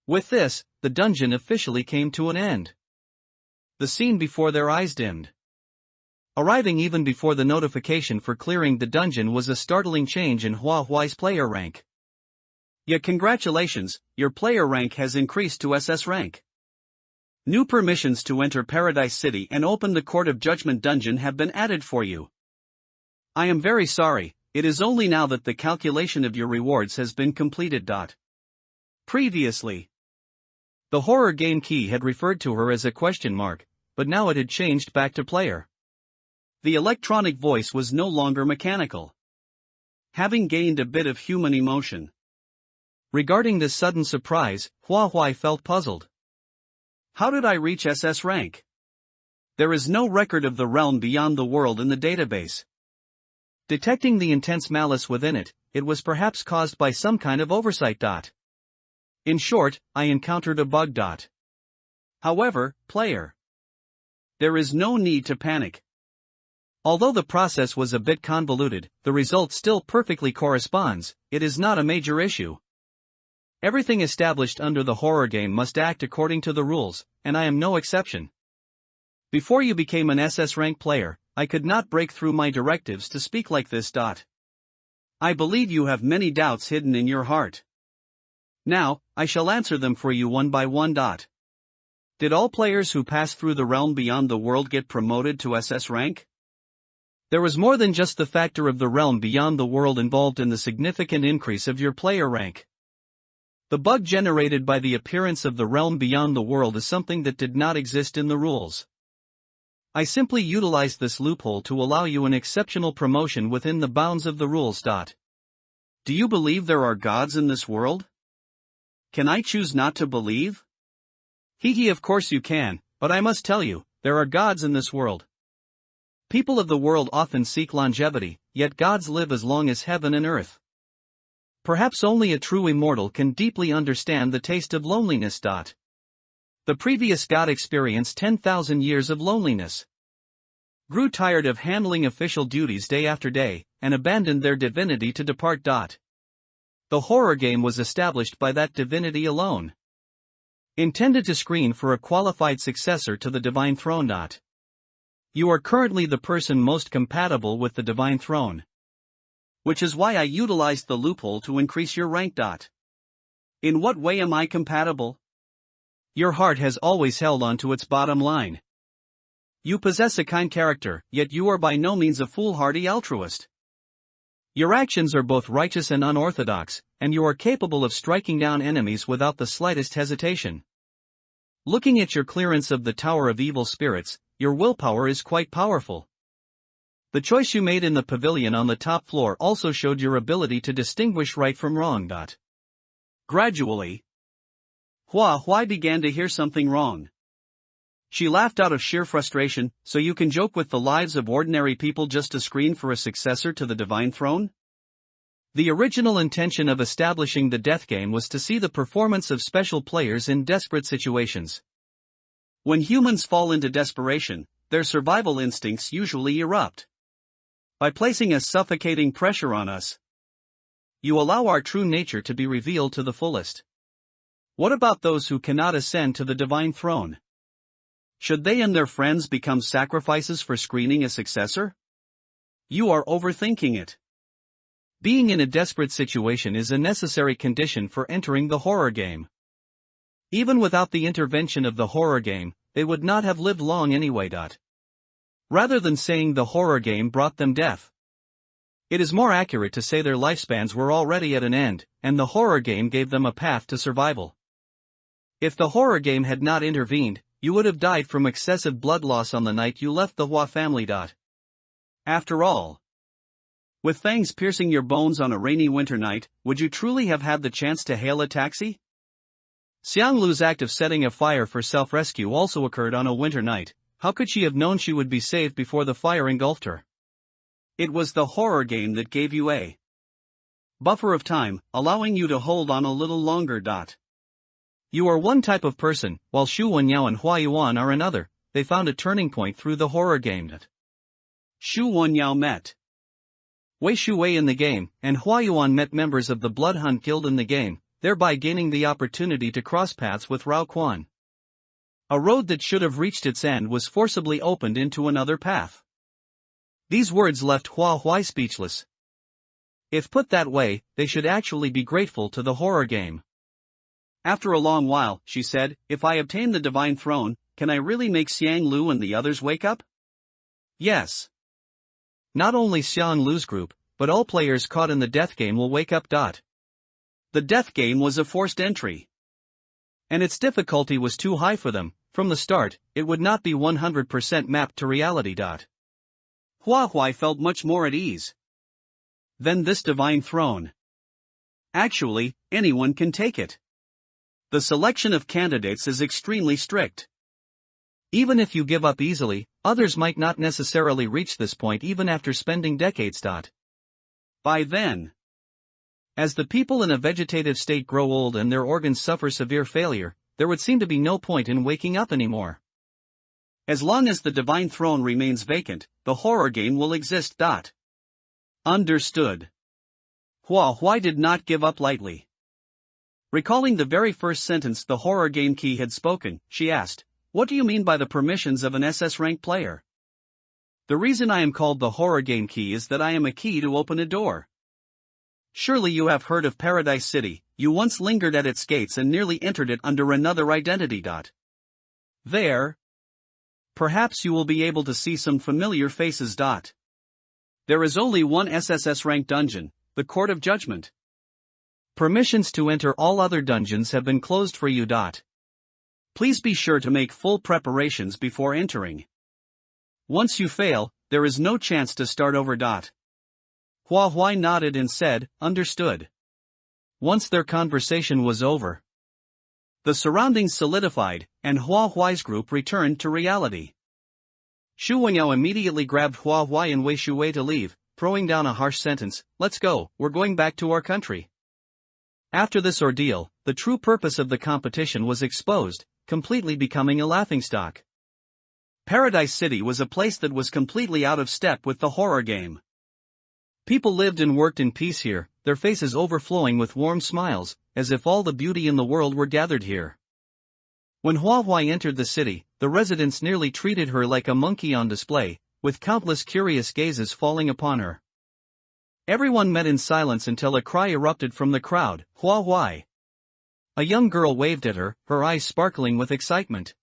With this, the dungeon officially came to an end. The scene before their eyes dimmed. Arriving even before the notification for clearing the dungeon was a startling change in Hua Huai's player rank. "Yeah, congratulations, your player rank has increased to SS rank. New permissions to enter Paradise City and open the Court of Judgment dungeon have been added for you. I am very sorry, it is only now that the calculation of your rewards has been completed. Previously, the horror game key had referred to her as a question mark, but now it had changed back to player. The electronic voice was no longer mechanical, having gained a bit of human emotion. Regarding this sudden surprise, Hua Huai felt puzzled. How did I reach SS rank? There is no record of the realm beyond the world in the database. Detecting the intense malice within it, it was perhaps caused by some kind of oversight. In short, I encountered a bug. However, player, there is no need to panic. Although the process was a bit convoluted, the result still perfectly corresponds. It is not a major issue. Everything established under the horror game must act according to the rules, and I am no exception. Before you became an SS rank player, I could not break through my directives to speak like this. I believe you have many doubts hidden in your heart. Now, I shall answer them for you one by one. Did all players who pass through the realm beyond the world get promoted to SS rank? There was more than just the factor of the realm beyond the world involved in the significant increase of your player rank. The bug generated by the appearance of the realm beyond the world is something that did not exist in the rules. I simply utilized this loophole to allow you an exceptional promotion within the bounds of the rules. Do you believe there are gods in this world? Can I choose not to believe? Hee of course you can, but I must tell you, there are gods in this world. People of the world often seek longevity, yet gods live as long as heaven and earth. Perhaps only a true immortal can deeply understand the taste of loneliness. The previous god experienced 10,000 years of loneliness, grew tired of handling official duties day after day, and abandoned their divinity to depart. The horror game was established by that divinity alone, intended to screen for a qualified successor to the divine throne. You are currently the person most compatible with the divine throne, which is why I utilized the loophole to increase your rank. In what way am I compatible? Your heart has always held on to its bottom line. You possess a kind character, yet you are by no means a foolhardy altruist. Your actions are both righteous and unorthodox, and you are capable of striking down enemies without the slightest hesitation. Looking at your clearance of the Tower of Evil Spirits, your willpower is quite powerful. The choice you made in the pavilion on the top floor also showed your ability to distinguish right from wrong. Gradually, Hua began to hear something wrong. She laughed out of sheer frustration. So you can joke with the lives of ordinary people just to screen for a successor to the divine throne? The original intention of establishing the death game was to see the performance of special players in desperate situations. When humans fall into desperation, their survival instincts usually erupt. By placing a suffocating pressure on us, you allow our true nature to be revealed to the fullest. What about those who cannot ascend to the divine throne? Should they and their friends become sacrifices for screening a successor? You are overthinking it. Being in a desperate situation is a necessary condition for entering the horror game. Even without the intervention of the horror game, they would not have lived long anyway. Rather than saying the horror game brought them death, it is more accurate to say their lifespans were already at an end, and the horror game gave them a path to survival. If the horror game had not intervened, you would have died from excessive blood loss on the night you left the Hua family. After all, with fangs piercing your bones on a rainy winter night, would you truly have had the chance to hail a taxi? Xianglu's act of setting a fire for self-rescue also occurred on a winter night. How could she have known she would be saved before the fire engulfed her? It was the horror game that gave you a buffer of time, allowing you to hold on a little longer. You are one type of person, while Shu Wenyao and Hua Yuan are another. They found a turning point through the horror game. Shu Wenyao met Wei Shuwei in the game, and Hua Yuan met members of the Blood Hunt Guild in the game, thereby gaining the opportunity to cross paths with Rao Quan. A road that should have reached its end was forcibly opened into another path. These words left Hua speechless. If put that way, they should actually be grateful to the horror game. After a long while, she said, if I obtain the divine throne, can I really make Xiang Lu and the others wake up? Yes. Not only Xiang Lu's group, but all players caught in the death game will wake up. The death game was a forced entry, and its difficulty was too high for them. From the start, it would not be 100% mapped to reality. Hua felt much more at ease. Then this divine throne. Actually, anyone can take it. The selection of candidates is extremely strict. Even if you give up easily, others might not necessarily reach this point even after spending decades. By then, as the people in a vegetative state grow old and their organs suffer severe failure, there would seem to be no point in waking up anymore. As long as the divine throne remains vacant, the horror game will exist. Understood. Hua did not give up lightly. Recalling the very first sentence the horror game key had spoken, she asked, what do you mean by the permissions of an SS rank player? The reason I am called the horror game key is that I am a key to open a door. Surely you have heard of Paradise City. You once lingered at its gates and nearly entered it under another identity. There, perhaps you will be able to see some familiar faces. There is only one SSS rank dungeon, the Court of Judgment. Permissions to enter all other dungeons have been closed for you. Please be sure to make full preparations before entering. Once you fail, there is no chance to start over. Hua nodded and said, understood. Once their conversation was over, The surroundings solidified, and Hua Huai's group returned to reality. Shu Wengyao immediately grabbed Hua Huai and Wei Shuwei to leave, throwing down a harsh sentence, "Let's go, we're going back to our country." After this ordeal, the true purpose of the competition was exposed, completely becoming a laughingstock. Paradise City was a place that was completely out of step with the horror game. People lived and worked in peace here, their faces overflowing with warm smiles, as if all the beauty in the world were gathered here. When Hua Huai entered the city, the residents nearly treated her like a monkey on display, with countless curious gazes falling upon her. Everyone met in silence until a cry erupted from the crowd, "Hua Huai!" A young girl waved at her, her eyes sparkling with excitement.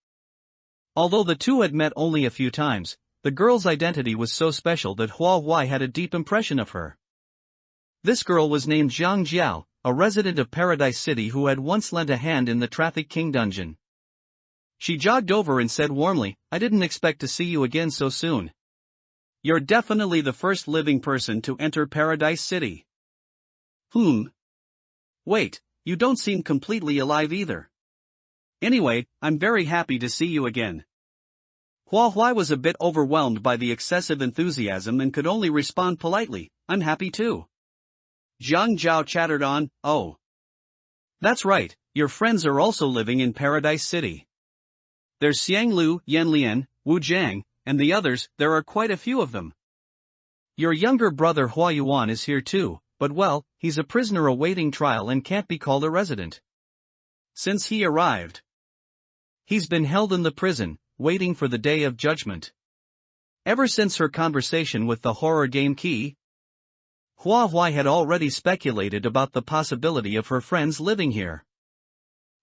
Although the two had met only a few times, the girl's identity was so special that Hua Huai had a deep impression of her. This girl was named Zhang Jiao, a resident of Paradise City who had once lent a hand in the Traffic King dungeon. She jogged over and said warmly, "I didn't expect to see you again so soon. You're definitely the first living person to enter Paradise City." Wait, you don't seem completely alive either. Anyway, I'm very happy to see you again." Hua Huai was a bit overwhelmed by the excessive enthusiasm and could only respond politely, "I'm happy too." Zhang Jiao chattered on, "Oh. That's right, your friends are also living in Paradise City. There's Xiang Lu, Yan Lian, Wu Jiang, and the others, there are quite a few of them. Your younger brother Hua Yuan is here too, but well, he's a prisoner awaiting trial and can't be called a resident. Since he arrived, he's been held in the prison, waiting for the day of judgment." Ever since her conversation with the horror game key, Hua Huai had already speculated about the possibility of her friends living here.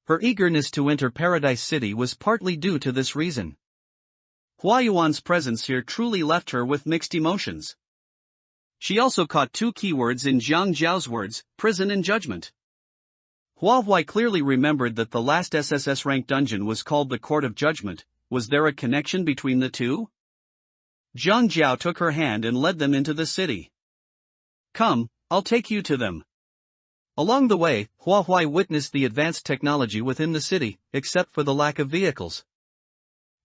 Her eagerness to enter Paradise City was partly due to this reason. Hua Yuan's presence here truly left her with mixed emotions. She also caught two keywords in Zhang Jiao's words, prison and judgment. Hua Huai clearly remembered that the last SSS-ranked dungeon was called the Court of Judgment. Was there a connection between the two? Zhang Jiao took her hand and led them into the city. "Come, I'll take you to them." Along the way, Hua Huai witnessed the advanced technology within the city, except for the lack of vehicles.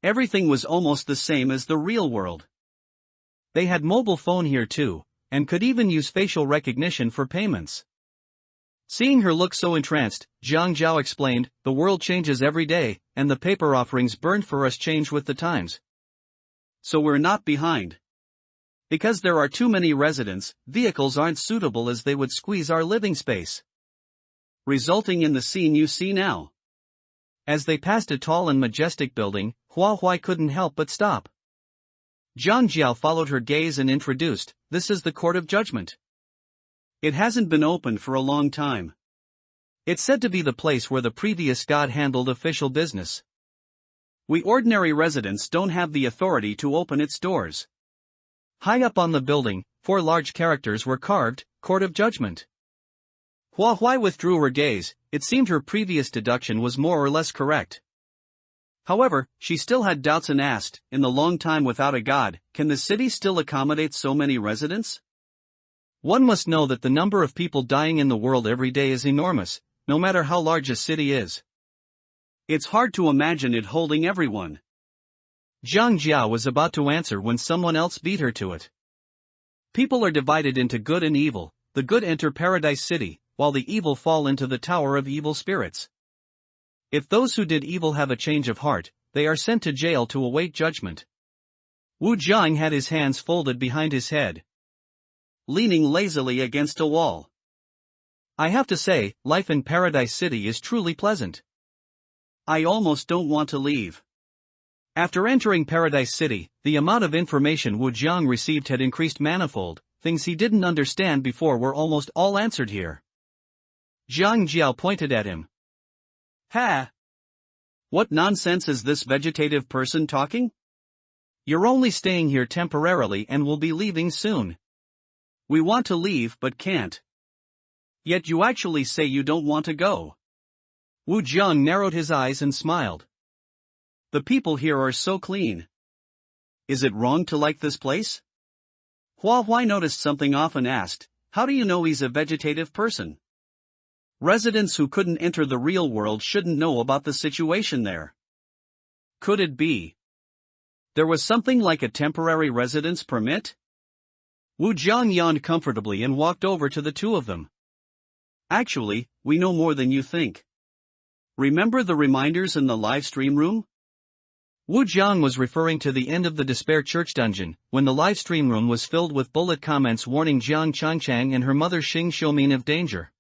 Everything was almost the same as the real world. They had mobile phone here too, and could even use facial recognition for payments. Seeing her look so entranced, Zhang Jiao explained, "The world changes every day, and the paper offerings burned for us change with the times. So we're not behind. Because there are too many residents, vehicles aren't suitable as they would squeeze our living space. Resulting in the scene you see now." As they passed a tall and majestic building, Hua Huai couldn't help but stop. Zhang Jiao followed her gaze and introduced, "This is the Court of Judgment. It hasn't been opened for a long time. It's said to be the place where the previous god handled official business. We ordinary residents don't have the authority to open its doors." High up on the building, 4 large characters were carved, Court of Judgment. Hua Huai withdrew her gaze. It seemed her previous deduction was more or less correct. However, she still had doubts and asked, "In the long time without a god, can the city still accommodate so many residents?" One must know that the number of people dying in the world every day is enormous, no matter how large a city is. It's hard to imagine it holding everyone. Zhang Jiao was about to answer when someone else beat her to it. People are divided into good and evil. The good enter Paradise City, while the evil fall into the Tower of Evil Spirits. If those who did evil have a change of heart, they are sent to jail to await judgment. Wu Jiang had his hands folded behind his head, leaning lazily against a wall. "I have to say, life in Paradise City is truly pleasant. I almost don't want to leave." After entering Paradise City, the amount of information Wu Jiang received had increased manifold. Things he didn't understand before were almost all answered here. Zhang Jiao pointed at him. "Ha! What nonsense is this vegetative person talking? You're only staying here temporarily and will be leaving soon. We want to leave but can't. Yet you actually say you don't want to go." Wu Jiang narrowed his eyes and smiled. "The people here are so clean. Is it wrong to like this place?" Hua Huai noticed something off and asked, "How do you know he's a vegetative person?" Residents who couldn't enter the real world shouldn't know about the situation there. Could it be there was something like a temporary residence permit? Wu Jiang yawned comfortably and walked over to the two of them. Actually, we know more than you think. Remember the reminders in the live stream room? Wu Jiang was referring to the end of the Despair Church dungeon, when the live stream room was filled with bullet comments warning Jiang Changchang and her mother Xing Xiumin of danger.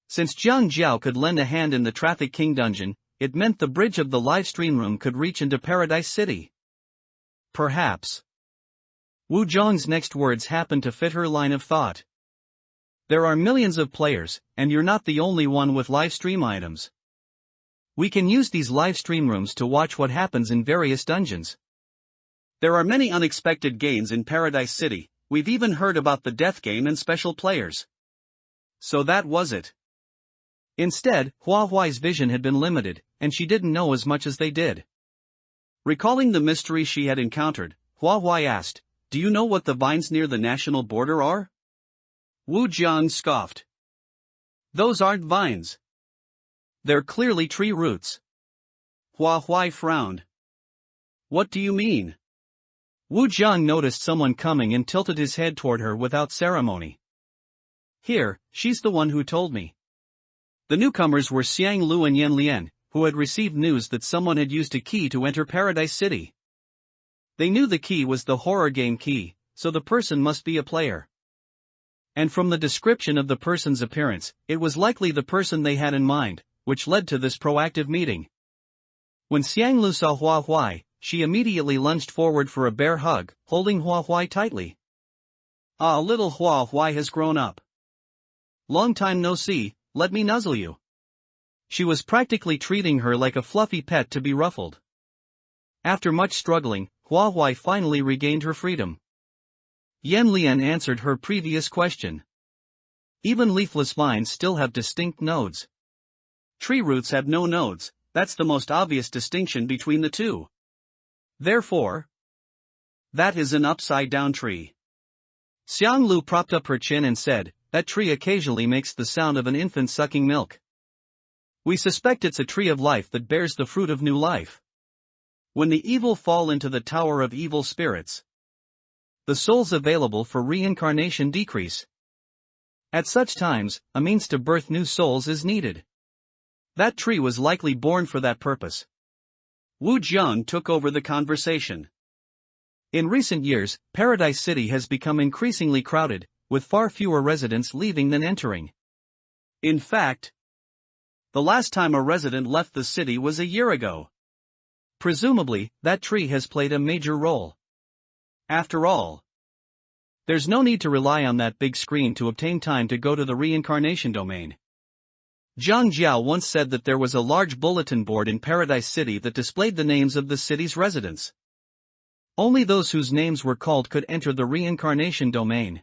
Since Jiang Jiao could lend a hand in the Traffic King dungeon, it meant the bridge of the live stream room could reach into Paradise City. Perhaps. Wu Jiang's next words happened to fit her line of thought. There are millions of players, and you're not the only one with live stream items. We can use these live stream rooms to watch what happens in various dungeons. There are many unexpected gains in Paradise City. We've even heard about the death game and special players. So that was it. Instead, Hua Huai's vision had been limited, and she didn't know as much as they did. Recalling the mystery she had encountered, Hua Huai asked, "Do you know what the vines near the national border are?" Wu Jiang scoffed. "Those aren't vines. They're clearly tree roots." Hua Huai frowned. "What do you mean?" Wu Jiang noticed someone coming and tilted his head toward her without ceremony. "Here, she's the one who told me." The newcomers were Xiang Lu and Yan Lian, who had received news that someone had used a key to enter Paradise City. They knew the key was the horror game key, so the person must be a player. And from the description of the person's appearance, it was likely the person they had in mind, which led to this proactive meeting. When Xiang Lu saw Hua Huai, she immediately lunged forward for a bear hug, holding Hua Huai tightly. "Ah, little Hua Huai has grown up. Long time no see, let me nuzzle you." She was practically treating her like a fluffy pet to be ruffled. After much struggling, Hua Huai finally regained her freedom. Yan Lian answered her previous question. Even leafless vines still have distinct nodes. Tree roots have no nodes, that's the most obvious distinction between the two. Therefore, that is an upside-down tree. Xiang Lu propped up her chin and said, "That tree occasionally makes the sound of an infant sucking milk. We suspect it's a tree of life that bears the fruit of new life. When the evil fall into the tower of evil spirits, the souls available for reincarnation decrease. At such times, a means to birth new souls is needed. That tree was likely born for that purpose." Wu Jiang took over the conversation. In recent years, Paradise City has become increasingly crowded, with far fewer residents leaving than entering. In fact, the last time a resident left the city was a year ago. Presumably, that tree has played a major role. After all, there's no need to rely on that big screen to obtain time to go to the reincarnation domain. Zhang Jiao once said that there was a large bulletin board in Paradise City that displayed the names of the city's residents. Only those whose names were called could enter the reincarnation domain.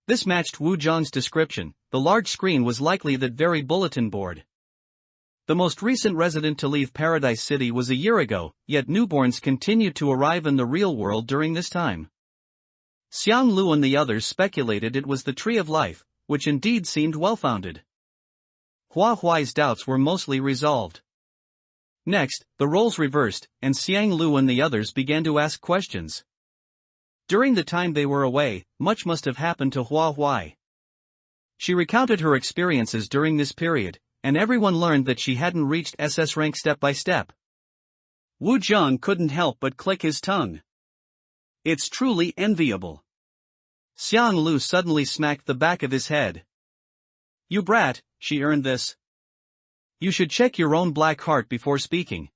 This matched Wu Jiang's description. The large screen was likely that very bulletin board. The most recent resident to leave Paradise City was a year ago, yet newborns continued to arrive in the real world during this time. Xiang Lu and the others speculated it was the Tree of Life, which indeed seemed well-founded. Hua Huai's doubts were mostly resolved. Next, the roles reversed, and Xiang Lu and the others began to ask questions. During the time they were away, much must have happened to Hua Huai. She recounted her experiences during this period, and everyone learned that she hadn't reached SS rank step by step. Wu Jiang couldn't help but click his tongue. It's truly enviable. Xiang Lu suddenly smacked the back of his head. "You brat, she earned this. You should check your own black heart before speaking."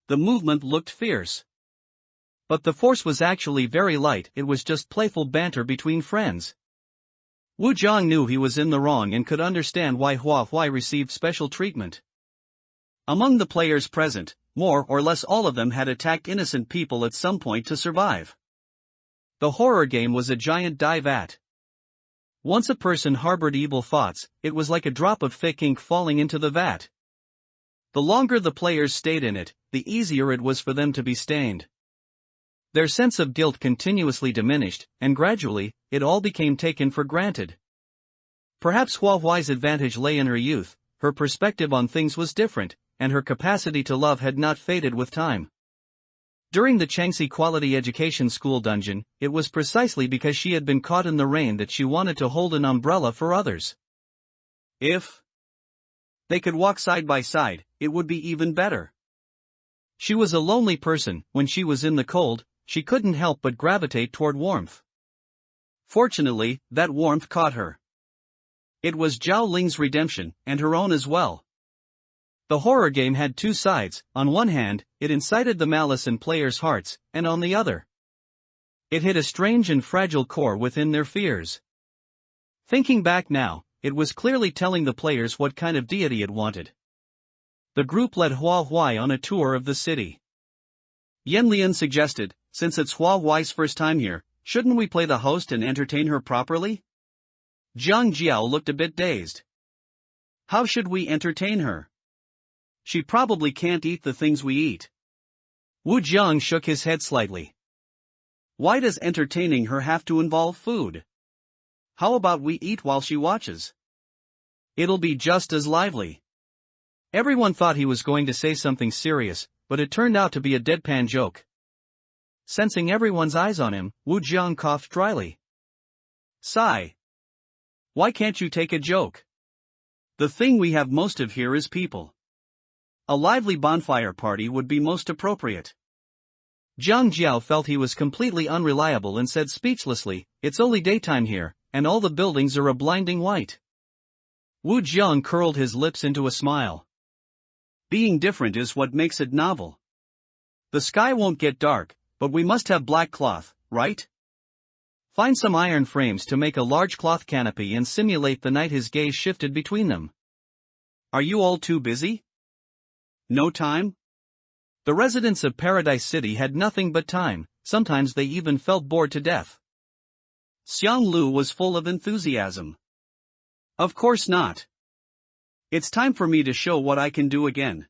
The movement looked fierce. But the force was actually very light, it was just playful banter between friends. Wu Jiang knew he was in the wrong and could understand why Hua Huai received special treatment. Among the players present, more or less all of them had attacked innocent people at some point to survive. The horror game was a giant die-vat. Once a person harbored evil thoughts, it was like a drop of thick ink falling into the vat. The longer the players stayed in it, the easier it was for them to be stained. Their sense of guilt continuously diminished, and gradually, it all became taken for granted. Perhaps Hua Huai's advantage lay in her youth, her perspective on things was different, and her capacity to love had not faded with time. During the Changxi Quality Education School dungeon, it was precisely because she had been caught in the rain that she wanted to hold an umbrella for others. If they could walk side by side, it would be even better. She was a lonely person. When she was in the cold, she couldn't help but gravitate toward warmth. Fortunately, that warmth caught her. It was Zhao Ling's redemption, and her own as well. The horror game had two sides. On one hand, it incited the malice in players' hearts, and on the other, it hit a strange and fragile core within their fears. Thinking back now, it was clearly telling the players what kind of deity it wanted. The group led Hua Huai on a tour of the city. Yan Lian suggested, since it's Hua Huai's first time here, shouldn't we play the host and entertain her properly? Jiang Jiao looked a bit dazed. How should we entertain her? She probably can't eat the things we eat. Wu Jiang shook his head slightly. Why does entertaining her have to involve food? How about we eat while she watches? It'll be just as lively. Everyone thought he was going to say something serious, but it turned out to be a deadpan joke. Sensing everyone's eyes on him, Wu Jiang coughed dryly. Sigh. Why can't you take a joke? The thing we have most of here is people. A lively bonfire party would be most appropriate. Zhang Jiao felt he was completely unreliable and said speechlessly, it's only daytime here, and all the buildings are a blinding white. Wu Jiang curled his lips into a smile. Being different is what makes it novel. The sky won't get dark, but we must have black cloth, right? Find some iron frames to make a large cloth canopy and simulate the night. His gaze shifted between them. Are you all too busy? No time? The residents of Paradise City had nothing but time, sometimes they even felt bored to death. Xiang Lu was full of enthusiasm. Of course not. It's time for me to show what I can do again.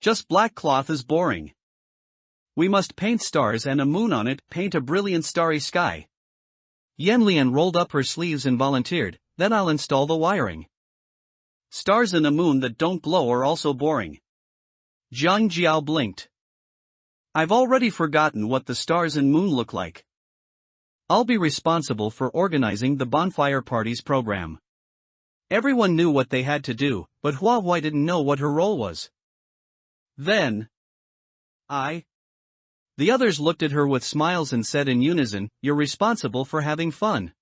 Just black cloth is boring. We must paint stars and a moon on it, paint a brilliant starry sky. Yan Lian rolled up her sleeves and volunteered, then I'll install the wiring. Stars and a moon that don't glow are also boring. Zhang Jiao blinked. I've already forgotten what the stars and moon look like. I'll be responsible for organizing the bonfire party's program. Everyone knew what they had to do, but Hua Huai didn't know what her role was. Then, The others looked at her with smiles and said in unison, you're responsible for having fun.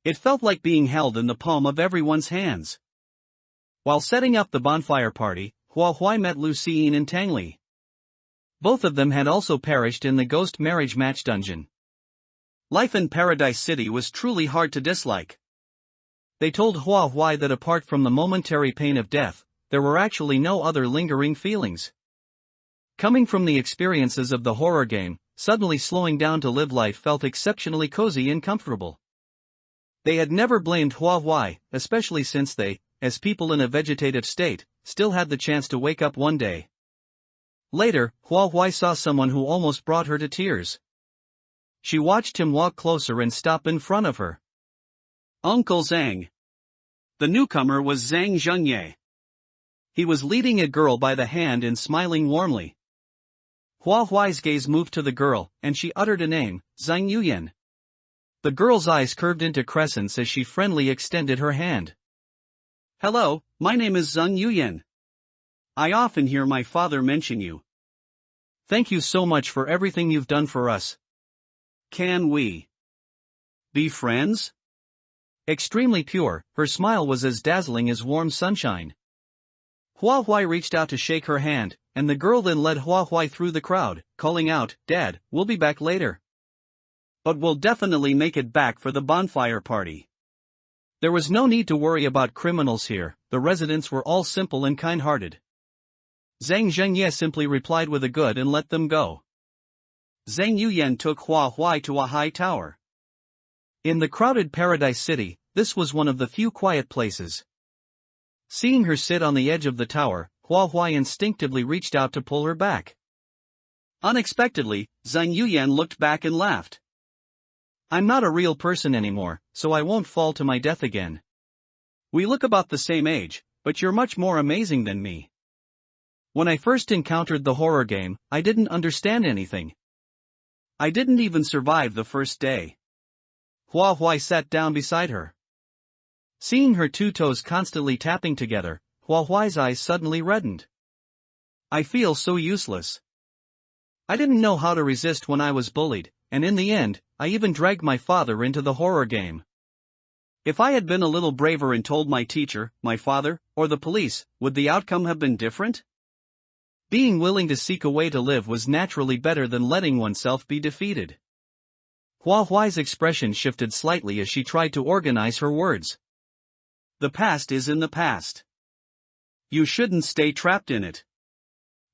It felt like being held in the palm of everyone's hands. While setting up the bonfire party, Hua Huai met Lu Xiyin and Tang Li. Both of them had also perished in the ghost marriage match dungeon. Life in Paradise City was truly hard to dislike. They told Hua Huai that apart from the momentary pain of death, there were actually no other lingering feelings. Coming from the experiences of the horror game, suddenly slowing down to live life felt exceptionally cozy and comfortable. They had never blamed Hua Huai, especially since they, as people in a vegetative state, still had the chance to wake up one day. Later, Hua Huai saw someone who almost brought her to tears. She watched him walk closer and stop in front of her. Uncle Zhang. The newcomer was Zhang Zhengye. He was leading a girl by the hand and smiling warmly. Hua Huai's gaze moved to the girl, and she uttered a name, Zhang Yuyan. The girl's eyes curved into crescents as she friendly extended her hand. Hello, my name is Zhang Yuyan. I often hear my father mention you. Thank you so much for everything you've done for us. Can we be friends? Extremely pure, her smile was as dazzling as warm sunshine. Hua Huai reached out to shake her hand, and the girl then led Hua Huai through the crowd, calling out, Dad, we'll be back later. But we'll definitely make it back for the bonfire party. There was no need to worry about criminals here, the residents were all simple and kind-hearted. Zhang Zhengye simply replied with a good and let them go. Zhang Yuyan took Hua Huai to a high tower. In the crowded Paradise City, this was one of the few quiet places. Seeing her sit on the edge of the tower, Hua Huai instinctively reached out to pull her back. Unexpectedly, Zhang Yuyan looked back and laughed. I'm not a real person anymore, so I won't fall to my death again. We look about the same age, but you're much more amazing than me. When I first encountered the horror game, I didn't understand anything. I didn't even survive the first day. Hua Huai sat down beside her. Seeing her two toes constantly tapping together, Hua Huai's eyes suddenly reddened. I feel so useless. I didn't know how to resist when I was bullied, and in the end, I even dragged my father into the horror game. If I had been a little braver and told my teacher, my father, or the police, would the outcome have been different? Being willing to seek a way to live was naturally better than letting oneself be defeated. Hua Huai's expression shifted slightly as she tried to organize her words. The past is in the past. You shouldn't stay trapped in it.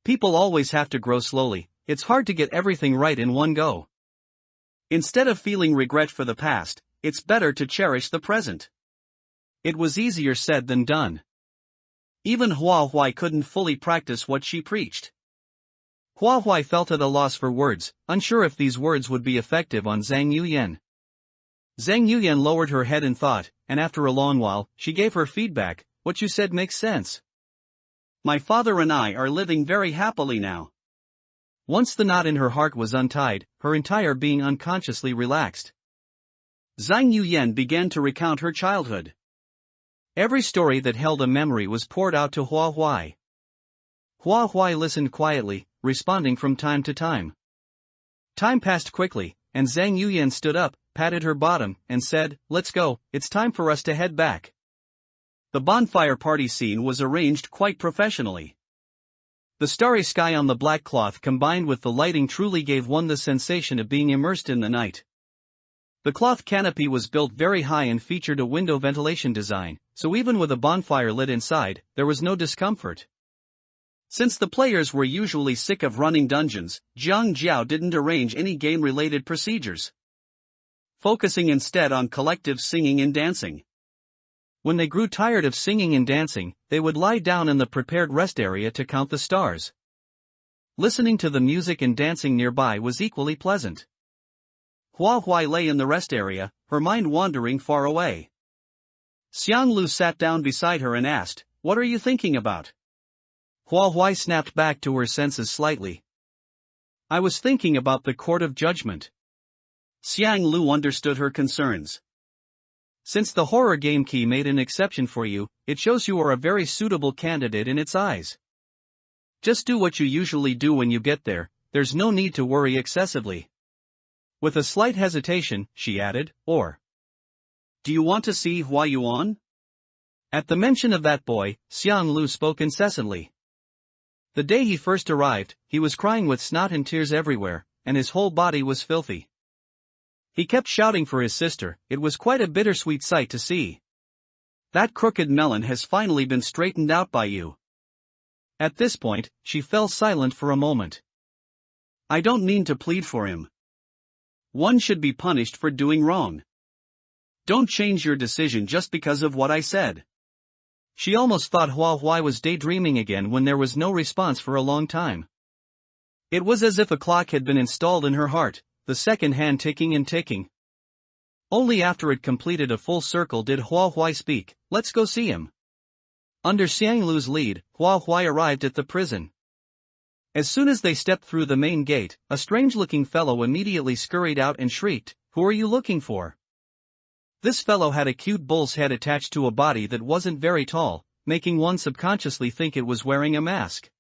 People always have to grow slowly. It's hard to get everything right in one go. Instead of feeling regret for the past, it's better to cherish the present. It was easier said than done. Even Hua Huai couldn't fully practice what she preached. Hua Huai felt at a loss for words, unsure if these words would be effective on Zhang Yuyan. Zhang Yuyan lowered her head in thought, and after a long while, she gave her feedback. What you said makes sense. My father and I are living very happily now. Once the knot in her heart was untied, her entire being unconsciously relaxed. Zhang Yuyan began to recount her childhood. Every story that held a memory was poured out to Hua Huai. Hua Huai listened quietly, responding from time to time. Time passed quickly, and Zhang Yuyan stood up, patted her bottom, and said, "Let's go, it's time for us to head back." The bonfire party scene was arranged quite professionally. The starry sky on the black cloth combined with the lighting truly gave one the sensation of being immersed in the night. The cloth canopy was built very high and featured a window ventilation design, so even with a bonfire lit inside, there was no discomfort. Since the players were usually sick of running dungeons, Jiang Jiao didn't arrange any game-related procedures, focusing instead on collective singing and dancing. When they grew tired of singing and dancing, they would lie down in the prepared rest area to count the stars. Listening to the music and dancing nearby was equally pleasant. Hua Huai lay in the rest area, her mind wandering far away. Xiang Lu sat down beside her and asked, "What are you thinking about?" Hua Huai snapped back to her senses slightly. "I was thinking about the court of judgment." Xiang Lu understood her concerns. Since the horror game key made an exception for you, it shows you are a very suitable candidate in its eyes. Just do what you usually do when you get there, there's no need to worry excessively. With a slight hesitation, she added, "Or, do you want to see Hua Yuan?" At the mention of that boy, Xiang Lu spoke incessantly. The day he first arrived, he was crying with snot and tears everywhere, and his whole body was filthy. He kept shouting for his sister. It was quite a bittersweet sight to see. That crooked melon has finally been straightened out by you. At this point, she fell silent for a moment. I don't mean to plead for him. One should be punished for doing wrong. Don't change your decision just because of what I said. She almost thought Hua Huai was daydreaming again when there was no response for a long time. It was as if a clock had been installed in her heart, the second hand ticking and ticking. Only after it completed a full circle did Hua Huai speak, "Let's go see him." Under Xiang Lu's lead, Hua Huai arrived at the prison. As soon as they stepped through the main gate, a strange-looking fellow immediately scurried out and shrieked, "Who are you looking for?" This fellow had a cute bull's head attached to a body that wasn't very tall, making one subconsciously think it was wearing a mask.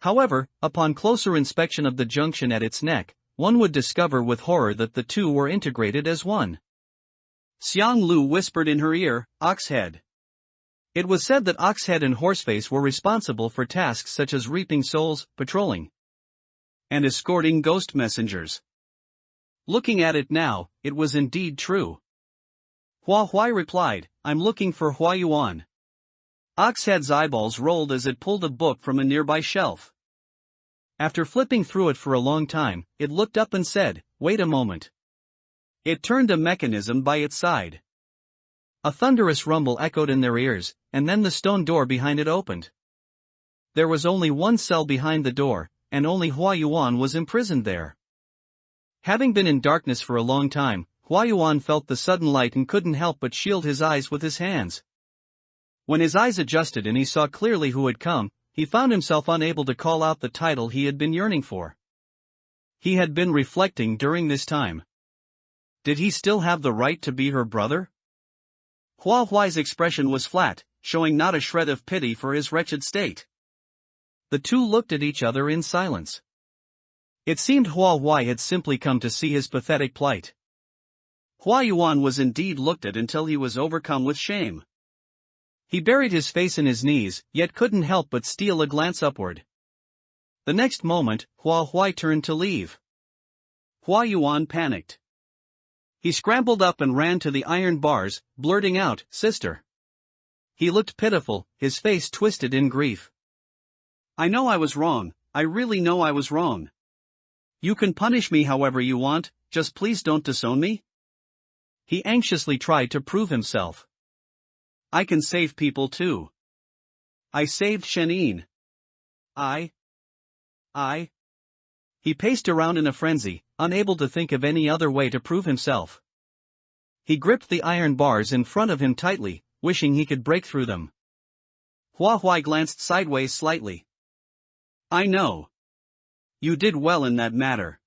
However, upon closer inspection of the junction at its neck, one would discover with horror that the two were integrated as one. Xiang Lu whispered in her ear, "Oxhead." It was said that Oxhead and Horseface were responsible for tasks such as reaping souls, patrolling, and escorting ghost messengers. Looking at it now, it was indeed true. Hua Huai replied, "I'm looking for Hua Yuan." Oxhead's eyeballs rolled as it pulled a book from a nearby shelf. After flipping through it for a long time, it looked up and said, "Wait a moment." It turned a mechanism by its side. A thunderous rumble echoed in their ears, and then the stone door behind it opened. There was only one cell behind the door, and only Hua Yuan was imprisoned there. Having been in darkness for a long time, Hua Yuan felt the sudden light and couldn't help but shield his eyes with his hands. When his eyes adjusted and he saw clearly who had come, he found himself unable to call out the title he had been yearning for. He had been reflecting during this time. Did he still have the right to be her brother? Hua Huai's expression was flat, showing not a shred of pity for his wretched state. The two looked at each other in silence. It seemed Hua Huai had simply come to see his pathetic plight. Hua Yuan was indeed looked at until he was overcome with shame. He buried his face in his knees, yet couldn't help but steal a glance upward. The next moment, Hua Huai turned to leave. Hua Yuan panicked. He scrambled up and ran to the iron bars, blurting out, "Sister." He looked pitiful, his face twisted in grief. "I know I was wrong, I really know I was wrong. You can punish me however you want, just please don't disown me." He anxiously tried to prove himself. "I can save people too. I saved Shenyin. I. He paced around in a frenzy, unable to think of any other way to prove himself. He gripped the iron bars in front of him tightly, wishing he could break through them. Hua Huai glanced sideways slightly. "I know. You did well in that matter."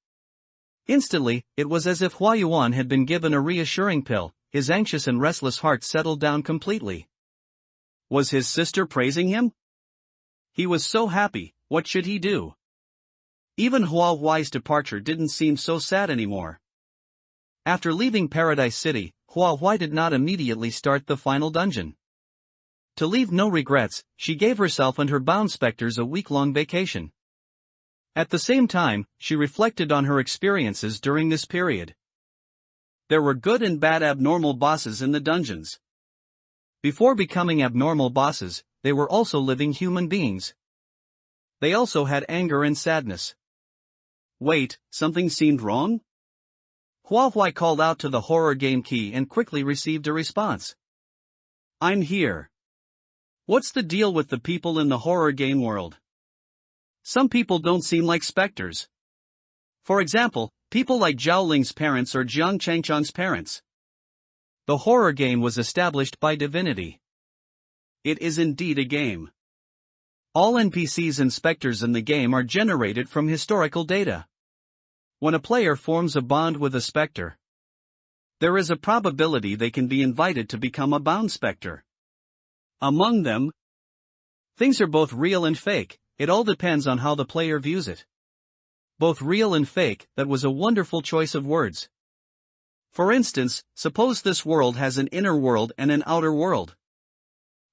Instantly, it was as if Hua Yuan had been given a reassuring pill, his anxious and restless heart settled down completely. Was his sister praising him? He was so happy, what should he do? Even Hua Huai's departure didn't seem so sad anymore. After leaving Paradise City, Hua Huai did not immediately start the final dungeon. To leave no regrets, she gave herself and her bound specters a week-long vacation. At the same time, she reflected on her experiences during this period. There were good and bad abnormal bosses in the dungeons. Before becoming abnormal bosses, they were also living human beings. They also had anger and sadness. Wait, something seemed wrong? Hua Huai called out to the horror game key and quickly received a response. "I'm here. What's the deal with the people in the horror game world? Some people don't seem like specters. For example, people like Zhao Ling's parents or Jiang Changchang's parents." The horror game was established by divinity. It is indeed a game. All NPCs and specters in the game are generated from historical data. When a player forms a bond with a specter, there is a probability they can be invited to become a bound specter. Among them, things are both real and fake, it all depends on how the player views it. Both real and fake, that was a wonderful choice of words. For instance, suppose this world has an inner world and an outer world.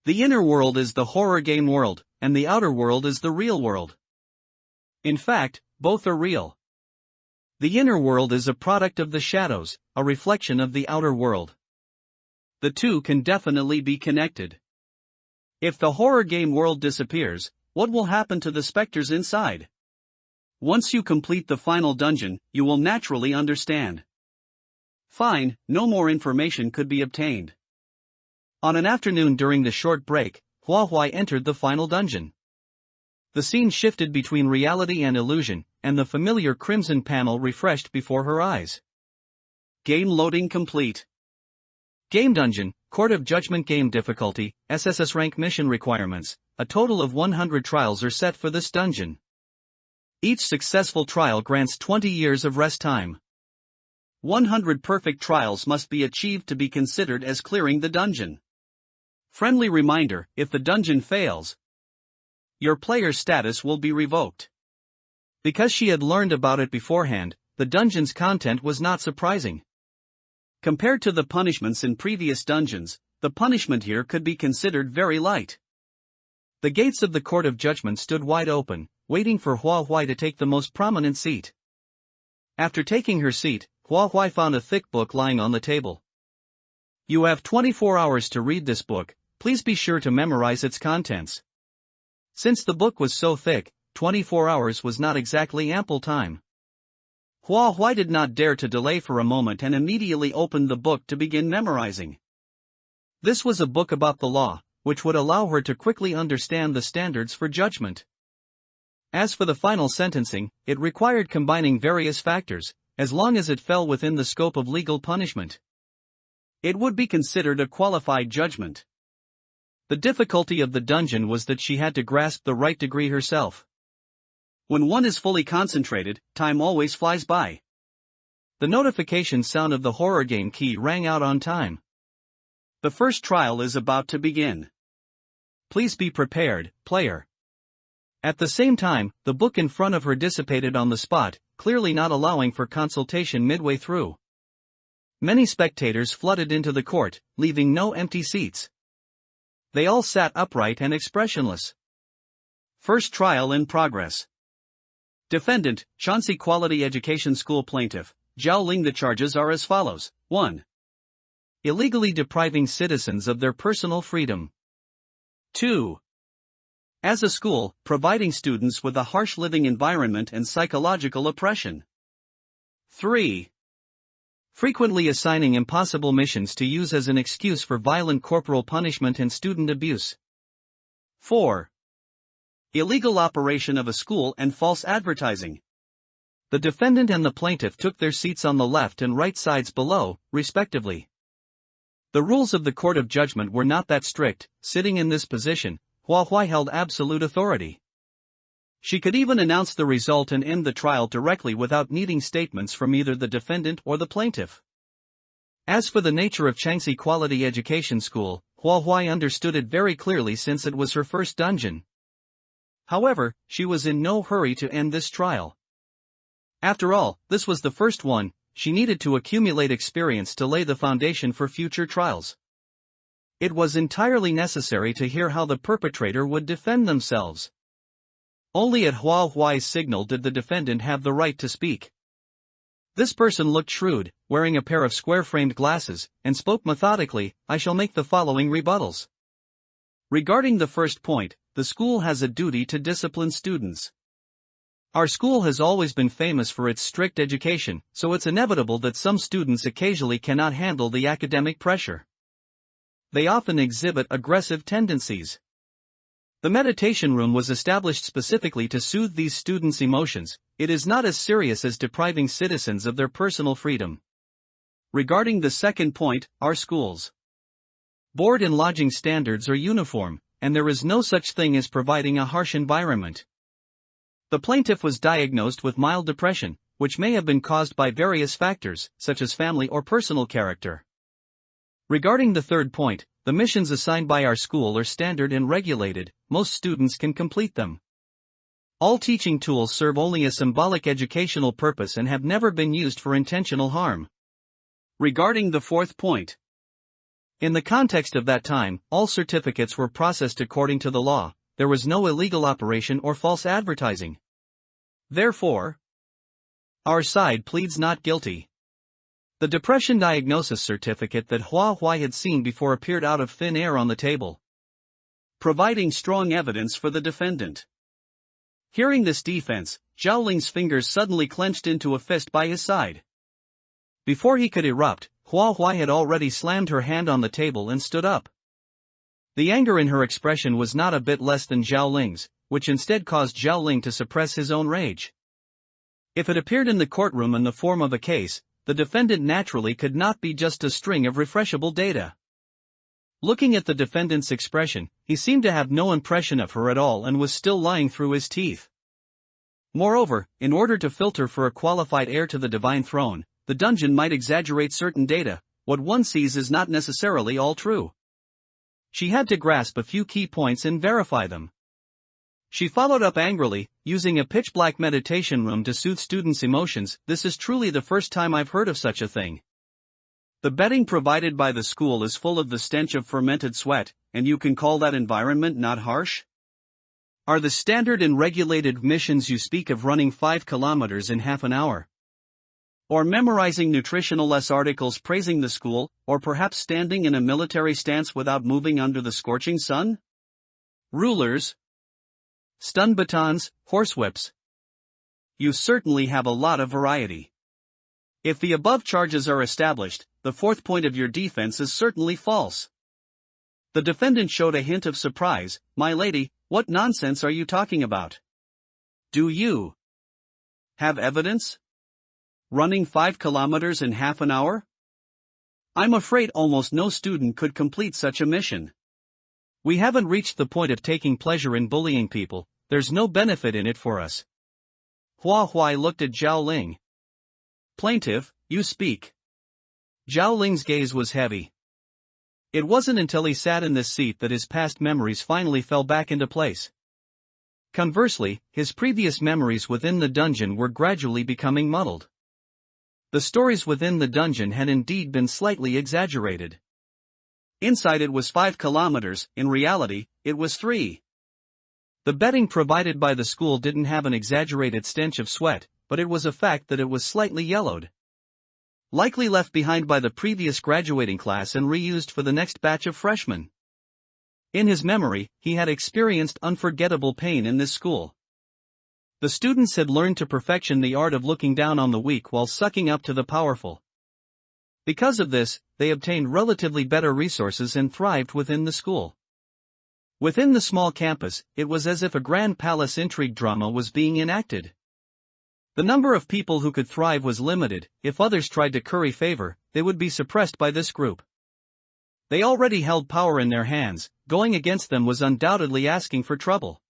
The inner world is the horror game world, and the outer world is the real world. In fact, both are real. The inner world is a product of the shadows, a reflection of the outer world. The two can definitely be connected. If the horror game world disappears, what will happen to the specters inside? Once you complete the final dungeon, you will naturally understand. Fine, no more information could be obtained. On an afternoon during the short break, Hua Huai entered the final dungeon. The scene shifted between reality and illusion, and the familiar crimson panel refreshed before her eyes. Game loading complete. Game dungeon, Court of Judgment game difficulty, SSS rank mission requirements. A total of 100 trials are set for this dungeon. Each successful trial grants 20 years of rest time. 100 perfect trials must be achieved to be considered as clearing the dungeon. Friendly reminder, if the dungeon fails, your player's status will be revoked. Because she had learned about it beforehand, the dungeon's content was not surprising. Compared to the punishments in previous dungeons, the punishment here could be considered very light. The gates of the Court of Judgment stood wide open, waiting for Hua Huai to take the most prominent seat. After taking her seat, Hua Huai found a thick book lying on the table. "You have 24 hours to read this book, please be sure to memorize its contents." Since the book was so thick, 24 hours was not exactly ample time. Hua Huai did not dare to delay for a moment and immediately opened the book to begin memorizing. This was a book about the law, which would allow her to quickly understand the standards for judgment. As for the final sentencing, it required combining various factors, as long as it fell within the scope of legal punishment. It would be considered a qualified judgment. The difficulty of the dungeon was that she had to grasp the right degree herself. When one is fully concentrated, time always flies by. The notification sound of the horror game key rang out on time. The first trial is about to begin. Please be prepared, player. At the same time, the book in front of her dissipated on the spot, clearly not allowing for consultation midway through. Many spectators flooded into the court, leaving no empty seats. They all sat upright and expressionless. First trial in progress. Defendant, Chauncey Quality Education School Plaintiff, Zhao Ling. The charges are as follows. 1. Illegally depriving citizens of their personal freedom. 2. As a school, providing students with a harsh living environment and psychological oppression. 3. Frequently assigning impossible missions to use as an excuse for violent corporal punishment and student abuse. 4. Illegal operation of a school and false advertising. The defendant and the plaintiff took their seats on the left and right sides below, respectively. The rules of the Court of Judgment were not that strict. Sitting in this position, Hua held absolute authority. She could even announce the result and end the trial directly without needing statements from either the defendant or the plaintiff. As for the nature of Changxi Quality Education School, Hua understood it very clearly since it was her first dungeon. However, she was in no hurry to end this trial. After all, this was the first one. She needed to accumulate experience to lay the foundation for future trials. It was entirely necessary to hear how the perpetrator would defend themselves. Only at Hua's signal did the defendant have the right to speak. This person looked shrewd, wearing a pair of square-framed glasses, and spoke methodically. I shall make the following rebuttals. Regarding the first point, the school has a duty to discipline students. Our school has always been famous for its strict education, so it's inevitable that some students occasionally cannot handle the academic pressure. They often exhibit aggressive tendencies. The meditation room was established specifically to soothe these students' emotions. It is not as serious as depriving citizens of their personal freedom. Regarding the second point, our schools' board and lodging standards are uniform, and there is no such thing as providing a harsh environment. The plaintiff was diagnosed with mild depression, which may have been caused by various factors, such as family or personal character. Regarding the third point, the missions assigned by our school are standard and regulated. Most students can complete them. All teaching tools serve only a symbolic educational purpose and have never been used for intentional harm. Regarding the fourth point, in the context of that time, all certificates were processed according to the law. There was no illegal operation or false advertising. Therefore, our side pleads not guilty. The depression diagnosis certificate that Hua had seen before appeared out of thin air on the table, providing strong evidence for the defendant. Hearing this defense, Zhao Ling's fingers suddenly clenched into a fist by his side. Before he could erupt, Hua had already slammed her hand on the table and stood up. The anger in her expression was not a bit less than Zhao Ling's, which instead caused Zhao Ling to suppress his own rage. If it appeared in the courtroom in the form of a case, the defendant naturally could not be just a string of refreshable data. Looking at the defendant's expression, he seemed to have no impression of her at all and was still lying through his teeth. Moreover, in order to filter for a qualified heir to the divine throne, the dungeon might exaggerate certain data. What one sees is not necessarily all true. She had to grasp a few key points and verify them. She followed up angrily, using a pitch-black meditation room to soothe students' emotions. This is truly the first time I've heard of such a thing. The bedding provided by the school is full of the stench of fermented sweat, and you can call that environment not harsh? Are the standard and regulated missions you speak of running 5 kilometers in half an hour? Or memorizing nutritional articles praising the school, or perhaps standing in a military stance without moving under the scorching sun? Rulers, stun batons, horsewhips. You certainly have a lot of variety. If the above charges are established, the fourth point of your defense is certainly false. The defendant showed a hint of surprise. My lady, what nonsense are you talking about? Do you have evidence? Running 5 kilometers in half an hour? I'm afraid almost no student could complete such a mission. We haven't reached the point of taking pleasure in bullying people, there's no benefit in it for us. Hua Huai looked at Zhao Ling. Plaintive, you speak. Zhao Ling's gaze was heavy. It wasn't until he sat in this seat that his past memories finally fell back into place. Conversely, his previous memories within the dungeon were gradually becoming muddled. The stories within the dungeon had indeed been slightly exaggerated. Inside it was 5 kilometers, in reality, it was 3. The bedding provided by the school didn't have an exaggerated stench of sweat, but it was a fact that it was slightly yellowed. Likely left behind by the previous graduating class and reused for the next batch of freshmen. In his memory, he had experienced unforgettable pain in this school. The students had learned to perfection the art of looking down on the weak while sucking up to the powerful. Because of this, they obtained relatively better resources and thrived within the school. Within the small campus, it was as if a grand palace intrigue drama was being enacted. The number of people who could thrive was limited. If others tried to curry favor, they would be suppressed by this group. They already held power in their hands, going against them was undoubtedly asking for trouble.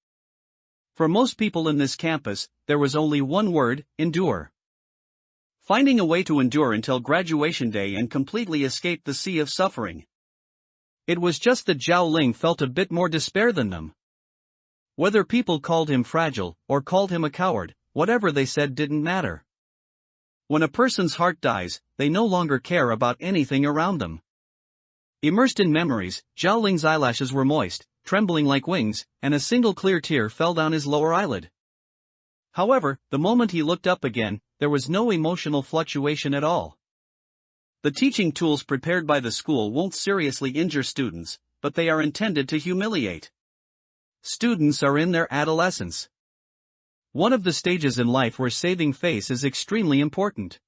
For most people in this campus, there was only one word: endure. Finding a way to endure until graduation day and completely escape the sea of suffering. It was just that Zhao Ling felt a bit more despair than them. Whether people called him fragile, or called him a coward, whatever they said didn't matter. When a person's heart dies, they no longer care about anything around them. Immersed in memories, Zhao Ling's eyelashes were moist, trembling like wings, and a single clear tear fell down his lower eyelid. However, the moment he looked up again, there was no emotional fluctuation at all. The teaching tools prepared by the school won't seriously injure students, but they are intended to humiliate. Students are in their adolescence. One of the stages in life where saving face is extremely important.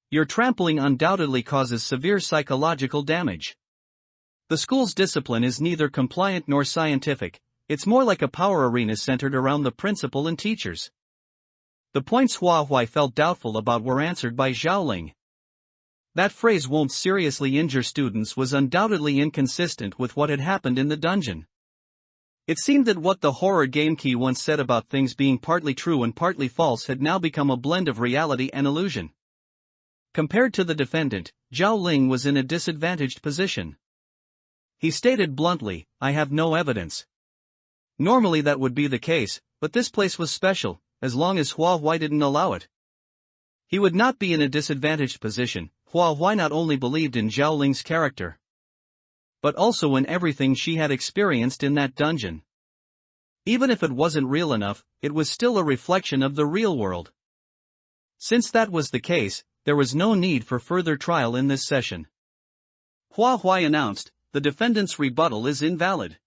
Your trampling undoubtedly causes severe psychological damage. The school's discipline is neither compliant nor scientific, it's more like a power arena centered around the principal and teachers. The points Hua Huai felt doubtful about were answered by Zhao Ling. That phrase "won't seriously injure students" was undoubtedly inconsistent with what had happened in the dungeon. It seemed that what the horror game key once said about things being partly true and partly false had now become a blend of reality and illusion. Compared to the defendant, Zhao Ling was in a disadvantaged position. He stated bluntly, "I have no evidence." Normally that would be the case, but this place was special, as long as Hua Huai didn't allow it. He would not be in a disadvantaged position. Hua Huai not only believed in Zhao Ling's character, but also in everything she had experienced in that dungeon. Even if it wasn't real enough, it was still a reflection of the real world. Since that was the case, there was no need for further trial in this session. Hua Huai announced, "The defendant's rebuttal is invalid.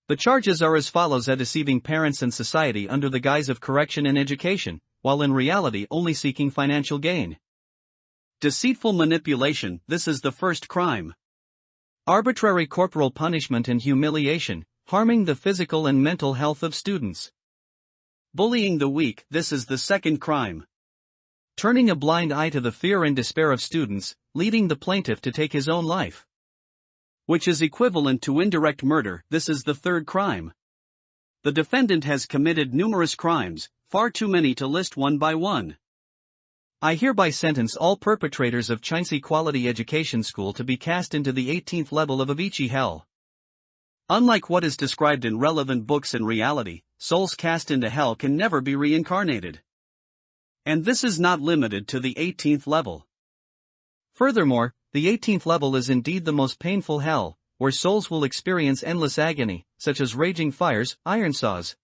The charges are as follows: deceiving parents and society under the guise of correction and education, while in reality only seeking financial gain. Deceitful manipulation, this is the first crime. Arbitrary corporal punishment and humiliation, harming the physical and mental health of students. Bullying the weak, this is the second crime. Turning a blind eye to the fear and despair of students, leading the plaintiff to take his own life, which is equivalent to indirect murder, this is the third crime. The defendant has committed numerous crimes, far too many to list one by one. I hereby sentence all perpetrators of Chinese Quality Education School to be cast into the 18th level of Avicii Hell. Unlike what is described in relevant books, in reality, souls cast into hell can never be reincarnated. And this is not limited to the 18th level. Furthermore, the 18th level is indeed the most painful hell, where souls will experience endless agony, such as raging fires, iron saws,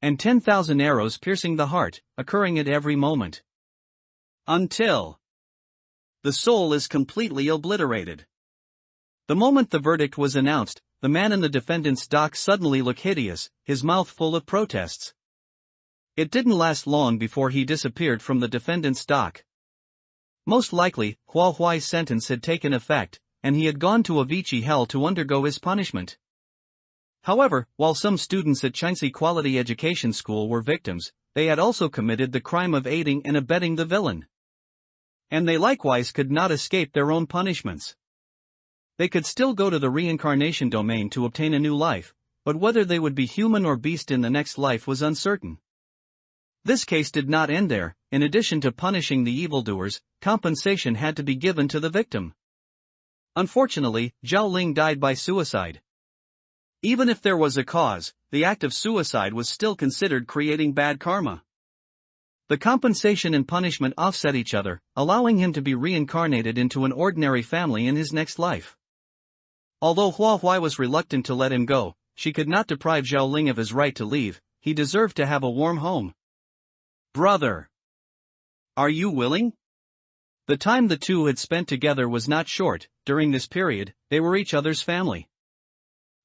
and 10,000 arrows piercing the heart, occurring at every moment, until the soul is completely obliterated. The moment the verdict was announced, the man in the defendant's dock suddenly looked hideous, his mouth full of protests. It didn't last long before he disappeared from the defendant's dock. Most likely, Hua Huai's sentence had taken effect, and he had gone to Avicii Hell to undergo his punishment. However, while some students at Chinese Quality Education School were victims, they had also committed the crime of aiding and abetting the villain. And they likewise could not escape their own punishments. They could still go to the reincarnation domain to obtain a new life, but whether they would be human or beast in the next life was uncertain. This case did not end there. In addition to punishing the evildoers, compensation had to be given to the victim. Unfortunately, Zhao Ling died by suicide. Even if there was a cause, the act of suicide was still considered creating bad karma. The compensation and punishment offset each other, allowing him to be reincarnated into an ordinary family in his next life. Although Hua Huai was reluctant to let him go, she could not deprive Zhao Ling of his right to leave. He deserved to have a warm home. Brother, are you willing? The time the two had spent together was not short. During this period, they were each other's family.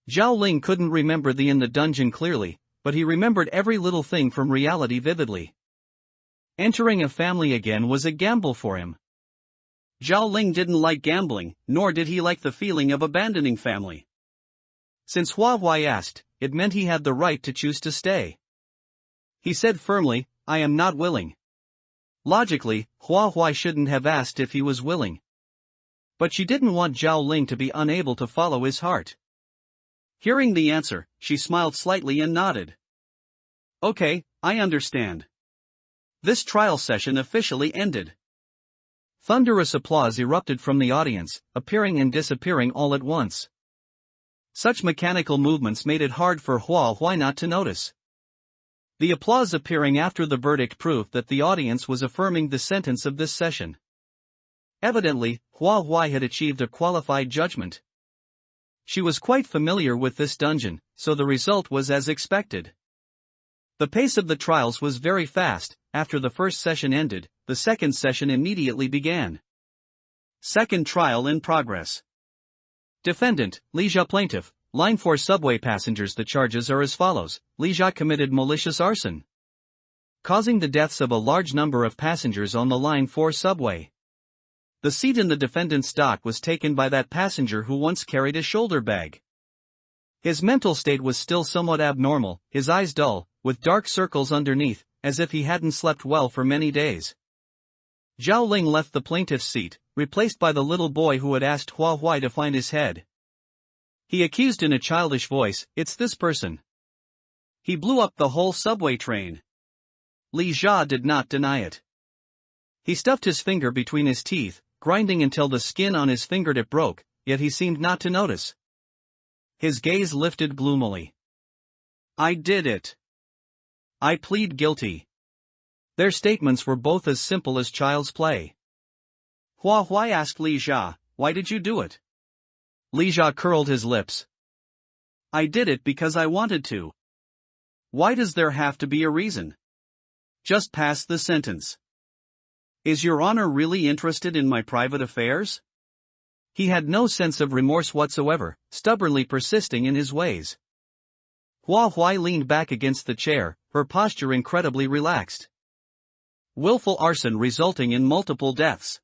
Zhao Ling couldn't remember the in the dungeon clearly, but he remembered every little thing from reality vividly. Entering a family again was a gamble for him. Zhao Ling didn't like gambling, nor did he like the feeling of abandoning family. Since Hua Huai asked, it meant he had the right to choose to stay. He said firmly, "I am not willing." Logically, Hua Huai shouldn't have asked if he was willing. But she didn't want Zhao Ling to be unable to follow his heart. Hearing the answer, she smiled slightly and nodded. "Okay, I understand." This trial session officially ended. Thunderous applause erupted from the audience, appearing and disappearing all at once. Such mechanical movements made it hard for Hua Huai not to notice. The applause appearing after the verdict proved that the audience was affirming the sentence of this session. Evidently, Hua Huai had achieved a qualified judgment. She was quite familiar with this dungeon, so the result was as expected. The pace of the trials was very fast. After the first session ended, the second session immediately began. Second trial in progress. Defendant, Li Jia plaintiff, line 4 subway passengers. The charges are as follows. Li Jia committed malicious arson, causing the deaths of a large number of passengers on the line 4 subway. The seat in the defendant's dock was taken by that passenger who once carried a shoulder bag. His mental state was still somewhat abnormal, his eyes dull, with dark circles underneath, as if he hadn't slept well for many days. Zhao Ling left the plaintiff's seat, replaced by the little boy who had asked Hua Huai to find his head. He accused in a childish voice, "It's this person. He blew up the whole subway train." Li Jia did not deny it. He stuffed his finger between his teeth, grinding until the skin on his fingertip broke, yet he seemed not to notice. His gaze lifted gloomily. "I did it. I plead guilty." Their statements were both as simple as child's play. Hua Huai asked Li Jia, "Why did you do it?" Li Jia curled his lips. "I did it because I wanted to. Why does there have to be a reason? Just pass the sentence. Is Your Honor really interested in my private affairs?" He had no sense of remorse whatsoever, stubbornly persisting in his ways. Hua Huai leaned back against the chair, her posture incredibly relaxed. Willful arson resulting in multiple deaths.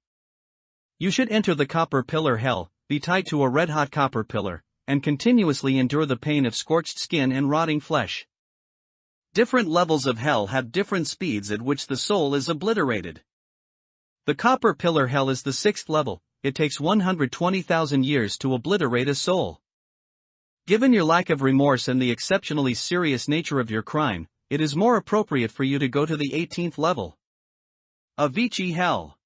You should enter the copper pillar hell, be tied to a red-hot copper pillar, and continuously endure the pain of scorched skin and rotting flesh. Different levels of hell have different speeds at which the soul is obliterated. The copper pillar hell is the 6th level. It takes 120,000 years to obliterate a soul. Given your lack of remorse and the exceptionally serious nature of your crime, it is more appropriate for you to go to the 18th level. Avicii Hell.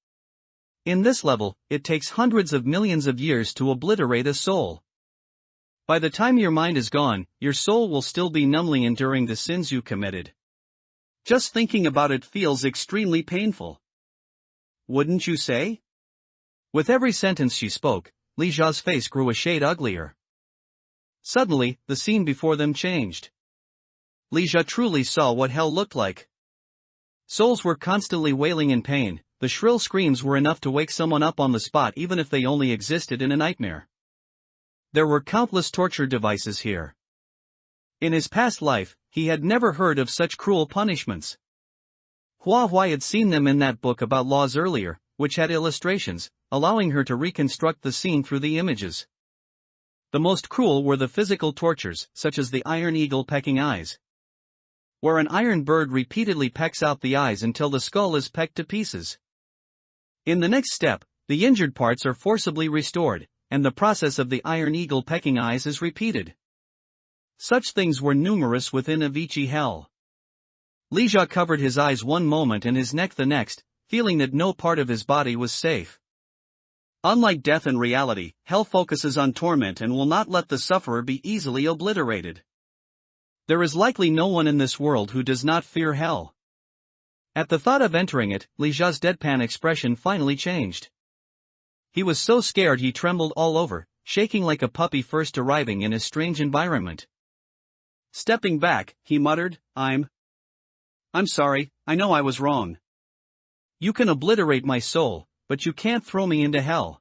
In this level, it takes hundreds of millions of years to obliterate a soul. By the time your mind is gone, your soul will still be numbly enduring the sins you committed. Just thinking about it feels extremely painful. Wouldn't you say? With every sentence she spoke, Li Jia's face grew a shade uglier. Suddenly, the scene before them changed. Li Jia truly saw what hell looked like. Souls were constantly wailing in pain. The shrill screams were enough to wake someone up on the spot even if they only existed in a nightmare. There were countless torture devices here. In his past life, he had never heard of such cruel punishments. Hua Huai had seen them in that book about laws earlier, which had illustrations, allowing her to reconstruct the scene through the images. The most cruel were the physical tortures, such as the iron eagle pecking eyes, where an iron bird repeatedly pecks out the eyes until the skull is pecked to pieces. In the next step, the injured parts are forcibly restored, and the process of the iron eagle pecking eyes is repeated. Such things were numerous within Avicii hell. Li Jia covered his eyes one moment and his neck the next, feeling that no part of his body was safe. Unlike death in reality, hell focuses on torment and will not let the sufferer be easily obliterated. There is likely no one in this world who does not fear hell. At the thought of entering it, Li Jia's deadpan expression finally changed. He was so scared he trembled all over, shaking like a puppy first arriving in a strange environment. Stepping back, he muttered, I'm sorry, I know I was wrong. You can obliterate my soul, but you can't throw me into hell.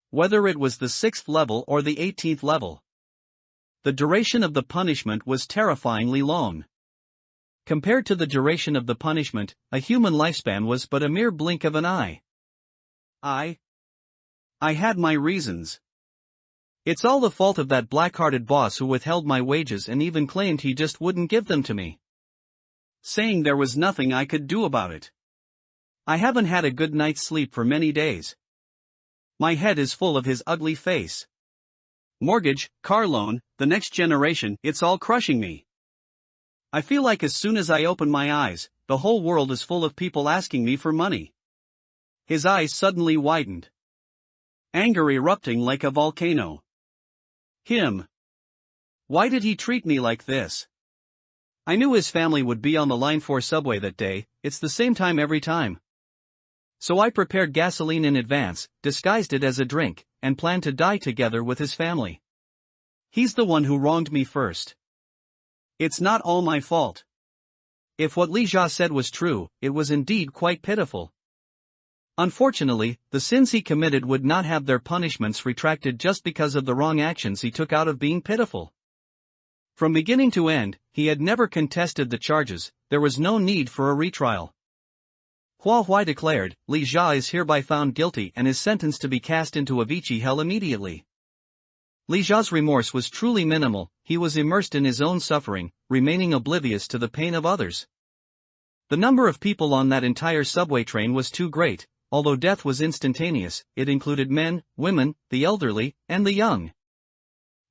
Whether it was the 6th level or the 18th level. The duration of the punishment was terrifyingly long. Compared to the duration of the punishment, a human lifespan was but a mere blink of an eye. I had my reasons. It's all the fault of that black-hearted boss who withheld my wages and even claimed he just wouldn't give them to me, saying there was nothing I could do about it. I haven't had a good night's sleep for many days. My head is full of his ugly face. Mortgage, car loan, the next generation, it's all crushing me. I feel like as soon as I open my eyes, the whole world is full of people asking me for money. His eyes suddenly widened. Anger erupting like a volcano. Him. Why did he treat me like this? I knew his family would be on the line 4 subway that day, it's the same time every time. So I prepared gasoline in advance, disguised it as a drink, and planned to die together with his family. He's the one who wronged me first. It's not all my fault. If what Li Jia said was true, it was indeed quite pitiful. Unfortunately, the sins he committed would not have their punishments retracted just because of the wrong actions he took out of being pitiful. From beginning to end, he had never contested the charges, there was no need for a retrial. Hua Huai declared, Li Jia is hereby found guilty and is sentenced to be cast into Avicii hell immediately. Li Jia's remorse was truly minimal, he was immersed in his own suffering, remaining oblivious to the pain of others. The number of people on that entire subway train was too great, although death was instantaneous, it included men, women, the elderly, and the young.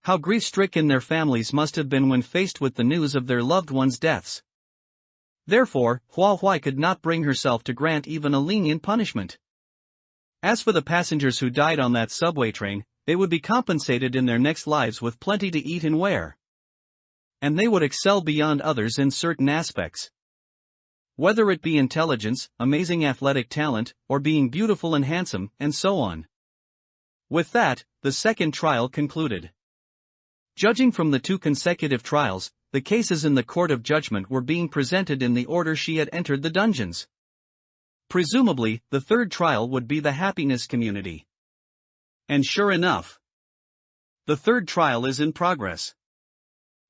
How grief-stricken their families must have been when faced with the news of their loved ones' deaths. Therefore, Hua Huai could not bring herself to grant even a lenient punishment. As for the passengers who died on that subway train, they would be compensated in their next lives with plenty to eat and wear. And they would excel beyond others in certain aspects. Whether it be intelligence, amazing athletic talent, or being beautiful and handsome, and so on. With that, the second trial concluded. Judging from the 2 consecutive trials, the cases in the court of judgment were being presented in the order she had entered the dungeons. Presumably, the 3rd trial would be the happiness community. And sure enough, the 3rd trial is in progress.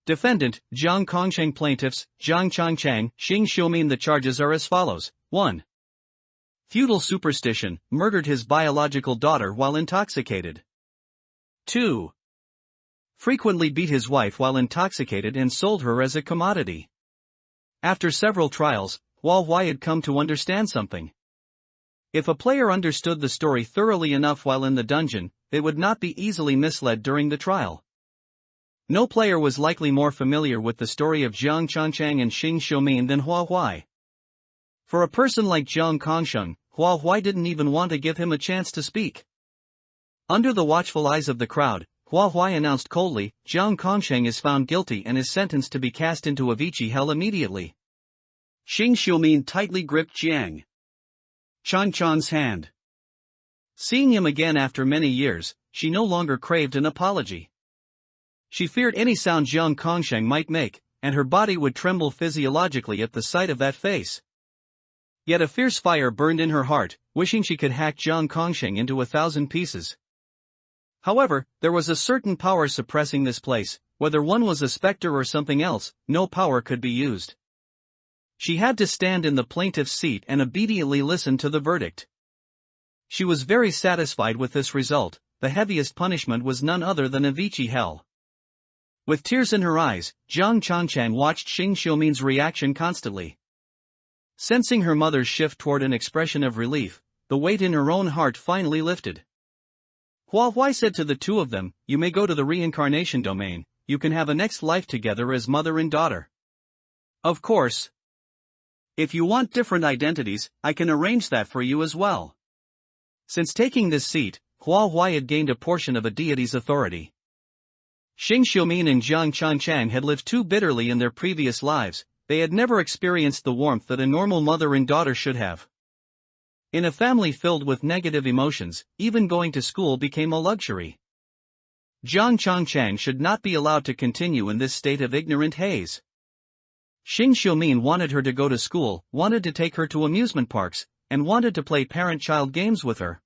Defendant, Jiang Kongsheng. Plaintiffs, Jiang Changchang, Xing Xiumin. The charges are as follows. 1. Feudal superstition, murdered his biological daughter while intoxicated. 2. Frequently beat his wife while intoxicated and sold her as a commodity. After several trials, Hua Huai had come to understand something. If a player understood the story thoroughly enough while in the dungeon, they would not be easily misled during the trial. No player was likely more familiar with the story of Jiang Changchang and Xing Xiumin than Hua Huai. For a person like Jiang Kongsheng, Hua Huai didn't even want to give him a chance to speak. Under the watchful eyes of the crowd, Hua Huai announced coldly, Jiang Kongsheng is found guilty and is sentenced to be cast into Avicii hell immediately. Xing Xiumin tightly gripped Jiang Changchang's hand. Seeing him again after many years, she no longer craved an apology. She feared any sound Jiang Kongsheng might make, and her body would tremble physiologically at the sight of that face. Yet a fierce fire burned in her heart, wishing she could hack Jiang Kongsheng into 1,000 pieces. However, there was a certain power suppressing this place, whether one was a specter or something else, no power could be used. She had to stand in the plaintiff's seat and obediently listen to the verdict. She was very satisfied with this result, the heaviest punishment was none other than Avicii hell. With tears in her eyes, Jiang Changchang watched Xing Xiumin's reaction constantly. Sensing her mother's shift toward an expression of relief, the weight in her own heart finally lifted. Hua Huai said to the two of them, "You may go to the reincarnation domain, you can have a next life together as mother and daughter. Of course. If you want different identities, I can arrange that for you as well." Since taking this seat, Hua Huai had gained a portion of a deity's authority. Xing Xiumin and Jiang Changchang had lived too bitterly in their previous lives, they had never experienced the warmth that a normal mother and daughter should have. In a family filled with negative emotions, even going to school became a luxury. Jiang Changchang should not be allowed to continue in this state of ignorant haze. Xing Xiumin wanted her to go to school, wanted to take her to amusement parks, and wanted to play parent-child games with her.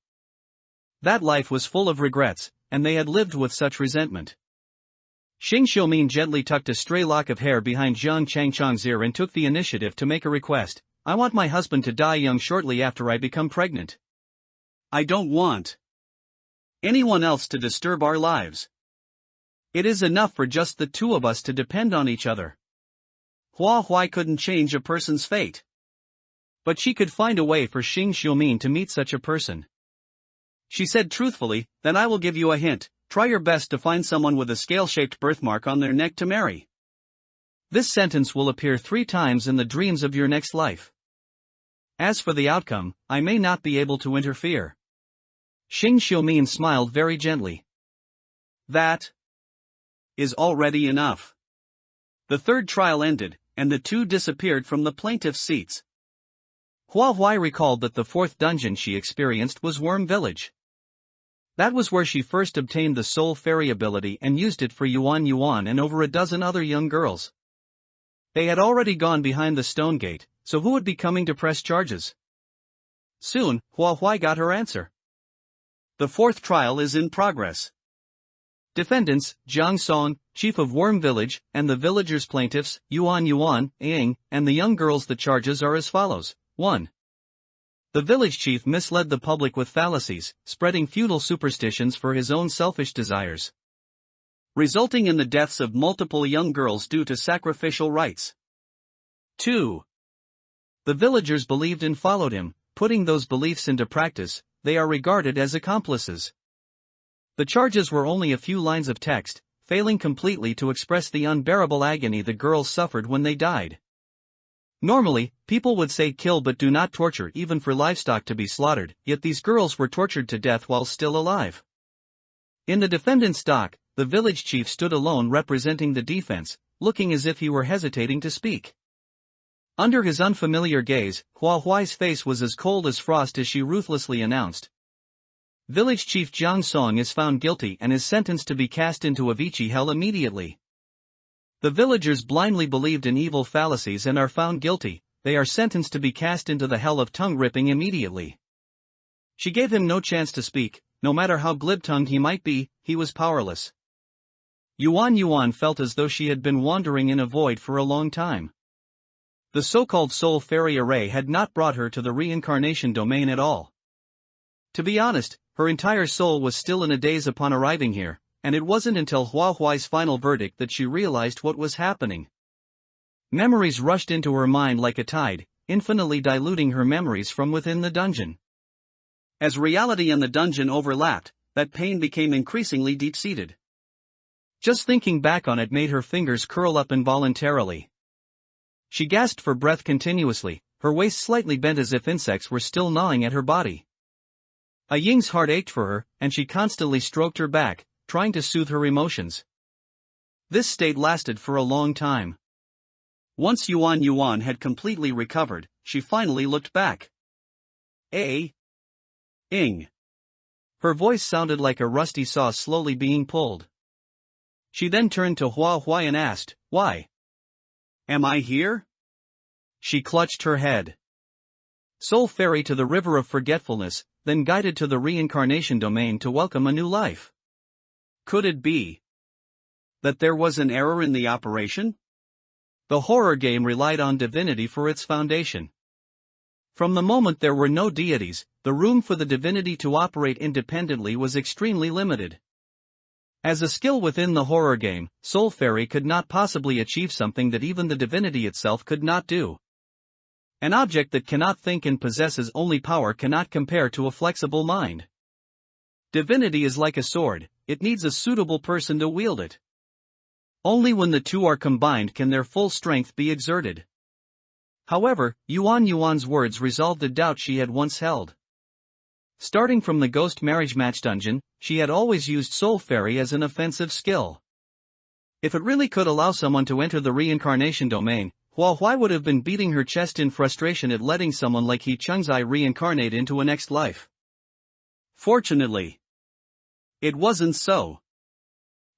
That life was full of regrets, and they had lived with such resentment. Xing Xiumin gently tucked a stray lock of hair behind Jiang Changchang's ear and took the initiative to make a request. "I want my husband to die young shortly after I become pregnant. I don't want anyone else to disturb our lives. It is enough for just the two of us to depend on each other." Hua Huai couldn't change a person's fate. But she could find a way for Xing Xiumin to meet such a person. She said truthfully, "Then I will give you a hint, try your best to find someone with a scale-shaped birthmark on their neck to marry. This sentence will appear 3 times in the dreams of your next life. As for the outcome, I may not be able to interfere." Xing Xiumin smiled very gently. "That is already enough." The third trial ended, and the two disappeared from the plaintiff's seats. Hua Huai recalled that the fourth dungeon she experienced was Worm Village. That was where she first obtained the soul fairy ability and used it for Yuan Yuan and over a dozen other young girls. They had already gone behind the stone gate, so who would be coming to press charges? Soon, Hua Huai got her answer. The fourth trial is in progress. Defendants, Jiang Song, chief of Worm Village, and the villagers' plaintiffs, Yuan Yuan, Ying, and the young girls. The charges are as follows. 1. The village chief misled the public with fallacies, spreading feudal superstitions for his own selfish desires, resulting in the deaths of multiple young girls due to sacrificial rites. 2. The villagers believed and followed him, putting those beliefs into practice. They are regarded as accomplices. The charges were only a few lines of text, failing completely to express the unbearable agony the girls suffered when they died. Normally, people would say kill but do not torture even for livestock to be slaughtered, yet these girls were tortured to death while still alive. In the defendant's dock, the village chief stood alone representing the defense, looking as if he were hesitating to speak. Under his unfamiliar gaze, Hua Huai's face was as cold as frost as she ruthlessly announced. Village Chief Jiang Song is found guilty and is sentenced to be cast into Avicii hell immediately. The villagers blindly believed in evil fallacies and are found guilty. They are sentenced to be cast into the hell of tongue-ripping immediately. She gave him no chance to speak. No matter how glib-tongued he might be, he was powerless. Yuan Yuan felt as though she had been wandering in a void for a long time. The so-called soul fairy array had not brought her to the reincarnation domain at all. To be honest, her entire soul was still in a daze upon arriving here, and it wasn't until Hua Huai's final verdict that she realized what was happening. Memories rushed into her mind like a tide, infinitely diluting her memories from within the dungeon. As reality and the dungeon overlapped, that pain became increasingly deep-seated. Just thinking back on it made her fingers curl up involuntarily. She gasped for breath continuously, her waist slightly bent as if insects were still gnawing at her body. A Ying's heart ached for her, and she constantly stroked her back, trying to soothe her emotions. This state lasted for a long time. Once Yuan Yuan had completely recovered, she finally looked back. Ying. Her voice sounded like a rusty saw slowly being pulled. She then turned to Hua Huai and asked, "Why am I here?" She clutched her head. Soul fairy to the river of forgetfulness, then guided to the reincarnation domain to welcome a new life. Could it be that there was an error in the operation? The horror game relied on divinity for its foundation. From the moment there were no deities, the room for the divinity to operate independently was extremely limited. As a skill within the horror game, Soul Fairy could not possibly achieve something that even the divinity itself could not do. An object that cannot think and possesses only power cannot compare to a flexible mind. Divinity is like a sword, it needs a suitable person to wield it. Only when the two are combined can their full strength be exerted. However, Yuan Yuan's words resolved a doubt she had once held. Starting from the ghost marriage match dungeon, she had always used Soul Fairy as an offensive skill. If it really could allow someone to enter the reincarnation domain, Hua Huai would have been beating her chest in frustration at letting someone like He Chengzai reincarnate into a next life. Fortunately, it wasn't so.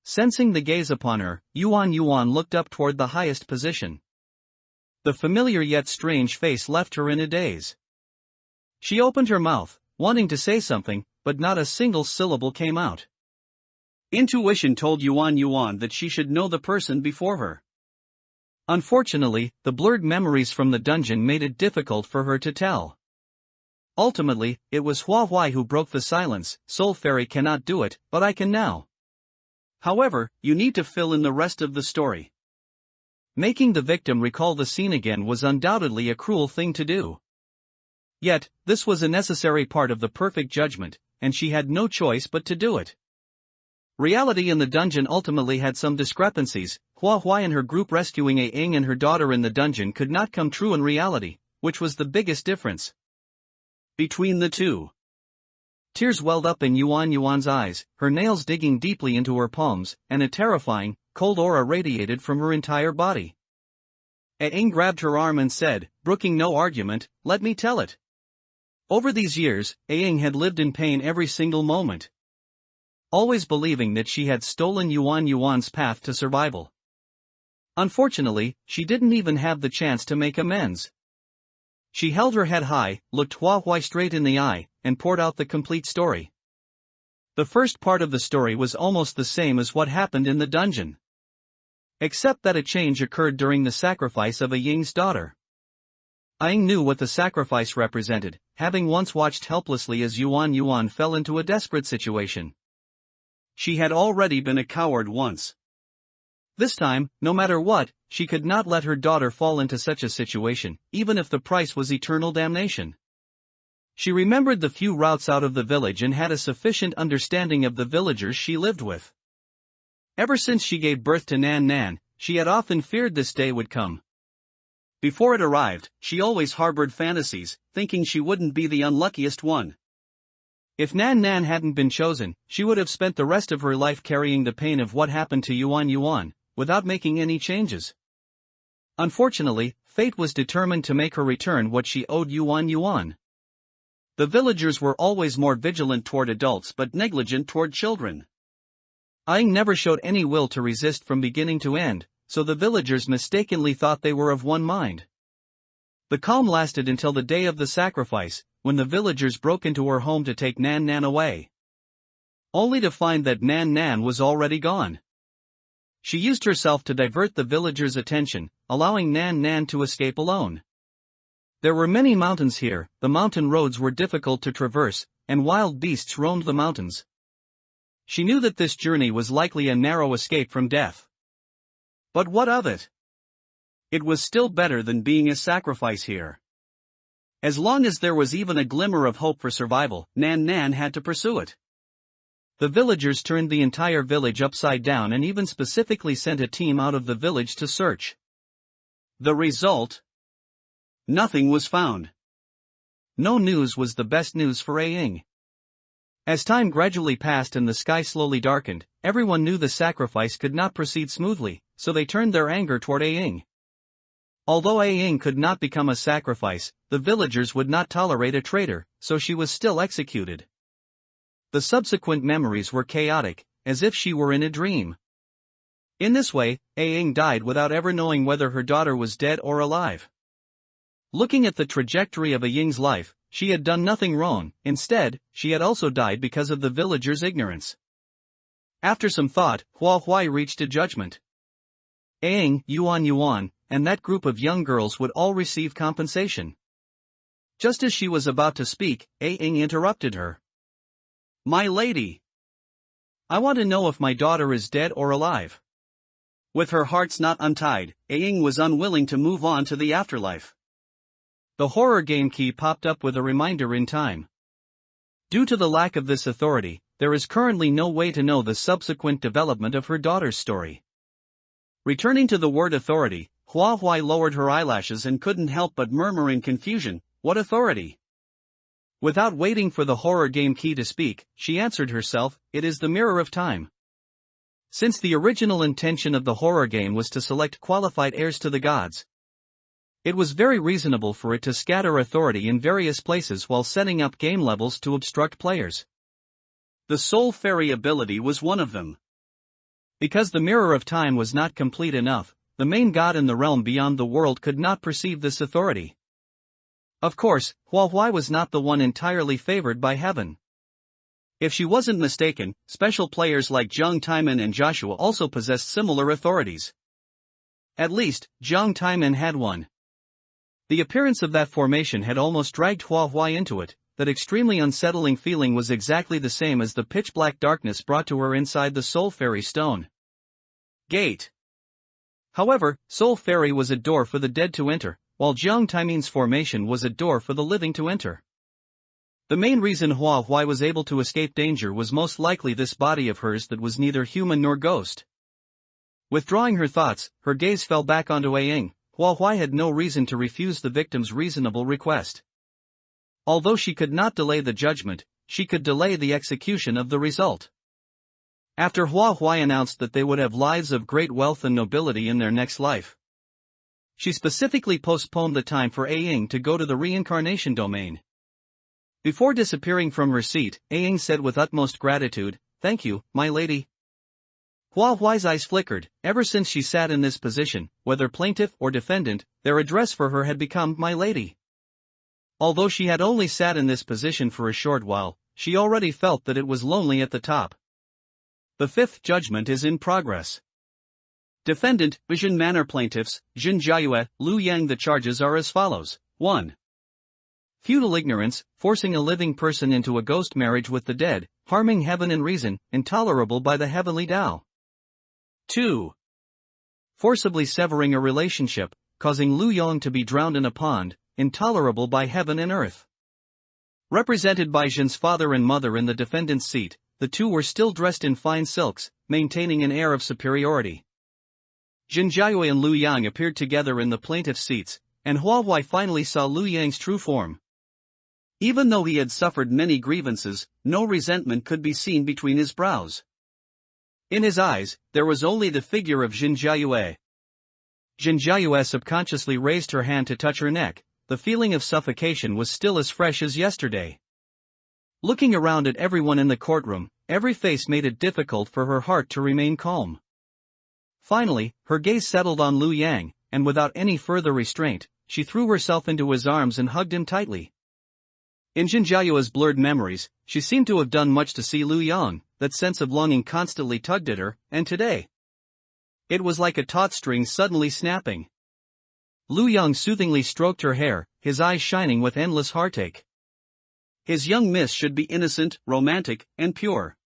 Sensing the gaze upon her, Yuan Yuan looked up toward the highest position. The familiar yet strange face left her in a daze. She opened her mouth, wanting to say something, but not a single syllable came out. Intuition told Yuan Yuan that she should know the person before her. Unfortunately, the blurred memories from the dungeon made it difficult for her to tell. Ultimately, it was Hua Huai who broke the silence. Soul Fairy cannot do it, but I can now. However, you need to fill in the rest of the story. Making the victim recall the scene again was undoubtedly a cruel thing to do. Yet, this was a necessary part of the perfect judgment, and she had no choice but to do it. Reality in the dungeon ultimately had some discrepancies. Hua Huai and her group rescuing A Ying and her daughter in the dungeon could not come true in reality, which was the biggest difference between the two. Tears welled up in Yuan Yuan's eyes, her nails digging deeply into her palms, and a terrifying, cold aura radiated from her entire body. A Ying grabbed her arm and said, brooking no argument, "Let me tell it." Over these years, A Ying had lived in pain every single moment, always believing that she had stolen Yuan Yuan's path to survival. Unfortunately, she didn't even have the chance to make amends. She held her head high, looked Hua Huai straight in the eye, and poured out the complete story. The first part of the story was almost the same as what happened in the dungeon, except that a change occurred during the sacrifice of A Ying's daughter. A Ying knew what the sacrifice represented, having once watched helplessly as Yuan Yuan fell into a desperate situation. She had already been a coward once. This time, no matter what, she could not let her daughter fall into such a situation, even if the price was eternal damnation. She remembered the few routes out of the village and had a sufficient understanding of the villagers she lived with. Ever since she gave birth to Nan Nan, she had often feared this day would come. Before it arrived, she always harbored fantasies, thinking she wouldn't be the unluckiest one. If Nan Nan hadn't been chosen, she would have spent the rest of her life carrying the pain of what happened to Yuan Yuan, without making any changes. Unfortunately, fate was determined to make her return what she owed Yuan Yuan. The villagers were always more vigilant toward adults but negligent toward children. A Ying never showed any will to resist from beginning to end, so the villagers mistakenly thought they were of one mind. The calm lasted until the day of the sacrifice, when the villagers broke into her home to take Nan Nan away, only to find that Nan Nan was already gone. She used herself to divert the villagers' attention, allowing Nan Nan to escape alone. There were many mountains here, the mountain roads were difficult to traverse, and wild beasts roamed the mountains. She knew that this journey was likely a narrow escape from death. But what of it? It was still better than being a sacrifice here. As long as there was even a glimmer of hope for survival, Nan Nan had to pursue it. The villagers turned the entire village upside down and even specifically sent a team out of the village to search. The result? Nothing was found. No news was the best news for A Ying. As time gradually passed and the sky slowly darkened, everyone knew the sacrifice could not proceed smoothly, so they turned their anger toward A Ying. Although A Ying could not become a sacrifice, the villagers would not tolerate a traitor, so she was still executed. The subsequent memories were chaotic, as if she were in a dream. In this way, A Ying died without ever knowing whether her daughter was dead or alive. Looking at the trajectory of A Ying's life, she had done nothing wrong. Instead, she had also died because of the villagers' ignorance. After some thought, Hua Huai reached a judgment. A Ying, Yuan Yuan, and that group of young girls would all receive compensation. Just as she was about to speak, A Ying interrupted her. "My lady, I want to know if my daughter is dead or alive." With her heart's knot untied, A Ying was unwilling to move on to the afterlife. The horror game key popped up with a reminder in time. Due to the lack of this authority, there is currently no way to know the subsequent development of her daughter's story. Returning to the word authority, Hua Huai lowered her eyelashes and couldn't help but murmur in confusion, "What authority?" Without waiting for the horror game key to speak, she answered herself, "It is the mirror of time." Since the original intention of the horror game was to select qualified heirs to the gods, it was very reasonable for it to scatter authority in various places while setting up game levels to obstruct players. The soul fairy ability was one of them. Because the mirror of time was not complete enough, the main god in the realm beyond the world could not perceive this authority. Of course, Hua Huai was not the one entirely favored by heaven. If she wasn't mistaken, special players like Zhang Taiman and Joshua also possessed similar authorities. At least, Zhang Taiman had one. The appearance of that formation had almost dragged Hua Huai into it. That extremely unsettling feeling was exactly the same as the pitch-black darkness brought to her inside the Soul Fairy stone gate. However, Soul Fairy was a door for the dead to enter, while Jiang Taimin's formation was a door for the living to enter. The main reason Hua Huai was able to escape danger was most likely this body of hers that was neither human nor ghost. Withdrawing her thoughts, her gaze fell back onto Aang. Hua Huai had no reason to refuse the victim's reasonable request. Although she could not delay the judgment, she could delay the execution of the result. After Hua Huai announced that they would have lives of great wealth and nobility in their next life, she specifically postponed the time for Aang to go to the reincarnation domain. Before disappearing from her seat, Aang said with utmost gratitude, "Thank you, my lady." Hua Huai's eyes flickered. Ever since she sat in this position, whether plaintiff or defendant, their address for her had become "my lady." Although she had only sat in this position for a short while, she already felt that it was lonely at the top. The fifth judgment is in progress. Defendant, Vision Manor plaintiffs, Jin Jiayue, Lu Yang. The charges are as follows. 1. Feudal ignorance, forcing a living person into a ghost marriage with the dead, harming heaven and reason, intolerable by the heavenly Tao. 2. Forcibly severing a relationship, causing Lu Yang to be drowned in a pond, intolerable by heaven and earth. Represented by Jin's father and mother in the defendant's seat, the two were still dressed in fine silks, maintaining an air of superiority. Jin Jiayue and Lu Yang appeared together in the plaintiff's seats, and Hua Huai finally saw Lu Yang's true form. Even though he had suffered many grievances, no resentment could be seen between his brows. In his eyes, there was only the figure of Jin Jiayue. Jin Jiayue subconsciously raised her hand to touch her neck. The feeling of suffocation was still as fresh as yesterday. Looking around at everyone in the courtroom, every face made it difficult for her heart to remain calm. Finally, her gaze settled on Lu Yang, and without any further restraint, she threw herself into his arms and hugged him tightly. In Jin Jiayue's blurred memories, she seemed to have done much to see Lu Yang. That sense of longing constantly tugged at her, and today, it was like a taut string suddenly snapping. Lu Yang soothingly stroked her hair, his eyes shining with endless heartache. His young miss should be innocent, romantic, and pure.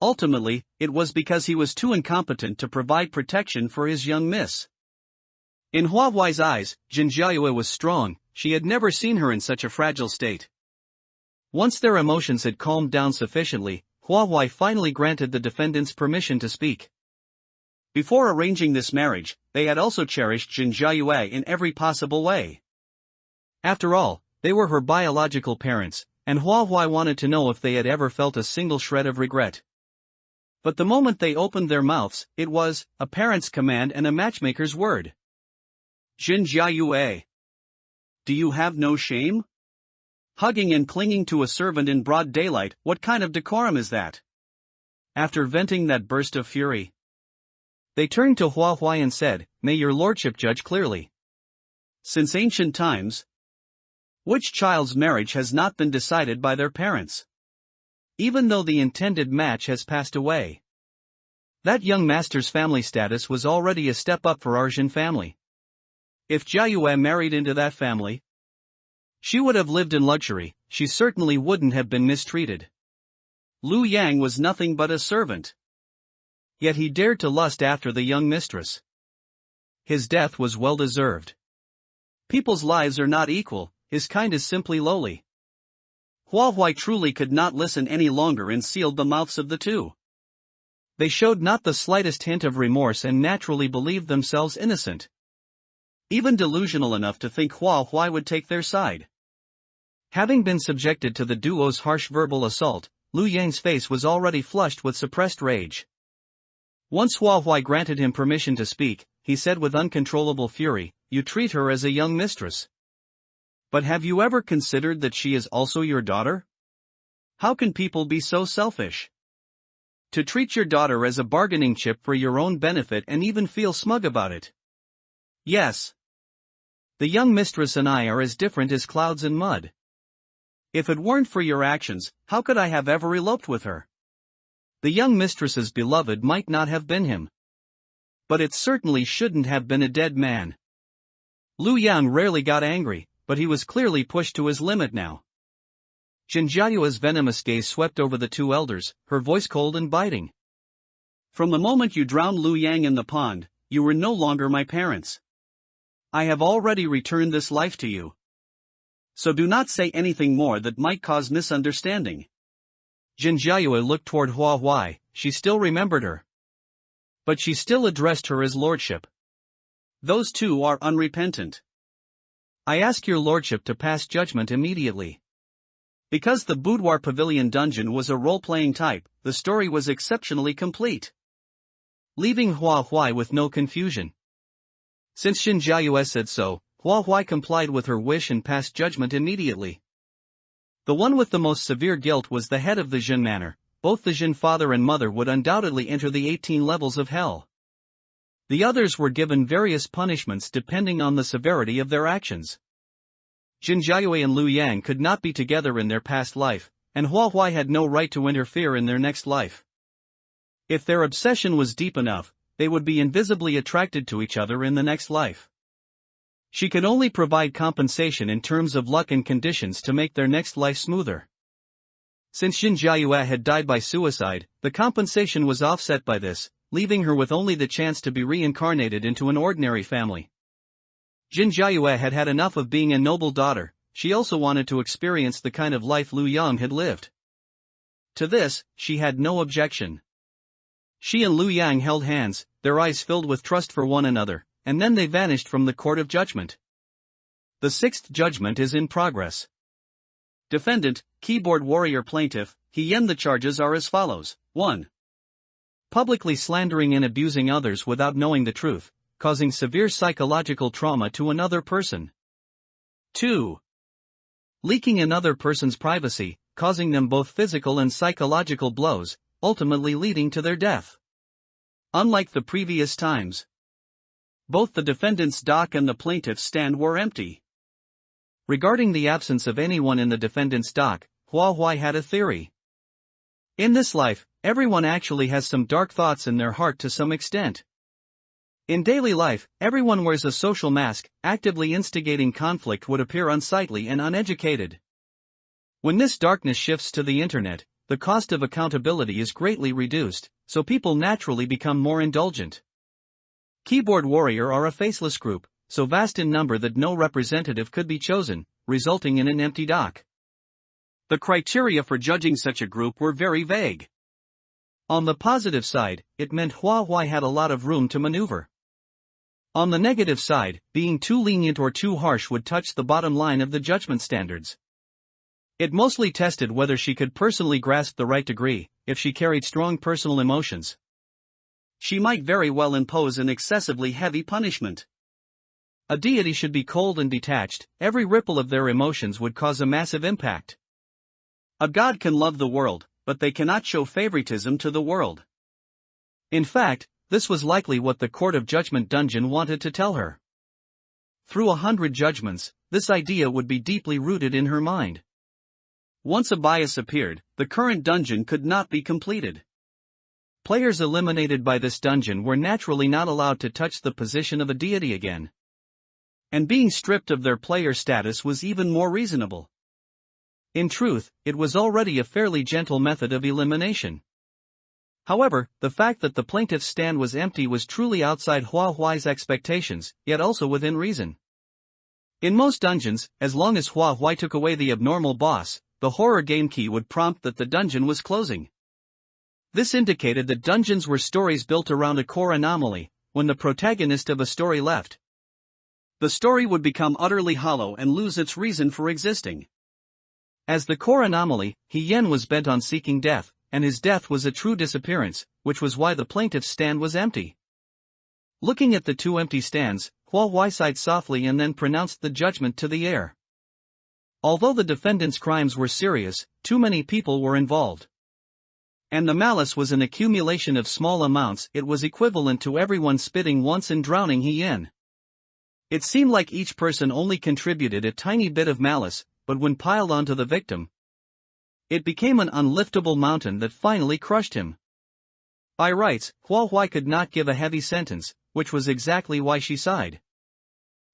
Ultimately, it was because he was too incompetent to provide protection for his young miss. In Hua Huai's eyes, Jin Jiayue was strong. She had never seen her in such a fragile state. Once their emotions had calmed down sufficiently, Hua Huai finally granted the defendants permission to speak. Before arranging this marriage, they had also cherished Jin Jiayue in every possible way. After all, they were her biological parents, and Hua Huai wanted to know if they had ever felt a single shred of regret. But the moment they opened their mouths, it was a parent's command and a matchmaker's word. Jin Jiayue, do you have no shame? Hugging and clinging to a servant in broad daylight, what kind of decorum is that? After venting that burst of fury, they turned to Hua Huai and said, "May your lordship judge clearly. Since ancient times, which child's marriage has not been decided by their parents? Even though the intended match has passed away. That young master's family status was already a step up for our Jin family. If Jiayue married into that family, she would have lived in luxury, she certainly wouldn't have been mistreated. Lu Yang was nothing but a servant. Yet he dared to lust after the young mistress. His death was well deserved. People's lives are not equal, his kind is simply lowly." Hua Huai truly could not listen any longer and sealed the mouths of the two. They showed not the slightest hint of remorse and naturally believed themselves innocent. Even delusional enough to think Hua Huai would take their side. Having been subjected to the duo's harsh verbal assault, Lu Yang's face was already flushed with suppressed rage. Once Hua Huai granted him permission to speak, he said with uncontrollable fury, "You treat her as a young mistress. But have you ever considered that she is also your daughter? How can people be so selfish? To treat your daughter as a bargaining chip for your own benefit and even feel smug about it. Yes. The young mistress and I are as different as clouds and mud. If it weren't for your actions, how could I have ever eloped with her? The young mistress's beloved might not have been him. But it certainly shouldn't have been a dead man." Lu Yang rarely got angry, but he was clearly pushed to his limit now. Jinjiayua's venomous gaze swept over the two elders, her voice cold and biting. "From the moment you drowned Lu Yang in the pond, you were no longer my parents. I have already returned this life to you. So do not say anything more that might cause misunderstanding." Jinjiayua looked toward Hua Huai. She still remembered her. But she still addressed her as lordship. "Those two are unrepentant. I ask your lordship to pass judgment immediately." Because the boudoir pavilion dungeon was a role-playing type, the story was exceptionally complete, leaving Hua Huai with no confusion. Since Jinjiayue said so, Hua Huai complied with her wish and passed judgment immediately. The one with the most severe guilt was the head of the Jin manor. Both the Jin father and mother would undoubtedly enter the 18 levels of hell. The others were given various punishments depending on the severity of their actions. Jinjiayue and Lu Yang could not be together in their past life, and Hua Huai had no right to interfere in their next life. If their obsession was deep enough, they would be invisibly attracted to each other in the next life. She could only provide compensation in terms of luck and conditions to make their next life smoother. Since Jinjiayue had died by suicide, the compensation was offset by this, leaving her with only the chance to be reincarnated into an ordinary family. Jinjiayue had had enough of being a noble daughter. She also wanted to experience the kind of life Lu Yang had lived. To this, she had no objection. She and Lu Yang held hands, their eyes filled with trust for one another, and then they vanished from the court of judgment. The sixth judgment is in progress. Defendant, keyboard warrior plaintiff, Hien. The charges are as follows. 1. Publicly slandering and abusing others without knowing the truth, causing severe psychological trauma to another person. 2. Leaking another person's privacy, causing them both physical and psychological blows, ultimately leading to their death. Unlike the previous times, both the defendant's dock and the plaintiff's stand were empty. Regarding the absence of anyone in the defendant's dock, Hua Huai had a theory. In this life, everyone actually has some dark thoughts in their heart to some extent. In daily life, everyone wears a social mask. Actively instigating conflict would appear unsightly and uneducated. When this darkness shifts to the internet, the cost of accountability is greatly reduced, so people naturally become more indulgent. Keyboard warrior are a faceless group, so vast in number that no representative could be chosen, resulting in an empty dock. The criteria for judging such a group were very vague. On the positive side, it meant Hua Huai had a lot of room to maneuver. On the negative side, being too lenient or too harsh would touch the bottom line of the judgment standards. It mostly tested whether she could personally grasp the right degree. If she carried strong personal emotions, she might very well impose an excessively heavy punishment. A deity should be cold and detached. Every ripple of their emotions would cause a massive impact. A god can love the world, but they cannot show favoritism to the world. In fact, this was likely what the Court of Judgment dungeon wanted to tell her. Through 100 judgments, this idea would be deeply rooted in her mind. Once a bias appeared, the current dungeon could not be completed. Players eliminated by this dungeon were naturally not allowed to touch the position of a deity again. And being stripped of their player status was even more reasonable. In truth, it was already a fairly gentle method of elimination. However, the fact that the plaintiff's stand was empty was truly outside Hua Huai's expectations, yet also within reason. In most dungeons, as long as Hua Huai took away the abnormal boss, the horror game key would prompt that the dungeon was closing. This indicated that dungeons were stories built around a core anomaly. When the protagonist of a story left, the story would become utterly hollow and lose its reason for existing. As the core anomaly, Yen was bent on seeking death, and his death was a true disappearance, which was why the plaintiff's stand was empty. Looking at the two empty stands, Hua sighed softly and then pronounced the judgment to the air. Although the defendant's crimes were serious, too many people were involved. And the malice was an accumulation of small amounts. It was equivalent to everyone spitting once and drowning Yen. It seemed like each person only contributed a tiny bit of malice, but when piled onto the victim, it became an unliftable mountain that finally crushed him. By rights, Hua could not give a heavy sentence, which was exactly why she sighed.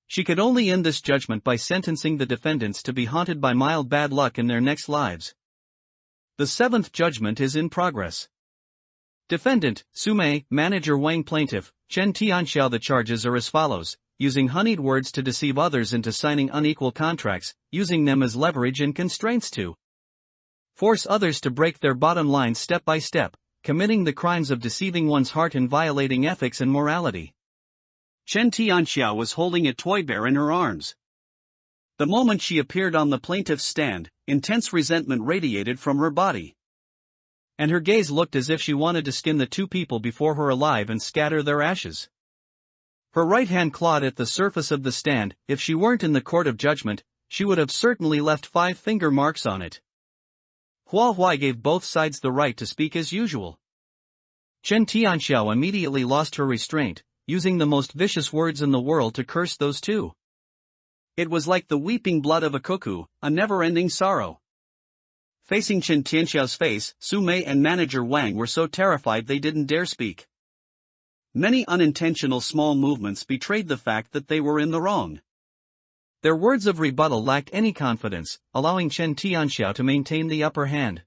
She could only end this judgment by sentencing the defendants to be haunted by mild bad luck in their next lives. The seventh judgment is in progress. Defendant, Sumei, Manager Wang. Plaintiff, Chen Tianxiao. The charges are as follows: using honeyed words to deceive others into signing unequal contracts, using them as leverage and constraints to force others to break their bottom line step by step, committing the crimes of deceiving one's heart and violating ethics and morality. Chen Tianxiao was holding a toy bear in her arms. The moment she appeared on the plaintiff's stand, intense resentment radiated from her body. And her gaze looked as if she wanted to skin the two people before her alive and scatter their ashes. Her right hand clawed at the surface of the stand. If she weren't in the court of judgment, she would have certainly left 5 finger marks on it. Hua gave both sides the right to speak as usual. Chen Tianxiao immediately lost her restraint, using the most vicious words in the world to curse those two. It was like the weeping blood of a cuckoo, a never-ending sorrow. Facing Chen Tianxiao's face, Sumei and Manager Wang were so terrified they didn't dare speak. Many unintentional small movements betrayed the fact that they were in the wrong. Their words of rebuttal lacked any confidence, allowing Chen Tianxiao to maintain the upper hand.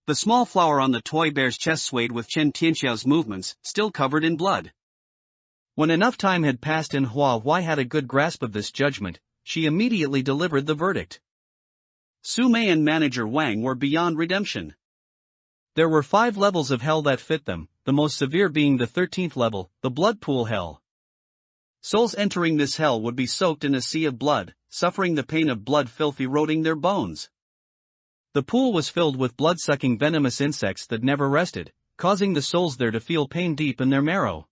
The small flower on the toy bear's chest swayed with Chen Tianxiao's movements, still covered in blood. When enough time had passed and Hua had a good grasp of this judgment, she immediately delivered the verdict. Sumei and Manager Wang were beyond redemption. There were 5 levels of hell that fit them, the most severe being the 13th level, the blood pool hell. Souls entering this hell would be soaked in a sea of blood, suffering the pain of blood filth eroding their bones. The pool was filled with blood-sucking venomous insects that never rested, causing the souls there to feel pain deep in their marrow.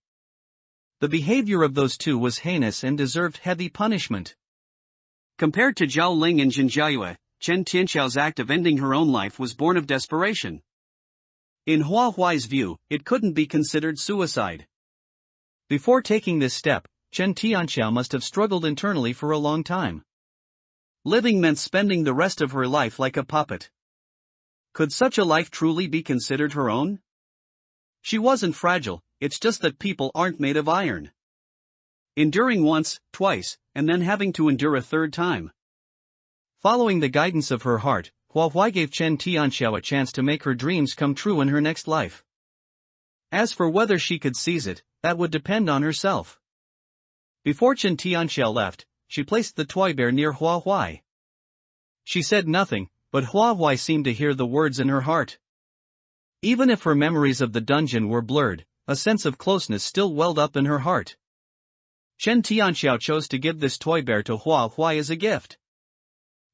The behavior of those two was heinous and deserved heavy punishment. Compared to Zhao Ling and Jin Jiayue, Chen Tianxiao's act of ending her own life was born of desperation. In Hua's view, it couldn't be considered suicide. Before taking this step, Chen Tianxiao must have struggled internally for a long time. Living meant spending the rest of her life like a puppet. Could such a life truly be considered her own? She wasn't fragile, it's just that people aren't made of iron. Enduring once, twice, and then having to endure a third time. Following the guidance of her heart, Hua gave Chen Tianxiao a chance to make her dreams come true in her next life. As for whether she could seize it, that would depend on herself. Before Chen Tianxiao left, she placed the toy bear near Hua. She said nothing, but Hua seemed to hear the words in her heart. Even if her memories of the dungeon were blurred, a sense of closeness still welled up in her heart. Chen Tianxiao chose to give this toy bear to Hua as a gift.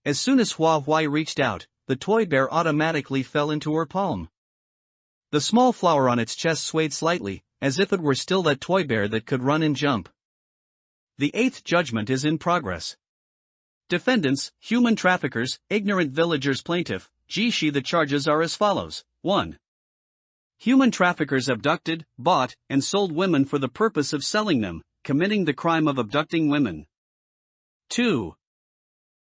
As soon as Hua reached out, the toy bear automatically fell into her palm. The small flower on its chest swayed slightly, as if it were still that toy bear that could run and jump. The 8th judgment is in progress. Defendants, human traffickers, ignorant villagers. Plaintiff, Jishi. The charges are as follows: 1. Human traffickers abducted, bought, and sold women for the purpose of selling them, committing the crime of abducting women. 2.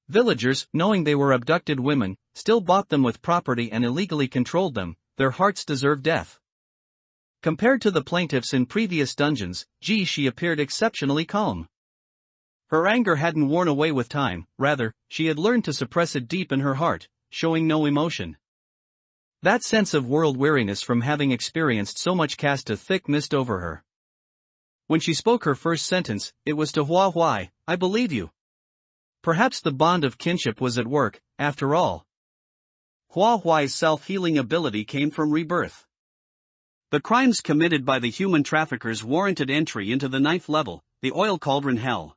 Villagers, knowing they were abducted women, still bought them with property and illegally controlled them. Their hearts deserve death. Compared to the plaintiffs in previous dungeons, she appeared exceptionally calm. Her anger hadn't worn away with time, rather, she had learned to suppress it deep in her heart, showing no emotion. That sense of world weariness from having experienced so much cast a thick mist over her. When she spoke her first sentence, it was to Hua, "I believe you." Perhaps the bond of kinship was at work, after all. Hua Huai's self-healing ability came from rebirth. The crimes committed by the human traffickers warranted entry into the 9th level, the oil cauldron hell.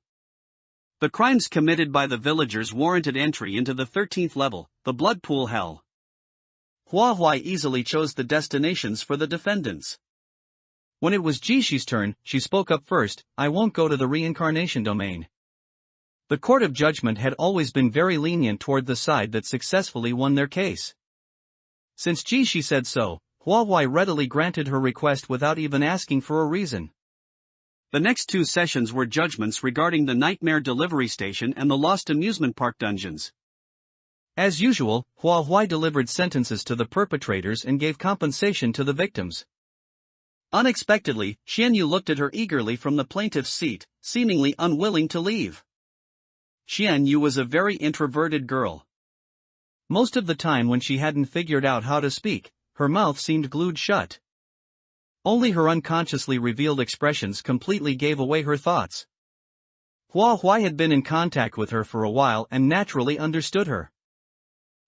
The crimes committed by the villagers warranted entry into the 13th level, the blood pool hell. Hua Huai easily chose the destinations for the defendants. When it was Jishi's turn, she spoke up first. I won't go to the reincarnation domain. The Court of Judgment had always been very lenient toward the side that successfully won their case. Since Jishi said so, Hua Huai readily granted her request without even asking for a reason. The next 2 sessions were judgments regarding the Nightmare Delivery Station and the Lost Amusement Park dungeons. As usual, Hua Huai delivered sentences to the perpetrators and gave compensation to the victims. Unexpectedly, Xianyu looked at her eagerly from the plaintiff's seat, seemingly unwilling to leave. Xianyu was a very introverted girl. Most of the time when she hadn't figured out how to speak, her mouth seemed glued shut. Only her unconsciously revealed expressions completely gave away her thoughts. Hua Huai had been in contact with her for a while and naturally understood her.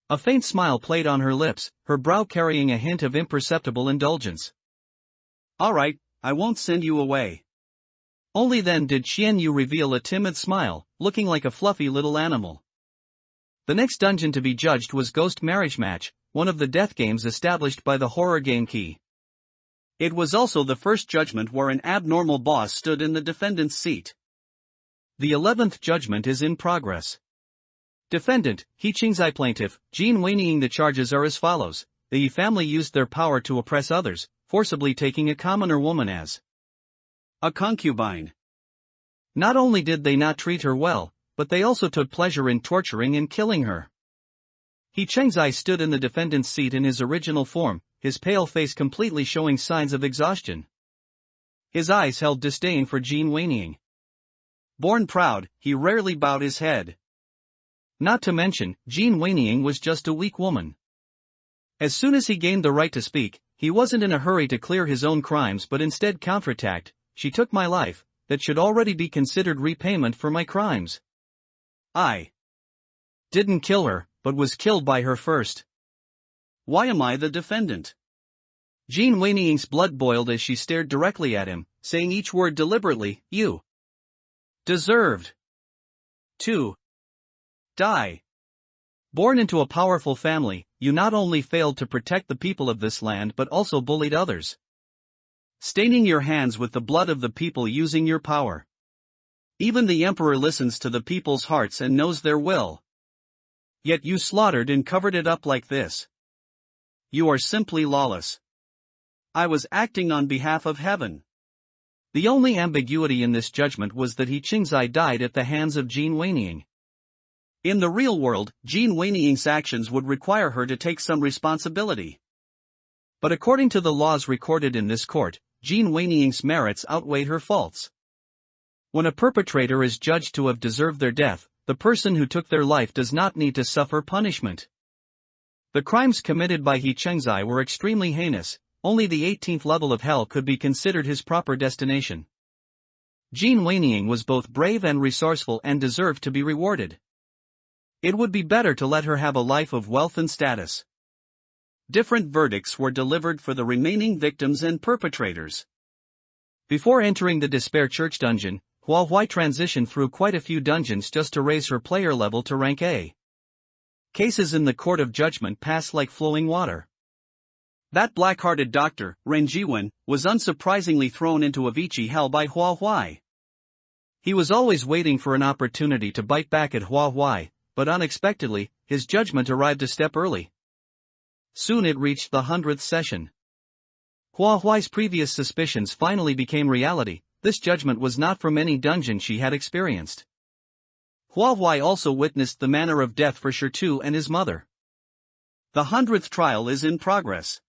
A faint smile played on her lips, her brow carrying a hint of imperceptible indulgence. All right, I won't send you away. Only then did Xianyu reveal a timid smile, looking like a fluffy little animal. The next dungeon to be judged was Ghost Marriage Match, one of the death games established by the horror game key. It was also the first judgment where an abnormal boss stood in the defendant's seat. The 11th judgment is in progress. Defendant, He Qingzai plaintiff, Jin Weining. The charges are as follows. The Yi family used their power to oppress others, forcibly taking a commoner woman as a concubine. Not only did they not treat her well, but they also took pleasure in torturing and killing her. He Qingzai stood in the defendant's seat in his original form, his pale face completely showing signs of exhaustion. His eyes held disdain for Jin Weining. Born proud, he rarely bowed his head. Not to mention, Jin Weining was just a weak woman. As soon as he gained the right to speak, he wasn't in a hurry to clear his own crimes but instead counterattacked. She took my life, that should already be considered repayment for my crimes. I didn't kill her, but was killed by her first. Why am I the defendant? Jin Weining's blood boiled as she stared directly at him, saying each word deliberately. You deserved to die. Born into a powerful family, you not only failed to protect the people of this land but also bullied others, staining your hands with the blood of the people using your power. Even the emperor listens to the people's hearts and knows their will. Yet you slaughtered and covered it up like this. You are simply lawless. I was acting on behalf of heaven. The only ambiguity in this judgment was that He Qingzai died at the hands of Jin Weining. In the real world, Jin Weining's actions would require her to take some responsibility. But according to the laws recorded in this court, Jin Weining's merits outweighed her faults. When a perpetrator is judged to have deserved their death, the person who took their life does not need to suffer punishment. The crimes committed by He Qingzai were extremely heinous. Only the 18th level of hell could be considered his proper destination. Jin Weining was both brave and resourceful and deserved to be rewarded. It would be better to let her have a life of wealth and status. Different verdicts were delivered for the remaining victims and perpetrators. Before entering the Despair Church dungeon, Hua Huai transitioned through quite a few dungeons just to raise her player level to rank A. Cases in the Court of Judgment pass like flowing water. That black-hearted doctor, Ren Jiwen, was unsurprisingly thrown into Avicii hell by Hua Huai. He was always waiting for an opportunity to bite back at Hua Huai, but unexpectedly, his judgment arrived a step early. Soon it reached the 100th session. Hua Huai's previous suspicions finally became reality. This judgment was not from any dungeon she had experienced. Hua Huai also witnessed the manner of death for Shirtu and his mother. The 100th trial is in progress.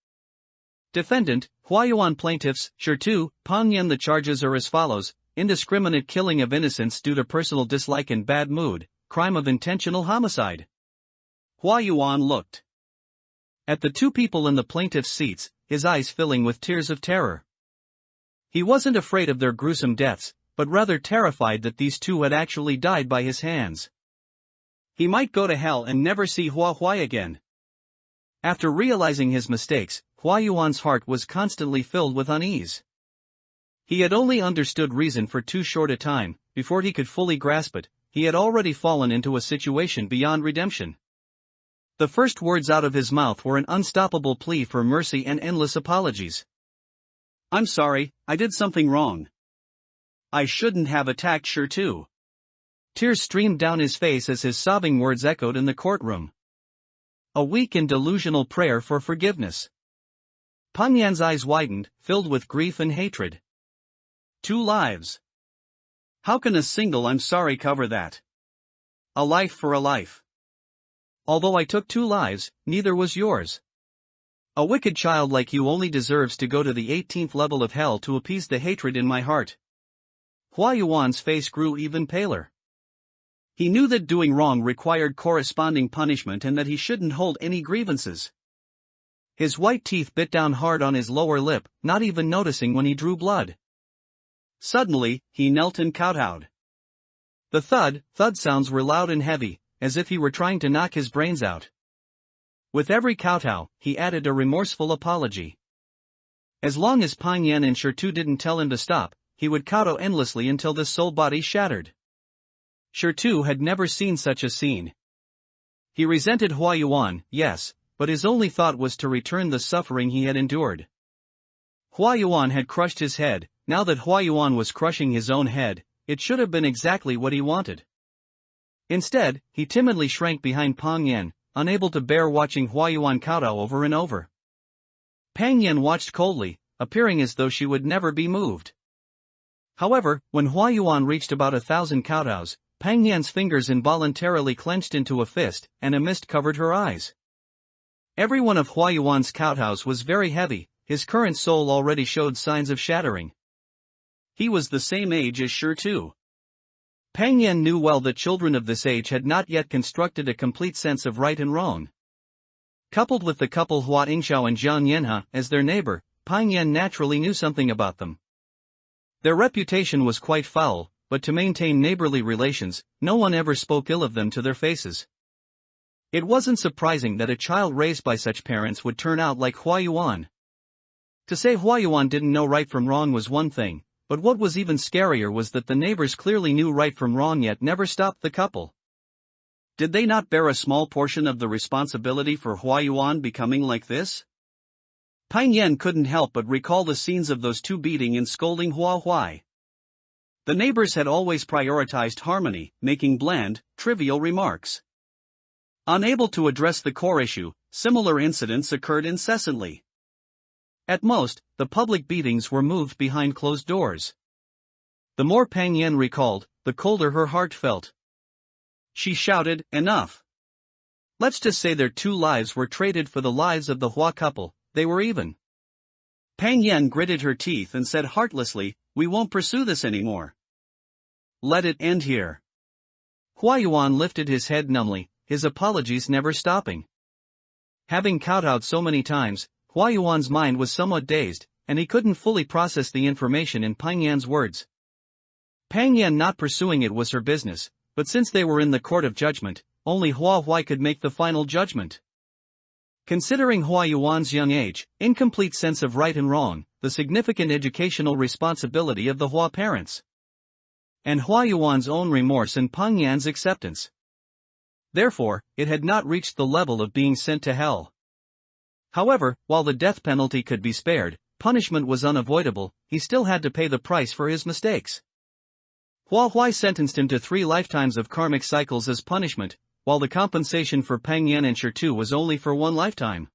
Defendant, Huayuan plaintiffs, Shirtu, Pangyan. The charges are as follows: indiscriminate killing of innocents due to personal dislike and bad mood, crime of intentional homicide. Huayuan looked at the two people in the plaintiff's seats, his eyes filling with tears of terror. He wasn't afraid of their gruesome deaths, but rather terrified that these two had actually died by his hands. He might go to hell and never see Hua Huai again. After realizing his mistakes, Hua Yuan's heart was constantly filled with unease. He had only understood reason for too short a time. Before he could fully grasp it, he had already fallen into a situation beyond redemption. The first words out of his mouth were an unstoppable plea for mercy and endless apologies. "I'm sorry, I did something wrong. I shouldn't have attacked Shirtu." Tears streamed down his face as his sobbing words echoed in the courtroom. A weak and delusional prayer for forgiveness. Pang Yan's eyes widened, filled with grief and hatred. 2 lives. How can a single "I'm sorry" cover that? A life for a life. Although I took 2 lives, neither was yours. A wicked child like you only deserves to go to the 18th level of hell to appease the hatred in my heart. Hua Yuan's face grew even paler. He knew that doing wrong required corresponding punishment and that he shouldn't hold any grievances. His white teeth bit down hard on his lower lip, not even noticing when he drew blood. Suddenly, he knelt and kowtowed. The thud sounds were loud and heavy, as if he were trying to knock his brains out. With every kowtow, he added a remorseful apology. As long as Pang Yan and Shirtu didn't tell him to stop, he would kowtow endlessly until the soul body shattered. Shirtu had never seen such a scene. He resented Hua Yuan, yes, but his only thought was to return the suffering he had endured. Hua Yuan had crushed his head. Now that Hua Yuan was crushing his own head, it should have been exactly what he wanted. Instead, he timidly shrank behind Pang Yan, unable to bear watching Hua Yuan kowtow over and over. Pang Yan watched coldly, appearing as though she would never be moved. However, when Hua Yuan reached about 1,000 kowtows, Pang Yan's fingers involuntarily clenched into a fist, and a mist covered her eyes. Every one of Hua Yuan's kowtows was very heavy. His current soul already showed signs of shattering. He was the same age as Shirtu. Pang Yan knew well that children of this age had not yet constructed a complete sense of right and wrong. Coupled with the couple Hua Yingxiao and Jiang Yanhe as their neighbor, Pang Yan naturally knew something about them. Their reputation was quite foul, but to maintain neighborly relations, no one ever spoke ill of them to their faces. It wasn't surprising that a child raised by such parents would turn out like Hua Yuan. To say Hua Yuan didn't know right from wrong was one thing, but what was even scarier was that the neighbors clearly knew right from wrong yet never stopped the couple. Did they not bear a small portion of the responsibility for Hua Yuan becoming like this? Pang Yan couldn't help but recall the scenes of those 2 beating and scolding Hua Huai. The neighbors had always prioritized harmony, making bland, trivial remarks. Unable to address the core issue, similar incidents occurred incessantly. At most, the public beatings were moved behind closed doors. The more Pang Yan recalled, the colder her heart felt. She shouted, "Enough! Let's just say their 2 lives were traded for the lives of the Hua couple, they were even." Pang Yan gritted her teeth and said heartlessly, "We won't pursue this anymore. Let it end here." Hua Yuan lifted his head numbly, his apologies never stopping. Having kowtowed so many times, Hua Yuan's mind was somewhat dazed, and he couldn't fully process the information in Pang Yan's words. Pang Yan not pursuing it was her business, but since they were in the court of judgment, only Hua Huai could make the final judgment. Considering Hua Yuan's young age, incomplete sense of right and wrong, the significant educational responsibility of the Hua parents, and Hua Yuan's own remorse and Pang Yan's acceptance. Therefore, it had not reached the level of being sent to hell. However, while the death penalty could be spared, punishment was unavoidable. He still had to pay the price for his mistakes. Hua Huai sentenced him to 3 lifetimes of karmic cycles as punishment, while the compensation for Pang Yan and Shirtu was only for 1 lifetime.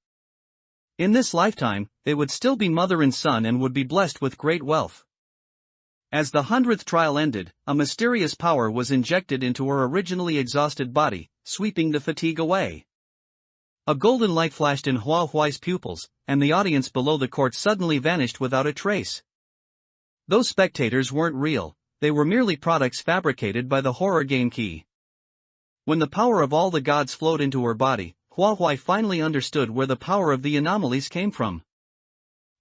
In this lifetime, they would still be mother and son and would be blessed with great wealth. As the 100th trial ended, a mysterious power was injected into her originally exhausted body, sweeping the fatigue away. A golden light flashed in Hua Huai's pupils, and the audience below the court suddenly vanished without a trace. Those spectators weren't real, they were merely products fabricated by the horror game key. When the power of all the gods flowed into her body, Hua Huai finally understood where the power of the anomalies came from.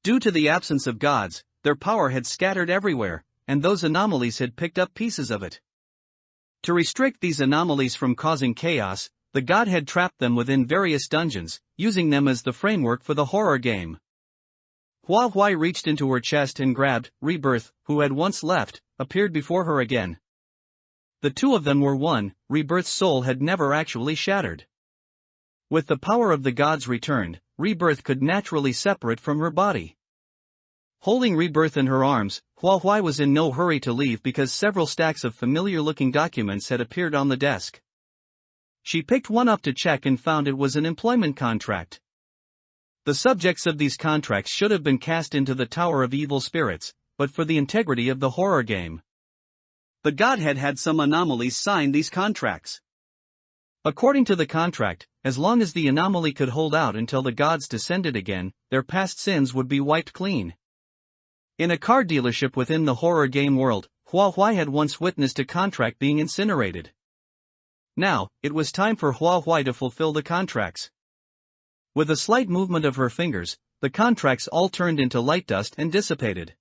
Due to the absence of gods, their power had scattered everywhere, and those anomalies had picked up pieces of it. To restrict these anomalies from causing chaos, the god had trapped them within various dungeons, using them as the framework for the horror game. Hua Huai reached into her chest and grabbed Rebirth, who had once left, appeared before her again. The two of them were one. Rebirth's soul had never actually shattered. With the power of the gods returned, Rebirth could naturally separate from her body. Holding Rebirth in her arms, Hua Huai was in no hurry to leave because several stacks of familiar-looking documents had appeared on the desk. She picked one up to check and found it was an employment contract. The subjects of these contracts should have been cast into the Tower of Evil Spirits, but for the integrity of the horror game, the Godhead had some anomalies sign these contracts. According to the contract, as long as the anomaly could hold out until the gods descended again, their past sins would be wiped clean. In a car dealership within the horror game world, Hua Huai had once witnessed a contract being incinerated. Now, it was time for Hua Huai to fulfill the contracts. With a slight movement of her fingers, the contracts all turned into light dust and dissipated.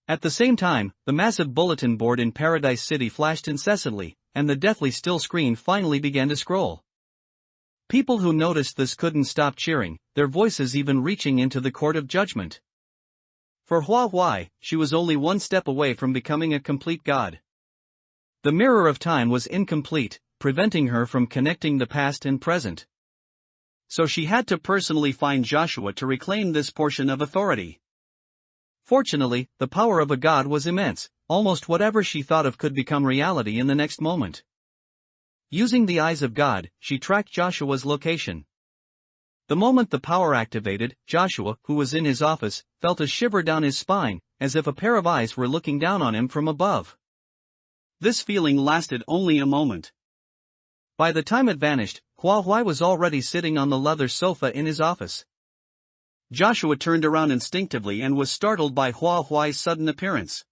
At the same time, the massive bulletin board in Paradise City flashed incessantly, and the deathly still screen finally began to scroll. People who noticed this couldn't stop cheering, their voices even reaching into the court of judgment. For Hua Huai, she was only one step away from becoming a complete god. The mirror of time was incomplete, preventing her from connecting the past and present. So she had to personally find Joshua to reclaim this portion of authority. Fortunately, the power of a god was immense, almost whatever she thought of could become reality in the next moment. Using the eyes of God, she tracked Joshua's location. The moment the power activated, Joshua, who was in his office, felt a shiver down his spine, as if a pair of eyes were looking down on him from above. This feeling lasted only a moment. By the time it vanished, Hua Huai was already sitting on the leather sofa in his office. Joshua turned around instinctively and was startled by Hua Huai's sudden appearance.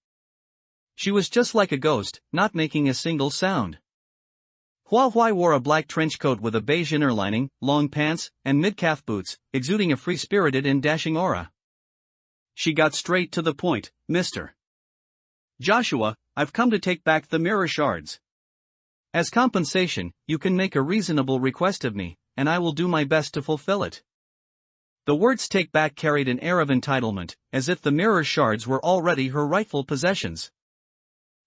She was just like a ghost, not making a single sound. Hua Huai wore a black trench coat with a beige inner lining, long pants, and mid-calf boots, exuding a free-spirited and dashing aura. She got straight to the point. "Mr. Joshua, I've come to take back the mirror shards. As compensation, you can make a reasonable request of me, and I will do my best to fulfill it." The words "take back" carried an air of entitlement, as if the mirror shards were already her rightful possessions.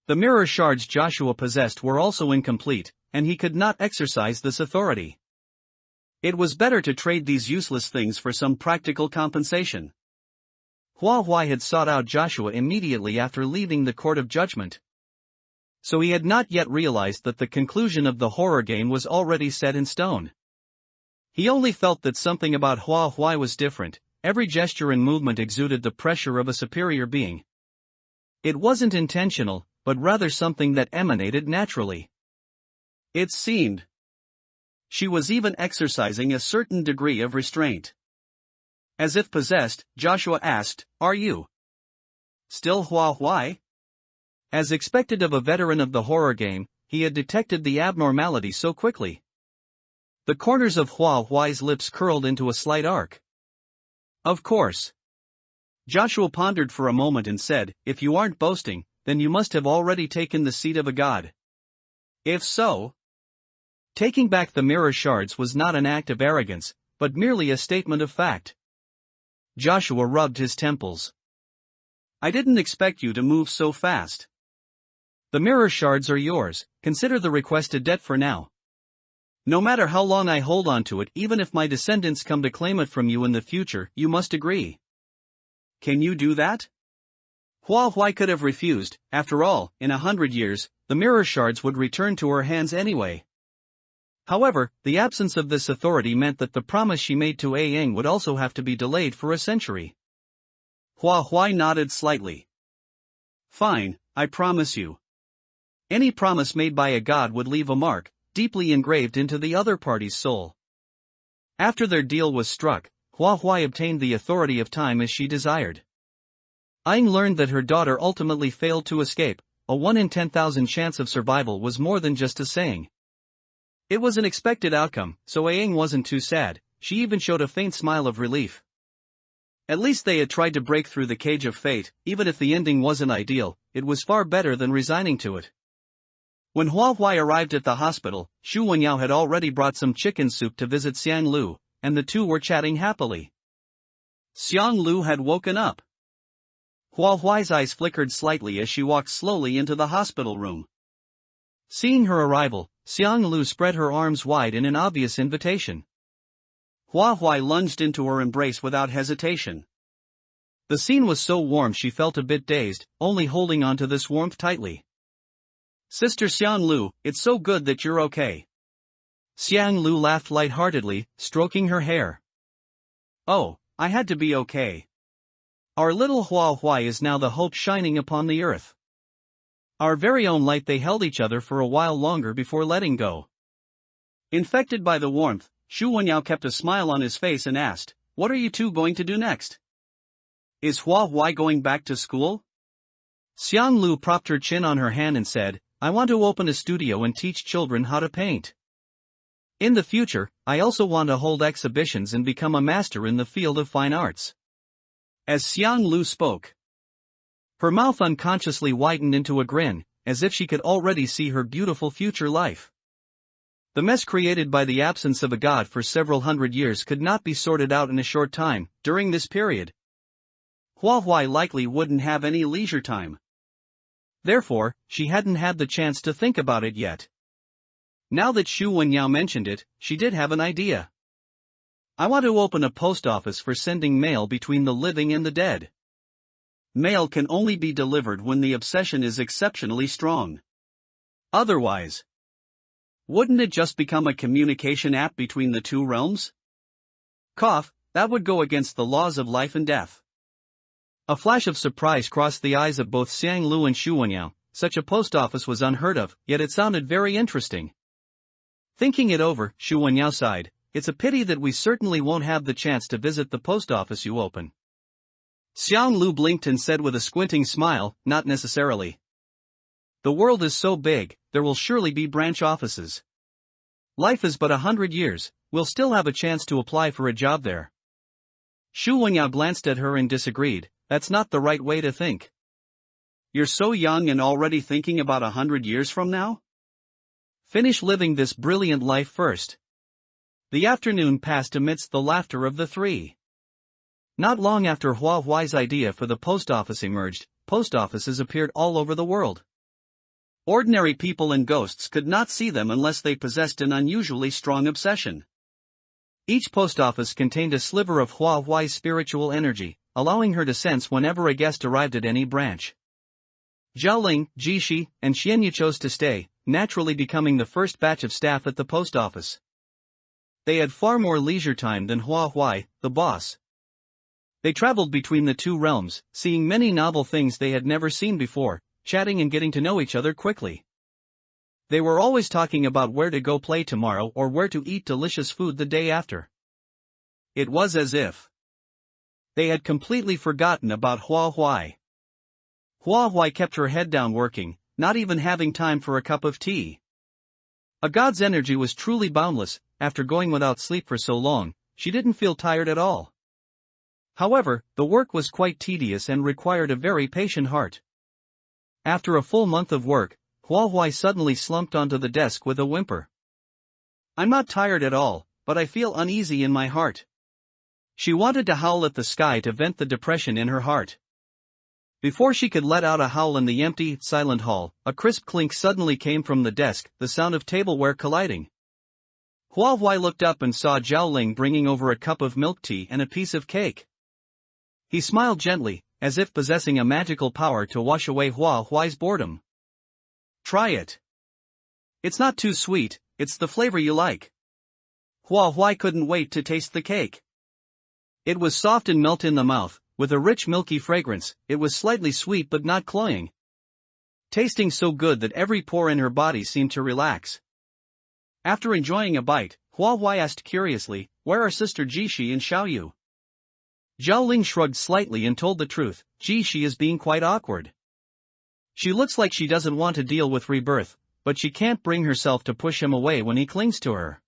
The mirror shards Joshua possessed were also incomplete, and he could not exercise this authority. It was better to trade these useless things for some practical compensation. Hua Huai had sought out Joshua immediately after leaving the Court of Judgment. So he had not yet realized that the conclusion of the horror game was already set in stone. He only felt that something about Hua Huai was different. Every gesture and movement exuded the pressure of a superior being. It wasn't intentional, but rather something that emanated naturally. It seemed she was even exercising a certain degree of restraint. As if possessed, Joshua asked, "Are you still Hua Huai?" As expected of a veteran of the horror game, he had detected the abnormality so quickly. The corners of Hua Huai's lips curled into a slight arc. "Of course." Joshua pondered for a moment and said, "If you aren't boasting, then you must have already taken the seat of a god. If so, taking back the mirror shards was not an act of arrogance, but merely a statement of fact." Joshua rubbed his temples. "I didn't expect you to move so fast. The mirror shards are yours. Consider the request a debt for now. No matter how long I hold on to it, even if my descendants come to claim it from you in the future, you must agree." "Can you do that?" Hua Huai could have refused. After all, in 100 years, the mirror shards would return to her hands anyway. However, the absence of this authority meant that the promise she made to A Ying would also have to be delayed for a century. Hua Huai nodded slightly. "Fine, I promise you." Any promise made by a god would leave a mark, deeply engraved into the other party's soul. After their deal was struck, Hua Huai obtained the authority of time as she desired. Aing learned that her daughter ultimately failed to escape. A 1 in 10,000 chance of survival was more than just a saying. It was an expected outcome, so Aing wasn't too sad. She even showed a faint smile of relief. At least they had tried to break through the cage of fate. Even if the ending wasn't ideal, it was far better than resigning to it. When Hua Huai arrived at the hospital, Xu Wenyao had already brought some chicken soup to visit Xiang Lu. and the two were chatting happily. Xiang Lu had woken up. Hua Huai's eyes flickered slightly as she walked slowly into the hospital room. Seeing her arrival, Xiang Lu spread her arms wide in an obvious invitation. Hua Huai lunged into her embrace without hesitation. The scene was so warm she felt a bit dazed, only holding on to this warmth tightly. "Sister Xiang Lu, it's so good that you're okay." Xiang Lu laughed lightheartedly, stroking her hair. "Oh, I had to be okay. Our little Hua Huai is now the hope shining upon the earth. Our very own light." They held each other for a while longer before letting go. Infected by the warmth, Shu Wenyao kept a smile on his face and asked, "What are you two going to do next? Is Hua Huai going back to school?" Xiang Lu propped her chin on her hand and said, "I want to open a studio and teach children how to paint. In the future, I also want to hold exhibitions and become a master in the field of fine arts." As Xiang Lu spoke, her mouth unconsciously widened into a grin, as if she could already see her beautiful future life. The mess created by the absence of a god for several hundred years could not be sorted out in a short time. During this period, Hua Huai likely wouldn't have any leisure time. Therefore, she hadn't had the chance to think about it yet. Now that Shu Wenyao mentioned it, she did have an idea. "I want to open a post office for sending mail between the living and the dead. Mail can only be delivered when the obsession is exceptionally strong. Otherwise, wouldn't it just become a communication app between the two realms? Cough, that would go against the laws of life and death." A flash of surprise crossed the eyes of both Xiang Lu and Shu Wenyao. Such a post office was unheard of, yet it sounded very interesting. Thinking it over, Shu Wenyao sighed, "It's a pity that we certainly won't have the chance to visit the post office you open." Xiang Lu blinked and said with a squinting smile, "Not necessarily. The world is so big, there will surely be branch offices. Life is but 100 years, we'll still have a chance to apply for a job there." Shu Wenyao glanced at her and disagreed, "That's not the right way to think. You're so young and already thinking about 100 years from now? Finish living this brilliant life first." The afternoon passed amidst the laughter of the three. Not long after Hua Huai's idea for the post office emerged, post offices appeared all over the world. Ordinary people and ghosts could not see them unless they possessed an unusually strong obsession. Each post office contained a sliver of Hua Huai's spiritual energy, allowing her to sense whenever a guest arrived at any branch. Zhao Ling, Jishi, and Xianyu chose to stay, naturally becoming the first batch of staff at the post office. They had far more leisure time than Hua Huai, the boss. They traveled between the two realms, seeing many novel things they had never seen before, chatting and getting to know each other quickly. They were always talking about where to go play tomorrow or where to eat delicious food the day after. It was as if they had completely forgotten about Hua Huai. Hua Huai kept her head down working, not even having time for a cup of tea. A god's energy was truly boundless. After going without sleep for so long, she didn't feel tired at all. However, the work was quite tedious and required a very patient heart. After a full month of work, Hua Huai suddenly slumped onto the desk with a whimper. "I'm not tired at all, but I feel uneasy in my heart." She wanted to howl at the sky to vent the depression in her heart. Before she could let out a howl in the empty, silent hall, a crisp clink suddenly came from the desk, the sound of tableware colliding. Hua Huai looked up and saw Zhao Ling bringing over a cup of milk tea and a piece of cake. He smiled gently, as if possessing a magical power to wash away Hua Huai's boredom. "Try it. It's not too sweet, it's the flavor you like." Hua Huai couldn't wait to taste the cake. It was soft and melt in the mouth, with a rich milky fragrance. It was slightly sweet but not cloying. Tasting so good that every pore in her body seemed to relax. After enjoying a bite, Hua Huai asked curiously, "Where are Sister Jishi and Xiaoyu?" Zhao Ling shrugged slightly and told the truth, "Jishi is being quite awkward. She looks like she doesn't want to deal with rebirth, but she can't bring herself to push him away when he clings to her.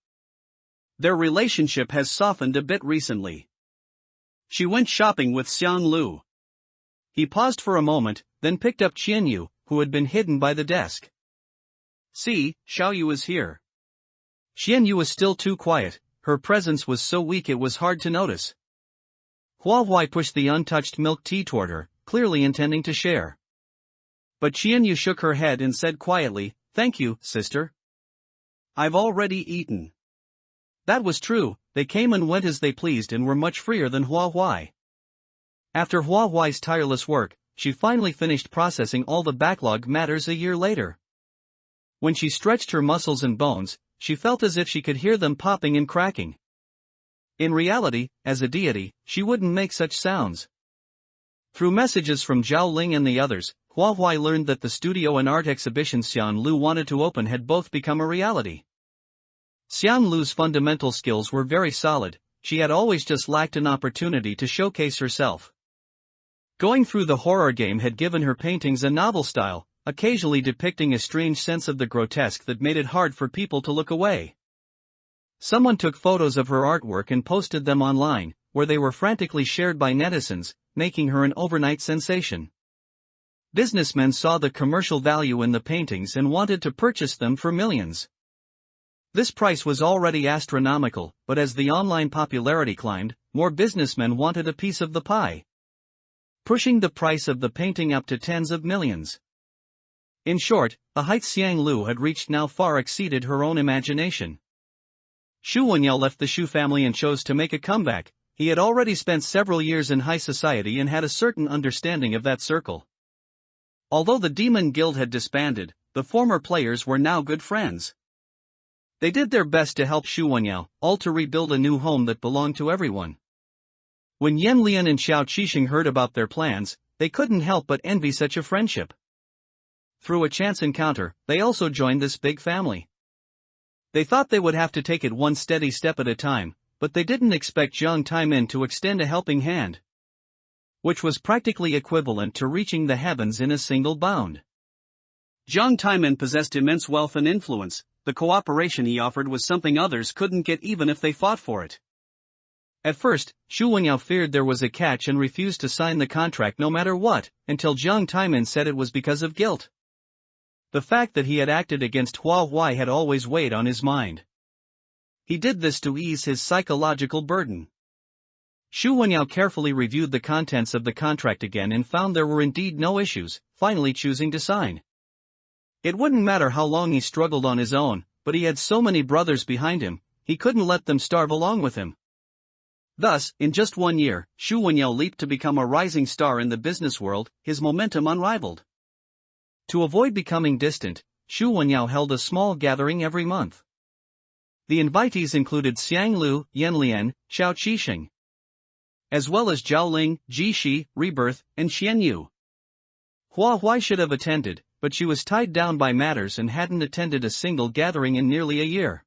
Their relationship has softened a bit recently. She went shopping with Xiang Lu." He paused for a moment, then picked up Qianyu, who had been hidden by the desk. "See, Xiaoyu is here." Qianyu was still too quiet, her presence was so weak it was hard to notice. Hua Huai pushed the untouched milk tea toward her, clearly intending to share. But Qianyu shook her head and said quietly, "Thank you, sister. I've already eaten." That was true, they came and went as they pleased and were much freer than Hua Huai. After Hua Huai's tireless work, she finally finished processing all the backlog matters a year later. When she stretched her muscles and bones, she felt as if she could hear them popping and cracking. In reality, as a deity, she wouldn't make such sounds. Through messages from Zhao Ling and the others, Hua Huai learned that the studio and art exhibition Xian Lu wanted to open had both become a reality. Xian Lu's fundamental skills were very solid, she had always just lacked an opportunity to showcase herself. Going through the horror game had given her paintings a novel style, occasionally depicting a strange sense of the grotesque that made it hard for people to look away. Someone took photos of her artwork and posted them online, where they were frantically shared by netizens, making her an overnight sensation. Businessmen saw the commercial value in the paintings and wanted to purchase them for millions. This price was already astronomical, but as the online popularity climbed, more businessmen wanted a piece of the pie, pushing the price of the painting up to tens of millions. In short, the heights Xiang Lu had reached now far exceeded her own imagination. Xu Wenyao left the Xu family and chose to make a comeback. He had already spent several years in high society and had a certain understanding of that circle. Although the Demon Guild had disbanded, the former players were now good friends. They did their best to help Xu Wenyao, all to rebuild a new home that belonged to everyone. When Yan Lian and Xiao Qixing heard about their plans, they couldn't help but envy such a friendship. Through a chance encounter, they also joined this big family. They thought they would have to take it one steady step at a time, but they didn't expect Zhang Taimin to extend a helping hand, which was practically equivalent to reaching the heavens in a single bound. Zhang Taimin possessed immense wealth and influence. The cooperation he offered was something others couldn't get even if they fought for it. At first, Xu Wenyao feared there was a catch and refused to sign the contract no matter what, until Zhang Taimin said it was because of guilt. The fact that he had acted against Hua Huai had always weighed on his mind. He did this to ease his psychological burden. Xu Wenyao carefully reviewed the contents of the contract again and found there were indeed no issues, finally choosing to sign. It wouldn't matter how long he struggled on his own, but he had so many brothers behind him, he couldn't let them starve along with him. Thus, in just 1 year, Xu Wenyao leaped to become a rising star in the business world, his momentum unrivaled. To avoid becoming distant, Xu Wenyao held a small gathering every month. The invitees included Xiang Lu, Yan Lian, Xiao Qixing, as well as Zhao Ling, Ji Shi, Rebirth, and Xian Yu. Hua Huai should have attended, but she was tied down by matters and hadn't attended a single gathering in nearly a year.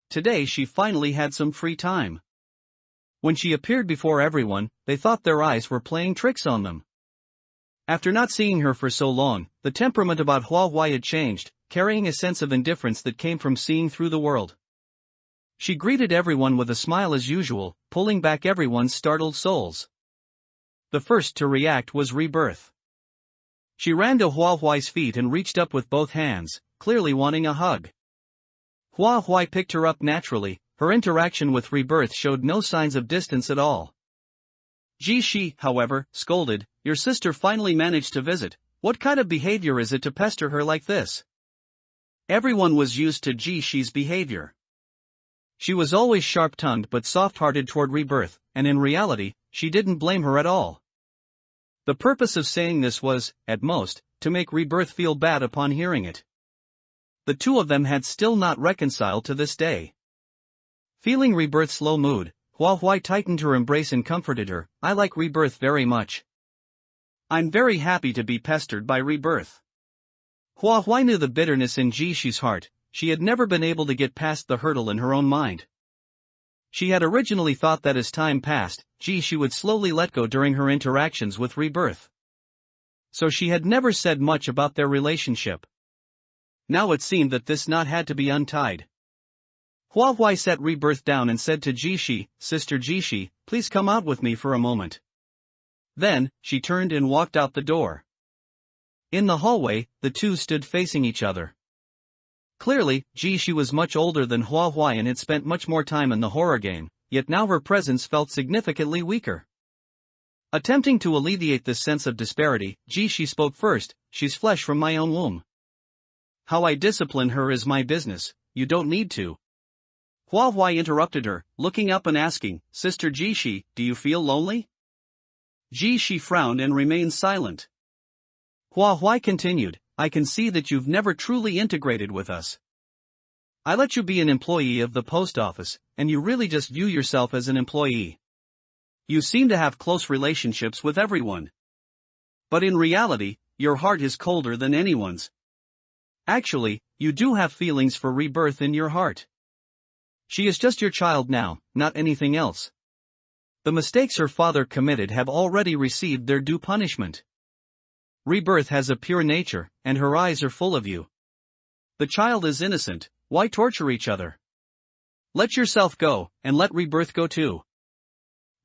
Today she finally had some free time. When she appeared before everyone, they thought their eyes were playing tricks on them. After not seeing her for so long, the temperament about Hua Huai had changed, carrying a sense of indifference that came from seeing through the world. She greeted everyone with a smile as usual, pulling back everyone's startled souls. The first to react was Rebirth. She ran to Hua Huai's feet and reached up with both hands, clearly wanting a hug. Hua Huai picked her up naturally. Her interaction with Rebirth showed no signs of distance at all. Ji Shi, however, scolded, "Your sister finally managed to visit. What kind of behavior is it to pester her like this?" Everyone was used to Ji Shi's behavior. She was always sharp-tongued but soft-hearted toward Rebirth, and in reality, she didn't blame her at all. The purpose of saying this was, at most, to make Rebirth feel bad upon hearing it. The two of them had still not reconciled to this day. Feeling Rebirth's low mood, Hua Huai tightened her embrace and comforted her. "I like Rebirth very much. I'm very happy to be pestered by Rebirth." Hua Huai knew the bitterness in Ji Shi's heart. She had never been able to get past the hurdle in her own mind. She had originally thought that as time passed, Ji Shi would slowly let go during her interactions with Rebirth. So she had never said much about their relationship. Now it seemed that this knot had to be untied. Hua Huai set Rebirth down and said to Ji Shi, "Sister Ji Shi, please come out with me for a moment." Then, she turned and walked out the door. In the hallway, the two stood facing each other. Clearly, She was much older than Hua Hua and had spent much more time in the horror game, yet now her presence felt significantly weaker. Attempting to alleviate this sense of disparity, She spoke first. She's flesh from my own womb. How I discipline her is my business, you don't need to. Hua Hua interrupted her, looking up and asking, Sister Shi, do you feel lonely? Shi frowned and remained silent. Hua Hua continued, I can see that you've never truly integrated with us. I let you be an employee of the post office, and you really just view yourself as an employee. You seem to have close relationships with everyone. But in reality, your heart is colder than anyone's. Actually, you do have feelings for rebirth in your heart. She is just your child now, not anything else. The mistakes her father committed have already received their due punishment. Rebirth has a pure nature, and her eyes are full of you. The child is innocent, why torture each other? Let yourself go, and let rebirth go too.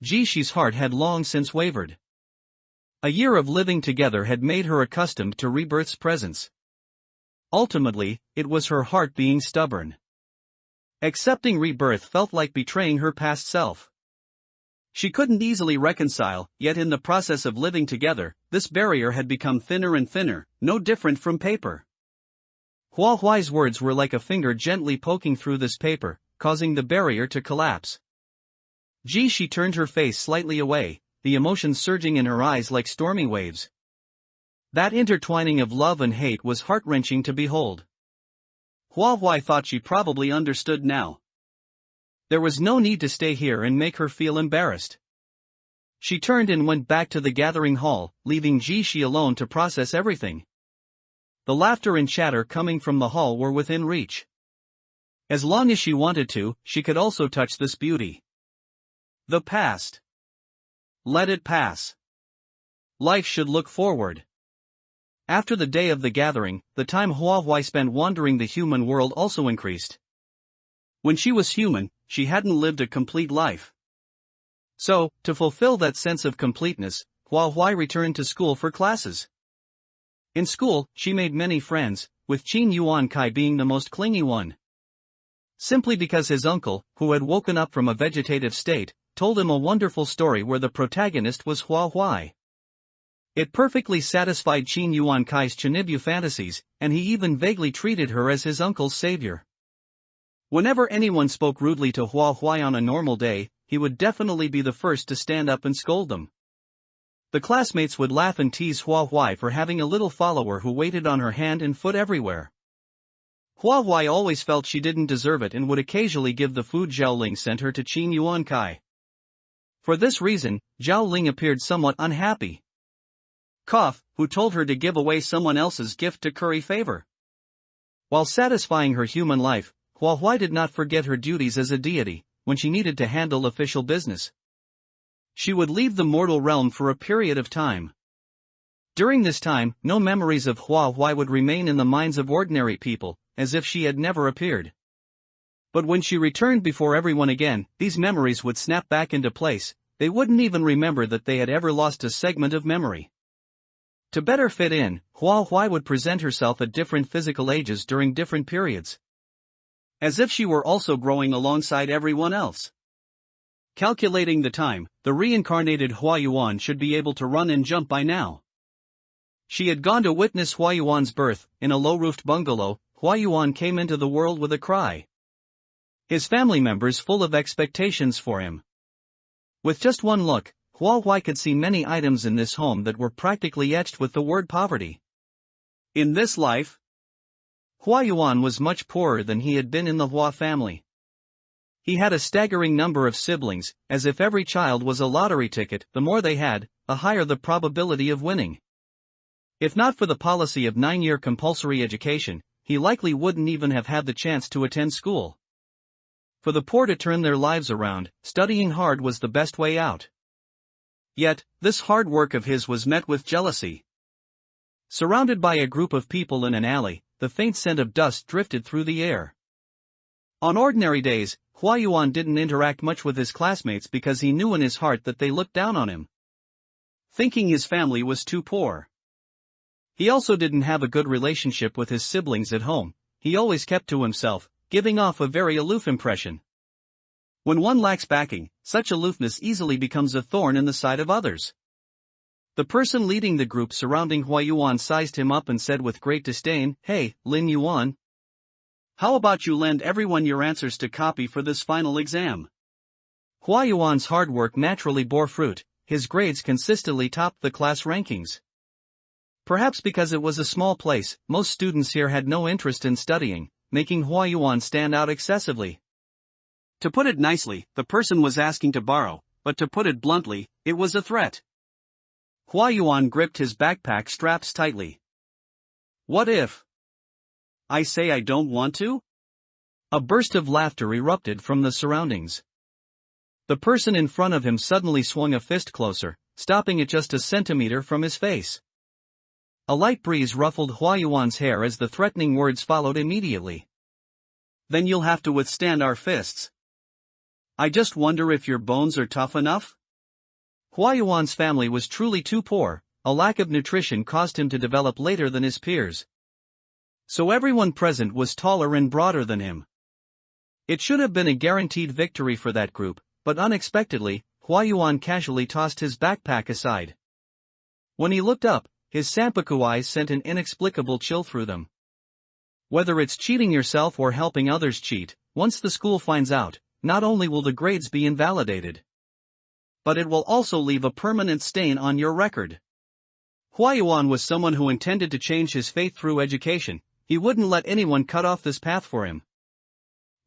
Jishi's heart had long since wavered. A year of living together had made her accustomed to rebirth's presence. Ultimately, it was her heart being stubborn. Accepting rebirth felt like betraying her past self. She couldn't easily reconcile, yet in the process of living together, this barrier had become thinner and thinner, no different from paper. Hua Huai's words were like a finger gently poking through this paper, causing the barrier to collapse. She turned her face slightly away, the emotions surging in her eyes like stormy waves. That intertwining of love and hate was heart-wrenching to behold. Hua Huai thought she probably understood now. There was no need to stay here and make her feel embarrassed. She turned and went back to the gathering hall, leaving Shi alone to process everything. The laughter and chatter coming from the hall were within reach. As long as she wanted to, she could also touch this beauty. The past. Let it pass. Life should look forward. After the day of the gathering, the time Hua Huai spent wandering the human world also increased. When she was human, she hadn't lived a complete life. So, to fulfill that sense of completeness, Hua Huai returned to school for classes. In school, she made many friends, with Qin Yuan Kai being the most clingy one. Simply because his uncle, who had woken up from a vegetative state, told him a wonderful story where the protagonist was Hua Huai. It perfectly satisfied Qin Yuan Kai's Chinibu fantasies, and he even vaguely treated her as his uncle's savior. Whenever anyone spoke rudely to Hua Huai on a normal day, he would definitely be the first to stand up and scold them. The classmates would laugh and tease Hua Huai for having a little follower who waited on her hand and foot everywhere. Hua Huai always felt she didn't deserve it and would occasionally give the food Zhao Ling sent her to Qin Yuan Kai. For this reason, Zhao Ling appeared somewhat unhappy. Who told her to give away someone else's gift to curry favor. While satisfying her human life, Hua Huai did not forget her duties as a deity, when she needed to handle official business. She would leave the mortal realm for a period of time. During this time, no memories of Hua Huai would remain in the minds of ordinary people, as if she had never appeared. But when she returned before everyone again, these memories would snap back into place. They wouldn't even remember that they had ever lost a segment of memory. To better fit in, Hua Huai would present herself at different physical ages during different periods. As if she were also growing alongside everyone else. Calculating the time, the reincarnated Hua Yuan should be able to run and jump by now. She had gone to witness Hua Yuan's birth. In a low-roofed bungalow, Hua Yuan came into the world with a cry. His family members full of expectations for him. With just one look, Hua Huai could see many items in this home that were practically etched with the word poverty. In this life, Hua Yuan was much poorer than he had been in the Hua family. He had a staggering number of siblings, as if every child was a lottery ticket. The more they had, the higher the probability of winning. If not for the policy of 9-year compulsory education, he likely wouldn't even have had the chance to attend school. For the poor to turn their lives around, studying hard was the best way out. Yet, this hard work of his was met with jealousy. Surrounded by a group of people in an alley, the faint scent of dust drifted through the air. On ordinary days, Hua Yuan didn't interact much with his classmates because he knew in his heart that they looked down on him, thinking his family was too poor. He also didn't have a good relationship with his siblings at home, he always kept to himself, giving off a very aloof impression. When one lacks backing, such aloofness easily becomes a thorn in the side of others. The person leading the group surrounding Hua Yuan sized him up and said with great disdain, "Hey, Lin Yuan. How about you lend everyone your answers to copy for this final exam?" Hua Yuan's hard work naturally bore fruit, his grades consistently topped the class rankings. Perhaps because it was a small place, most students here had no interest in studying, making Hua Yuan stand out excessively. To put it nicely, the person was asking to borrow, but to put it bluntly, it was a threat. Hua Yuan gripped his backpack straps tightly. "What if I say I don't want to?" A burst of laughter erupted from the surroundings. The person in front of him suddenly swung a fist closer, stopping it just a centimeter from his face. A light breeze ruffled Hua Yuan's hair as the threatening words followed immediately. "Then you'll have to withstand our fists. I just wonder if your bones are tough enough?" Hua Yuan's family was truly too poor, a lack of nutrition caused him to develop later than his peers. So everyone present was taller and broader than him. It should have been a guaranteed victory for that group, but unexpectedly, Hua Yuan casually tossed his backpack aside. When he looked up, his Sanpaku eyes sent an inexplicable chill through them. Whether it's cheating yourself or helping others cheat, once the school finds out, not only will the grades be invalidated, but it will also leave a permanent stain on your record. Hua Yuan was someone who intended to change his fate through education. He wouldn't let anyone cut off this path for him.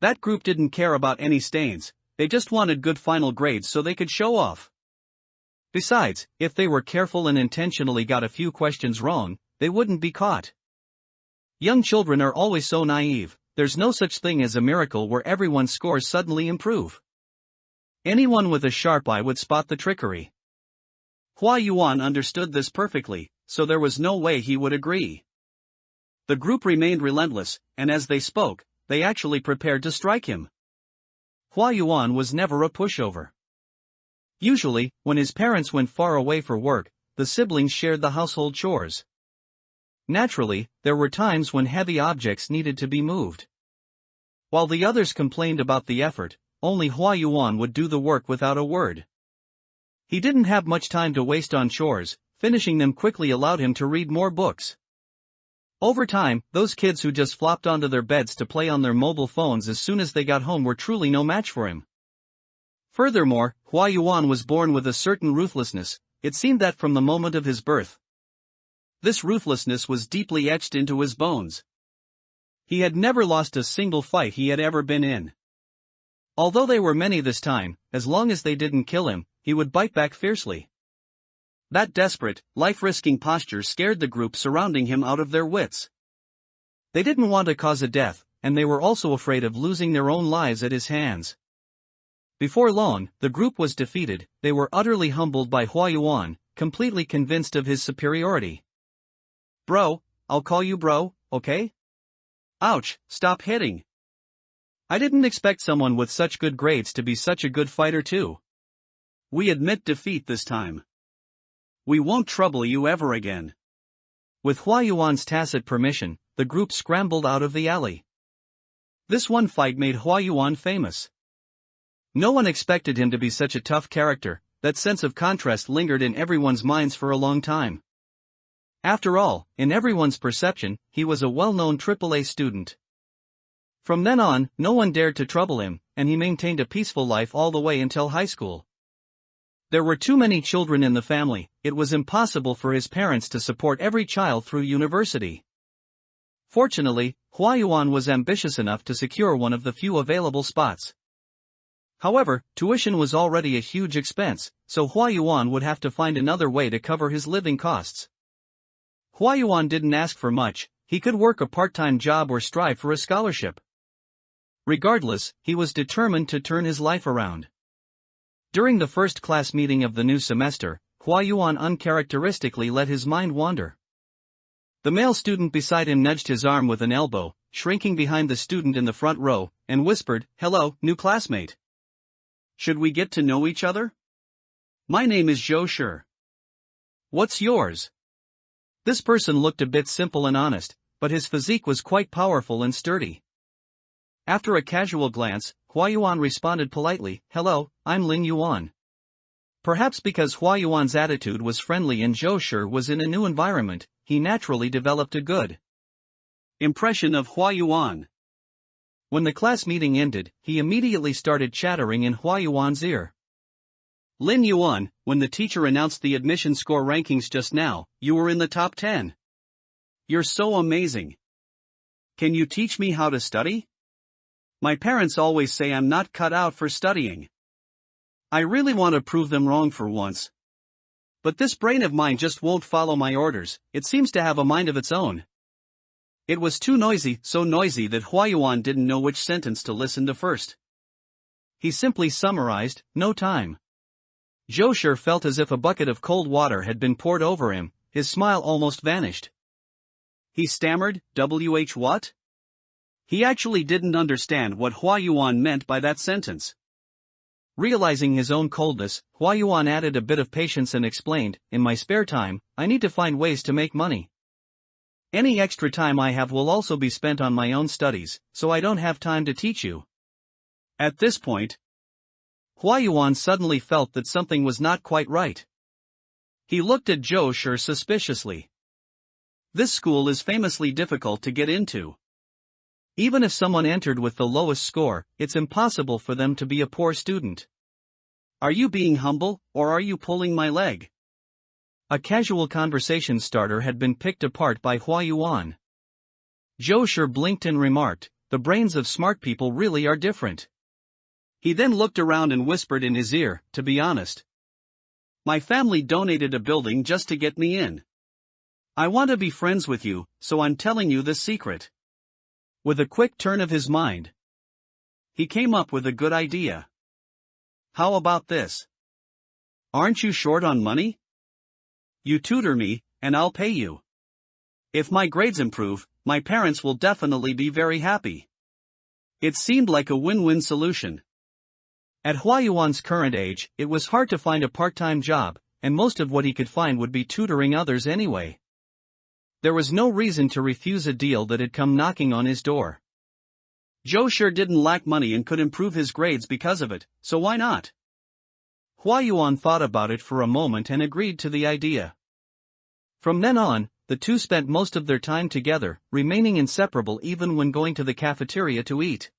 That group didn't care about any stains, they just wanted good final grades so they could show off. Besides, if they were careful and intentionally got a few questions wrong, they wouldn't be caught. Young children are always so naive. There's no such thing as a miracle where everyone's scores suddenly improve. Anyone with a sharp eye would spot the trickery. Hua Yuan understood this perfectly, so there was no way he would agree. The group remained relentless, and as they spoke, they actually prepared to strike him. Hua Yuan was never a pushover. Usually, when his parents went far away for work, the siblings shared the household chores. Naturally, there were times when heavy objects needed to be moved. While the others complained about the effort, only Hua Yuan would do the work without a word. He didn't have much time to waste on chores, finishing them quickly allowed him to read more books. Over time, those kids who just flopped onto their beds to play on their mobile phones as soon as they got home were truly no match for him. Furthermore, Hua Yuan was born with a certain ruthlessness. It seemed that from the moment of his birth. This ruthlessness was deeply etched into his bones. He had never lost a single fight he had ever been in. Although they were many this time, as long as they didn't kill him, he would bite back fiercely. That desperate, life-risking posture scared the group surrounding him out of their wits. They didn't want to cause a death, and they were also afraid of losing their own lives at his hands. Before long, the group was defeated. They were utterly humbled by Hua Yuan, completely convinced of his superiority. "Bro, I'll call you bro, okay? Ouch, stop hitting. I didn't expect someone with such good grades to be such a good fighter too. We admit defeat this time. We won't trouble you ever again." With Hua Yuan's tacit permission, the group scrambled out of the alley. This one fight made Hua Yuan famous. No one expected him to be such a tough character. That sense of contrast lingered in everyone's minds for a long time. After all, in everyone's perception, he was a well-known AAA student. From then on, no one dared to trouble him, and he maintained a peaceful life all the way until high school. There were too many children in the family. It was impossible for his parents to support every child through university. Fortunately, Hua Yuan was ambitious enough to secure one of the few available spots. However, tuition was already a huge expense, so Hua Yuan would have to find another way to cover his living costs. Hua Yuan didn't ask for much. He could work a part-time job or strive for a scholarship. Regardless, he was determined to turn his life around. During the first class meeting of the new semester, Hua Yuan uncharacteristically let his mind wander. The male student beside him nudged his arm with an elbow, shrinking behind the student in the front row, and whispered, "Hello, new classmate. Should we get to know each other? My name is Zhou Shi. What's yours?" This person looked a bit simple and honest, but his physique was quite powerful and sturdy. After a casual glance, Hua Yuan responded politely, "Hello, I'm Lin Yuan." Perhaps because Hua Yuan's attitude was friendly and Zhou Shi was in a new environment, he naturally developed a good impression of Hua Yuan. When the class meeting ended, he immediately started chattering in Hua Yuan's ear. "Lin Yuan, when the teacher announced the admission score rankings just now, you were in the top 10. You're so amazing. Can you teach me how to study? My parents always say I'm not cut out for studying. I really want to prove them wrong for once. But this brain of mine just won't follow my orders, it seems to have a mind of its own." It was too noisy, so noisy that Hua Yuan didn't know which sentence to listen to first. He simply summarized, "No time." Zhou Shi felt as if a bucket of cold water had been poured over him, his smile almost vanished. He stammered, what? He actually didn't understand what Hua Yuan meant by that sentence. Realizing his own coldness, Hua Yuan added a bit of patience and explained, "In my spare time, I need to find ways to make money. Any extra time I have will also be spent on my own studies, so I don't have time to teach you." At this point, Hua Yuan suddenly felt that something was not quite right. He looked at Zhou Shi suspiciously. This school is famously difficult to get into. Even if someone entered with the lowest score, it's impossible for them to be a poor student. Are you being humble, or are you pulling my leg? A casual conversation starter had been picked apart by Hua Yuan. Zhou Shi blinked and remarked, "The brains of smart people really are different." He then looked around and whispered in his ear, "To be honest, my family donated a building just to get me in. I want to be friends with you, so I'm telling you this secret." With a quick turn of his mind, he came up with a good idea. "How about this? Aren't you short on money? You tutor me, and I'll pay you. If my grades improve, my parents will definitely be very happy." It seemed like a win-win solution. At Hua Yuan's current age, it was hard to find a part-time job, and most of what he could find would be tutoring others anyway. There was no reason to refuse a deal that had come knocking on his door. Zhou Shi didn't lack money and could improve his grades because of it, so why not? Hua Yuan thought about it for a moment and agreed to the idea. From then on, the two spent most of their time together, remaining inseparable even when going to the cafeteria to eat.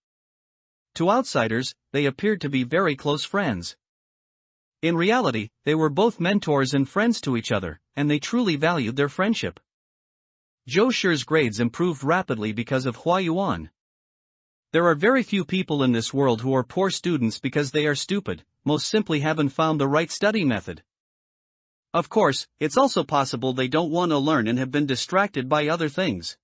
To outsiders, they appeared to be very close friends. In reality, they were both mentors and friends to each other, and they truly valued their friendship. Zhou Shi's grades improved rapidly because of Hua Yuan. There are very few people in this world who are poor students because they are stupid, most simply haven't found the right study method. Of course, it's also possible they don't want to learn and have been distracted by other things.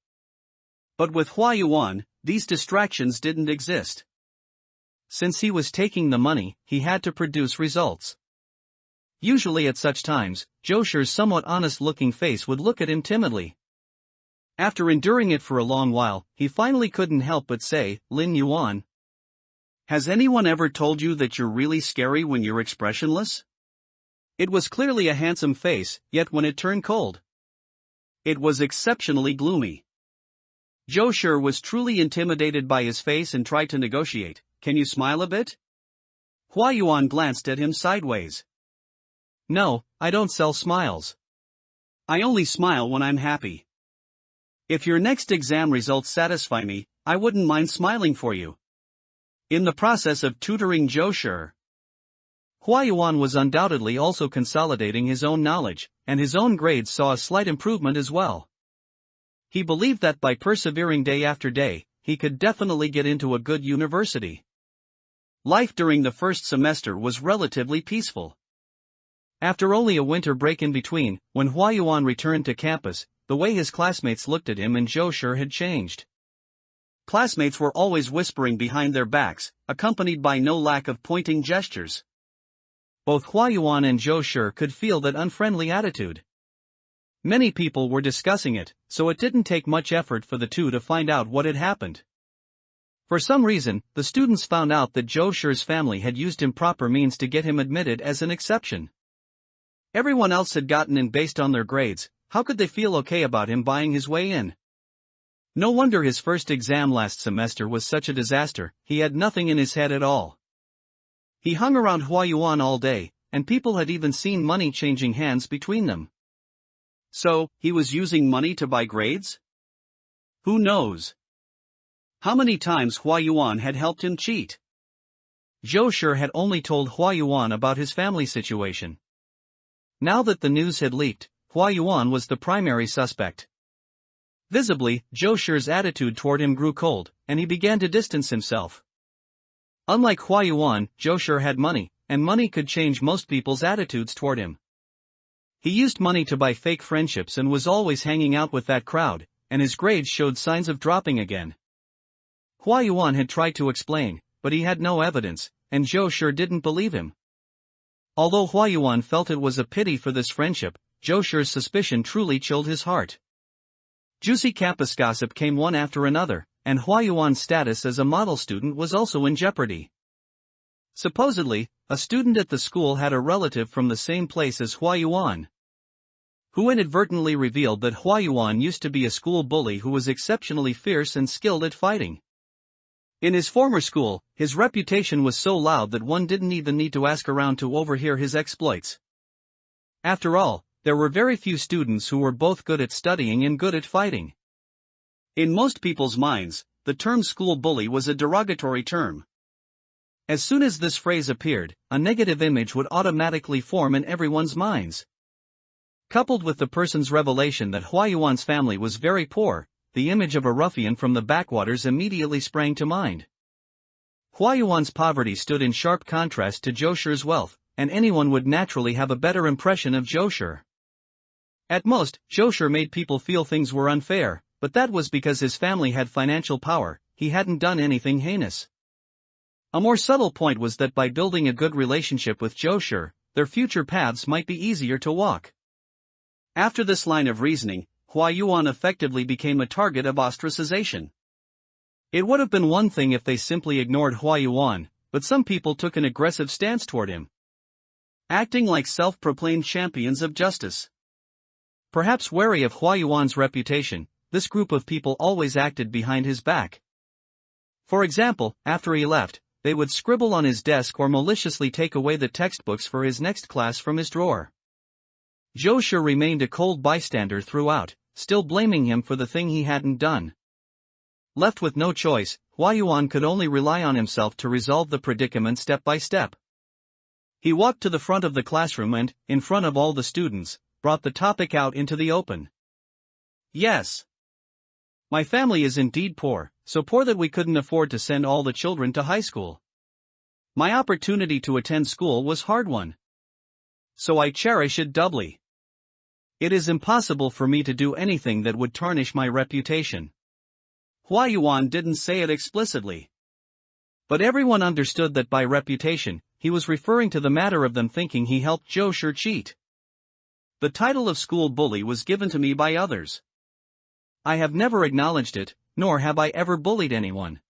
But with Hua Yuan, these distractions didn't exist. Since he was taking the money, he had to produce results. Usually at such times, Zhou Shi's somewhat honest-looking face would look at him timidly. After enduring it for a long while, he finally couldn't help but say, "Lin Yuan, has anyone ever told you that you're really scary when you're expressionless?" It was clearly a handsome face, yet when it turned cold, it was exceptionally gloomy. Zhou Shi was truly intimidated by his face and tried to negotiate. "Can you smile a bit?" Hua Yuan glanced at him sideways. "No, I don't sell smiles. I only smile when I'm happy. If your next exam results satisfy me, I wouldn't mind smiling for you." In the process of tutoring Zhou Shi, Hua Yuan was undoubtedly also consolidating his own knowledge, and his own grades saw a slight improvement as well. He believed that by persevering day after day, he could definitely get into a good university. Life during the first semester was relatively peaceful. After only a winter break in between, when Hua Yuan returned to campus, the way his classmates looked at him and Zhou Shi had changed. Classmates were always whispering behind their backs, accompanied by no lack of pointing gestures. Both Hua Yuan and Zhou Shi could feel that unfriendly attitude. Many people were discussing it, so it didn't take much effort for the two to find out what had happened. For some reason, the students found out that Zhou Shi's family had used improper means to get him admitted as an exception. Everyone else had gotten in based on their grades, how could they feel okay about him buying his way in? No wonder his first exam last semester was such a disaster. He had nothing in his head at all. He hung around Huayuan all day, and people had even seen money changing hands between them. So, he was using money to buy grades? Who knows? How many times Huayuan had helped him cheat? Zhou Shi had only told Huayuan about his family situation. Now that the news had leaked, Huayuan was the primary suspect. Visibly, Zhou Shi's attitude toward him grew cold, and he began to distance himself. Unlike Huayuan, Zhou Shi had money, and money could change most people's attitudes toward him. He used money to buy fake friendships and was always hanging out with that crowd, and his grades showed signs of dropping again. Huayuan had tried to explain, but he had no evidence, and Zhou Shi didn't believe him. Although Huayuan felt it was a pity for this friendship, Zhou Shi's suspicion truly chilled his heart. Juicy campus gossip came one after another, and Huayuan's status as a model student was also in jeopardy. Supposedly, a student at the school had a relative from the same place as Huayuan, who inadvertently revealed that Huayuan used to be a school bully who was exceptionally fierce and skilled at fighting. In his former school, his reputation was so loud that one didn't even need to ask around to overhear his exploits. After all, there were very few students who were both good at studying and good at fighting. In most people's minds, the term school bully was a derogatory term. As soon as this phrase appeared, a negative image would automatically form in everyone's minds. Coupled with the person's revelation that Huayuan's family was very poor, the image of a ruffian from the backwaters immediately sprang to mind. Huayuan's poverty stood in sharp contrast to Zhou Shi's wealth, and anyone would naturally have a better impression of Zhou Shi. At most, Zhou Shi made people feel things were unfair, but that was because his family had financial power. He hadn't done anything heinous. A more subtle point was that by building a good relationship with Zhou Shi, their future paths might be easier to walk. After this line of reasoning, Huayuan effectively became a target of ostracization. It would have been one thing if they simply ignored Huayuan, but some people took an aggressive stance toward him, acting like self-proclaimed champions of justice. Perhaps wary of Huayuan's reputation, this group of people always acted behind his back. For example, after he left, they would scribble on his desk or maliciously take away the textbooks for his next class from his drawer. Zhou Shi remained a cold bystander throughout, still blaming him for the thing he hadn't done. Left with no choice, Huayuan could only rely on himself to resolve the predicament step by step. He walked to the front of the classroom and, in front of all the students, brought the topic out into the open. Yes. My family is indeed poor, so poor that we couldn't afford to send all the children to high school. My opportunity to attend school was hard-won, so I cherish it doubly. It is impossible for me to do anything that would tarnish my reputation. Huayuan didn't say it explicitly, but everyone understood that by reputation, he was referring to the matter of them thinking he helped Zhou Shi cheat. The title of school bully was given to me by others. I have never acknowledged it, nor have I ever bullied anyone.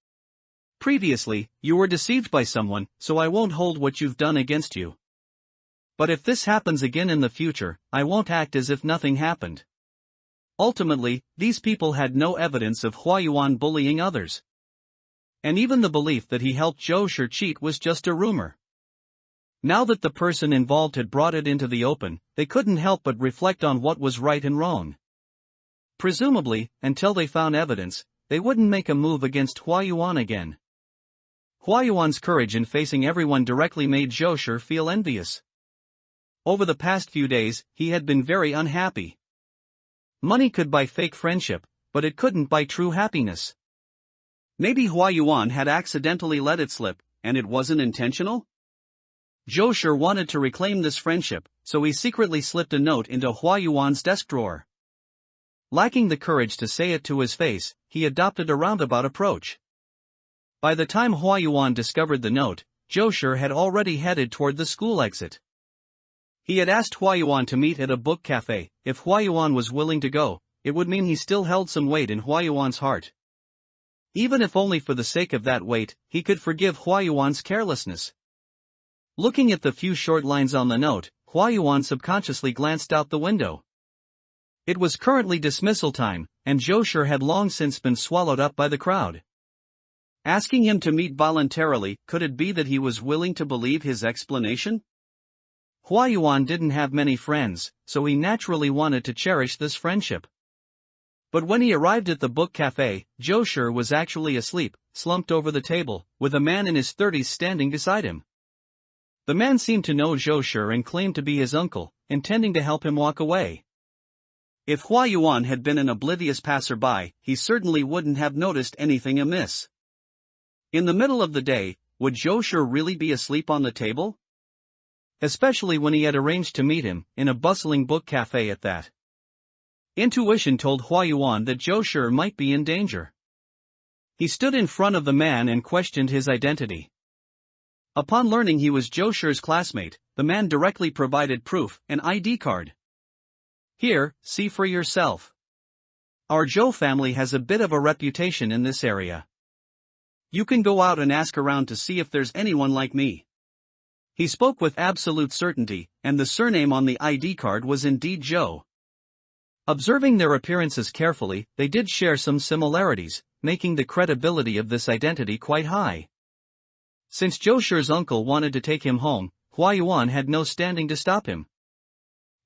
Previously, you were deceived by someone, so I won't hold what you've done against you. But if this happens again in the future, I won't act as if nothing happened. Ultimately, these people had no evidence of Huayuan bullying others. And even the belief that he helped Zhou Shi cheat was just a rumor. Now that the person involved had brought it into the open, they couldn't help but reflect on what was right and wrong. Presumably, until they found evidence, they wouldn't make a move against Huayuan again. Huayuan's courage in facing everyone directly made Zhou Shi feel envious. Over the past few days, he had been very unhappy. Money could buy fake friendship, but it couldn't buy true happiness. Maybe Huayuan had accidentally let it slip, and it wasn't intentional? Zhou Shi wanted to reclaim this friendship, so he secretly slipped a note into Huayuan's desk drawer. Lacking the courage to say it to his face, he adopted a roundabout approach. By the time Huayuan discovered the note, Zhou Shi had already headed toward the school exit. He had asked Huayuan to meet at a book cafe. If Huayuan was willing to go, it would mean he still held some weight in Huayuan's heart. Even if only for the sake of that weight, he could forgive Huayuan's carelessness. Looking at the few short lines on the note, Huayuan subconsciously glanced out the window. It was currently dismissal time, and Zhou had long since been swallowed up by the crowd. Asking him to meet voluntarily, could it be that he was willing to believe his explanation? Hua Yuan didn't have many friends, so he naturally wanted to cherish this friendship. But when he arrived at the book cafe, Zhou was actually asleep, slumped over the table, with a man in his 30s standing beside him. The man seemed to know Zhou and claimed to be his uncle, intending to help him walk away. If Hua Yuan had been an oblivious passerby, he certainly wouldn't have noticed anything amiss. In the middle of the day, would Zhou really be asleep on the table? Especially when he had arranged to meet him, in a bustling book cafe at that. Intuition told Hua Yuan that Zhou might be in danger. He stood in front of the man and questioned his identity. Upon learning he was Zhou classmate, the man directly provided proof, an ID card. Here, see for yourself. Our Zhou family has a bit of a reputation in this area. You can go out and ask around to see if there's anyone like me. He spoke with absolute certainty, and the surname on the ID card was indeed Zhou. Observing their appearances carefully, they did share some similarities, making the credibility of this identity quite high. Since Zhou uncle wanted to take him home, Hua Yuan had no standing to stop him.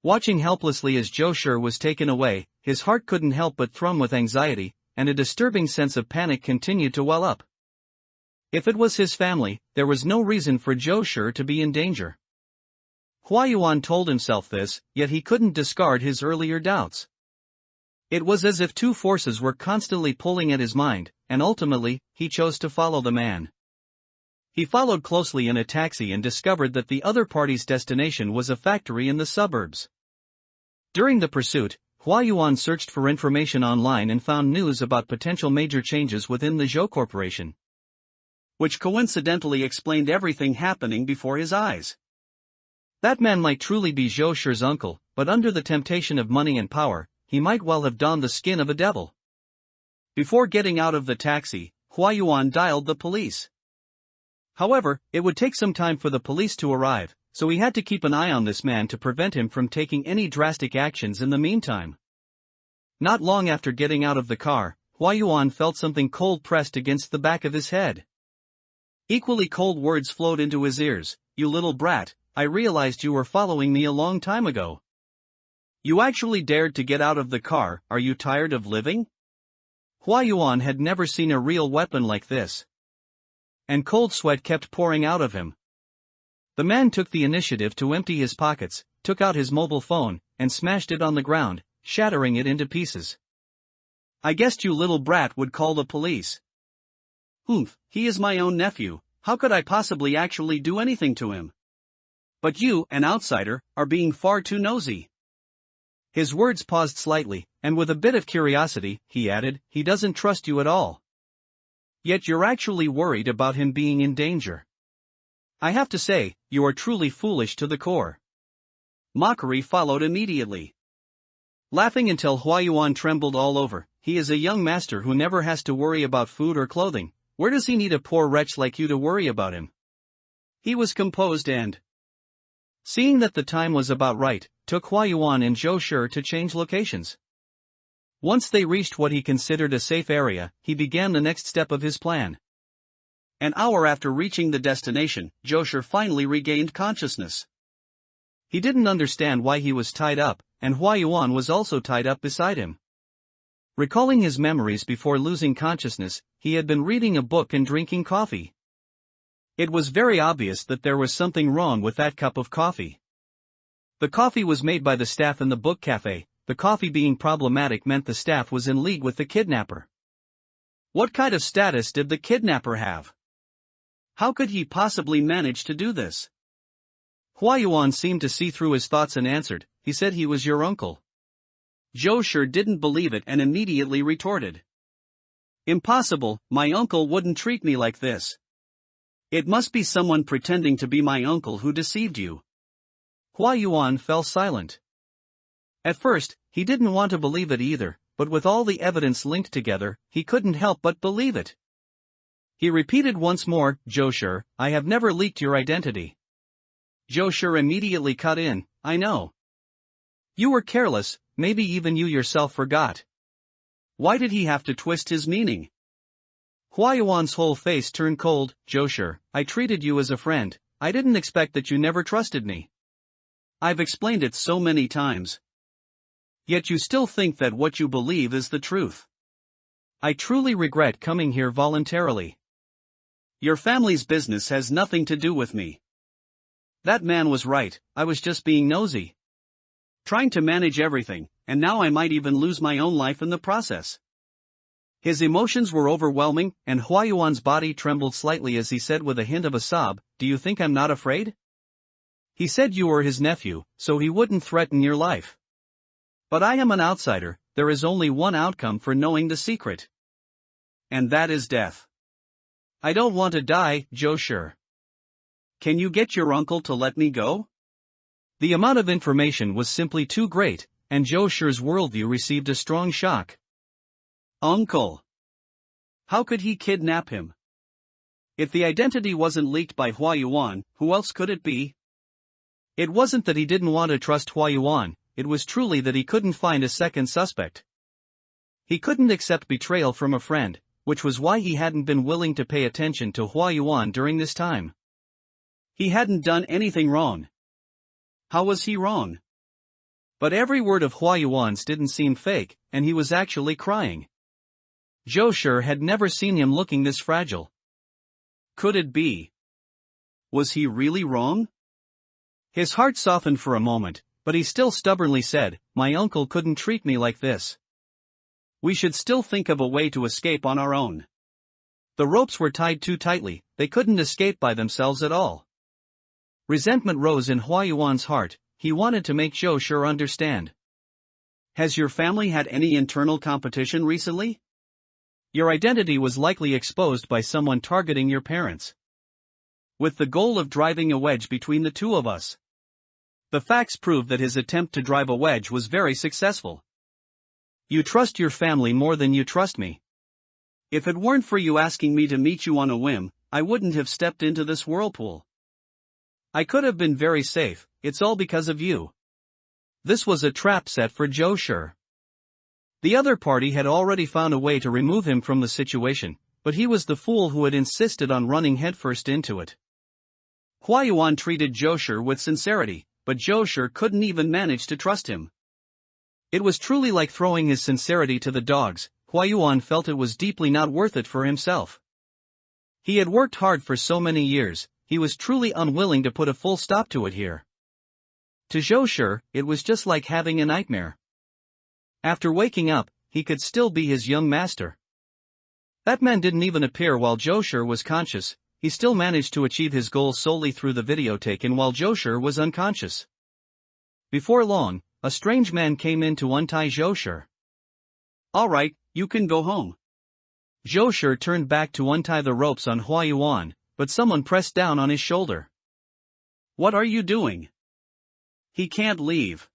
Watching helplessly as Zhou was taken away, his heart couldn't help but thrum with anxiety, and a disturbing sense of panic continued to well up. If it was his family, there was no reason for Zhou to be in danger. Hua Yuan told himself this, yet he couldn't discard his earlier doubts. It was as if two forces were constantly pulling at his mind, and ultimately, he chose to follow the man. He followed closely in a taxi and discovered that the other party's destination was a factory in the suburbs. During the pursuit, Hua Yuan searched for information online and found news about potential major changes within the Zhou Corporation, which coincidentally explained everything happening before his eyes. That man might truly be Zhou uncle, but under the temptation of money and power, he might well have donned the skin of a devil. Before getting out of the taxi, Hua Yuan dialed the police. However, it would take some time for the police to arrive, so he had to keep an eye on this man to prevent him from taking any drastic actions in the meantime. Not long after getting out of the car, Hua Yuan felt something cold pressed against the back of his head. Equally cold words flowed into his ears. "You little brat, I realized you were following me a long time ago. You actually dared to get out of the car, are you tired of living?" Hua Yuan had never seen a real weapon like this. And cold sweat kept pouring out of him. The man took the initiative to empty his pockets, took out his mobile phone, and smashed it on the ground, shattering it into pieces. "I guessed you little brat would call the police. Humph, he is my own nephew, how could I possibly actually do anything to him? But you, an outsider, are being far too nosy." His words paused slightly, and with a bit of curiosity, he added, "He doesn't trust you at all. Yet you're actually worried about him being in danger. I have to say, you are truly foolish to the core." Mockery followed immediately. Laughing until Hua Yuan trembled all over, "He is a young master who never has to worry about food or clothing. Where does he need a poor wretch like you to worry about him?" He was composed and, seeing that the time was about right, took Hua Yuan and Zhou to change locations. Once they reached what he considered a safe area, he began the next step of his plan. An hour after reaching the destination, Zhou finally regained consciousness. He didn't understand why he was tied up, and Hua Yuan was also tied up beside him. Recalling his memories before losing consciousness, he had been reading a book and drinking coffee. It was very obvious that there was something wrong with that cup of coffee. The coffee was made by the staff in the book cafe. The coffee being problematic meant the staff was in league with the kidnapper. What kind of status did the kidnapper have? How could he possibly manage to do this? Hua Yuan seemed to see through his thoughts and answered, "He said he was your uncle." Zhou didn't believe it and immediately retorted, "Impossible, my uncle wouldn't treat me like this. It must be someone pretending to be my uncle who deceived you." Hua Yuan fell silent. At first, he didn't want to believe it either, but with all the evidence linked together, he couldn't help but believe it. He repeated once more, "Zhou, I have never leaked your identity." Zhou immediately cut in, "I know. You were careless, maybe even you yourself forgot. Why did he have to twist his meaning? Hua Yuan's whole face turned cold. Joshua, I treated you as a friend, I didn't expect that you never trusted me. I've explained it so many times. Yet you still think that what you believe is the truth. I truly regret coming here voluntarily. Your family's business has nothing to do with me. That man was right, I was just being nosy. Trying to manage everything, and now I might even lose my own life in the process. His emotions were overwhelming, and Hua Yuan's body trembled slightly as he said with a hint of a sob, Do you think I'm not afraid? He said you were his nephew, so he wouldn't threaten your life. But I am an outsider, there is only one outcome for knowing the secret. And that is death. I don't want to die, Joshua. Can you get your uncle to let me go? The amount of information was simply too great, and Joshua's worldview received a strong shock. Uncle. How could he kidnap him? If the identity wasn't leaked by Hua Yuan, who else could it be? It wasn't that he didn't want to trust Hua Yuan, it was truly that he couldn't find a second suspect. He couldn't accept betrayal from a friend, which was why he hadn't been willing to pay attention to Hua Yuan during this time. He hadn't done anything wrong. How was he wrong? But every word of Hua Yuan's didn't seem fake, and he was actually crying. Joshua had never seen him looking this fragile. Could it be? Was he really wrong? His heart softened for a moment, but he still stubbornly said, My uncle couldn't treat me like this. We should still think of a way to escape on our own. The ropes were tied too tightly, they couldn't escape by themselves at all. Resentment rose in Hua Yuan's heart, he wanted to make Joshua understand. Has your family had any internal competition recently? Your identity was likely exposed by someone targeting your parents. With the goal of driving a wedge between the two of us. The facts prove that his attempt to drive a wedge was very successful. You trust your family more than you trust me. If it weren't for you asking me to meet you on a whim, I wouldn't have stepped into this whirlpool. I could have been very safe, it's all because of you. This was a trap set for Joshua. The other party had already found a way to remove him from the situation, but he was the fool who had insisted on running headfirst into it. Hua Yuan treated Joshua with sincerity, but Joshua couldn't even manage to trust him. It was truly like throwing his sincerity to the dogs. Hua Yuan felt it was deeply not worth it for himself. He had worked hard for so many years, he was truly unwilling to put a full stop to it here. To Joshua, it was just like having a nightmare. After waking up, he could still be his young master. That man didn't even appear while Joshua was conscious, he still managed to achieve his goal solely through the video taken while Joshua was unconscious. Before long, a strange man came in to untie Joshua. Alright, you can go home. Joshua turned back to untie the ropes on Hua Yuan, but someone pressed down on his shoulder. What are you doing? He can't leave.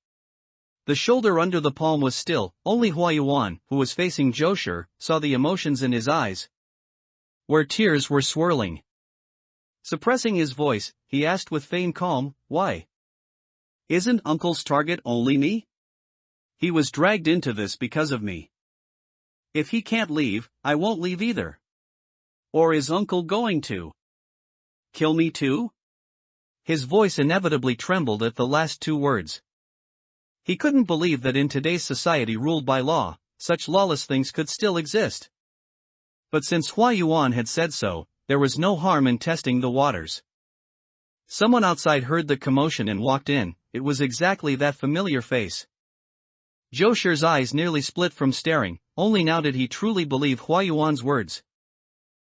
The shoulder under the palm was still, only Hua Yuan, who was facing Joshua, saw the emotions in his eyes, where tears were swirling. Suppressing his voice, he asked with feigned calm, Why? Isn't Uncle's target only me? He was dragged into this because of me. If he can't leave, I won't leave either. Or is Uncle going to kill me too? His voice inevitably trembled at the last two words. He couldn't believe that in today's society ruled by law, such lawless things could still exist. But since Hua Yuan had said so, there was no harm in testing the waters. Someone outside heard the commotion and walked in, it was exactly that familiar face. Joshua's eyes nearly split from staring, only now did he truly believe Hua Yuan's words.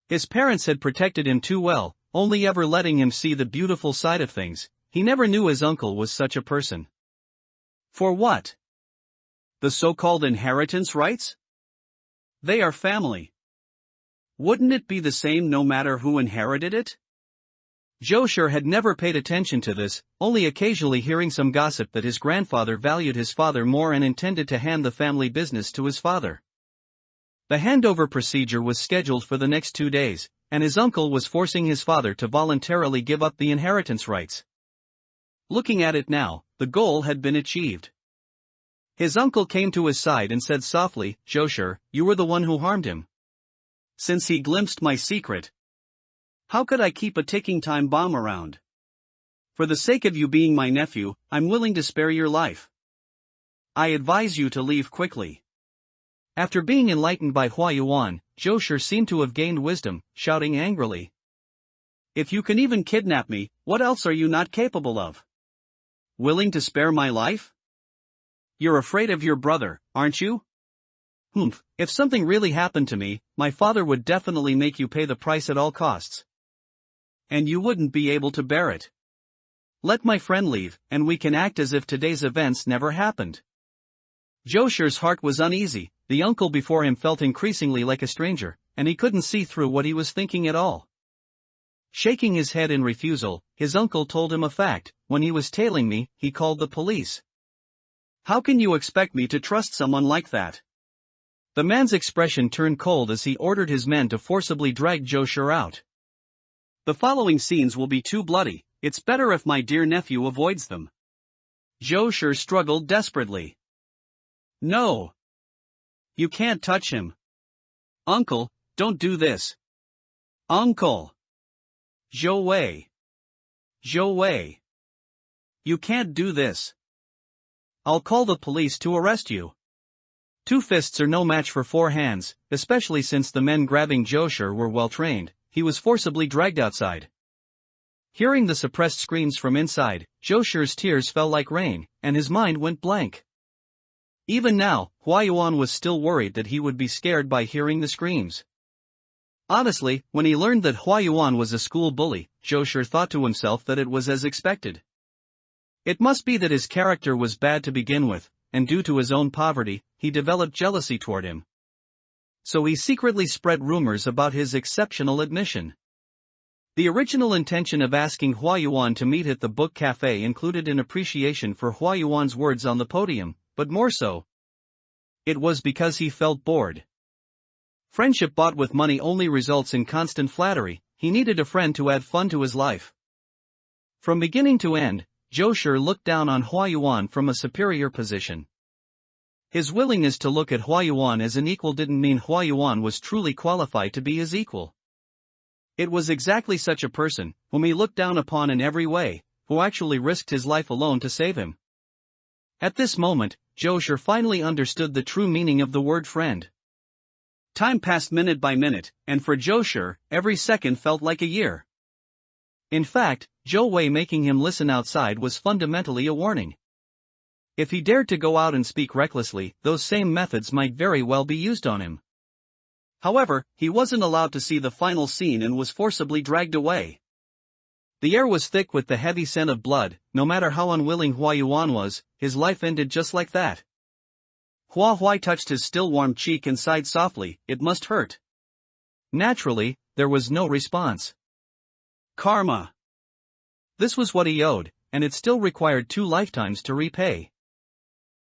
His parents had protected him too well, only ever letting him see the beautiful side of things, he never knew his uncle was such a person. For what? The so-called inheritance rights? They are family. Wouldn't it be the same no matter who inherited it? Joshua had never paid attention to this, only occasionally hearing some gossip that his grandfather valued his father more and intended to hand the family business to his father. The handover procedure was scheduled for the next 2 days, and his uncle was forcing his father to voluntarily give up the inheritance rights. Looking at it now, the goal had been achieved. His uncle came to his side and said softly, "Joshua, you were the one who harmed him. Since he glimpsed my secret, how could I keep a ticking time bomb around? For the sake of you being my nephew, I'm willing to spare your life. I advise you to leave quickly." After being enlightened by Hua Yuan, Joshua seemed to have gained wisdom, shouting angrily, "If you can even kidnap me, what else are you not capable of? Willing to spare my life? You're afraid of your brother, aren't you? Humph, if something really happened to me, my father would definitely make you pay the price at all costs. And you wouldn't be able to bear it. Let my friend leave, and we can act as if today's events never happened." Joshua's heart was uneasy. The uncle before him felt increasingly like a stranger, and he couldn't see through what he was thinking at all. Shaking his head in refusal, his uncle told him a fact: when he was tailing me, he called the police. "How can you expect me to trust someone like that?" The man's expression turned cold as he ordered his men to forcibly drag Joshua out. "The following scenes will be too bloody. It's better if my dear nephew avoids them." Joshua struggled desperately. "No. You can't touch him. Uncle, don't do this. Uncle. Zhou Wei. Zhou Wei. You can't do this. I'll call the police to arrest you." Two fists are no match for four hands, especially since the men grabbing Joshua were well trained. He was forcibly dragged outside. Hearing the suppressed screams from inside, Joshua's tears fell like rain, and his mind went blank. Even now, Hua Yuan was still worried that he would be scared by hearing the screams. Honestly, when he learned that Hua Yuan was a school bully, Joshua thought to himself that it was as expected. It must be that his character was bad to begin with, and due to his own poverty, he developed jealousy toward him. So he secretly spread rumors about his exceptional admission. The original intention of asking Hua Yuan to meet at the book cafe included an appreciation for Hua Yuan's words on the podium, but more so, it was because he felt bored. Friendship bought with money only results in constant flattery. He needed a friend to add fun to his life. From beginning to end, Joshua looked down on Hua Yuan from a superior position. His willingness to look at Hua Yuan as an equal didn't mean Hua Yuan was truly qualified to be his equal. It was exactly such a person, whom he looked down upon in every way, who actually risked his life alone to save him. At this moment, Joshua finally understood the true meaning of the word friend. Time passed minute by minute, and for Joshua, every second felt like a year. In fact, Zhou Wei making him listen outside was fundamentally a warning. If he dared to go out and speak recklessly, those same methods might very well be used on him. However, he wasn't allowed to see the final scene and was forcibly dragged away. The air was thick with the heavy scent of blood. No matter how unwilling Hua Yuan was, his life ended just like that. Hua Hui touched his still warm cheek and sighed softly, "It must hurt." Naturally, there was no response. Karma. This was what he owed, and it still required 2 lifetimes to repay.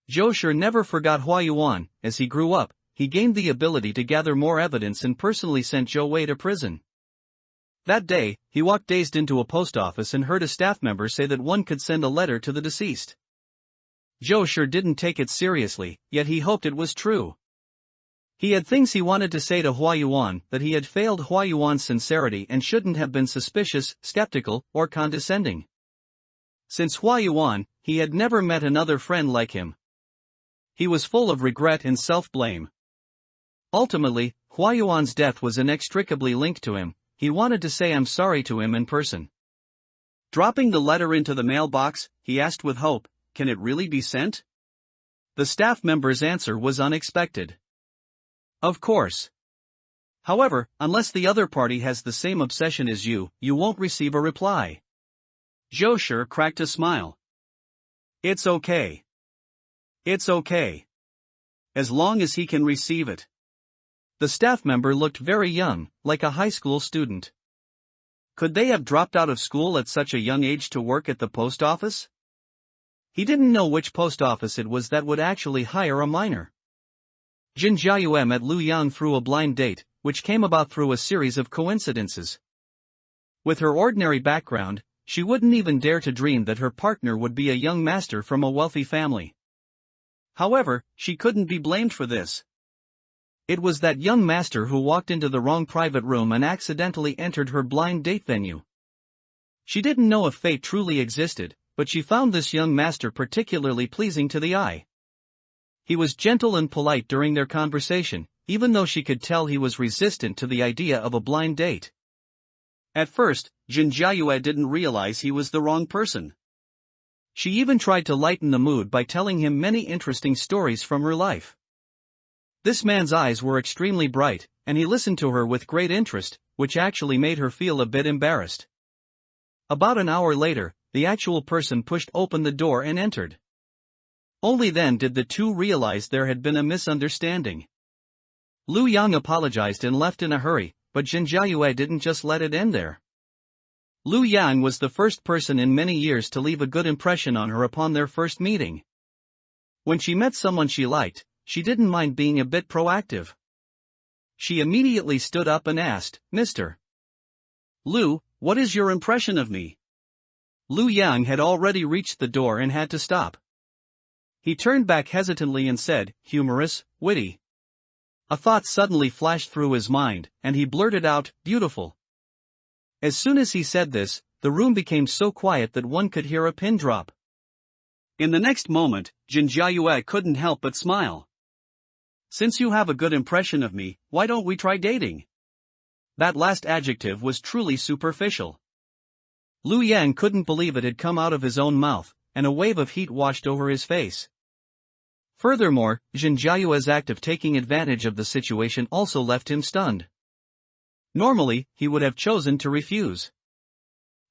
Joshua never forgot Hua Yuan. As he grew up, he gained the ability to gather more evidence and personally sent Zhou Wei to prison. That day, he walked dazed into a post office and heard a staff member say that one could send a letter to the deceased. Joshua didn't take it seriously, yet he hoped it was true. He had things he wanted to say to Hua Yuan, that he had failed Hua Yuan's sincerity and shouldn't have been suspicious, skeptical, or condescending. Since Hua Yuan, he had never met another friend like him. He was full of regret and self-blame. Ultimately, Hua Yuan's death was inextricably linked to him. He wanted to say "I'm sorry" to him in person. Dropping the letter into the mailbox, he asked with hope, "Can it really be sent?" The staff member's answer was unexpected. "Of course. However, unless the other party has the same obsession as you won't receive a reply." Joshua cracked a smile. "It's okay. It's okay. As long as he can receive it." The staff member looked very young, like a high school student. Could they have dropped out of school at such a young age to work at the post office? He didn't know which post office it was that would actually hire a minor. Jin Jiayue met Lu Yang through a blind date, which came about through a series of coincidences. With her ordinary background, she wouldn't even dare to dream that her partner would be a young master from a wealthy family. However, she couldn't be blamed for this. It was that young master who walked into the wrong private room and accidentally entered her blind date venue. She didn't know if fate truly existed, but she found this young master particularly pleasing to the eye. He was gentle and polite during their conversation, even though she could tell he was resistant to the idea of a blind date. At first, Jin Jiayue didn't realize he was the wrong person. She even tried to lighten the mood by telling him many interesting stories from her life. This man's eyes were extremely bright, and he listened to her with great interest, which actually made her feel a bit embarrassed. About an hour later, the actual person pushed open the door and entered. Only then did the two realize there had been a misunderstanding. Lu Yang apologized and left in a hurry, but Jin Jiayue didn't just let it end there. Lu Yang was the first person in many years to leave a good impression on her upon their first meeting. When she met someone she liked, she didn't mind being a bit proactive. She immediately stood up and asked, "Mr. Lu, what is your impression of me?" Lu Yang had already reached the door and had to stop. He turned back hesitantly and said, "Humorous, witty." A thought suddenly flashed through his mind, and he blurted out, "Beautiful." As soon as he said this, the room became so quiet that one could hear a pin drop. In the next moment, Jin Jiayue couldn't help but smile. "Since you have a good impression of me, why don't we try dating?" That last adjective was truly superficial. Lu Yang couldn't believe it had come out of his own mouth, and a wave of heat washed over his face. Furthermore, Jin Jiayue's act of taking advantage of the situation also left him stunned. Normally, he would have chosen to refuse.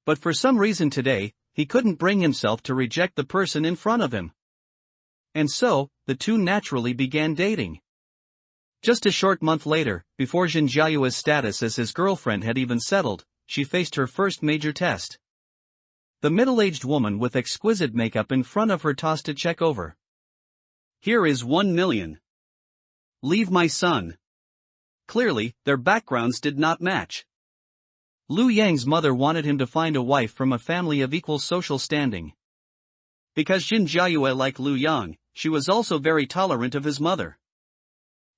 But for some reason today, he couldn't bring himself to reject the person in front of him. And so, the two naturally began dating. Just a short month later, before Jin Jiayue's status as his girlfriend had even settled, she faced her first major test. The middle-aged woman with exquisite makeup in front of her tossed a check over. "Here is 1 million. Leave my son." Clearly, their backgrounds did not match. Lu Yang's mother wanted him to find a wife from a family of equal social standing. Because Jin Jiayue liked Lu Yang, she was also very tolerant of his mother.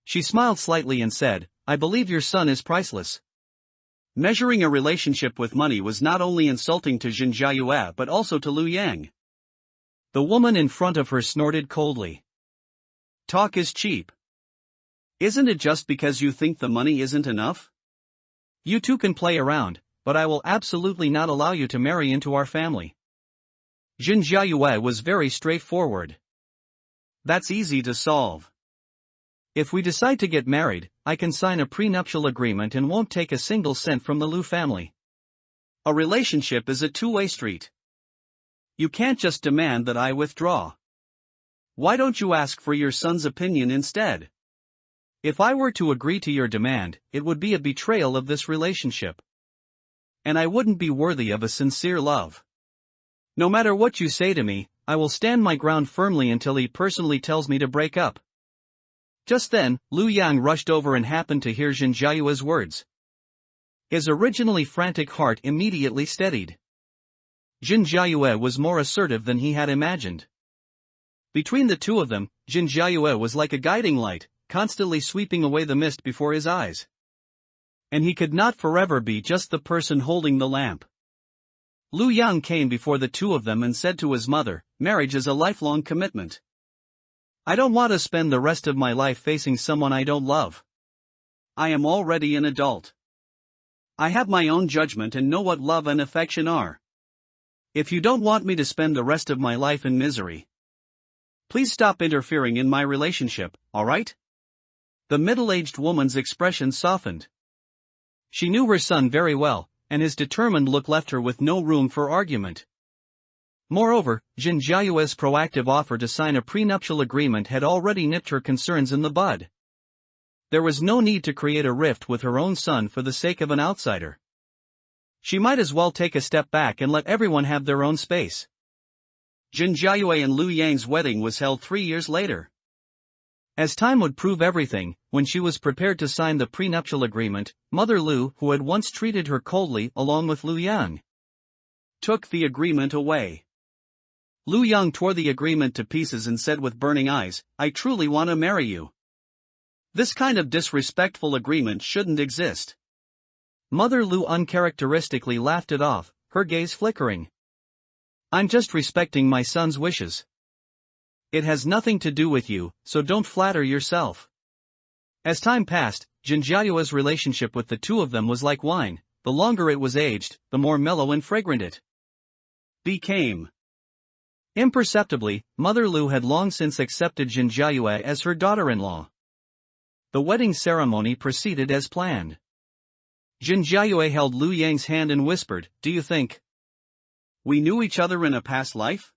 She smiled slightly and said, "I believe your son is priceless." Measuring a relationship with money was not only insulting to Jin Jiayue but also to Lu Yang. The woman in front of her snorted coldly. "Talk is cheap. Isn't it just because you think the money isn't enough? You two can play around, but I will absolutely not allow you to marry into our family." Jin Jiayue was very straightforward. "That's easy to solve. If we decide to get married, I can sign a prenuptial agreement and won't take a single cent from the Lu family. A relationship is a two-way street. You can't just demand that I withdraw. Why don't you ask for your son's opinion instead? If I were to agree to your demand, it would be a betrayal of this relationship. And I wouldn't be worthy of a sincere love. No matter what you say to me, I will stand my ground firmly until he personally tells me to break up." Just then, Lu Yang rushed over and happened to hear Jin Jiayue's words. His originally frantic heart immediately steadied. Jin Jiayue was more assertive than he had imagined. Between the two of them, Jin Jiayue was like a guiding light, constantly sweeping away the mist before his eyes. And he could not forever be just the person holding the lamp. Lu Yang came before the two of them and said to his mother, "Marriage is a lifelong commitment. I don't want to spend the rest of my life facing someone I don't love. I am already an adult. I have my own judgment and know what love and affection are. If you don't want me to spend the rest of my life in misery, please stop interfering in my relationship, alright?" The middle-aged woman's expression softened. She knew her son very well, and his determined look left her with no room for argument. Moreover, Jin Jiayue's proactive offer to sign a prenuptial agreement had already nipped her concerns in the bud. There was no need to create a rift with her own son for the sake of an outsider. She might as well take a step back and let everyone have their own space. Jin Jiayue and Lu Yang's wedding was held 3 years later. As time would prove everything, when she was prepared to sign the prenuptial agreement, Mother Lu, who had once treated her coldly along with Lu Yang, took the agreement away. Lu Yang tore the agreement to pieces and said with burning eyes, "I truly want to marry you. This kind of disrespectful agreement shouldn't exist." Mother Lu uncharacteristically laughed it off, her gaze flickering. "I'm just respecting my son's wishes. It has nothing to do with you, so don't flatter yourself." As time passed, Jinjiayue's relationship with the two of them was like wine. The longer it was aged, the more mellow and fragrant it became. Imperceptibly, Mother Lu had long since accepted Jinjiayue as her daughter-in-law. The wedding ceremony proceeded as planned. Jinjiayue held Lu Yang's hand and whispered, "Do you think we knew each other in a past life?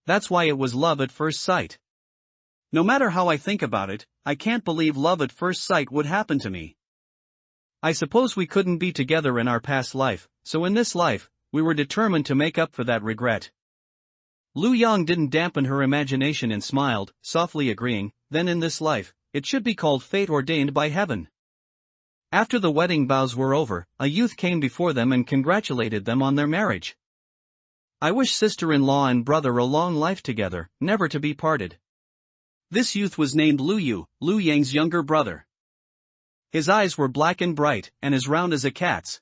That's why it was love at first sight. No matter how I think about it, I can't believe love at first sight would happen to me. I suppose we couldn't be together in our past life, so in this life, we were determined to make up for that regret." Lu Yang didn't dampen her imagination and smiled, softly agreeing, "Then in this life, it should be called fate ordained by heaven." After the wedding vows were over, a youth came before them and congratulated them on their marriage. "I wish sister-in-law and brother a long life together, never to be parted." This youth was named Lu Yu, Lu Yang's younger brother. His eyes were black and bright, and as round as a cat's.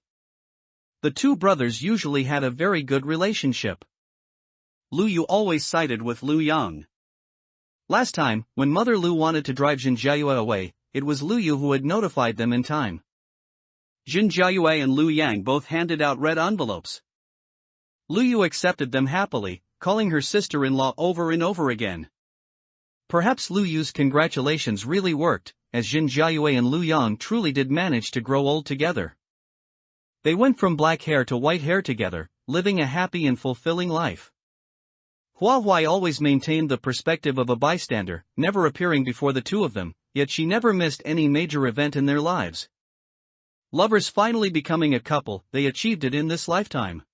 The two brothers usually had a very good relationship. Lu Yu always sided with Lu Yang. Last time, when Mother Lu wanted to drive Jinjiayue away, it was Lu Yu who had notified them in time. Jinjiayue and Lu Yang both handed out red envelopes. Lu Yu accepted them happily, calling her sister-in-law over and over again. Perhaps Lu Yu's congratulations really worked, as Jinjiayue and Lu Yang truly did manage to grow old together. They went from black hair to white hair together, living a happy and fulfilling life. Hua Huai always maintained the perspective of a bystander, never appearing before the two of them, yet she never missed any major event in their lives. Lovers finally becoming a couple, they achieved it in this lifetime.